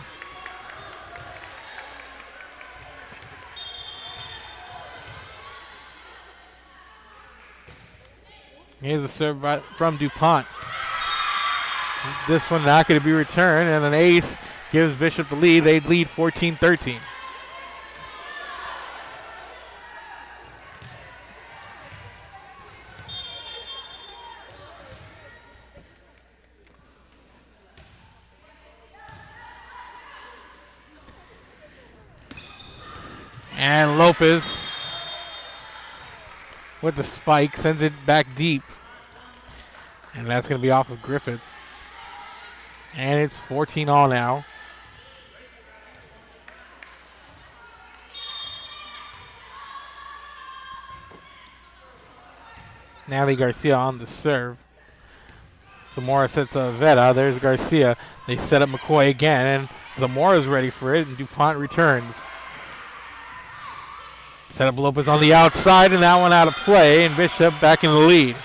Here's a serve from DuPont. This one not going to be returned, and an ace gives Bishop the lead. They lead 14-13. And Lopez with the spike sends it back deep. And that's going to be off of Griffith. And it's 14-all now. Natalie Garcia on the serve. Zamora sets up Vetta. There's Garcia. They set up McCoy again, and Zamora's ready for it, and DuPont returns. Set up Lopez on the outside, and that one out of play, and Bishop back in the lead.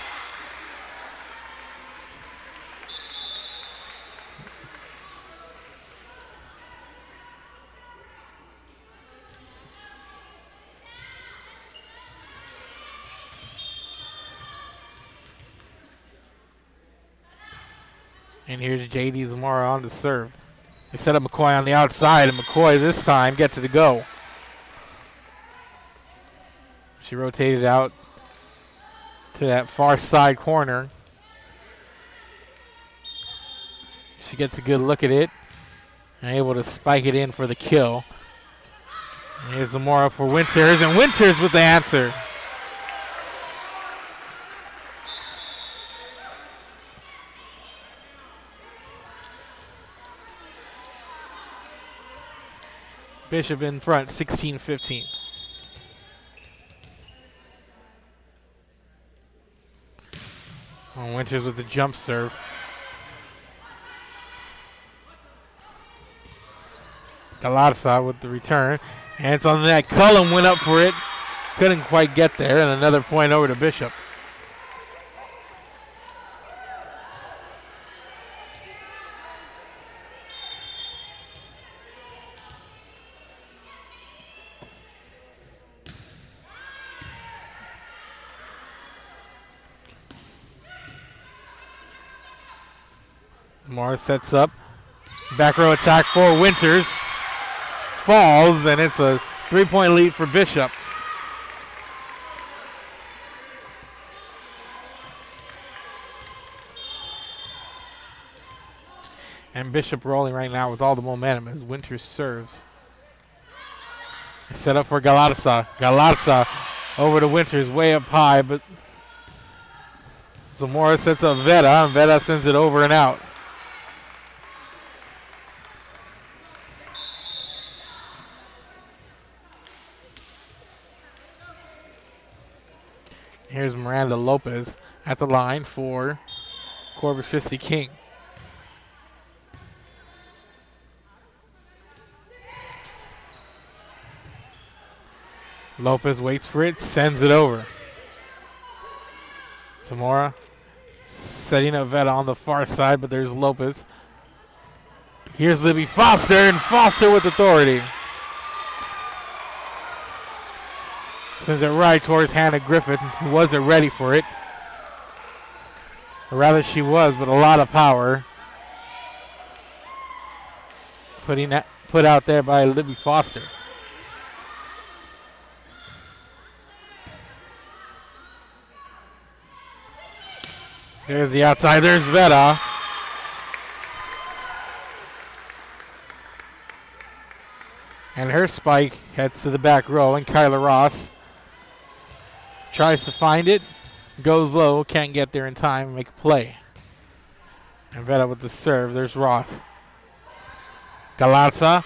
And here's J.D. Zamora on to serve. They set up McCoy on the outside, and McCoy this time gets it to go. She rotated out to that far side corner. She gets a good look at it and able to spike it in for the kill. And here's Zamora for Winters, and Winters with the answer. Bishop in front, 16-15. Winters with the jump serve. Galarza with the return. And it's on the net. Cullum went up for it. Couldn't quite get there. And another point over to Bishop. Morris sets up Back row attack for Winters. Falls, and it's a 3-point lead for Bishop. And Bishop rolling right now with all the momentum as Winters serves. Set up for Galarza. Galarza over to Winters, way up high, but Zamora sets up Veta, and Veta sends it over and out. Here's Miranda Lopez at the line for Corpus Christi King. Lopez waits for it, sends it over. Zamora setting up Veta on the far side, but there's Lopez. Here's Libby Foster, and Foster with authority. Sends it right towards Hannah Griffith, who wasn't ready for it. Or rather, she was, but a lot of power. Put out there by Libby Foster. There's the outside. There's Veta. And her spike heads to the back row, and Kyla Ross tries to find it, goes low, can't get there in time, make a play. And Veta with the serve. There's Ross. Galarza.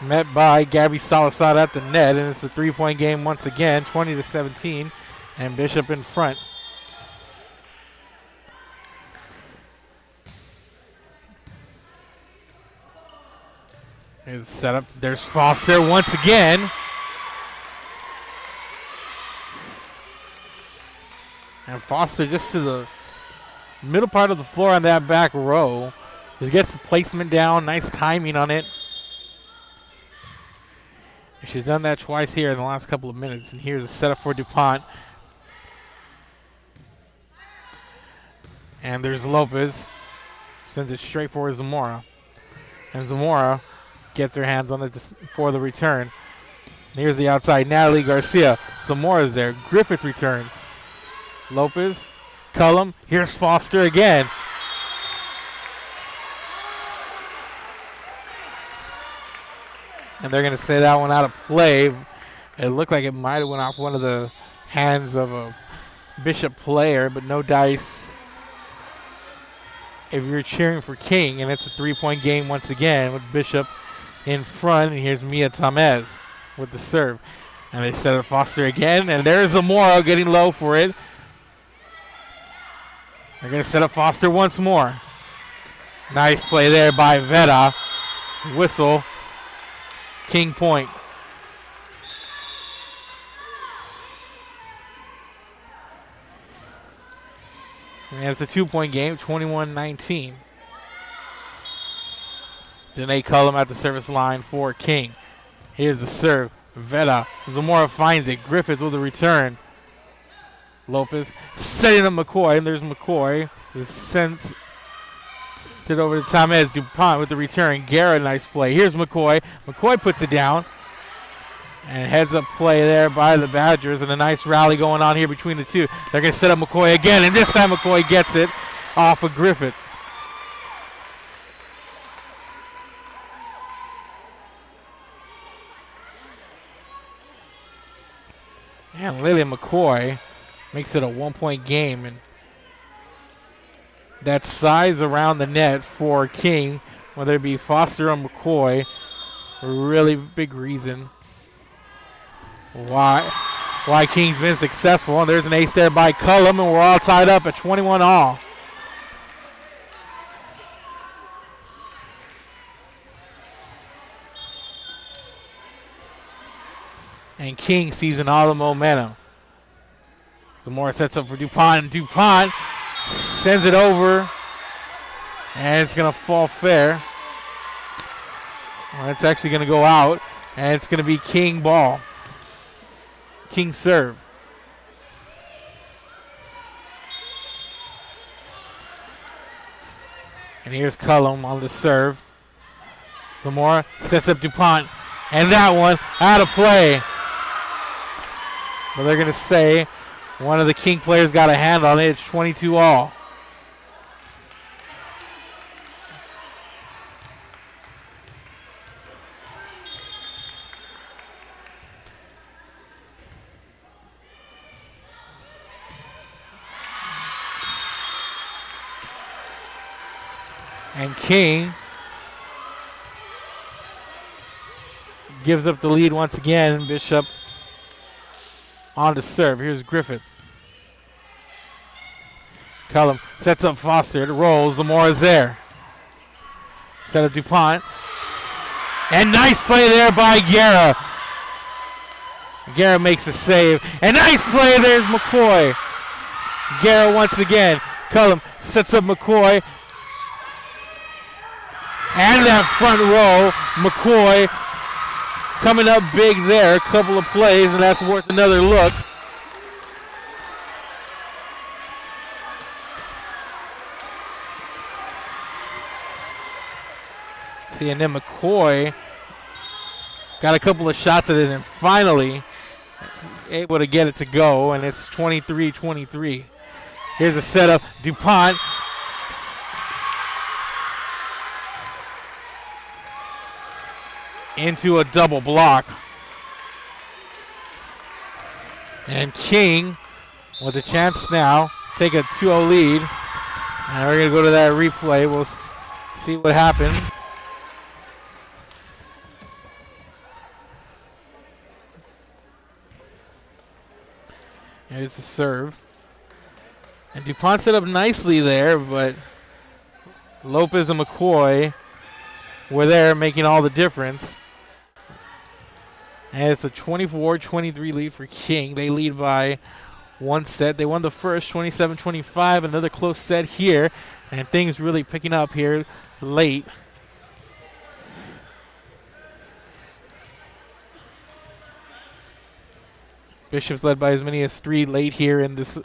Met by Gabby Salazar at the net, and it's a 3-point game once again, 20-17, and Bishop in front. Here's the setup. There's Foster once again. And Foster just to the middle part of the floor on that back row. Just gets the placement down. Nice timing on it. And she's done that twice here in the last couple of minutes. And here's a setup for DuPont. And there's Lopez. Sends it straight for Zamora. And Zamora gets her hands on it for the return. And here's the outside. Natalie Garcia. Zamora's there. Griffith returns. Lopez. Cullum. Here's Foster again. And they're going to say that one out of play. It looked like it might have went off one of the hands of a Bishop player, but no dice if you're cheering for King. And it's a 3-point game once again with Bishop in front. And here's Mia Tamez with the serve. And they set up Foster again. And there's Zamora getting low for it. They're going to set up Foster once more. Nice play there by Veta. Whistle. King point. And it's a 2-point game, 21-19. Danae Cullum at the service line for King. Here's the serve. Veta. Zamora finds it. Griffith with the return. Lopez setting up McCoy, and there's McCoy who sends it over to Tamez. DuPont with the return. Guerra, nice play. Here's McCoy. McCoy puts it down. And heads up play there by the Badgers, and a nice rally going on here between the two. They're going to set up McCoy again, and this time McCoy gets it off of Griffith. And Lillian McCoy makes it a 1-point game, and that size around the net for King, whether it be Foster or McCoy, a really big reason why King's been successful. And there's an ace there by Cullum, and we're all tied up at 21 all. And King seizing all the momentum. Zamora sets up for DuPont, and DuPont sends it over, and it's going to fall fair. Well, it's actually going to go out, and it's going to be King ball. King serve. And here's Cullum on the serve. Zamora sets up DuPont. And that one out of play. But they're going to say one of the King players got a hand on it. It's 22-all. And King gives up the lead once again. Bishop on to serve. Here's Griffith. Cullum sets up Foster. It rolls. Zamora's there. Set up DuPont. And nice play there by Guerra. Guerra makes a save. And nice play. There's McCoy. Guerra once again. Cullum sets up McCoy. And that front row, McCoy coming up big there. A couple of plays, and that's worth another look. See, and then McCoy got a couple of shots at it and finally able to get it to go, and it's 23-23. Here's a setup. DuPont. Into a double block. And King with a chance now. Take a 2-0 lead. And we're going to go to that replay. We'll see what happened. Here's the serve. And DuPont set up nicely there, but Lopez and McCoy were there making all the difference. And it's a 24-23 lead for King. They lead by one set. They won the first 27-25. Another close set here. And things really picking up here late. Bishop's led by as many as 3 late here in this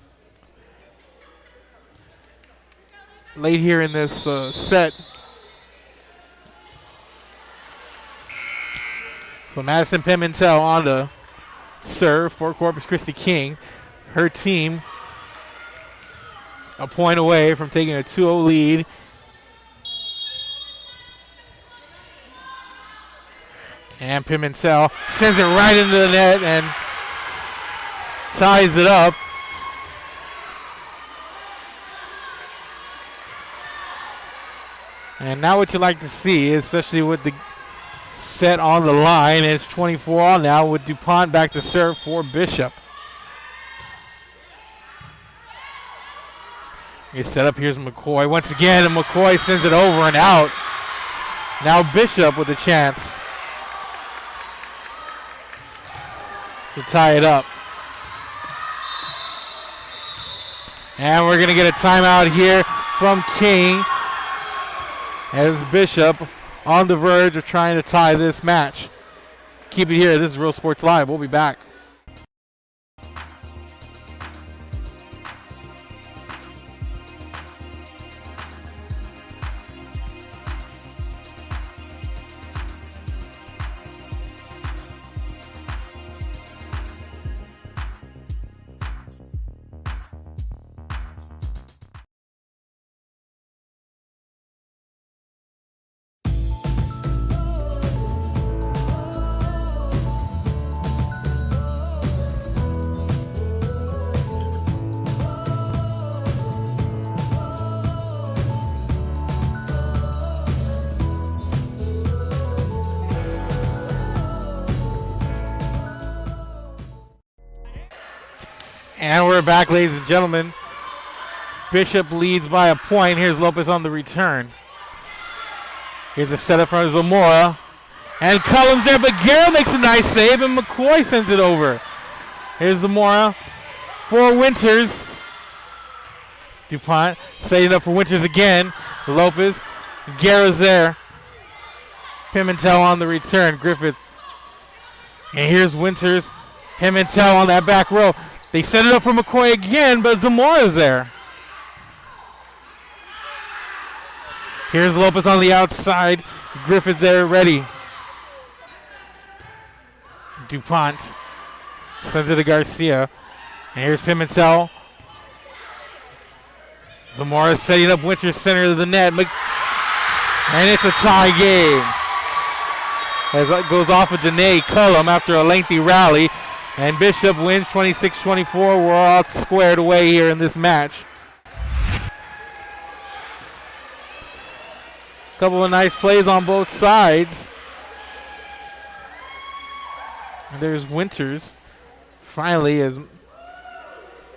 set. So Madison Pimentel on the serve for Corpus Christi King. Her team a point away from taking a 2-0 lead. And Pimentel sends it right into the net and ties it up. And now what you like to see, especially with the set on the line, it's 24 now with DuPont back to serve for Bishop. He set up, here's McCoy once again, and McCoy sends it over and out. Now Bishop with a chance to tie it up. And we're going to get a timeout here from King as Bishop on the verge of trying to tie this match. Keep it here. This is Real Sports Live. We'll be back. And we're back, ladies and gentlemen. Bishop leads by a point. Here's Lopez on the return. Here's a setup from Zamora. And Cullum's there, but Guerra makes a nice save, and McCoy sends it over. Here's Zamora for Winters. DuPont setting up for Winters again. Lopez. Guerra's there. Pimentel on the return. Griffith. And here's Winters. Pimentel on that back row. They set it up for McCoy again, but Zamora's there. Here's Lopez on the outside. Griffith there ready. DuPont sends it to Garcia. And here's Pimentel. Zamora setting up Winters center of the net. And it's a tie game. As it goes off of Danae Cullum after a lengthy rally. And Bishop wins 26-24. We're all squared away here in this match. Couple of nice plays on both sides. And there's Winters. Finally is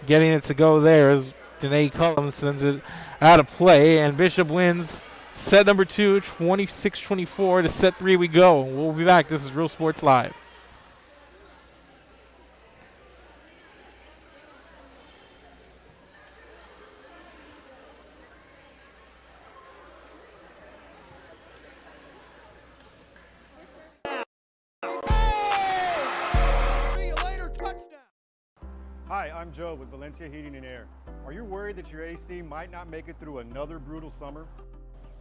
getting it to go there as Danae Cullum sends it out of play. And Bishop wins set number 2, 26-24. To set 3 we go. We'll be back. This is Real Sports Live. Hi, I'm Joe with Valencia Heating and Air. Are you worried that your AC might not make it through another brutal summer?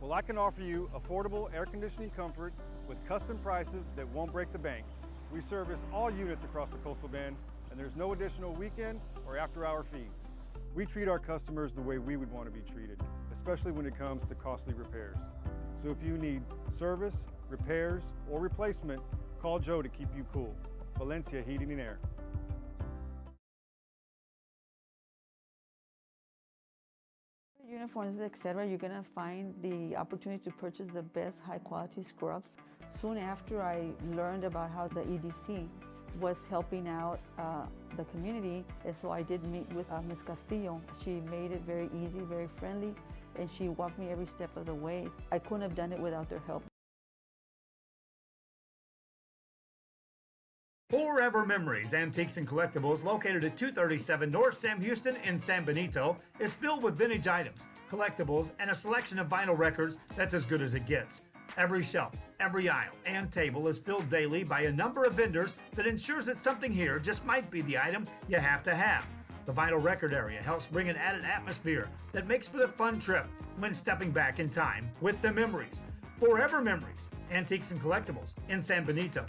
Well, I can offer you affordable air conditioning comfort with custom prices that won't break the bank. We service all units across the Coastal Bend, and there's no additional weekend or after-hour fees. We treat our customers the way we would want to be treated, especially when it comes to costly repairs. So if you need service, repairs, or replacement, call Joe to keep you cool. Valencia Heating and Air. Uniforms, etc., you're going to find the opportunity to purchase the best high quality scrubs. Soon after I learned about how the EDC was helping out the community, and so I did meet with Ms. Castillo. She made it very easy, very friendly, and she walked me every step of the way. I couldn't have done it without their help. Forever Memories, Antiques and Collectibles, located at 237 North Sam Houston in San Benito, is filled with vintage items, collectibles, and a selection of vinyl records that's as good as it gets. Every shelf, every aisle, and table is filled daily by a number of vendors that ensures that something here just might be the item you have to have. The vinyl record area helps bring an added atmosphere that makes for the fun trip when stepping back in time with the memories. Forever Memories, Antiques and Collectibles in San Benito.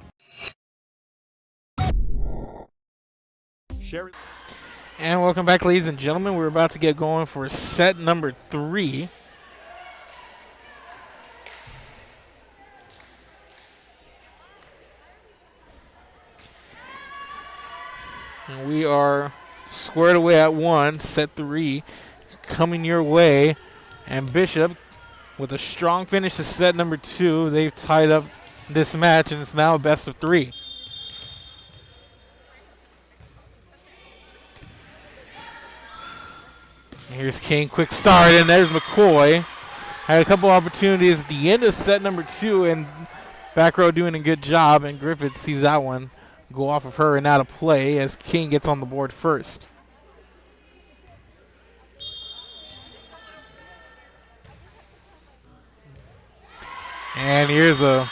And welcome back, ladies and gentlemen. We're about to get going for set number 3. And we are squared away at 1, set 3 coming your way. And Bishop with a strong finish to set number 2. They've tied up this match, and it's now a best of 3. Here's King, quick start, and there's McCoy. Had a couple opportunities at the end of set number 2, and back row doing a good job, and Griffith sees that one go off of her and out of play as King gets on the board first. And here's a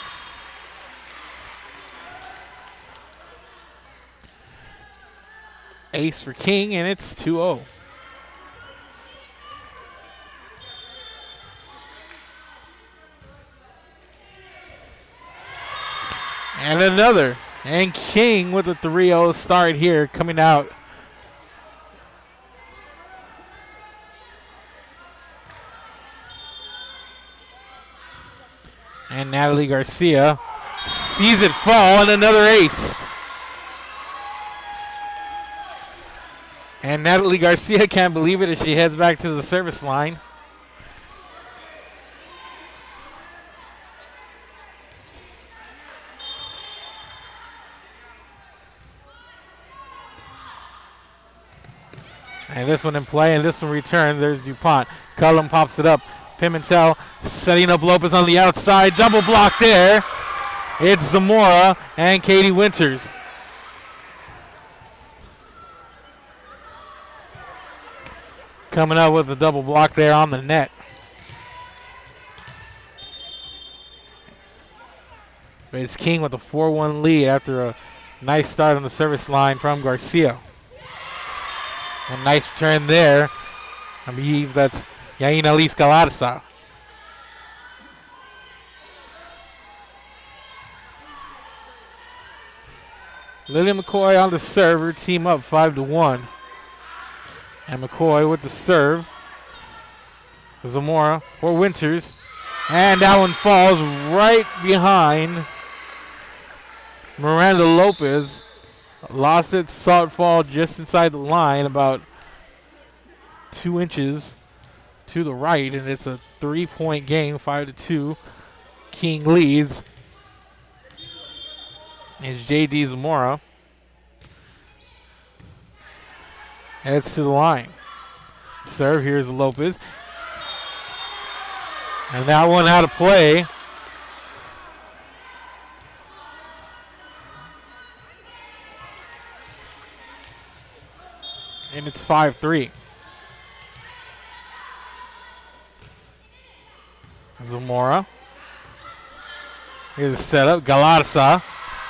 ace for King, and it's 2-0. And another. And King with a 3-0 start here coming out. And Natalie Garcia sees it fall, and another ace. And Natalie Garcia can't believe it as she heads back to the service line. And this one in play, and this one returns. There's DuPont. Cullum pops it up. Pimentel setting up Lopez on the outside. Double block there. It's Zamora and Katie Winters. Coming up with a double block there on the net. But it's King with a 4-1 lead after a nice start on the service line from Garcia. A nice return there. I believe that's Yaina Liz Galarza. Lily McCoy on the server, team up 5-1. And McCoy with the serve. Zamora for Winters. And that one falls right behind Miranda Lopez. Lost it, saw it fall just inside the line, about 2 inches to the right, and it's a 3-point game, 5-2. King leads. It's J.D. Zamora. Heads to the line. Serve, here's Lopez. And that one out of play. And it's 5-3. Zamora. Here's a setup. Galarza.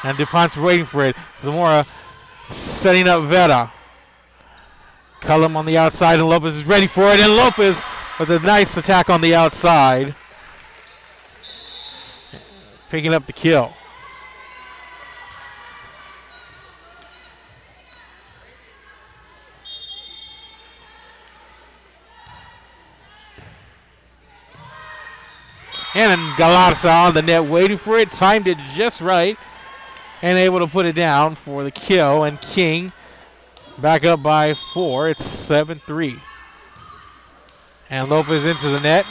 And DuPont's waiting for it. Zamora setting up Vera. Cullum on the outside, and Lopez is ready for it. And Lopez with a nice attack on the outside. Picking up the kill. And Galarza on the net, waiting for it, timed it just right, and able to put it down for the kill. And King back up by 4. It's 7-3. And Lopez into the net.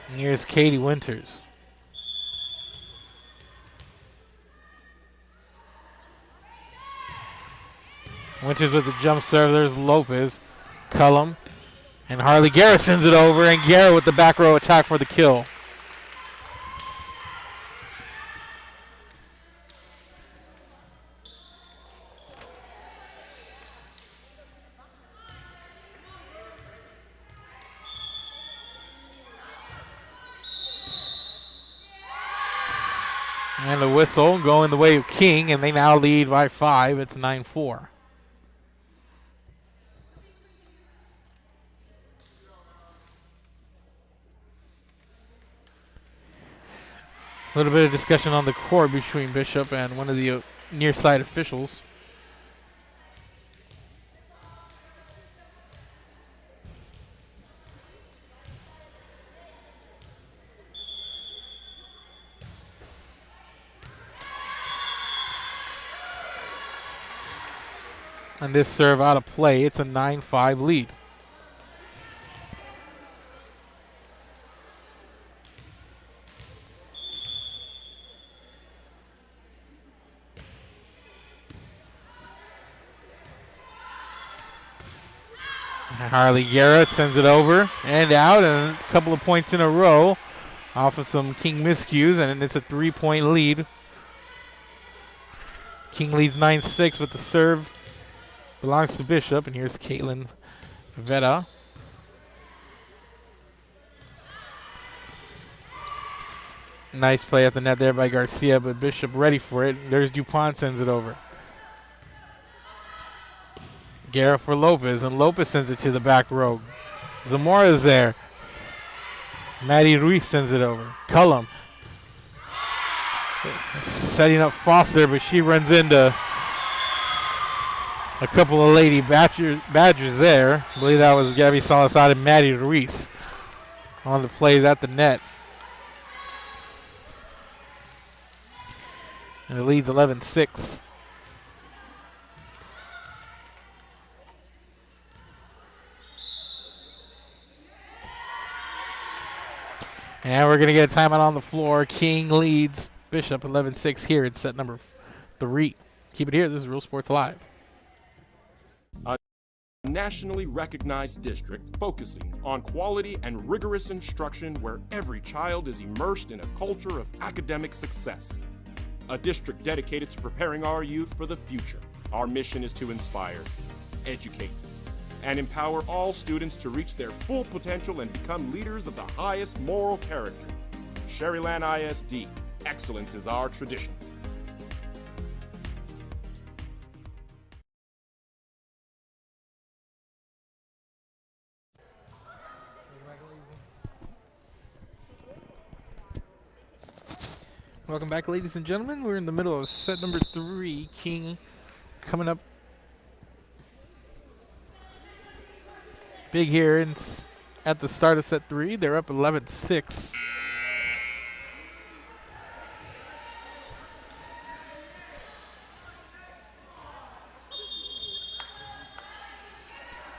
And here's Katie Winters. Winters with the jump serve. There's Lopez. Cullum. And Harley Garrett sends it over. And Garrett with the back row attack for the kill. And the whistle going the way of King. And they now lead by 5. It's 9-4. A little bit of discussion on the court between Bishop and one of the near side officials. And this serve out of play. It's a 9-5 lead. Harley Garrett sends it over and out, and a couple of points in a row off of some King miscues, and it's a 3-point lead. King leads 9-6 with the serve. Belongs to Bishop, and here's Caitlin Vetta. Nice play at the net there by Garcia, but Bishop ready for it. There's DuPont, sends it over. Garrett for Lopez, and Lopez sends it to the back row. Zamora is there. Maddie Ruiz sends it over. Cullum setting up Foster, but she runs into a couple of Lady Badgers there. I believe that was Gabby Salazar and Maddie Ruiz on the plays at the net. And it leads 11-6. And we're going to get a timeout on the floor. King leads Bishop 11-6 here in set number 3. Keep it here. This is Real Sports Live. A nationally recognized district focusing on quality and rigorous instruction where every child is immersed in a culture of academic success. A district dedicated to preparing our youth for the future. Our mission is to inspire, educate, and empower all students to reach their full potential and become leaders of the highest moral character. Sherryland ISD, excellence is our tradition. Welcome back, ladies and gentlemen. We're in the middle of set number 3. King coming up big here at the start of set 3. They're up 11-6.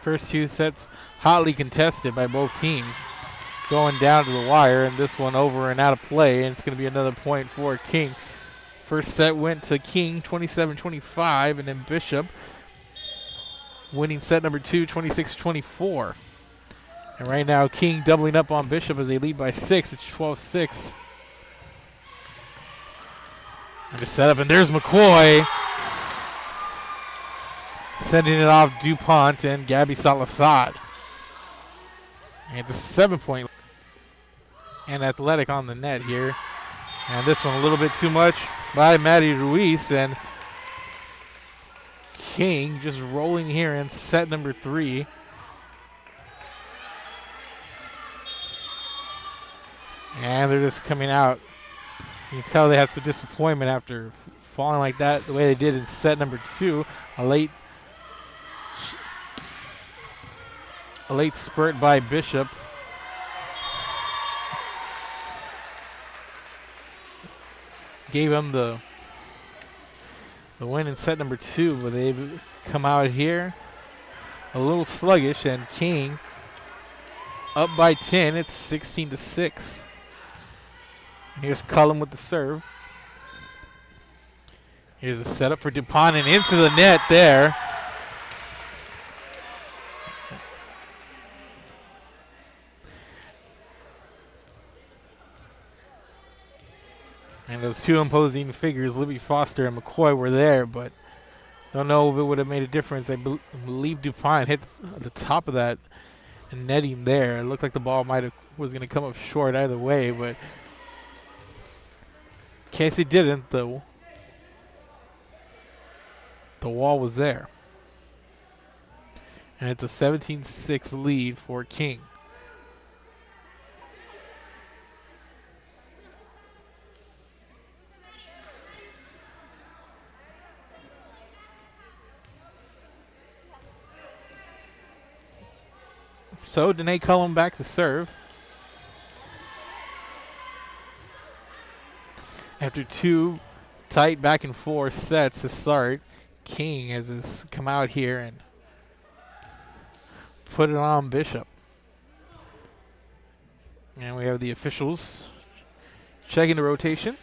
First 2 sets hotly contested by both teams, going down to the wire, and this one over and out of play, and it's going to be another point for King. First set went to King, 27-25, and then Bishop winning set number 2, 26-24. And right now, King doubling up on Bishop as they lead by 6. It's 12-6. And the setup, and there's McCoy sending it off DuPont and Gabby Salazar. And it's a 7-point. And Athletic on the net here. And this one a little bit too much by Maddie Ruiz. And King just rolling here in set number 3. And they're just coming out. You can tell they had some disappointment after falling like that the way they did in set number 2. A late spurt by Bishop. Gave him the win in set number 2, but they've come out here a little sluggish, and King up by 10. It's 16-6. Here's Cullum with the serve. Here's a setup for DuPont and into the net there. And those two imposing figures, Libby Foster and McCoy, were there, but don't know if it would have made a difference. I believe DuPont hit the top of that netting there. It looked like the ball was going to come up short either way, but in case it didn't, the wall was there. And it's a 17-6 lead for King. So Danae Cullum back to serve. After 2 tight back and forth sets to start, King has come out here and put it on Bishop. And we have the officials checking the rotation,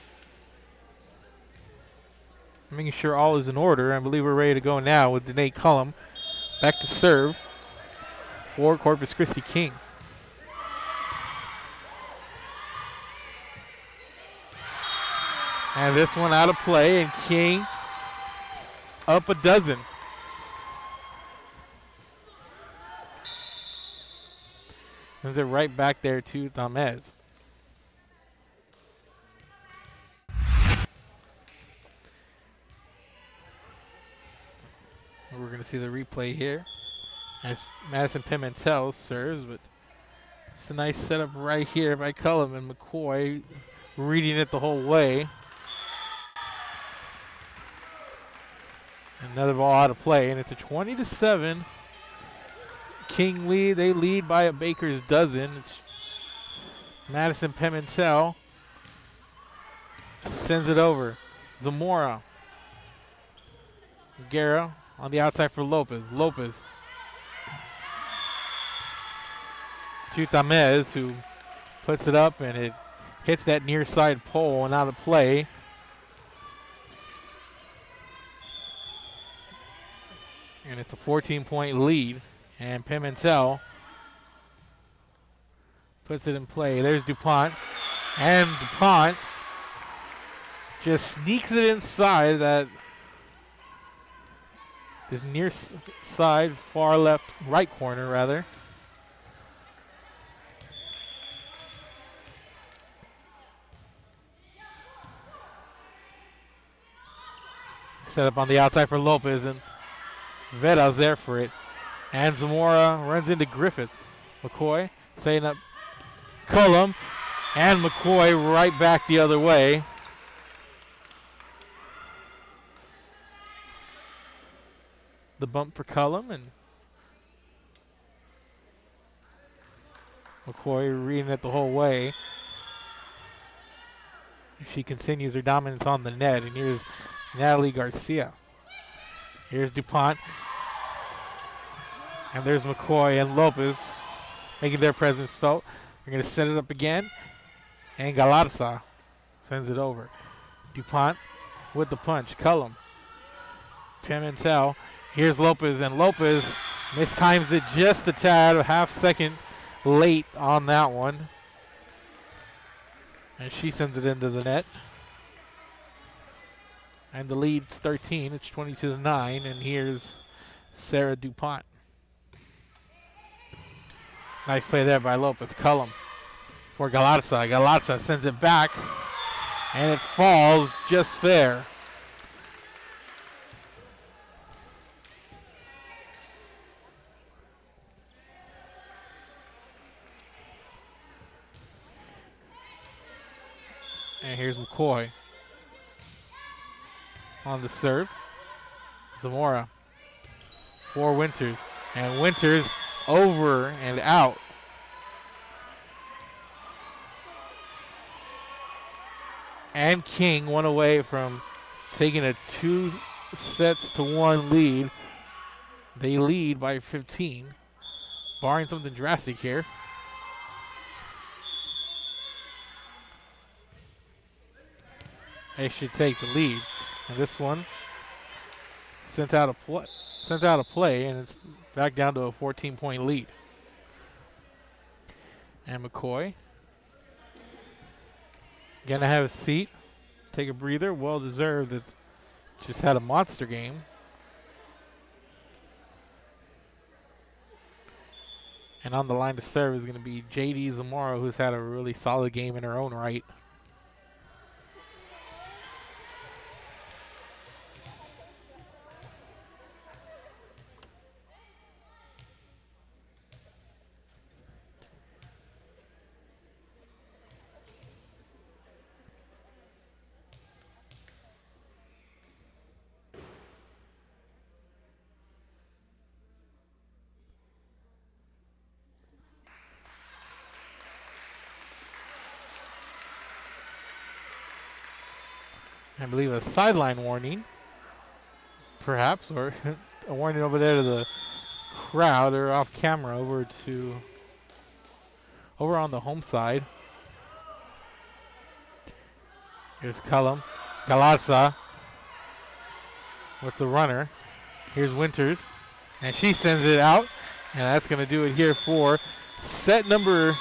making sure all is in order. I believe we're ready to go now with Danae Cullum back to serve for Corpus Christi King. And this one out of play, and King up a dozen. And they're right back there to Tamez. We're going to see the replay here as Madison Pimentel serves, but it's a nice setup right here by Cullum, and McCoy reading it the whole way. Another ball out of play, and it's a 20-7 King lead. They lead by a baker's dozen. It's Madison Pimentel sends it over. Zamora. Guerra on the outside for Lopez. Lopez to Tamez, who puts it up, and it hits that near side pole and out of play. And it's a 14-point lead, and Pimentel puts it in play. There's DuPont, and DuPont just sneaks it inside that is near side, far left, right corner rather. Set up on the outside for Lopez, and Veda's there for it. And Zamora runs into Griffith. McCoy setting up Cullum, and McCoy right back the other way. the bump for Cullum, and McCoy reading it the whole way. She continues her dominance on the net, and here's Natalie Garcia. Here's DuPont, and there's McCoy and Lopez making their presence felt. They're going to set it up again, and Galarza sends it over. DuPont with the punch. Cullum. Pimentel. Here's Lopez, and Lopez mistimes it just a tad, a half second late on that one. And she sends it into the net. And the lead's 13. It's 22-9. And here's Sarah DuPont. Nice play there by Lopez. Cullum for Galarza. Galarza sends it back. And it falls just fair. And here's McCoy on the serve. Zamora for Winters. And Winters over and out. And King one away from taking a 2-1 lead. They lead by 15. Barring something drastic here. They should take the lead. And this one sent out a play, and it's back down to a 14-point lead. And McCoy gonna have a seat, take a breather, well deserved. It's just had a monster game. And on the line to serve is gonna be JD Zamora, who's had a really solid game in her own right. I believe a sideline warning, perhaps, or a warning over there to the crowd. They're off camera over on the home side. Here's Cullum. Galarza with the runner. Here's Winters, and she sends it out, and that's going to do it here for set number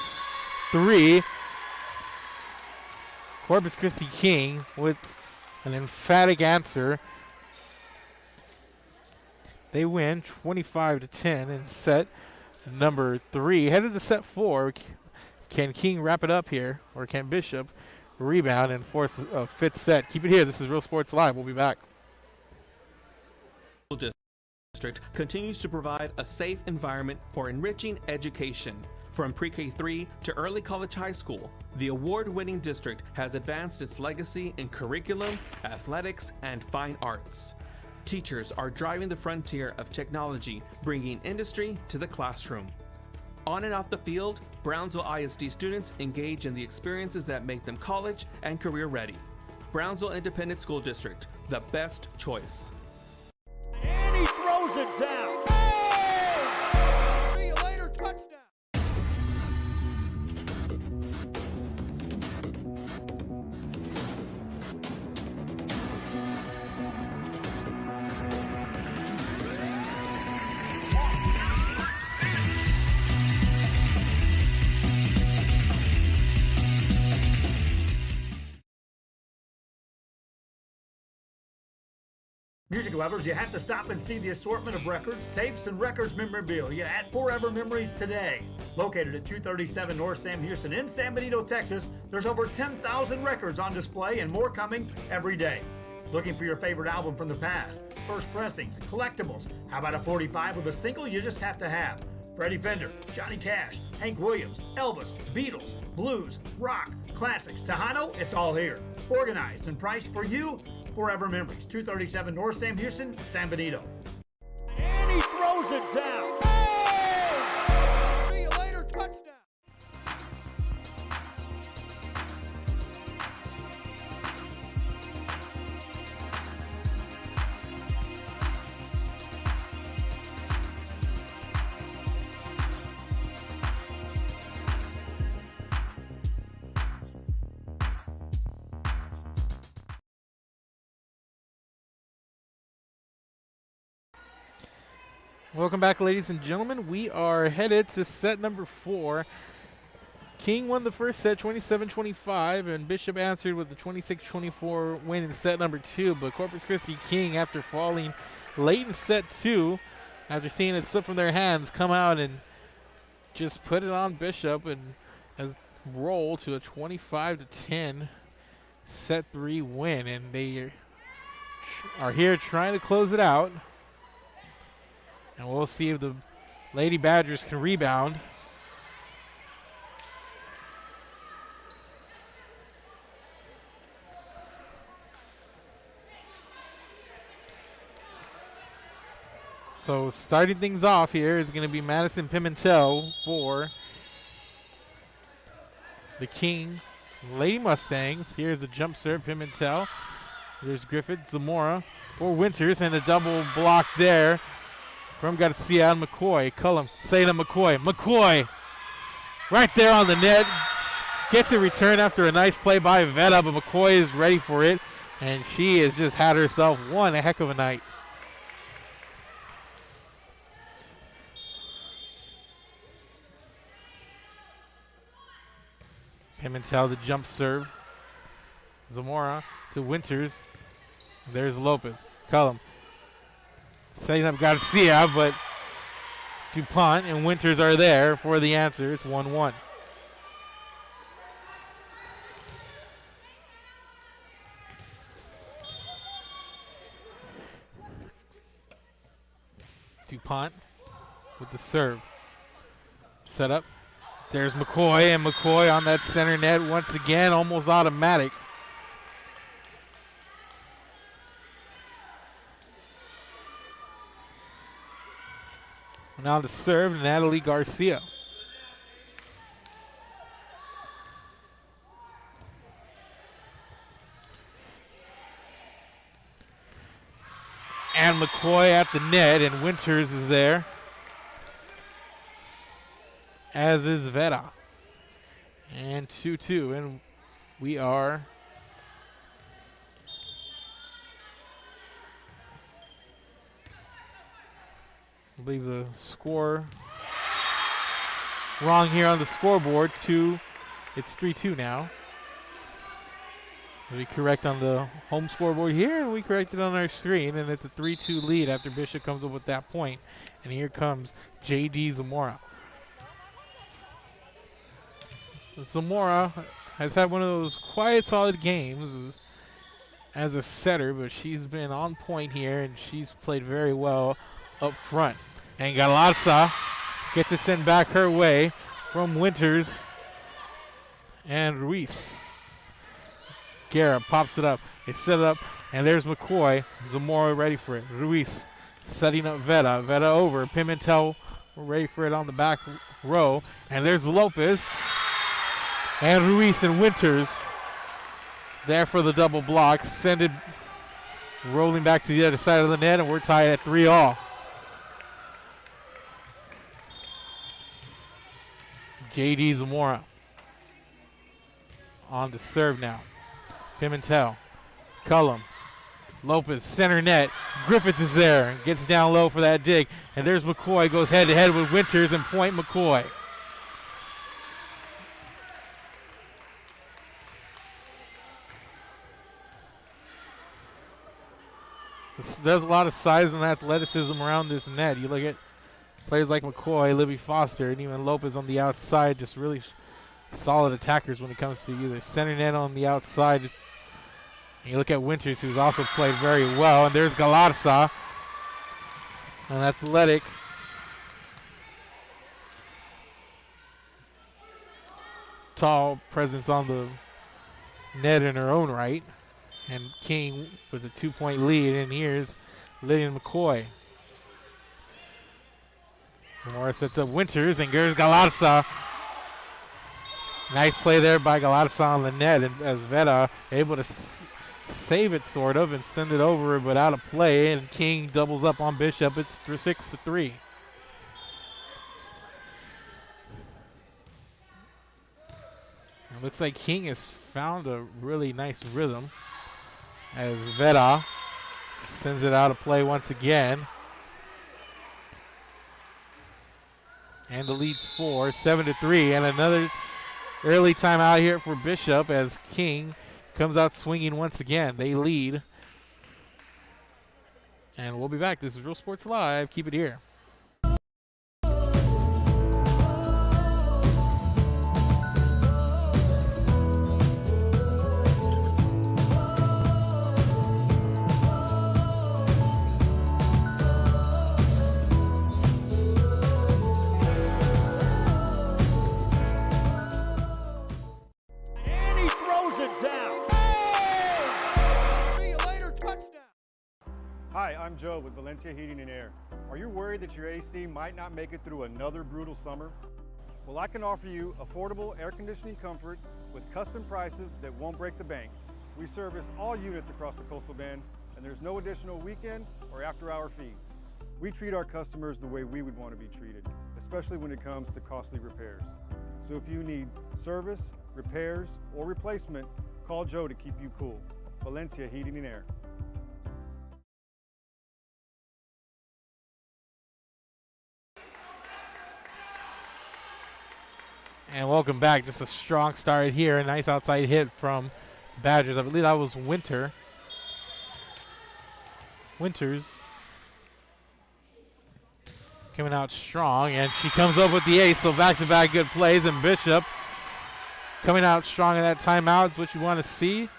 3. Corpus Christi King with an emphatic answer. They win 25-10 in set number 3. Headed to set 4. Can King wrap it up here, or can Bishop rebound and force a 5th set? Keep it here. This is Real Sports Live. We'll be back. District continues to provide a safe environment for enriching education. From pre-K3 to early college high school, the award-winning district has advanced its legacy in curriculum, athletics, and fine arts. Teachers are driving the frontier of technology, bringing industry to the classroom. On and off the field, Brownsville ISD students engage in the experiences that make them college and career ready. Brownsville Independent School District, the best choice. And he throws it down. Hey! See you later, touchdown. Music lovers, you have to stop and see the assortment of records, tapes, and records memorabilia at Forever Memories today. Located at 237 North Sam Houston in San Benito, Texas, there's over 10,000 records on display and more coming every day. Looking for your favorite album from the past, first pressings, collectibles. How about a 45 with a single you just have to have? Freddie Fender, Johnny Cash, Hank Williams, Elvis, Beatles, blues, rock, classics, Tejano, it's all here. Organized and priced for you. Forever Memories, 237 North Sam Houston, San Benito. and he throws it down. Oh! See you later, touchdown. Welcome back, ladies and gentlemen. We are headed to set number 4. King won the first set 27-25, and Bishop answered with the 26-24 win in set number 2. But Corpus Christi King, after falling late in set 2, after seeing it slip from their hands, come out and just put it on Bishop and has roll to a 25-10 set 3 win. And they are here trying to close it out. And we'll see if the Lady Badgers can rebound. So starting things off here is going to be Madison Pimentel for the King Lady Mustangs. Here's a jump serve, Pimentel. There's Griffith, Zamora for Winters, and a double block there from Garcia and McCoy. Cullum, Seda McCoy. McCoy right there on the net. Gets a return after a nice play by Veta, but McCoy is ready for it. And she has just had herself one heck of a night. Pimentel, the jump serve. Zamora to Winters. There's Lopez. Cullum. Setting up Garcia, but DuPont and Winters are there for the answer. It's 1-1. DuPont with the serve. Set up. There's McCoy, and McCoy on that center net once again, almost automatic. Now to serve, Natalie Garcia. And McCoy at the net, and Winters is there, as is Veta. And 2-2, and we are I believe the score wrong here on the scoreboard. It's 3-2 now. We correct on the home scoreboard here, and we correct it on our screen, and it's a 3-2 lead after Bishop comes up with that point. And here comes J.D. Zamora. Zamora has had one of those quiet, solid games as a setter, but she's been on point here, and she's played very well up front. And Galarza gets to send back her way from Winters and Ruiz. Guerra pops it up. They set it up, and there's McCoy. Zamora ready for it. Ruiz setting up Veta. Veta over. Pimentel ready for it on the back row. And there's Lopez. And Ruiz and Winters there for the double block. Send it rolling back to the other side of the net, and we're tied at 3-all. J.D. Zamora on the serve now. Pimentel, Cullum, Lopez, center net. Griffith is there, gets down low for that dig. And there's McCoy, goes head-to-head with Winters, and point McCoy. There's a lot of size and athleticism around this net. You look at players like McCoy, Libby Foster, and even Lopez on the outside, just really solid attackers when it comes to either center net on the outside. And you look at Winters, who's also played very well. And there's Galarza, an athletic, tall presence on the net in her own right. And King with a 2-point lead. And here's Lydian McCoy. Zamora sets up Winters, and Gers Galarza. Nice play there by Galarza on the net, and as Veta able to save it sort of and send it over, but out of play, and King doubles up on Bishop. It's 6-3. It looks like King has found a really nice rhythm as Veta sends it out of play once again. And the lead's 7-3, and another early timeout here for Bishop as King comes out swinging once again. They lead. And we'll be back. This is Real Sports Live. Keep it here. Hi, I'm Joe with Valencia Heating and Air. Are you worried that your AC might not make it through another brutal summer? Well, I can offer you affordable air conditioning comfort with custom prices that won't break the bank. We service all units across the Coastal Bend, and there's no additional weekend or after-hour fees. We treat our customers the way we would want to be treated, especially when it comes to costly repairs. So if you need service, repairs, or replacement, call Joe to keep you cool. Valencia Heating and Air. And welcome back. Just a strong start here. A nice outside hit from Badgers. I believe that was Winters. Coming out strong, and she comes up with the ace. So back-to-back good plays, and Bishop coming out strong in that timeout is what you want to see.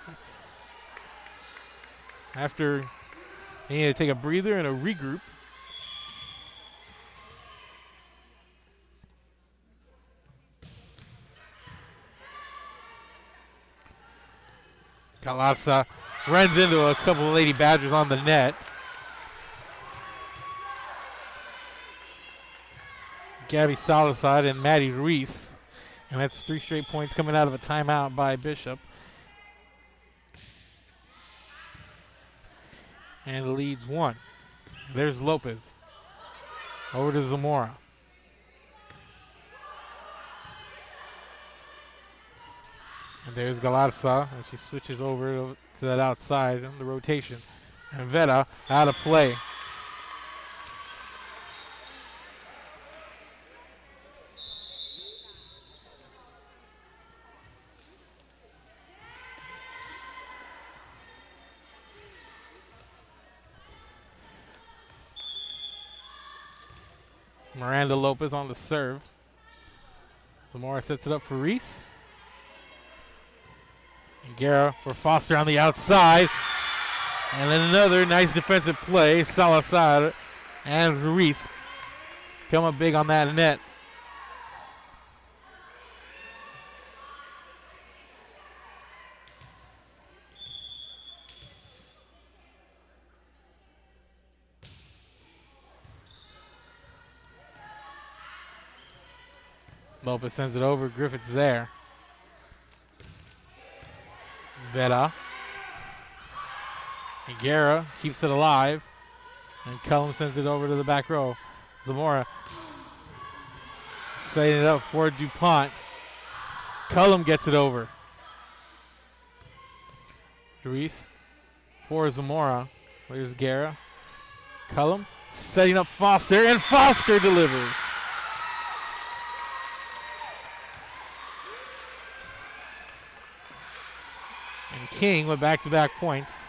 After they need to take a breather and a regroup. Galarza runs into a couple of Lady Badgers on the net. Gabby Salazar and Maddie Ruiz. And that's 3 straight points coming out of a timeout by Bishop. And the lead's 1. There's Lopez. Over to Zamora. And there's Galarza, and she switches over to that outside on the rotation. And Veta out of play. Miranda Lopez on the serve. Zamora sets it up for Reese. And Guerra for Foster on the outside. And then another nice defensive play. Salazar and Ruiz come up big on that net. Lopez sends it over. Griffith's there. Veta. And Guerra keeps it alive. And Cullum sends it over to the back row. Zamora setting it up for DuPont. Cullum gets it over. Ruiz for Zamora. There's Guerra. Cullum setting up Foster, and Foster delivers. And King with back-to-back points.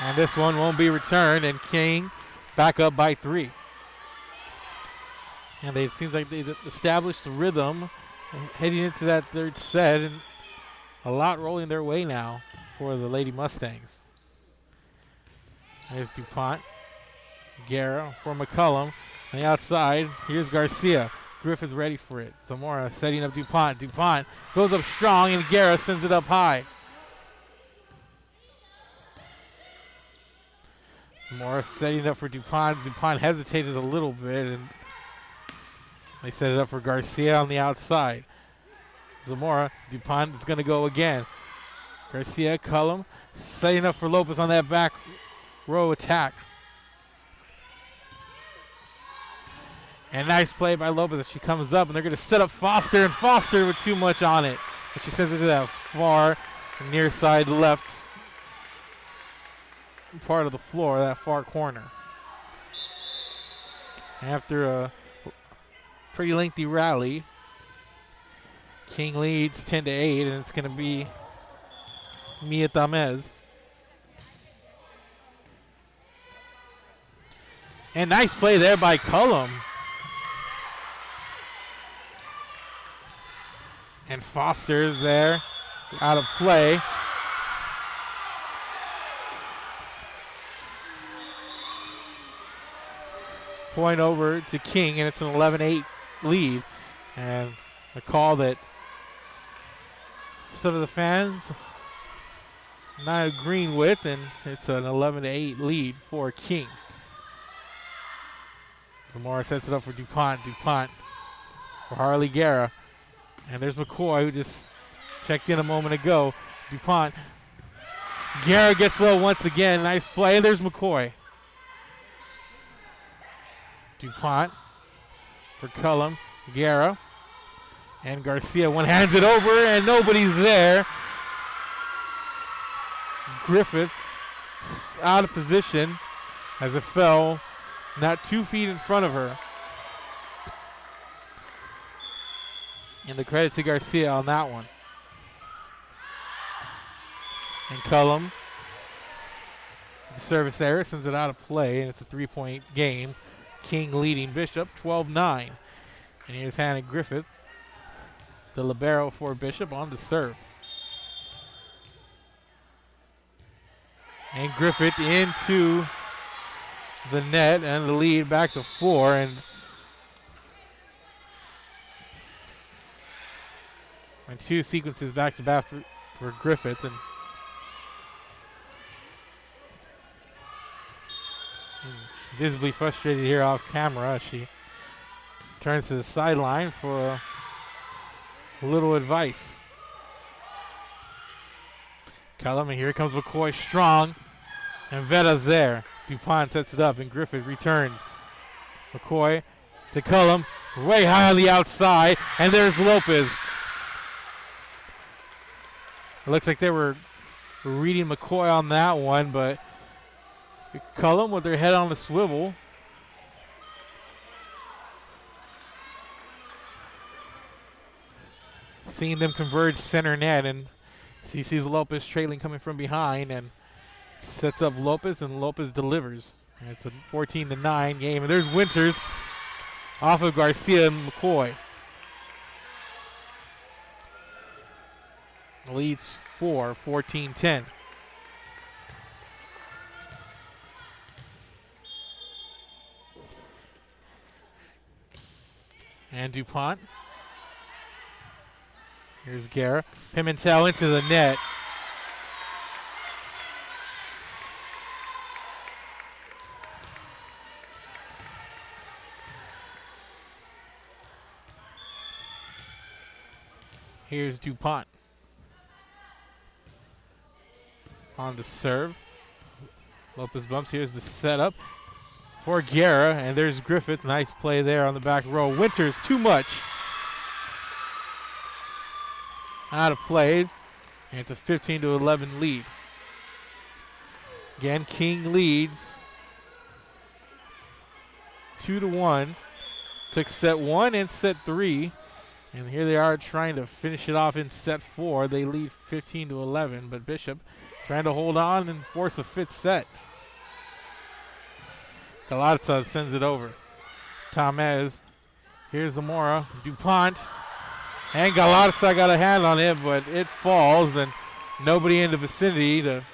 And this one won't be returned, and King back up by 3. And it seems like they've established a rhythm heading into that third set, and a lot rolling their way now for the Lady Mustangs. There's DuPont. Guerra for McCullum. On the outside, here's Garcia. Griffith ready for it. Zamora setting up DuPont. DuPont goes up strong, and Guerra sends it up high. Zamora setting up for DuPont. DuPont hesitated a little bit, and they set it up for Garcia on the outside. Zamora, DuPont is going to go again. Garcia, Cullum, setting up for Lopez on that back row attack. And nice play by Lopez as she comes up, and they're going to set up Foster, and Foster with too much on it. But she sends it to that far near side left part of the floor, that far corner. After a pretty lengthy rally, King leads 10-8, and it's going to be Mia Tamez. And nice play there by Cullum. And Foster's there, out of play. Point over to King, and it's an 11-8 lead. And a call that some of the fans not agreeing with, and it's an 11-8 lead for King. Zamora sets it up for DuPont. DuPont for Harley Guerra. And there's McCoy, who just checked in a moment ago. DuPont. Guerra gets low once again. Nice play. And there's McCoy. DuPont for Cullum. Guerra. And Garcia one hands it over, and nobody's there. Griffiths out of position as it fell not 2 feet in front of her. And the credit to Garcia on that one. And Cullum, the service error, sends it out of play, and it's a 3-point game. King leading Bishop 12-9. And here's Hannah Griffith, the libero for Bishop, on the serve. And Griffith into the net, and the lead back to 4. And 2 sequences back to back for Griffith, and visibly frustrated here off camera. She turns to the sideline for a little advice. Cullum, and here comes McCoy strong, and Vetta's there. DuPont sets it up, and Griffith returns. McCoy to Cullum, way high on the outside, and there's Lopez. It looks like they were reading McCoy on that one, but Cullum with their head on the swivel. Seeing them converge center net, and sees Lopez trailing coming from behind, and sets up Lopez, and Lopez delivers. And it's a 14-9 game, and there's Winters off of Garcia and McCoy. Leads 4, 14-10. And DuPont. Here's Guerra. Pimentel into the net. Here's DuPont. On the serve. Lopez bumps. Here's the setup for Guerra, and there's Griffith. Nice play there on the back row. Winters, too much. Out of play, and it's a 15-11 lead. Again, King leads 2-1. Took set 1 and set 3. And here they are trying to finish it off in set 4. They lead 15-11, but Bishop trying to hold on and force a 5th set. Galatza sends it over. Tamez. Here's Zamora. DuPont. And Galatza got a hand on it, but it falls, and nobody in the vicinity to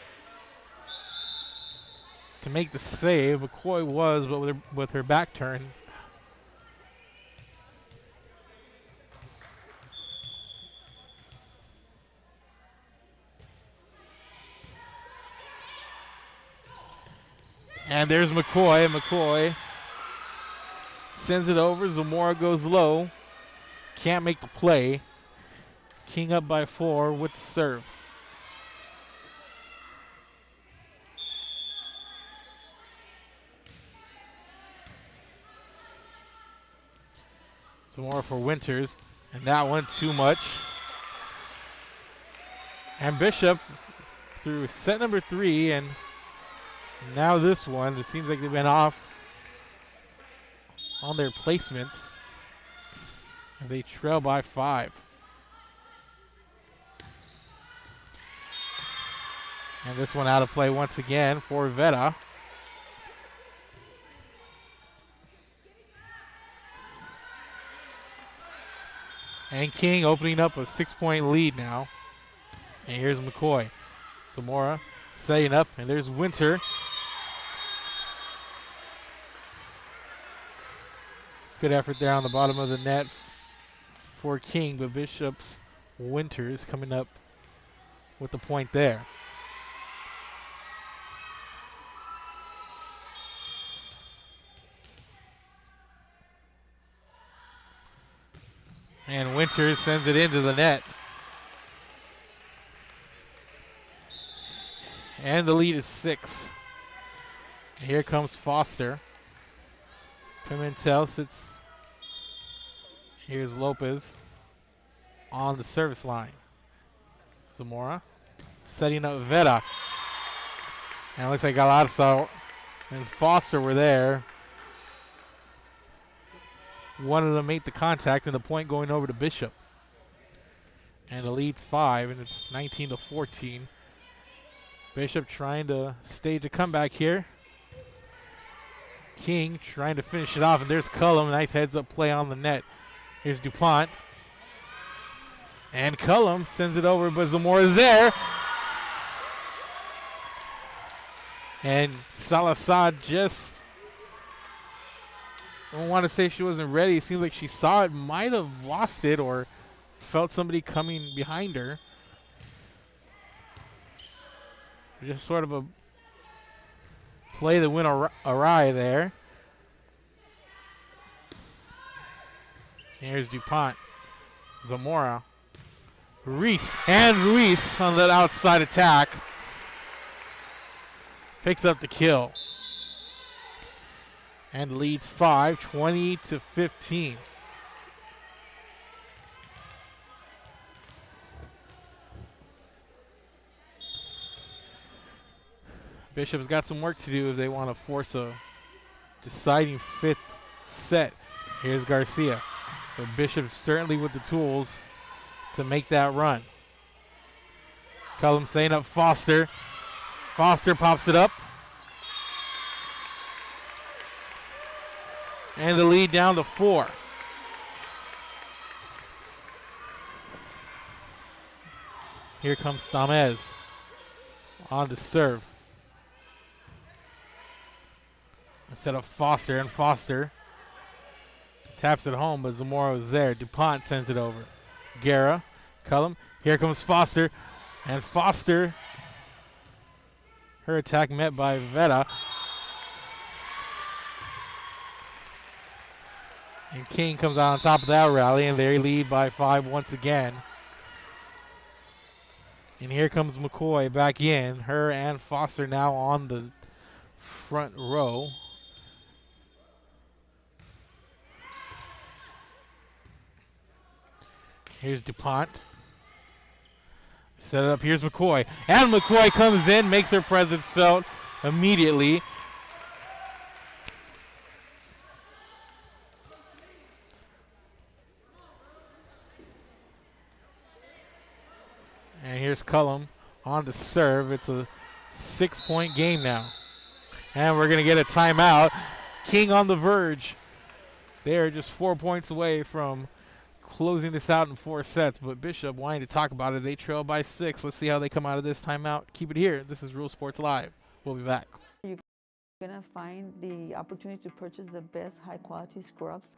make the save. McCoy was, but with her back turned. And there's McCoy. McCoy sends it over. Zamora goes low. Can't make the play. King up by 4 with the serve. Zamora for Winters. And that one too much. And Bishop through set number 3, and now this one. It seems like they went off on their placements as they trail by 5. And this one out of play once again for Veta. And King opening up a 6-point lead now. And here's McCoy. Zamora setting up, and there's Winter. Good effort there on the bottom of the net for King, but Bishop's Winters coming up with the point there. And Winters sends it into the net. And the lead is 6. Here comes Foster. Pimentel sits. Here's Lopez on the service line. Zamora setting up Veta. And it looks like Galarza and Foster were there. One of them made the contact, and the point going over to Bishop. And the lead's 5, and it's 19-14. Bishop trying to stage a comeback here. King trying to finish it off, and there's Cullum. Nice heads-up play on the net. Here's DuPont. And Cullum sends it over, but Zamora's there. And Salazar just, I don't want to say she wasn't ready. It seems like she saw it, might have lost it, or felt somebody coming behind her. Just sort of a play that went awry there. Here's DuPont. Zamora. Ruiz. And Ruiz on that outside attack. Picks up the kill. And leads 5, 20-15. Bishop's got some work to do if they want to force a deciding 5th set. Here's Garcia. But Bishop certainly with the tools to make that run. Cullum setting up Foster. Foster pops it up. And the lead down to 4. Here comes Tamez on to serve. Instead of Foster, and Foster taps it home, but Zamora was there. DuPont sends it over. Guerra, Cullum. Here comes Foster, and Foster, her attack met by Veta. And King comes out on top of that rally, and they lead by 5 once again. And here comes McCoy back in. Her and Foster now on the front row. Here's DuPont. Set it up. Here's McCoy. And McCoy comes in, makes her presence felt immediately. And here's Cullum on to serve. It's a 6-point game now. And we're going to get a timeout. King on the verge. They are just 4 points away from closing this out in 4 sets, but Bishop wanting to talk about it. They trail by 6. Let's see how they come out of this timeout. Keep it here. This is Real Sports Live. We'll be back. You're going to find the opportunity to purchase the best high-quality scrubs.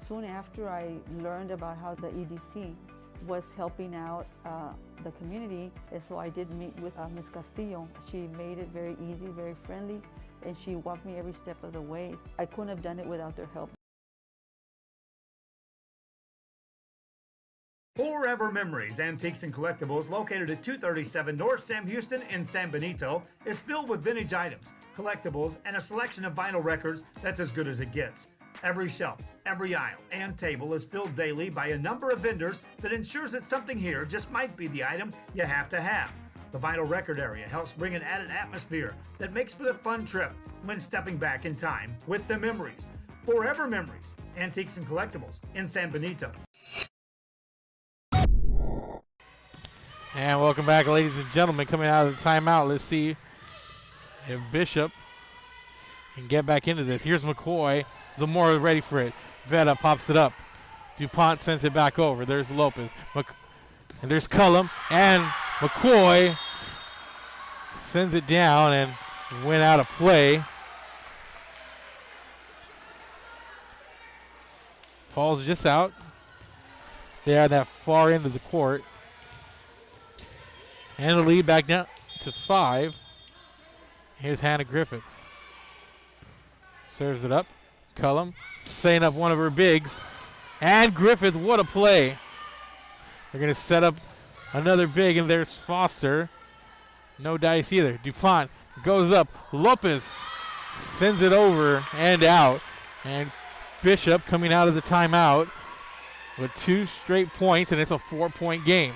Soon after I learned about how the EDC was helping out the community, and so I did meet with Ms. Castillo. She made it very easy, very friendly, and she walked me every step of the way. I couldn't have done it without their help. Forever Memories, Antiques and Collectibles, located at 237 North Sam Houston in San Benito, is filled with vintage items, collectibles, and a selection of vinyl records that's as good as it gets. Every shelf, every aisle, and table is filled daily by a number of vendors that ensures that something here just might be the item you have to have. The vinyl record area helps bring an added atmosphere that makes for the fun trip when stepping back in time with the memories. Forever Memories, Antiques and Collectibles in San Benito. And welcome back, ladies and gentlemen. Coming out of the timeout, let's see if Bishop can get back into this. Here's McCoy. Zamora ready for it. Veta pops it up. DuPont sends it back over. There's Lopez. And there's Cullum. And McCoy sends it down and went out of play. Falls just out. They're at that far end of the court. And the lead back down to 5. Here's Hannah Griffith. Serves it up. Cullum setting up one of her bigs. And Griffith, what a play. They're going to set up another big, and there's Foster. No dice either. DuPont goes up. Lopez sends it over and out. And Bishop coming out of the timeout with 2 straight points, and it's a 4-point game.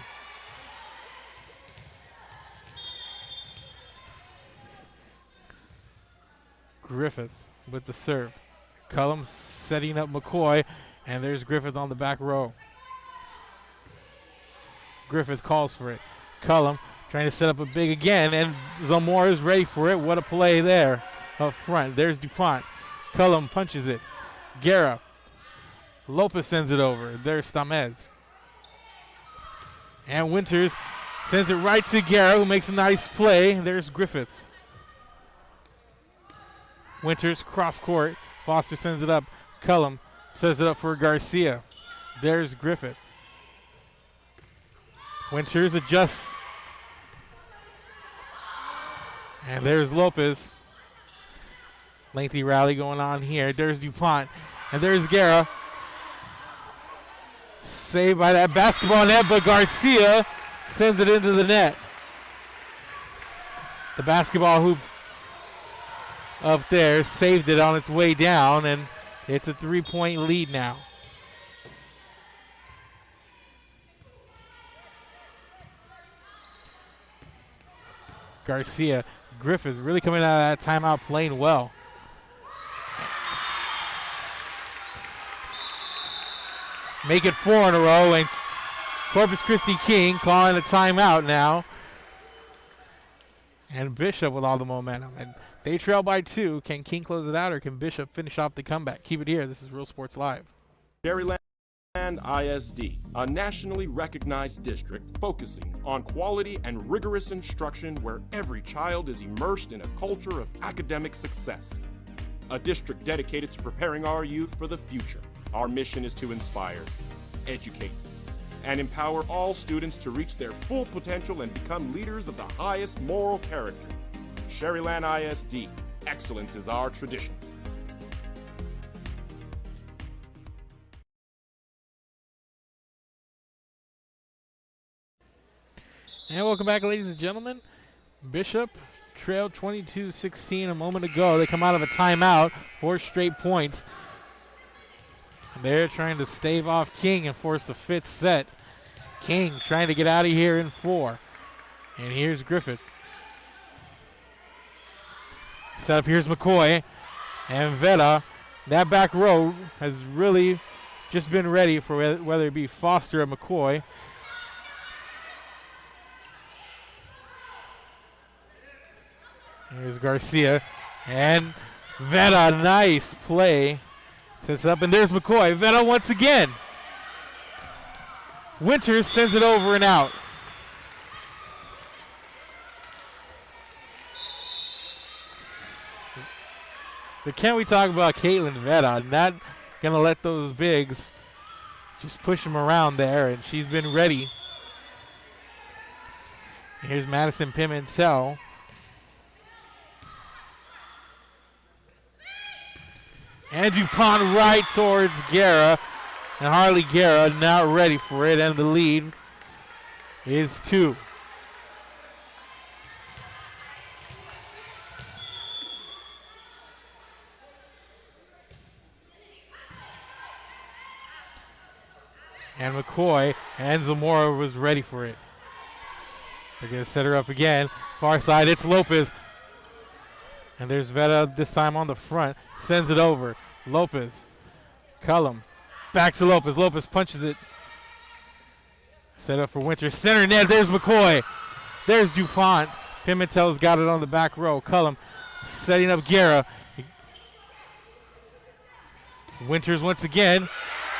Griffith with the serve. Cullum setting up McCoy, and there's Griffith on the back row. Griffith calls for it. Cullum trying to set up a big again, and Zamora is ready for it. What a play there up front. There's DuPont. Cullum punches it. Guerra. Lopez sends it over. There's Stamez. And Winters sends it right to Guerra, who makes a nice play. There's Griffith. Winters cross court. Foster sends it up. Cullum sets it up for Garcia. There's Griffith. Winters adjusts. And there's Lopez. Lengthy rally going on here. There's DuPont. And there's Guerra. Saved by that basketball net, but Garcia sends it into the net. The basketball hoop up there saved it on its way down, and it's a 3-point lead now. Garcia, Griffith really coming out of that timeout playing well. Make it 4 in a row, and Corpus Christi King calling a timeout now. And Bishop with all the momentum. And they trail by 2. Can King close it out, or can Bishop finish off the comeback? Keep it here. This is Real Sports Live. Sherryland ISD, a nationally recognized district focusing on quality and rigorous instruction where every child is immersed in a culture of academic success. A district dedicated to preparing our youth for the future. Our mission is to inspire, educate, and empower all students to reach their full potential and become leaders of the highest moral character. Sherryland ISD, excellence is our tradition. And welcome back, ladies and gentlemen. Bishop trailed 22-16 a moment ago. They come out of a timeout, 4 straight points. They're trying to stave off King and force the 5th set. King trying to get out of here in 4. And here's Griffith. Set up, here's McCoy. And Veta. That back row has really just been ready for whether it be Foster or McCoy. Here's Garcia. And Veta, nice play. Sets it up, and there's McCoy. Veta once again. Winters sends it over and out. But can we talk about Caitlin Veta? Not going to let those bigs just push him around there, and she's been ready. Here's Madison Pimentel. And DuPont right towards Guerra. And Harley Guerra not ready for it. And the lead is 2. And McCoy and Zamora was ready for it. They're going to set her up again. Far side, it's Lopez. And there's Veta this time on the front. Sends it over. Lopez. Cullum. Back to Lopez. Lopez punches it. Set up for Winters. Center net. There's McCoy. There's DuPont. Pimentel's got it on the back row. Cullum setting up Guerra. Winters once again.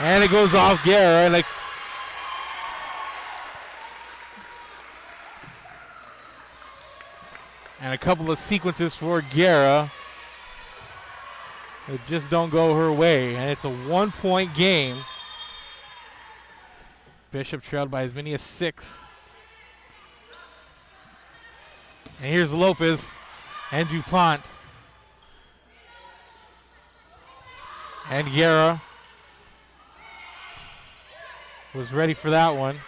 And it goes off Guerra. And a couple of sequences for Guerra that just don't go her way. And it's a 1-point game. Bishop trailed by as many as 6. And here's Lopez and DuPont. And Guerra was ready for that one.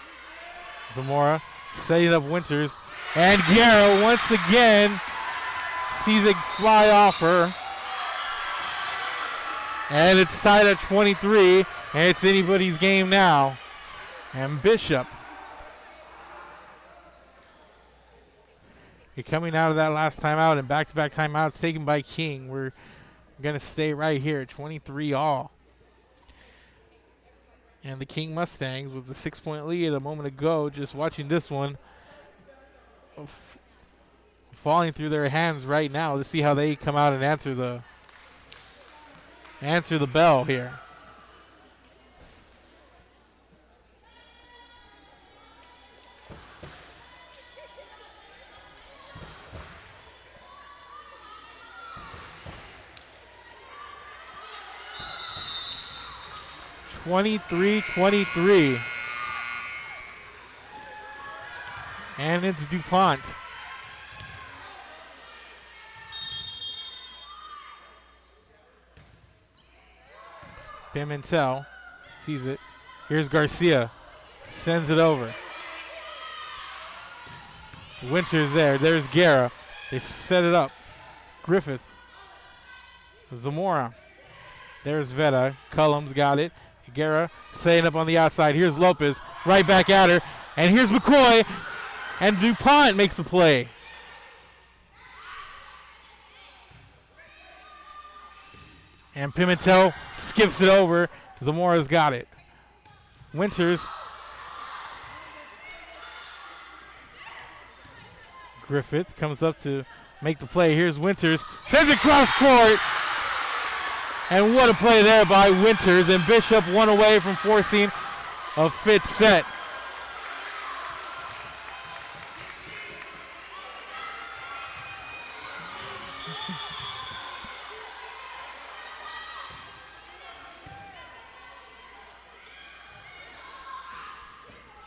Zamora setting up Winters. And Guerra once again sees it fly off her. And it's tied at 23. And it's anybody's game now. And Bishop, you're coming out of that last timeout, and back-to-back timeouts taken by King. We're going to stay right here at 23 all. And the King Mustangs with the 6-point lead a moment ago, just watching this one falling through their hands right now. Let's see how they come out and answer the bell here. (23-23). And it's DuPont. Pimentel sees it. Here's Garcia. Sends it over. Winters there. There's Guerra. They set it up. Griffith. Zamora. There's Veta. Cullum's got it. Guerra setting up on the outside. Here's Lopez. Right back at her. And here's McCoy. And DuPont makes the play. And Pimentel skips it over. Zamora's got it. Winters. Griffith comes up to make the play. Here's Winters. Sends it cross court. And what a play there by Winters. And Bishop one away from forcing a fifth set.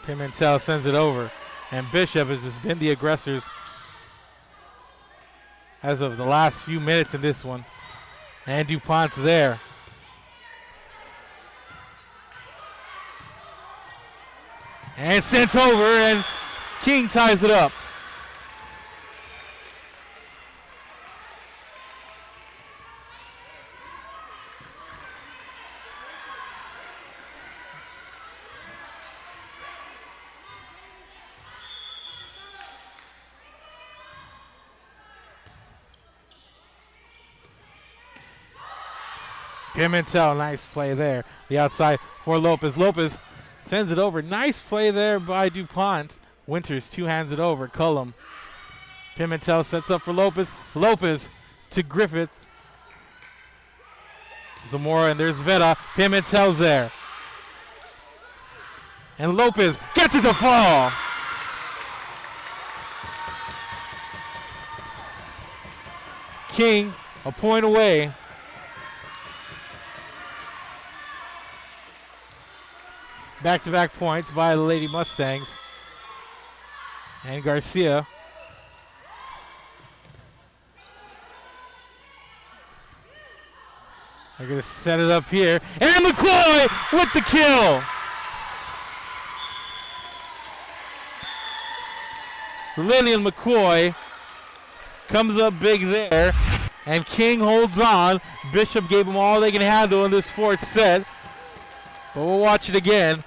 Pimentel sends it over. And Bishop has just been the aggressors as of the last few minutes in this one. And DuPont's there. And sent over, and King ties it up. Pimentel, nice play there. The outside for Lopez. Lopez sends it over. Nice play there by DuPont. Winters two hands it over. Cullum. Pimentel sets up for Lopez. Lopez to Griffith. Zamora, and there's Veta. Pimentel's there. And Lopez gets it to fall. King a point away. Back-to-back points by the Lady Mustangs. And Garcia. They're going to set it up here. And McCoy with the kill. Lillian McCoy comes up big there. And King holds on. Bishop gave them all they can handle in this fourth set. But we'll watch it again.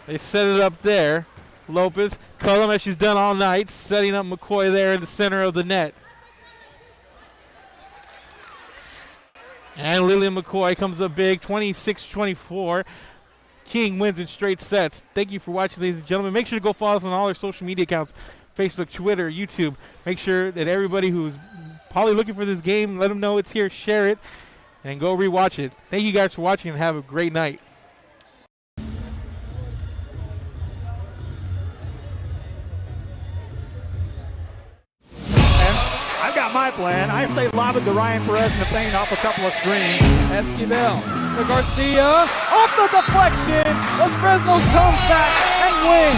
They set it up there. Lopez, Cullum, as she's done all night, setting up McCoy there in the center of the net. And Lillian McCoy comes up big, 26-24. King wins in straight sets. Thank you for watching, ladies and gentlemen. Make sure to go follow us on all our social media accounts, Facebook, Twitter, YouTube. Make sure that everybody who's probably looking for this game, let them know it's here, share it, and go rewatch it. Thank you guys for watching and have a great night. I've got my plan. I say lob it to Ryan Perez in the paint off a couple of screens. Esquivel to Garcia. Off the deflection. Los Fresnos comes back and wins.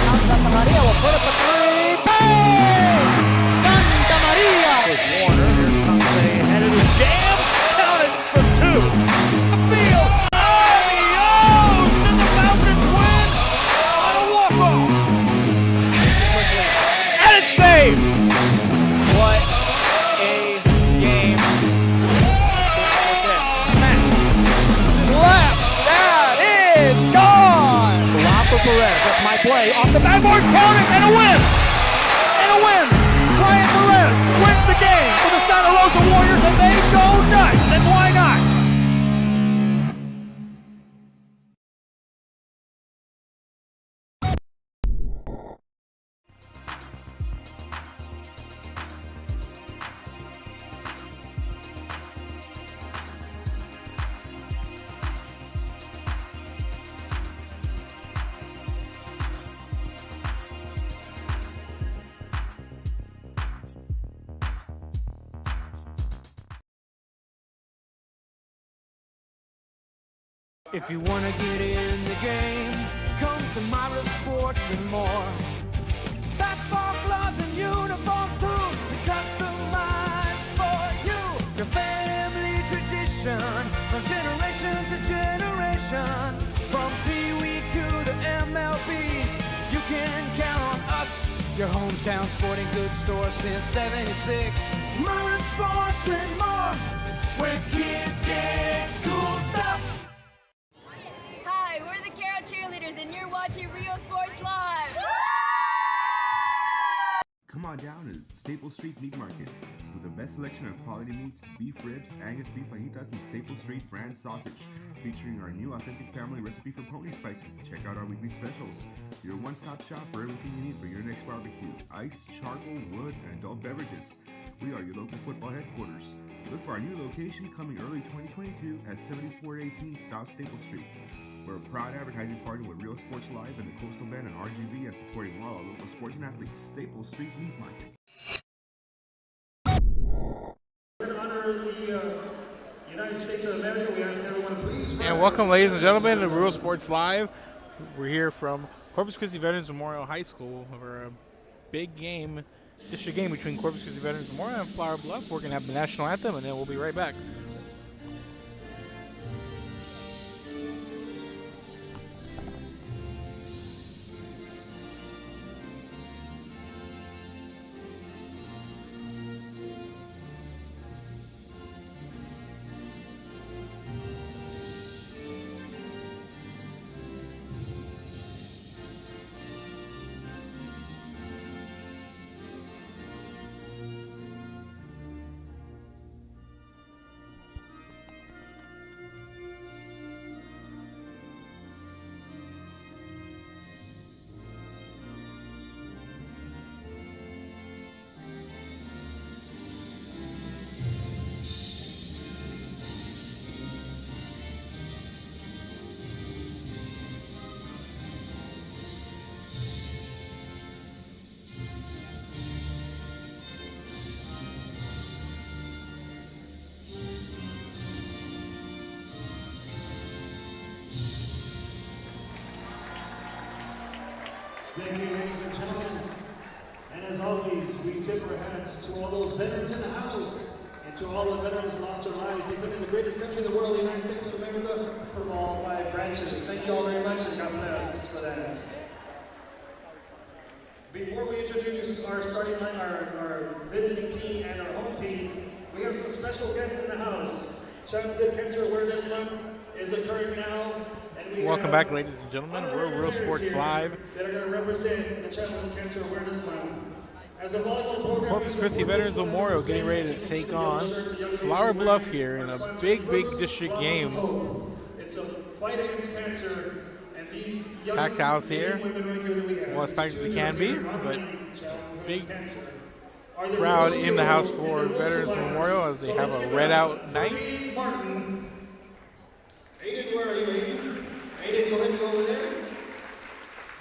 Now Santa Maria will put up a three. Bang! Santa Maria. There's Warner. Here comes a headed jam. Counted for two. Field. Adios! And the Falcons win on a walk-off. And it's saved. What a game. Cortez smacked to the left. That is gone. Lob for Perez. That's my play. Off the backboard. Count it. And a win. And a win. Ryan Perez wins the game for the Santa Rosa Warriors, and they go nuts. And why not? If you want to get in the game, come to Myra Sports and more. Basketball gloves and uniforms too, customized for you. Your family tradition, from generation to generation. From Pee Wee to the MLBs, you can count on us. Your hometown sporting goods store since '76. Myra Sports and more, where kids get cool stuff. Hi, we're the Carol Cheerleaders, and you're watching Real Sports Live. Come on down to Staple Street Meat Market with the best selection of quality meats, beef ribs, Angus beef fajitas, and Staple Street brand sausage, featuring our new authentic family recipe for pony spices. Check out our weekly specials. Your one-stop shop for everything you need for your next barbecue: ice, charcoal, wood, and adult beverages. We are your local football headquarters. Look for our new location coming early 2022 at 7418 South Staple Street. We're a proud advertising partner with Real Sports Live and the Coastal Band and RGV, and supporting all our local sports and athletes. Staple Street Meat Market. In honor of the United States of America, we ask everyone please rise. And welcome, ladies and gentlemen, to Real Sports Live. We're here from Corpus Christi Veterans Memorial High School for a big game, district game between Corpus Christi Veterans Memorial and Flower Bluff. We're going to have the national anthem, and then we'll be right back. Thank you, ladies and gentlemen. And as always, we tip our hats to all those veterans in the house and To all the veterans who lost their lives defending the greatest country in the world, the United States of America, from all 5 branches. Thank you all very much, and God bless for that. Before we introduce our starting line, our visiting team and our home team, we have some special guests in the house. Childhood Cancer Awareness Month is occurring now. And we Welcome back, ladies and gentlemen. We're Real Sports Live. That are going to represent the Childhood Cancer Awareness Month. As a volleyball program, Corpus Christi Veterans Memorial getting ready to take on Flower Bluff here in a big district game. It's a fight against cancer. Packed house here. Well, as packed as it can be, but big crowd in the house for Veterans Memorial as they have a red out night. Aiden, where are you, Aiden? Aiden, go ahead and go over there.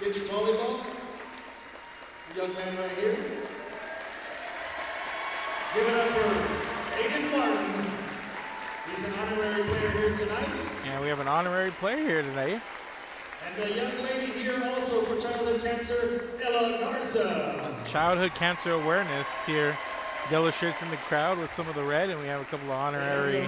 Get your volleyball. Young man right here. Give it up for Aiden Martin. He's an honorary player here tonight. And we have an honorary player here today. And the young lady here also for childhood cancer, Ella Garza. Childhood cancer awareness here. Yellow shirts in the crowd with some of the red, and we have a couple of honorary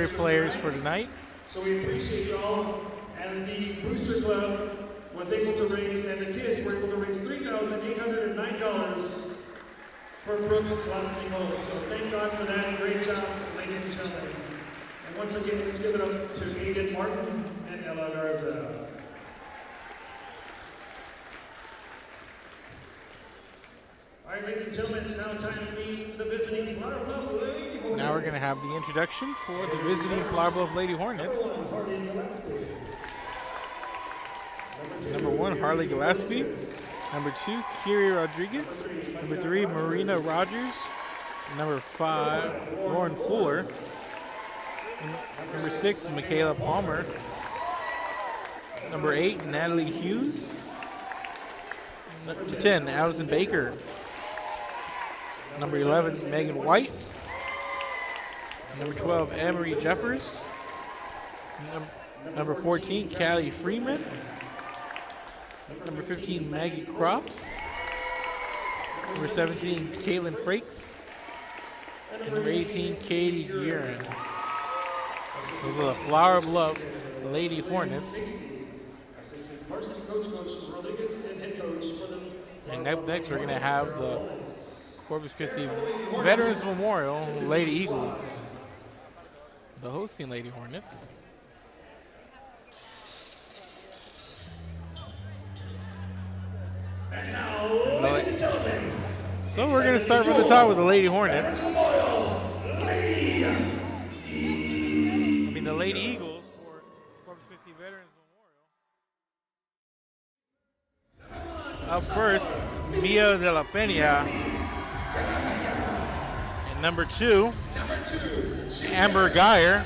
players for tonight. So we appreciate y'all. And the Booster Club was able to raise, and the kids were able to raise $3,809 for Brooks Classic Home. So thank God for that. Great job, ladies and gentlemen. And once again, let's give it up to Aiden Martin and Ella Garza. All right, ladies and gentlemen, it's now time to meet the visiting Flower Bluff Lady Hornets. Now we're going to have the introduction for the visiting Flower Bluff Lady Hornets. Number 1, Harley Gillespie. Number 2, Kiri Rodriguez. Number 3, Marina Rogers. Number 5, Lauren Fuller. Number 6, Michaela Palmer. Number 8, Natalie Hughes. Number 10, Allison Baker. Number 11, Megan White. Number 12, Emery Jeffers. Number 14, Callie Freeman. Number 15, Maggie Croft. Number 17, Caitlin Frakes. And number 18, Katie Guerin. Those are the Flower Bluff Lady Hornets. And up next, we're going to have the Corpus Christi Veterans Memorial Lady Eagles, the hosting Lady Hornets. So we're going to start from the top with the Lady Hornets. The Lady Eagles for Corpus Christi Veterans Memorial. Up first, Mia de la Peña. And number 2, Amber Geyer.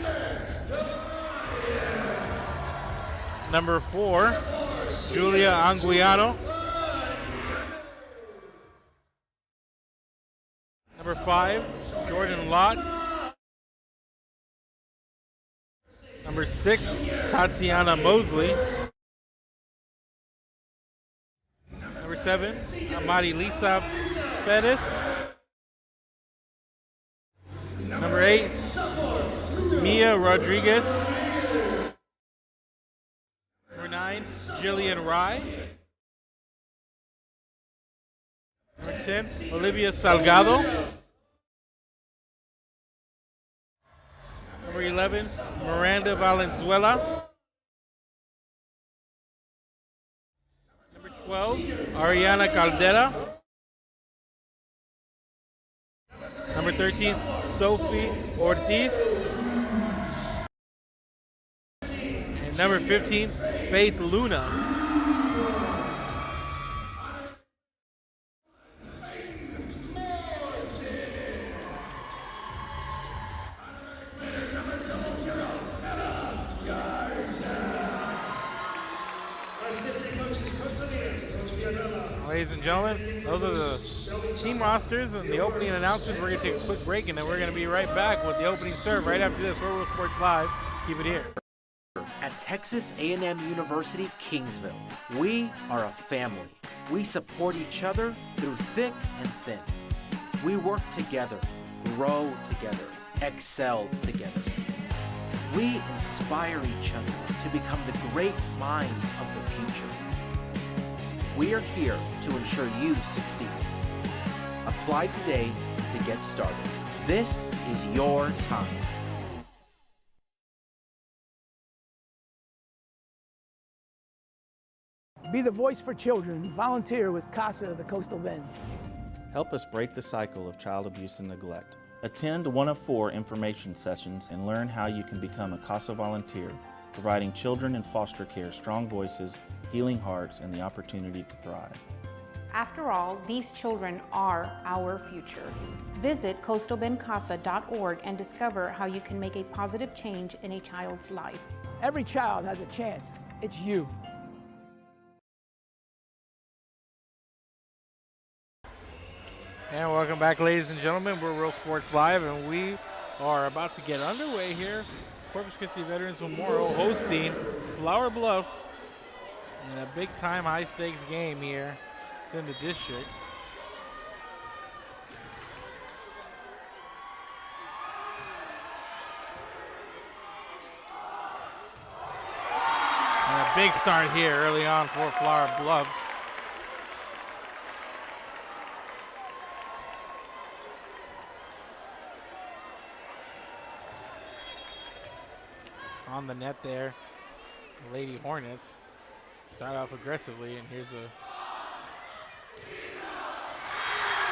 Number 4, Julia Anguiano. Number 5, Jordan Lott. Number 6, Tatiana Mosley. Number 7, Amari Lisa Pettis. Number 8, Mia Rodriguez. Number 9, Jillian Rye. Number 10, Olivia Salgado. Number 11, Miranda Valenzuela. Number 12, Ariana Caldera. Number 13, Sophie Ortiz. And number 15, Faith Luna. Ladies and gentlemen, those are the team rosters and the opening announcements. We're going to take a quick break, and then we're going to be right back with the opening serve right after this. We're Real Sports Live. Keep it here. At Texas A&M University, Kingsville, we are a family. We support each other through thick and thin. We work together, grow together, excel together. We inspire each other to become the great minds of the future. We are here to ensure you succeed. Apply today to get started. This is your time. Be the voice for children. Volunteer with CASA of the Coastal Bend. Help us break the cycle of child abuse and neglect. Attend one of 4 information sessions and learn how you can become a CASA volunteer, providing children in foster care strong voices, healing hearts, and the opportunity to thrive. After all, these children are our future. Visit coastalbendcasa.org and discover how you can make a positive change in a child's life. Every child has a chance. It's you. And welcome back, ladies and gentlemen. We're Real Sports Live, and we are about to get underway here. Corpus Christi Veterans Memorial hosting Flower Bluff in a big-time, high-stakes game here in the district. And a big start here early on for Flower Bluff. On the net there, the Lady Hornets start off aggressively, and here's a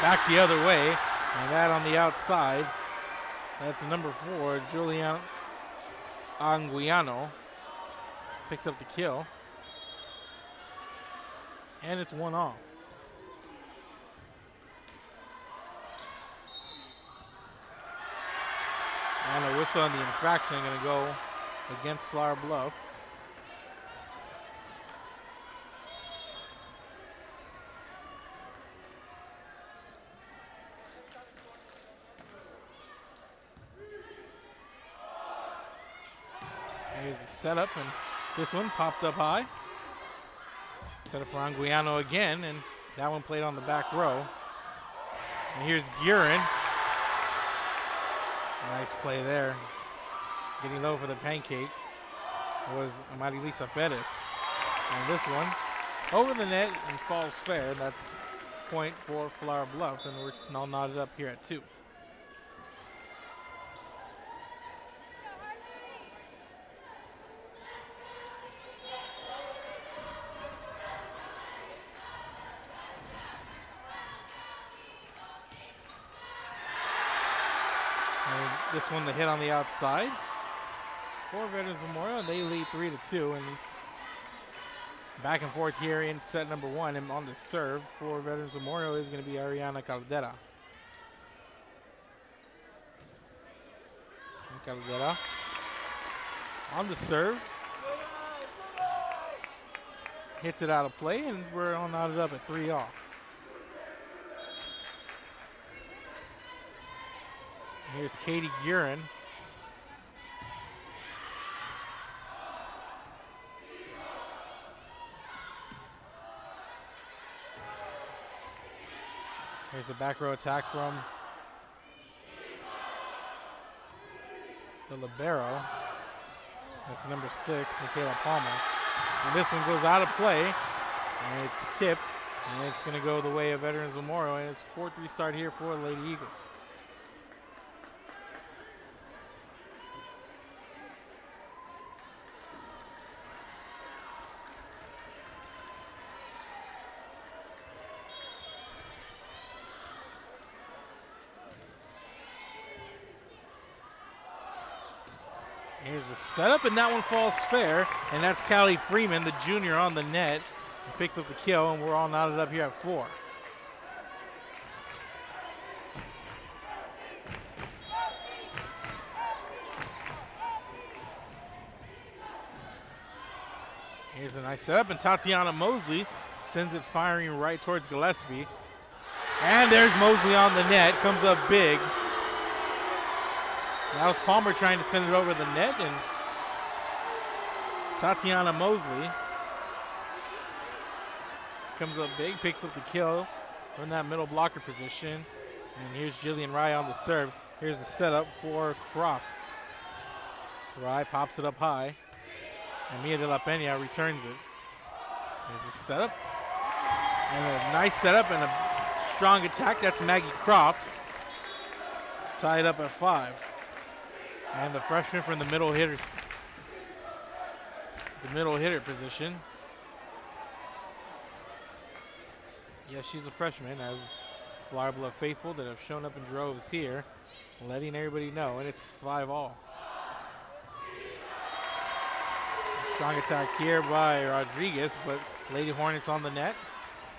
back the other way, and that on the outside. That's number 4, Julian Anguiano, picks up the kill, and it's 1-all. And a whistle on the infraction going to go against Flower Bluff. Here's the setup, and this one popped up high. Setup for Anguiano again, and that one played on the back row. And here's Guerin. Nice play there. Getting low for the pancake was Marilisa Perez. And this one over the net and falls fair. That's point for Flower Bluff, and we're now knotted up here at 2. And this one, the hit on the outside for Veterans Memorial, and they lead 3-2. And back and forth here in set number 1, and on the serve for Veterans Memorial is going to be Ariana Caldera. And Caldera on the serve. Hits it out of play, and we're all knotted up at 3-all. Here's Katie Guerin. Here's a back row attack from the libero. That's number 6, Michaela Palmer. And this one goes out of play, and it's tipped, and it's going to go the way of Veterans Memorial, and it's 4-3 start here for Lady Eagles. Here's a setup, and that one falls fair, and that's Callie Freeman, the junior, on the net. He picks up the kill, and we're all knotted up here at 4. Here's a nice setup, and Tatiana Mosley sends it firing right towards Gillespie. And there's Mosley on the net, comes up big. That was Palmer trying to send it over the net, and Tatiana Mosley comes up big, picks up the kill from that middle blocker position. And here's Jillian Rye on the serve. Here's the setup for Croft. Rye pops it up high. And Mia de la Peña returns it. Here's the setup. And a nice setup and a strong attack. That's Maggie Croft. Tied up at 5. And the freshman from the middle hitter position. Yeah, she's a freshman, as Flower Bluff faithful that have shown up in droves here, letting everybody know, and it's 5-all. Strong attack here by Rodriguez, but Lady Hornets on the net.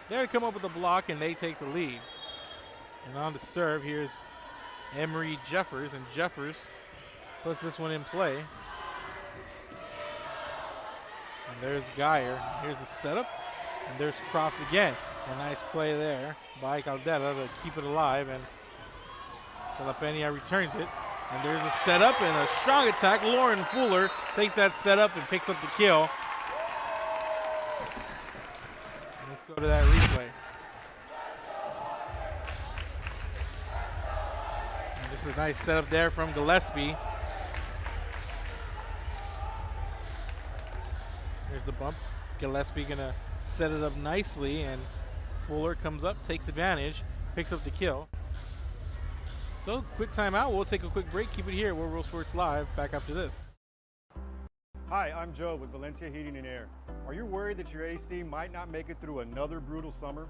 There to come up with the block, and they take the lead. And on the serve, here's Emery Jeffers, and Jeffers puts this one in play. And there's Geyer. Here's the setup, and there's Croft again. A nice play there by Caldera to keep it alive, and De La Peña returns it. And there's a setup and a strong attack. Lauren Fuller takes that setup and picks up the kill. And let's go to that replay. And this is a nice setup there from Gillespie. Here's the bump. Gillespie gonna set it up nicely, and Fuller comes up, takes advantage, picks up the kill. So, quick timeout. We'll take a quick break. Keep it here. We're Real Sports Live. Back after this. Hi, I'm Joe with Valencia Heating and Air. Are you worried that your AC might not make it through another brutal summer?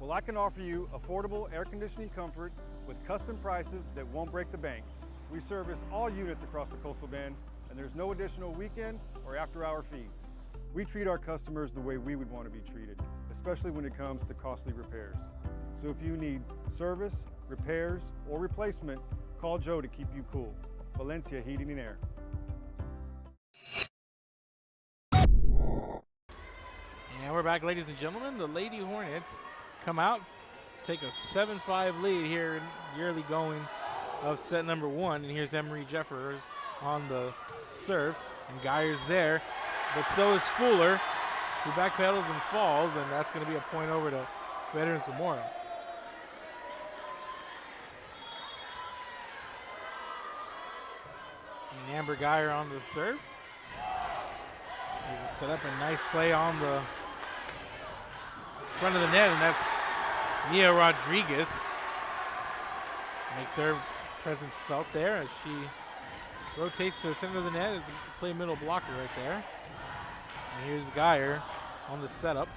Well, I can offer you affordable air conditioning comfort with custom prices that won't break the bank. We service all units across the Coastal Bend, and there's no additional weekend or after-hour fees. We treat our customers the way we would want to be treated, especially when it comes to costly repairs. So if you need service, repairs, or replacement, call Joe to keep you cool. Valencia Heating and Air. And we're back, ladies and gentlemen. The Lady Hornets come out, take a 7-5 lead here in yearly going of set number 1. And here's Emery Jeffers on the serve, and Geyer's there. But so is Fuller, who backpedals and falls, and that's going to be a point over to Veterans Memorial. And Amber Geyer on the serve. There's a setup and nice play on the front of the net, and that's Mia Rodriguez. Makes her presence felt there as she rotates to the center of the net. Play middle blocker right there. And here's Geyer on the setup.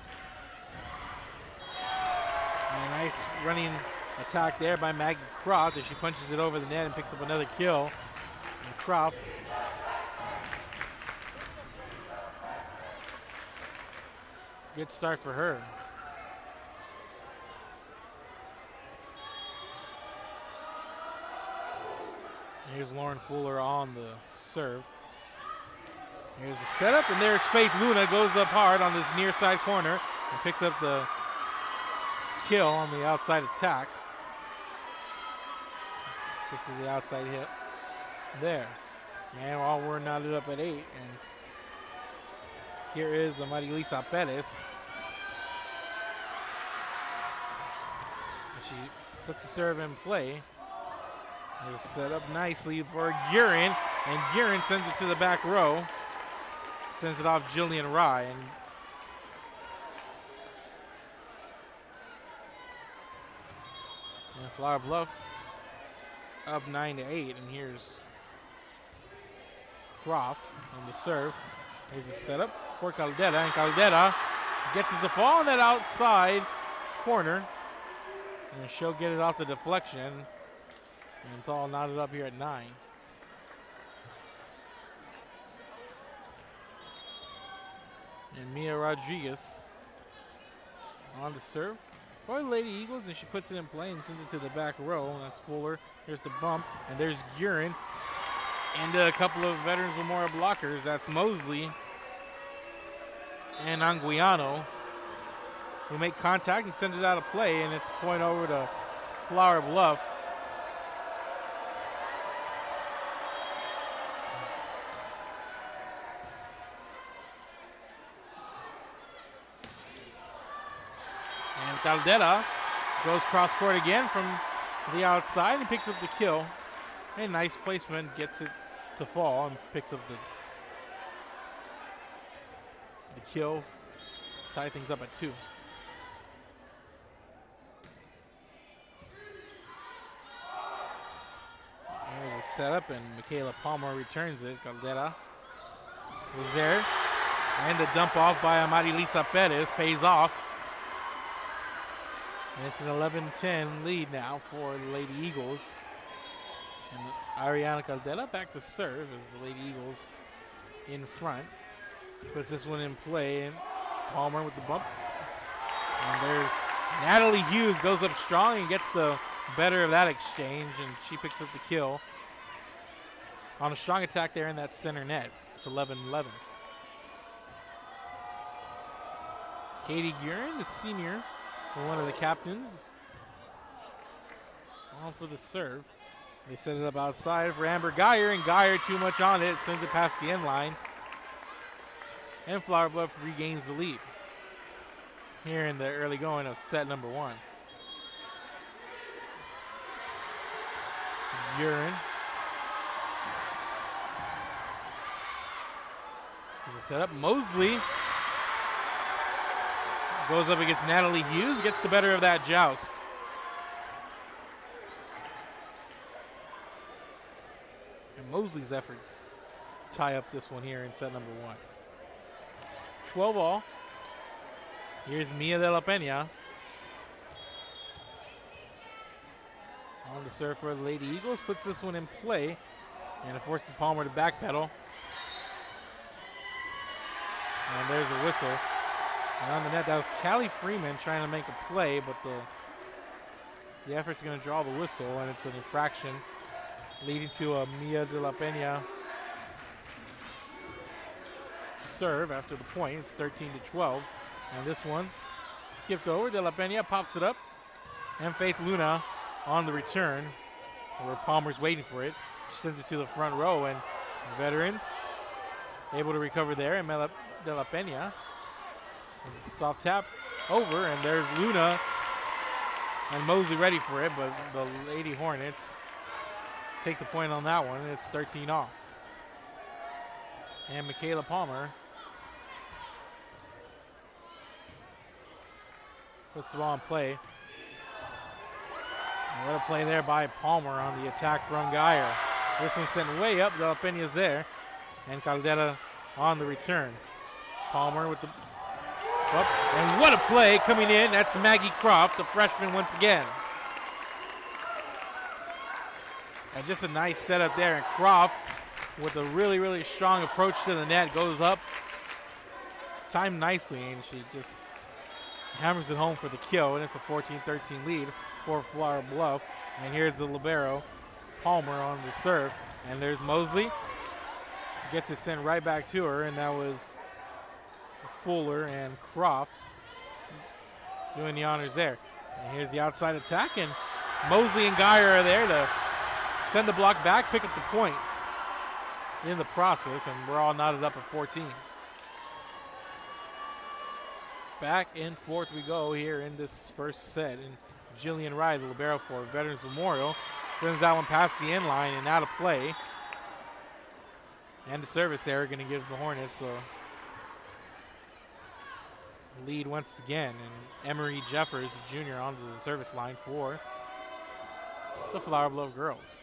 And a nice running attack there by Maggie Croft as she punches it over the net and picks up another kill. And Croft good start for her. Here's Lauren Fuller on the serve. Here's the setup, and there's Faith Luna, goes up hard on this near side corner and picks up the kill on the outside attack. Picks up the outside hit there. And all we're knotted up at 8. And here is Marilisa Perez. She puts the serve in play. It's set up nicely for Guerin, and Guerin sends it to the back row. Sends it off Jillian Rye. And Flower Bluff up 9-8, and here's Croft on the serve. Here's the setup for Caldera, and Caldera gets it to fall on that outside corner. And she'll get it off the deflection. And it's all knotted up here at 9. And Mia Rodriguez on the serve for the Lady Eagles, and she puts it in play and sends it to the back row. And that's Fuller. Here's the bump, and there's Guerin. And a couple of Veterans Memorial blockers. That's Mosley and Anguiano, who make contact and send it out of play, and it's a point over to Flower Bluff. And Caldera goes cross court again from the outside and picks up the kill. A nice placement, gets it to fall and picks up the kill. Tie things up at 2. There's a setup, and Michaela Palmer returns it. Caldera was there. And the dump off by Amarilisa Perez pays off. And it's an 11-10 lead now for the Lady Eagles. And Ariana Caldera back to serve as the Lady Eagles in front. Puts this one in play, and Palmer with the bump. And there's Natalie Hughes goes up strong and gets the better of that exchange, and she picks up the kill on a strong attack there in that center net. It's 11-11. Katie Guerin, the senior, one of the captains, on for the serve. They set it up outside for Amber Geyer, and Geyer too much on it, sends it past the end line. And Flower Bluff regains the lead here in the early going of set number 1. Guerin. There's a setup. Mosley goes up against Natalie Hughes, gets the better of that joust. And Mosley's efforts tie up this one here in set number 1. 12-all. Here's Mia de la Peña. On the serve for the Lady Eagles, puts this one in play, and it forces Palmer to backpedal. And there's a whistle. And on the net, that was Callie Freeman trying to make a play, but the effort's going to draw the whistle, and it's an infraction leading to a Mia de la Peña serve after the point. It's 13-12. And this one skipped over. De la Peña pops it up. And Faith Luna on the return, where Palmer's waiting for it. She sends it to the front row, and veterans able to recover there. And De la Peña with a soft tap over, and there's Luna and Mosley ready for it, but the Lady Hornets take the point on that one. It's 13-all. And Michaela Palmer puts the ball in play. And what a play there by Palmer on the attack from Geyer. This one's sent way up. De la Peña's there. And Caldera on the return. Palmer with the up. And what a play coming in. That's Maggie Croft, the freshman once again. And just a nice setup there. And Croft with a really, really strong approach to the net. Goes up. Timed nicely. And she just hammers it home for the kill. And it's a 14-13 lead for Flower Bluff. And here's the libero, Palmer, on the serve. And there's Mosley. Gets it sent right back to her. And that was Fuller and Croft doing the honors there. And here's the outside attack. And Mosley and Geyer are there to send the block back, pick up the point in the process. And we're all knotted up at 14. Back and forth we go here in this first set. And Jillian Rye, the libero for Veterans Memorial, sends that one past the end line and out of play. And the service there going to give the Hornets a lead once again. And Emery Jeffers, Jr., onto the service line for the Flower Bluff girls.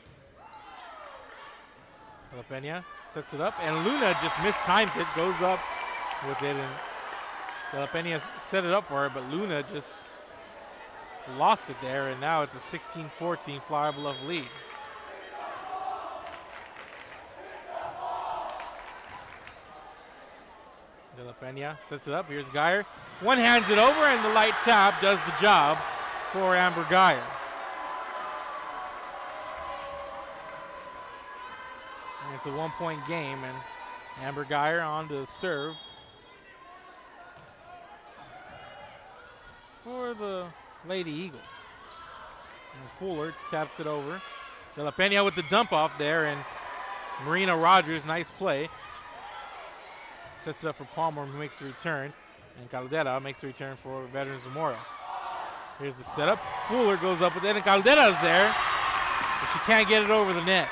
De la Peña sets it up, and Luna just mistimed it, goes up with it, and De la Peña set it up for her, but Luna just lost it there, and now it's a 16-14 Flower Bluff lead. De la Peña sets it up. Here's Geyer. One hands it over, and the light tap does the job for Amber Geyer. And it's a one-point game, and Amber Geyer on to serve for the Lady Eagles. And Fuller taps it over. De la Peña with the dump off there, and Marina Rogers, nice play. Sets it up for Palmer, who makes the return. And Caldera makes the return for Veterans Memorial. Here's the setup. Fuller goes up with it, and Caldera's there, but she can't get it over the net.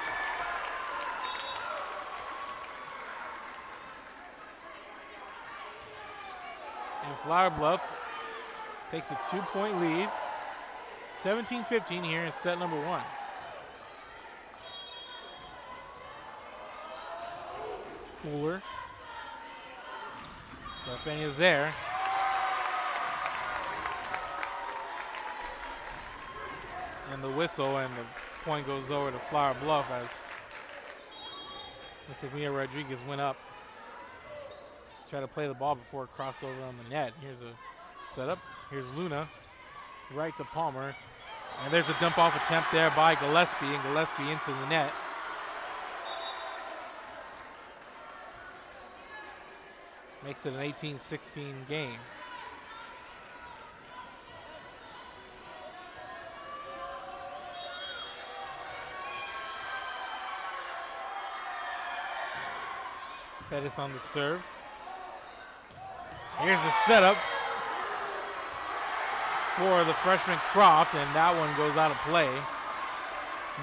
And Flower Bluff takes a 2-point lead. 17-15 here in set number 1. Fuller. Penny is there. And the whistle, and the point goes over to Flower Bluff as looks like Mia Rodriguez went up. Try to play the ball before it crossed over on the net. Here's a setup. Here's Luna. Right to Palmer. And there's a dump off attempt there by Gillespie, and Gillespie into the net. Makes it an 18-16 game. Pettis on the serve. Here's the setup for the freshman Croft, and that one goes out of play.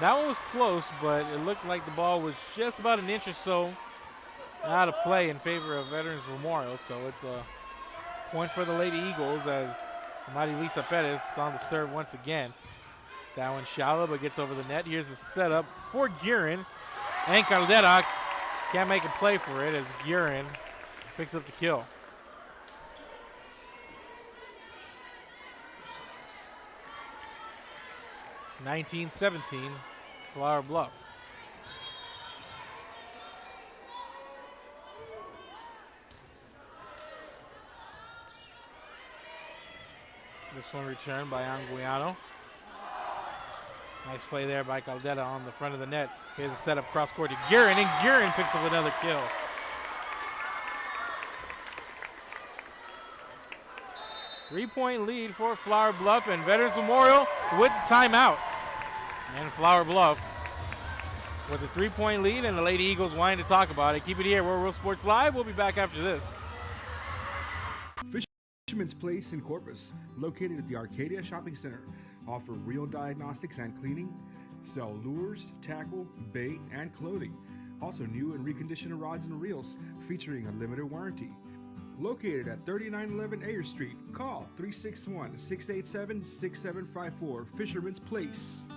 That one was close, but it looked like the ball was just about an inch or so out of play in favor of Veterans Memorial, so it's a point for the Lady Eagles as Marilisa Pettis is on the serve once again. That one shallow, but gets over the net. Here's the setup for Guerin, and Caldera can't make a play for it as Guerin picks up the kill. (19-17), Flower Bluff. This one returned by Anguiano. Nice play there by Caldera on the front of the net. Here's a setup cross court to Guerin, and Guerin picks up another kill. Three-point lead for Flower Bluff, and Veterans Memorial with the timeout. And Flower Bluff with a 3-point lead, and the Lady Eagles wanting to talk about it. Keep it here. We're Real Sports Live. We'll be back after this. Fisherman's Place in Corpus, located at the Arcadia Shopping Center, offer real diagnostics and cleaning, sell lures, tackle, bait, and clothing. Also new and reconditioned rods and reels featuring a limited warranty. Located at 3911 Ayer Street, call 361-687-6754, Fisherman's Place.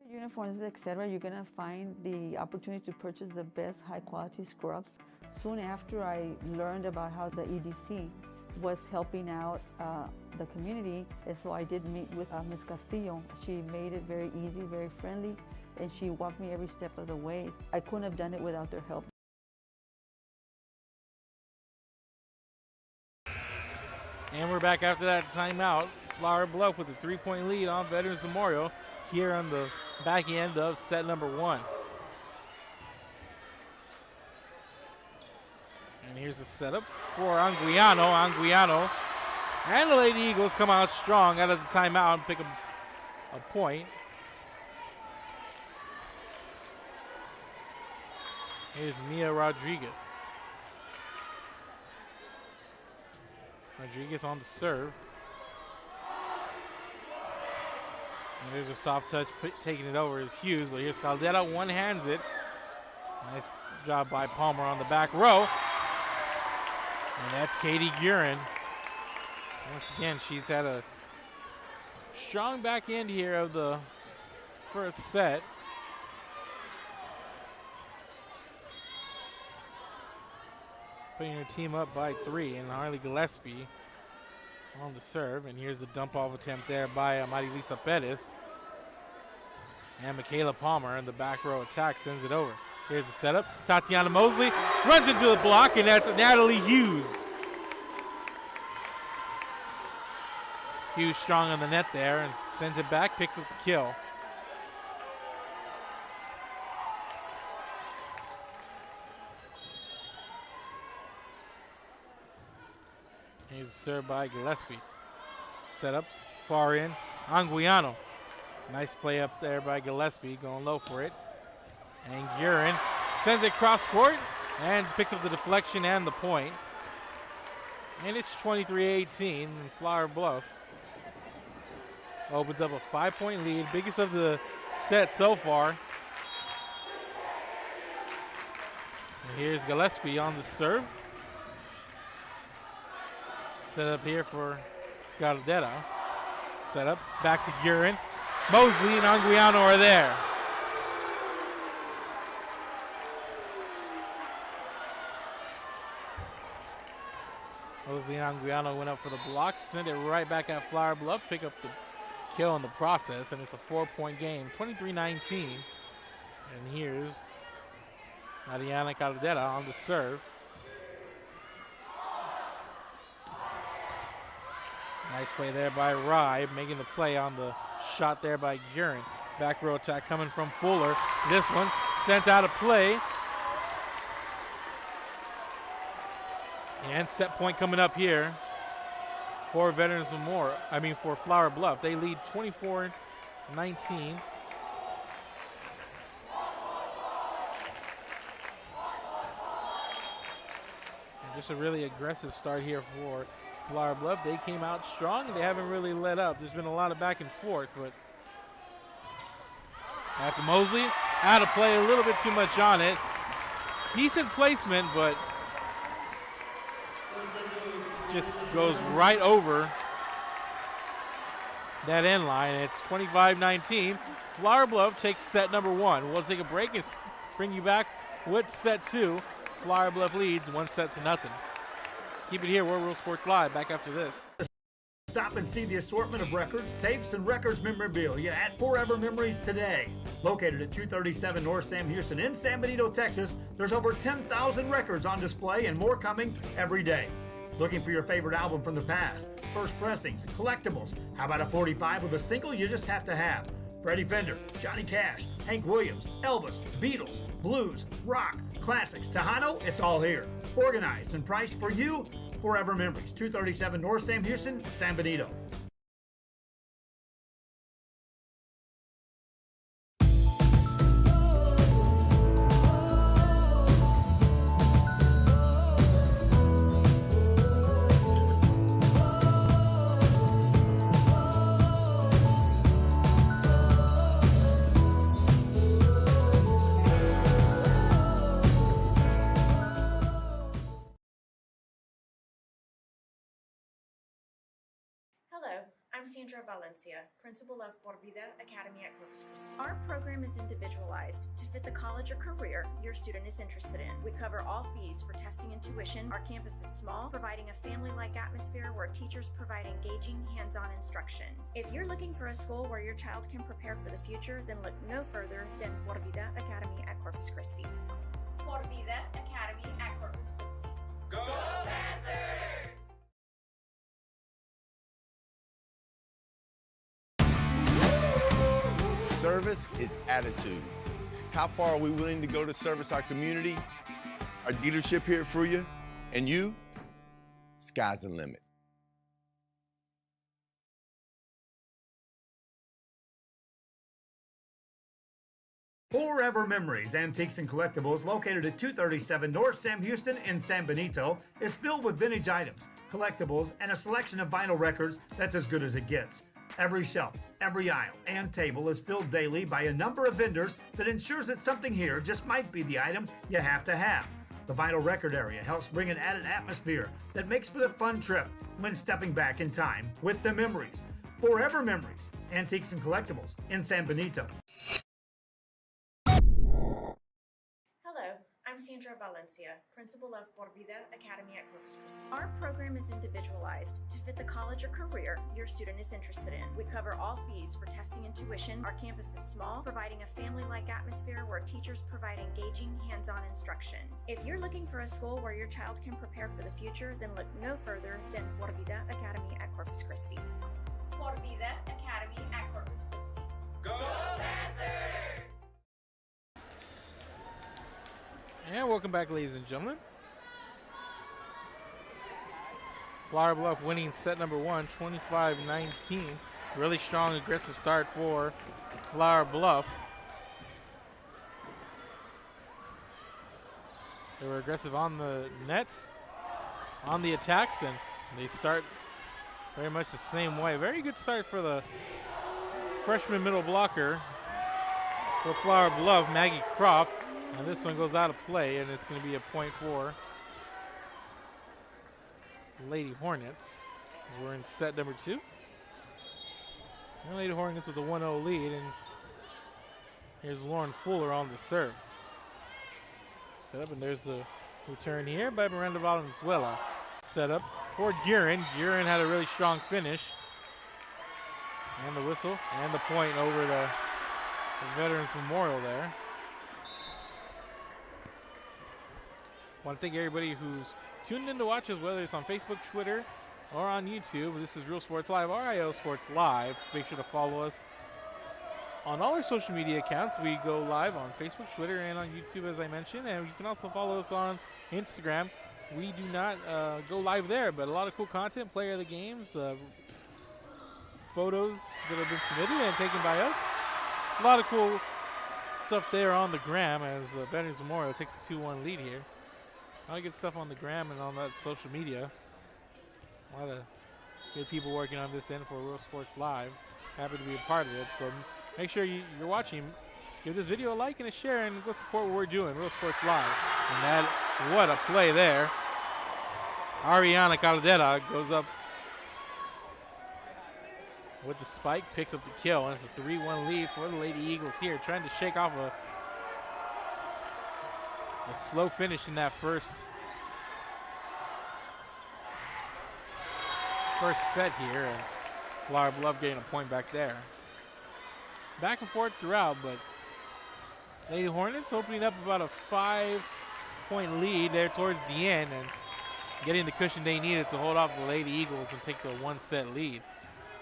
Uniforms, etc., you're going to find the opportunity to purchase the best high-quality scrubs. Soon after I learned about how the EDC was helping out the community, and so I did meet with Ms. Castillo. She made it very easy, very friendly, and she walked me every step of the way. I couldn't have done it without their help. And we're back after that timeout. Flower Bluff with a 3-point lead on Veterans Memorial here on the back end of set number 1. And here's the setup for Anguiano. Anguiano and the Lady Eagles come out strong out of the timeout and pick a point. Here's Mia Rodriguez. Rodriguez on the serve. And there's a soft touch, taking it over is Hughes, but here's Caldera, one-hands it. Nice job by Palmer on the back row. And that's Katie Guerin. Once again, she's had a strong back end here of the first set. Putting her team up by 3, and Harley Gillespie on the serve. And here's the dump-off attempt there by Marilisa Pettis. And Michaela Palmer in the back row attack sends it over. Here's the setup. Tatiana Mosley runs into the block, and that's Natalie Hughes. Hughes strong on the net there and sends it back, picks up the kill. Here's a serve by Gillespie. Set up, far in, Anguiano. Nice play up there by Gillespie, going low for it. And Guerin sends it cross court and picks up the deflection and the point. And it's 23-18 in Flower Bluff. Opens up a 5-point lead, biggest of the set so far. And here's Gillespie on the serve. Set up here for Gardetta. Set up, back to Gurin. Mosley and Anguiano are there. Mosley and Anguiano went up for the block, sent it right back at Flower Bluff, pick up the kill in the process, and it's a 4-point game, 23-19. And here's Mariana Caldera on the serve. Nice play there by Rye, making the play on the shot there by Gurin. Back row attack coming from Fuller. This one sent out of play. And set point coming up here for Veterans Memorial. For Flower Bluff. They lead 24-19. And just a really aggressive start here for Flower Bluff. They came out strong. They haven't really let up. There's been a lot of back and forth, but that's Mosley. Out of play, a little bit too much on it. Decent placement, but just goes right over that end line. It's 25-19. Flower Bluff takes set number 1. We'll take a break and bring you back with set 2. Flower Bluff leads 1-0. Keep it here, World Real Sports Live. Back after this. Stop and see the assortment of records, tapes, and records memorabilia at Forever Memories today. Located at 237 North Sam Houston in San Benito, Texas, there's over 10,000 records on display and more coming every day. Looking for your favorite album from the past? First pressings, collectibles. How about a 45 with a single you just have to have? Freddie Fender, Johnny Cash, Hank Williams, Elvis, Beatles, blues, rock, classics, Tejano, it's all here. Organized and priced for you. Forever Memories, 237 North Sam Houston, San Benito. Hello, I'm Sandra Valencia, principal of Por Vida Academy at Corpus Christi. Our program is individualized to fit the college or career your student is interested in. We cover all fees for testing and tuition. Our campus is small, providing a family-like atmosphere where teachers provide engaging, hands-on instruction. If you're looking for a school where your child can prepare for the future, then look no further than Por Vida Academy at Corpus Christi. Por Vida Academy at Corpus Christi. Go Panthers! Service is attitude. How far are we willing to go to service our community, our dealership here for you, and you? Sky's the limit. Forever Memories, Antiques and Collectibles, located at 237 North Sam Houston in San Benito, is filled with vintage items, collectibles, and a selection of vinyl records that's as good as it gets. Every shelf, every aisle, and table is filled daily by a number of vendors that ensures that something here just might be the item you have to have. The vinyl record area helps bring an added atmosphere that makes for the fun trip when stepping back in time with the memories. Forever Memories, Antiques and Collectibles in San Benito. Hello, I'm Sandra Valencia, principal of Por Vida Academy at Corpus Christi. Our program is individualized to fit the college or career your student is interested in. We cover all fees for testing and tuition. Our campus is small, providing a family-like atmosphere where teachers provide engaging, hands-on instruction. If you're looking for a school where your child can prepare for the future, then look no further than Por Vida Academy at Corpus Christi. Por Vida Academy at Corpus Christi. Go Panthers! And welcome back, ladies and gentlemen. Flower Bluff winning set number 1, 25-19. Really strong, aggressive start for Flower Bluff. They were aggressive on the nets, on the attacks, and they start very much the same way. Very good start for the freshman middle blocker for Flower Bluff, Maggie Croft. And this one goes out of play, and it's going to be a point for Lady Hornets. We're in set number 2. And Lady Hornets with a 1-0 lead, and here's Lauren Fuller on the serve. Set up, and there's the return here by Miranda Valenzuela. Set up for Guerin. Guerin had a really strong finish. And the whistle and the point over the Veterans Memorial there. Want to thank everybody who's tuned in to watch us, whether it's on Facebook, Twitter, or on YouTube. This is Real Sports Live, RIO Sports Live. Make sure to follow us on all our social media accounts. We go live on Facebook, Twitter, and on YouTube, as I mentioned. And you can also follow us on Instagram. We do not go live there, but a lot of cool content, player of the games, photos that have been submitted and taken by us. A lot of cool stuff there on the gram as Veterans Memorial takes a 2-1 lead here. I'll get stuff on the gram and on that social media. A lot of good people working on this end for Real Sports Live. Happy to be a part of it. So make sure you're watching. Give this video a like and a share and go support what we're doing, Real Sports Live. And that, what a play there. Ariana Caldera goes up with the spike, picks up the kill, and it's a 3-1 lead for the Lady Eagles here, trying to shake off a slow finish in that first set here, and Flower Bluff getting a point back there. Back and forth throughout, but Lady Hornets opening up about a 5-point lead there towards the end and getting the cushion they needed to hold off the Lady Eagles and take the 1-set lead.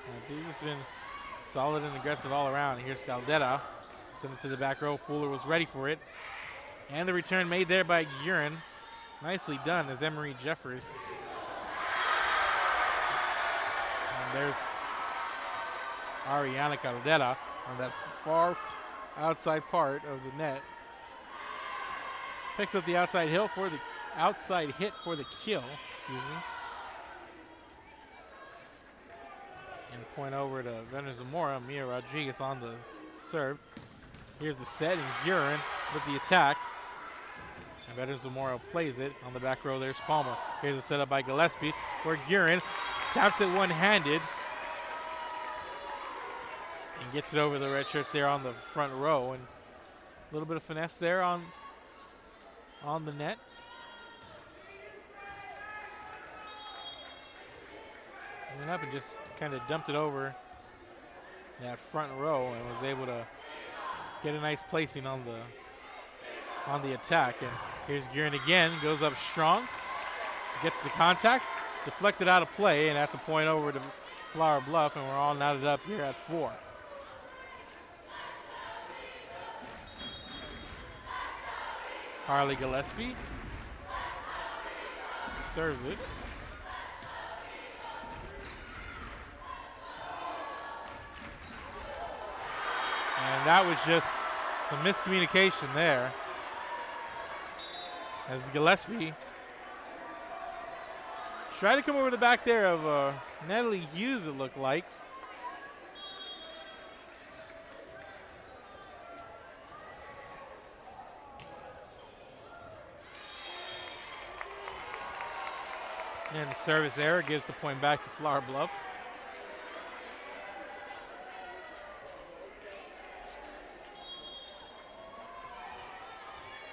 And this has been solid and aggressive all around. Here's Caldera, send it to the back row. Fuller was ready for it. And the return made there by Guerin. Nicely done as Emery Jeffers. And there's Ariana Caldera on that far outside part of the net. Picks up the outside hit for the kill. Excuse me. And point over to Veterans Zamora. Mia Rodriguez on the serve. Here's the set, and Guerin with the attack. And Veterans Memorial plays it on the back row. There's Palmer. Here's a setup by Gillespie where Guerin taps it one-handed and gets it over the red shirts there on the front row. And a little bit of finesse there on the net. Went up and just kind of dumped it over that front row and was able to get a nice placing on the attack. And here's Guerin again, goes up strong, gets the contact, deflected out of play, and that's a point over to Flower Bluff, and we're all knotted up here at 4. Harley Gillespie serves it. And that was just some miscommunication there, as Gillespie tried to come over the back there of Natalie Hughes, it looked like. And the service error gives the point back to Flower Bluff.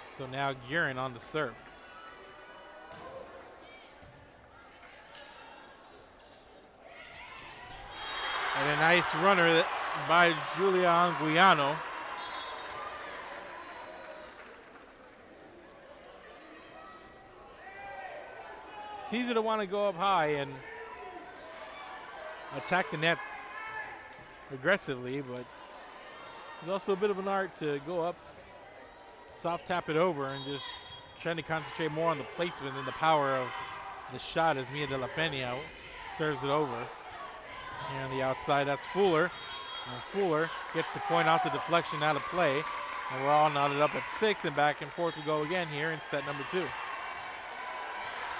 So now Guerin on the serve. And a nice runner by Julia Anguiano. It's easy to want to go up high and attack the net aggressively, but there's also a bit of an art to go up, soft tap it over, and just trying to concentrate more on the placement and the power of the shot as Mia de la Peña serves it over. And on the outside, that's Fuller. And Fuller gets the point off the deflection out of play. And we're all knotted up at 6, and back and forth we go again here in set number 2.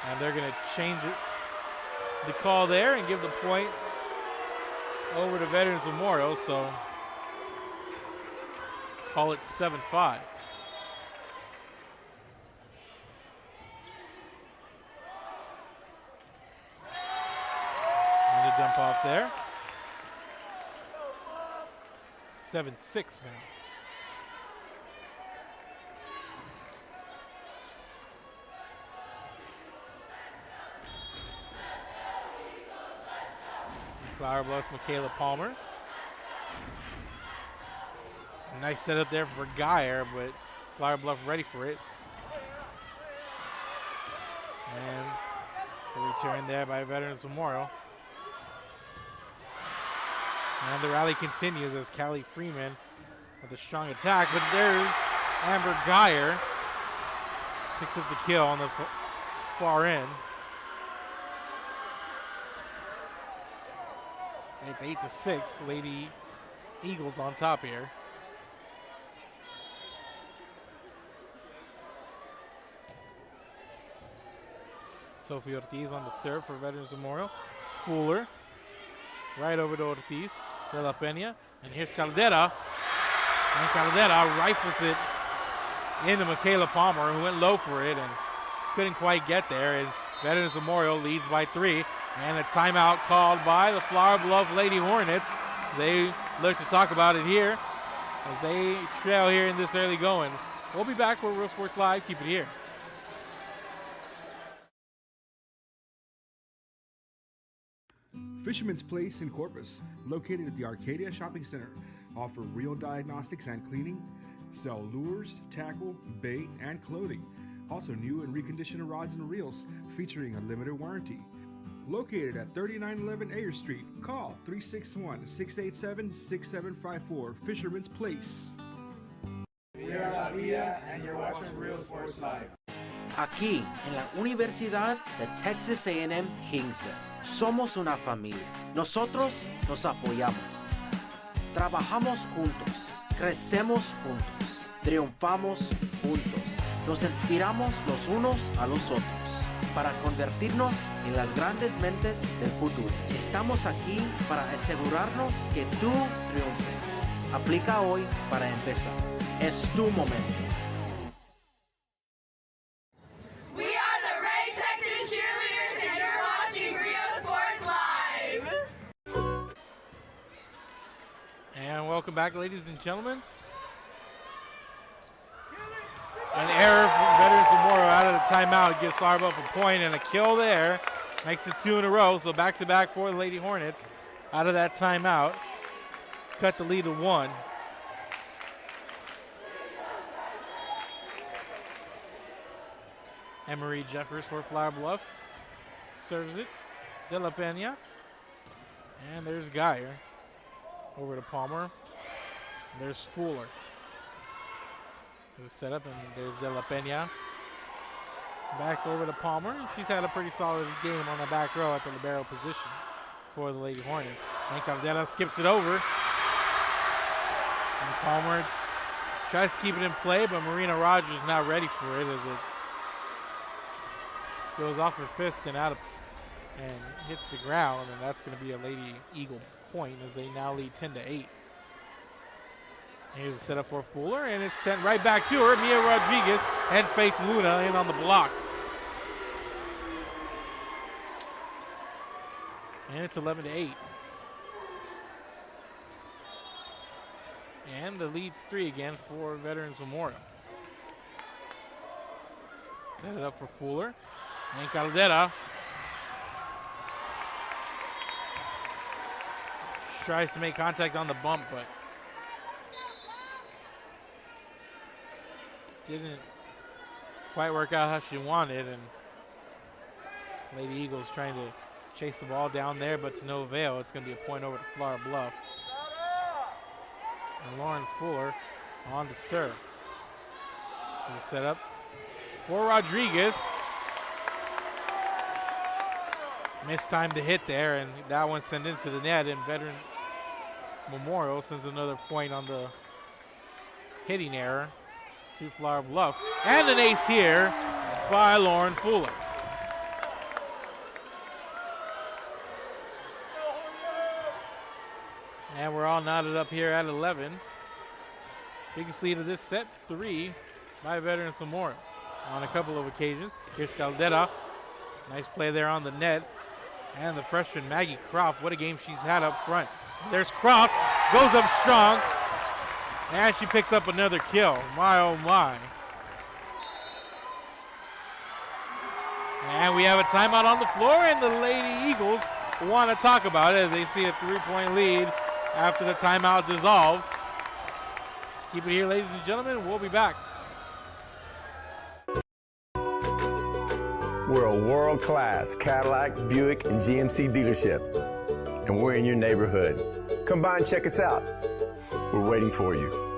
And they're going to change it, the call there, and give the point over to Veterans Memorial. So call it 7-5. And a dump off there. 7-6 now. Flower Bluff's Michaela Palmer. Nice setup there for Geyer, but Flower Bluff ready for it. And the return there by Veterans Memorial. And the rally continues as Callie Freeman with a strong attack, but there's Amber Geyer. Picks up the kill on the far end. And it's 8-6. Lady Eagles on top here. Sophie Ortiz on the serve for Veterans Memorial. Fuller. Right over to Ortiz. De La Pena. And here's Caldera. And Caldera rifles it into Michaela Palmer, who went low for it and couldn't quite get there. And Veterans Memorial leads by 3. And a timeout called by the Flower Bluff Lady Hornets. They look to talk about it here as they trail here in this early going. We'll be back with Real Sports Live. Keep it here. Fisherman's Place in Corpus, located at the Arcadia Shopping Center, offer real diagnostics and cleaning, sell lures, tackle, bait, and clothing. Also new and reconditioned rods and reels featuring a limited warranty. Located at 3911 Ayer Street, call 361-687-6754, Fisherman's Place. We are La Villa and you're watching Real Sports Live. Aquí, en la Universidad de Texas A&M Kingsville, somos una familia. Nosotros nos apoyamos. Trabajamos juntos. Crecemos juntos. Triunfamos juntos. Nos inspiramos los unos a los otros para convertirnos en las grandes mentes del futuro. Estamos aquí para asegurarnos que tú triunfes. Aplica hoy para empezar. Es tu momento. We are the Ray Texas Cheerleaders, and you're watching Rio Sports Live. And welcome back, ladies and gentlemen. An error from Veterans Memorial out of the timeout gives Flower Bluff a point, and a kill there makes it 2 in a row. So back-to-back for the Lady Hornets out of that timeout. Cut the lead to 1. Emery Jeffers for Flower Bluff. Serves it. De La Pena. And there's Geyer. Over to Palmer. There's Fuller. There's a setup, and there's De La Pena. Back over to Palmer. She's had a pretty solid game on the back row at the libero position for the Lady Hornets. And Caldera skips it over. And Palmer tries to keep it in play, but Marina Rogers not ready for it as it goes off her fist and out of and hits the ground, and that's going to be a Lady Eagle point as they now lead 10-8. Here's a setup for Fuller, and it's sent right back to her. Mia Rodriguez and Faith Luna in on the block. And it's 11-8. And the lead's 3 again for Veterans Memorial. Set it up for Fuller. And Caldera tries to make contact on the bump, but didn't quite work out how she wanted, and Lady Eagles trying to chase the ball down there, but to no avail. It's going to be a point over to Flower Bluff. And Lauren Fuller on to serve. The setup for Rodriguez. Missed time to hit there, and that one sent into the net, and Veterans Memorial sends another point on the hitting error to Flower Bluff. And an ace here by Lauren Fuller. And we're all knotted up here at 11. Biggest lead of this set, 3 by veteran Zamora on a couple of occasions. Here's Caldera. Nice play there on the net. And the freshman Maggie Croft, what a game she's had up front. There's Croft, goes up strong, and she picks up another kill. My, oh my. And we have a timeout on the floor, and the Lady Eagles want to talk about it as they see a 3-point lead after the timeout dissolved. Keep it here, ladies and gentlemen. We'll be back. We're a world-class Cadillac, Buick, and GMC dealership, and we're in your neighborhood. Come by and check us out. We're waiting for you.